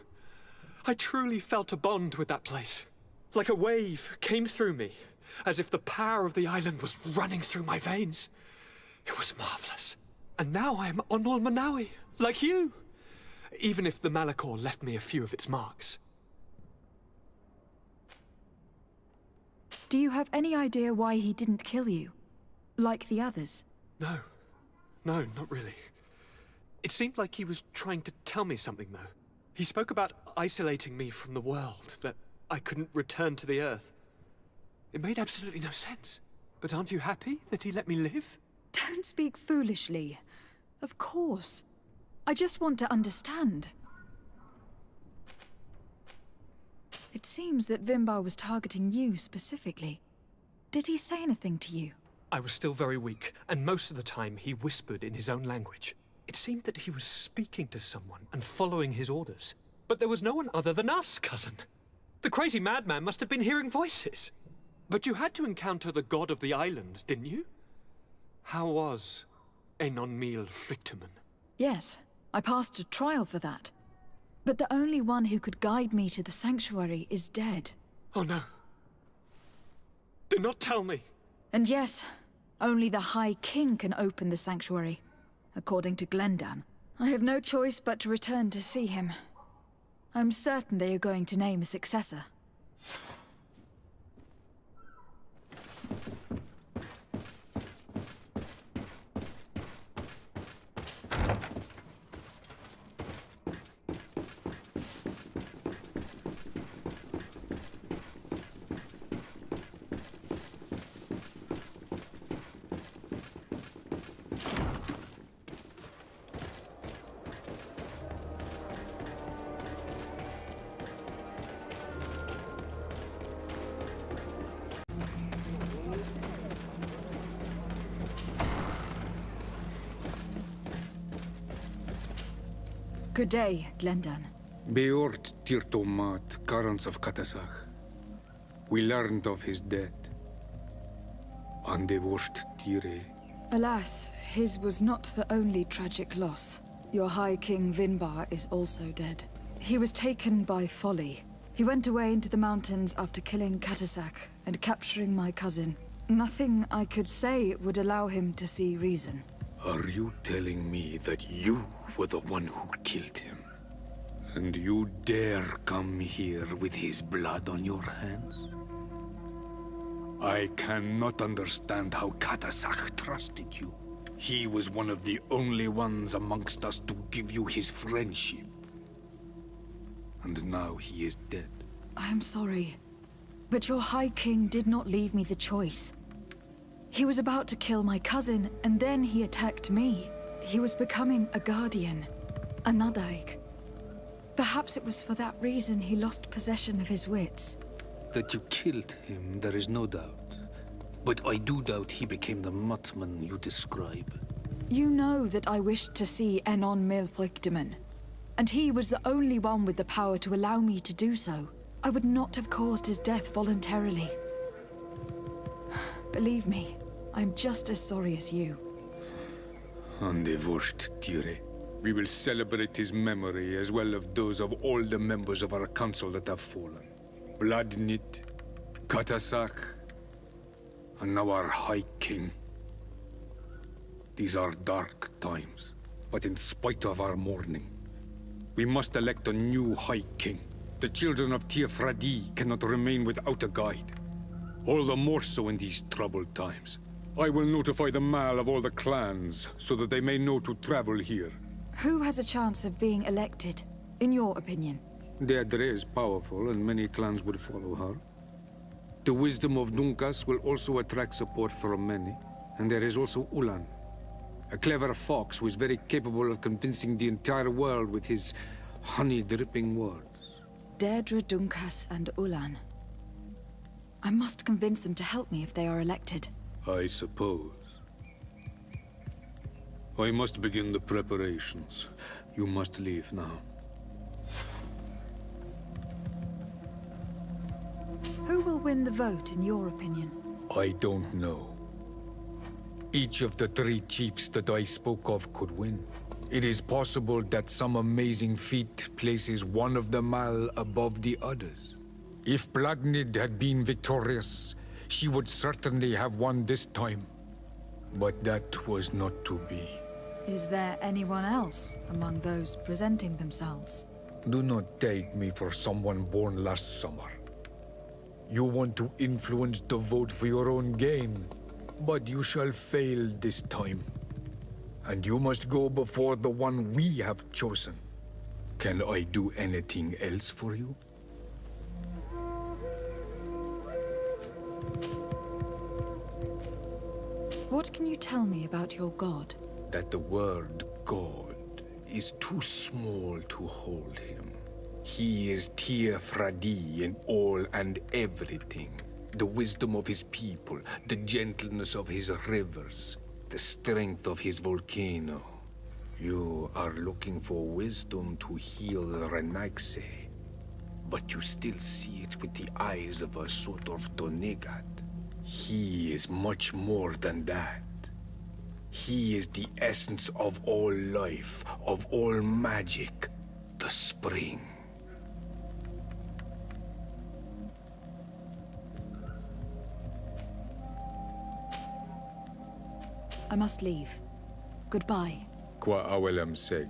I truly felt a bond with that place. Like a wave came through me, as if the power of the island was running through my veins. It was marvelous. And now I am on Manawi, like you. Even if the Malachor left me a few of its marks. Do you have any idea why he didn't kill you? Like the others? No. No, not really. It seemed like he was trying to tell me something, though. He spoke about isolating me from the world, that I couldn't return to the Earth. It made absolutely no sense. But aren't you happy that he let me live? Don't speak foolishly. Of course. I just want to understand. It seems that Vimbar was targeting you specifically. Did he say anything to you? I was still very weak, and most of the time he whispered in his own language. It seemed that he was speaking to someone and following his orders. But there was no one other than us, cousin. The crazy madman must have been hearing voices. But you had to encounter the god of the island, didn't you? How was Enon Mil Frictimen? Yes, I passed a trial for that. But the only one who could guide me to the sanctuary is dead. Oh no. Do not tell me. And yes, only the High King can open the sanctuary, according to Glendan. I have no choice but to return to see him. I'm certain they are going to name a successor. Good day, Glendan. Beort Tirtomat, currents of Katasach. We learned of his death. Andevosht Tire. Alas, his was not the only tragic loss. Your High King Vinbar is also dead. He was taken by folly. He went away into the mountains after killing Katasak and capturing my cousin. Nothing I could say would allow him to see reason. Are you telling me that you were the one who killed him? And you dare come here with his blood on your hands? I cannot understand how Katasak trusted you. He was one of the only ones amongst us to give you his friendship. And now he is dead. I am sorry, but your High King did not leave me the choice. He was about to kill my cousin, and then he attacked me. He was becoming a guardian, a Nadaig. Perhaps it was for that reason he lost possession of his wits. That you killed him, there is no doubt. But I do doubt he became the Muttman you describe. You know that I wished to see Enon Milfrictimen, and he was the only one with the power to allow me to do so. I would not have caused his death voluntarily. Believe me, I'm just as sorry as you. Andevosht Tire. We will celebrate his memory as well as those of all the members of our council that have fallen. Bloodnit, Katasak, and now our High King. These are dark times, but in spite of our mourning, we must elect a new High King. The children of Tiafradi cannot remain without a guide. All the more so in these troubled times. I will notify the Mal of all the clans, so that they may know to travel here. Who has a chance of being elected, in your opinion? Deirdre is powerful, and many clans would follow her. The wisdom of Dunkas will also attract support from many. And there is also Ulan, a clever fox who is very capable of convincing the entire world with his honey-dripping words. Deirdre, Dunkas, and Ulan. I must convince them to help me if they are elected. I suppose. I must begin the preparations. You must leave now. win the vote, in your opinion? I don't know. Each of the 3 chiefs that I spoke of could win. It is possible that some amazing feat places one of them all above the others. If Blagnid had been victorious, she would certainly have won this time. But that was not to be. Is there anyone else among those presenting themselves? Do not take me for someone born last summer. You want to influence the vote for your own gain, but you shall fail this time. And you must go before the one we have chosen. Can I do anything else for you? What can you tell me about your god? That the word God is too small to hold him. He is Tir Fradi in all and everything. The wisdom of his people, the gentleness of his rivers, the strength of his volcano. You are looking for wisdom to heal the Renaigse, but you still see it with the eyes of a sort of Donegad. He is much more than that. He is the essence of all life, of all magic, the spring. I must leave. Goodbye. Qua awelam seg.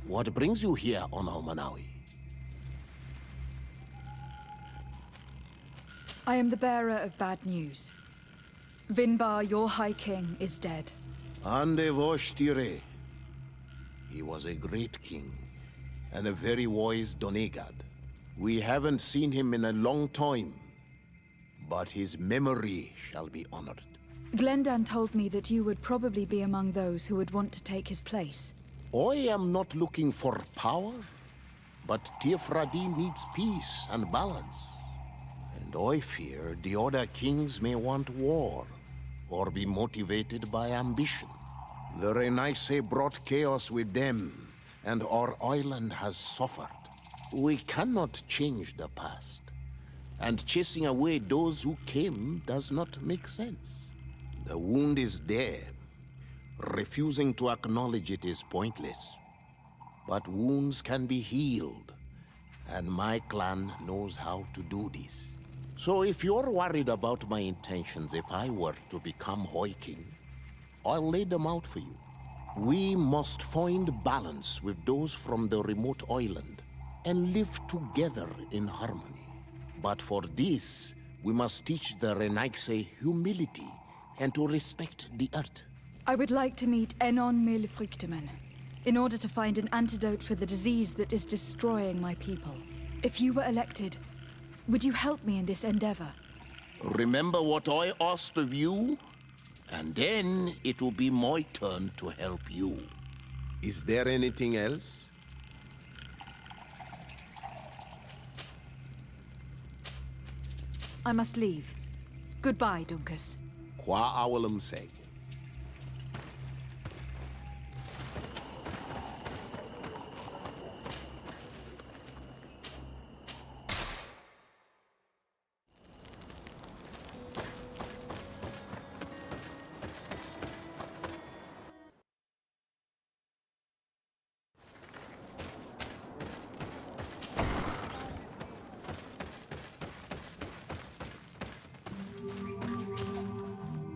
What brings you here on Almanawi? I am the bearer of bad news. Vinbar, your High King, is dead. Ande Voshtire. He was a great king, and a very wise Donegad. We haven't seen him in a long time, but his memory shall be honored. Glendan told me that you would probably be among those who would want to take his place. I am not looking for power, but Tirfradi needs peace and balance. And I fear the other kings may want war, or be motivated by ambition. The Renaigse brought chaos with them, and our island has suffered. We cannot change the past, and chasing away those who came does not make sense. The wound is there. Refusing to acknowledge it is pointless. But wounds can be healed, and my clan knows how to do this. So if you're worried about my intentions if I were to become High King, I'll lay them out for you. We must find balance with those from the remote island and live together in harmony. But for this, we must teach the Renaigse humility and to respect the earth. I would like to meet Enon Milfrichteman in order to find an antidote for the disease that is destroying my people. If you were elected, would you help me in this endeavor? Remember what I asked of you, and then it will be my turn to help you. Is there anything else? I must leave. Goodbye, Dunkus. Qua awalum seg.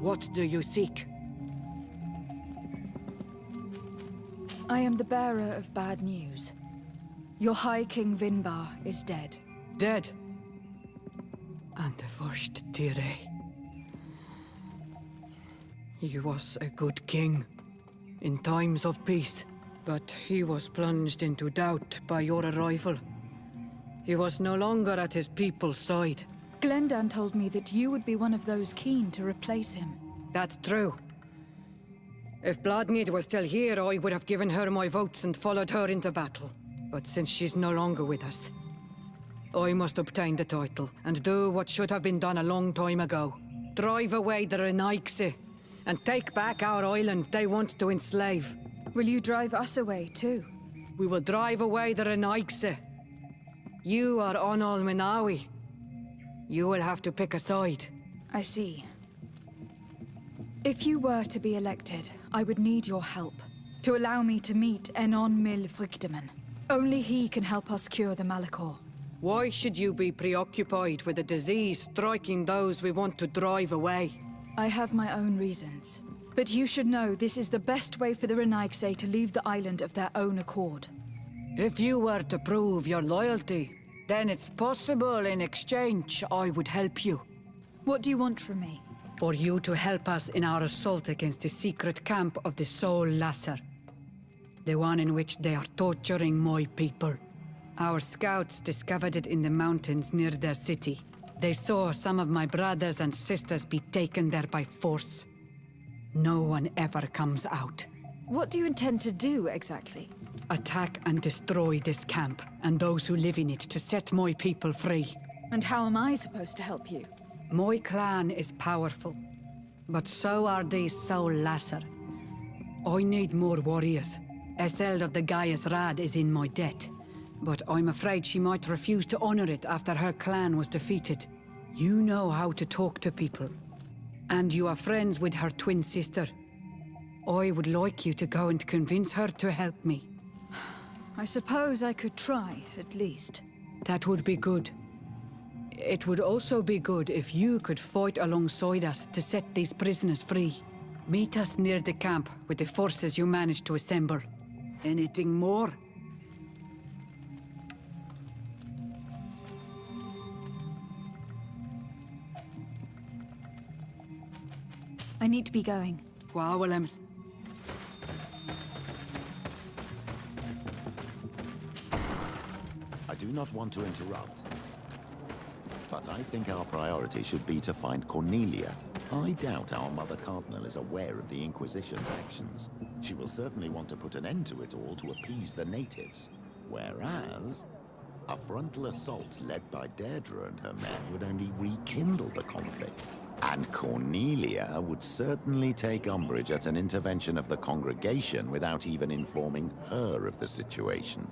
What do you seek? I am the bearer of bad news. Your High King Vinbar is dead. Dead? And the first Tire. He was a good king in times of peace, but he was plunged into doubt by your arrival. He was no longer at his people's side. Glendan told me that you would be one of those keen to replace him. That's true. If Bloodmead was still here, I would have given her my votes and followed her into battle. But since she's no longer with us, I must obtain the title and do what should have been done a long time ago. Drive away the Renaigse and take back our island they want to enslave. Will you drive us away too? We will drive away the Renaigse. You are Onol Menawi. You will have to pick a side. I see. If you were to be elected, I would need your help to allow me to meet Enon Mil Frichteman. Only he can help us cure the Malachor. Why should you be preoccupied with a disease striking those we want to drive away? I have my own reasons. But you should know this is the best way for the Renaigse to leave the island of their own accord. If you were to prove your loyalty, then it's possible in exchange I would help you. What do you want from me? For you to help us in our assault against the secret camp of the Soul Lasser. The one in which they are torturing my people. Our scouts discovered it in the mountains near their city. They saw some of my brothers and sisters be taken there by force. No one ever comes out. What do you intend to do, exactly? Attack and destroy this camp, and those who live in it, to set my people free. And how am I supposed to help you? My clan is powerful, but so are these Soul Lasser. I need more warriors. Eseld of the Gaius Rad is in my debt, but I'm afraid she might refuse to honor it after her clan was defeated. You know how to talk to people, and you are friends with her twin sister. I would like you to go and convince her to help me. I suppose I could try, at least. That would be good. It would also be good if you could fight alongside us to set these prisoners free. Meet us near the camp with the forces you managed to assemble. Anything more? I need to be going. Willems. I do not want to interrupt, but I think our priority should be to find Cornelia. I doubt our Mother Cardinal is aware of the Inquisition's actions. She will certainly want to put an end to it all to appease the natives. Whereas, a frontal assault led by Deirdre and her men would only rekindle the conflict. And Cornelia would certainly take umbrage at an intervention of the congregation without even informing her of the situation.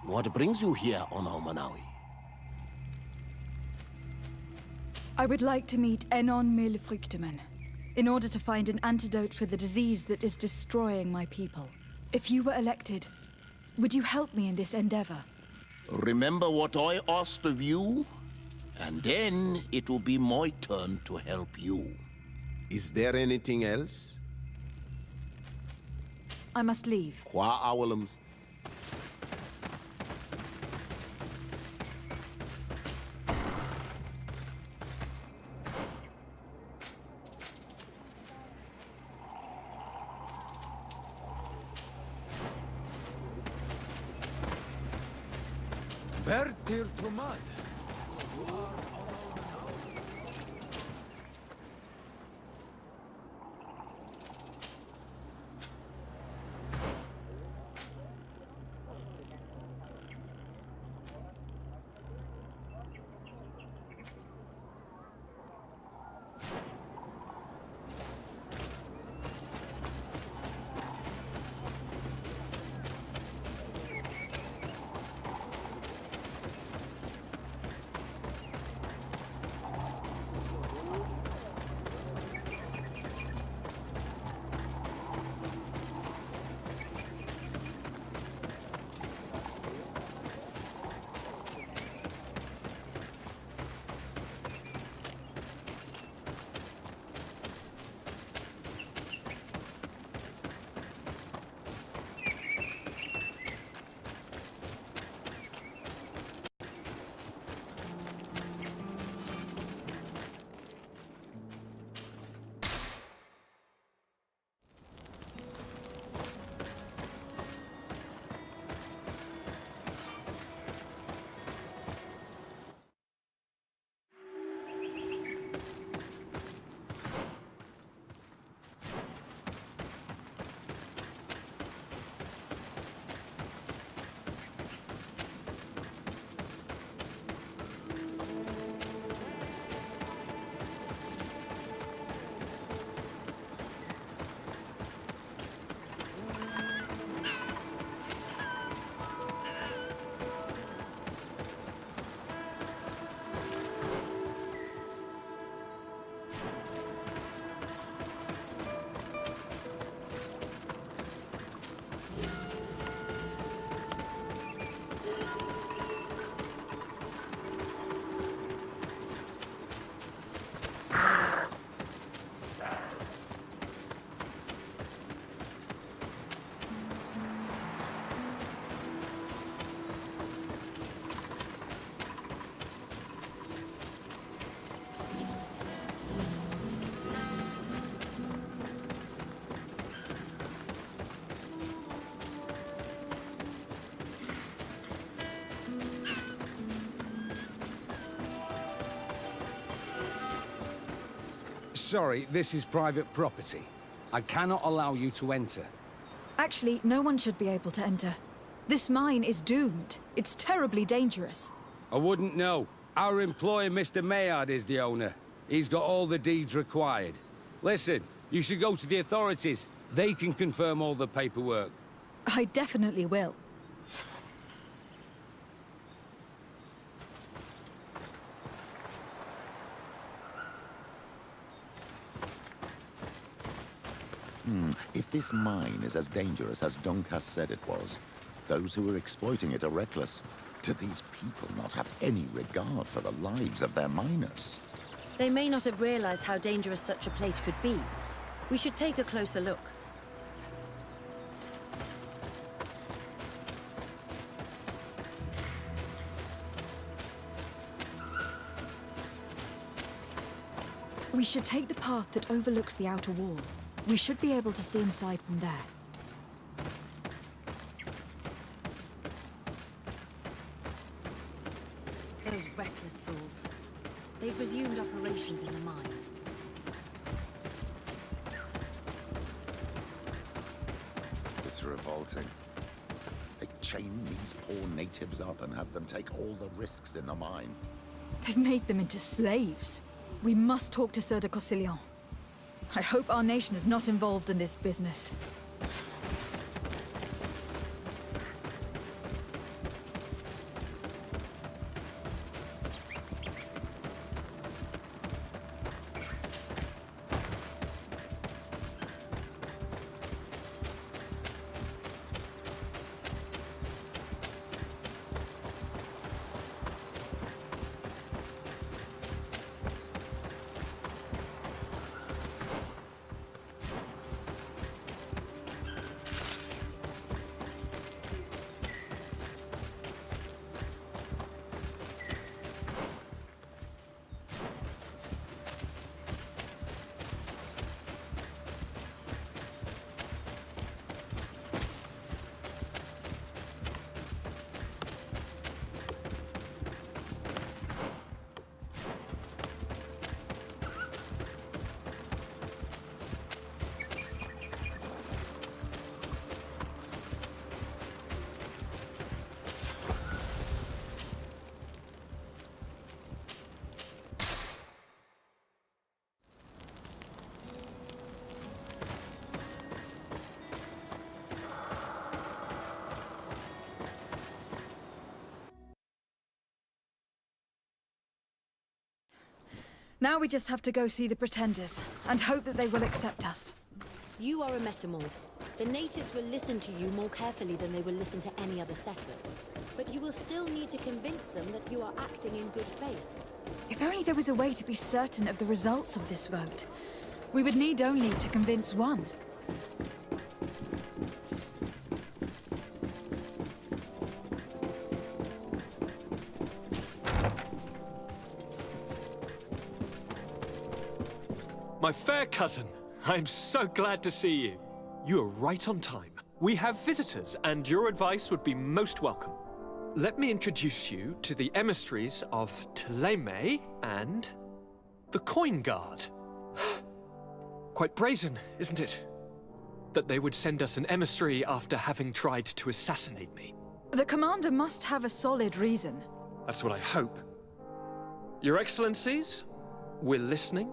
What brings you here, Onol Menawi? I would like to meet Enon Mil Frichteman in order to find an antidote for the disease that is destroying my people. If you were elected, would you help me in this endeavor? Remember what I asked of you? And then it will be my turn to help you. Is there anything else? I must leave. Qua Willems. Bertir to mud. Sorry, this is private property. I cannot allow you to enter. Actually, no one should be able to enter. This mine is doomed. It's terribly dangerous. I wouldn't know. Our employer, Mr. Maillard, is the owner. He's got all the deeds required. Listen, you should go to the authorities. They can confirm all the paperwork. I definitely will. If this mine is as dangerous as Doncass said it was, those who are exploiting it are reckless. Do these people not have any regard for the lives of their miners? They may not have realized how dangerous such a place could be. We should take a closer look. We should take the path that overlooks the outer wall. We should be able to see inside from there. Those reckless fools. They've resumed operations in the mine. It's revolting. They chain these poor natives up and have them take all the risks in the mine. They've made them into slaves. We must talk to Sir de Cossillon. I hope our nation is not involved in this business. Now we just have to go see the Pretenders, and hope that they will accept us. You are a metamorph. The natives will listen to you more carefully than they will listen to any other settlers. But you will still need to convince them that you are acting in good faith. If only there was a way to be certain of the results of this vote. We would need only to convince one. My fair cousin, I'm so glad to see you. You are right on time. We have visitors, and your advice would be most welcome. Let me introduce you to the emissaries of Ptolemy and the Coin Guard. Quite brazen, isn't it? That they would send us an emissary after having tried to assassinate me. The commander must have a solid reason. That's what I hope. Your Excellencies, we're listening.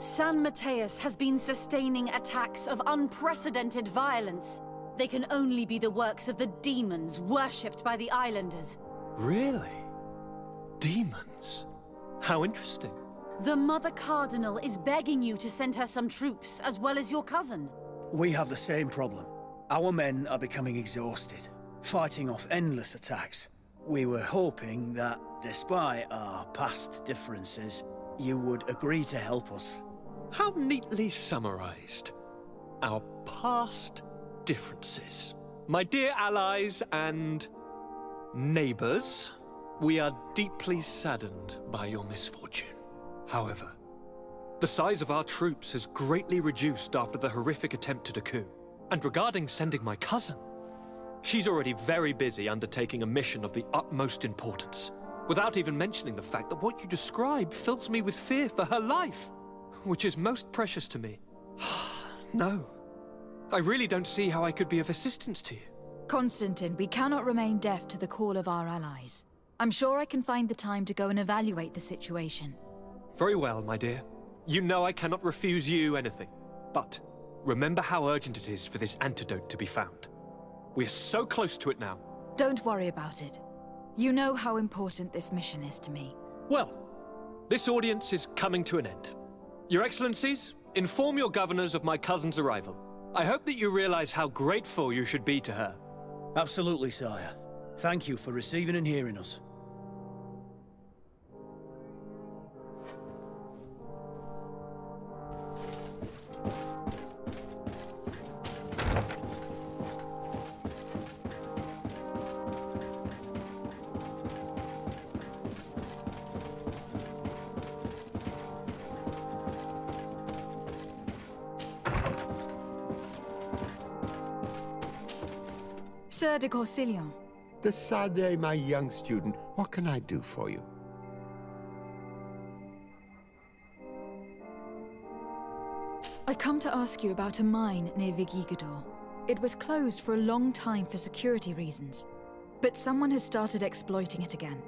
San Mateus has been sustaining attacks of unprecedented violence. They can only be the works of the demons worshipped by the islanders. Really? Demons? How interesting. The Mother Cardinal is begging you to send her some troops, as well as your cousin. We have the same problem. Our men are becoming exhausted, fighting off endless attacks. We were hoping that, despite our past differences, you would agree to help us. How neatly summarized. Our past differences. My dear allies and neighbors, we are deeply saddened by your misfortune. However, the size of our troops has greatly reduced after the horrific attempt at a coup. And regarding sending my cousin, she's already very busy undertaking a mission of the utmost importance, without even mentioning the fact that what you describe fills me with fear for her life, which is most precious to me. No, I really don't see how I could be of assistance to you. Constantine, we cannot remain deaf to the call of our allies. I'm sure I can find the time to go and evaluate the situation. Very well, my dear. You know I cannot refuse you anything. But remember how urgent it is for this antidote to be found. We are so close to it now. Don't worry about it. You know how important this mission is to me. Well, this audience is coming to an end. Your Excellencies, inform your governors of my cousin's arrival. I hope that you realize how grateful you should be to her. Absolutely, sire. Thank you for receiving and hearing us. Sir de Corsilion. Decidez, my young student, what can I do for you? I've come to ask you about a mine near Vigigador. It was closed for a long time for security reasons, but someone has started exploiting it again.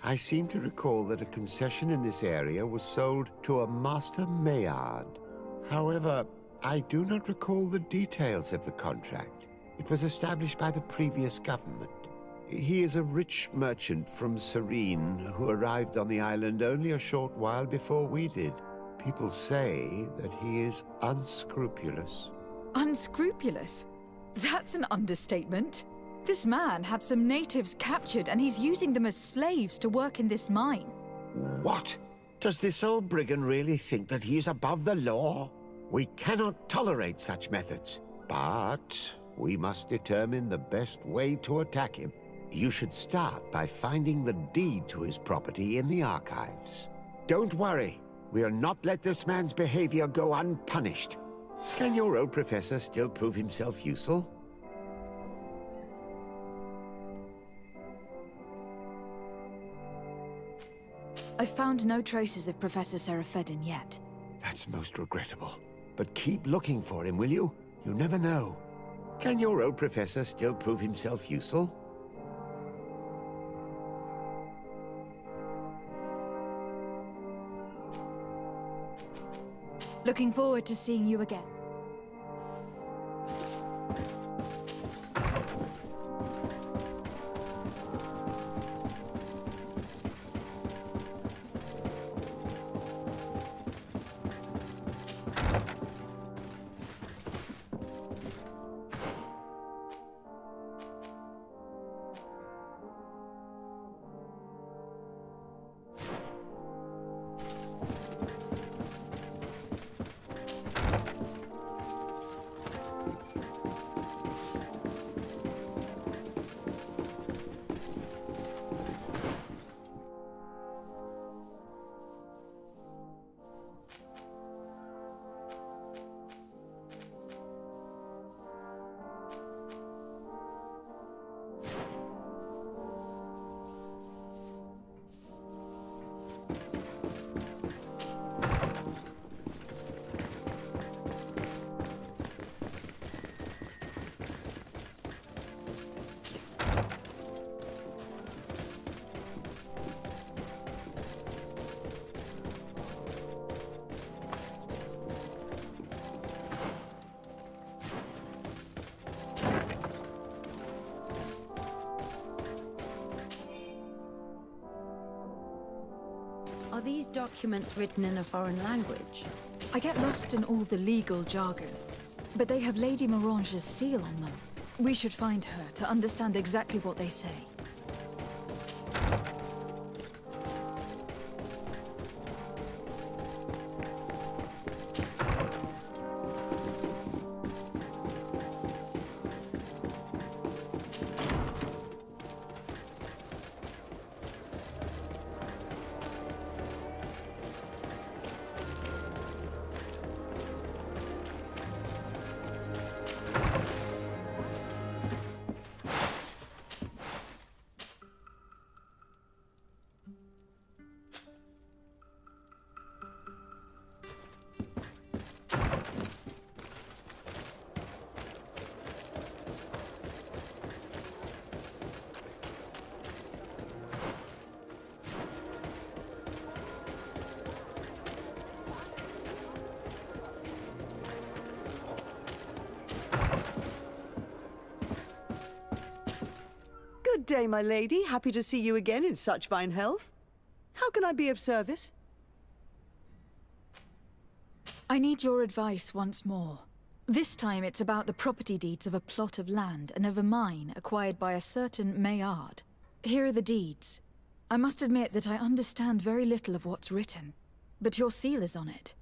I seem to recall that a concession in this area was sold to a Master Maillard. However, I do not recall the details of the contract. It was established by the previous government. He is a rich merchant from Serene who arrived on the island only a short while before we did. People say that he is unscrupulous. Unscrupulous? That's an understatement. This man had some natives captured and he's using them as slaves to work in this mine. What? Does this old brigand really think that he is above the law? We cannot tolerate such methods, but we must determine the best way to attack him. You should start by finding the deed to his property in the archives. Don't worry. We'll not let this man's behavior go unpunished. Can your old professor still prove himself useful? I've found no traces of Professor Seraphedin yet. That's most regrettable. But keep looking for him, will you? You never know. Can your old professor still prove himself useful? Looking forward to seeing you again. Are these documents written in a foreign language? I get lost in all the legal jargon, but they have Lady Morange's seal on them. We should find her to understand exactly what they say. Good day, my lady. Happy to see you again in such fine health. How can I be of service? I need your advice once more. This time it's about the property deeds of a plot of land and of a mine acquired by a certain Maillard. Here are the deeds. I must admit that I understand very little of what's written, but your seal is on it.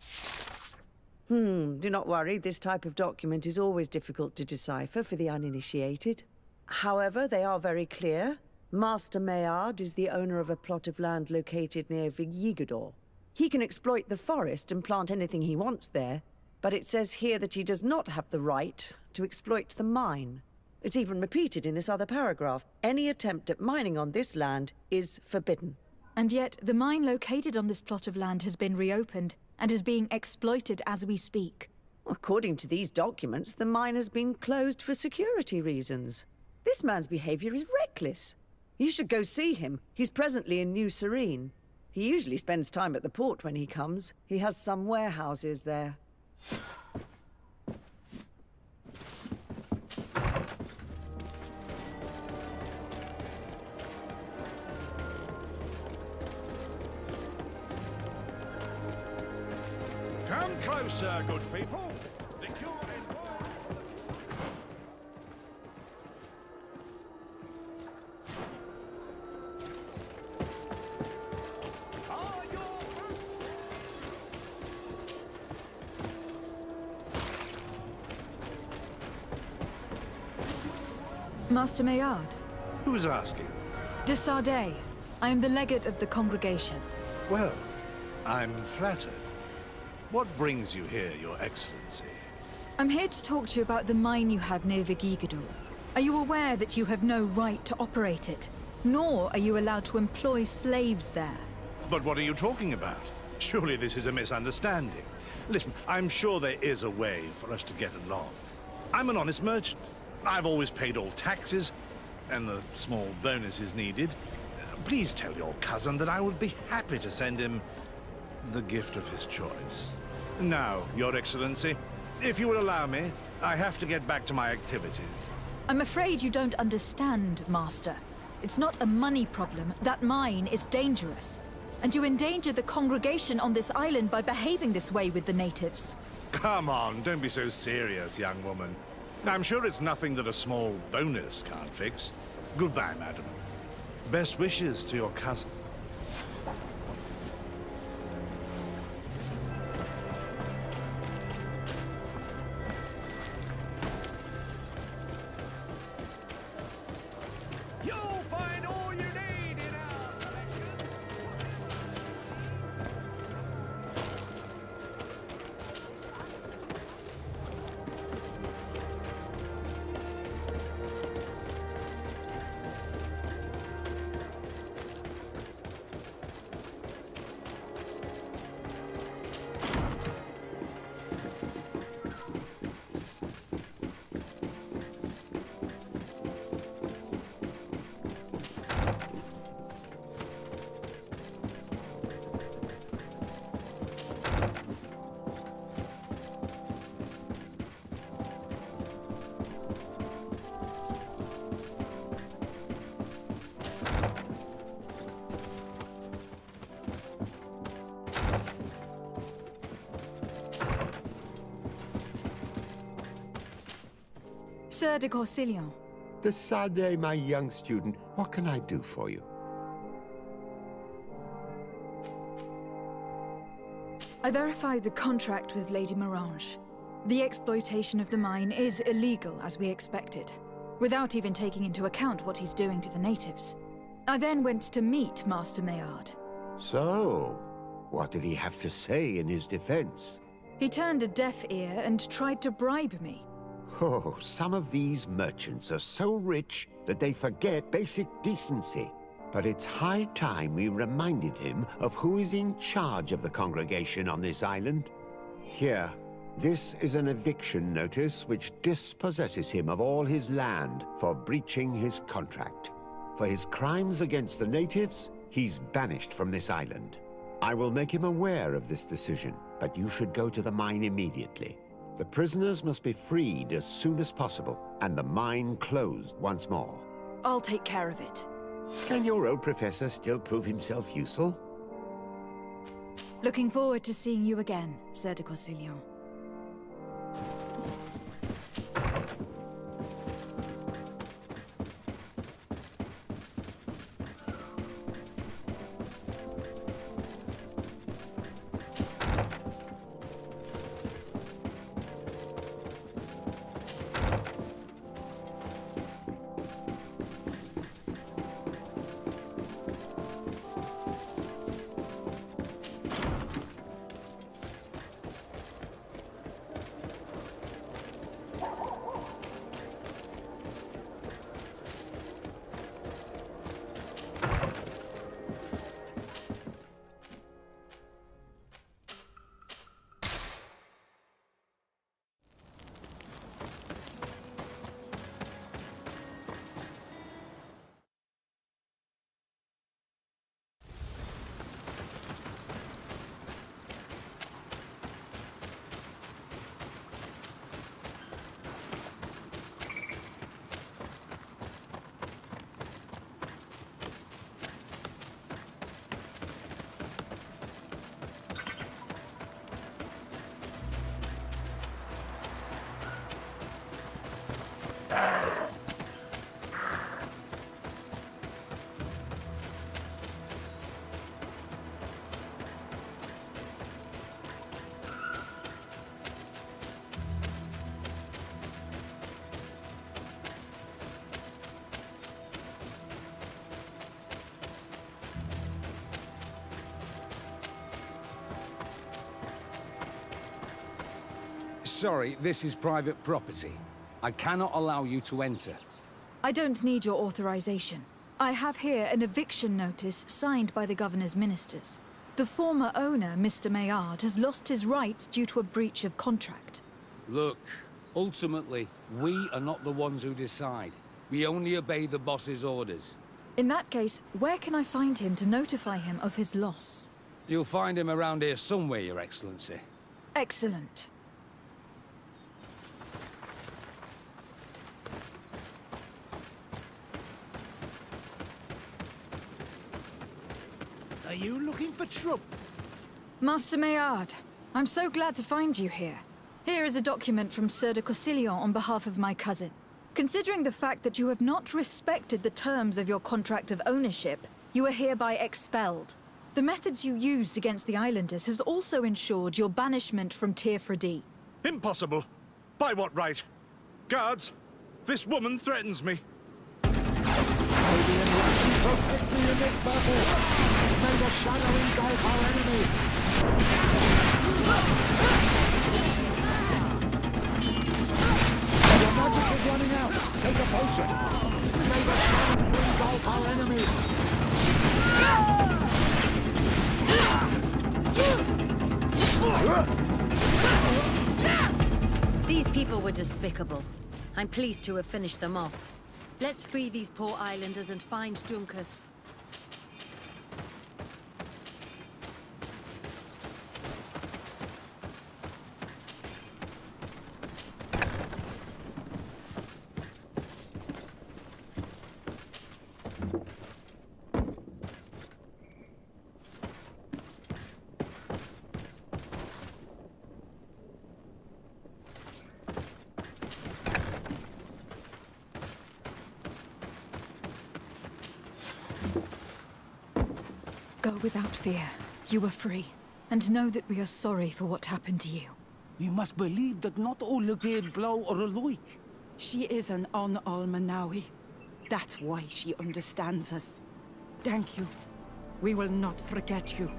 Do not worry. This type of document is always difficult to decipher for the uninitiated. However, they are very clear. Master Maillard is the owner of a plot of land located near Vigigador. He can exploit the forest and plant anything he wants there, but it says here that he does not have the right to exploit the mine. It's even repeated in this other paragraph. Any attempt at mining on this land is forbidden. And yet, the mine located on this plot of land has been reopened and is being exploited as we speak. According to these documents, the mine has been closed for security reasons. This man's behavior is reckless. You should go see him. He's presently in New Serene. He usually spends time at the port when he comes. He has some warehouses there. Come closer, good people. The cure is Master Maillard. Who's asking? De Sardet. I am the legate of the congregation. Well, I'm flattered. What brings you here, Your Excellency? I'm here to talk to you about the mine you have near Vigigador. Are you aware that you have no right to operate it? Nor are you allowed to employ slaves there. But what are you talking about? Surely this is a misunderstanding. Listen, I'm sure there is a way for us to get along. I'm an honest merchant. I've always paid all taxes, and the small bonuses needed. Please tell your cousin that I would be happy to send him the gift of his choice. Now, Your Excellency, if you will allow me, I have to get back to my activities. I'm afraid you don't understand, Master. It's not a money problem. That mine is dangerous. And you endanger the congregation on this island by behaving this way with the natives. Come on, don't be so serious, young woman. I'm sure it's nothing that a small bonus can't fix. Goodbye, madam. Best wishes to your cousin. You'll find all you need in our selection. Sir de Corsilion. De Sade, my young student, what can I do for you? I verified the contract with Lady Mirange. The exploitation of the mine is illegal, as we expected, without even taking into account what he's doing to the natives. I then went to meet Master Maillard. So, what did he have to say in his defense? He turned a deaf ear and tried to bribe me. Oh, some of these merchants are so rich that they forget basic decency. But it's high time we reminded him of who is in charge of the congregation on this island. Here, this is an eviction notice which dispossesses him of all his land for breaching his contract. For his crimes against the natives, he's banished from this island. I will make him aware of this decision, but you should go to the mine immediately. The prisoners must be freed as soon as possible, and the mine closed once more. I'll take care of it. Can your old professor still prove himself useful? Looking forward to seeing you again, Sir de Corsilion. Sorry, this is private property. I cannot allow you to enter. I don't need your authorization. I have here an eviction notice signed by the governor's ministers. The former owner, Mr. Maillard, has lost his rights due to a breach of contract. Look, ultimately, we are not the ones who decide. We only obey the boss's orders. In that case, where can I find him to notify him of his loss? You'll find him around here somewhere, Your Excellency. Excellent. Are you looking for trouble? Master Maillard, I'm so glad to find you here. Here is a document from Sir de Corsilion on behalf of my cousin. Considering the fact that you have not respected the terms of your contract of ownership, you are hereby expelled. The methods you used against the islanders has also ensured your banishment from Teofradee. Impossible. By what right? Guards, this woman threatens me. Protect me in this battle! May the shadow engulf our enemies! Your magic is running out! Take a potion! May the shadow engulf our enemies! These people were despicable. I'm pleased to have finished them off. Let's free these poor islanders and find Dunkus. Go without fear. You are free. And know that we are sorry for what happened to you. We must believe that not all Legate Blow are alike. She is an Almanawi. That's why she understands us. Thank you. We will not forget you.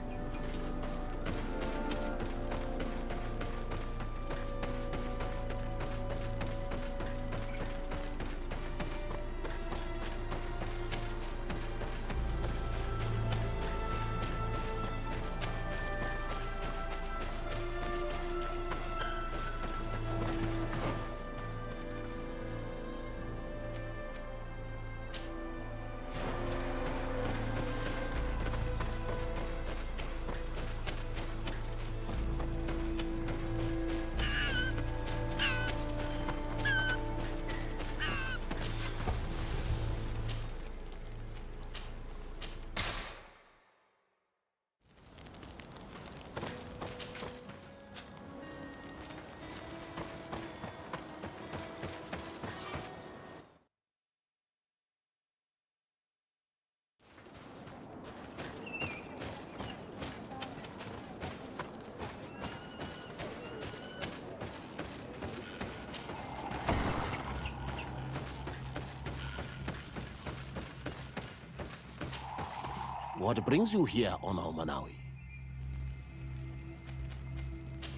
What brings you here on Almanawi?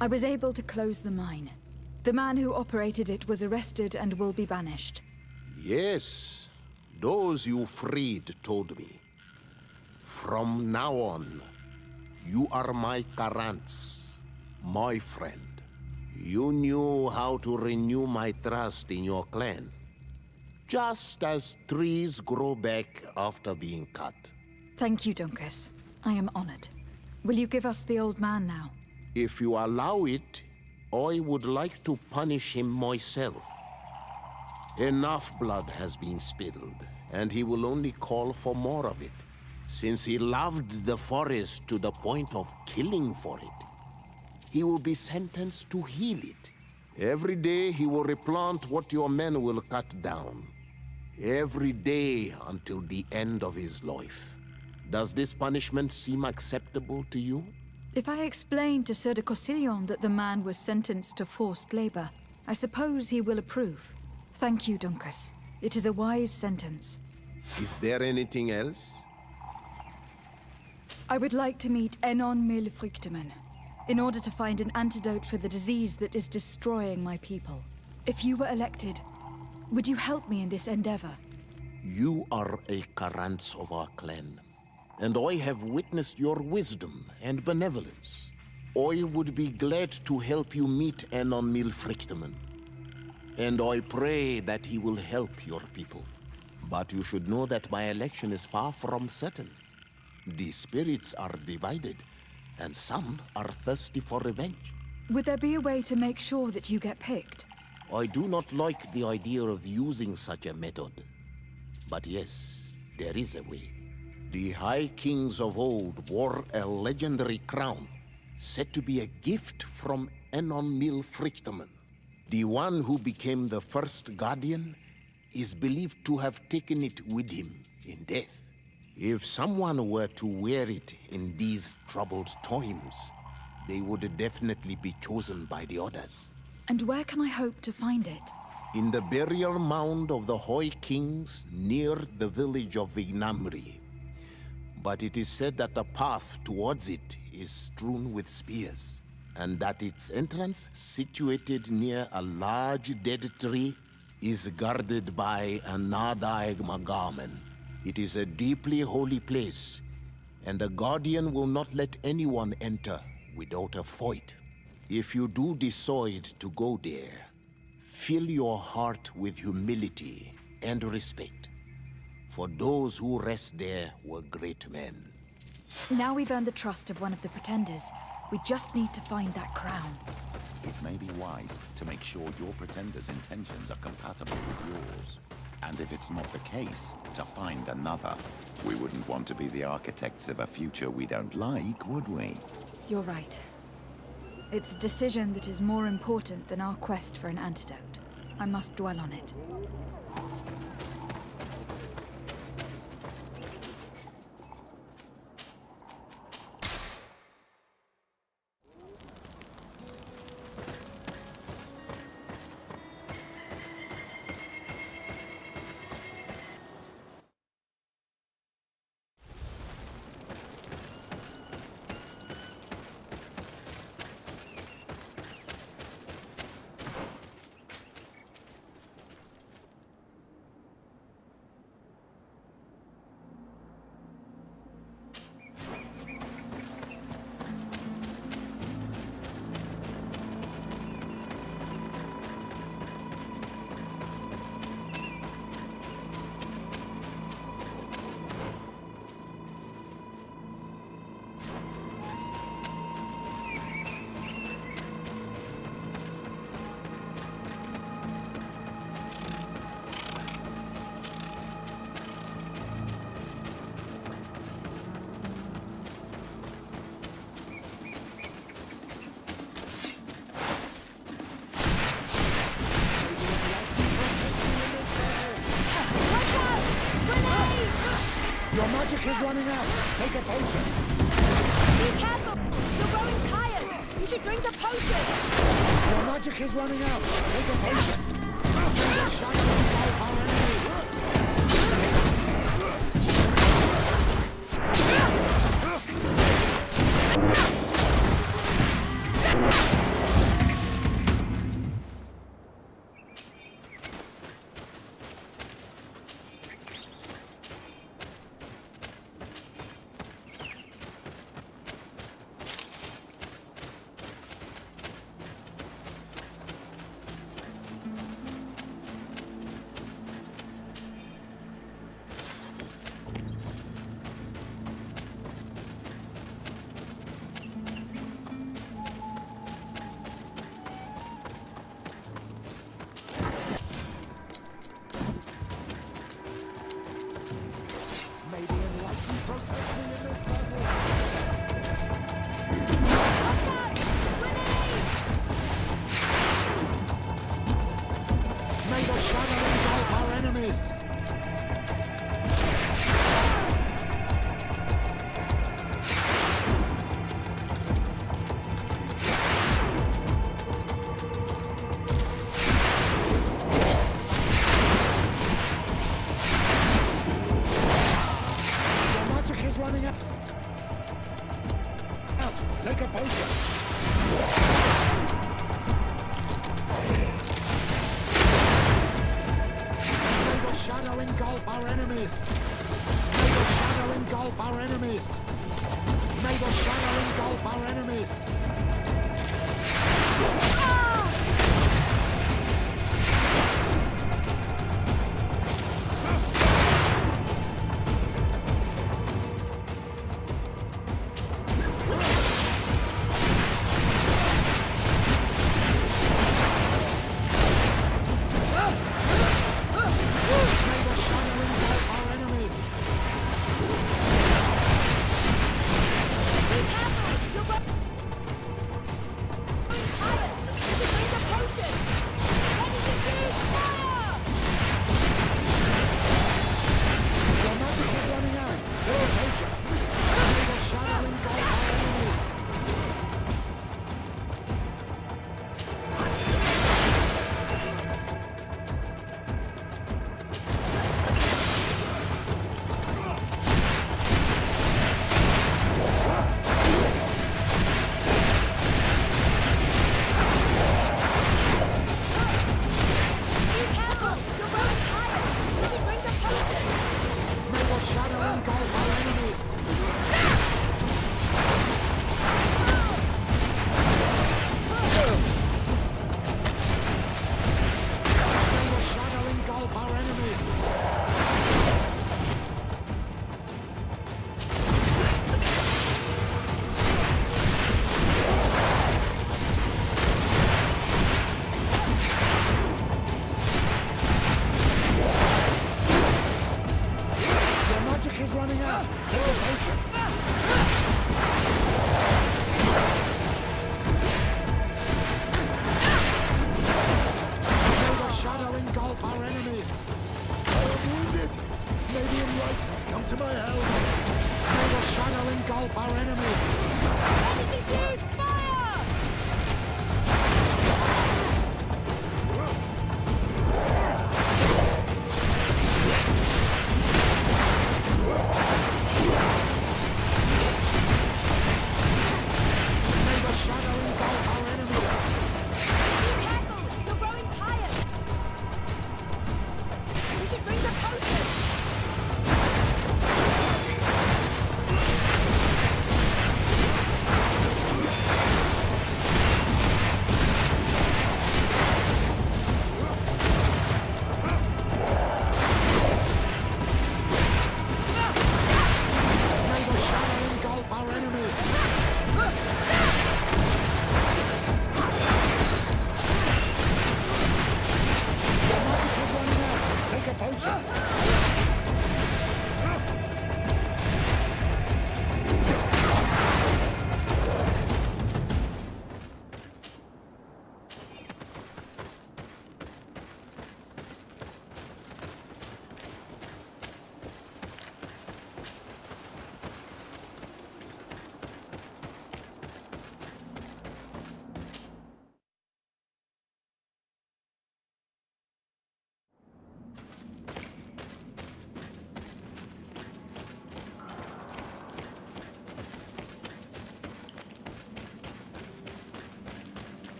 I was able to close the mine. The man who operated it was arrested and will be banished. Yes, those you freed told me. From now on, you are my Karants, my friend. You knew how to renew my trust in your clan. Just as trees grow back after being cut. Thank you, Dunkus. I am honored. Will you give us the old man now? If you allow it, I would like to punish him myself. Enough blood has been spilled, and he will only call for more of it, since he loved the forest to the point of killing for it. He will be sentenced to heal it. Every day he will replant what your men will cut down. Every day until the end of his life. Does this punishment seem acceptable to you? If I explain to Sir de Corsillon that the man was sentenced to forced labor, I suppose he will approve. Thank you, Dunkus. It is a wise sentence. Is there anything else? I would like to meet Enon Milfrichtemann, in order to find an antidote for the disease that is destroying my people. If you were elected, would you help me in this endeavor? You are a Karants of our clan, and I have witnessed your wisdom and benevolence. I would be glad to help you meet Enon Milfrichtemann, and I pray that he will help your people. But you should know that my election is far from certain. The spirits are divided, and some are thirsty for revenge. Would there be a way to make sure that you get picked? I do not like the idea of using such a method. But yes, there is a way. The High Kings of old wore a legendary crown, said to be a gift from Enon Milfrichtemann. The one who became the first Guardian is believed to have taken it with him in death. If someone were to wear it in these troubled times, they would definitely be chosen by the others. And where can I hope to find it? In the burial mound of the High Kings near the village of Vignamri. But it is said that the path towards it is strewn with spears, and that its entrance, situated near a large dead tree, is guarded by a Nadaig Magaman. It is a deeply holy place, and the Guardian will not let anyone enter without a fight. If you do decide to go there, fill your heart with humility and respect, for those who rest there were great men. Now we've earned the trust of one of the pretenders. We just need to find that crown. It may be wise to make sure your pretender's intentions are compatible with yours. And if it's not the case, to find another. We wouldn't want to be the architects of a future we don't like, would we? You're right. It's a decision that is more important than our quest for an antidote. I must dwell on it. magic is running out. Take a potion. Be careful! You're growing tired! You should drink a potion! Your magic is running out. Take a potion. May the shadow engulf our enemies. May the shadow engulf our enemies. Your magic is running out. Take a potion. May the shadow engulf our enemies. May the shadow engulf our enemies. May the shadow engulf our enemies.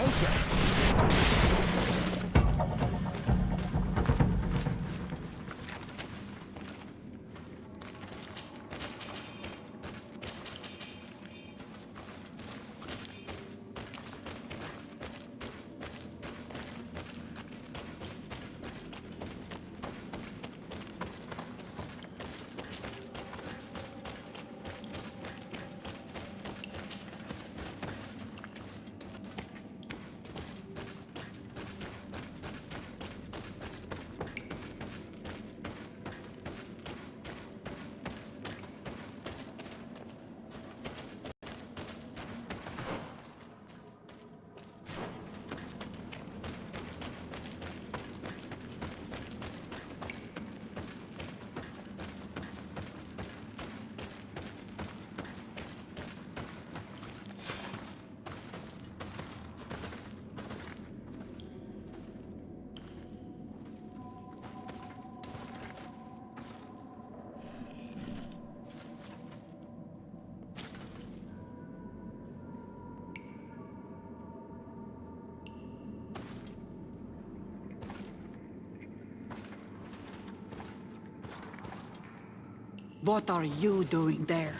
potion. What are you doing there?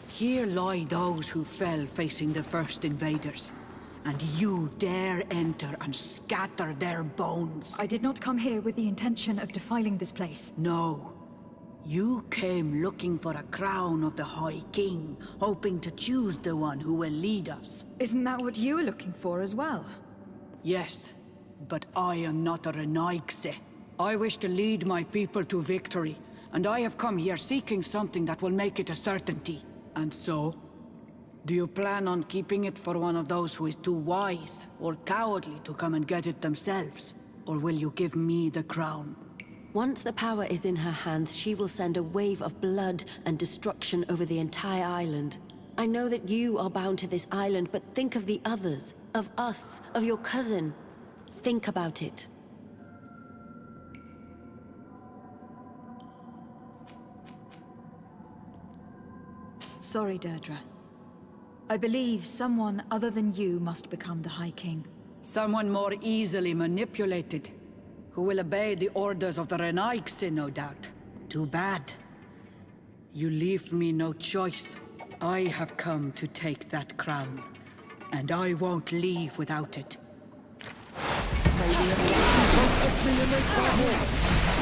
Here lie those who fell facing the first invaders. And you dare enter and scatter their bones. I did not come here with the intention of defiling this place. No. You came looking for a crown of the High King, hoping to choose the one who will lead us. Isn't that what you were looking for as well? Yes, but I am not a Renaigse. I wish to lead my people to victory, and I have come here seeking something that will make it a certainty. And so, do you plan on keeping it for one of those who is too wise or cowardly to come and get it themselves? Or will you give me the crown? Once the power is in her hands, she will send a wave of blood and destruction over the entire island. I know that you are bound to this island, but think of the others, of us, of your cousin. Think about it. Sorry, Deirdre. I believe someone other than you must become the High King. Someone more easily manipulated, who will obey the orders of the Renaigse, no doubt. Too bad. You leave me no choice. I have come to take that crown, and I won't leave without it. Protect me in this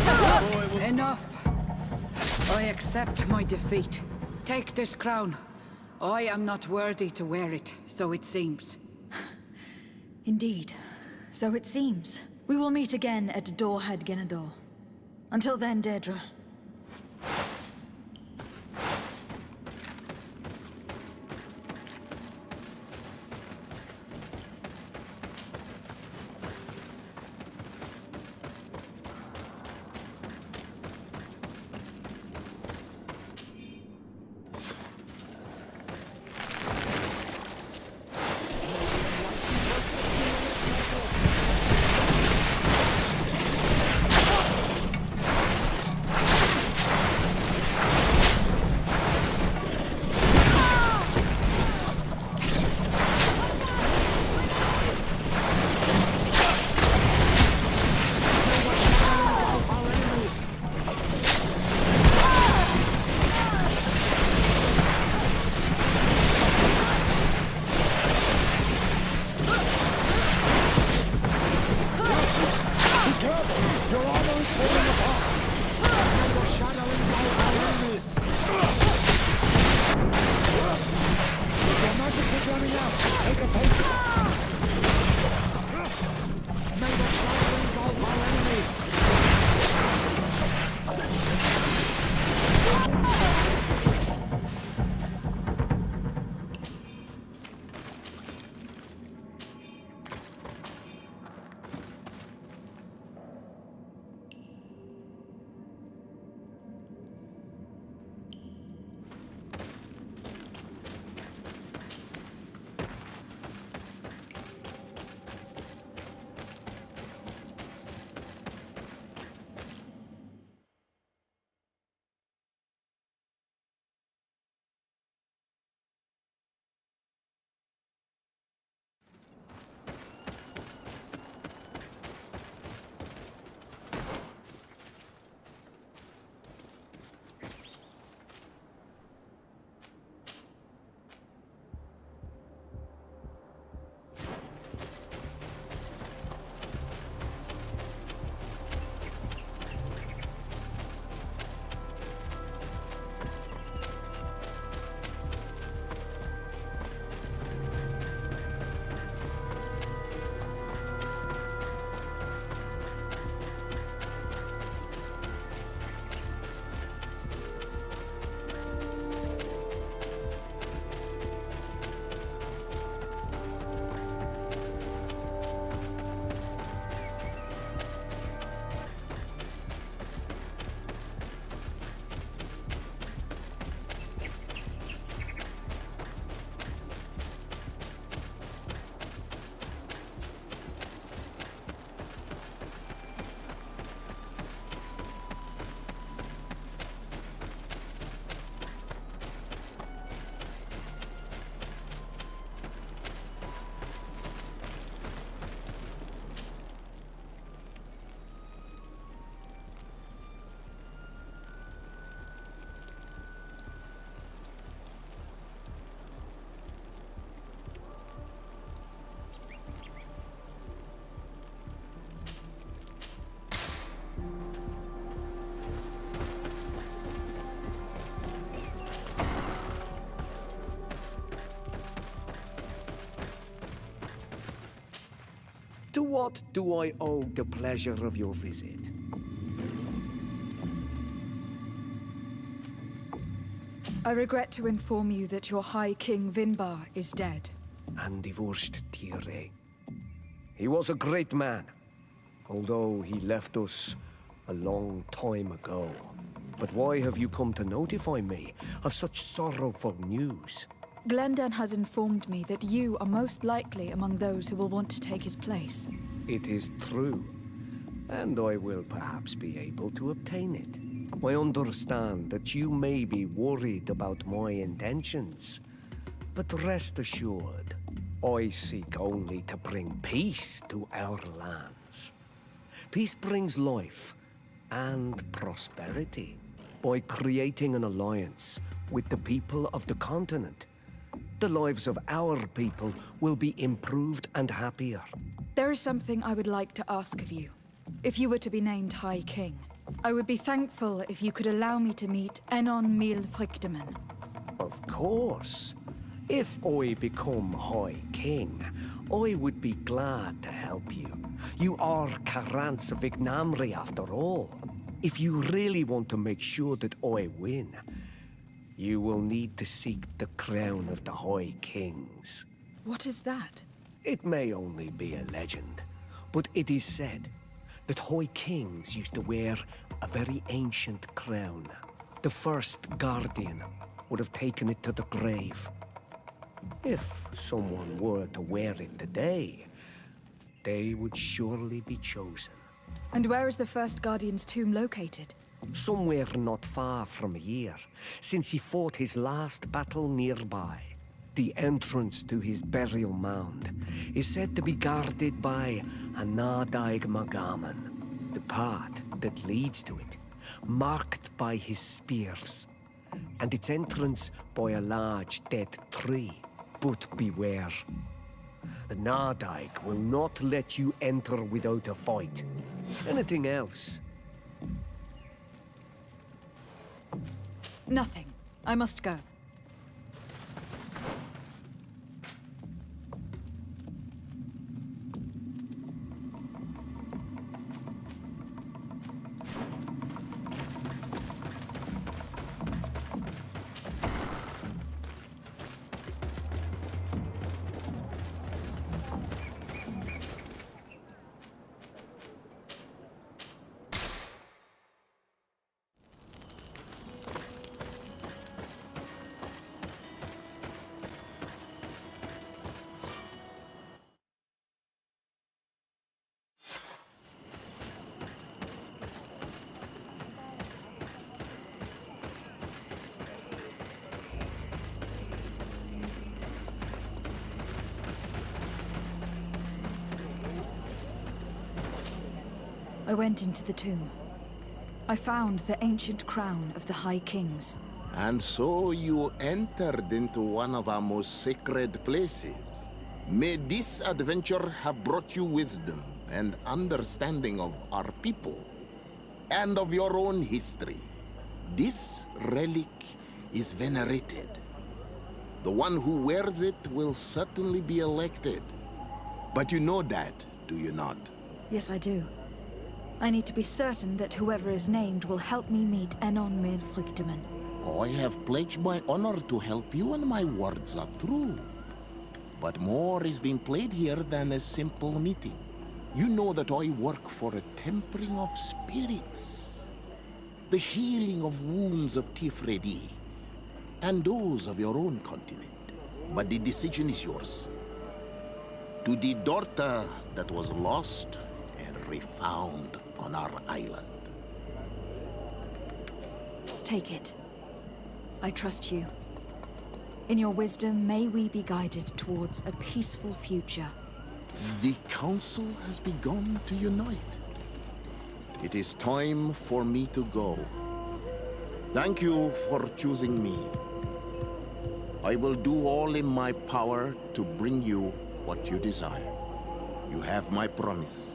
battle! Enough! I accept my defeat. Take this crown. I am not worthy to wear it, so it seems. Indeed. So it seems. We will meet again at Dorhead Genador. Until then, Deirdre. To what do I owe the pleasure of your visit? I regret to inform you that your High King Vinbar is dead. And divorced Tire. He was a great man, although he left us a long time ago. But why have you come to notify me of such sorrowful news? Glendan has informed me that you are most likely among those who will want to take his place. It is true, and I will perhaps be able to obtain it. I understand that you may be worried about my intentions, but rest assured, I seek only to bring peace to our lands. Peace brings life and prosperity. By creating an alliance with the people of the continent, the lives of our people will be improved and happier. There is something I would like to ask of you. If you were to be named High King, I would be thankful if you could allow me to meet Enon Mil Frichtemann. Of course. If I become High King, I would be glad to help you. You are Karant's Vignamri after all. If you really want to make sure that I win, you will need to seek the crown of the High Kings. What is that? It may only be a legend, but it is said that High Kings used to wear a very ancient crown. The first Guardian would have taken it to the grave. If someone were to wear it today, they would surely be chosen. And where is the first Guardian's tomb located? Somewhere not far from here, since he fought his last battle nearby. The entrance to his burial mound is said to be guarded by a Nadaig Magaman, the path that leads to it, marked by his spears, and its entrance by a large dead tree. But beware. The Nadaig will not let you enter without a fight. Anything else? Nothing. I must go. I went into the tomb. I found the ancient crown of the High Kings. And so you entered into one of our most sacred places. May this adventure have brought you wisdom and understanding of our people and of your own history. This relic is venerated. The one who wears it will certainly be elected. But you know that, do you not? Yes, I do. I need to be certain that whoever is named will help me meet Enon Mil Frichtemann. I have pledged my honor to help you, and my words are true. But more is being played here than a simple meeting. You know that I work for a tempering of spirits, the healing of wounds of Tifredi, and those of your own continent. But the decision is yours. To the daughter that was lost and refound on our island. Take it. I trust you. In your wisdom, may we be guided towards a peaceful future. The Council has begun to unite. It is time for me to go. Thank you for choosing me. I will do all in my power to bring you what you desire. You have my promise.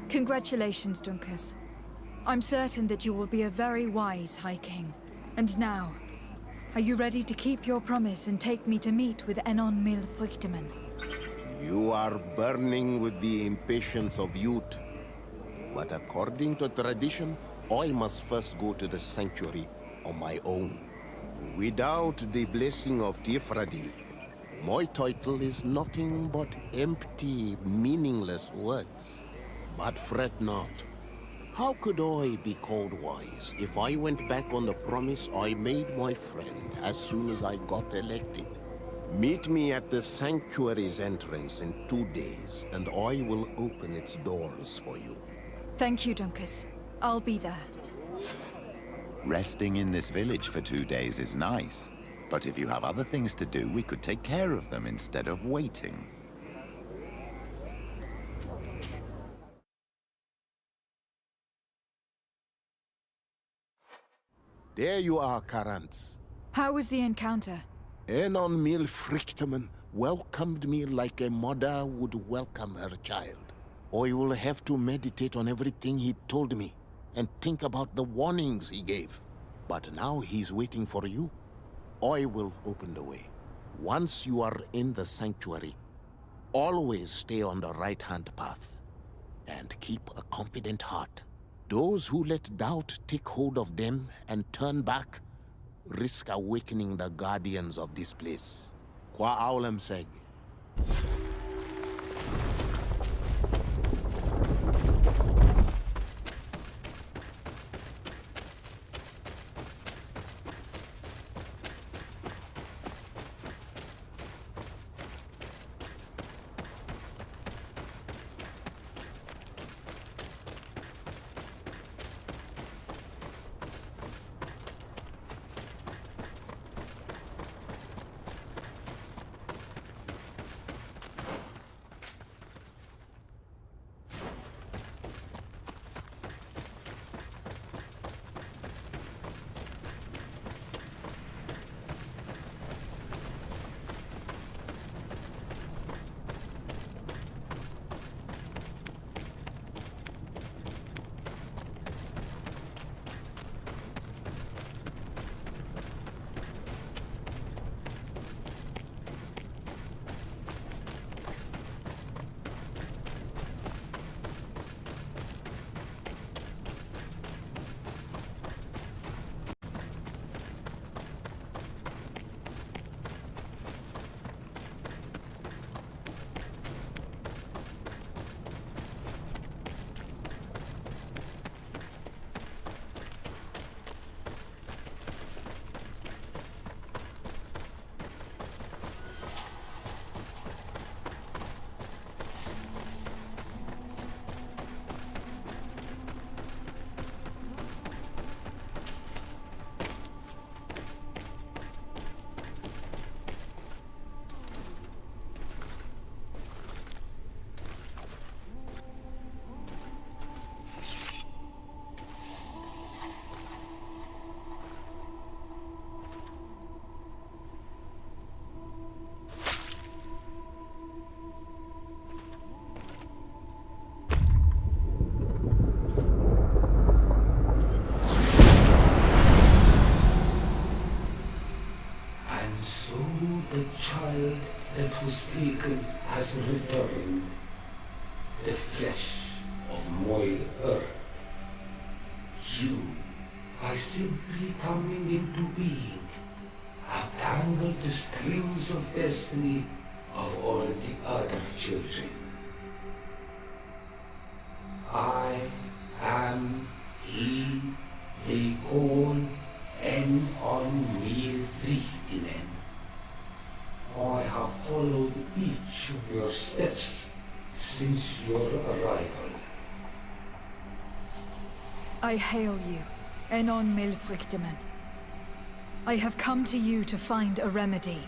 Congratulations, Dunkus. I'm certain that you will be a very wise High King. And now, are you ready to keep your promise and take me to meet with Enon Mil Frichtemann? You are burning with the impatience of youth. But according to tradition, I must first go to the sanctuary on my own. Without the blessing of Tifradi, my title is nothing but empty, meaningless words. But fret not. How could I be called wise if I went back on the promise I made my friend as soon as I got elected? Meet me at the sanctuary's entrance in 2 days, and I will open its doors for you. Thank you, Dunkus. I'll be there. Resting in this village for 2 days is nice, but if you have other things to do, we could take care of them instead of waiting. There you are, Karantz. How was the encounter? Enon Mil Frichtemann welcomed me like a mother would welcome her child. I will have to meditate on everything he told me and think about the warnings he gave. But now he's waiting for you. I will open the way. Once you are in the sanctuary, always stay on the right-hand path and keep a confident heart. Those who let doubt take hold of them and turn back risk awakening the guardians of this place. Qua Aulem Seg. child that was taken has returned, the flesh of my earth. You, by simply coming into being, have tangled the strings of destiny of all the other children. I am he they call Enon Friedinen. I have followed each of your steps since your arrival. I hail you, Enon Milfrichtemann. I have come to you to find a remedy.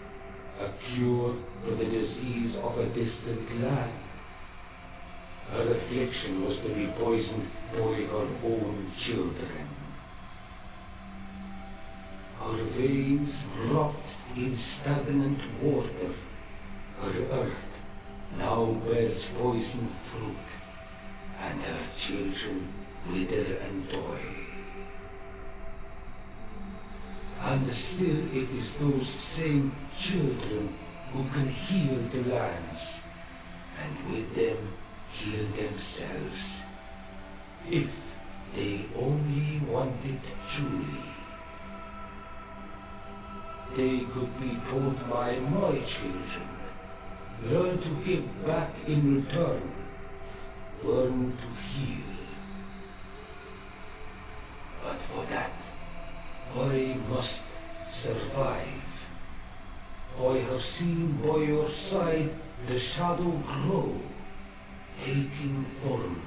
A cure for the disease of a distant land. Her affliction was to be poisoned by her own children. Her veins rot in stagnant water. Her earth now bears poisoned fruit, and her children wither and die. And still it is those same children who can heal the lands, and with them heal themselves, if they only want it truly. They could be taught by my children, learn to give back in return, learn to heal. But for that, I must survive. I have seen by your side the shadow grow, taking form.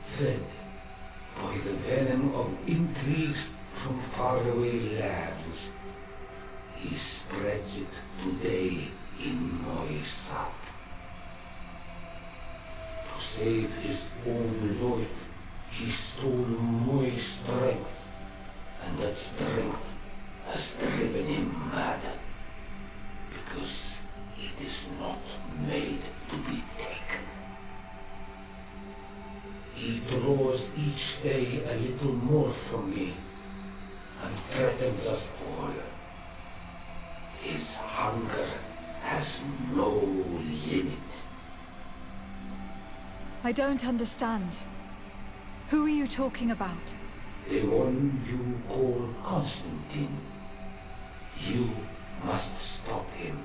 Fed by the venom of intrigues from faraway lands, he spreads it today in my sap. To save his own life, he stole my strength, and that strength has driven him mad, because it is not made to be taken. He draws each day a little more from me, and threatens us all. His hunger has no limit. I don't understand. Who are you talking about? The one you call Constantine. You must stop him,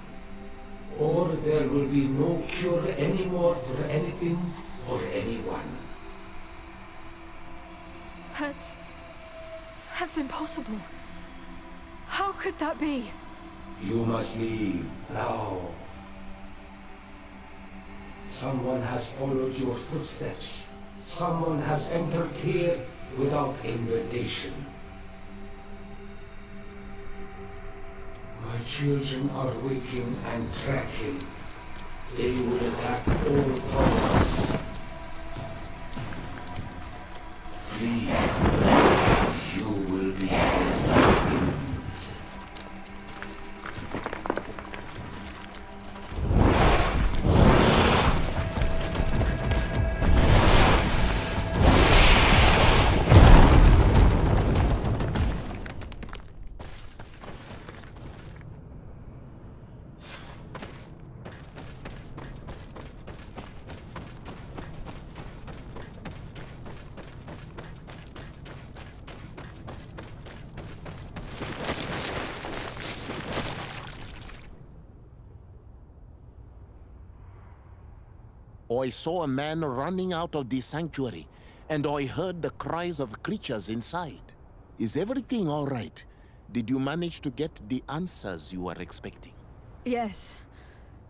or there will be no cure anymore for anything or anyone. That's impossible. How could that be? You must leave now. Someone has followed your footsteps. Someone has entered here without invitation. My children are waking and tracking. They will attack all from us. Flee, or you will be dead in. I saw a man running out of the sanctuary, and I heard the cries of creatures inside. Is everything all right? Did you manage to get the answers you were expecting? Yes.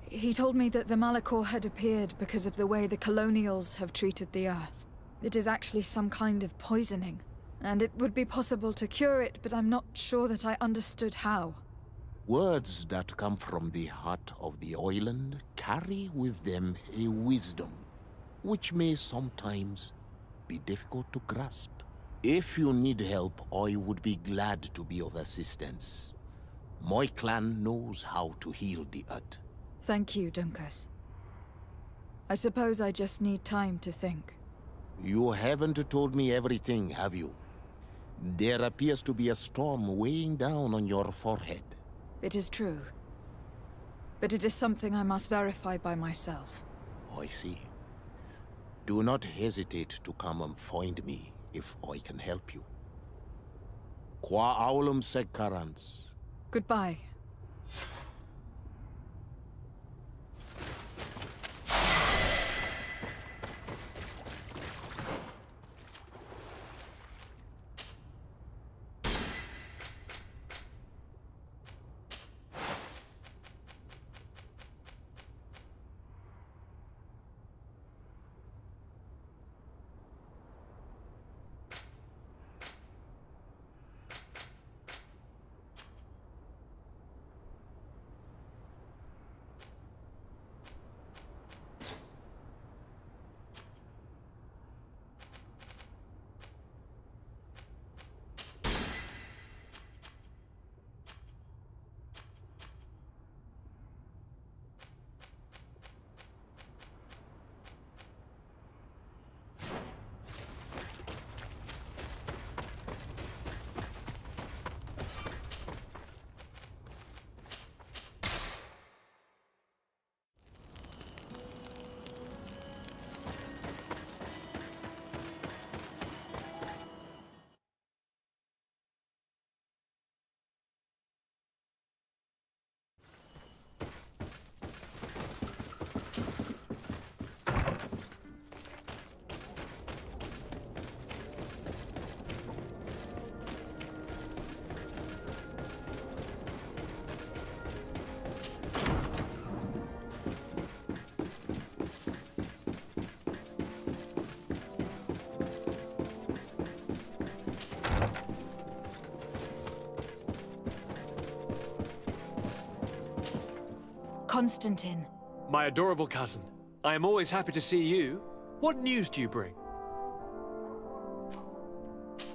He told me that the Malachor had appeared because of the way the colonials have treated the Earth. It is actually some kind of poisoning, and it would be possible to cure it, but I'm not sure that I understood how. Words that come from the heart of the island carry with them a wisdom, which may sometimes be difficult to grasp. If you need help, I would be glad to be of assistance. My clan knows how to heal the earth. Thank you, Dunkus. I suppose I just need time to think. You haven't told me everything, have you? There appears to be a storm weighing down on your forehead. It is true. But it is something I must verify by myself. I see. Do not hesitate to come and find me if I can help you. Qua aulum secarans. Goodbye. Constantine. My adorable cousin. I am always happy to see you. What news do you bring?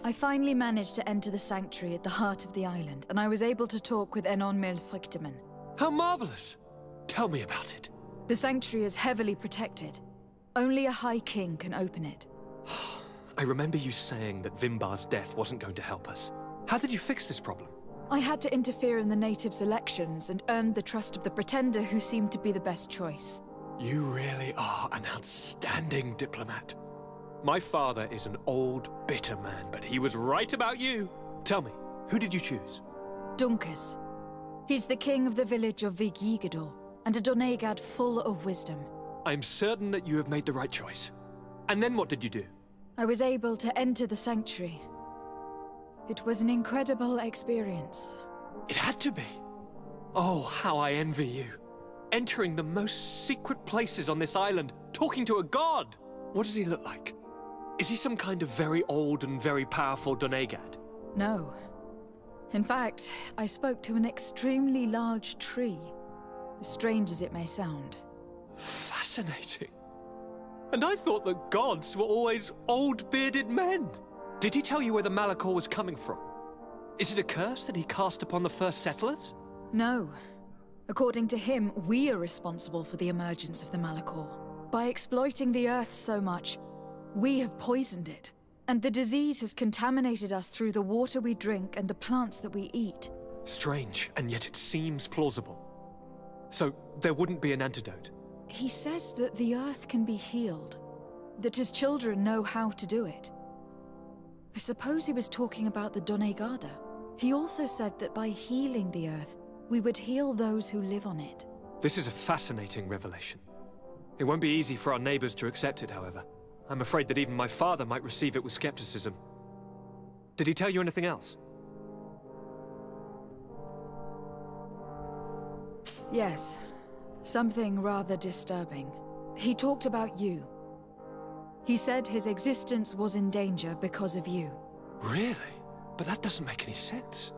I finally managed to enter the sanctuary at the heart of the island, and I was able to talk with Enon Melfrichteman. How marvelous! Tell me about it. The sanctuary is heavily protected. Only a High King can open it. I remember you saying that Vimbar's death wasn't going to help us. How did you fix this problem? I had to interfere in the natives' elections and earned the trust of the Pretender, who seemed to be the best choice. You really are an outstanding diplomat. My father is an old, bitter man, but he was right about you. Tell me, who did you choose? Dunkus. He's the king of the village of Vigyigador, and a Donegad full of wisdom. I'm certain that you have made the right choice. And then what did you do? I was able to enter the sanctuary. It was an incredible experience. It had to be. Oh, how I envy you. Entering the most secret places on this island, talking to a god. What does he look like? Is he some kind of very old and very powerful Donegad? No. In fact, I spoke to an extremely large tree. As strange as it may sound. Fascinating. And I thought that gods were always old, bearded men. Did he tell you where the Malachor was coming from? Is it a curse that he cast upon the first settlers? No. According to him, we are responsible for the emergence of the Malachor. By exploiting the Earth so much, we have poisoned it. And the disease has contaminated us through the water we drink and the plants that we eat. Strange, and yet it seems plausible. So, there wouldn't be an antidote? He says that the Earth can be healed. That his children know how to do it. I suppose he was talking about the Donegada. He also said that by healing the Earth, we would heal those who live on it. This is a fascinating revelation. It won't be easy for our neighbors to accept it, however. I'm afraid that even my father might receive it with skepticism. Did he tell you anything else? Yes. Something rather disturbing. He talked about you. He said his existence was in danger because of you. Really? But that doesn't make any sense.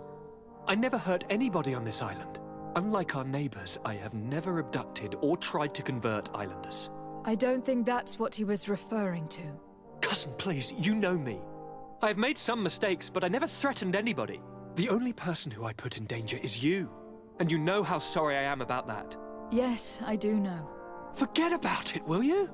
I never hurt anybody on this island. Unlike our neighbors, I have never abducted or tried to convert islanders. I don't think that's what he was referring to. Cousin, please, you know me. I have made some mistakes, but I never threatened anybody. The only person who I put in danger is you. And you know how sorry I am about that. Yes, I do know. Forget about it, will you?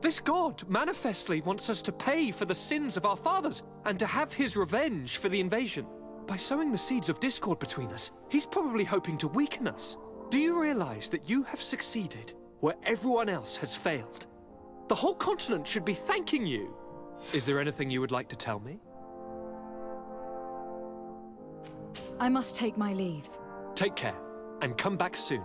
This god manifestly wants us to pay for the sins of our fathers and to have his revenge for the invasion. By sowing the seeds of discord between us, he's probably hoping to weaken us. Do you realize that you have succeeded where everyone else has failed? The whole continent should be thanking you. Is there anything you would like to tell me? I must take my leave. Take care, and come back soon.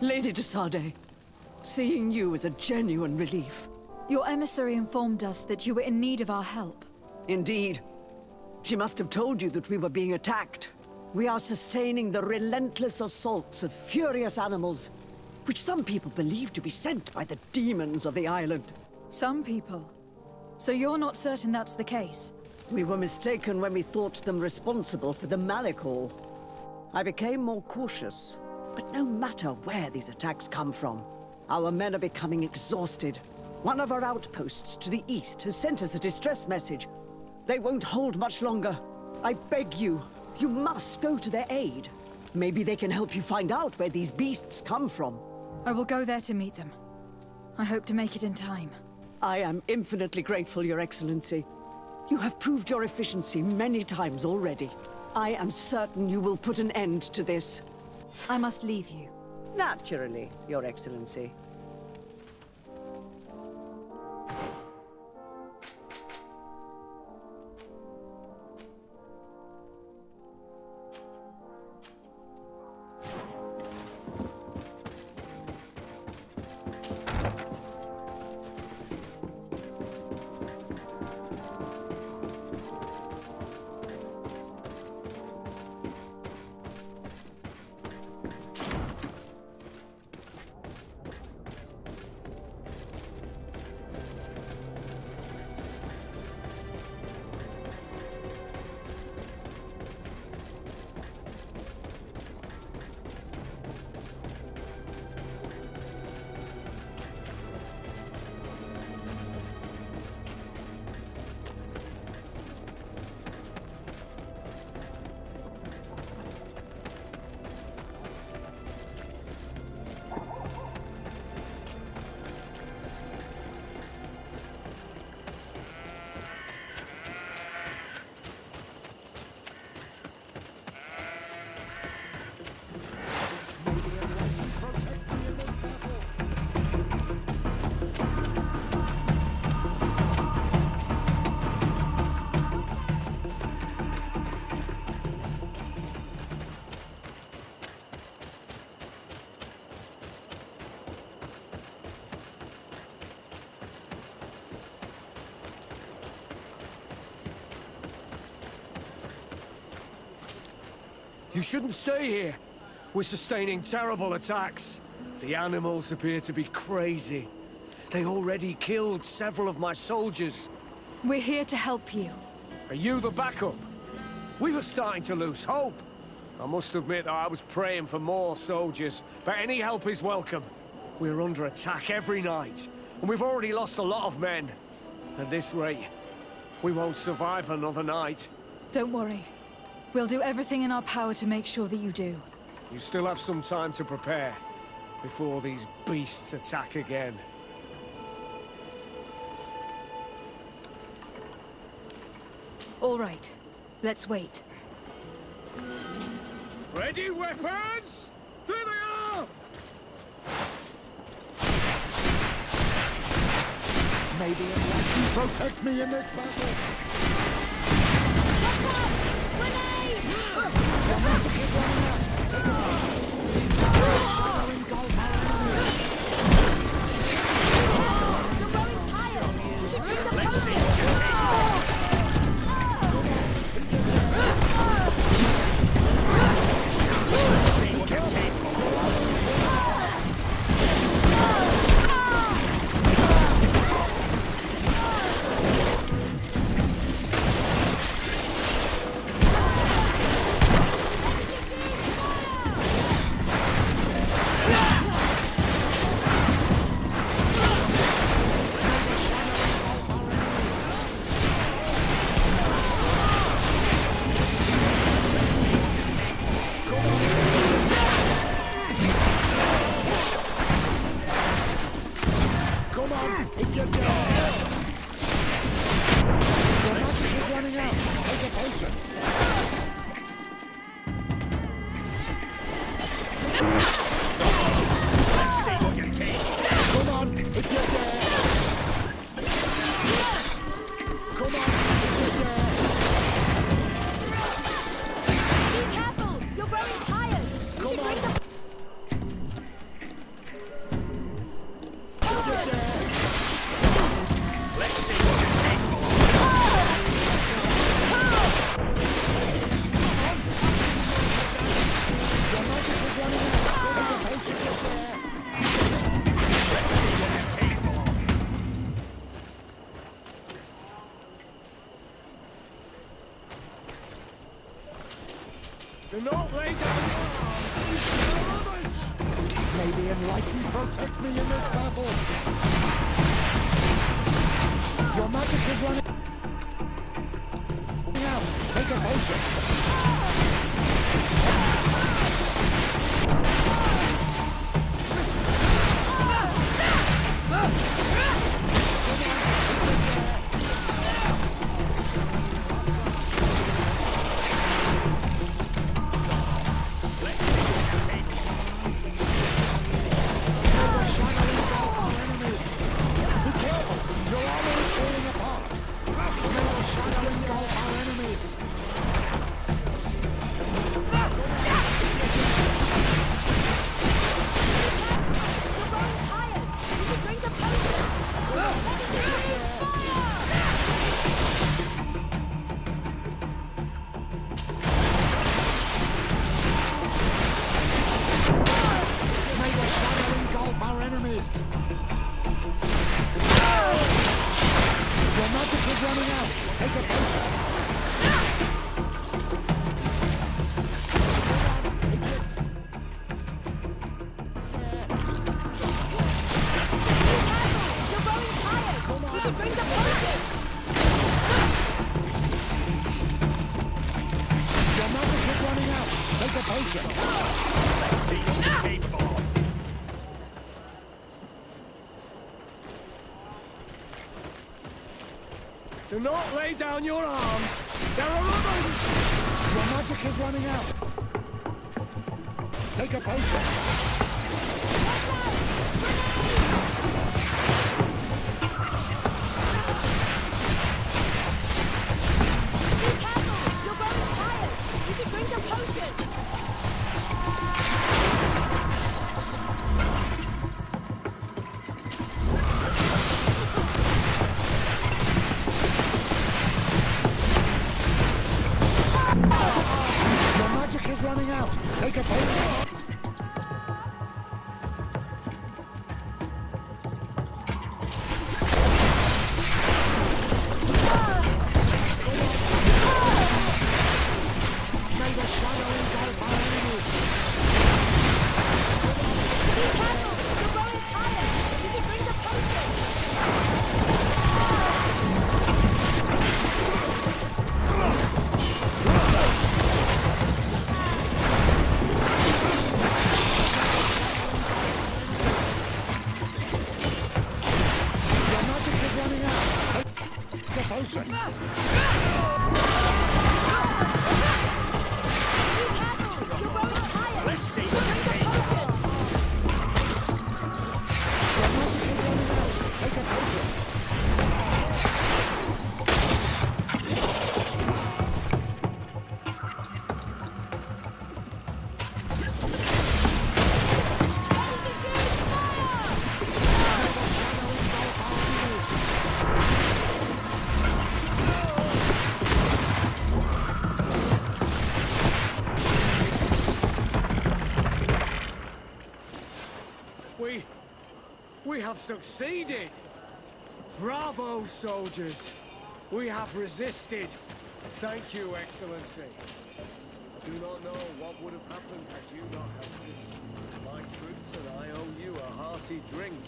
Lady de Sade, Seeing you is a genuine relief. Your emissary informed us that you were in need of our help. Indeed. She must have told you that we were being attacked. We are sustaining the relentless assaults of furious animals, which some people believe to be sent by the demons of the island. Some people? So you're not certain that's the case? We were mistaken when we thought them responsible for the Malicor. I became more cautious. But no matter where these attacks come from, our men are becoming exhausted. One of our outposts to the east has sent us a distress message. They won't hold much longer. I beg you, you must go to their aid. Maybe they can help you find out where these beasts come from. I will go there to meet them. I hope to make it in time. I am infinitely grateful, Your Excellency. You have proved your efficiency many times already. I am certain you will put an end to this. I must leave you. Naturally, Your Excellency. You shouldn't stay here. We're sustaining terrible attacks. The animals appear to be crazy. They already killed several of my soldiers. We're here to help you. Are you the backup? We were starting to lose hope. I must admit I was praying for more soldiers, but any help is welcome. We're under attack every night, and we've already lost a lot of men. At this rate, we won't survive another night. Don't worry. We'll do everything in our power to make sure that you do. You still have some time to prepare, before these beasts attack again. All right. Let's wait. Ready, weapons? There they are! Maybe unless you protect me in this battle. Your magic is running out. Take it out. Shadowing Let's see what you Enlighten, protect me in this battle! Your magic is running out! Take a potion! Do not lay down your arms! There are others! Your magic is running out! Take a potion! Running out! Take a potion! May the shadow engulf our enemies! Be careful! You're growing tired! You should bring the potion! We have succeeded! Bravo, soldiers! We have resisted! Thank you, Excellency. I do not know what would have happened had you not helped us. My troops and I owe you a hearty drink.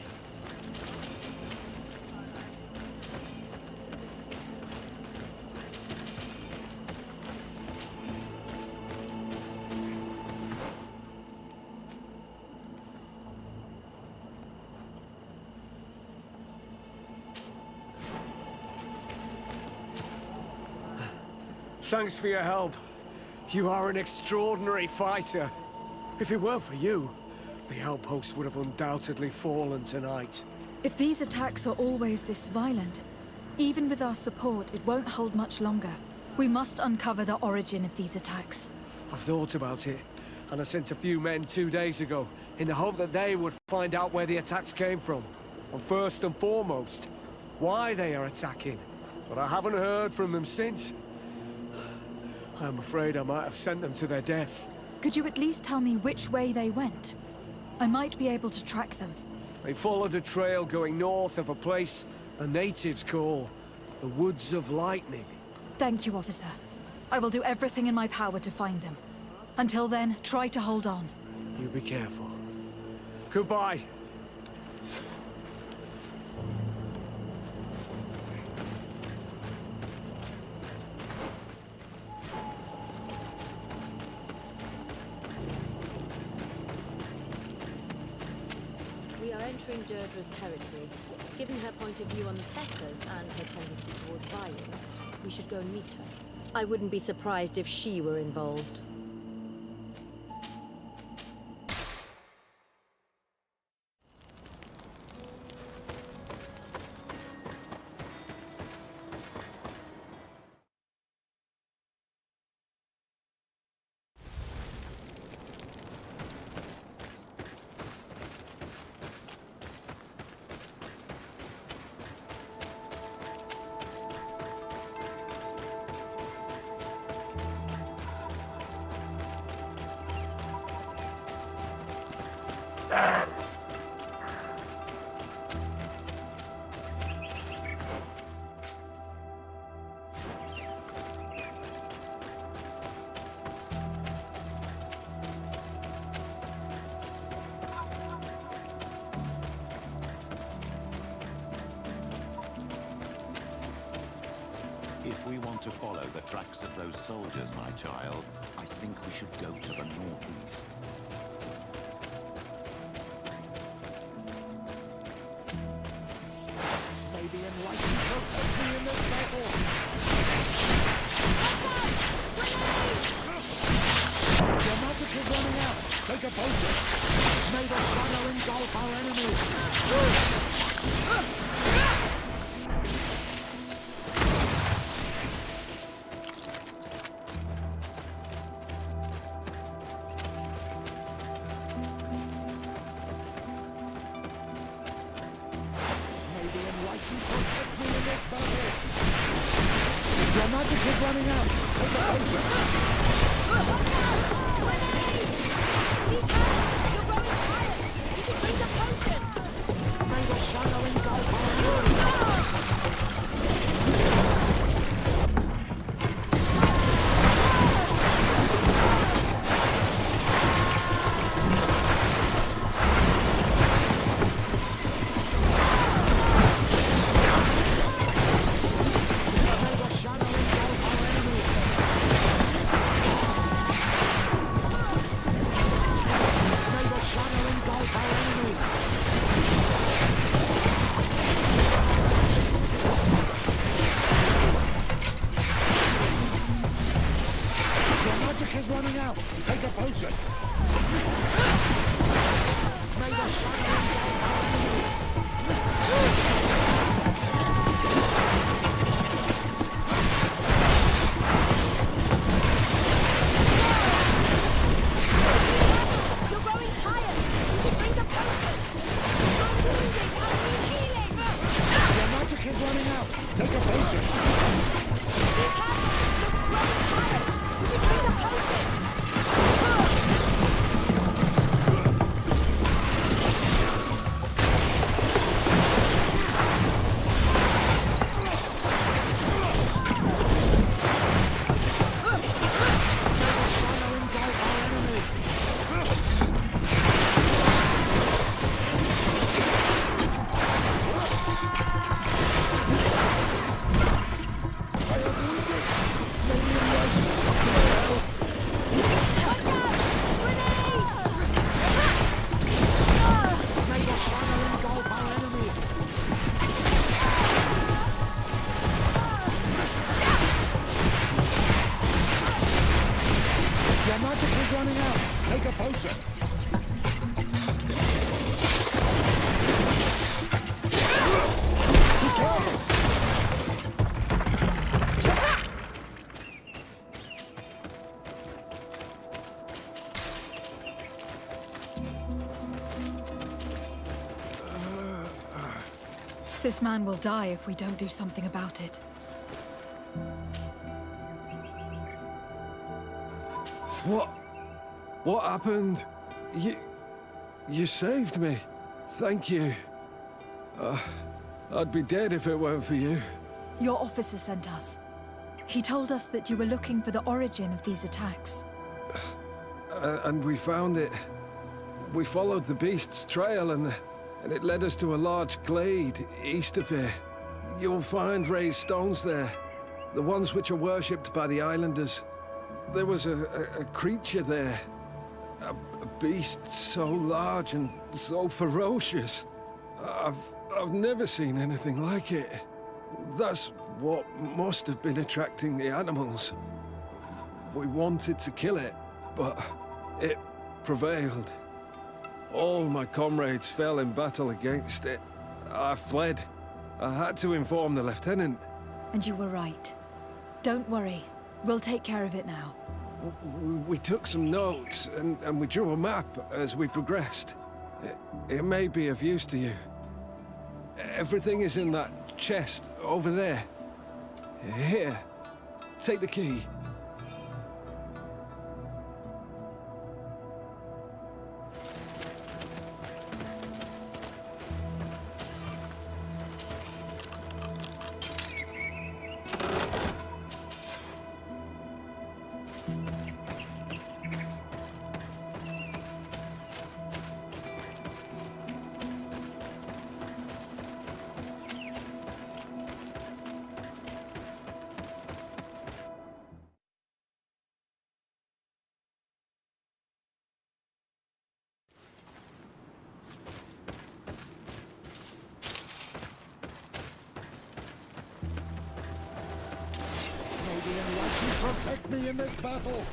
Thanks for your help. You are an extraordinary fighter. If it weren't for you, the outpost would have undoubtedly fallen tonight. If these attacks are always this violent, even with our support, it won't hold much longer. We must uncover the origin of these attacks. I've thought about it, and I sent a few men 2 days ago, in the hope that they would find out where the attacks came from. And first and foremost, why they are attacking. But I haven't heard from them since. I'm afraid I might have sent them to their death. Could you at least tell me which way they went? I might be able to track them. They followed a trail going north of a place the natives call the Woods of Lightning. Thank you, officer. I will do everything in my power to find them. Until then, try to hold on. You be careful. Goodbye. We are entering Deirdre's territory. Given her point of view on the settlers and her tendency towards violence, we should go and meet her. I wouldn't be surprised if she were involved. If we want to follow the tracks of those soldiers, my child, I think we should go to the northeast. May the enlightened protect me in this battle! Your magic is running out! Take a potion! May the shadow engulf our enemies! Your magic is running out! Take a potion! May the shadow engulf our enemies! Is running out. Take a potion. May the shadow engulf our enemies. You're growing tired. You should drink a potion. I'm losing. I need healing. Your magic is running out. Take a potion. Be careful. You're growing tired. You should drink a potion. Your magic is running out. Take a potion. Be careful. This man will die if we don't do something about it. What happened? You saved me. Thank you. I'd be dead if it weren't for you. Your officer sent us. He told us that you were looking for the origin of these attacks. And we found it. We followed the beast's trail and it led us to a large glade east of here. You'll find raised stones there, the ones which are worshipped by the islanders. There was a creature there, a beast so large and so ferocious. I've never seen anything like it. That's what must have been attracting the animals. We wanted to kill it, but it prevailed. All my comrades fell in battle against it. I fled. I had to inform the lieutenant. And you were right. Don't worry. We'll take care of it now. We took some notes, and we drew a map as we progressed. It may be of use to you. Everything is in that chest over there. Here, take the key. Protect me in this battle!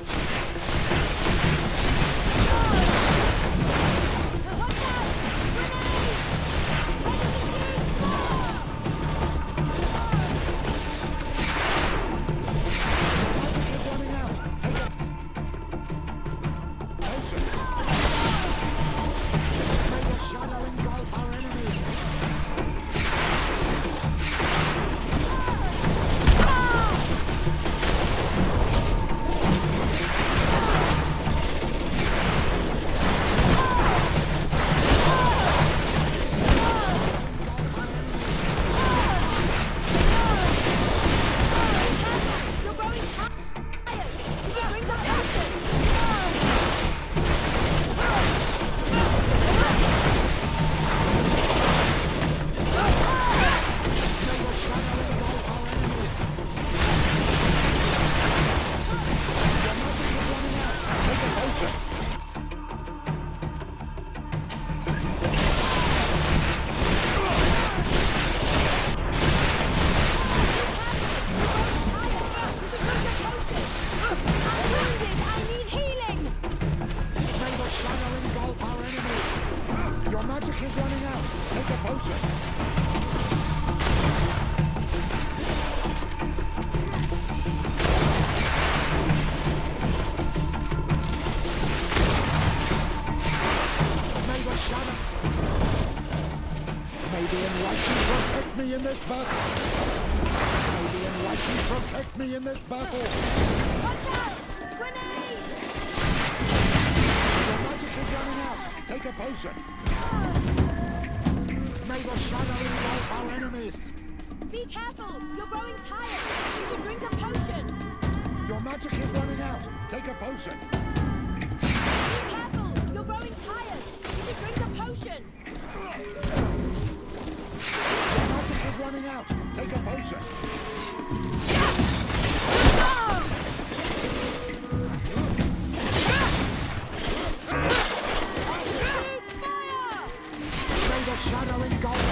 In this battle! May the enlightened protect me in this battle! Watch out! Grenade! Your magic is running out! Take a potion! May the shadow engulf our enemies! Be careful! You're growing tired! You should drink a potion! Your magic is running out! Take a potion! Be careful! You're growing tired! You should drink a potion! Your magic is running out! Take a potion! May the shadow engulf!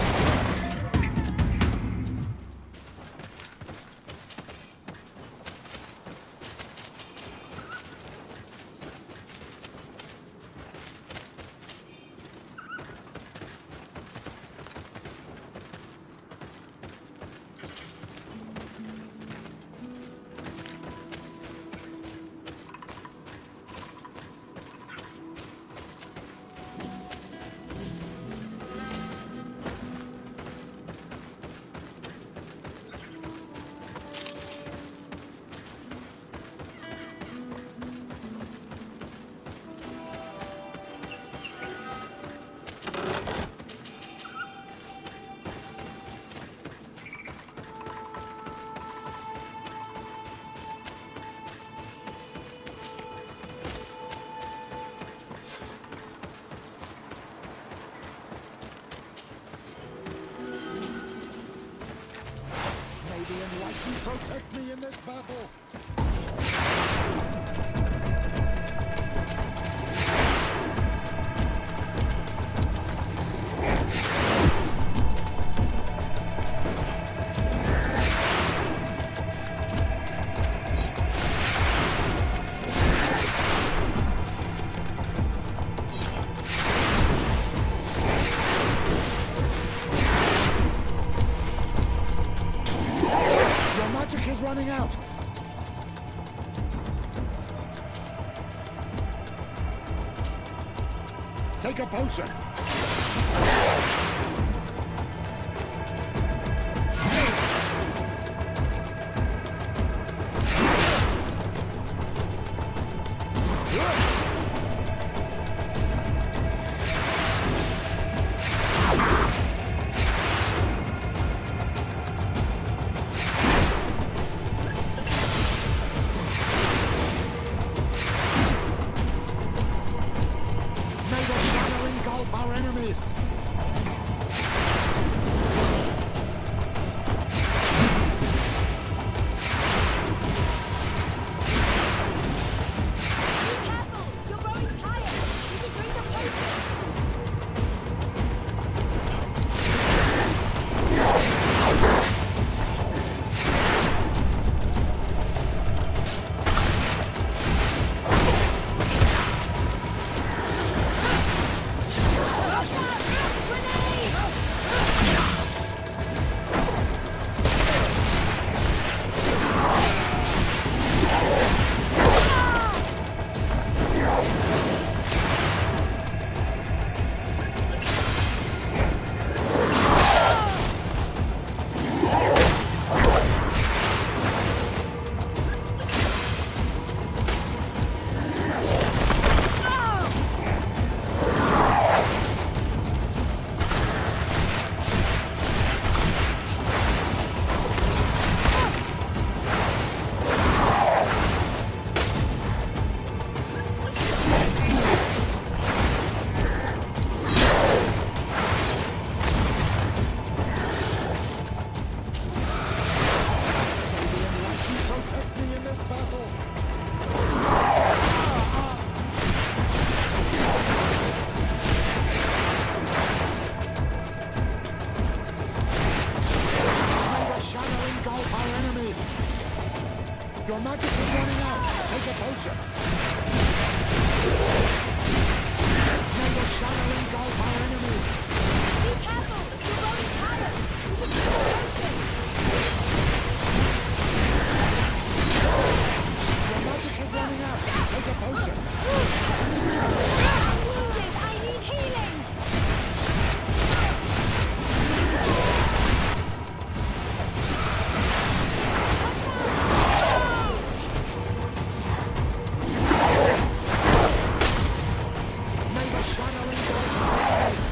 the enlightened protect me in this battle! Your magic is running out! Take a potion! May the shadow engulf our enemies! You're growing tired. You should drink a potion. Protect me in this battle! May the shadow engulf our enemies! Your magic is running out! Take a potion! May the shadow engulf our enemies! Be careful. You're growing tired. You should drink a potion. Your magic is running out! Take a potion! I'm wounded. I need healing. May the shadow engulf our enemies!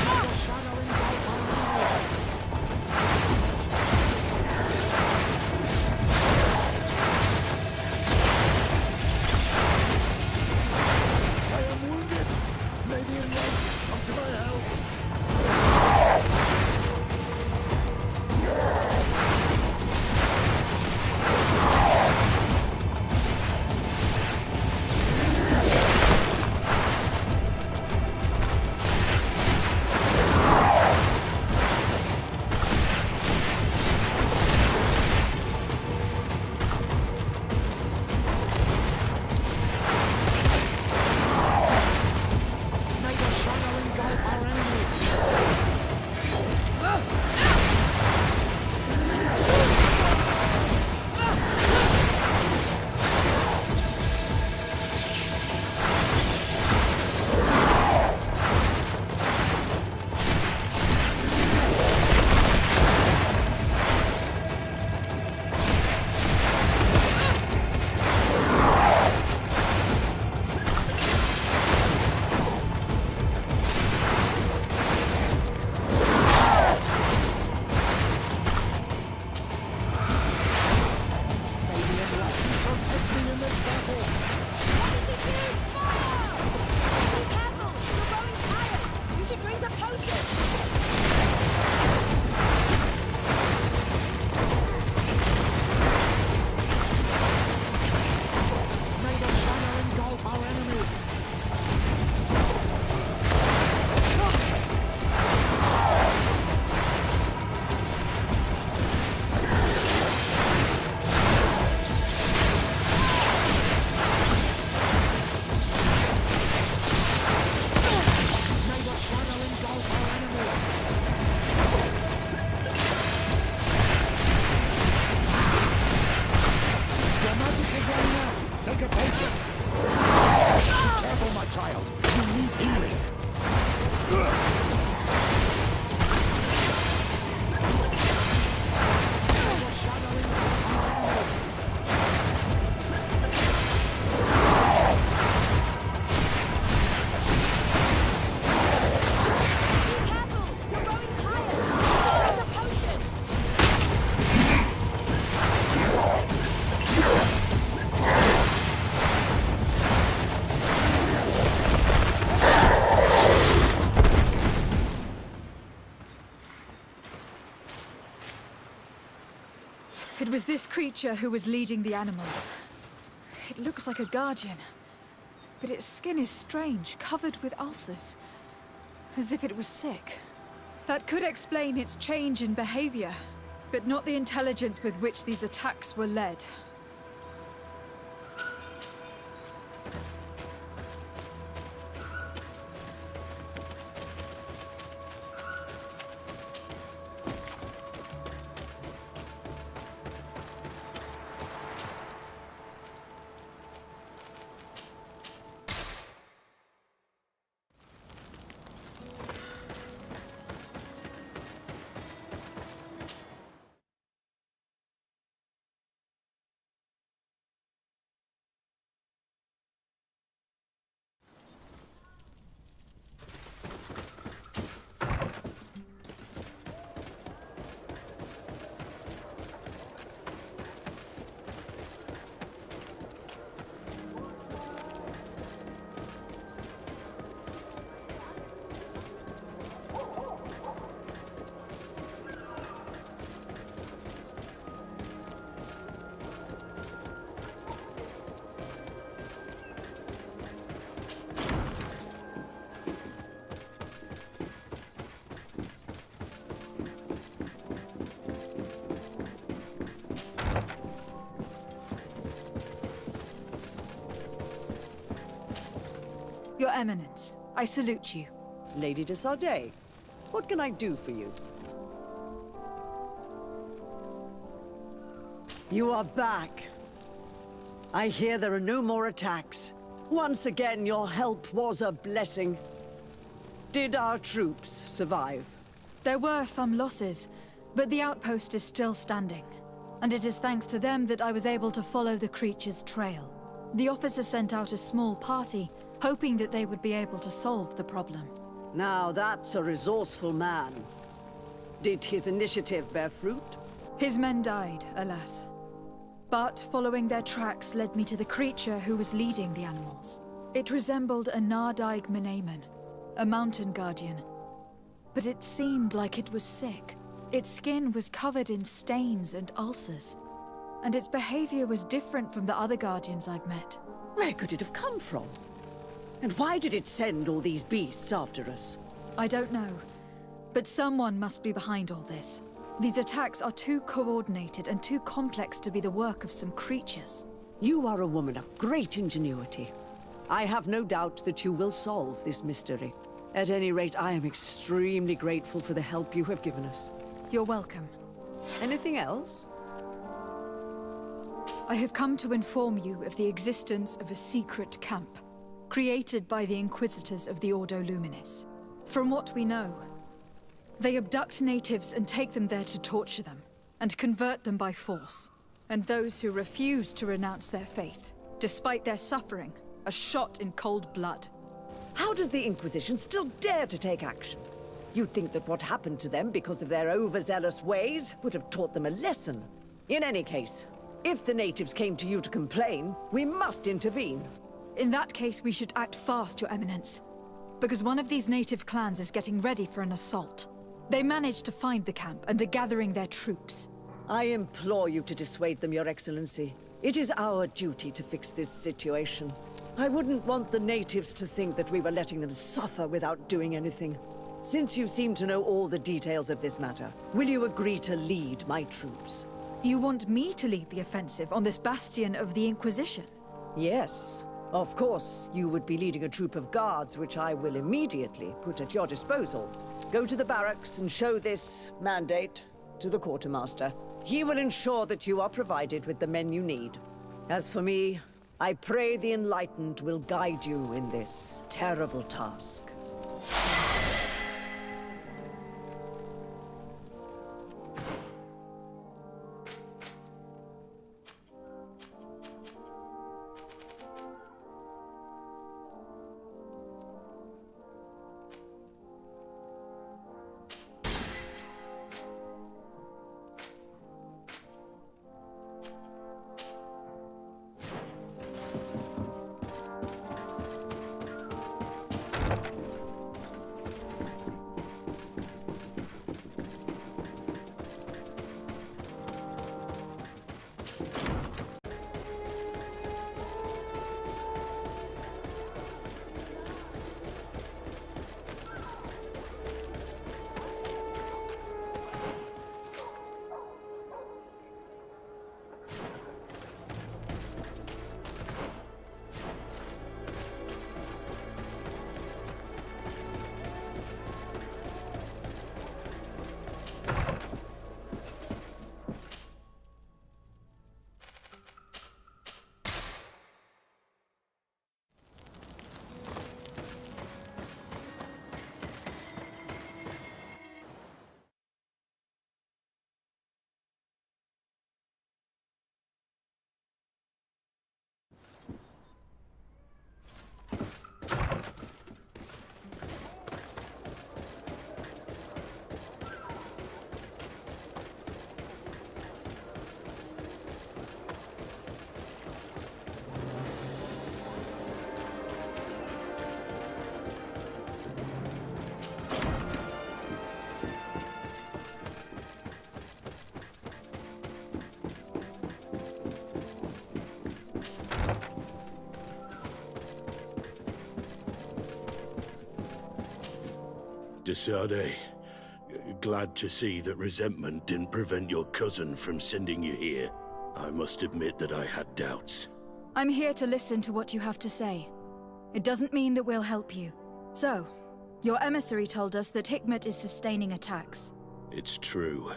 May the shadow engulf our enemies! I am wounded! May the enlightened come to my help! May the shadow engulf our enemies! It was this creature who was leading the animals. It looks like a guardian, but its skin is strange, covered with ulcers, as if it was sick. That could explain its change in behavior, but not the intelligence with which these attacks were led. Your Eminence, I salute you. Lady de Sardet, what can I do for you? You are back. I hear there are no more attacks. Once again, your help was a blessing. Did our troops survive? There were some losses, but the outpost is still standing. And it is thanks to them that I was able to follow the creature's trail. The officer sent out a small party, hoping that they would be able to solve the problem. Now that's a resourceful man. Did his initiative bear fruit? His men died, alas. But following their tracks led me to the creature who was leading the animals. It resembled a Nardaig Menaemon, a mountain guardian. But it seemed like it was sick. Its skin was covered in stains and ulcers. And its behavior was different from the other guardians I've met. Where could it have come from? And why did it send all these beasts after us? I don't know. But someone must be behind all this. These attacks are too coordinated and too complex to be the work of some creatures. You are a woman of great ingenuity. I have no doubt that you will solve this mystery. At any rate, I am extremely grateful for the help you have given us. You're welcome. Anything else? I have come to inform you of the existence of a secret camp, created by the Inquisitors of the Ordo Luminis. From what we know, they abduct natives and take them there to torture them, and convert them by force. And those who refuse to renounce their faith, despite their suffering, are shot in cold blood. How does the Inquisition still dare to take action? You'd think that what happened to them because of their overzealous ways would have taught them a lesson. In any case, if the natives came to you to complain, we must intervene. In that case, we should act fast, Your Eminence. Because one of these native clans is getting ready for an assault. They managed to find the camp and are gathering their troops. I implore you to dissuade them, Your Excellency. It is our duty to fix this situation. I wouldn't want the natives to think that we were letting them suffer without doing anything. Since you seem to know all the details of this matter, will you agree to lead my troops? You want me to lead the offensive on this bastion of the Inquisition? Yes. Of course, you would be leading a troop of guards, which I will immediately put at your disposal. Go to the barracks and show this mandate to the quartermaster. He will ensure that you are provided with the men you need. As for me, I pray the Enlightened will guide you in this terrible task. De Sade, glad to see that resentment didn't prevent your cousin from sending you here. I must admit that I had doubts. I'm here to listen to what you have to say. It doesn't mean that we'll help you. So, your emissary told us that Hikmet is sustaining attacks. It's true.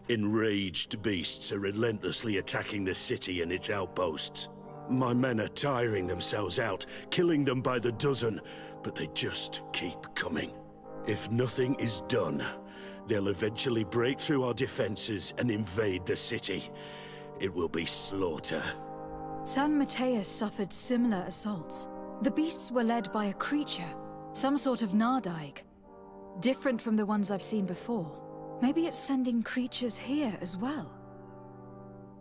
Enraged beasts are relentlessly attacking the city and its outposts. My men are tiring themselves out, killing them by the dozen, but they just keep coming. If nothing is done, they'll eventually break through our defenses and invade the city. It will be slaughter. San Mateus suffered similar assaults. The beasts were led by a creature, some sort of Nardaig. Different from the ones I've seen before. Maybe it's sending creatures here as well.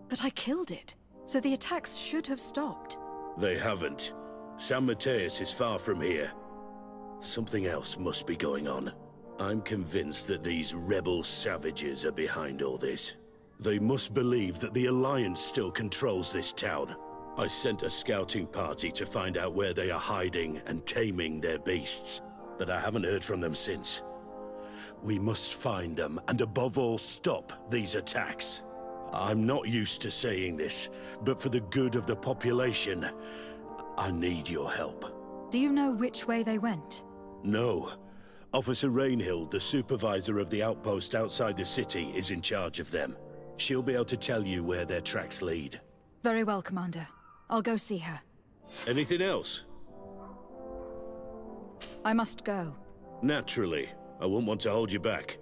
But I killed it, so the attacks should have stopped. They haven't. San Mateus is far from here. Something else must be going on. I'm convinced that these rebel savages are behind all this. They must believe that the Alliance still controls this town. I sent a scouting party to find out where they are hiding and taming their beasts, but I haven't heard from them since. We must find them, and above all, stop these attacks. I'm not used to saying this, but for the good of the population, I need your help. Do you know which way they went? No. Officer Rainhill, the supervisor of the outpost outside the city, is in charge of them. She'll be able to tell you where their tracks lead. Very well, Commander. I'll go see her. Anything else? I must go. Naturally. I wouldn't want to hold you back.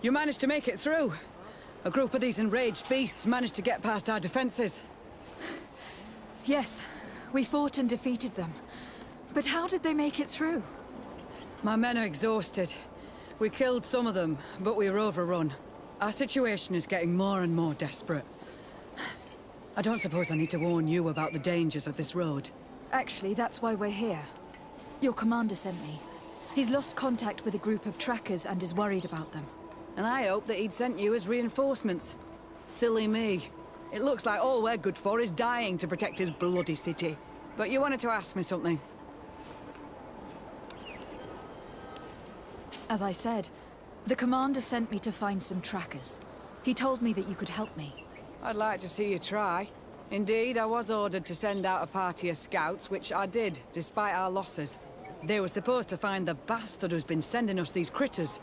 You managed to make it through. A group of these enraged beasts managed to get past our defenses. Yes, we fought and defeated them. But how did they make it through? My men are exhausted. We killed some of them, but we were overrun. Our situation is getting more and more desperate. I don't suppose I need to warn you about the dangers of this road. Actually, that's why we're here. Your commander sent me. He's lost contact with a group of trackers and is worried about them. And I hoped that he'd sent you as reinforcements. Silly me. It looks like all we're good for is dying to protect his bloody city. But you wanted to ask me something. As I said, the commander sent me to find some trackers. He told me that you could help me. I'd like to see you try. Indeed, I was ordered to send out a party of scouts, which I did, despite our losses. They were supposed to find the bastard who's been sending us these critters.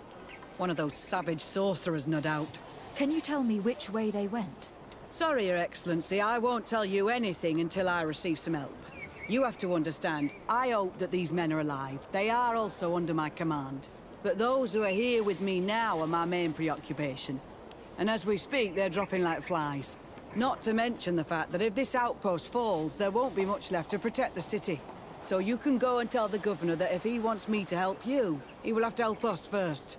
One of those savage sorcerers, no doubt. Can you tell me which way they went? Sorry, Your Excellency, I won't tell you anything until I receive some help. You have to understand, I hope that these men are alive. They are also under my command. But those who are here with me now are my main preoccupation. And as we speak, they're dropping like flies. Not to mention the fact that if this outpost falls, there won't be much left to protect the city. So you can go and tell the governor that if he wants me to help you, he will have to help us first.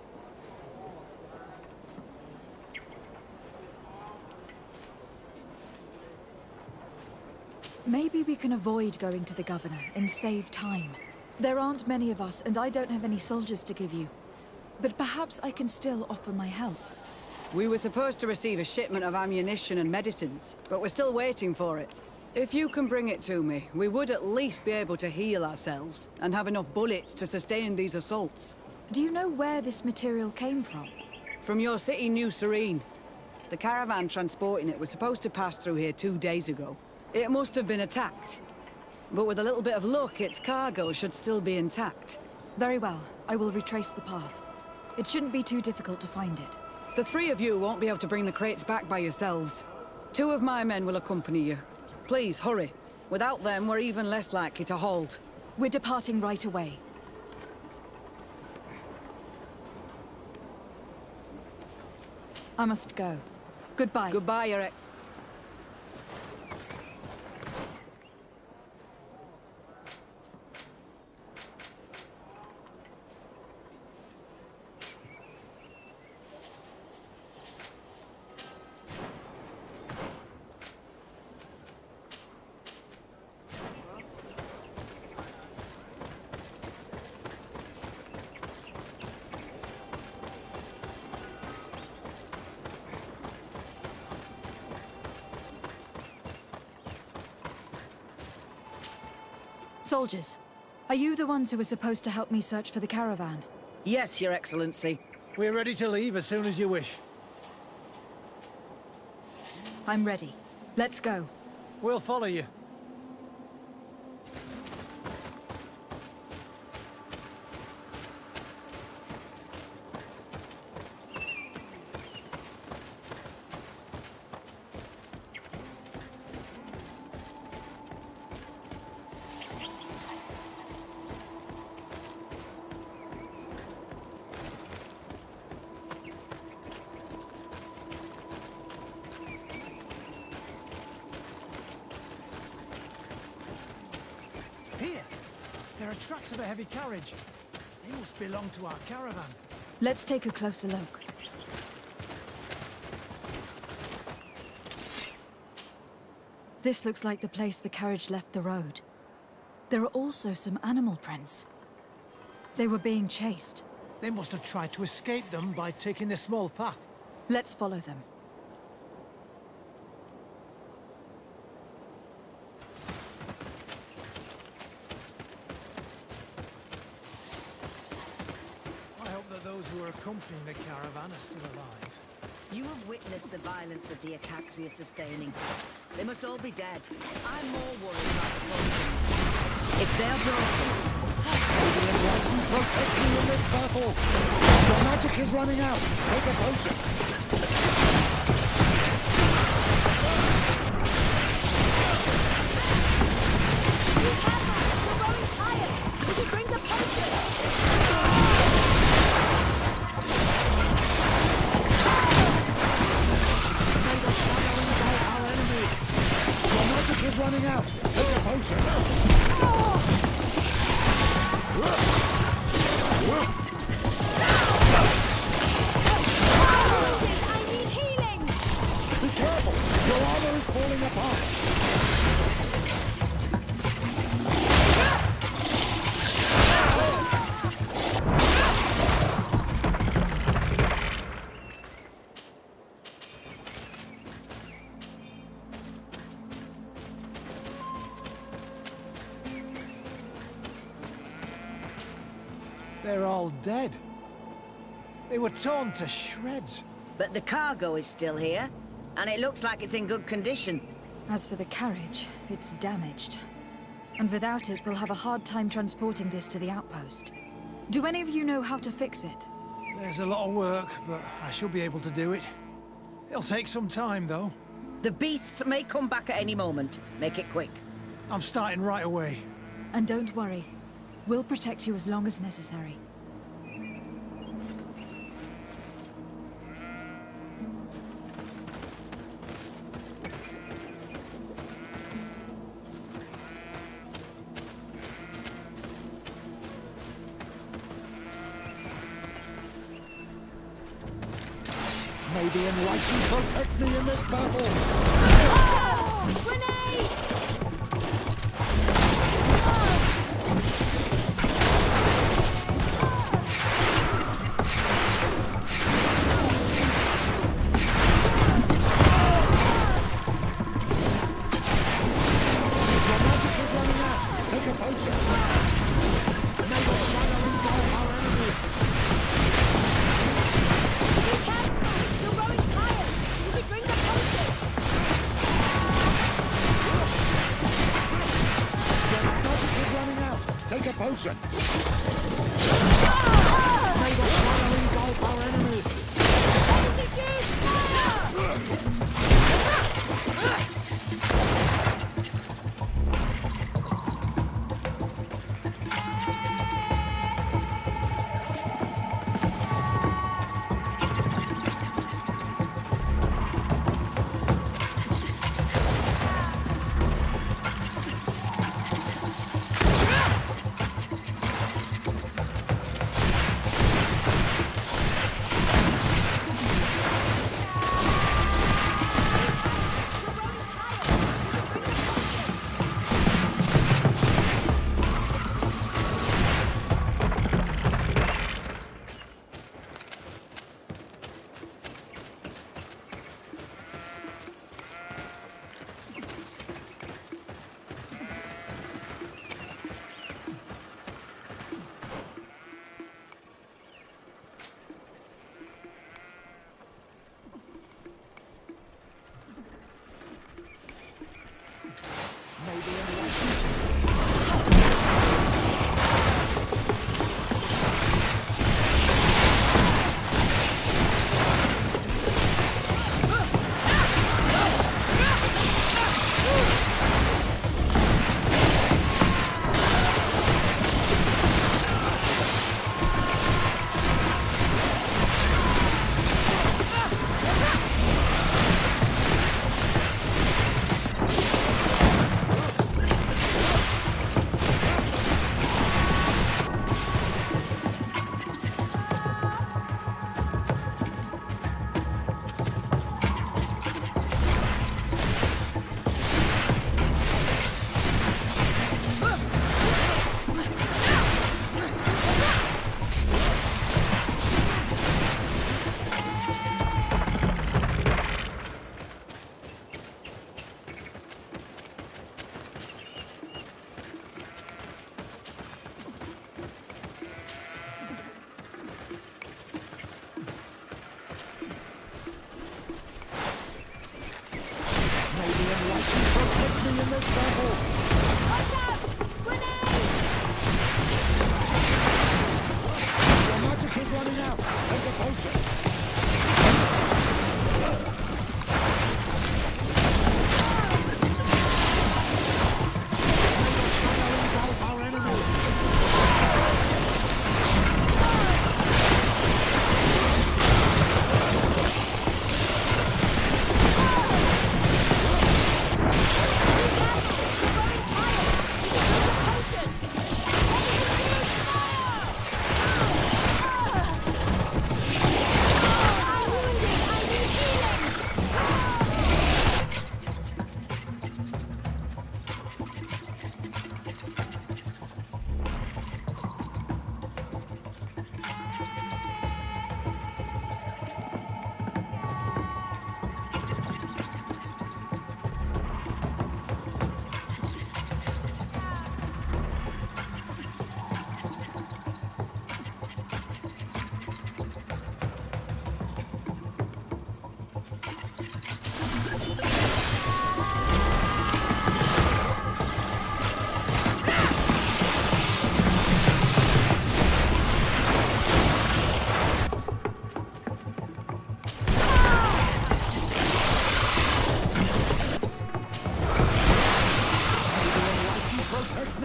Maybe we can avoid going to the governor and save time. There aren't many of us, and I don't have any soldiers to give you. But perhaps I can still offer my help. We were supposed to receive a shipment of ammunition and medicines, but we're still waiting for it. If you can bring it to me, we would at least be able to heal ourselves and have enough bullets to sustain these assaults. Do you know where this material came from? From your city, New Serene. The caravan transporting it was supposed to pass through here 2 days ago. It must have been attacked. But with a little bit of luck, its cargo should still be intact. Very well. I will retrace the path. It shouldn't be too difficult to find it. The three of you won't be able to bring the crates back by yourselves. 2 of my men will accompany you. Please, hurry. Without them, we're even less likely to hold. We're departing right away. I must go. Goodbye. Goodbye, Eric. Soldiers, are you the ones who were supposed to help me search for the caravan? Yes, Your Excellency. We're ready to leave as soon as you wish. I'm ready. Let's go. We'll follow you. There are tracks of a heavy carriage. They must belong to our caravan. Let's take a closer look. This looks like the place the carriage left the road. There are also some animal prints. They were being chased. They must have tried to escape them by taking the small path. Let's follow them. Those who are accompanying the caravan are still alive. You have witnessed the violence of the attacks we are sustaining. They must all be dead. I'm more worried about the potions. If they're broken, protect me in this battle! The magic is running out! Take a potion! We're going higher! We should drink the potion! is running out. Take a potion. I need healing! Be careful! Your armor is falling apart! They're all dead. They were torn to shreds. But the cargo is still here, and it looks like it's in good condition. As for the carriage, it's damaged. And without it, we'll have a hard time transporting this to the outpost. Do any of you know how to fix it? There's a lot of work, but I should be able to do it. It'll take some time, though. The beasts may come back at any moment. Make it quick. I'm starting right away. And don't worry. We'll protect you as long as necessary. May the Enlightened protect me in this battle! Grenade! Your magic is running out! Take a potion! May the shadow engulf our enemies! You're growing tired! You should drink the potion! Your magic is running out! Take a potion! May the shadow engulf our enemies! Protect me in this battle! Watch out! Grenade! Your magic is running out! Take a potion! Our enemies! Be careful!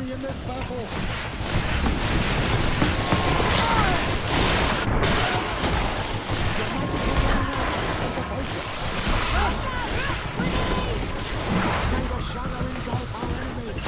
me in this battle. Take a potion. May the shadow engulf our enemies.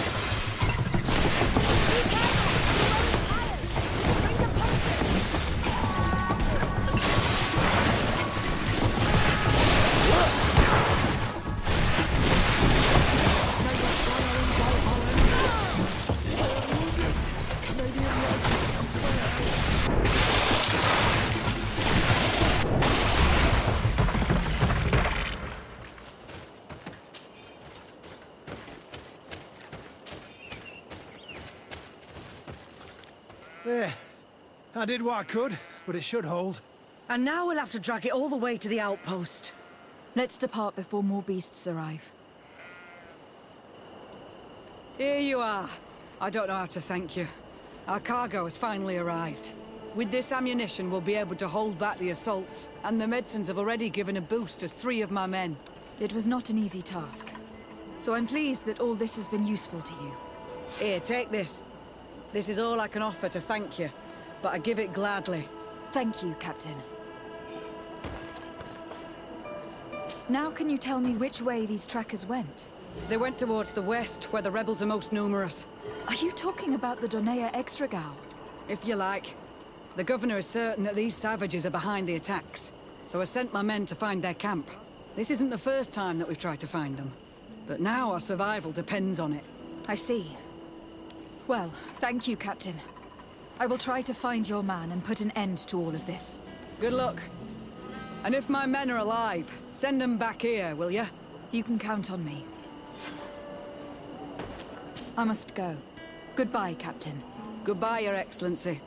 There. I did what I could, but it should hold. And now we'll have to drag it all the way to the outpost. Let's depart before more beasts arrive. Here you are. I don't know how to thank you. Our cargo has finally arrived. With this ammunition, we'll be able to hold back the assaults, and the medicines have already given a boost to 3 of my men. It was not an easy task, so I'm pleased that all this has been useful to you. Here, take this. This is all I can offer to thank you, but I give it gladly. Thank you, Captain. Now can you tell me which way these trackers went? They went towards the west, where the rebels are most numerous. Are you talking about the Donea Extragao? If you like. The governor is certain that these savages are behind the attacks, so I sent my men to find their camp. This isn't the first time that we've tried to find them, but now our survival depends on it. I see. Well, thank you, Captain. I will try to find your man and put an end to all of this. Good luck. And if my men are alive, send them back here, will you? You can count on me. I must go. Goodbye, Captain. Goodbye, Your Excellency.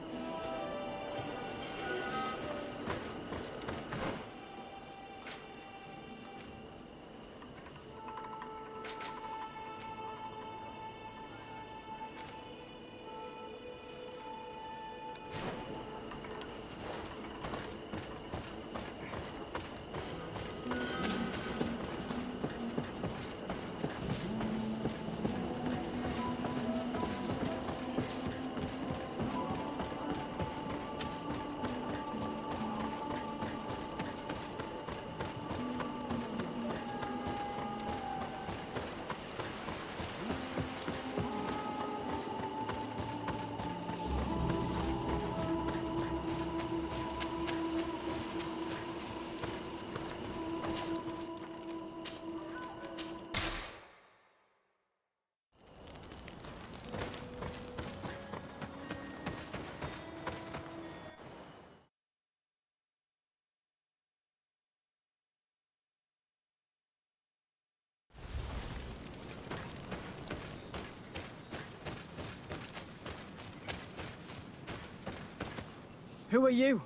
Who are you?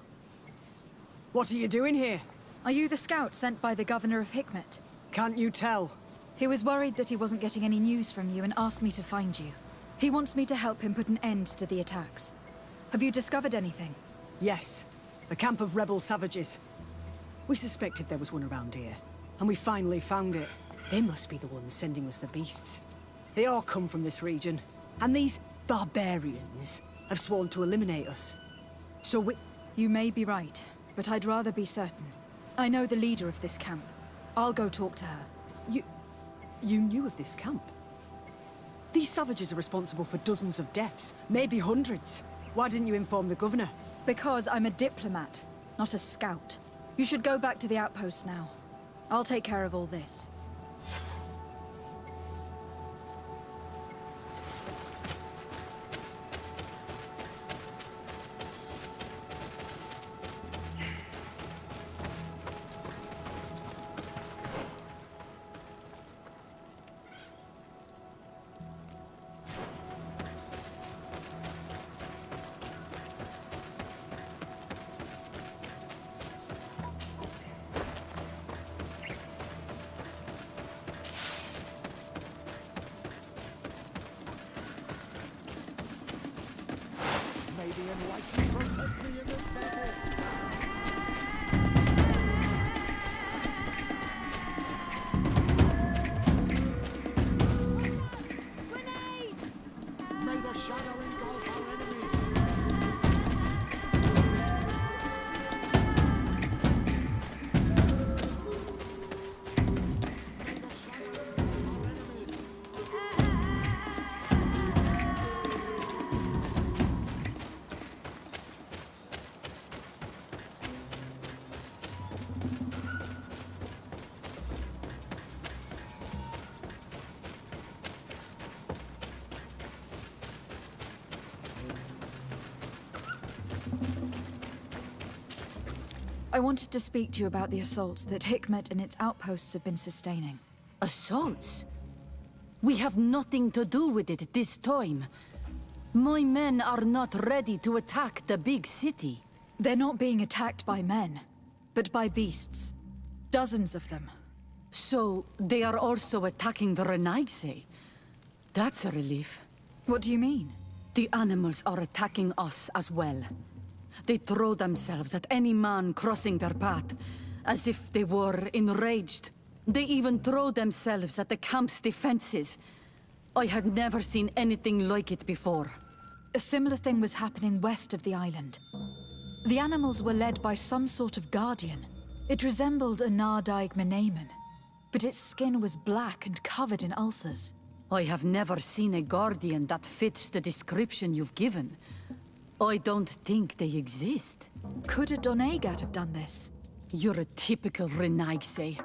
What are you doing here? Are you the scout sent by the governor of Hikmet? Can't you tell? He was worried that he wasn't getting any news from you and asked me to find you. He wants me to help him put an end to the attacks. Have you discovered anything? Yes. A camp of rebel savages. We suspected there was one around here, and we finally found it. They must be the ones sending us the beasts. They all come from this region, and these barbarians have sworn to eliminate us. So we... You may be right, but I'd rather be certain. I know the leader of this camp. I'll go talk to her. You knew of this camp? These savages are responsible for dozens of deaths, maybe hundreds. Why didn't you inform the governor? Because I'm a diplomat, not a scout. You should go back to the outpost now. I'll take care of all this. The enlightened protect me in this battle. May I wanted to speak to you about the assaults that Hikmet and its outposts have been sustaining. Assaults? We have nothing to do with it this time. My men are not ready to attack the big city. They're not being attacked by men, but by beasts. Dozens of them. So, they are also attacking the Renaigse? That's a relief. What do you mean? The animals are attacking us as well. They throw themselves at any man crossing their path, as if they were enraged. They even throw themselves at the camp's defenses. I had never seen anything like it before. A similar thing was happening west of the island. The animals were led by some sort of guardian. It resembled a Nardaig Menemen, but its skin was black and covered in ulcers. I have never seen a guardian that fits the description you've given. I don't think they exist. Could a Donegat have done this? You're a typical Renaigse.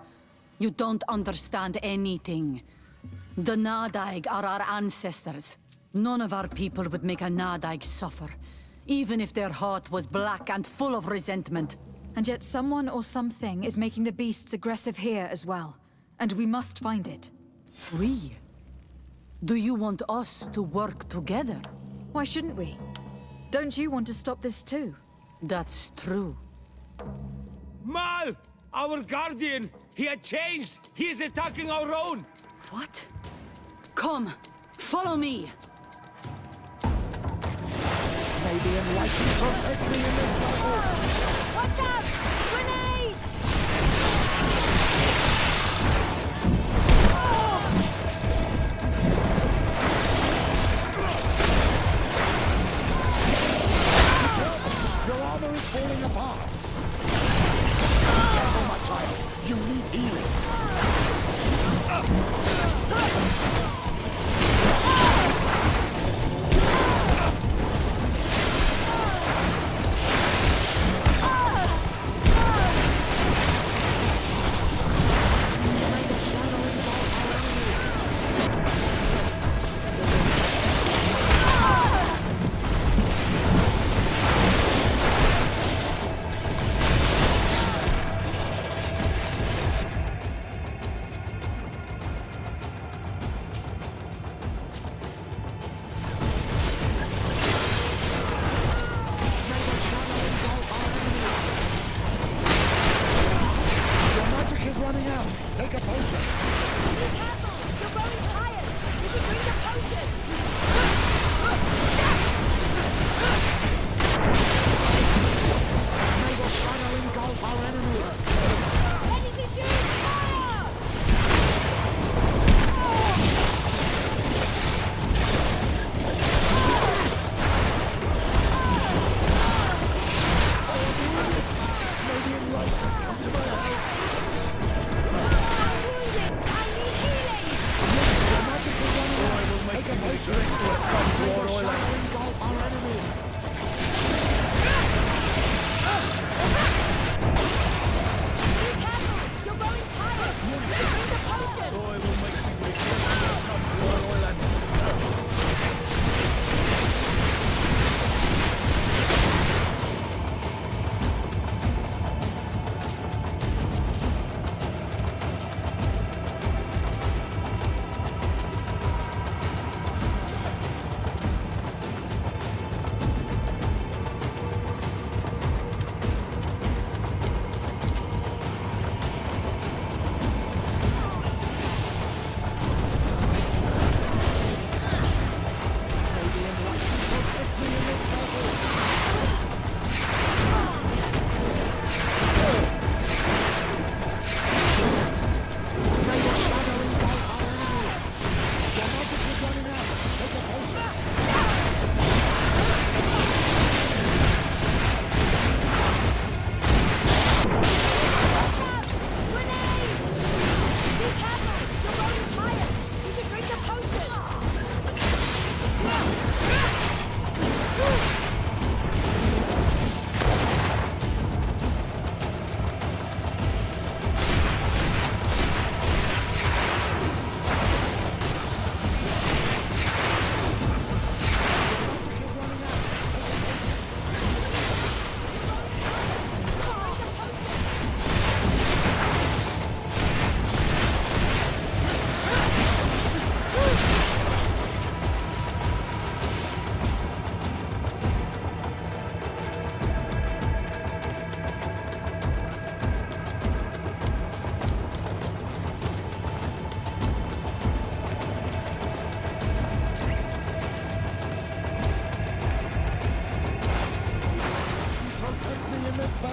You don't understand anything. The Nardaig are our ancestors. None of our people would make a Nardaig suffer, even if their heart was black and full of resentment. And yet someone or something is making the beasts aggressive here as well. And we must find it. We? Do you want us to work together? Why shouldn't we? Don't you want to stop this too? That's true. Mal! Our guardian! He had changed! He is attacking our own! What? Come! Follow me! May the enlightened protect me in this battle! Watch out! Grenade! Your armor is falling apart! Careful, my child! You need healing!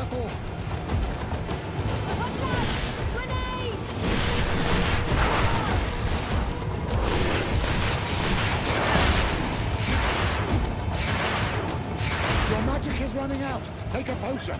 battle! Your magic is running out. Take a potion.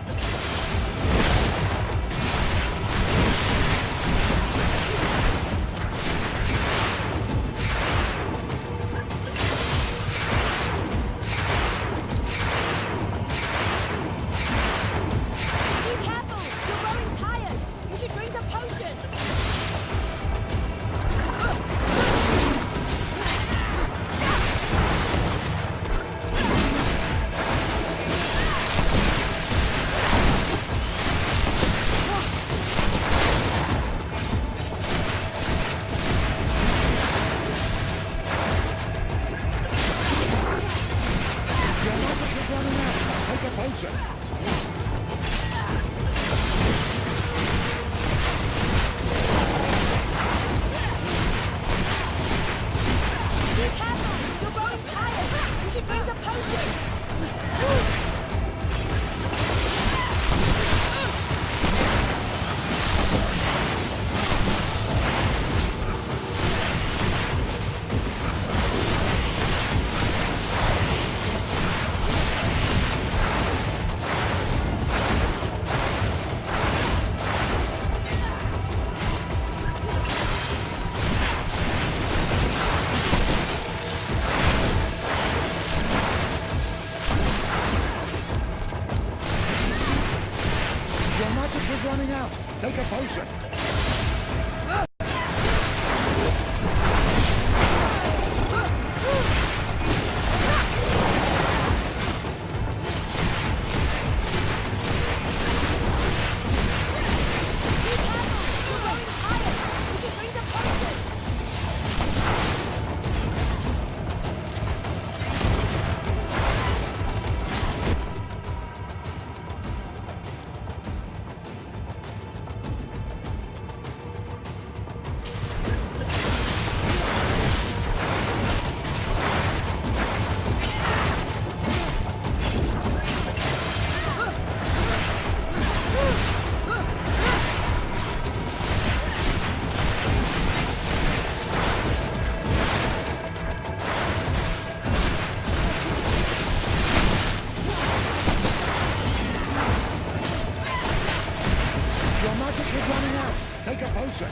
Take a potion. Take a potion.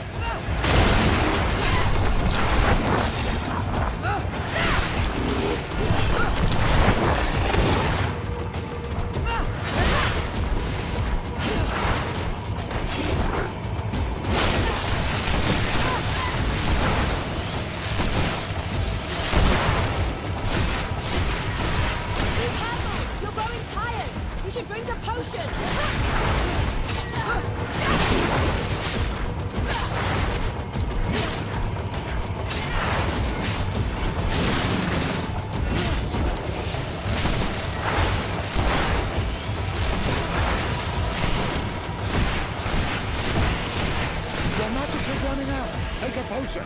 You're growing tired. You should drink a potion. Your magic is running out. Take a potion.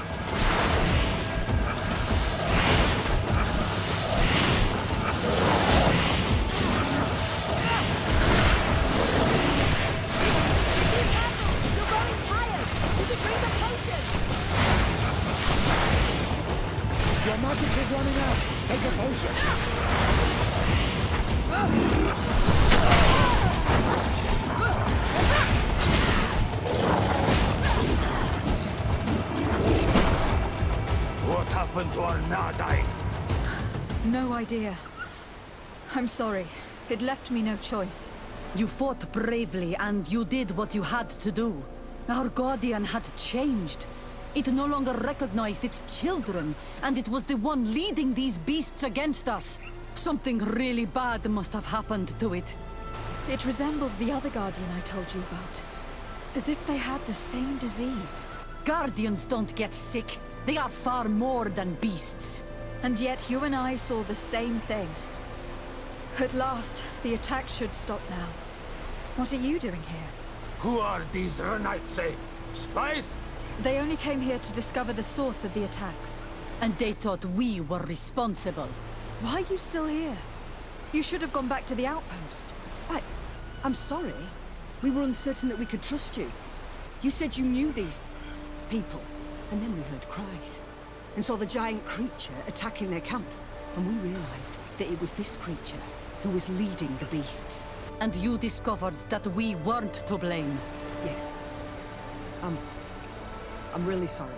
Your magic is running out. Take a potion. What happened to our Nadai? No idea. I'm sorry. It left me no choice. You fought bravely, and you did what you had to do. Our guardian had changed. It no longer recognized its children, and it was the one leading these beasts against us. Something really bad must have happened to it. It resembled the other guardian I told you about. As if they had the same disease. Guardians don't get sick. They are far more than beasts. And yet you and I saw the same thing. At last, the attack should stop now. What are you doing here? Who are these Renaitse? Spies? They only came here to discover the source of the attacks. And they thought we were responsible. Why are you still here? You should have gone back to the outpost. I'm sorry. We were uncertain that we could trust you. You said you knew these people, and then we heard cries, and saw the giant creature attacking their camp, and we realized that it was this creature who was leading the beasts. And you discovered that we weren't to blame. Yes. I'm really sorry.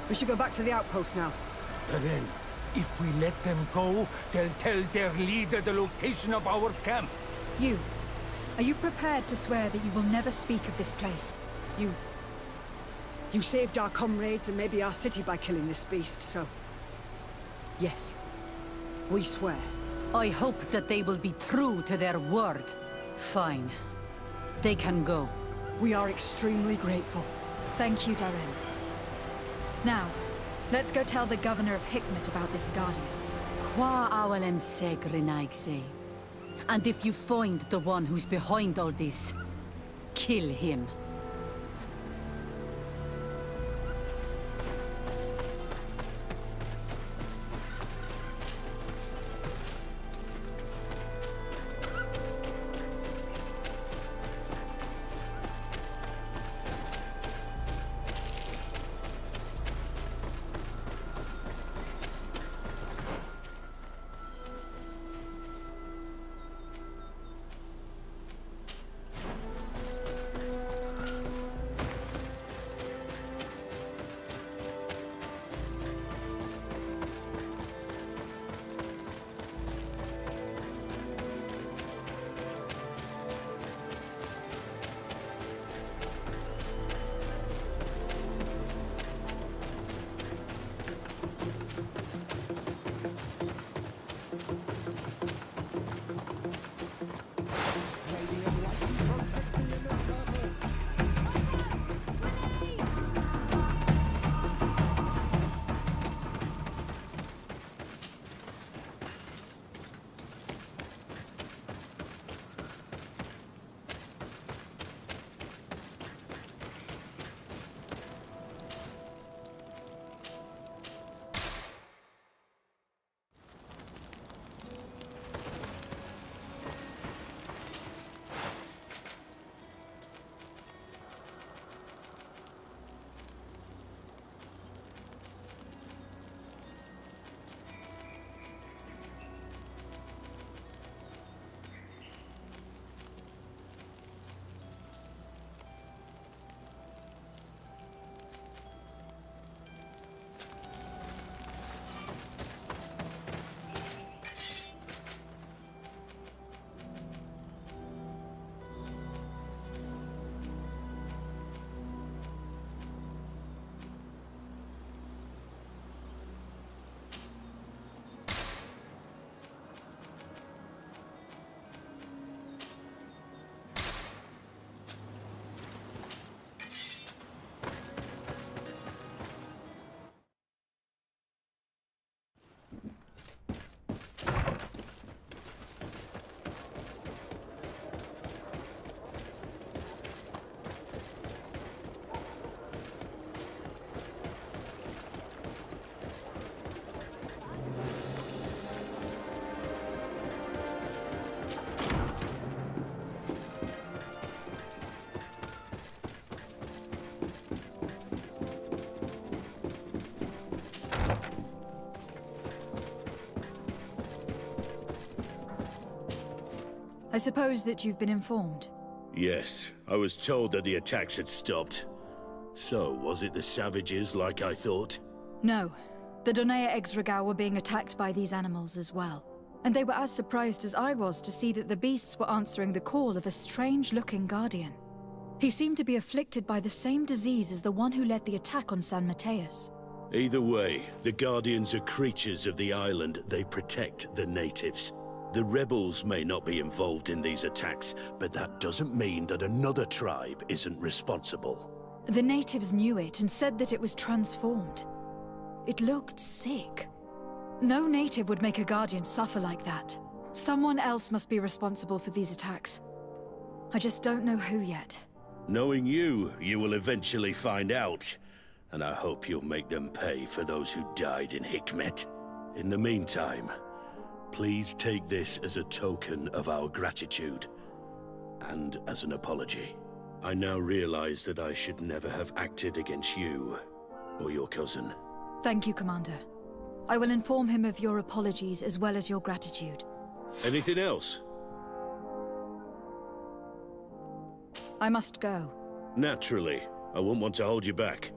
We should go back to the outpost now. Then, if we let them go, they'll tell their leader the location of our camp. Are you prepared to swear that you will never speak of this place? You saved our comrades and maybe our city by killing this beast, so... Yes. We swear. I hope that they will be true to their word. Fine. They can go. We are extremely grateful. Thank you, Darren. Now, let's go tell the governor of Hikmet about this guardian. Qua awalem seg renaigse. And if you find the one who's behind all this, kill him. I suppose that you've been informed. Yes, I was told that the attacks had stopped. So, was it the savages like I thought? No. The Donea Exregao were being attacked by these animals as well. And they were as surprised as I was to see that the beasts were answering the call of a strange-looking guardian. He seemed to be afflicted by the same disease as the one who led the attack on San Mateus. Either way, the Guardians are creatures of the island. They protect the natives. The rebels may not be involved in these attacks, but that doesn't mean that another tribe isn't responsible. The natives knew it and said that it was transformed. It looked sick. No native would make a guardian suffer like that. Someone else must be responsible for these attacks. I just don't know who yet. Knowing you, you will eventually find out. And I hope you'll make them pay for those who died in Hikmet. In the meantime, please take this as a token of our gratitude. and as an apology. I now realize that I should never have acted against you or your cousin. Thank you, Commander. I will inform him of your apologies as well as your gratitude. Anything else? I must go. Naturally. I won't want to hold you back.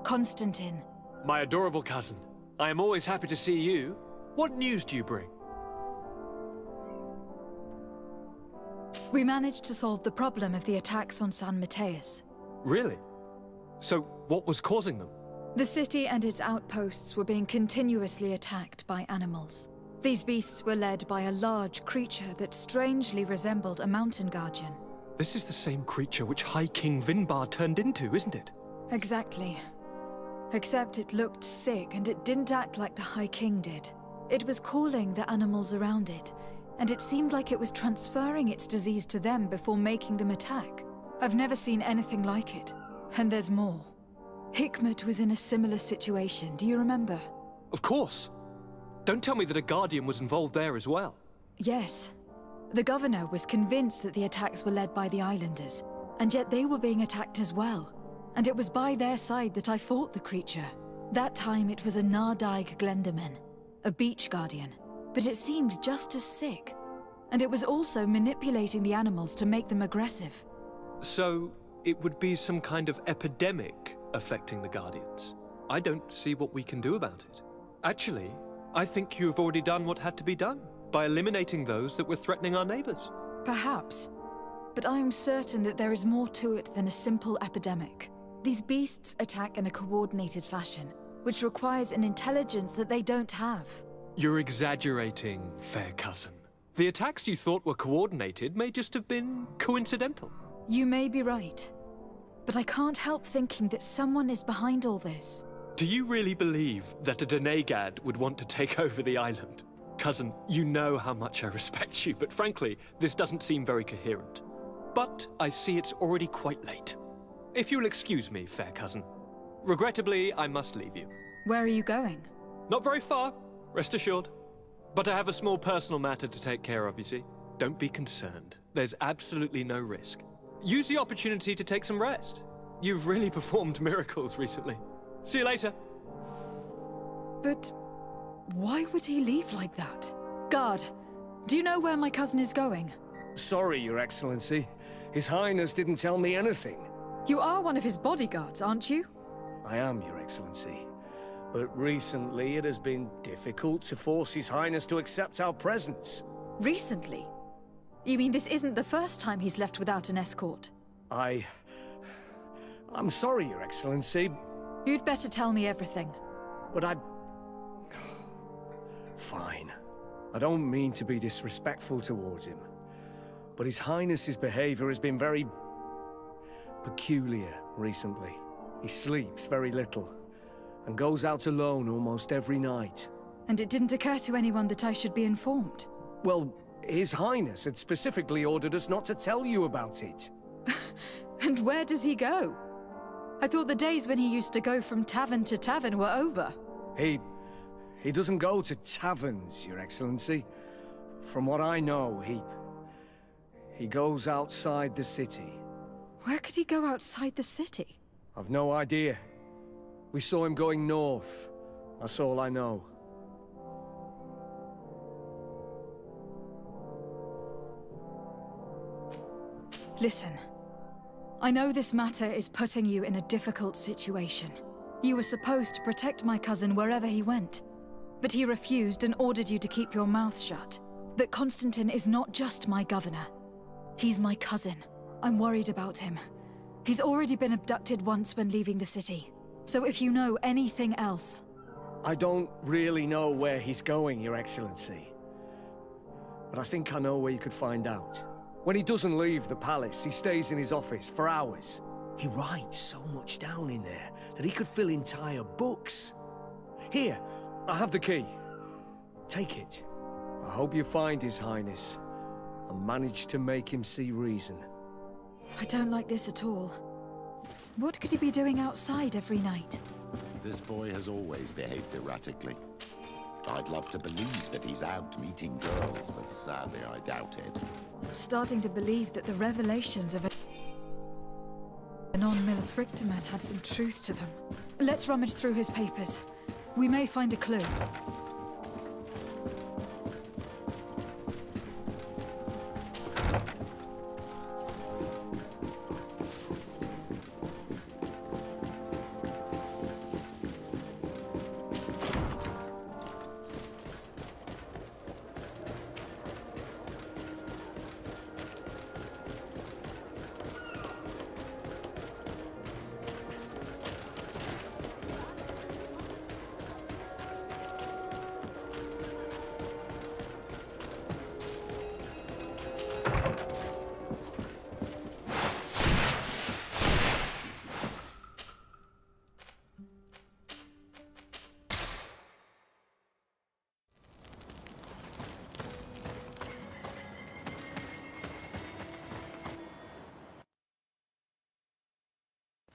Constantine. My adorable cousin. I am always happy to see you. What news do you bring? We managed to solve the problem of the attacks on San Mateus. Really? So, what was causing them? The city and its outposts were being continuously attacked by animals. These beasts were led by a large creature that strangely resembled a mountain guardian. This is the same creature which High King Vinbar turned into, isn't it? Exactly. Except it looked sick and it didn't act like the High King did. It was calling the animals around it, and it seemed like it was transferring its disease to them before making them attack. I've never seen anything like it. And there's more. Hikmet was in a similar situation, do you remember? Of course. Don't tell me that a Guardian was involved there as well. Yes. The governor was convinced that the attacks were led by the islanders, and yet they were being attacked as well. And it was by their side that I fought the creature. That time it was a Nardaig Glenderman, a beach guardian, but it seemed just as sick. And it was also manipulating the animals to make them aggressive. So, it would be some kind of epidemic affecting the Guardians. I don't see what we can do about it. Actually, I think you have already done what had to be done, by eliminating those that were threatening our neighbors. Perhaps. But I am certain that there is more to it than a simple epidemic. These beasts attack in a coordinated fashion, which requires an intelligence that they don't have. You're exaggerating, fair cousin. The attacks you thought were coordinated may just have been coincidental. You may be right. But I can't help thinking that someone is behind all this. Do you really believe that a Denegad would want to take over the island? Cousin, you know how much I respect you, but frankly, this doesn't seem very coherent. But I see it's already quite late. If you'll excuse me, fair cousin. Regrettably, I must leave you. Where are you going? Not very far, rest assured. But I have a small personal matter to take care of, you see. Don't be concerned. There's absolutely no risk. Use the opportunity to take some rest. You've really performed miracles recently. See you later. But why would he leave like that? Guard, do you know where my cousin is going? Sorry, Your Excellency. His Highness didn't tell me anything. You are one of his bodyguards, aren't you? I am, Your Excellency. But recently it has been difficult to force His Highness to accept our presence. Recently? You mean this isn't the first time he's left without an escort? I'm sorry, Your Excellency. You'd better tell me everything. But Fine. I don't mean to be disrespectful towards him. but His Highness's behavior has been very peculiar recently. He sleeps very little, and goes out alone almost every night. And it didn't occur to anyone that I should be informed? Well, His Highness had specifically ordered us not to tell you about it. And where does he go? I thought the days when he used to go from tavern to tavern were over. He doesn't go to taverns, Your Excellency. From what I know, he goes outside the city. Where could he go outside the city? I've no idea. We saw him going north. That's all I know. Listen. I know this matter is putting you in a difficult situation. You were supposed to protect my cousin wherever he went. But he refused and ordered you to keep your mouth shut. But Constantine is not just my governor. He's my cousin. I'm worried about him. He's already been abducted once when leaving the city. So if you know anything else... I don't really know where he's going, Your Excellency. But I think I know where you could find out. When he doesn't leave the palace, he stays in his office for hours. He writes so much down in there that he could fill entire books. Here, I have the key. Take it. I hope you find His Highness and manage to make him see reason. I don't like this at all. What could he be doing outside every night? This boy has always behaved erratically. I'd love to believe that he's out meeting girls, but sadly I doubt it. I'm starting to believe that the revelations of a non-Miller Frictaman had some truth to them. Let's rummage through his papers. We may find a clue.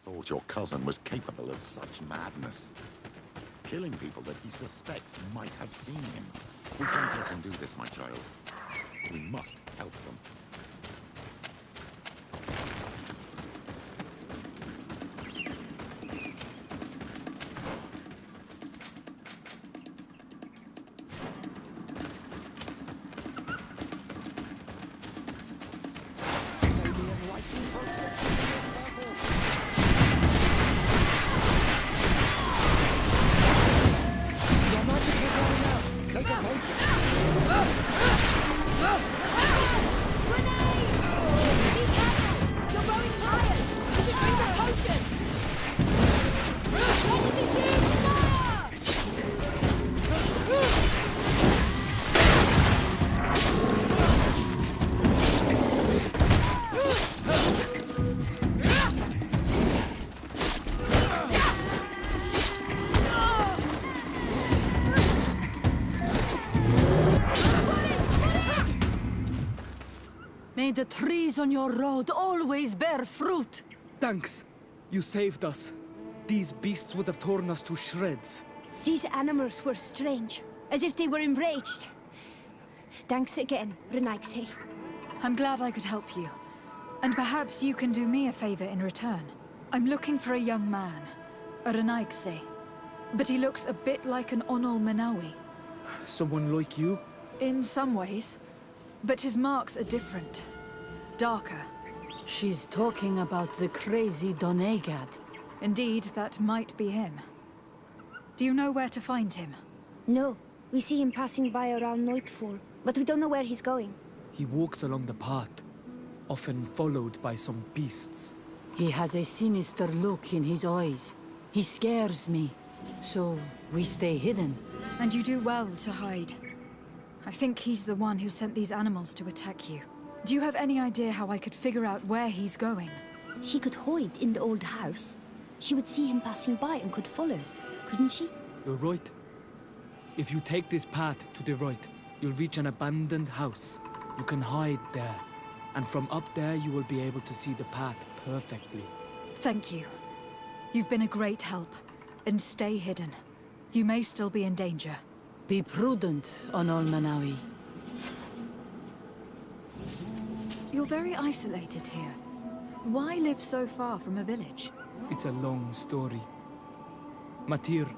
Thought your cousin was capable of such madness. Killing people that he suspects might have seen him. We can't let him do this, my child. We must help them. May the trees on your road always bear fruit. Thanks. You saved us. These beasts would have torn us to shreds. These animals were strange, as if they were enraged. Thanks again, Renaigse. I'm glad I could help you. And perhaps you can do me a favor in return. I'm looking for a young man, a Renaigse. But he looks a bit like an Onol Manawi. Someone like you? In some ways. But his marks are different. Darker. She's talking about the crazy Donegad. Indeed, that might be him. Do you know where to find him? No. We see him passing by around nightfall, but we don't know where he's going. He walks along the path, often followed by some beasts. He has a sinister look in his eyes. He scares me. So, we stay hidden. And you do well to hide. I think he's the one who sent these animals to attack you. Do you have any idea how I could figure out where he's going? She could hide in the old house. She would see him passing by and could follow, couldn't she? You're right. If you take this path to the right, you'll reach an abandoned house. You can hide there. And from up there, you will be able to see the path perfectly. Thank you. You've been a great help. And stay hidden. You may still be in danger. Be prudent on Manawi. You're very isolated here. Why live so far from a village? It's a long story. Matir,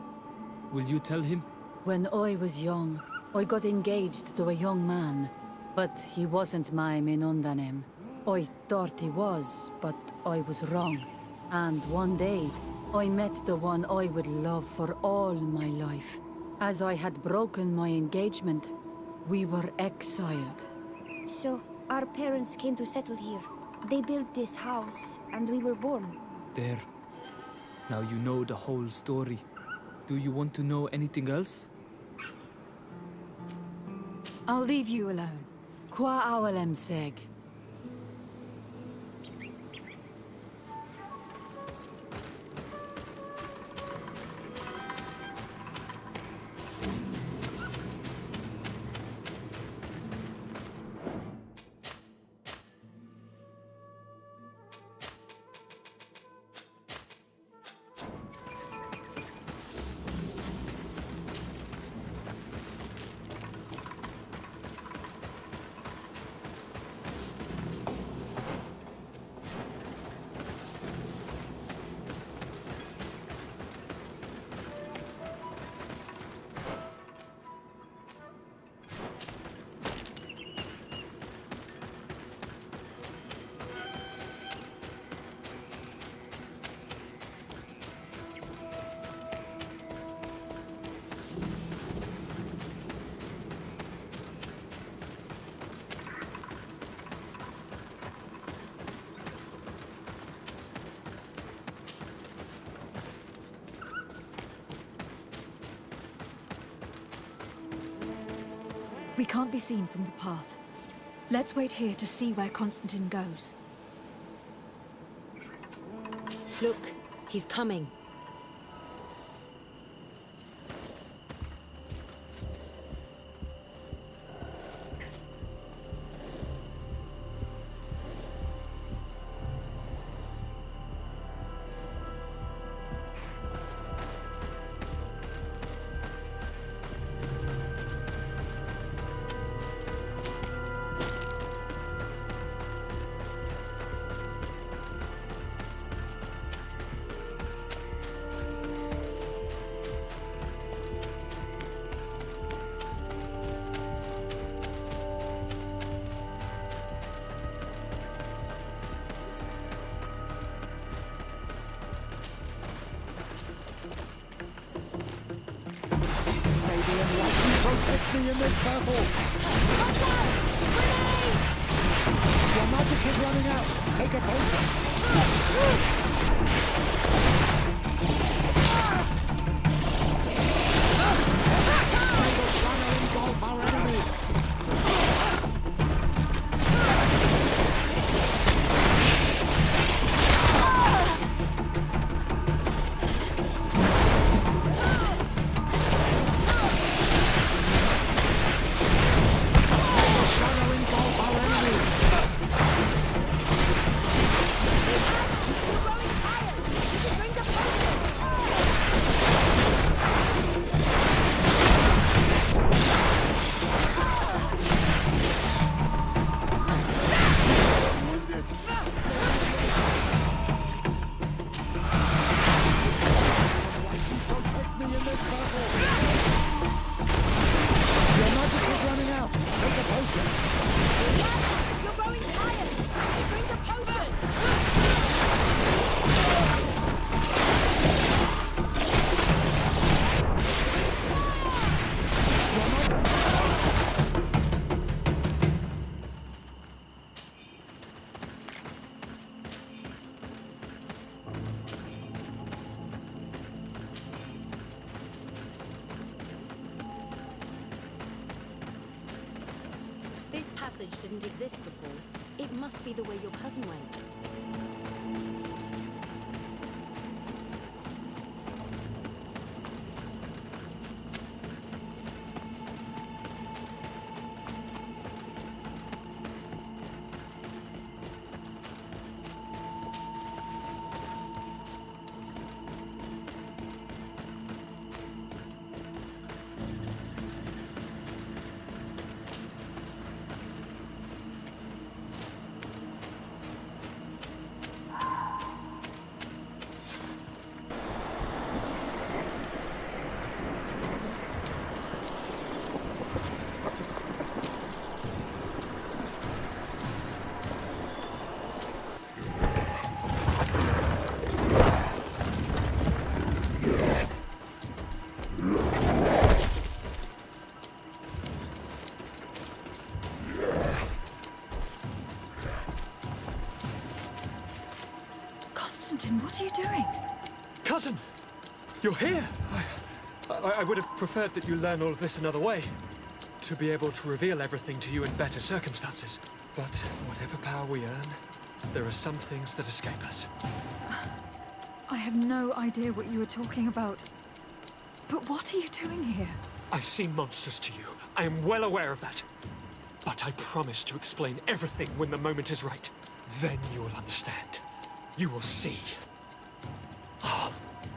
will you tell him? When I was young, I got engaged to a young man. But he wasn't my Minundanem. I thought he was, but I was wrong. And one day, I met the one I would love for all my life. As I had broken my engagement, we were exiled. So, our parents came to settle here. They built this house, and we were born. There. Now you know the whole story. Do you want to know anything else? I'll leave you alone. Qua awalem seg. We can't be seen from the path. Let's wait here to see where Constantine goes. Look, he's coming. Protect me in this battle! Watch out! Your magic is running out! Take a potion! May the shadow engulf our enemies! passage didn't exist before. It must be the way your cousin went. Constantine, what are you doing? Cousin! You're here! I would have preferred that you learn all of this another way. To be able to reveal everything to you in better circumstances. But whatever power we earn, there are some things that escape us. I have no idea what you were talking about. But what are you doing here? I seem monstrous to you. I am well aware of that. But I promise to explain everything when the moment is right. Then you will understand. You will see. Oh,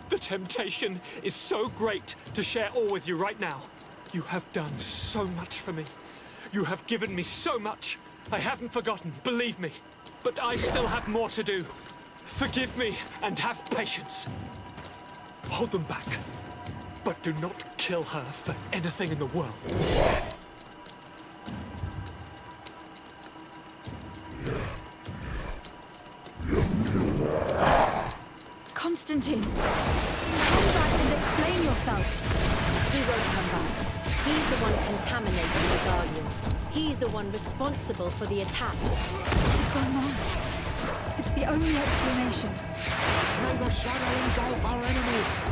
the temptation is so great to share all with you right now. You have done so much for me. You have given me so much. I haven't forgotten, believe me. But I still have more to do. Forgive me and have patience. Hold them back. But do not kill her for anything in the world. Constantine! Come back and explain yourself! He won't come back. He's the one contaminating the Guardians. He's the one responsible for the attacks. He's gone mad. It's the only explanation. May the shadow engulf our enemies!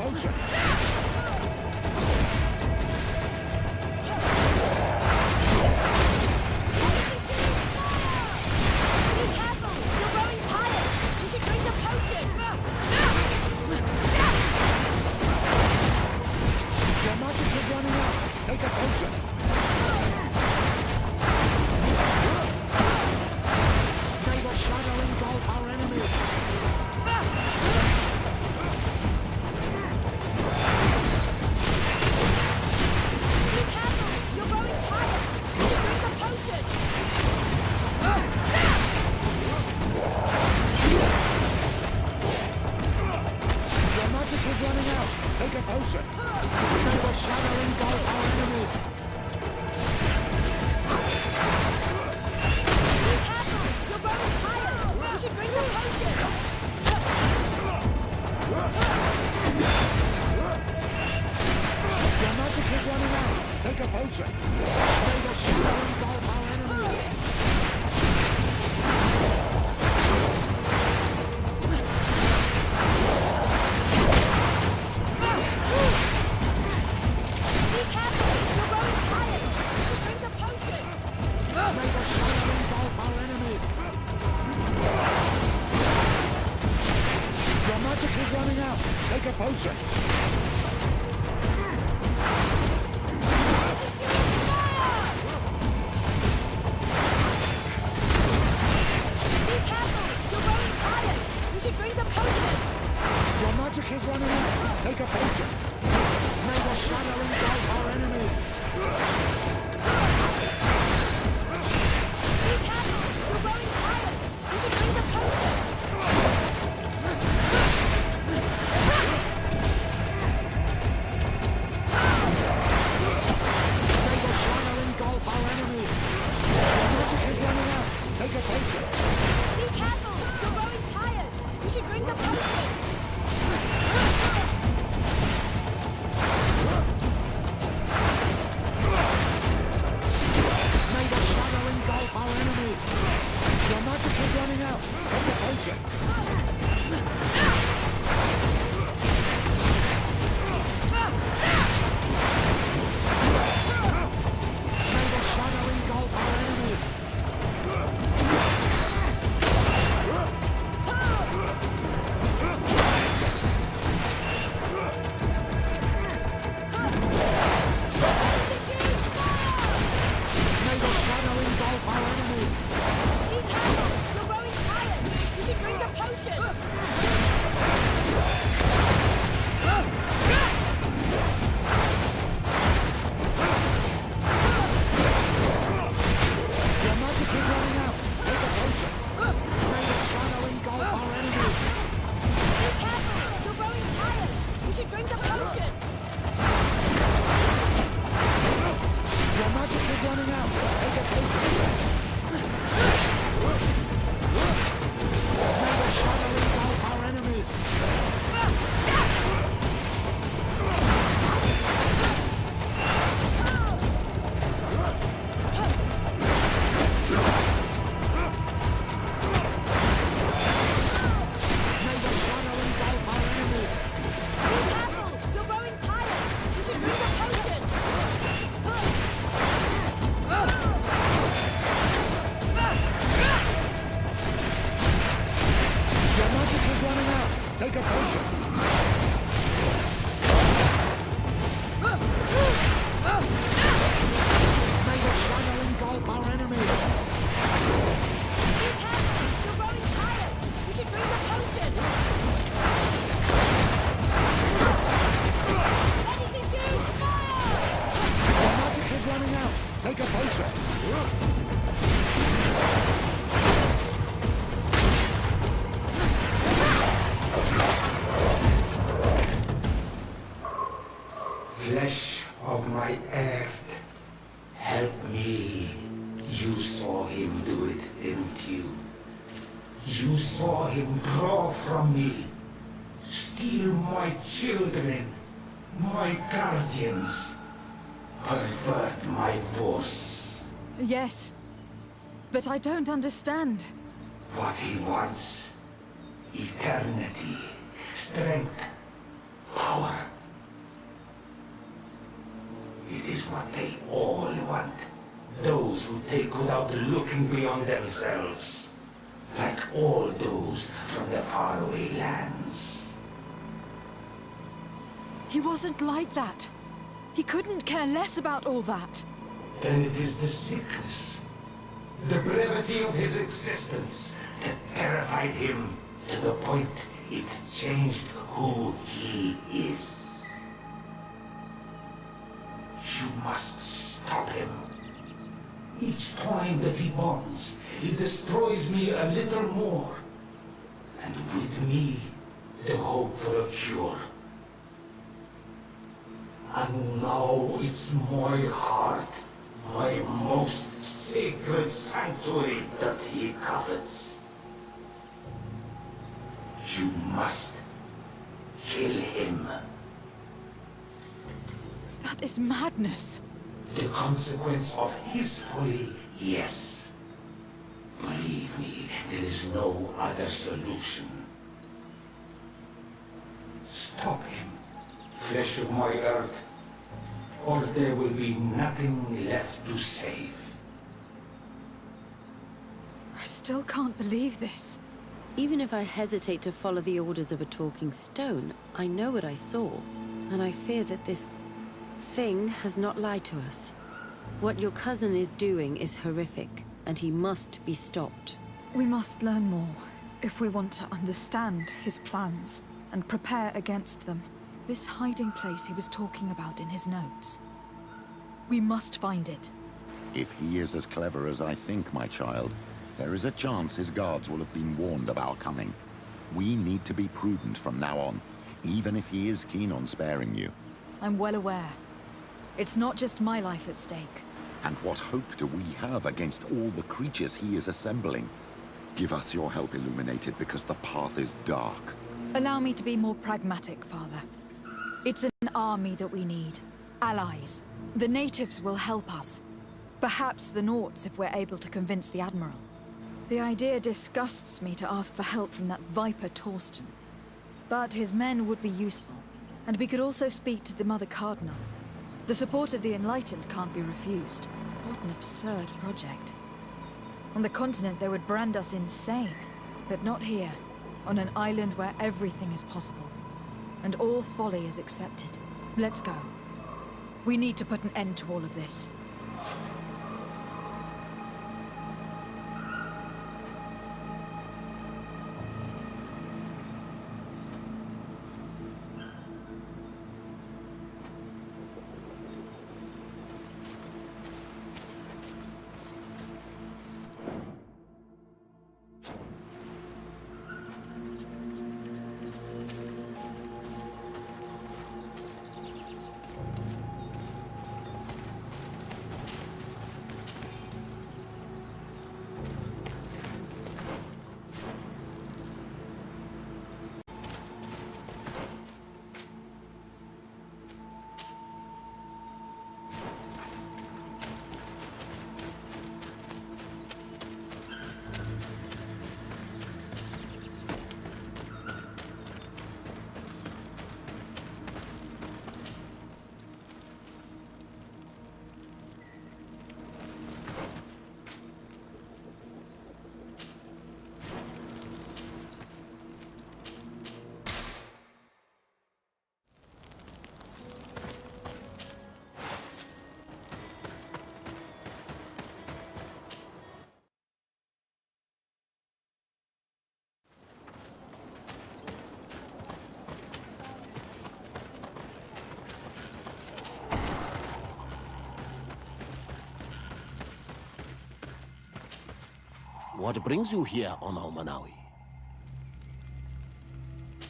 potion. Your magic is running out. Take a potion. May the shadow engulf our enemies. Your magic is running out. Take a potion. May the shadow engulf our enemies. You should drink a potion! Your magic is running out. Take a potion. May the shadow engulf our enemies. Be careful! You're growing tired! You should drink a potion! May the shadow engulf our enemies. Your magic is running out. Take a potion. Be careful! You're growing tired! You should drink a potion! Your magic is running out. Take a potion. May the shadow engulf our enemies. Be careful! You're growing tired! You should drink a potion! May the shadow engulf our enemies. Your magic is running out. Take a potion. Be careful! You're growing tired! You should drink a potion! May the shadow engulf our enemies. Your magic is running out. Take a potion. May the shadow engulf our enemies. May the shadow engulf our enemies. Be careful! You're growing tired! You should drink a potion! Your magic is running out. Take a potion. May the shadow engulf our enemies. Be careful! You're growing tired! You should drink a potion! Your magic is running out. Take a potion. May the shadow engulf our enemies. May the shadow engulf our enemies. Be careful! You're growing tired! You should drink a potion! Your magic is running out. Take a potion. May the shadow engulf our enemies. Be careful! You're growing tired! You should drink a potion! Ready to shoot! Fire! Your magic is running out. Take a potion. Flesh of my earth, help me. You saw him do it, didn't you? You saw him draw from me, steal my children, my guardians, pervert my force. Yes, but I don't understand. What he wants, eternity, strength, power. among themselves, like all those from the faraway lands. He wasn't like that. He couldn't care less about all that. Then it is the sickness, the brevity of his existence that terrified him to the point it changed who he is. You must stop him. Each time that he bonds, he destroys me a little more. And with me, the hope for a cure. And now it's my heart, my most sacred sanctuary that he covets. You must kill him. That is madness. The consequence of his folly, yes. Believe me, there is no other solution. Stop him, flesh of my earth, or there will be nothing left to save. I still can't believe this. Even if I hesitate to follow the orders of a talking stone, I know what I saw, and I fear that this thing has not lied to us. What your cousin is doing is horrific, and he must be stopped. We must learn more if we want to understand his plans and prepare against them. This hiding place he was talking about in his notes. We must find it. If he is as clever as I think, my child, there is a chance his guards will have been warned of our coming. We need to be prudent from now on, even if he is keen on sparing you. I'm well aware. It's not just my life at stake. And what hope do we have against all the creatures he is assembling? Give us your help, Illuminated, because the path is dark. Allow me to be more pragmatic, Father. It's an army that we need. Allies. The natives will help us. Perhaps the Nauts if we're able to convince the Admiral. The idea disgusts me to ask for help from that Viper Torsten. But his men would be useful. And we could also speak to the Mother Cardinal. The support of the Enlightened can't be refused. What an absurd project. On the continent they would brand us insane. But not here. On an island where everything is possible. And all folly is accepted. Let's go. We need to put an end to all of this. What brings you here on Manawi?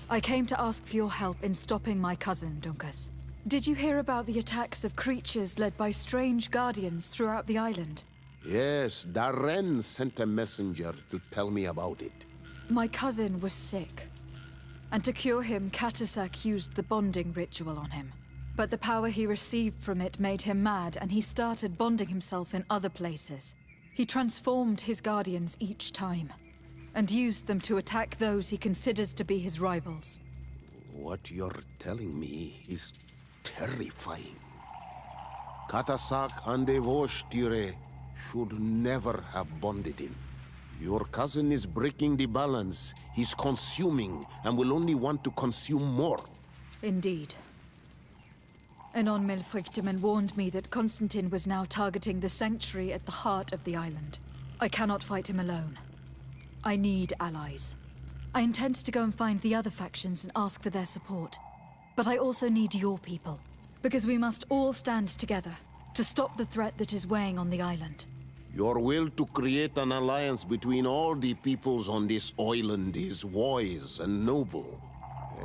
I came to ask for your help in stopping my cousin, Dunkus. Did you hear about the attacks of creatures led by strange guardians throughout the island? Yes, Darren sent a messenger to tell me about it. My cousin was sick. And to cure him, Katasak used the bonding ritual on him. But the power he received from it made him mad, and he started bonding himself in other places. He transformed his guardians each time, and used them to attack those he considers to be his rivals. What you're telling me is terrifying. Katasak ande voshtyre, should never have bonded him. Your cousin is breaking the balance. He's consuming and will only want to consume more. Indeed. Anon Milfrichteman warned me that Constantine was now targeting the sanctuary at the heart of the island. I cannot fight him alone. I need allies. I intend to go and find the other factions and ask for their support. But I also need your people, because we must all stand together to stop the threat that is weighing on the island. Your will to create an alliance between all the peoples on this island is wise and noble.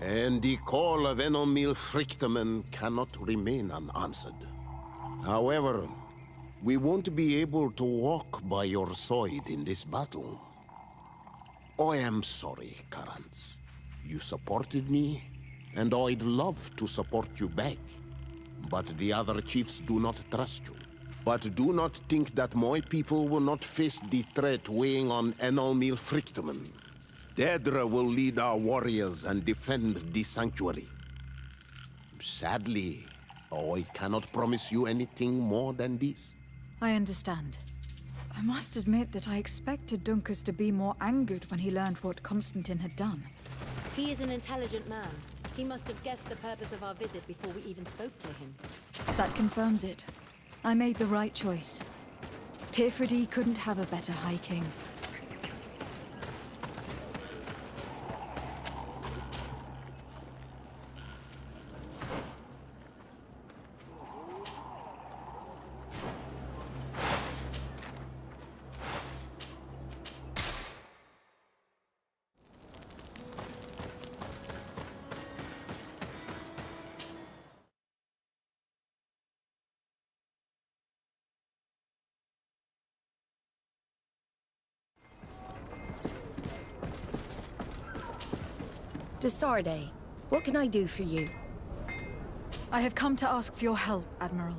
And the call of Anon Milfrichteman cannot remain unanswered. However, we won't be able to walk by your side in this battle. I am sorry, Karants. You supported me, and I'd love to support you back. But the other chiefs do not trust you. But do not think that my people will not face the threat weighing on Anon Milfrichteman. Daedra will lead our warriors and defend the sanctuary. Sadly, I cannot promise you anything more than this. I understand. I must admit that I expected Dunkus to be more angered when he learned what Constantine had done. He is an intelligent man. He must have guessed the purpose of our visit before we even spoke to him. That confirms it. I made the right choice. Tifridi couldn't have a better High King. Desarde, what can I do for you? I have come to ask for your help, Admiral.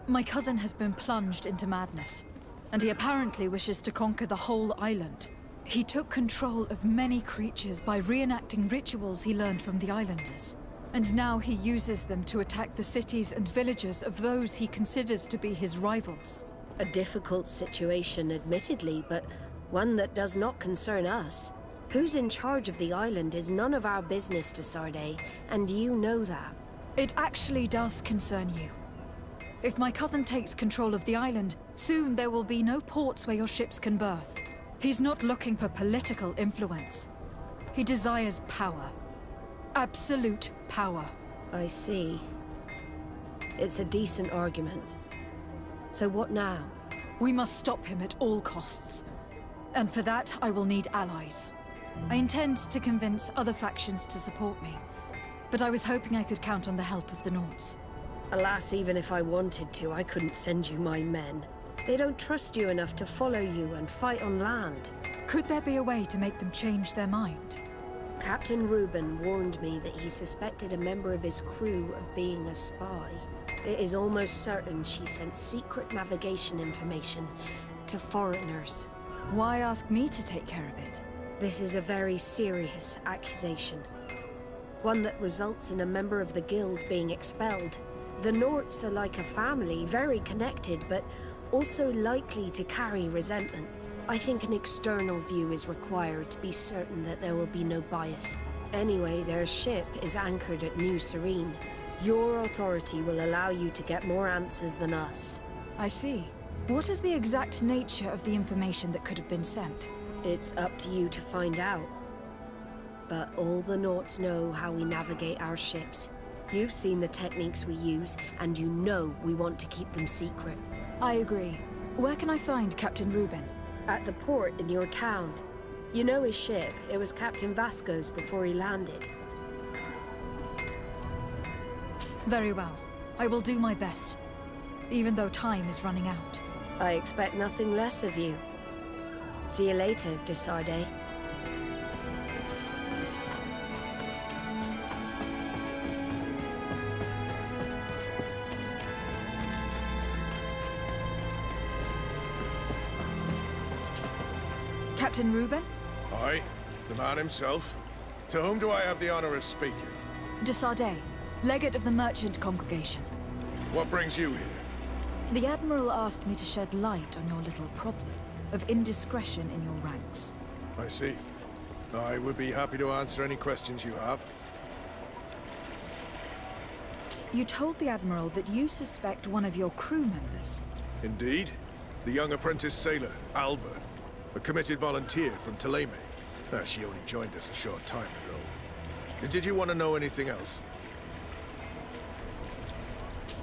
My cousin has been plunged into madness, and he apparently wishes to conquer the whole island. He took control of many creatures by reenacting rituals he learned from the islanders. And now he uses them to attack the cities and villages of those he considers to be his rivals. A difficult situation, admittedly, but one that does not concern us. Who's in charge of the island is none of our business, Desarde, and you know that. It actually does concern you. If my cousin takes control of the island, soon there will be no ports where your ships can berth. He's not looking for political influence. He desires power. Absolute power. I see. It's a decent argument. So what now? We must stop him at all costs. And for that, I will need allies. I intend to convince other factions to support me, but I was hoping I could count on the help of the Nords. Alas, even if I wanted to, I couldn't send you my men. They don't trust you enough to follow you and fight on land. Could there be a way to make them change their mind? Captain Reuben warned me that he suspected a member of his crew of being a spy. It is almost certain she sent secret navigation information to foreigners. Why ask me to take care of it? This is a very serious accusation. One that results in a member of the guild being expelled. The Norts are like a family, very connected, but also likely to carry resentment. I think an external view is required to be certain that there will be no bias. Anyway, their ship is anchored at New Serene. Your authority will allow you to get more answers than us. I see. What is the exact nature of the information that could have been sent? It's up to you to find out. But all the Norts know how we navigate our ships. You've seen the techniques we use, and you know we want to keep them secret. I agree. Where can I find Captain Reuben? At the port in your town. You know his ship. It was Captain Vasco's before he landed. Very well. I will do my best, even though time is running out. I expect nothing less of you. See you later, Desarde. Captain Reuben? Aye, the man himself. To whom do I have the honor of speaking? Desarde, legate of the merchant congregation. What brings you here? The Admiral asked me to shed light on your little problem of indiscretion in your ranks. I see. I would be happy to answer any questions you have. You told the Admiral that you suspect one of your crew members. Indeed. The young apprentice sailor, Albert. A committed volunteer from Thélème. She only joined us a short time ago. Did you want to know anything else?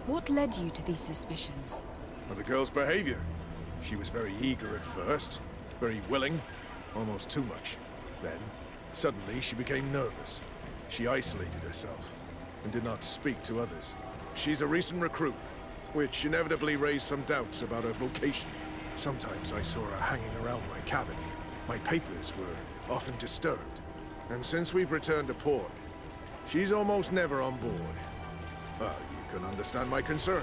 What led you to these suspicions? Well, the girl's behavior. She was very eager at first, very willing, almost too much. Then, suddenly, she became nervous. She isolated herself, and did not speak to others. She's a recent recruit, which inevitably raised some doubts about her vocation. Sometimes I saw her hanging around my cabin. My papers were often disturbed. And since we've returned to port, she's almost never on board. Well, you can understand my concern,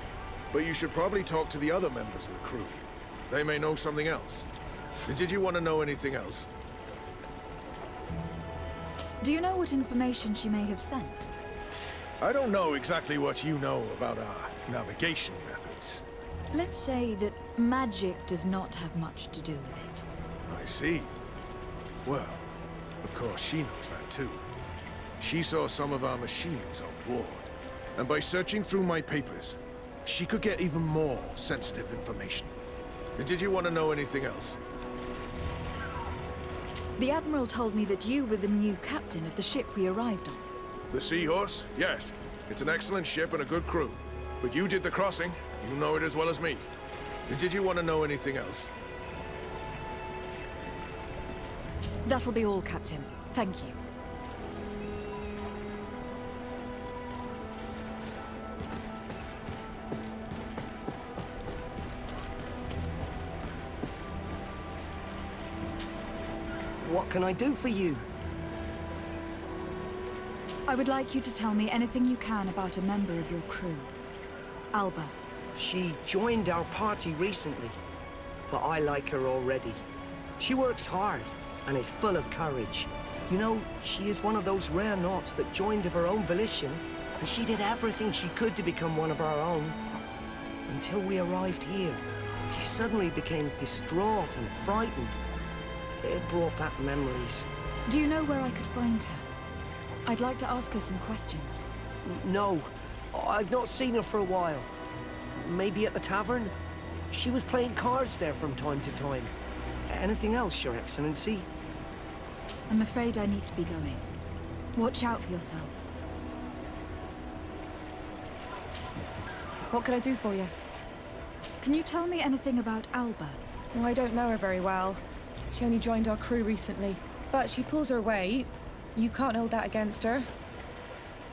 but you should probably talk to the other members of the crew. They may know something else. Did you want to know anything else? Do you know what information she may have sent? I don't know exactly what you know about our navigation methods. Let's say that magic does not have much to do with it. I see. Well, of course she knows that too. She saw some of our machines on board. And by searching through my papers, she could get even more sensitive information. Did you want to know anything else? The Admiral told me that you were the new captain of the ship we arrived on. The Seahorse? Yes. It's an excellent ship and a good crew. But you did the crossing. You know it as well as me. Did you want to know anything else? That'll be all, Captain. Thank you. What can I do for you? I would like you to tell me anything you can about a member of your crew. Alba. She joined our party recently, but I like her already. She works hard and is full of courage. You know, she is one of those rare naughts that joined of her own volition, and she did everything she could to become one of our own. Until we arrived here, she suddenly became distraught and frightened. It brought back memories. Do you know where I could find her? I'd like to ask her some questions. No, I've not seen her for a while. Maybe at the tavern? She was playing cards there from time to time. Anything else, Your Excellency? I'm afraid I need to be going. Watch out for yourself. What can I do for you? Can you tell me anything about Alba? Well, I don't know her very well. She only joined our crew recently. But she pulls her weight. You can't hold that against her.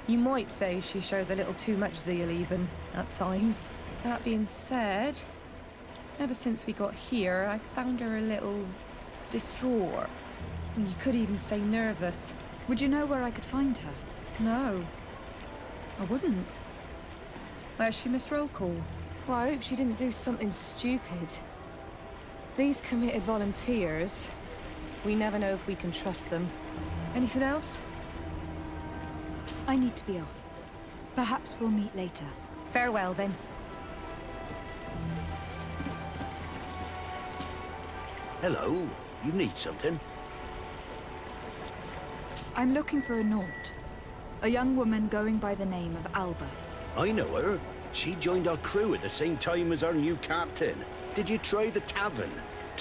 You might say she shows a little too much zeal even, at times. That being said, ever since we got here, I found her a little distraught. You could even say nervous. Would you know where I could find her? No. I wouldn't. Where's she missed roll call? Well, I hope she didn't do something stupid. These committed volunteers, we never know if we can trust them. Anything else? I need to be off. Perhaps we'll meet later. Farewell, then. Hello. You need something? I'm looking for a Naught. A young woman going by the name of Alba. I know her. She joined our crew at the same time as our new captain. Did you try the tavern?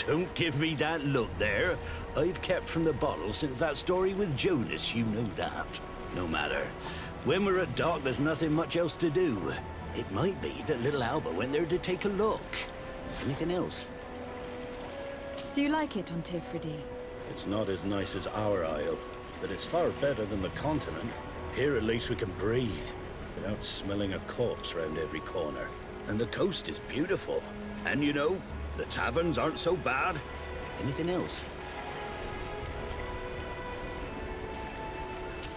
Don't give me that look there. I've kept from the bottle since that story with Jonas, you know that. No matter. When we're at dock, there's nothing much else to do. It might be that little Alba went there to take a look. Anything else? Do you like it on Tifridi? It's not as nice as our isle, but it's far better than the continent. Here at least we can breathe, without smelling a corpse round every corner. And the coast is beautiful. And you know, the taverns aren't so bad. Anything else?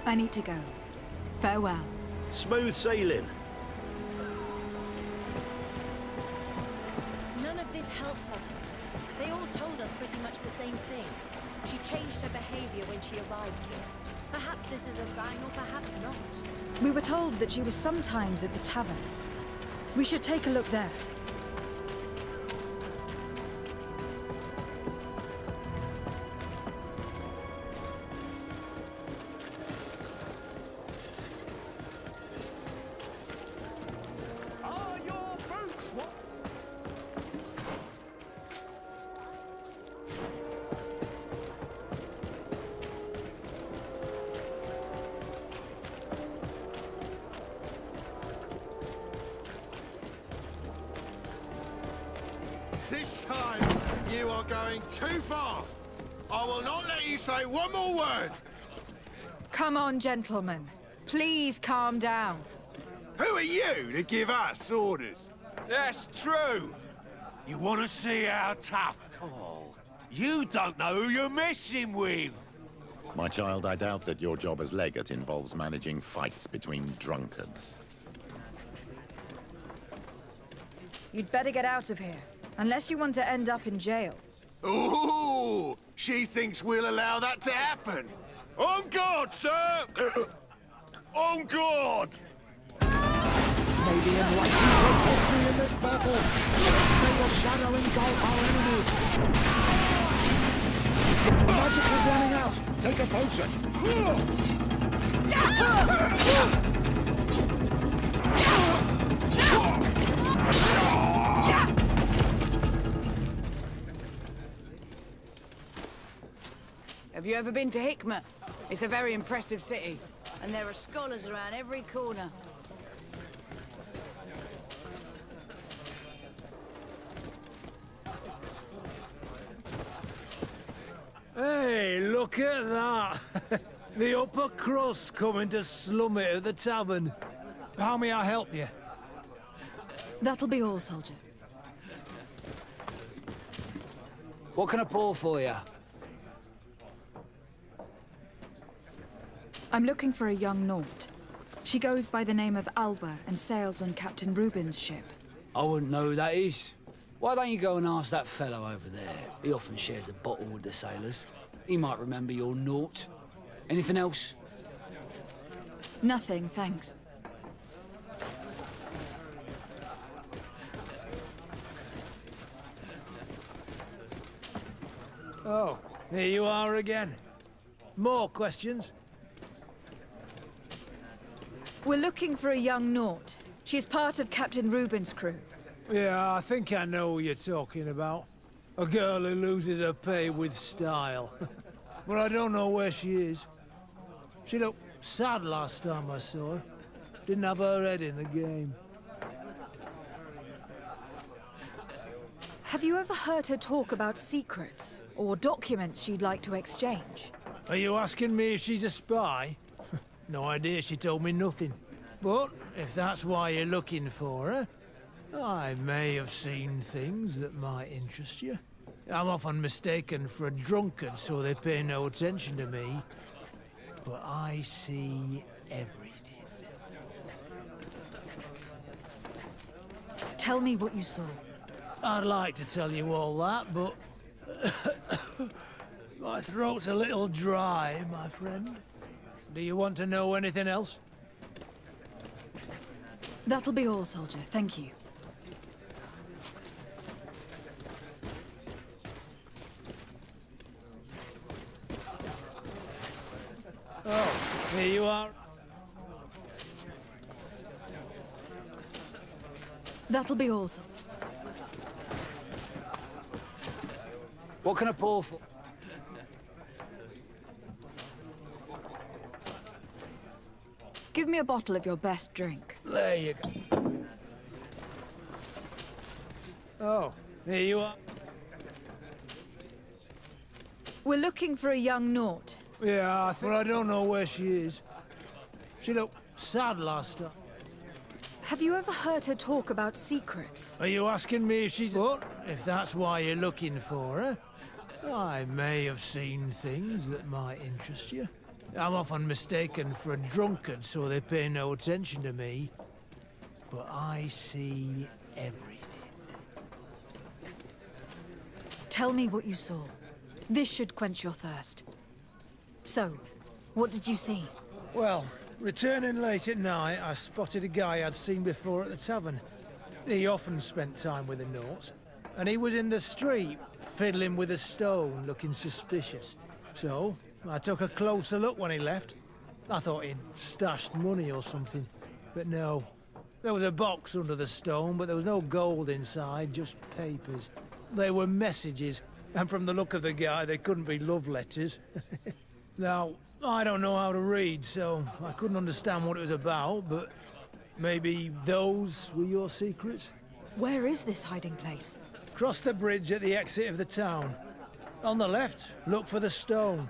I need to go. Farewell. Smooth sailing. None of this helps us. They all told us pretty much the same thing. She changed her behavior when she arrived here. Perhaps this is a sign, or perhaps not. We were told that she was sometimes at the tavern. We should take a look there. This time, you are going too far. I will not let you say one more word. Come on, gentlemen. Please calm down. Who are you to give us orders? That's true. You want to see how tough? Oh, you don't know who you're messing with. My child, I doubt that your job as legate involves managing fights between drunkards. You'd better get out of here, unless you want to end up in jail. Ooh, she thinks we'll allow that to happen. On guard, sir! On guard! May the enlightened protect me in this battle! May the shadow engulf our enemies! Magic is running out! Take a potion! Have you ever been to Hikmet? It's a very impressive city, and there are scholars around every corner. Hey, look at that! The upper crust coming to slum it at the tavern. How may I help you? That'll be all, soldier. What can I pour for you? I'm looking for a young Naut. She goes by the name of Alba and sails on Captain Reuben's ship. I wouldn't know who that is. Why don't you go and ask that fellow over there? He often shares a bottle with the sailors. He might remember your Naut. Anything else? Nothing, thanks. Oh, here you are again. More questions? We're looking for a young Naut. She's part of Captain Reuben's crew. Yeah, I think I know who you're talking about. A girl who loses her pay with style. But I don't know where she is. She looked sad last time I saw her. Didn't have her head in the game. Have you ever heard her talk about secrets or documents she'd like to exchange? Are you asking me if she's a spy? No idea, she told me nothing. But if that's why you're looking for her, I may have seen things that might interest you. I'm often mistaken for a drunkard, so they pay no attention to me. But I see everything. Tell me what you saw. I'd like to tell you all that, but... my throat's a little dry, my friend. Do you want to know anything else? That'll be all, soldier. Thank you. Oh, here you are. That'll be all, soldier. What can I pour for? Give me a bottle of your best drink. There you go. Oh, here you are. We're looking for a young Naut. Yeah, but I don't know where she is. She looked sad last time. Have you ever heard her talk about secrets? Are you asking me if she's... But if that's why you're looking for her, I may have seen things that might interest you. I'm often mistaken for a drunkard, so they pay no attention to me. But I see everything. Tell me what you saw. This should quench your thirst. So, what did you see? Well, returning late at night, I spotted a guy I'd seen before at the tavern. He often spent time with the Nauts, and he was in the street, fiddling with a stone, looking suspicious. So, I took a closer look when he left. I thought he'd stashed money or something, but no. There was a box under the stone, but there was no gold inside, just papers. They were messages, and from the look of the guy, they couldn't be love letters. Now, I don't know how to read, so I couldn't understand what it was about, but maybe those were your secrets? Where is this hiding place? Cross the bridge at the exit of the town. On the left, look for the stone.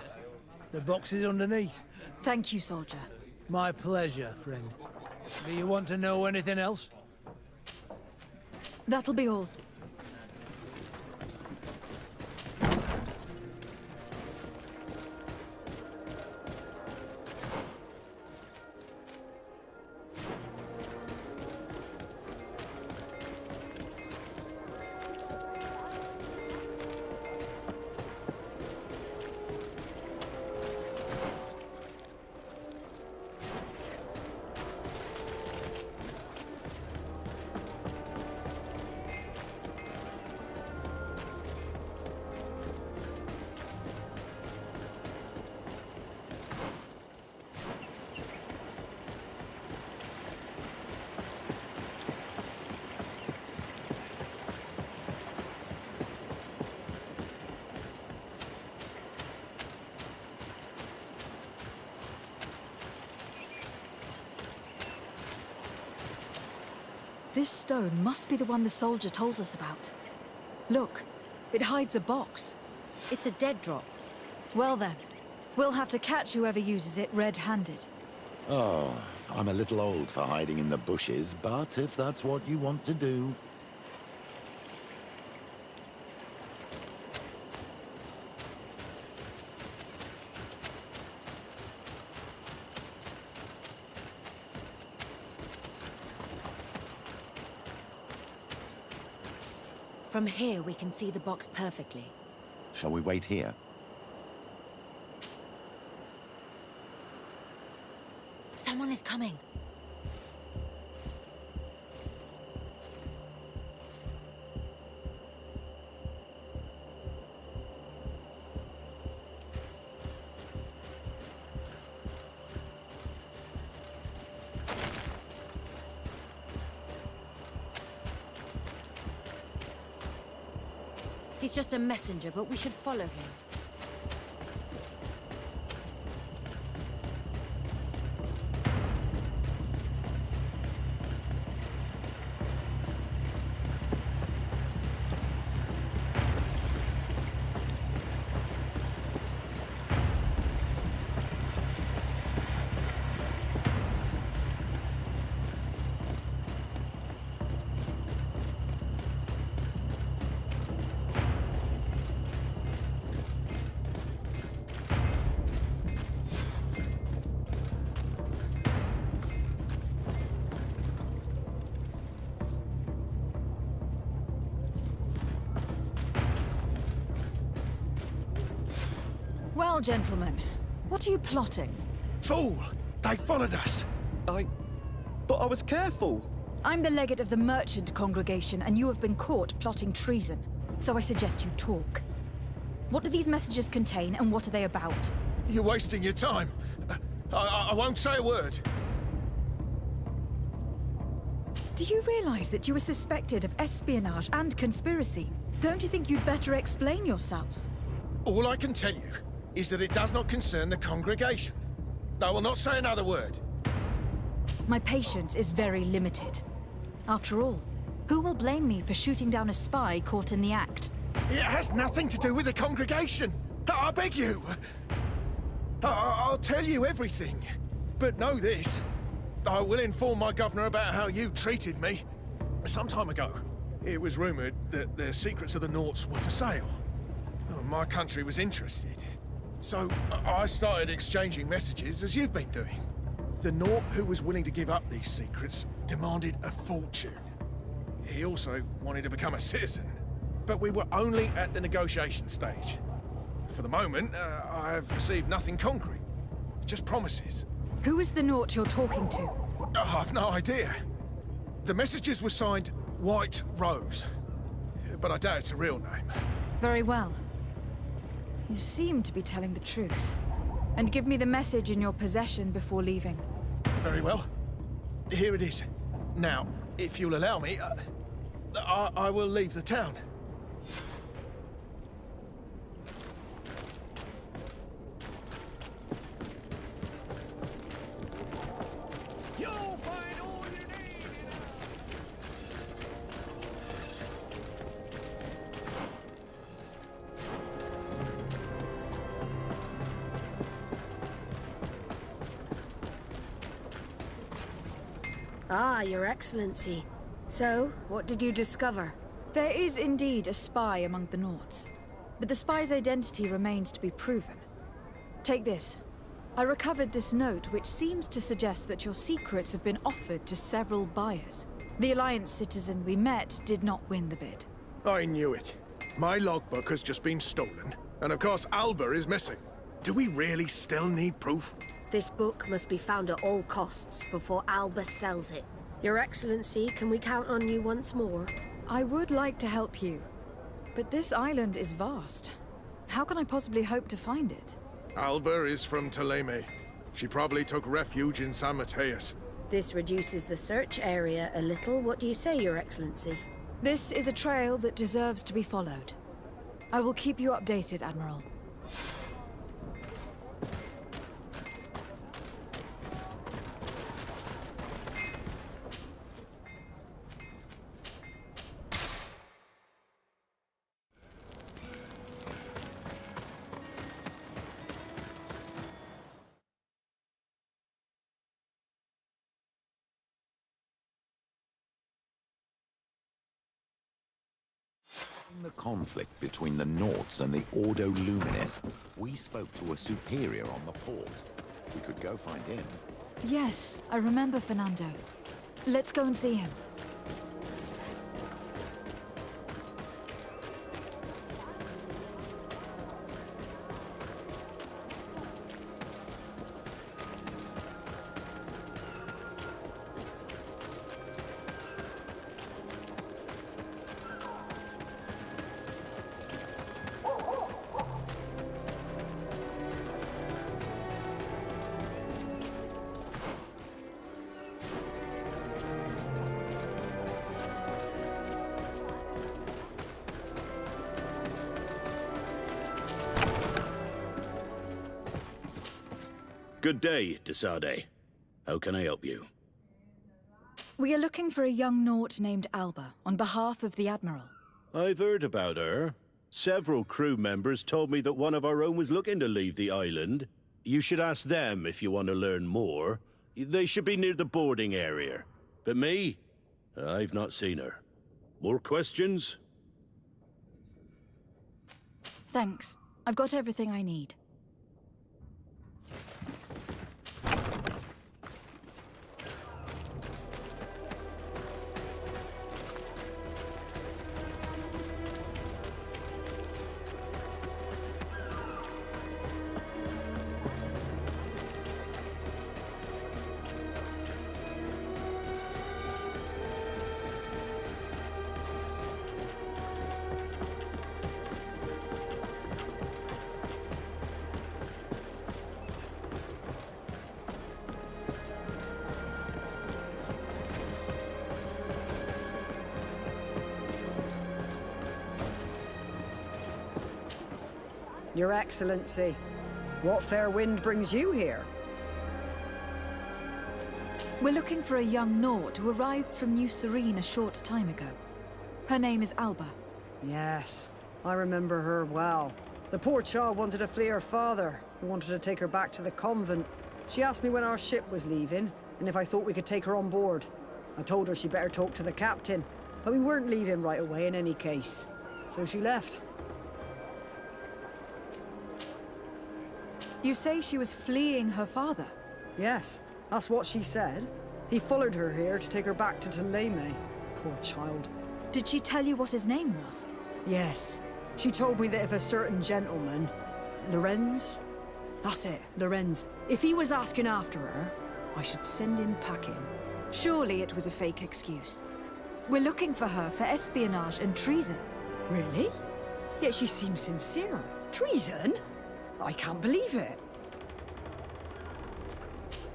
The box is underneath. Thank you, soldier. My pleasure, friend. Do you want to know anything else? That'll be all. This stone must be the one the soldier told us about. Look, it hides a box. It's a dead drop. Well then, we'll have to catch whoever uses it red-handed. Oh, I'm a little old for hiding in the bushes, but if that's what you want to do... From here, we can see the box perfectly. Shall we wait here? Someone is coming. He's just a messenger, but we should follow him. Well, gentlemen, what are you plotting? Fool! They followed us! But I was careful! I'm the legate of the merchant congregation, and you have been caught plotting treason. So I suggest you talk. What do these messages contain, and what are they about? You're wasting your time. I won't say a word. Do you realize that you are suspected of espionage and conspiracy? Don't you think you'd better explain yourself? All I can tell you is that it does not concern the congregation. I will not say another word. My patience is very limited. After all, who will blame me for shooting down a spy caught in the act? It has nothing to do with the congregation. I beg you. I'll tell you everything. But know this. I will inform my governor about how you treated me. Some time ago, it was rumored that the secrets of the Nauts were for sale. My country was interested. So I started exchanging messages as you've been doing. The Naut who was willing to give up these secrets demanded a fortune. He also wanted to become a citizen. But we were only at the negotiation stage. For the moment, I have received nothing concrete. Just promises. Who is the Naut you're talking to? I've no idea. The messages were signed White Rose. But I doubt it's a real name. Very well. You seem to be telling the truth. And give me the message in your possession before leaving. Very well. Here it is. Now, if you'll allow me, I will leave the town. You'll find all you need Ah, Your Excellency. So, what did you discover? There is indeed a spy among the Nords, but the spy's identity remains to be proven. Take this. I recovered this note, which seems to suggest that your secrets have been offered to several buyers. The Alliance citizen we met did not win the bid. I knew it. My logbook has just been stolen, and of course Alba is missing. Do we really still need proof? This book must be found at all costs before Alba sells it. Your Excellency, can we count on you once more? I would like to help you, but this island is vast. How can I possibly hope to find it? Alba is from Thélème. She probably took refuge in San Mateus. This reduces the search area a little. What do you say, Your Excellency? This is a trail that deserves to be followed. I will keep you updated, Admiral. In the conflict between the Nauts and the Ordo Luminis, we spoke to a superior on the port. We could go find him. Yes, I remember Fernando. Let's go and see him. Good day, Desade. How can I help you? We are looking for a young Naut named Alba, on behalf of the Admiral. I've heard about her. Several crew members told me that one of our own was looking to leave the island. You should ask them if you want to learn more. They should be near the boarding area. But me? I've not seen her. More questions? Thanks. I've got everything I need. Your Excellency, what fair wind brings you here? We're looking for a young Naut who arrived from New Serene a short time ago. Her name is Alba. Yes, I remember her well. The poor child wanted to flee her father, who wanted to take her back to the convent. She asked me when our ship was leaving, and if I thought we could take her on board. I told her she'd better talk to the captain, but we weren't leaving right away in any case. So she left. You say she was fleeing her father? Yes, that's what she said. He followed her here to take her back to Thélème. Poor child. Did she tell you what his name was? Yes. She told me that if a certain gentleman... Lorenz? That's it, Lorenz. If he was asking after her, I should send him packing. Surely it was a fake excuse. We're looking for her for espionage and treason. Really? Yet she seems sincere. Treason? I can't believe it.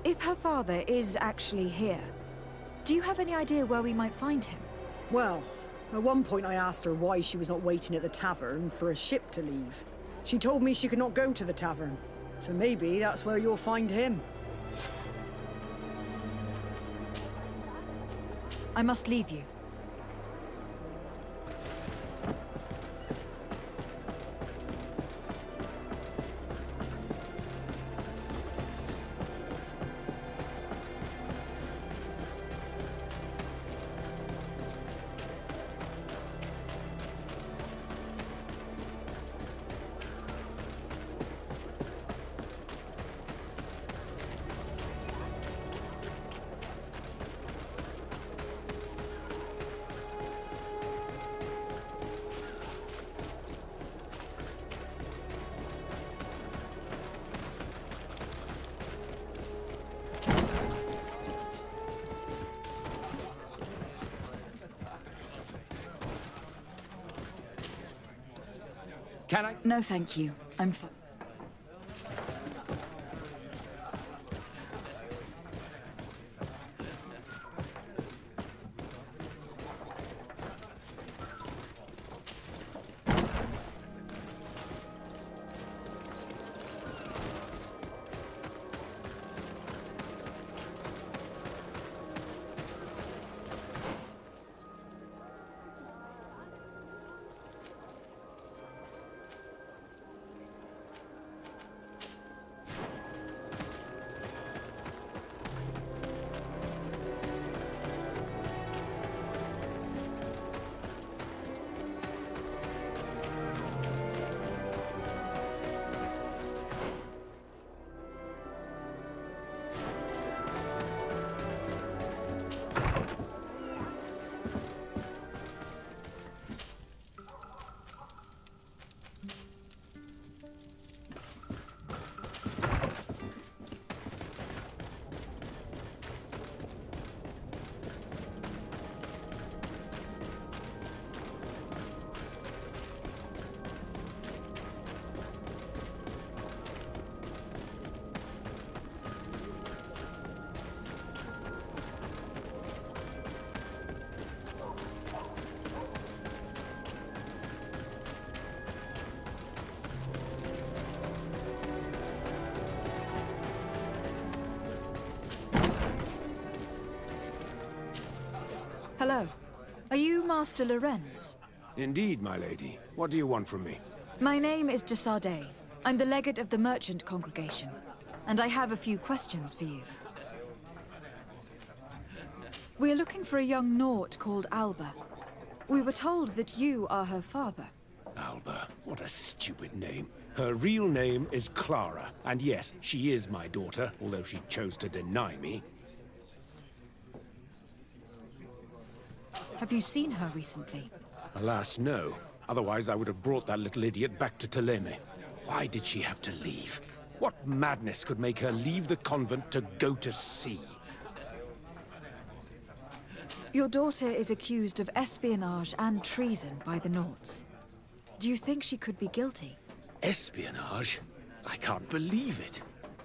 If her father is actually here, do you have any idea where we might find him? Well, at one point I asked her why she was not waiting at the tavern for a ship to leave. She told me she could not go to the tavern, so maybe that's where you'll find him. I must leave you. Can I? No, thank you. I'm fine. Hello. Are you Master Lorenz? Indeed, my lady. What do you want from me? My name is de Sardet. I'm the legate of the merchant congregation, and I have a few questions for you. We're looking for a young Naut called Alba. We were told that you are her father. Alba. What a stupid name. Her real name is Clara, and yes, she is my daughter, although she chose to deny me. Have you seen her recently? Alas, no. Otherwise, I would have brought that little idiot back to Teleme. Why did she have to leave? What madness could make her leave the convent to go to sea? Your daughter is accused of espionage and treason by the Nauts. Do you think she could be guilty? Espionage? I can't believe it.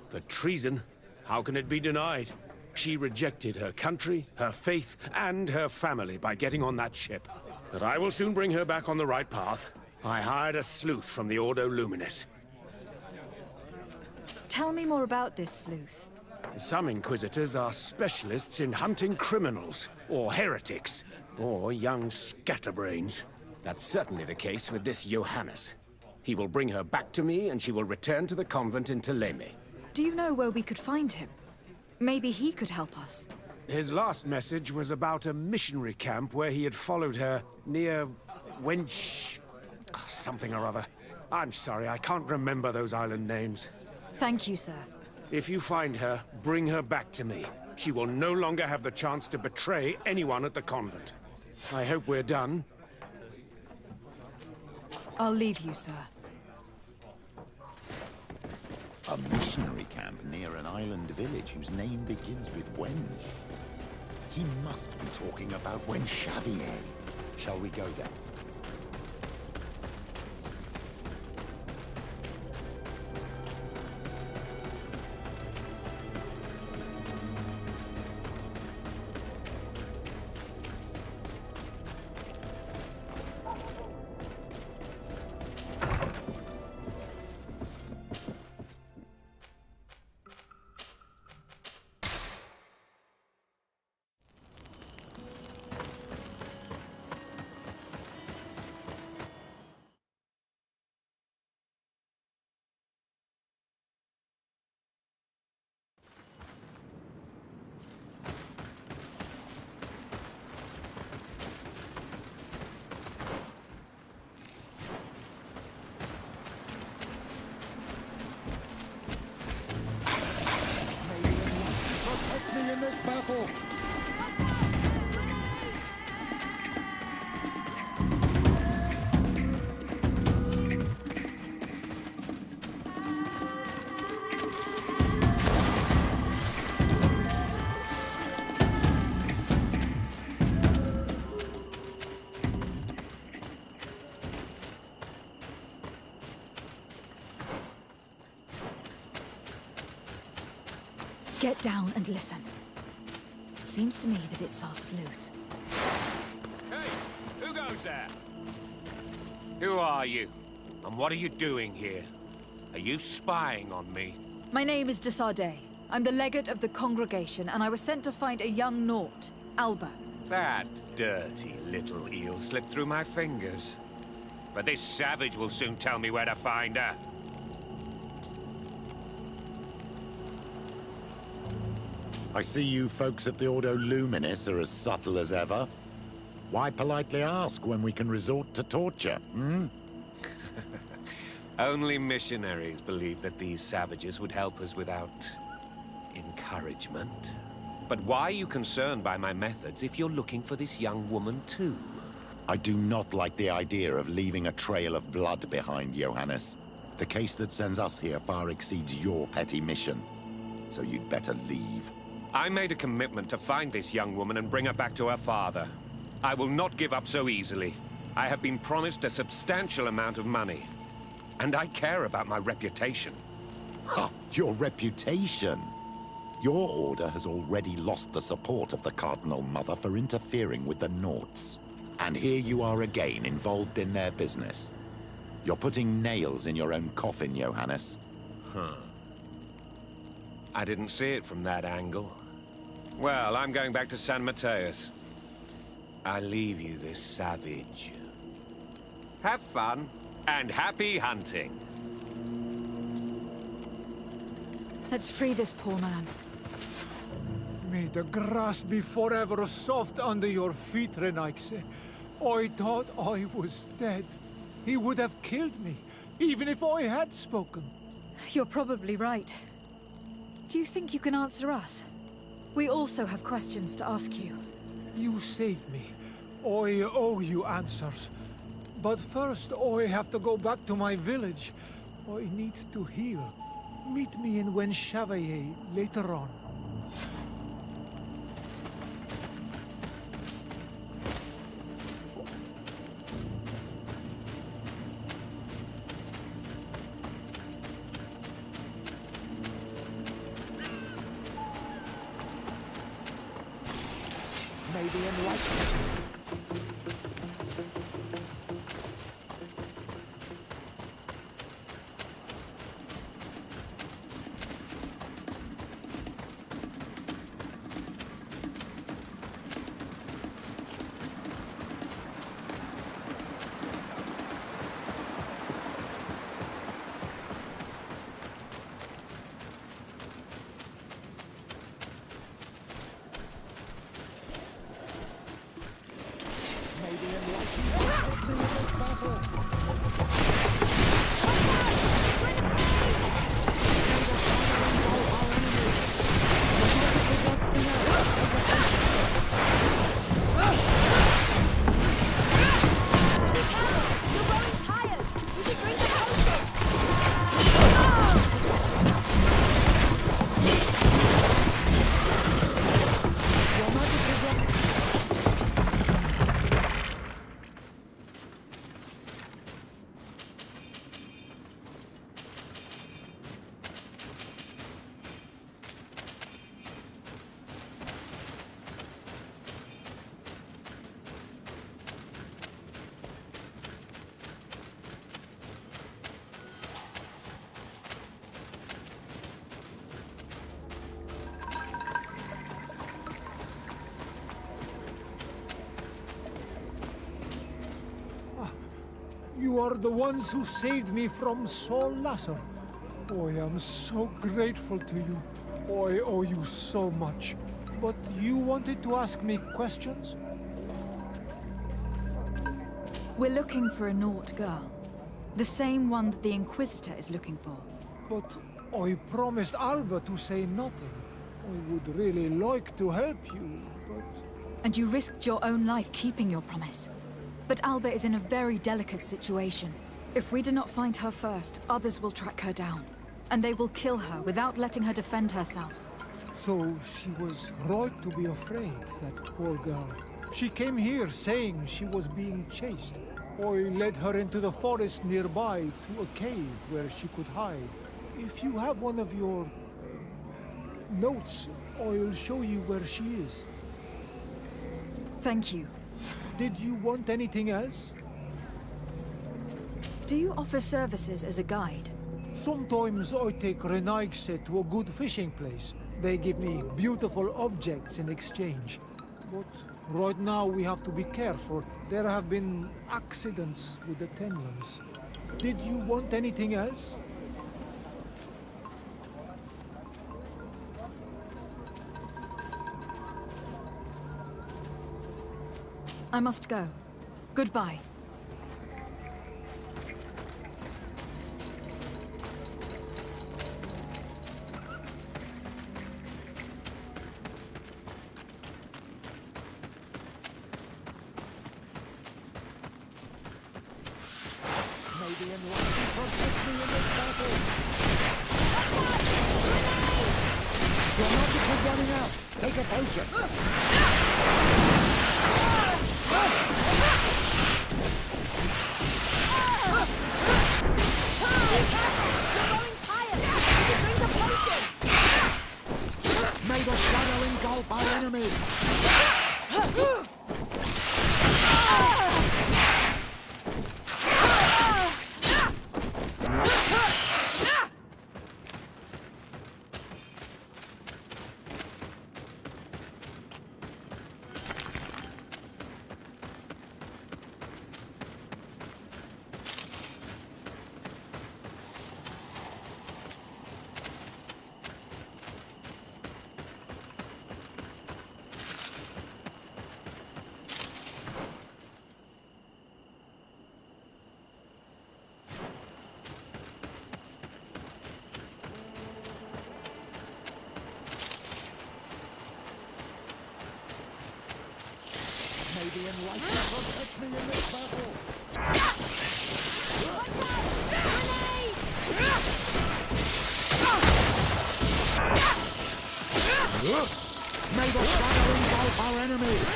But treason? How can it be denied? She rejected her country, her faith, and her family by getting on that ship. But I will soon bring her back on the right path. I hired a sleuth from the Ordo Luminis. Tell me more about this sleuth. Some Inquisitors are specialists in hunting criminals, or heretics, or young scatterbrains. That's certainly the case with this Johannes. He will bring her back to me, and she will return to the convent in Teleme. Do you know where we could find him? Maybe he could help us. His last message was about a missionary camp where he had followed her near Wench... something or other. I'm sorry, I can't remember those island names. Thank you, sir. If you find her, bring her back to me. She will no longer have the chance to betray anyone at the convent. I hope we're done. I'll leave you, sir. A missionary camp near an island village whose name begins with Wench. He must be talking about Wenchavier. Shall we go there? Get down and listen. Seems to me that it's our sleuth. Hey, who goes there? Who are you? And what are you doing here? Are you spying on me? My name is Desardet. I'm the legate of the congregation, and I was sent to find a young Naut, Alba. That dirty little eel slipped through my fingers. But this savage will soon tell me where to find her. I see you folks at the Ordo Luminis are as subtle as ever. Why politely ask when we can resort to torture, hmm? Only missionaries believe that these savages would help us without encouragement. But why are you concerned by my methods if you're looking for this young woman too? I do not like the idea of leaving a trail of blood behind, Johannes. The case that sends us here far exceeds your petty mission. So you'd better leave. I made a commitment to find this young woman and bring her back to her father. I will not give up so easily. I have been promised a substantial amount of money. And I care about my reputation. Huh, your reputation? Your order has already lost the support of the Cardinal Mother for interfering with the Nauts. And here you are again, involved in their business. You're putting nails in your own coffin, Johannes. Huh. I didn't see it from that angle. Well, I'm going back to San Mateus. I leave you this savage. Have fun, and happy hunting. Let's free this poor man. May the grass be forever soft under your feet, Renaix. I thought I was dead. He would have killed me, even if I had spoken. You're probably right. Do you think you can answer us? We also have questions to ask you. You saved me. I owe you answers. But first, I have to go back to my village. I need to heal. Meet me in Wen Chevalier later on. Maybe enlightenment. You are the ones who saved me from Saul Lasser. I am so grateful to you. I owe you so much. But you wanted to ask me questions? We're looking for a Naut girl. The same one that the Inquisitor is looking for. But I promised Alba to say nothing. I would really like to help you, but... And you risked your own life keeping your promise. But Alba is in a very delicate situation. If we do not find her first, others will track her down. And they will kill her without letting her defend herself. So she was right to be afraid, that poor girl. She came here saying she was being chased. I led her into the forest nearby to a cave where she could hide. If you have one of your notes. I'll show you where she is. Thank you. Did you want anything else? Do you offer services as a guide? Sometimes I take Renaigse to a good fishing place. They give me beautiful objects in exchange. But right now we have to be careful. There have been accidents with the Tenlans. Did you want anything else? I must go. Goodbye. May the enlightened protect me in this battle! Your magic is running out! Take a potion! May the shadow engulf our enemies! May the enlightened protect me in this battle! May the shadow engulf our enemies!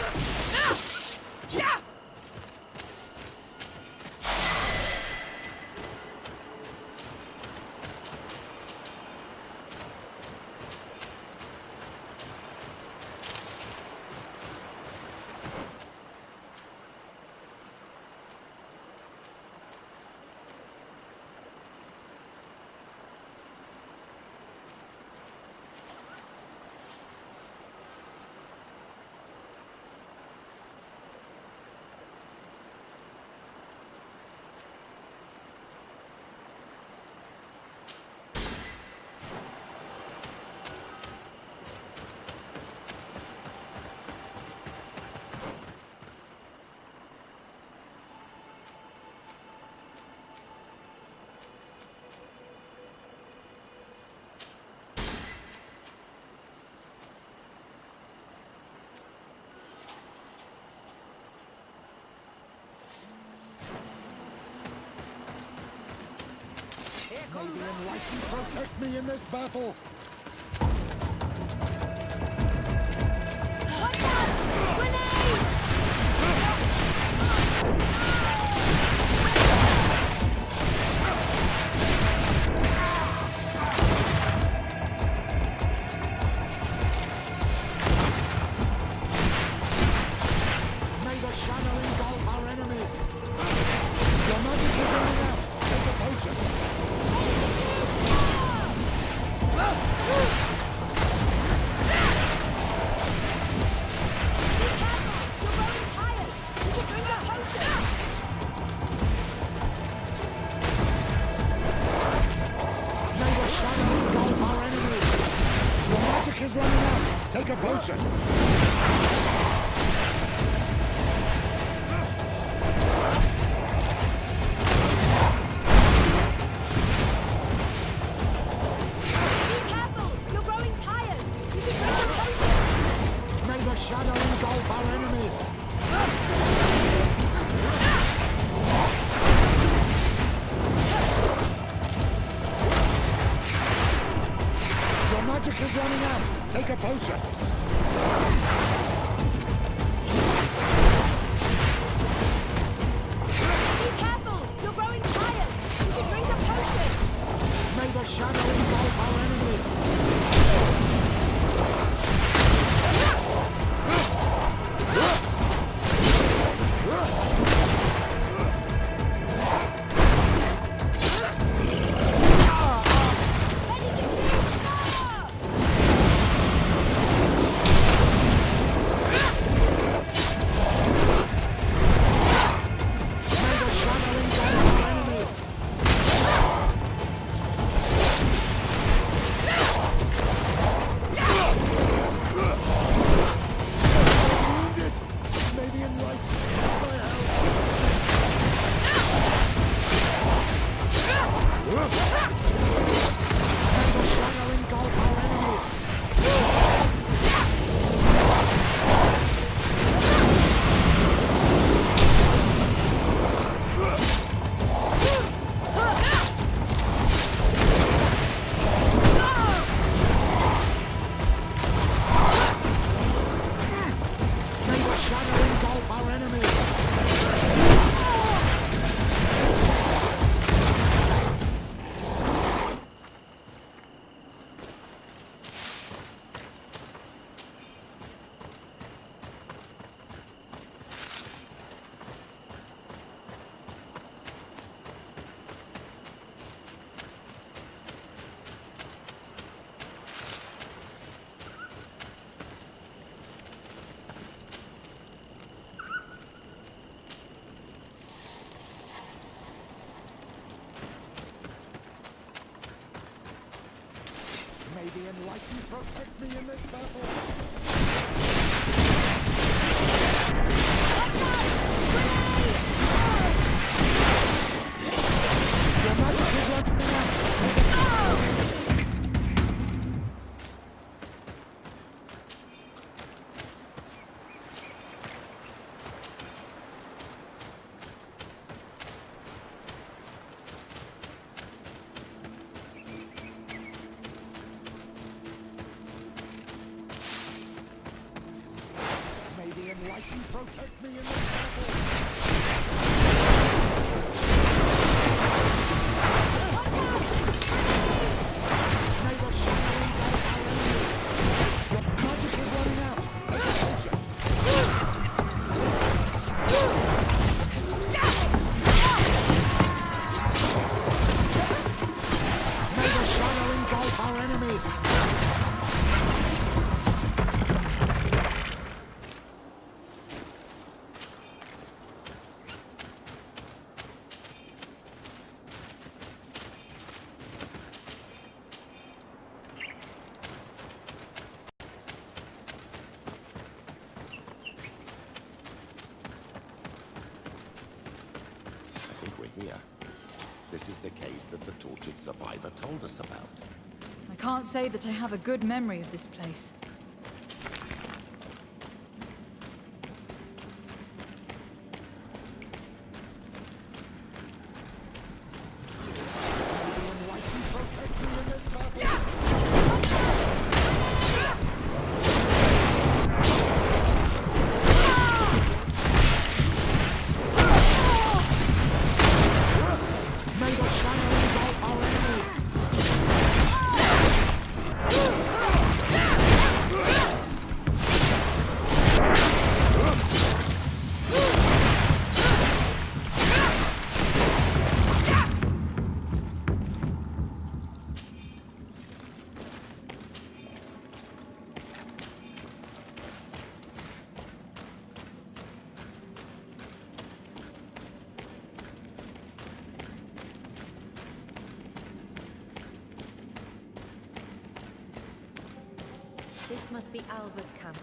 May the enlightened protect me in this battle! Watch out! Grenade! May the shadow engulf our enemies! Your magic is running out! Take a potion! May the shadow engulf our enemies! Your magic is running out! Take a potion! May the shadow engulf our enemies! Your magic is running out! Take a potion! May the shadow engulf our enemies! protect me in this battle. Your magic is running out. May the enlightened protect me in this battle. May the shadow engulf our enemies. Your magic is running out. Take a potion. May the shadow engulf our enemies. I think we're here. This is the cave that the tortured survivor told us about. I can't say that I have a good memory of this place. Protect me in this battle. May the shadow engulf our enemies. This must be Alba's camp.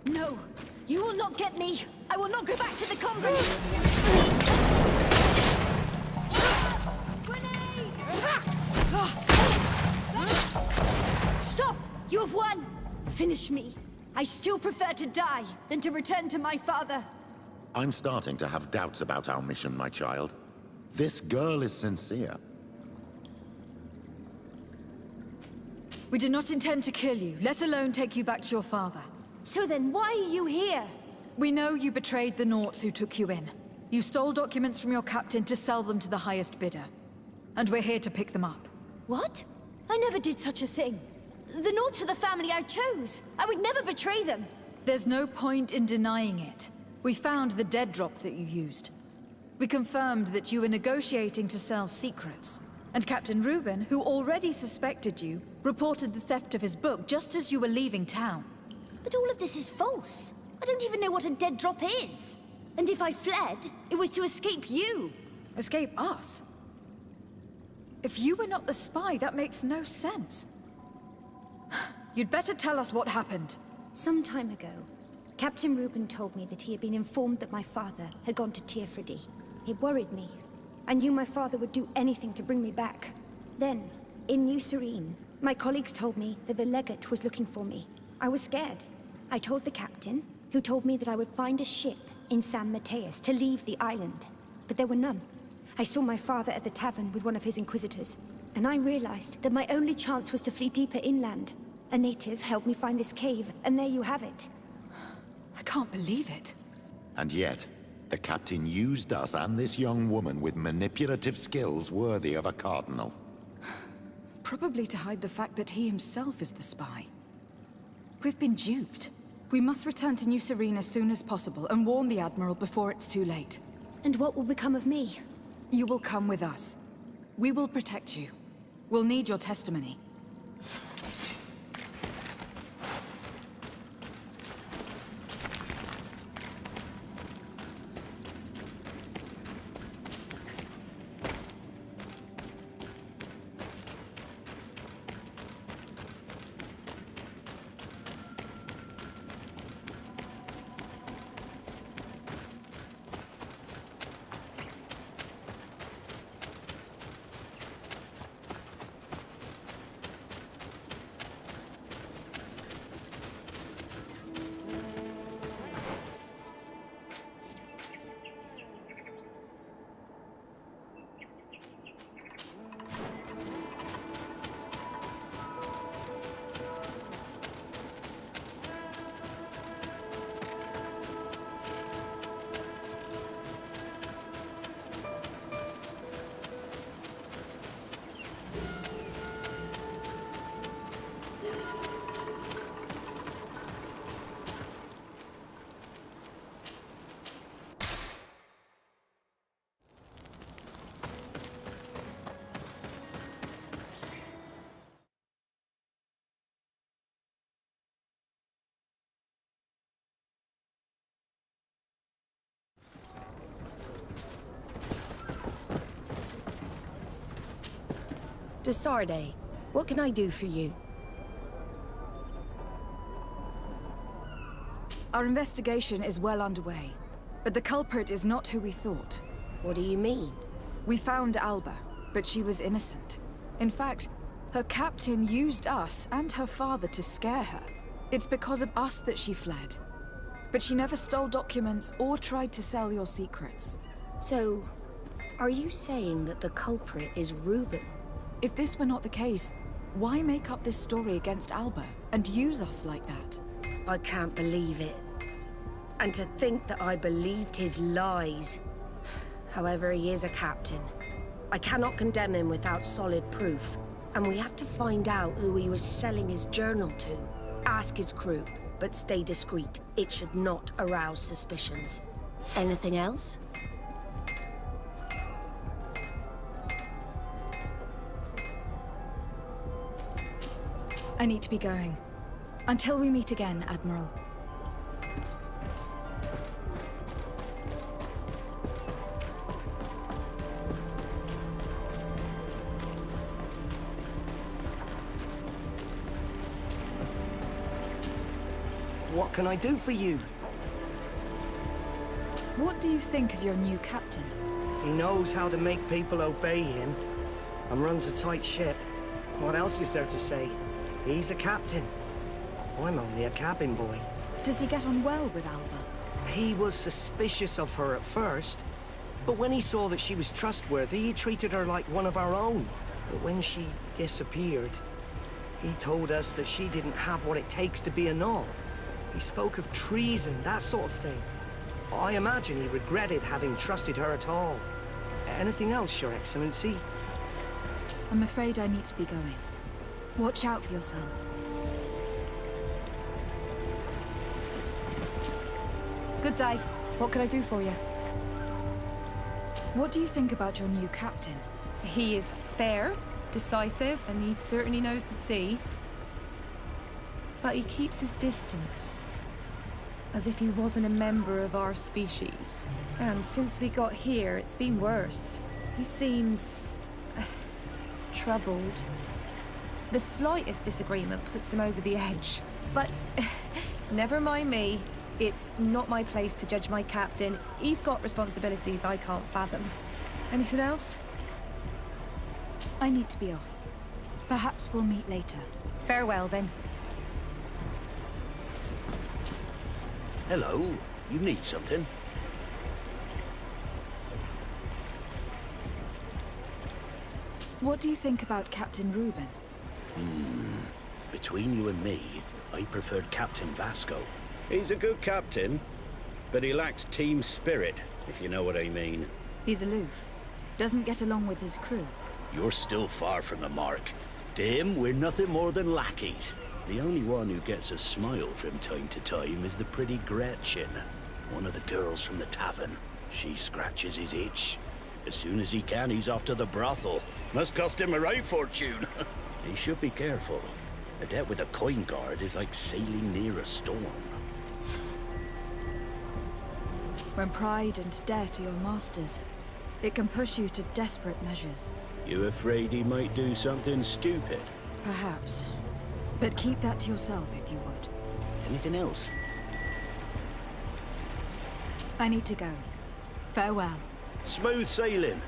No! You will not get me! I will not go back to the convent! Stop! You have won! Finish me. I still prefer to die than to return to my father. I'm starting to have doubts about our mission, my child. This girl is sincere. We did not intend to kill you, let alone take you back to your father. So then why are you here? We know you betrayed the Nauts who took you in. You stole documents from your captain to sell them to the highest bidder. And we're here to pick them up. What? I never did such a thing. The Nauts are the family I chose. I would never betray them. There's no point in denying it. We found the dead drop that you used. We confirmed that you were negotiating to sell secrets. And Captain Reuben, who already suspected you, reported the theft of his book just as you were leaving town. But all of this is false. I don't even know what a dead drop is. And if I fled, it was to escape you. Escape us? If you were not the spy, that makes no sense. You'd better tell us what happened. Some time ago, Captain Reuben told me that he had been informed that my father had gone to Teerfredy. It worried me. I knew my father would do anything to bring me back. Then, in New Serene, my colleagues told me that the legate was looking for me. I was scared. I told the captain, who told me that I would find a ship in San Mateus to leave the island. But there were none. I saw my father at the tavern with one of his inquisitors, and I realized that my only chance was to flee deeper inland. A native helped me find this cave, and there you have it. I can't believe it. And yet, the captain used us and this young woman with manipulative skills worthy of a cardinal. Probably to hide the fact that he himself is the spy. We've been duped. We must return to New Serene as soon as possible and warn the Admiral before it's too late. And what will become of me? You will come with us. We will protect you. We'll need your testimony. Desarde, what can I do for you? Our investigation is well underway, but the culprit is not who we thought. What do you mean? We found Alba, but she was innocent. In fact, her captain used us and her father to scare her. It's because of us that she fled. But she never stole documents or tried to sell your secrets. So, are you saying that the culprit is Reuben? If this were not the case, why make up this story against Alba and use us like that? I can't believe it. And to think that I believed his lies. However, he is a captain. I cannot condemn him without solid proof. And we have to find out who he was selling his journal to. Ask his crew, but stay discreet. It should not arouse suspicions. Anything else? I need to be going. Until we meet again, Admiral. What can I do for you? What do you think of your new captain? He knows how to make people obey him, and runs a tight ship. What else is there to say? He's a captain. I'm only a cabin boy. Does he get on well with Alba? He was suspicious of her at first, but when he saw that she was trustworthy, he treated her like one of our own. But when she disappeared, he told us that she didn't have what it takes to be a Nord. He spoke of treason, that sort of thing. I imagine he regretted having trusted her at all. Anything else, Your Excellency? I'm afraid I need to be going. Watch out for yourself. Good day. What can I do for you? What do you think about your new captain? He is fair, decisive, and he certainly knows the sea. But he keeps his distance. As if he wasn't a member of our species. And since we got here, it's been worse. He seems... troubled. The slightest disagreement puts him over the edge. But never mind me. It's not my place to judge my captain. He's got responsibilities I can't fathom. Anything else? I need to be off. Perhaps we'll meet later. Farewell, then. Hello, you need something? What do you think about Captain Reuben? Between you and me, I preferred Captain Vasco. He's a good captain, but he lacks team spirit, if you know what I mean. He's aloof. Doesn't get along with his crew. You're still far from the mark. To him, we're nothing more than lackeys. The only one who gets a smile from time to time is the pretty Gretchen, one of the girls from the tavern. She scratches his itch. As soon as he can, he's off to the brothel. Must cost him a right fortune. He should be careful. A debt with a coin guard is like sailing near a storm. When pride and debt are your masters, it can push you to desperate measures. You afraid he might do something stupid? Perhaps. But keep that to yourself if you would. Anything else? I need to go. Farewell. Smooth sailing.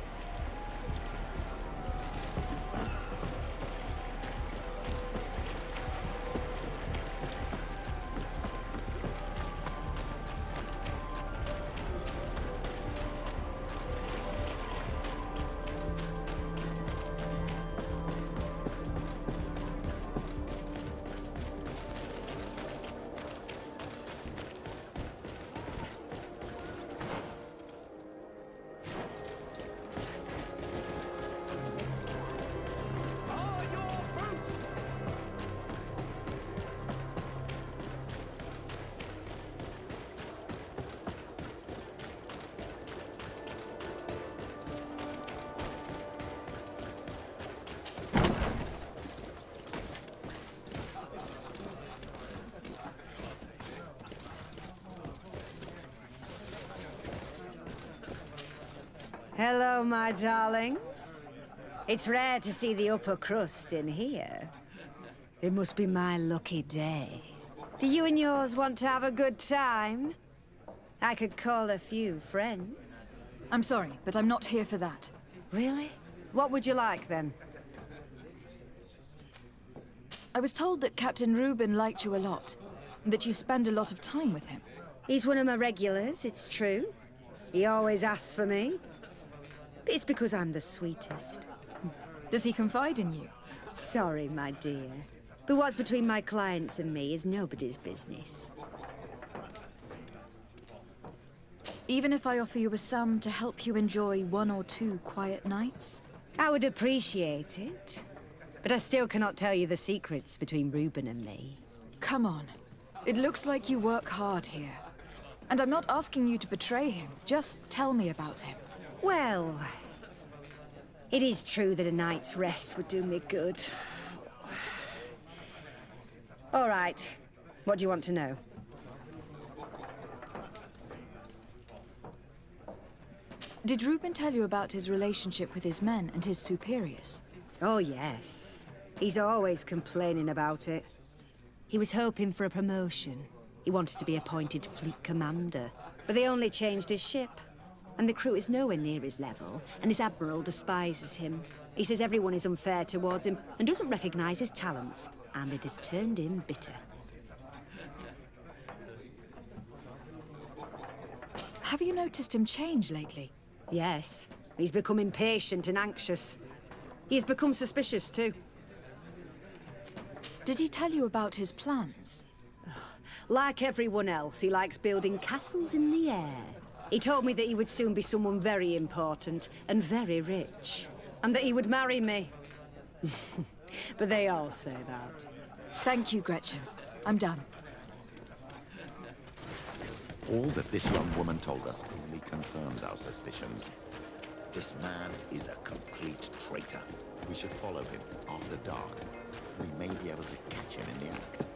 Hello, my darlings. It's rare to see the upper crust in here. It must be my lucky day. Do you and yours want to have a good time? I could call a few friends. I'm sorry, but I'm not here for that. Really? What would you like, then? I was told that Captain Reuben liked you a lot, and that you spend a lot of time with him. He's one of my regulars, it's true. He always asks for me. But it's because I'm the sweetest. Does he confide in you? Sorry, my dear. But what's between my clients and me is nobody's business. Even if I offer you a sum to help you enjoy 1 or 2 quiet nights? I would appreciate it. But I still cannot tell you the secrets between Reuben and me. Come on. It looks like you work hard here. And I'm not asking you to betray him. Just tell me about him. Well, it is true that a night's rest would do me good. All right. What do you want to know? Did Reuben tell you about his relationship with his men and his superiors? Oh, yes. He's always complaining about it. He was hoping for a promotion. He wanted to be appointed fleet commander. But they only changed his ship. And the crew is nowhere near his level, and his admiral despises him. He says everyone is unfair towards him and doesn't recognize his talents, and it has turned him bitter. Have you noticed him change lately? Yes. He's become impatient and anxious. He's become suspicious, too. Did he tell you about his plans? Like everyone else, he likes building castles in the air. He told me that he would soon be someone very important and very rich. And that he would marry me. But they all say that. Thank you, Gretchen. I'm done. All that this young woman told us only confirms our suspicions. This man is a complete traitor. We should follow him after dark. We may be able to catch him in the act.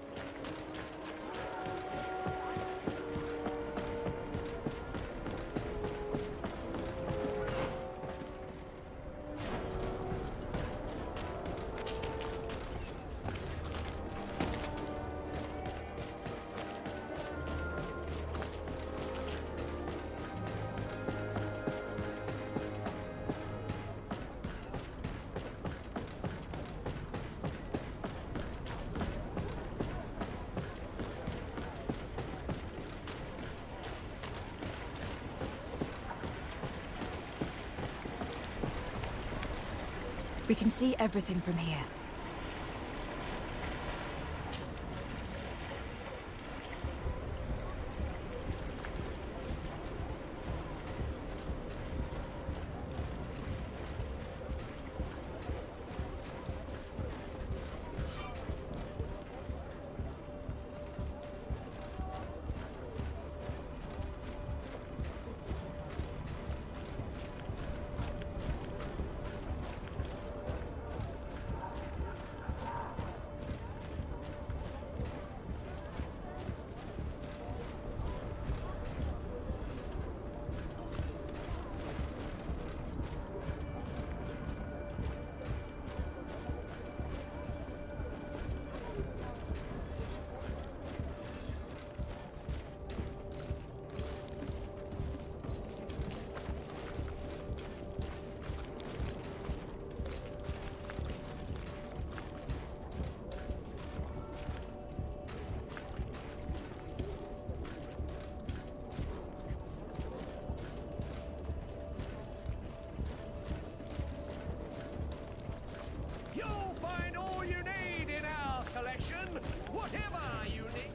We can see everything from here. Whatever you need.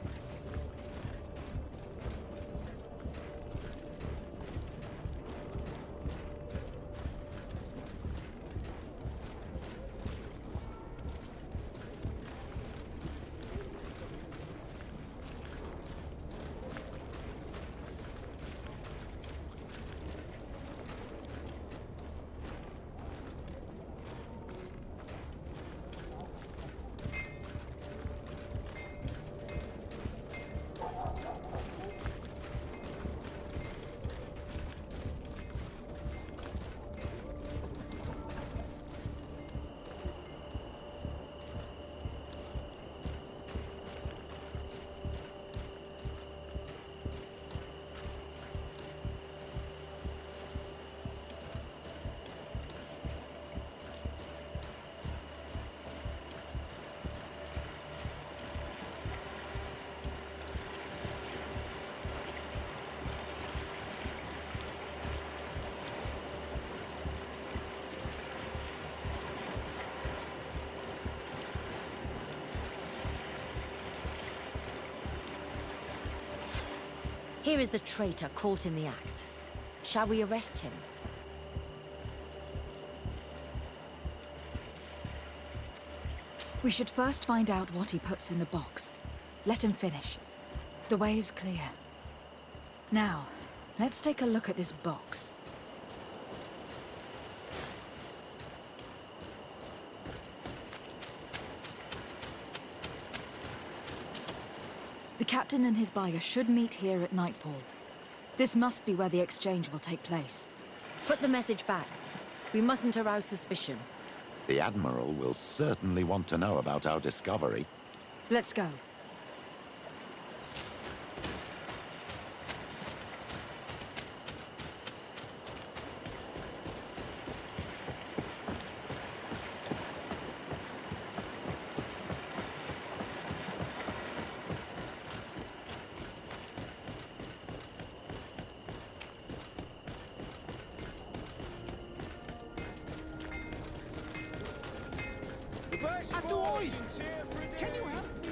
Here is the traitor caught in the act. Shall we arrest him? We should first find out what he puts in the box. Let him finish. The way is clear. Now, let's take a look at this box. The captain and his buyer should meet here at nightfall. This must be where the exchange will take place. Put the message back. We mustn't arouse suspicion. The Admiral will certainly want to know about our discovery. Let's go. Can you help me?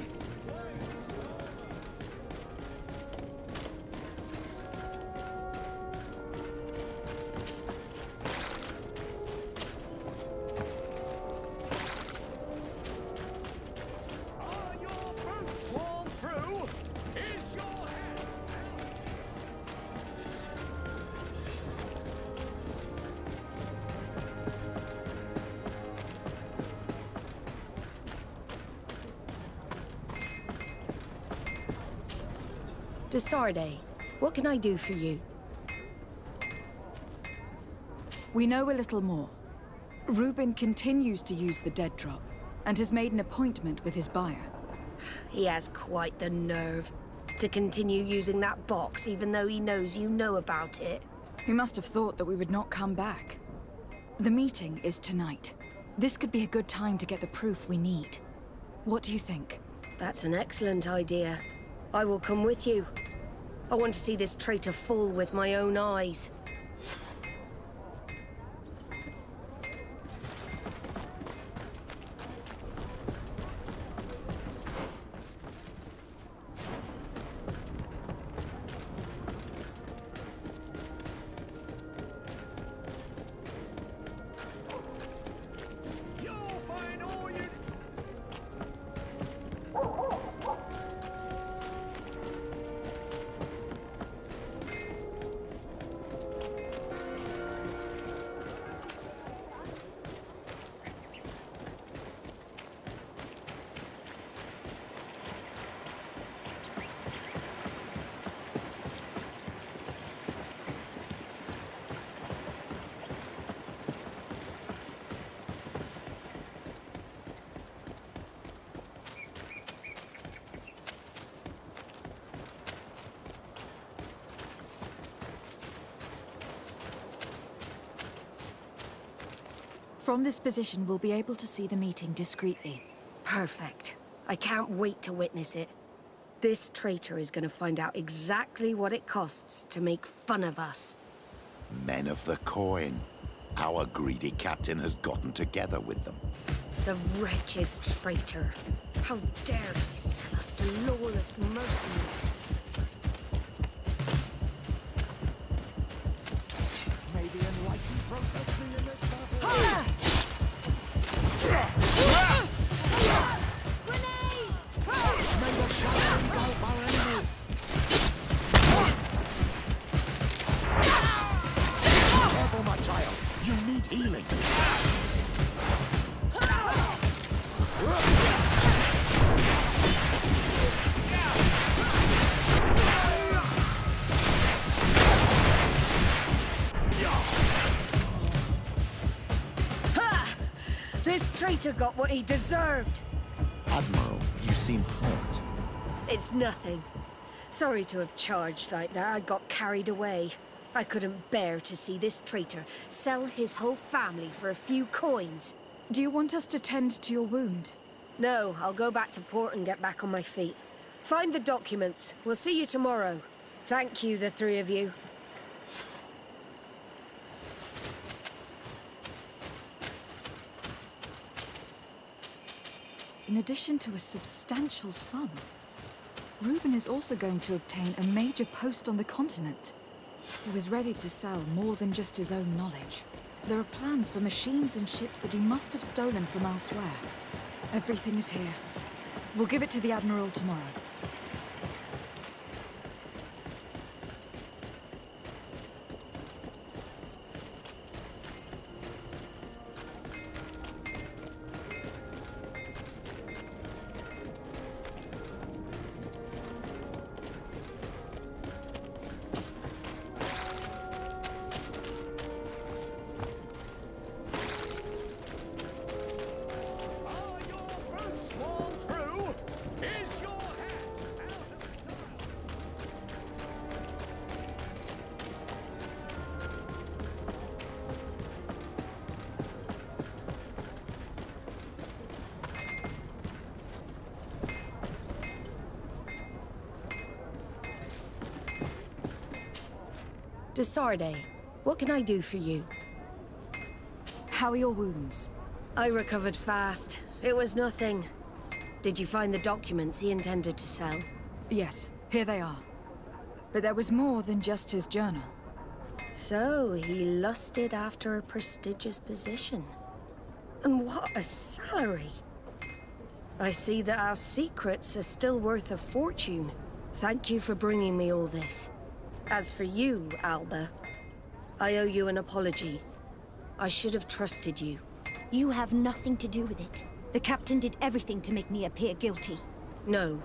Are your boots worn through? Is your hat Desarde, what can I do for you? We know a little more. Reuben continues to use the dead drop, and has made an appointment with his buyer. He has quite the nerve to continue using that box even though he knows you know about it. He must have thought that we would not come back. The meeting is tonight. This could be a good time to get the proof we need. What do you think? That's an excellent idea. I will come with you. I want to see this traitor fall with my own eyes. From this position, we'll be able to see the meeting discreetly. Perfect. I can't wait to witness it. This traitor is going to find out exactly what it costs to make fun of us. Men of the coin. Our greedy captain has gotten together with them. The wretched traitor. How dare he sell us to lawless mercenaries? May the enlightened protect me in this battle. May the shadow engulf our enemies. Careful, my child. You need healing. This traitor got what he deserved. Admiral, you seem hurt. It's nothing. Sorry to have charged like that. I got carried away. I couldn't bear to see this traitor sell his whole family for a few coins. Do you want us to tend to your wound? No, I'll go back to port and get back on my feet. Find the documents. We'll see you tomorrow. Thank you, the three of you. In addition to a substantial sum. Reuben is also going to obtain a major post on the continent. He was ready to sell more than just his own knowledge. There are plans for machines and ships that he must have stolen from elsewhere. Everything is here. We'll give it to the Admiral tomorrow. Waklthrough, is your hat out of style? Desarde, what can I do for you? How are your wounds? I recovered fast. It was nothing. Did you find the documents he intended to sell? Yes, here they are. But there was more than just his journal. So, he lusted after a prestigious position. And what a salary! I see that our secrets are still worth a fortune. Thank you for bringing me all this. As for you, Alba, I owe you an apology. I should have trusted you. You have nothing to do with it. The captain did everything to make me appear guilty. No.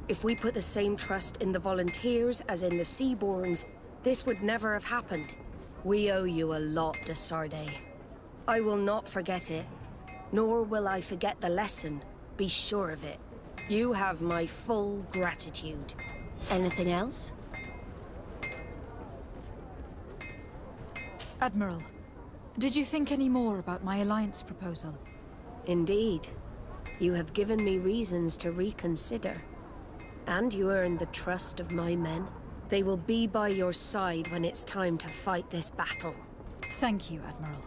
If we put the same trust in the volunteers as in the Seaborns, this would never have happened. We owe you a lot, Desarde. I will not forget it, nor will I forget the lesson. Be sure of it. You have my full gratitude. Anything else? Admiral, did you think any more about my alliance proposal? Indeed. You have given me reasons to reconsider. And you earned the trust of my men. They will be by your side when it's time to fight this battle. Thank you, Admiral.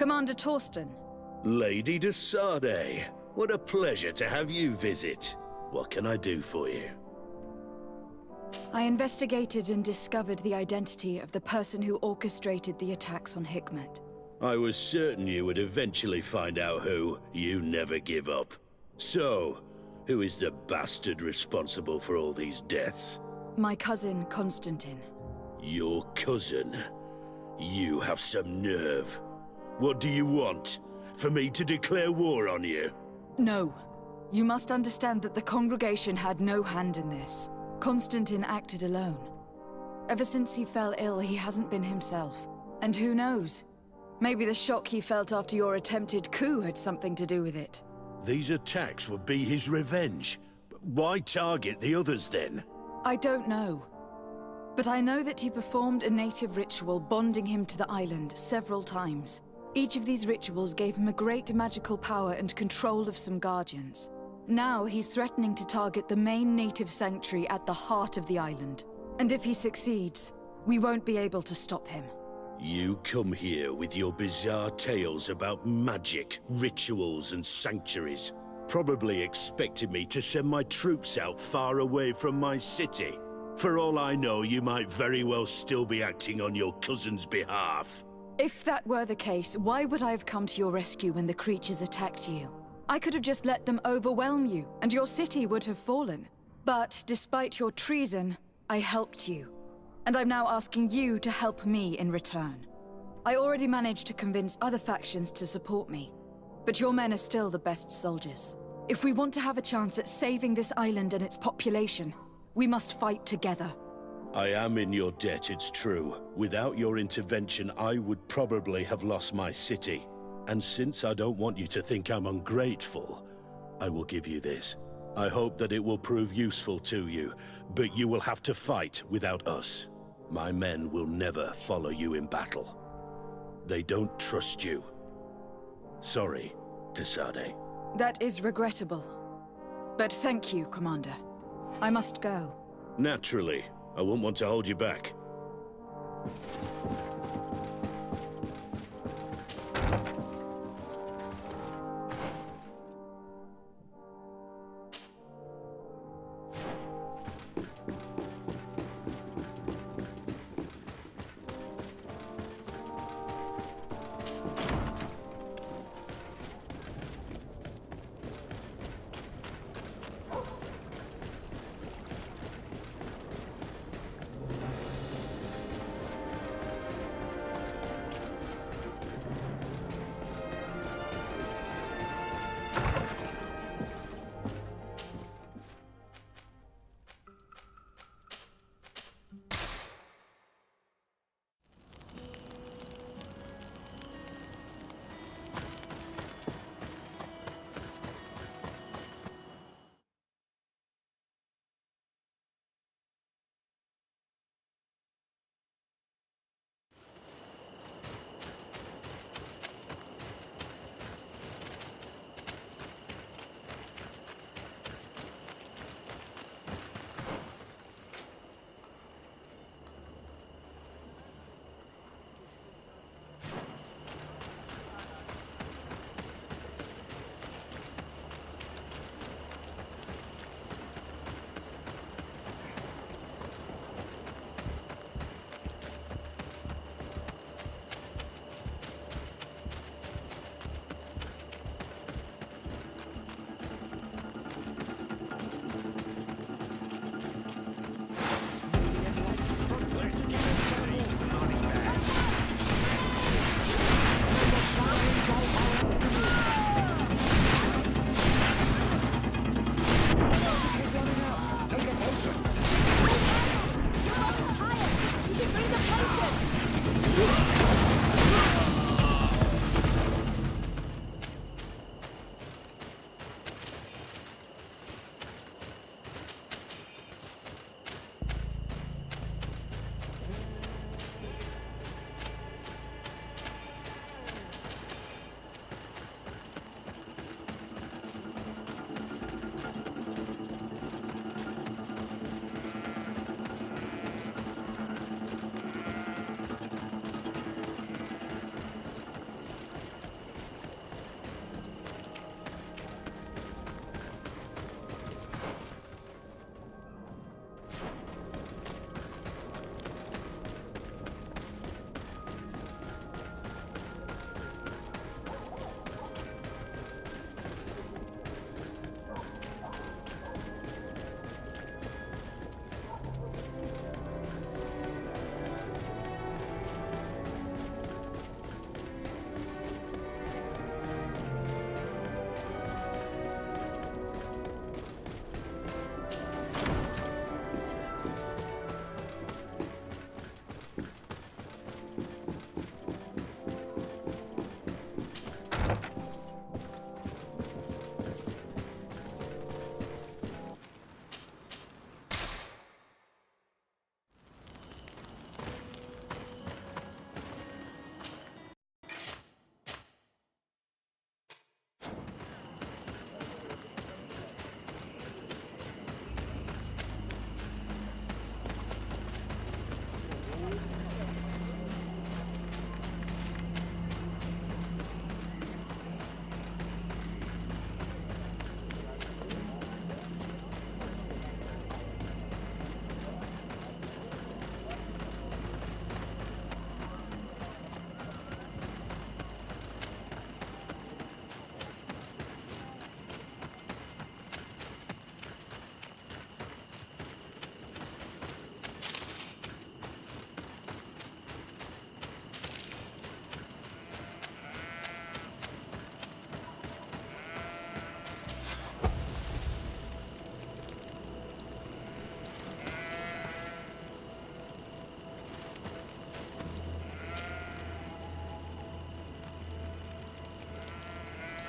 Commander Torsten. Lady Desarde, what a pleasure to have you visit. What can I do for you? I investigated and discovered the identity of the person who orchestrated the attacks on Hikmet. I was certain you would eventually find out who. You never give up. So, who is the bastard responsible for all these deaths? My cousin, Constantine. Your cousin? You have some nerve. What do you want? For me to declare war on you? No. You must understand that the congregation had no hand in this. Constantine acted alone. Ever since he fell ill, he hasn't been himself. And who knows? Maybe the shock he felt after your attempted coup had something to do with it. These attacks would be his revenge. Why target the others then? I don't know. But I know that he performed a native ritual bonding him to the island several times. Each of these rituals gave him a great magical power and control of some guardians. Now he's threatening to target the main native sanctuary at the heart of the island. And if he succeeds, we won't be able to stop him. You come here with your bizarre tales about magic, rituals and sanctuaries. Probably expected me to send my troops out far away from my city. For all I know, you might very well still be acting on your cousin's behalf. If that were the case, why would I have come to your rescue when the creatures attacked you? I could have just let them overwhelm you, and your city would have fallen. But despite your treason, I helped you. And I'm now asking you to help me in return. I already managed to convince other factions to support me. But your men are still the best soldiers. If we want to have a chance at saving this island and its population, we must fight together. I am in your debt, it's true. Without your intervention, I would probably have lost my city. And since I don't want you to think I'm ungrateful, I will give you this. I hope that it will prove useful to you, but you will have to fight without us. My men will never follow you in battle. They don't trust you. Sorry, Tesade. That is regrettable. But thank you, Commander. I must go. Naturally. I wouldn't want to hold you back.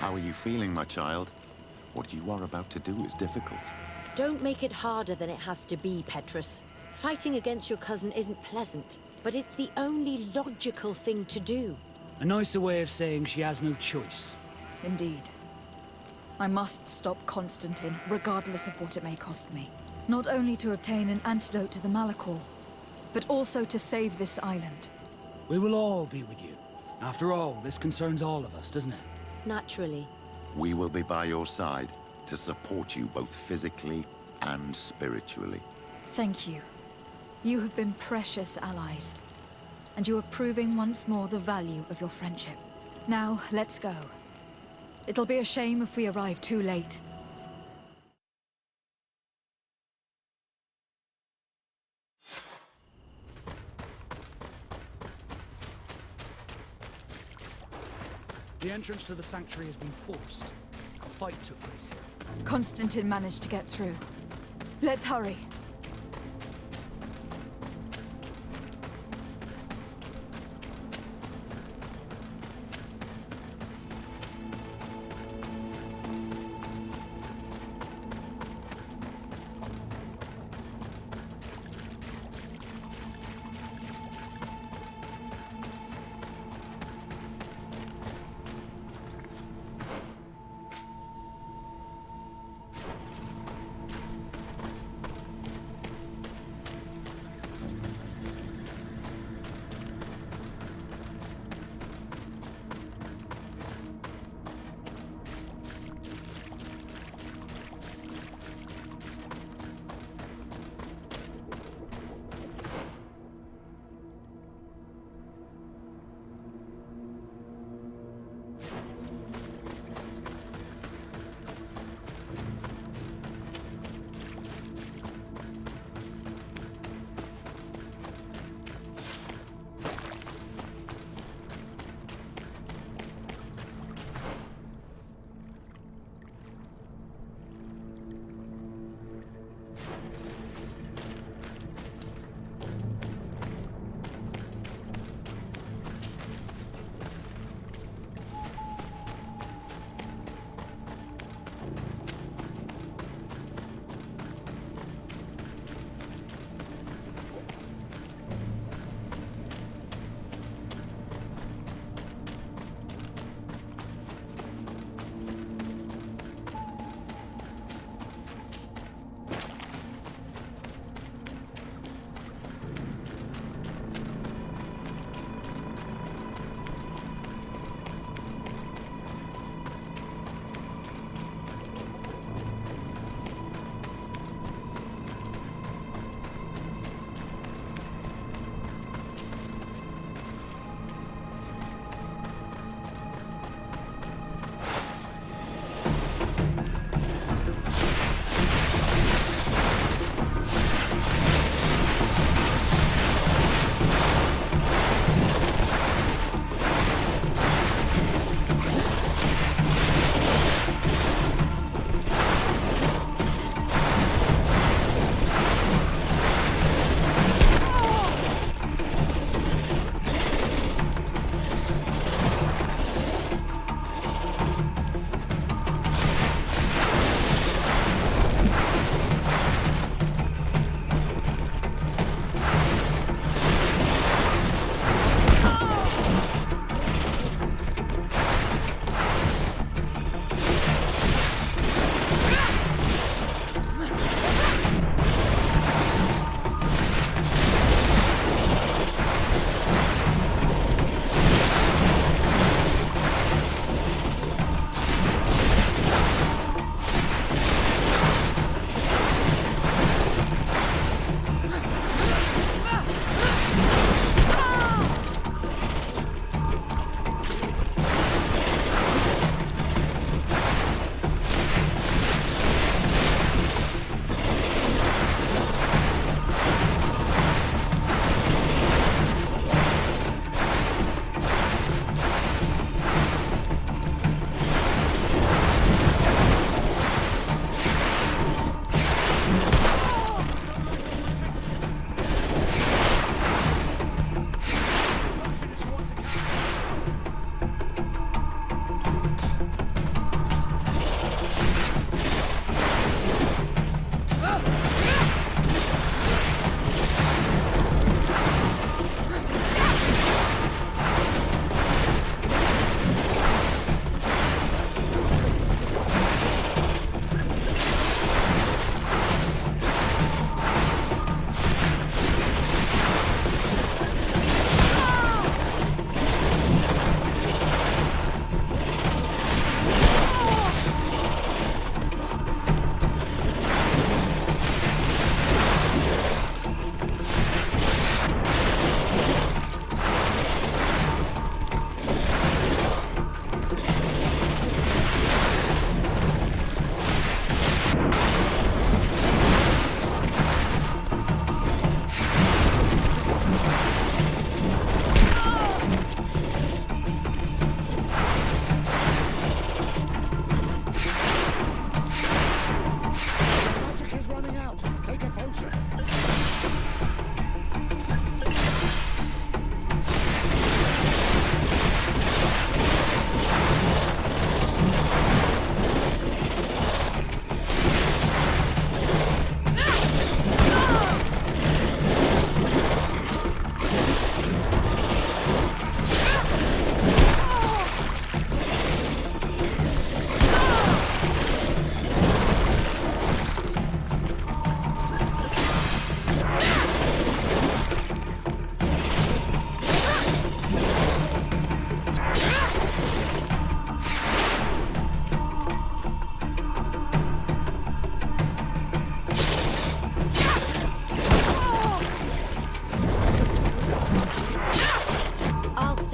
How are you feeling, my child? What you are about to do is difficult. Don't make it harder than it has to be, Petrus. Fighting against your cousin isn't pleasant, but it's the only logical thing to do. A nicer way of saying she has no choice. Indeed. I must stop Constantine, regardless of what it may cost me. Not only to obtain an antidote to the Malachor, but also to save this island. We will all be with you. After all, this concerns all of us, doesn't it? Naturally. We will be by your side to support you both physically and spiritually. Thank you. You have been precious allies, and you are proving once more the value of your friendship. Now, let's go. It'll be a shame if we arrive too late. The entrance to the sanctuary has been forced. A fight took place here. Constantine managed to get through. Let's hurry.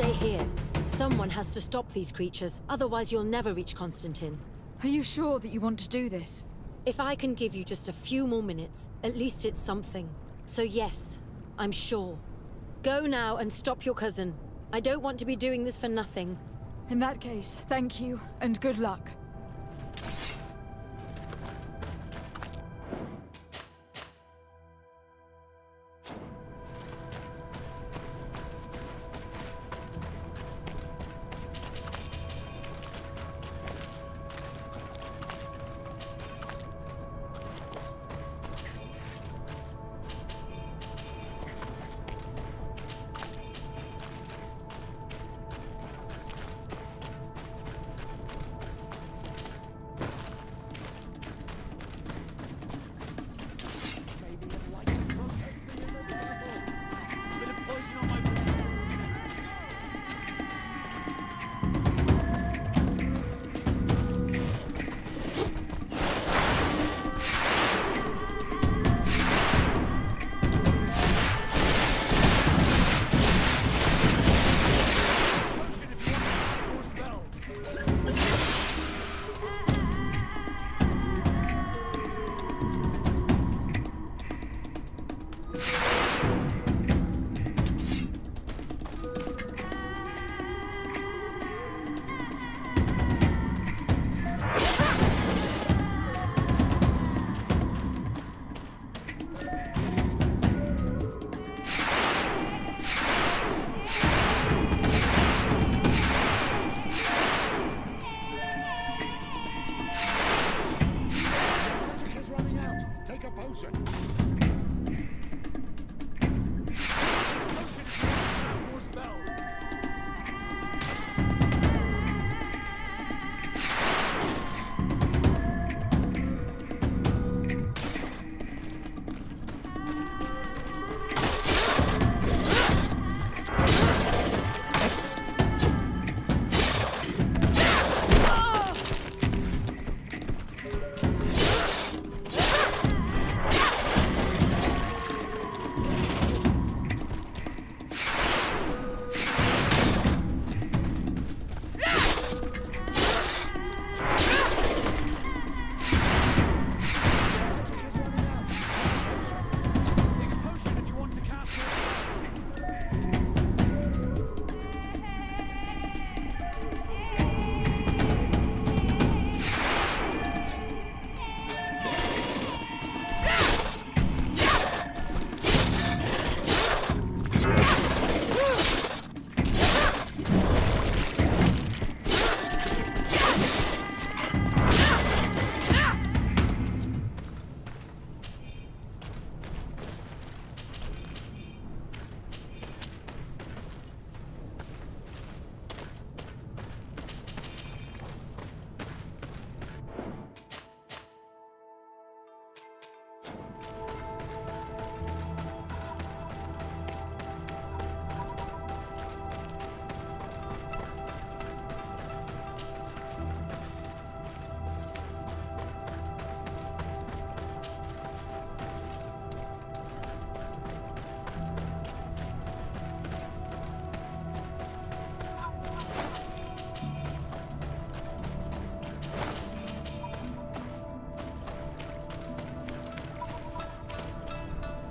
stay here. Someone has to stop these creatures, otherwise you'll never reach Constantine. Are you sure that you want to do this? If I can give you just a few more minutes, at least it's something. So yes, I'm sure. Go now and stop your cousin. I don't want to be doing this for nothing. In that case, thank you, and good luck.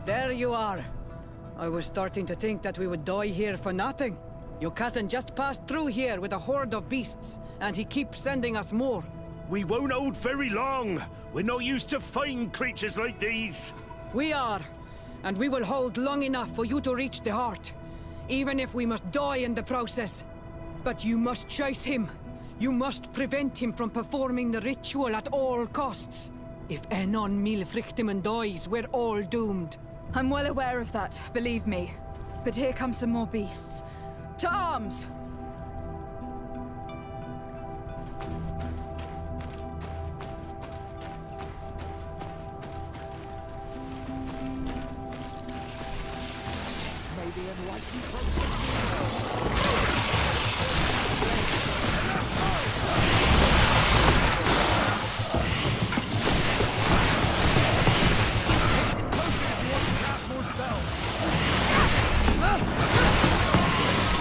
There you are. I was starting to think that we would die here for nothing. Your cousin just passed through here with a horde of beasts, and he keeps sending us more. We won't hold very long. We're not used to fighting creatures like these. We are, and we will hold long enough for you to reach the heart, even if we must die in the process. But you must chase him. You must prevent him from performing the ritual at all costs. If Enon Milfrictimen dies, we're all doomed. I'm well aware of that, believe me. But here come some more beasts. To arms! May the enlightened protect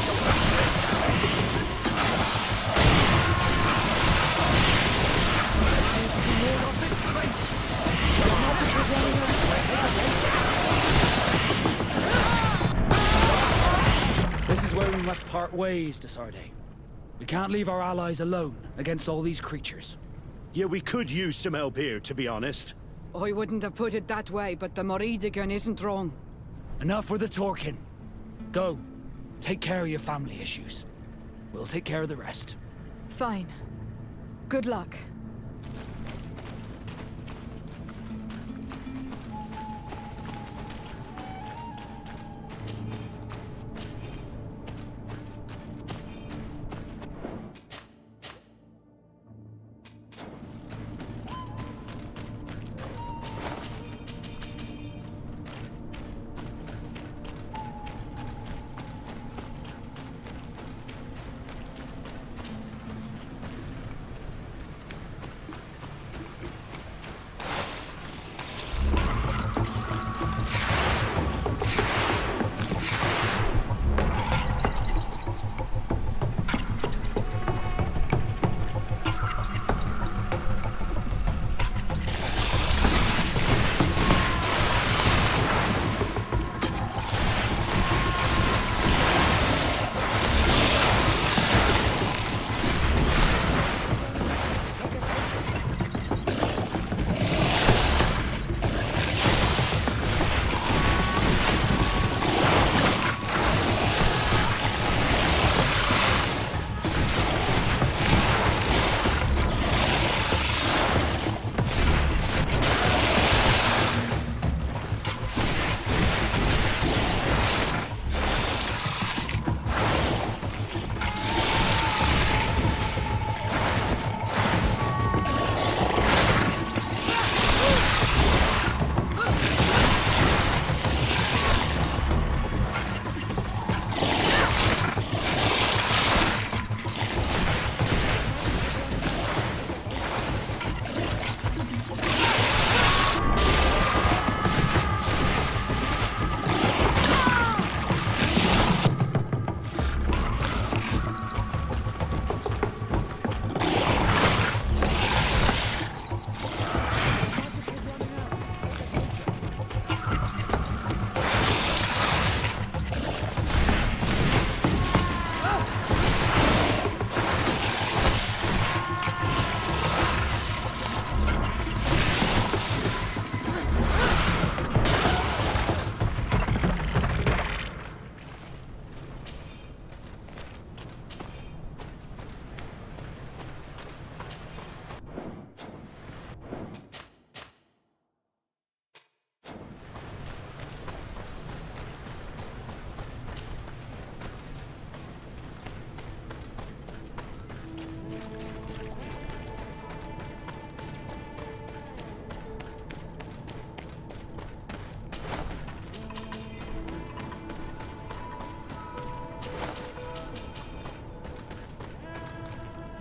Show us This is where we must part ways, Desarde. We can't leave our allies alone against all these creatures. Yeah, we could use some help here, to be honest. I wouldn't have put it that way, but the Morridigan isn't wrong. Enough with the talking. Go. Take care of your family issues. We'll take care of the rest. Fine. Good luck.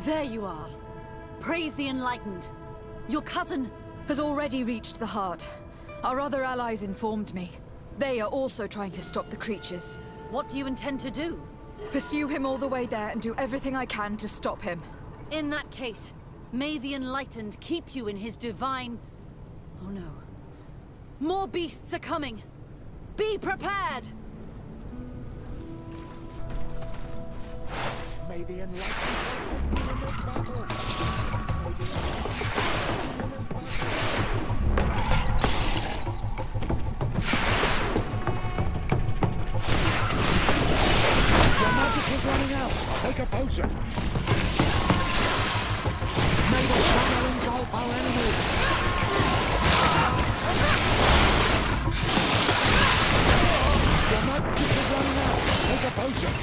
There you are. Praise the Enlightened. Your cousin has already reached the heart. Our other allies informed me. They are also trying to stop the creatures. What do you intend to do? Pursue him all the way there and do everything I can to stop him. In that case, may the Enlightened keep you in his divine... Oh no. More beasts are coming! Be prepared! May the Enlightened protect me in this battle! May the Enlightened protect me in this battle! Your magic is running out! Take a potion! May the shadow engulf our enemies! Your magic is running out! Take a potion!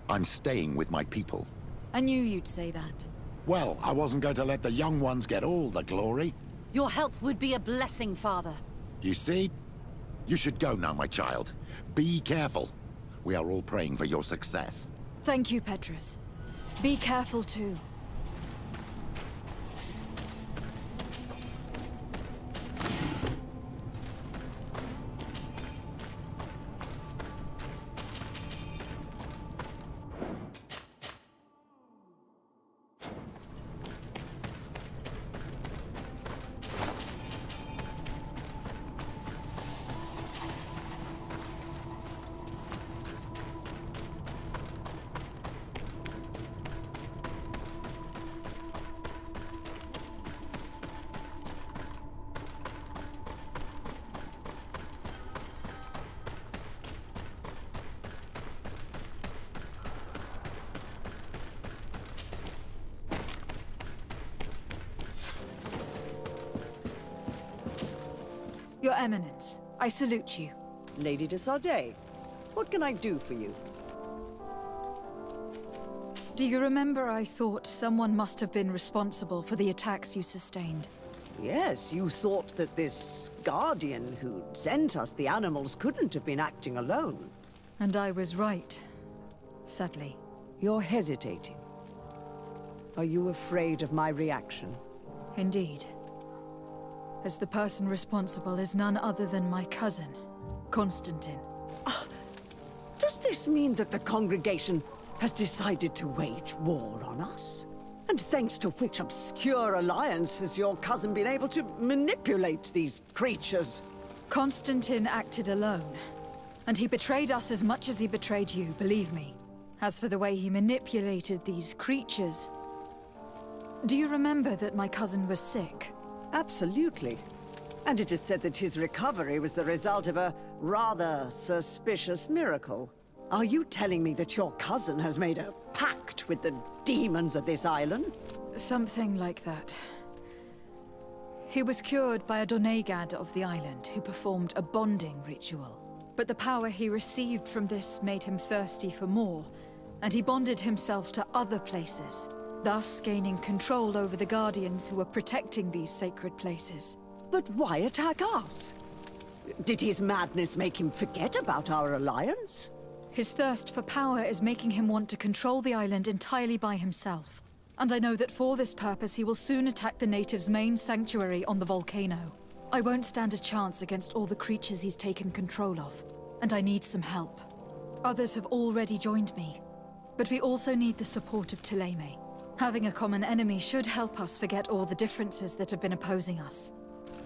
I'm staying with my people. I knew you'd say that. Well, I wasn't going to let the young ones get all the glory. Your help would be a blessing, Father. You see? You should go now, my child. Be careful. We are all praying for your success. Thank you, Petrus. Be careful too. Your Eminence, I salute you. Lady de Sardet, what can I do for you? Do you remember I thought someone must have been responsible for the attacks you sustained? Yes, you thought that this guardian who sent us the animals couldn't have been acting alone. And I was right, sadly. You're hesitating. Are you afraid of my reaction? Indeed. As the person responsible is none other than my cousin, Constantine. Does this mean that the congregation has decided to wage war on us? And thanks to which obscure alliance has your cousin been able to manipulate these creatures? Constantine acted alone, and he betrayed us as much as he betrayed you, believe me. As for the way he manipulated these creatures... Do you remember that my cousin was sick? Absolutely. And it is said that his recovery was the result of a rather suspicious miracle. Are you telling me that your cousin has made a pact with the demons of this island? Something like that. He was cured by a Donegad of the island who performed a bonding ritual. But the power he received from this made him thirsty for more, and he bonded himself to other places, thus gaining control over the Guardians who were protecting these sacred places. But why attack us? Did his madness make him forget about our alliance? His thirst for power is making him want to control the island entirely by himself. And I know that for this purpose he will soon attack the natives' main sanctuary on the volcano. I won't stand a chance against all the creatures he's taken control of, and I need some help. Others have already joined me, but we also need the support of Thélème. Having a common enemy should help us forget all the differences that have been opposing us.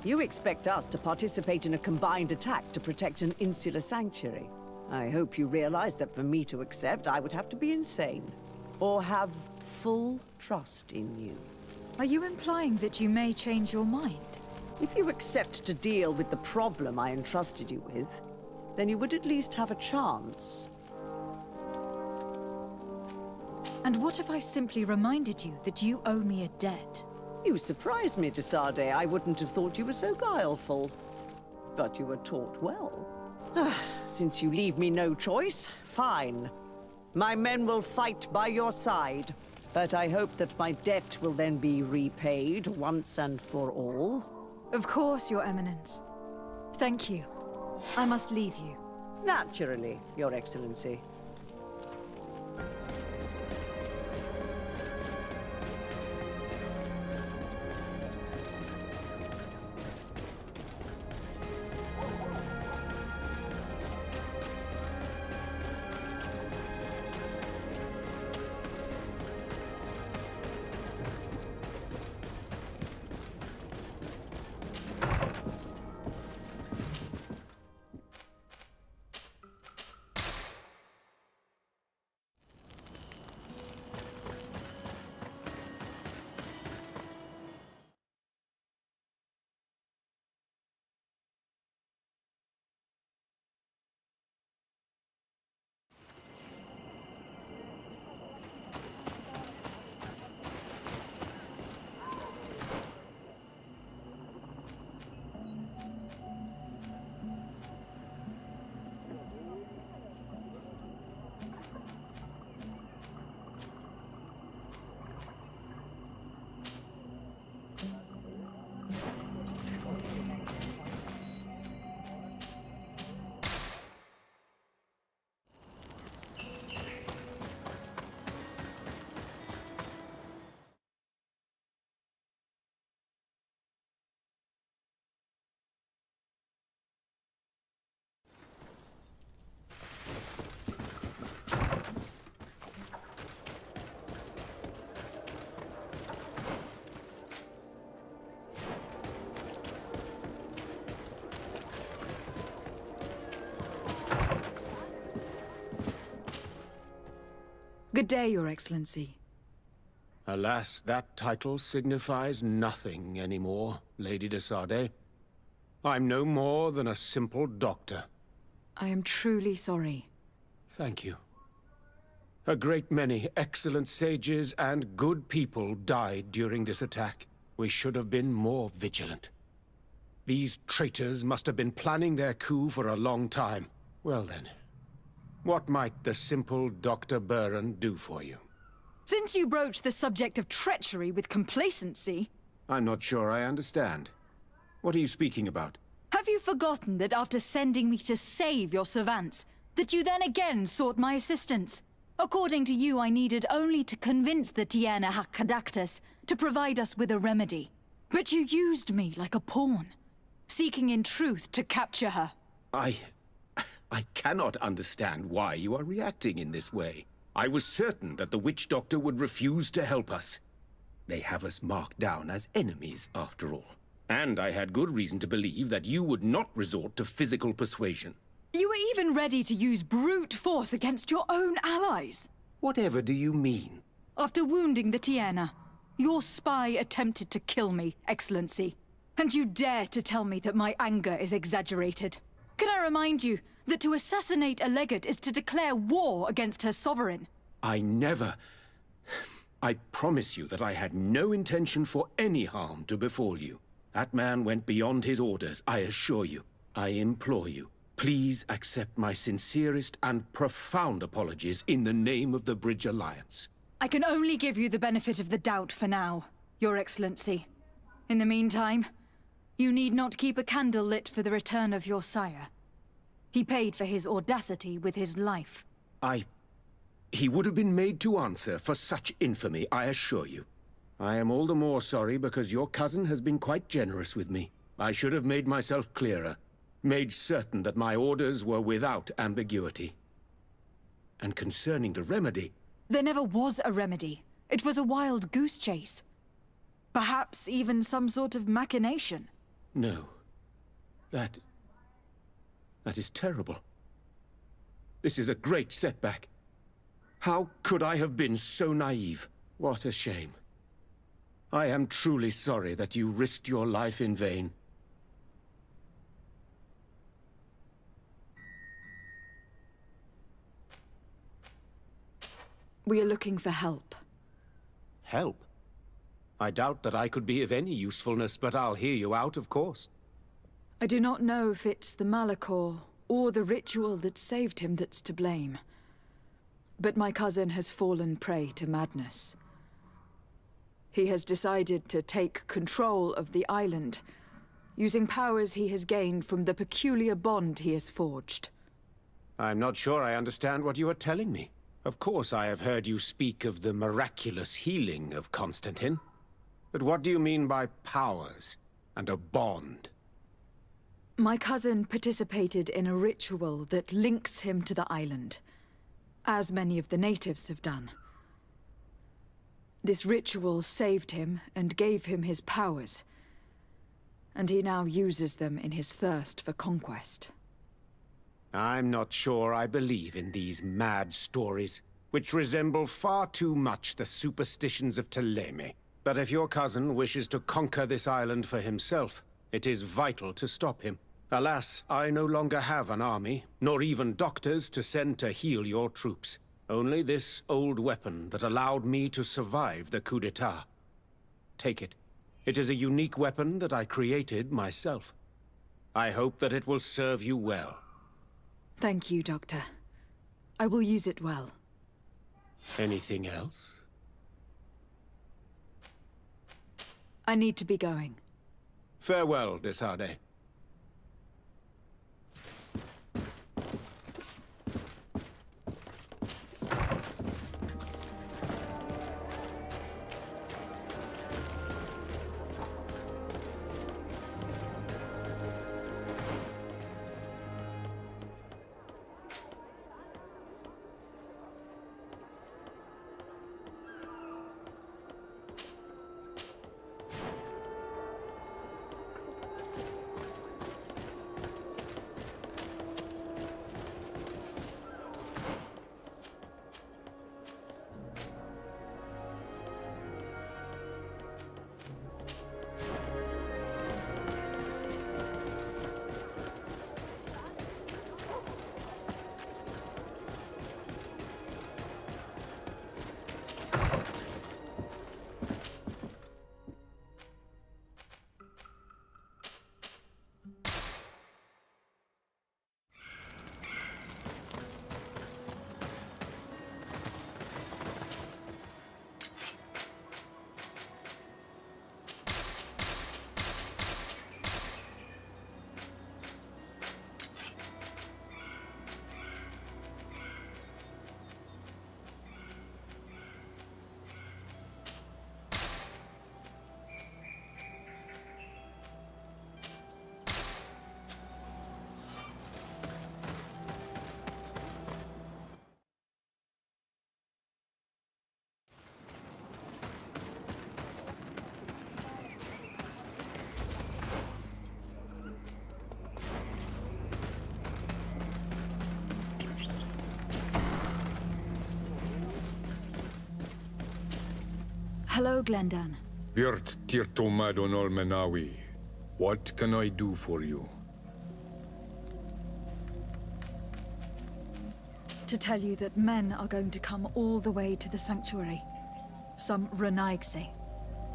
You expect us to participate in a combined attack to protect an insular sanctuary. I hope you realize that for me to accept, I would have to be insane. Or have full trust in you. Are you implying that you may change your mind? If you accept to deal with the problem I entrusted you with, then you would at least have a chance. And what if I simply reminded you that you owe me a debt? You surprised me, de Sardet. I wouldn't have thought you were so guileful. But you were taught well. Since you leave me no choice, fine. My men will fight by your side. But I hope that my debt will then be repaid once and for all. Of course, Your Eminence. Thank you. I must leave you. Naturally, Your Excellency. Good day, Your Excellency. Alas, that title signifies nothing anymore, Lady de Sardet. I'm no more than a simple doctor. I am truly sorry. Thank you. A great many excellent sages and good people died during this attack. We should have been more vigilant. These traitors must have been planning their coup for a long time. Well then, what might the simple Dr. Buran do for you? Since you broach the subject of treachery with complacency... I'm not sure I understand. What are you speaking about? Have you forgotten that after sending me to save your savants, that you then again sought my assistance? According to you, I needed only to convince the Tiana Hakkadactus to provide us with a remedy. But you used me like a pawn, seeking in truth to capture her. I cannot understand why you are reacting in this way. I was certain that the witch doctor would refuse to help us. They have us marked down as enemies, after all. And I had good reason to believe that you would not resort to physical persuasion. You were even ready to use brute force against your own allies. Whatever do you mean? After wounding the Tiana, your spy attempted to kill me, Excellency. And you dare to tell me that my anger is exaggerated. Can I remind you that to assassinate a legate is to declare war against her sovereign? I never... I promise you that I had no intention for any harm to befall you. That man went beyond his orders, I assure you. I implore you, please accept my sincerest and profound apologies in the name of the Bridge Alliance. I can only give you the benefit of the doubt for now, Your Excellency. In the meantime, you need not keep a candle lit for the return of your sire. He paid for his audacity with his life. He would have been made to answer for such infamy, I assure you. I am all the more sorry because your cousin has been quite generous with me. I should have made myself clearer, made certain that my orders were without ambiguity. And concerning the remedy... There never was a remedy. It was a wild goose chase. Perhaps even some sort of machination. No. That is terrible. This is a great setback. How could I have been so naive? What a shame. I am truly sorry that you risked your life in vain. We are looking for help. Help? I doubt that I could be of any usefulness, but I'll hear you out, of course. I do not know if it's the Malachor or the ritual that saved him that's to blame. But my cousin has fallen prey to madness. He has decided to take control of the island, using powers he has gained from the peculiar bond he has forged. I'm not sure I understand what you are telling me. Of course I have heard you speak of the miraculous healing of Constantine. But what do you mean by powers and a bond? My cousin participated in a ritual that links him to the island, as many of the natives have done. This ritual saved him and gave him his powers, and he now uses them in his thirst for conquest. I'm not sure I believe in these mad stories, which resemble far too much the superstitions of Thélème. But if your cousin wishes to conquer this island for himself, it is vital to stop him. Alas, I no longer have an army, nor even doctors to send to heal your troops. Only this old weapon that allowed me to survive the coup d'etat. Take it. It is a unique weapon that I created myself. I hope that it will serve you well. Thank you, Doctor. I will use it well. Anything else? I need to be going. Farewell, de Sardet. Hello, Glendan. Virt tirto madon olmenawi. What can I do for you? To tell you that men are going to come all the way to the sanctuary. Some Renaigse.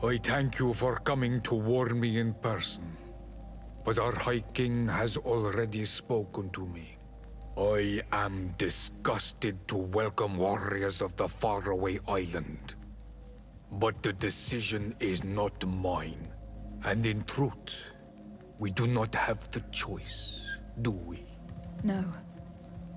I thank you for coming to warn me in person. But our High King has already spoken to me. I am disgusted to welcome warriors of the faraway island. But the decision is not mine. And in truth, we do not have the choice, do we? No.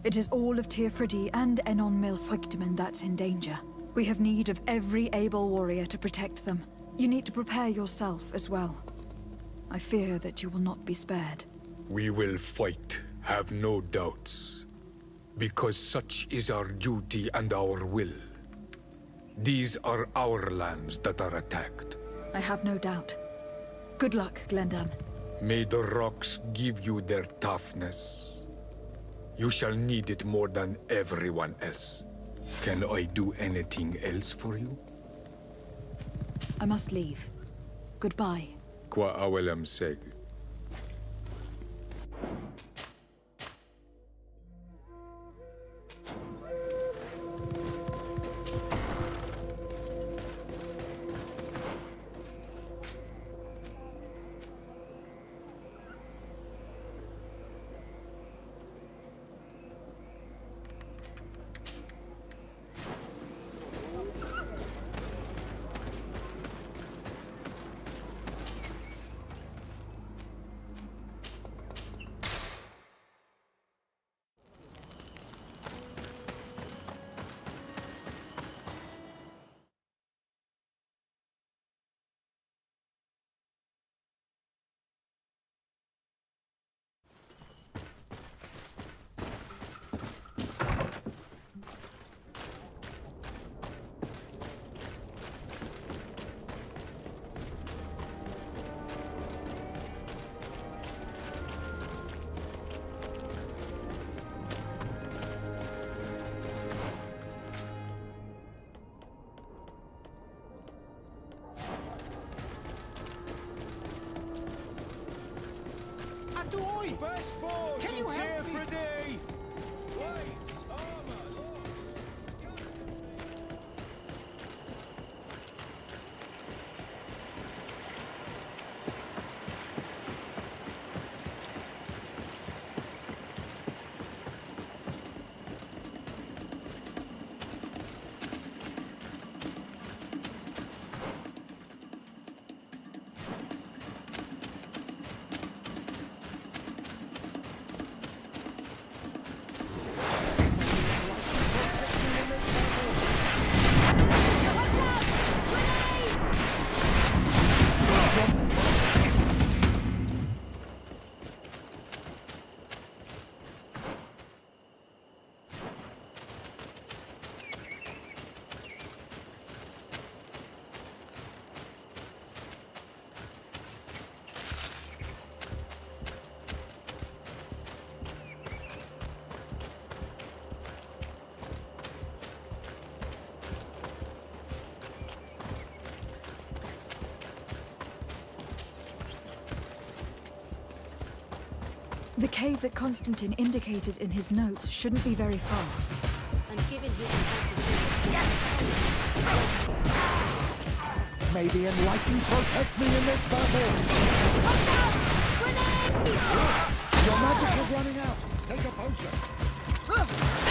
It is all of Teofridi and Enon Milfrictimen that's in danger. We have need of every able warrior to protect them. You need to prepare yourself as well. I fear that you will not be spared. We will fight, have no doubts. Because such is our duty and our will. These are our lands that are attacked. I have no doubt. Good luck, Glendan. May the rocks give you their toughness. You shall need it more than everyone else. Can I do anything else for you? I must leave. Goodbye. Qua awelem seg. Best forge Can you is help here me? for thee! Blades, armor, locks. The cave that Constantine indicated in his notes shouldn't be very far. And given his May the Enlightened protect me in this battle! Your magic is running out! Take a potion!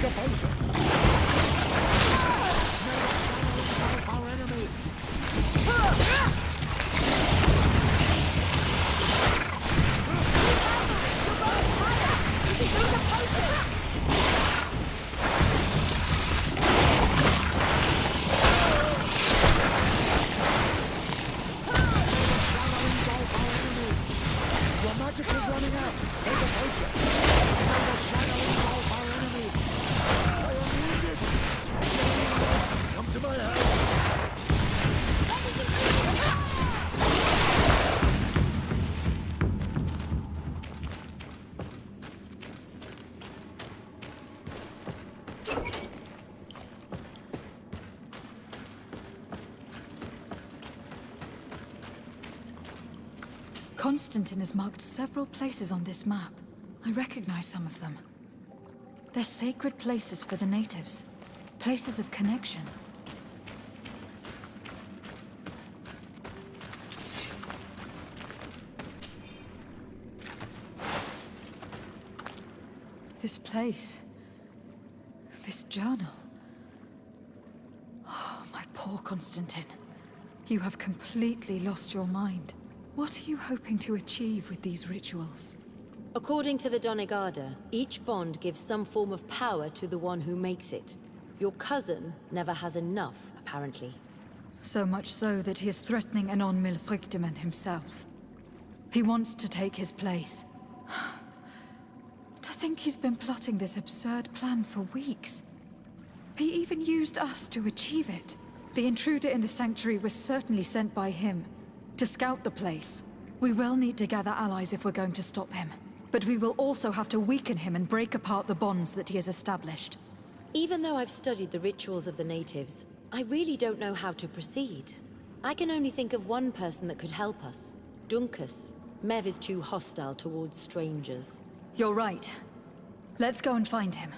Take a potion. Help our enemies. You should drink the potion! Your magic is running out. Take a potion. May the shadow engulf our enemies. I am wounded. Come to my help. Constantine has marked several places on this map. I recognize some of them. They're sacred places for the natives. Places of connection. This place. This journal. Oh, my poor Constantine. You have completely lost your mind. What are you hoping to achieve with these rituals? According to the Donegada, each bond gives some form of power to the one who makes it. Your cousin never has enough, apparently. So much so that he is threatening Anon Milfrictiman himself. He wants to take his place. To think he's been plotting this absurd plan for weeks. He even used us to achieve it. The intruder in the sanctuary was certainly sent by him. To scout the place. We will need to gather allies if we're going to stop him. But we will also have to weaken him and break apart the bonds that he has established. Even though I've studied the rituals of the natives, I really don't know how to proceed. I can only think of one person that could help us. Dunkus. Mev is too hostile towards strangers. You're right. Let's go and find him.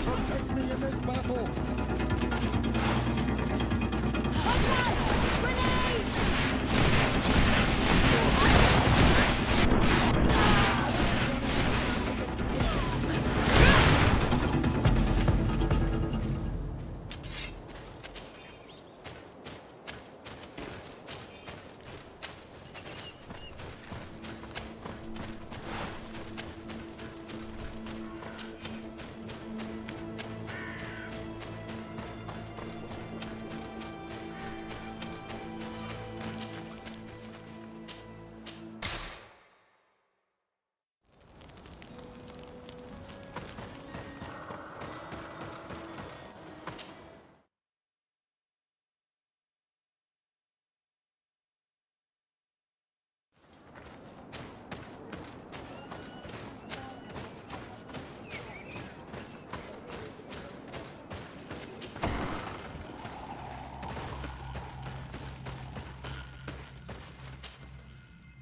Protect me in this battle!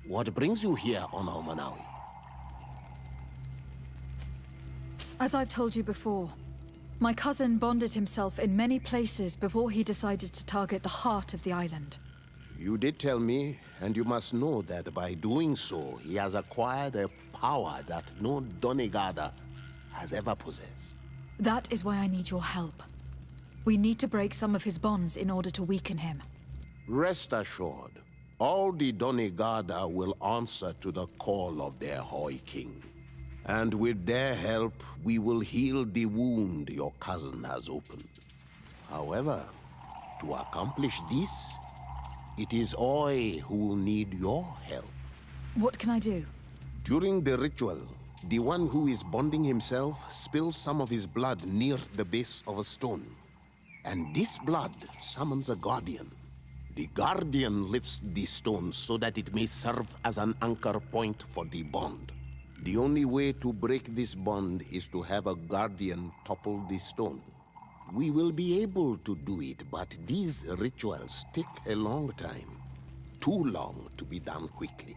What brings you here on Almanawi? As I've told you before, my cousin bonded himself in many places before he decided to target the heart of the island. You did tell me, and you must know that by doing so, he has acquired a power that no Donegada has ever possessed. That is why I need your help. We need to break some of his bonds in order to weaken him. Rest assured, all the Donegada will answer to the call of their Hoi King. And with their help, we will heal the wound your cousin has opened. However, to accomplish this, it is I who will need your help. What can I do? During the ritual, the one who is bonding himself spills some of his blood near the base of a stone. And this blood summons a guardian. The guardian lifts the stone so that it may serve as an anchor point for the bond. The only way to break this bond is to have a guardian topple the stone. We will be able to do it, but these rituals take a long time. Too long to be done quickly.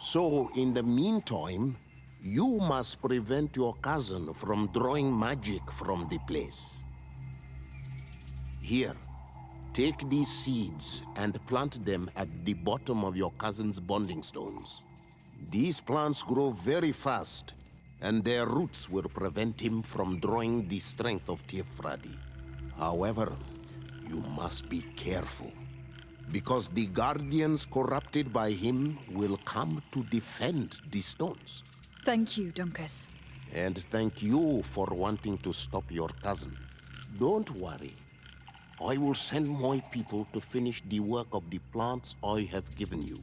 So, in the meantime, you must prevent your cousin from drawing magic from the place. Here, take these seeds and plant them at the bottom of your cousin's bonding stones. These plants grow very fast, and their roots will prevent him from drawing the strength of Tifradi. However, you must be careful, because the guardians corrupted by him will come to defend the stones. Thank you, Dunkus. And thank you for wanting to stop your cousin. Don't worry. I will send my people to finish the work of the plants I have given you.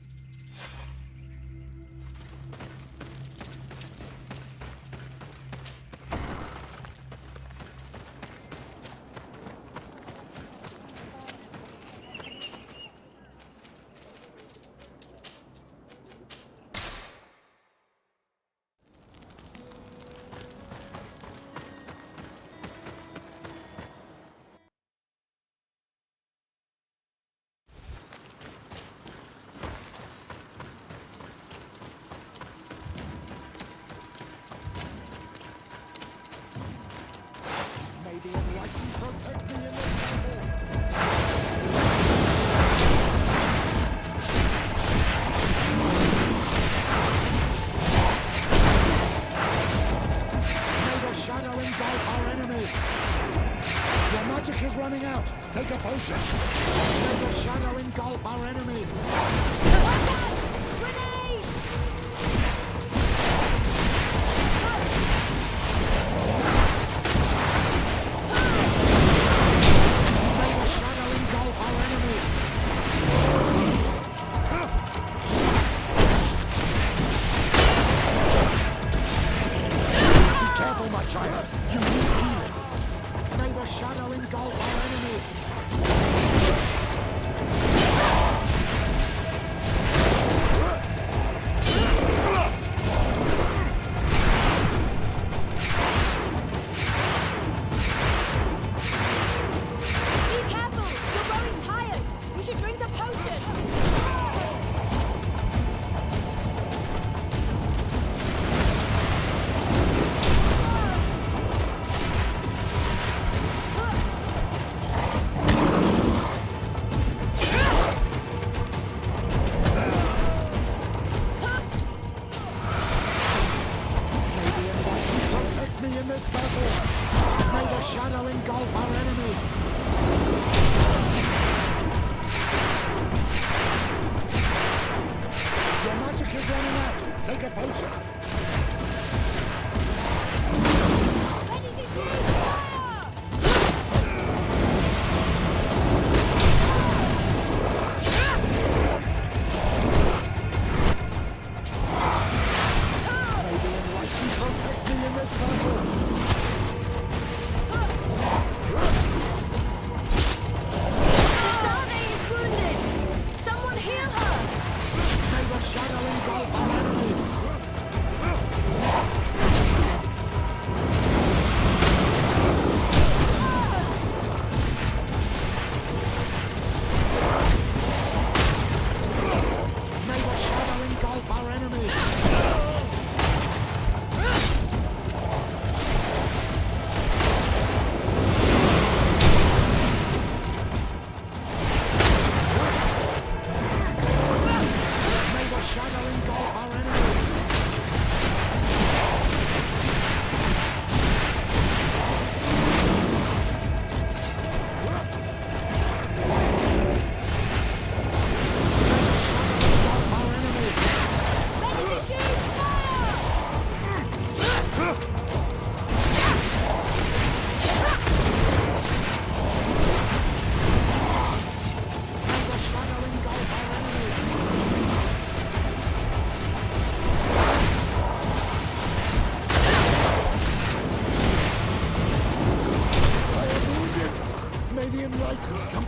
Running out. Take a potion. May the shadow engulf our enemies. Grenade! May the shadow engulf our enemies. Be careful, my child. You need healing. May the shadow engulf our enemies! Be careful! You're growing tired! You should drink a potion!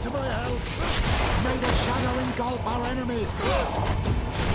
to my help! May the shadow engulf our enemies!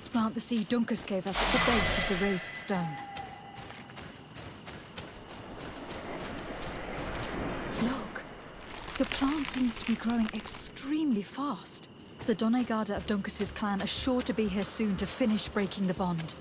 Let's plant the seed Dunkus gave us at the base of the raised stone. Look! The plant seems to be growing extremely fast. The Doneigada of Dunkus's clan are sure to be here soon to finish breaking the bond.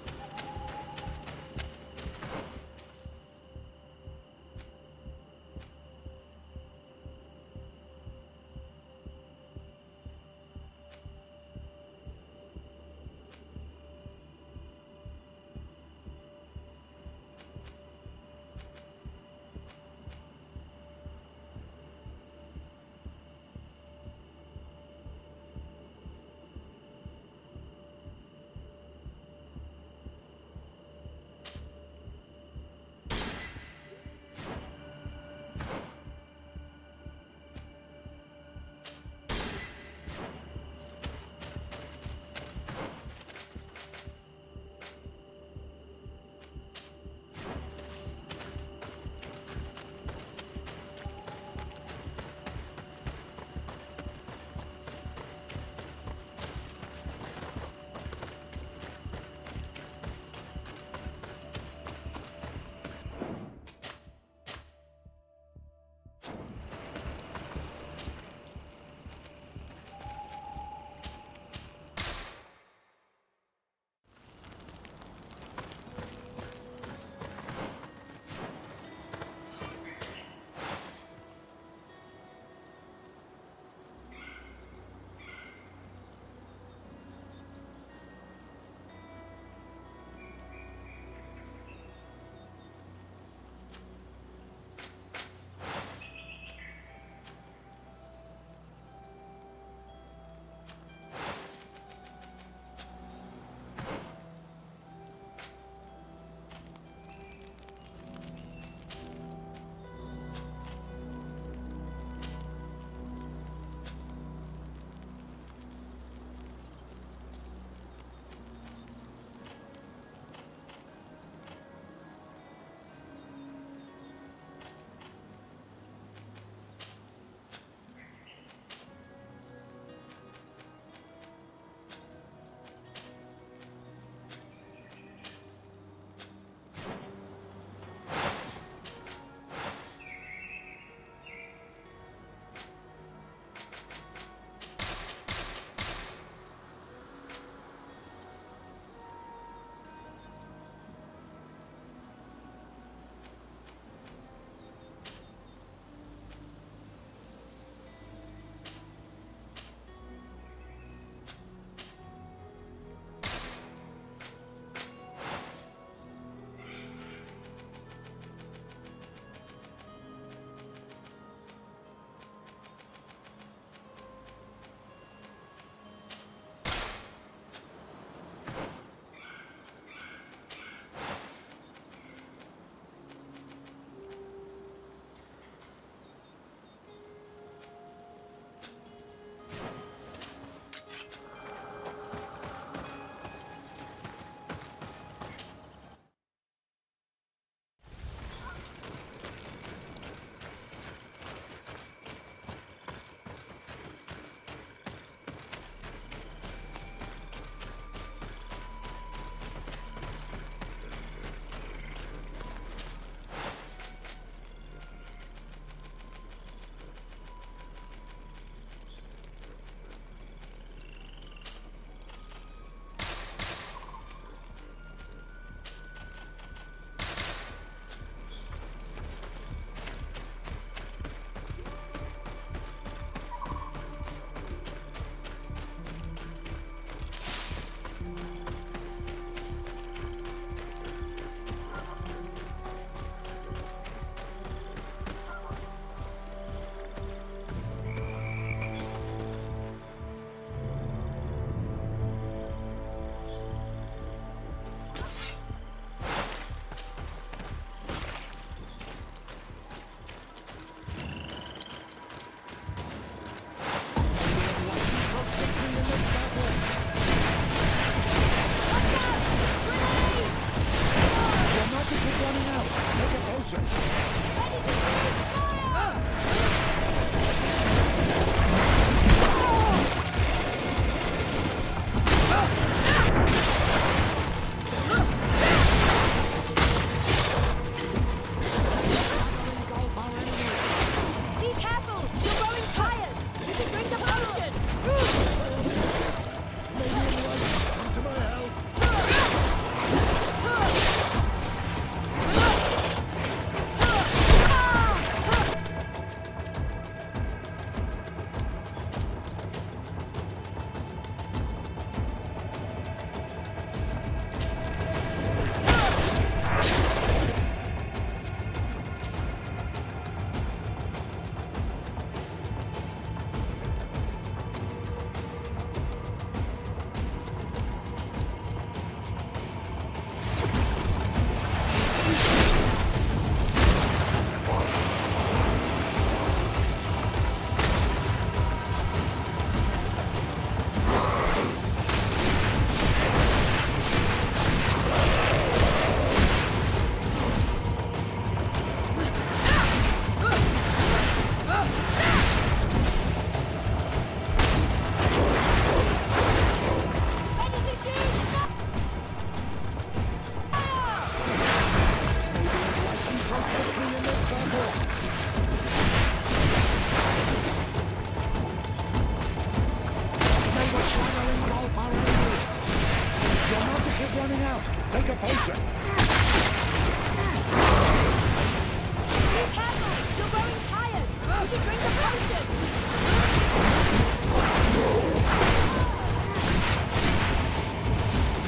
should drink the potion!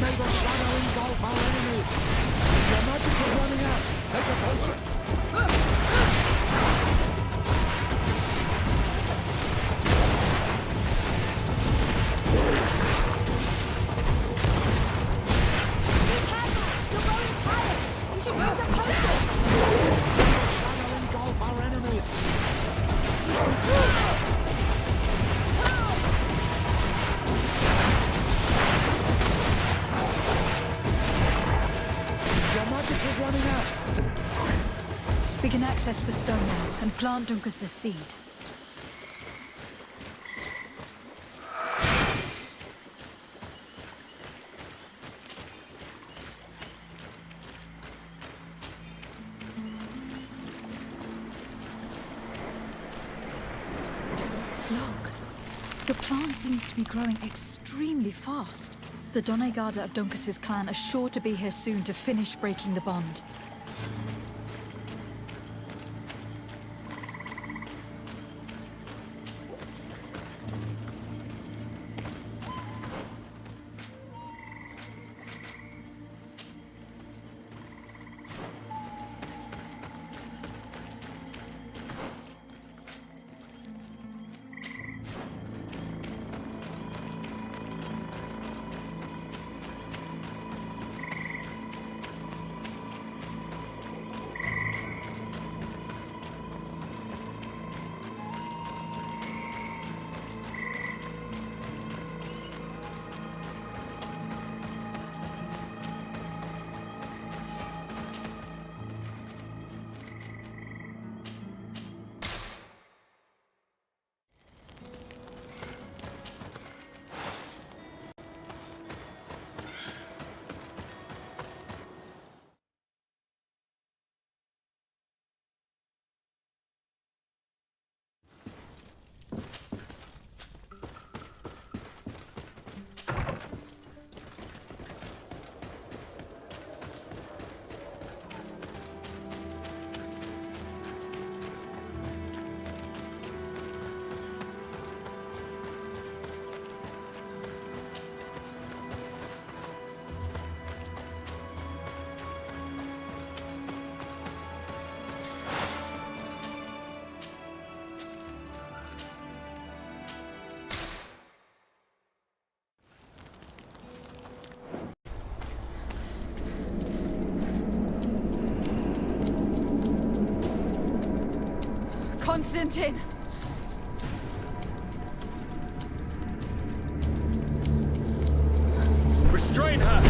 May the shadow engulf our enemies! Your magic is running out! Take a potion! You're growing tired! You should drink the potion! Shadow engulf our enemies! Your magic is running out! We can access the stone now and plant Duncus's seed. Look, the plant seems to be growing extremely fast. The Doneigada of Duncus's clan are sure to be here soon to finish breaking the bond. Constantine! Restrain her!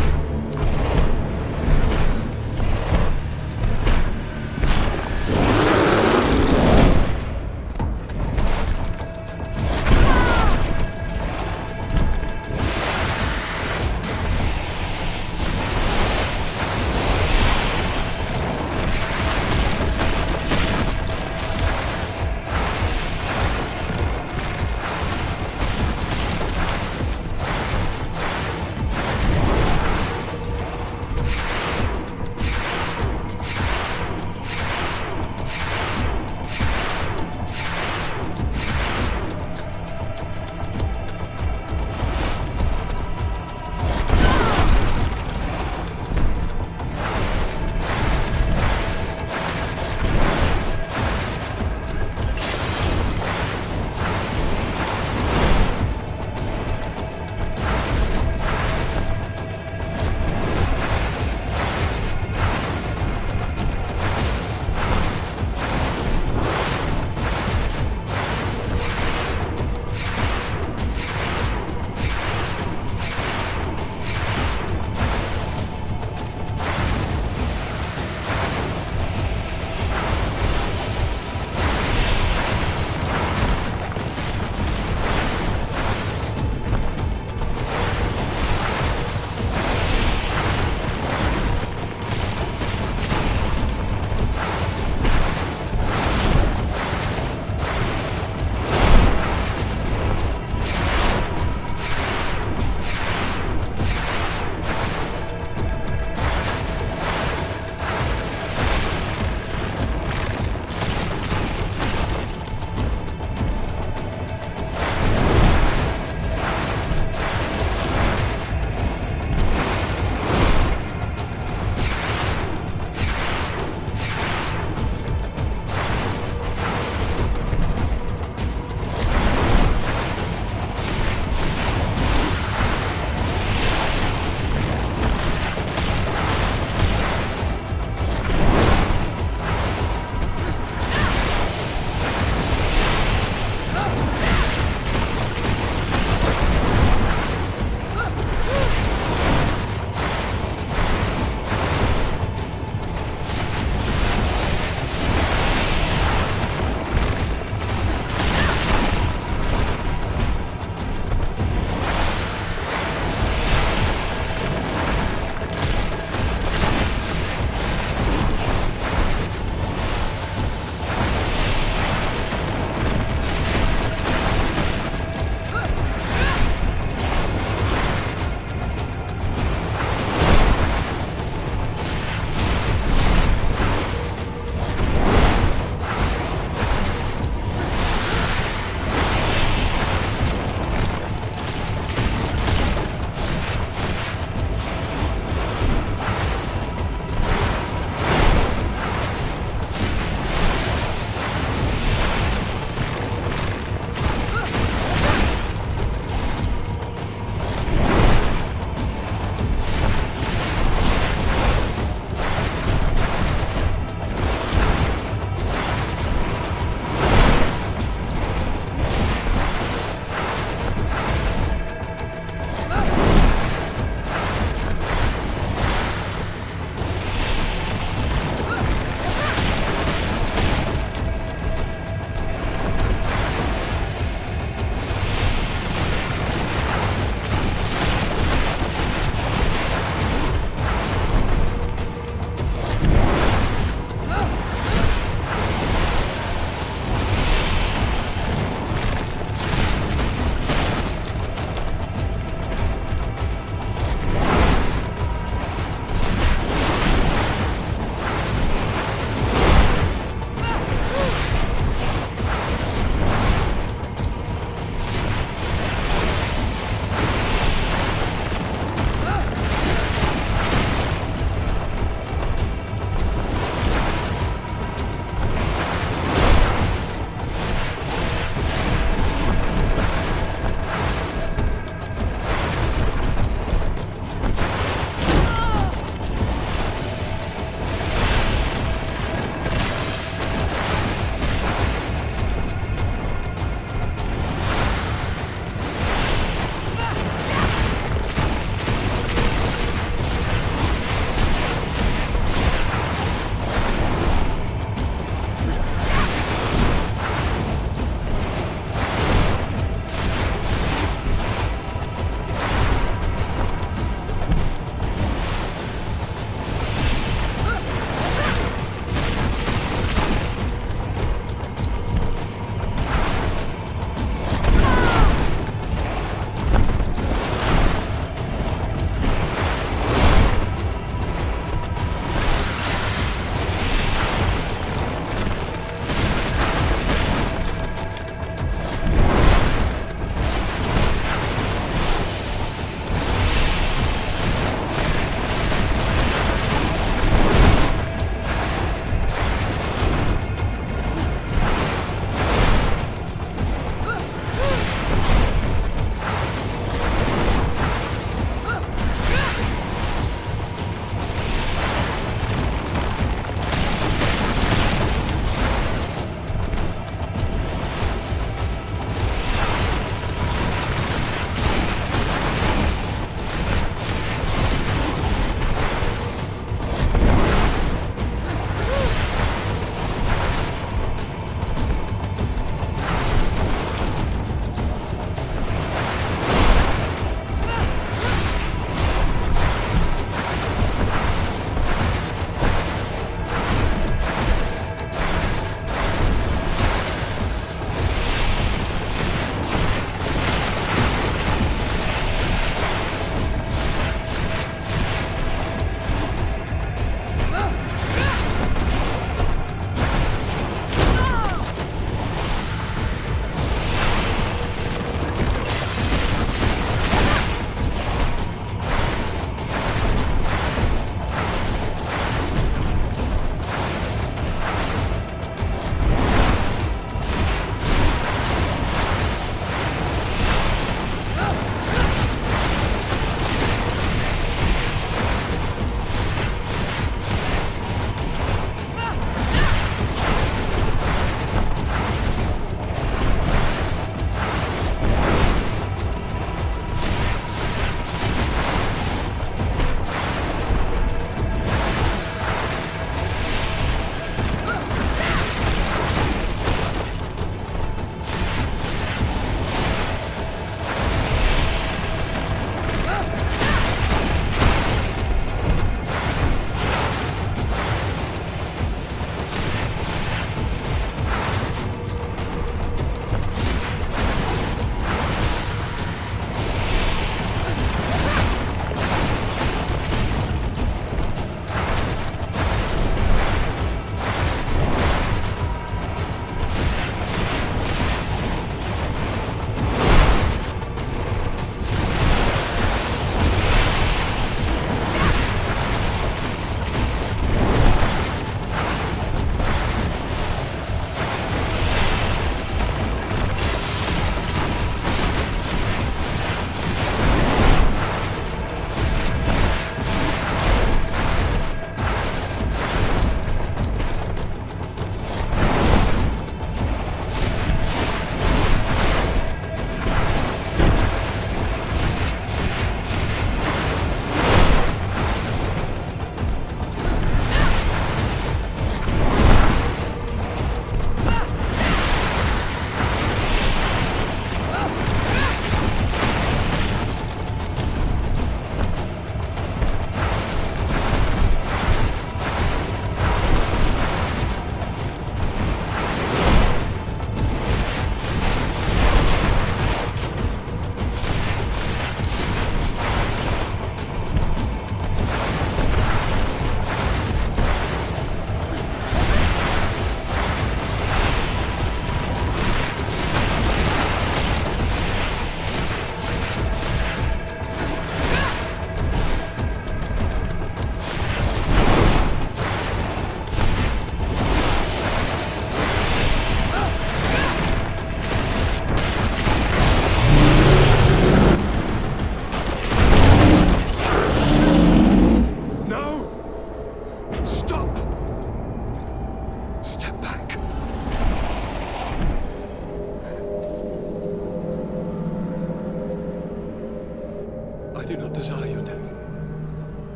desire your death.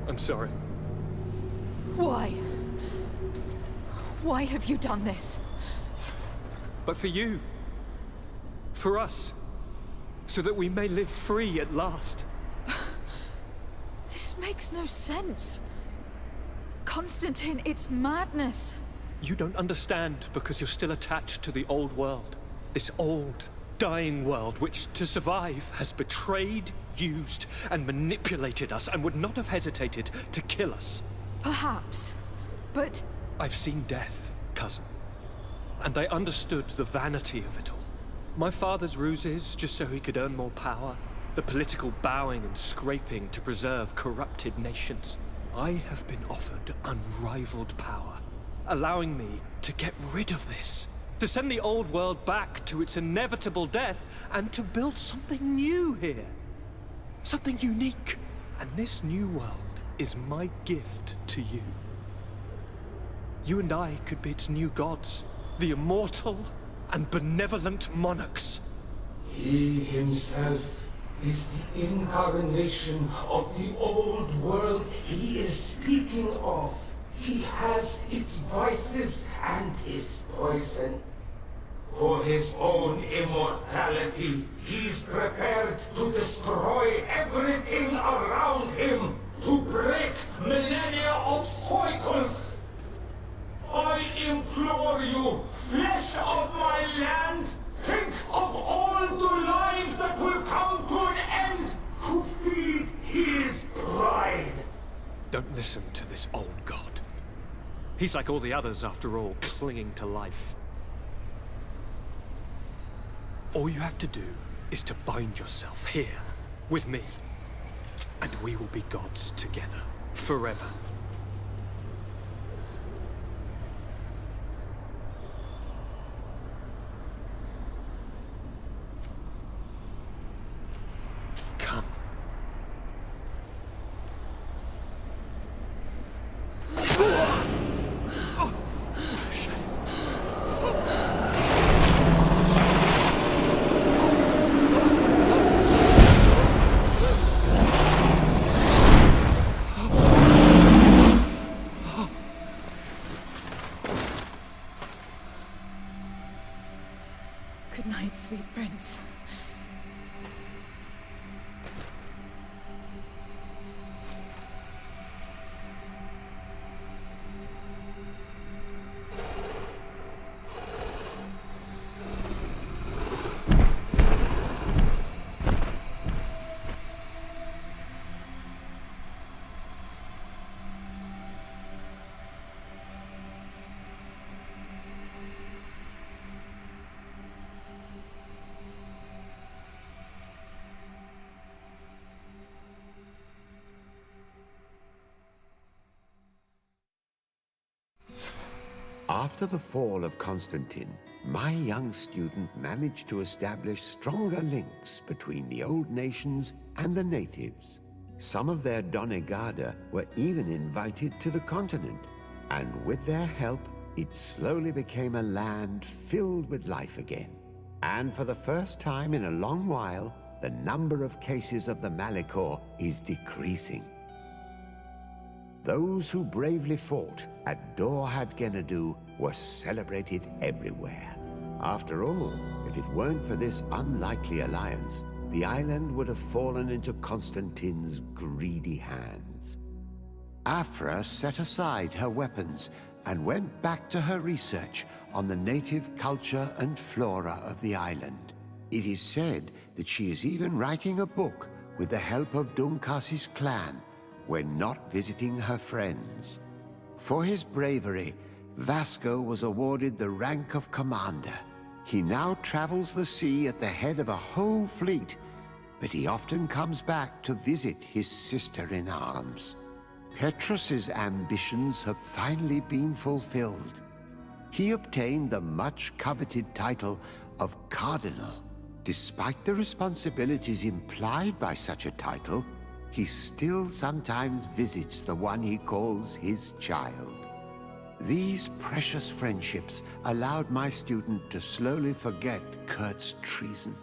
I'm sorry. Why? Why have you done this? But for you. For us. So that we may live free at last. This makes no sense. Constantine, it's madness. You don't understand because you're still attached to the old world. This old, dying world which, to survive, has betrayed, used, and manipulated us and would not have hesitated to kill us. Perhaps, but... I've seen death, cousin. And I understood the vanity of it all. My father's ruses just so he could earn more power. The political bowing and scraping to preserve corrupted nations. I have been offered unrivaled power, allowing me to get rid of this. To send the old world back to its inevitable death and to build something new here. Something unique. And this new world is my gift to you. You and I could be its new gods, the immortal and benevolent monarchs. He himself is the incarnation of the old world he is speaking of. He has its vices and its poison. For his own immortality, he's prepared to destroy everything around him, to break millennia of cycles. I implore you, flesh of my land, think of all the lives that will come to an end to feed his pride. Don't listen to this old god. He's like all the others, after all, clinging to life. All you have to do is to bind yourself here, with me, and we will be gods together, forever. Come. Good night, sweet prince. After the fall of Constantine, my young student managed to establish stronger links between the old nations and the natives. Some of their Donegada were even invited to the continent, and with their help, it slowly became a land filled with life again. And for the first time in a long while, the number of cases of the Malichor is decreasing. Those who bravely fought at Dor had Gennadu were celebrated everywhere. After all, if it weren't for this unlikely alliance, the island would have fallen into Constantine's greedy hands. Afra set aside her weapons and went back to her research on the native culture and flora of the island. It is said that she is even writing a book with the help of Dunkasi's clan when not visiting her friends. For his bravery, Vasco was awarded the rank of commander. He now travels the sea at the head of a whole fleet, but he often comes back to visit his sister-in-arms. Petrus's ambitions have finally been fulfilled. He obtained the much-coveted title of Cardinal. Despite the responsibilities implied by such a title, he still sometimes visits the one he calls his child. These precious friendships allowed my student to slowly forget Kurt's treason.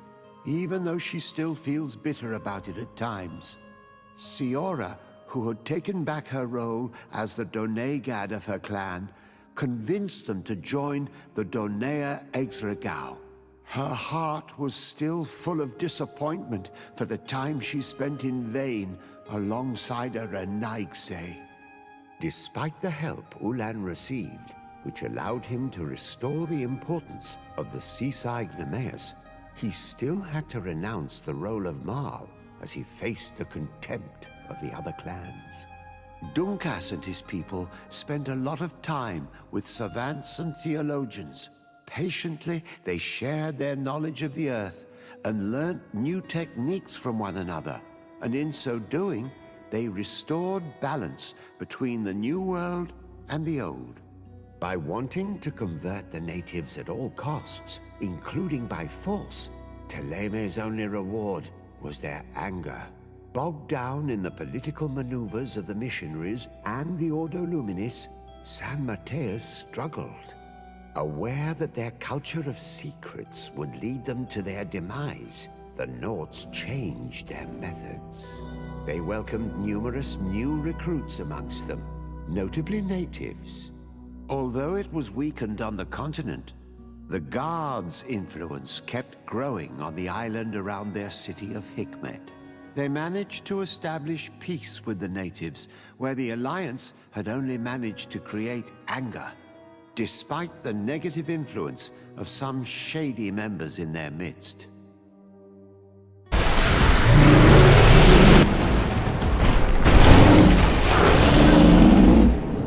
even though she still feels bitter about it at times. Siora, who had taken back her role as the Donegad of her clan, convinced them to join the Donea Exregao. Her heart was still full of disappointment for the time she spent in vain alongside her Naigse. Despite the help Ulan received, which allowed him to restore the importance of the seaside Nemeus, he still had to renounce the role of Marl as he faced the contempt of the other clans. Dunkas and his people spent a lot of time with savants and theologians. Patiently, they shared their knowledge of the earth and learnt new techniques from one another, and in so doing, they restored balance between the new world and the old. By wanting to convert the natives at all costs, including by force, Teleme's only reward was their anger. Bogged down in the political maneuvers of the missionaries and the Ordo Luminis, San Mateus struggled. Aware that their culture of secrets would lead them to their demise, the Nords changed their methods. They welcomed numerous new recruits amongst them, notably natives. Although it was weakened on the continent, the Guards' influence kept growing on the island around their city of Hikmet. They managed to establish peace with the natives, where the Alliance had only managed to create anger, despite the negative influence of some shady members in their midst.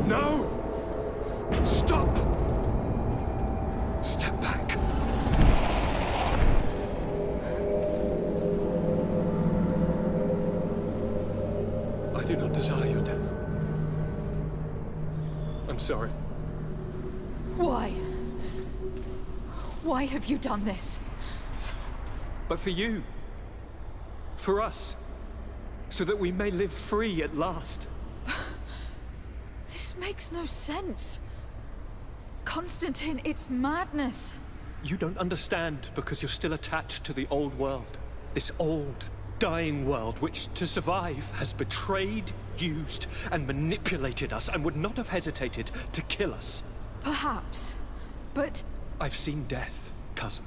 No! Stop! Step back. I do not desire your death. I'm sorry. Why? Why have you done this? But for you. For us. So that we may live free at last. This makes no sense. Constantine, it's madness. You don't understand because you're still attached to the old world. This old, dying world which, to survive, has betrayed, used, and manipulated us and would not have hesitated to kill us. Perhaps, but... I've seen death, cousin.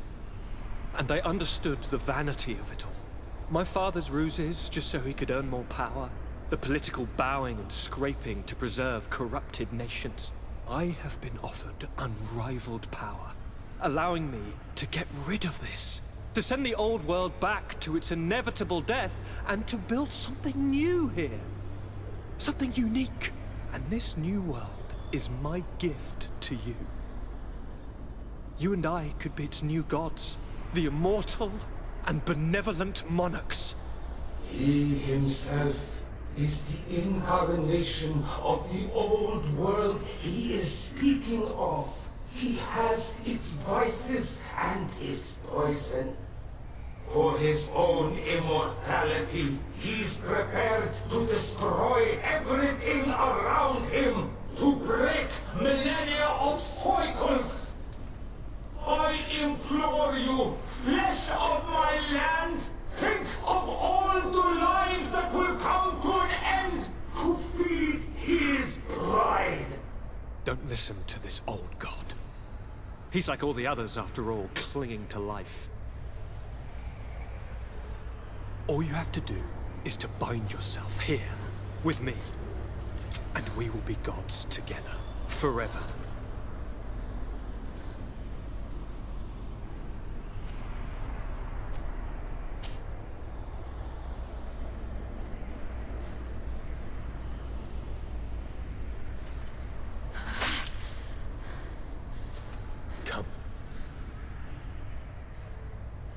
And I understood the vanity of it all. My father's ruses just so he could earn more power. The political bowing and scraping to preserve corrupted nations. I have been offered unrivaled power, allowing me to get rid of this. To send the old world back to its inevitable death and to build something new here. Something unique. And this new world is my gift to you. You and I could be its new gods, the immortal and benevolent monarchs. He himself is the incarnation of the old world he is speaking of. He has its vices and its poison. For his own immortality, he's prepared to destroy everything around him, to break millennia of cycles. I implore you, flesh of my land, think of all the lives that will come to an end to feed his pride. Don't listen to this old god. He's like all the others, after all, clinging to life. All you have to do is to bind yourself here, with me. And we will be gods together, forever. Come.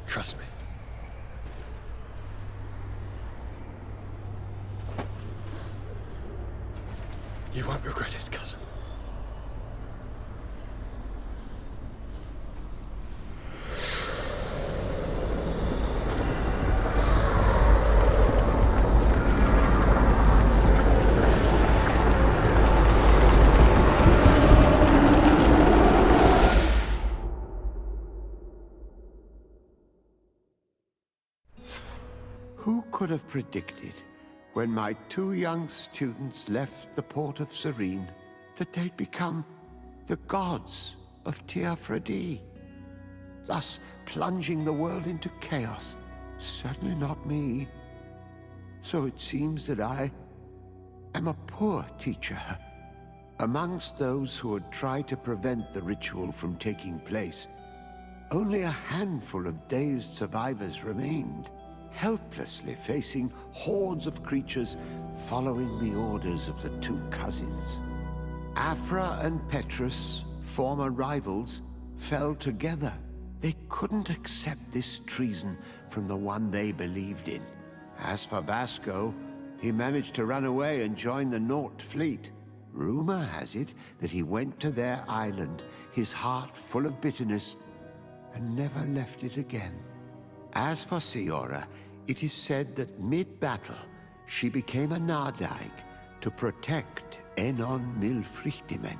Trust me. You won't regret it, cousin. Who could have predicted, when my 2 young students left the port of Serene, that they'd become the gods of Teofredi, thus plunging the world into chaos? Certainly not me. So it seems that I am a poor teacher. Amongst those who had tried to prevent the ritual from taking place, only a handful of dazed survivors remained, helplessly facing hordes of creatures following the orders of the 2 cousins. Afra and Petrus, former rivals, fell together. They couldn't accept this treason from the one they believed in. As for Vasco, he managed to run away and join the Nort fleet. Rumor has it that he went to their island, his heart full of bitterness, and never left it again. As for Siora, it is said that mid-battle, she became a Nardaig to protect Enon Milfrichtimen.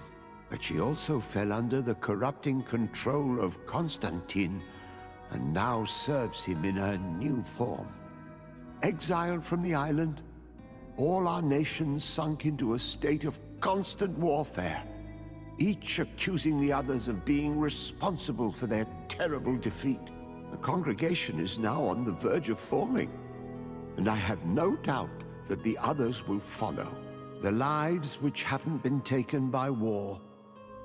But she also fell under the corrupting control of Constantine, and now serves him in her new form. Exiled from the island, all our nations sunk into a state of constant warfare, each accusing the others of being responsible for their terrible defeat. The congregation is now on the verge of forming, and I have no doubt that the others will follow. The lives which haven't been taken by war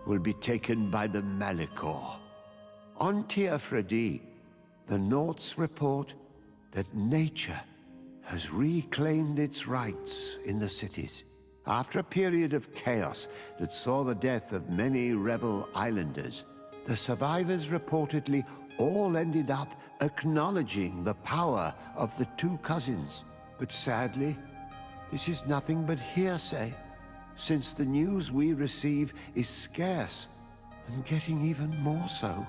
will be taken by the Malicor. On Teofredi, the Norts report that nature has reclaimed its rights in the cities. After a period of chaos that saw the death of many rebel islanders, the survivors reportedly all ended up acknowledging the power of the 2 cousins. But sadly, this is nothing but hearsay, since the news we receive is scarce and getting even more so.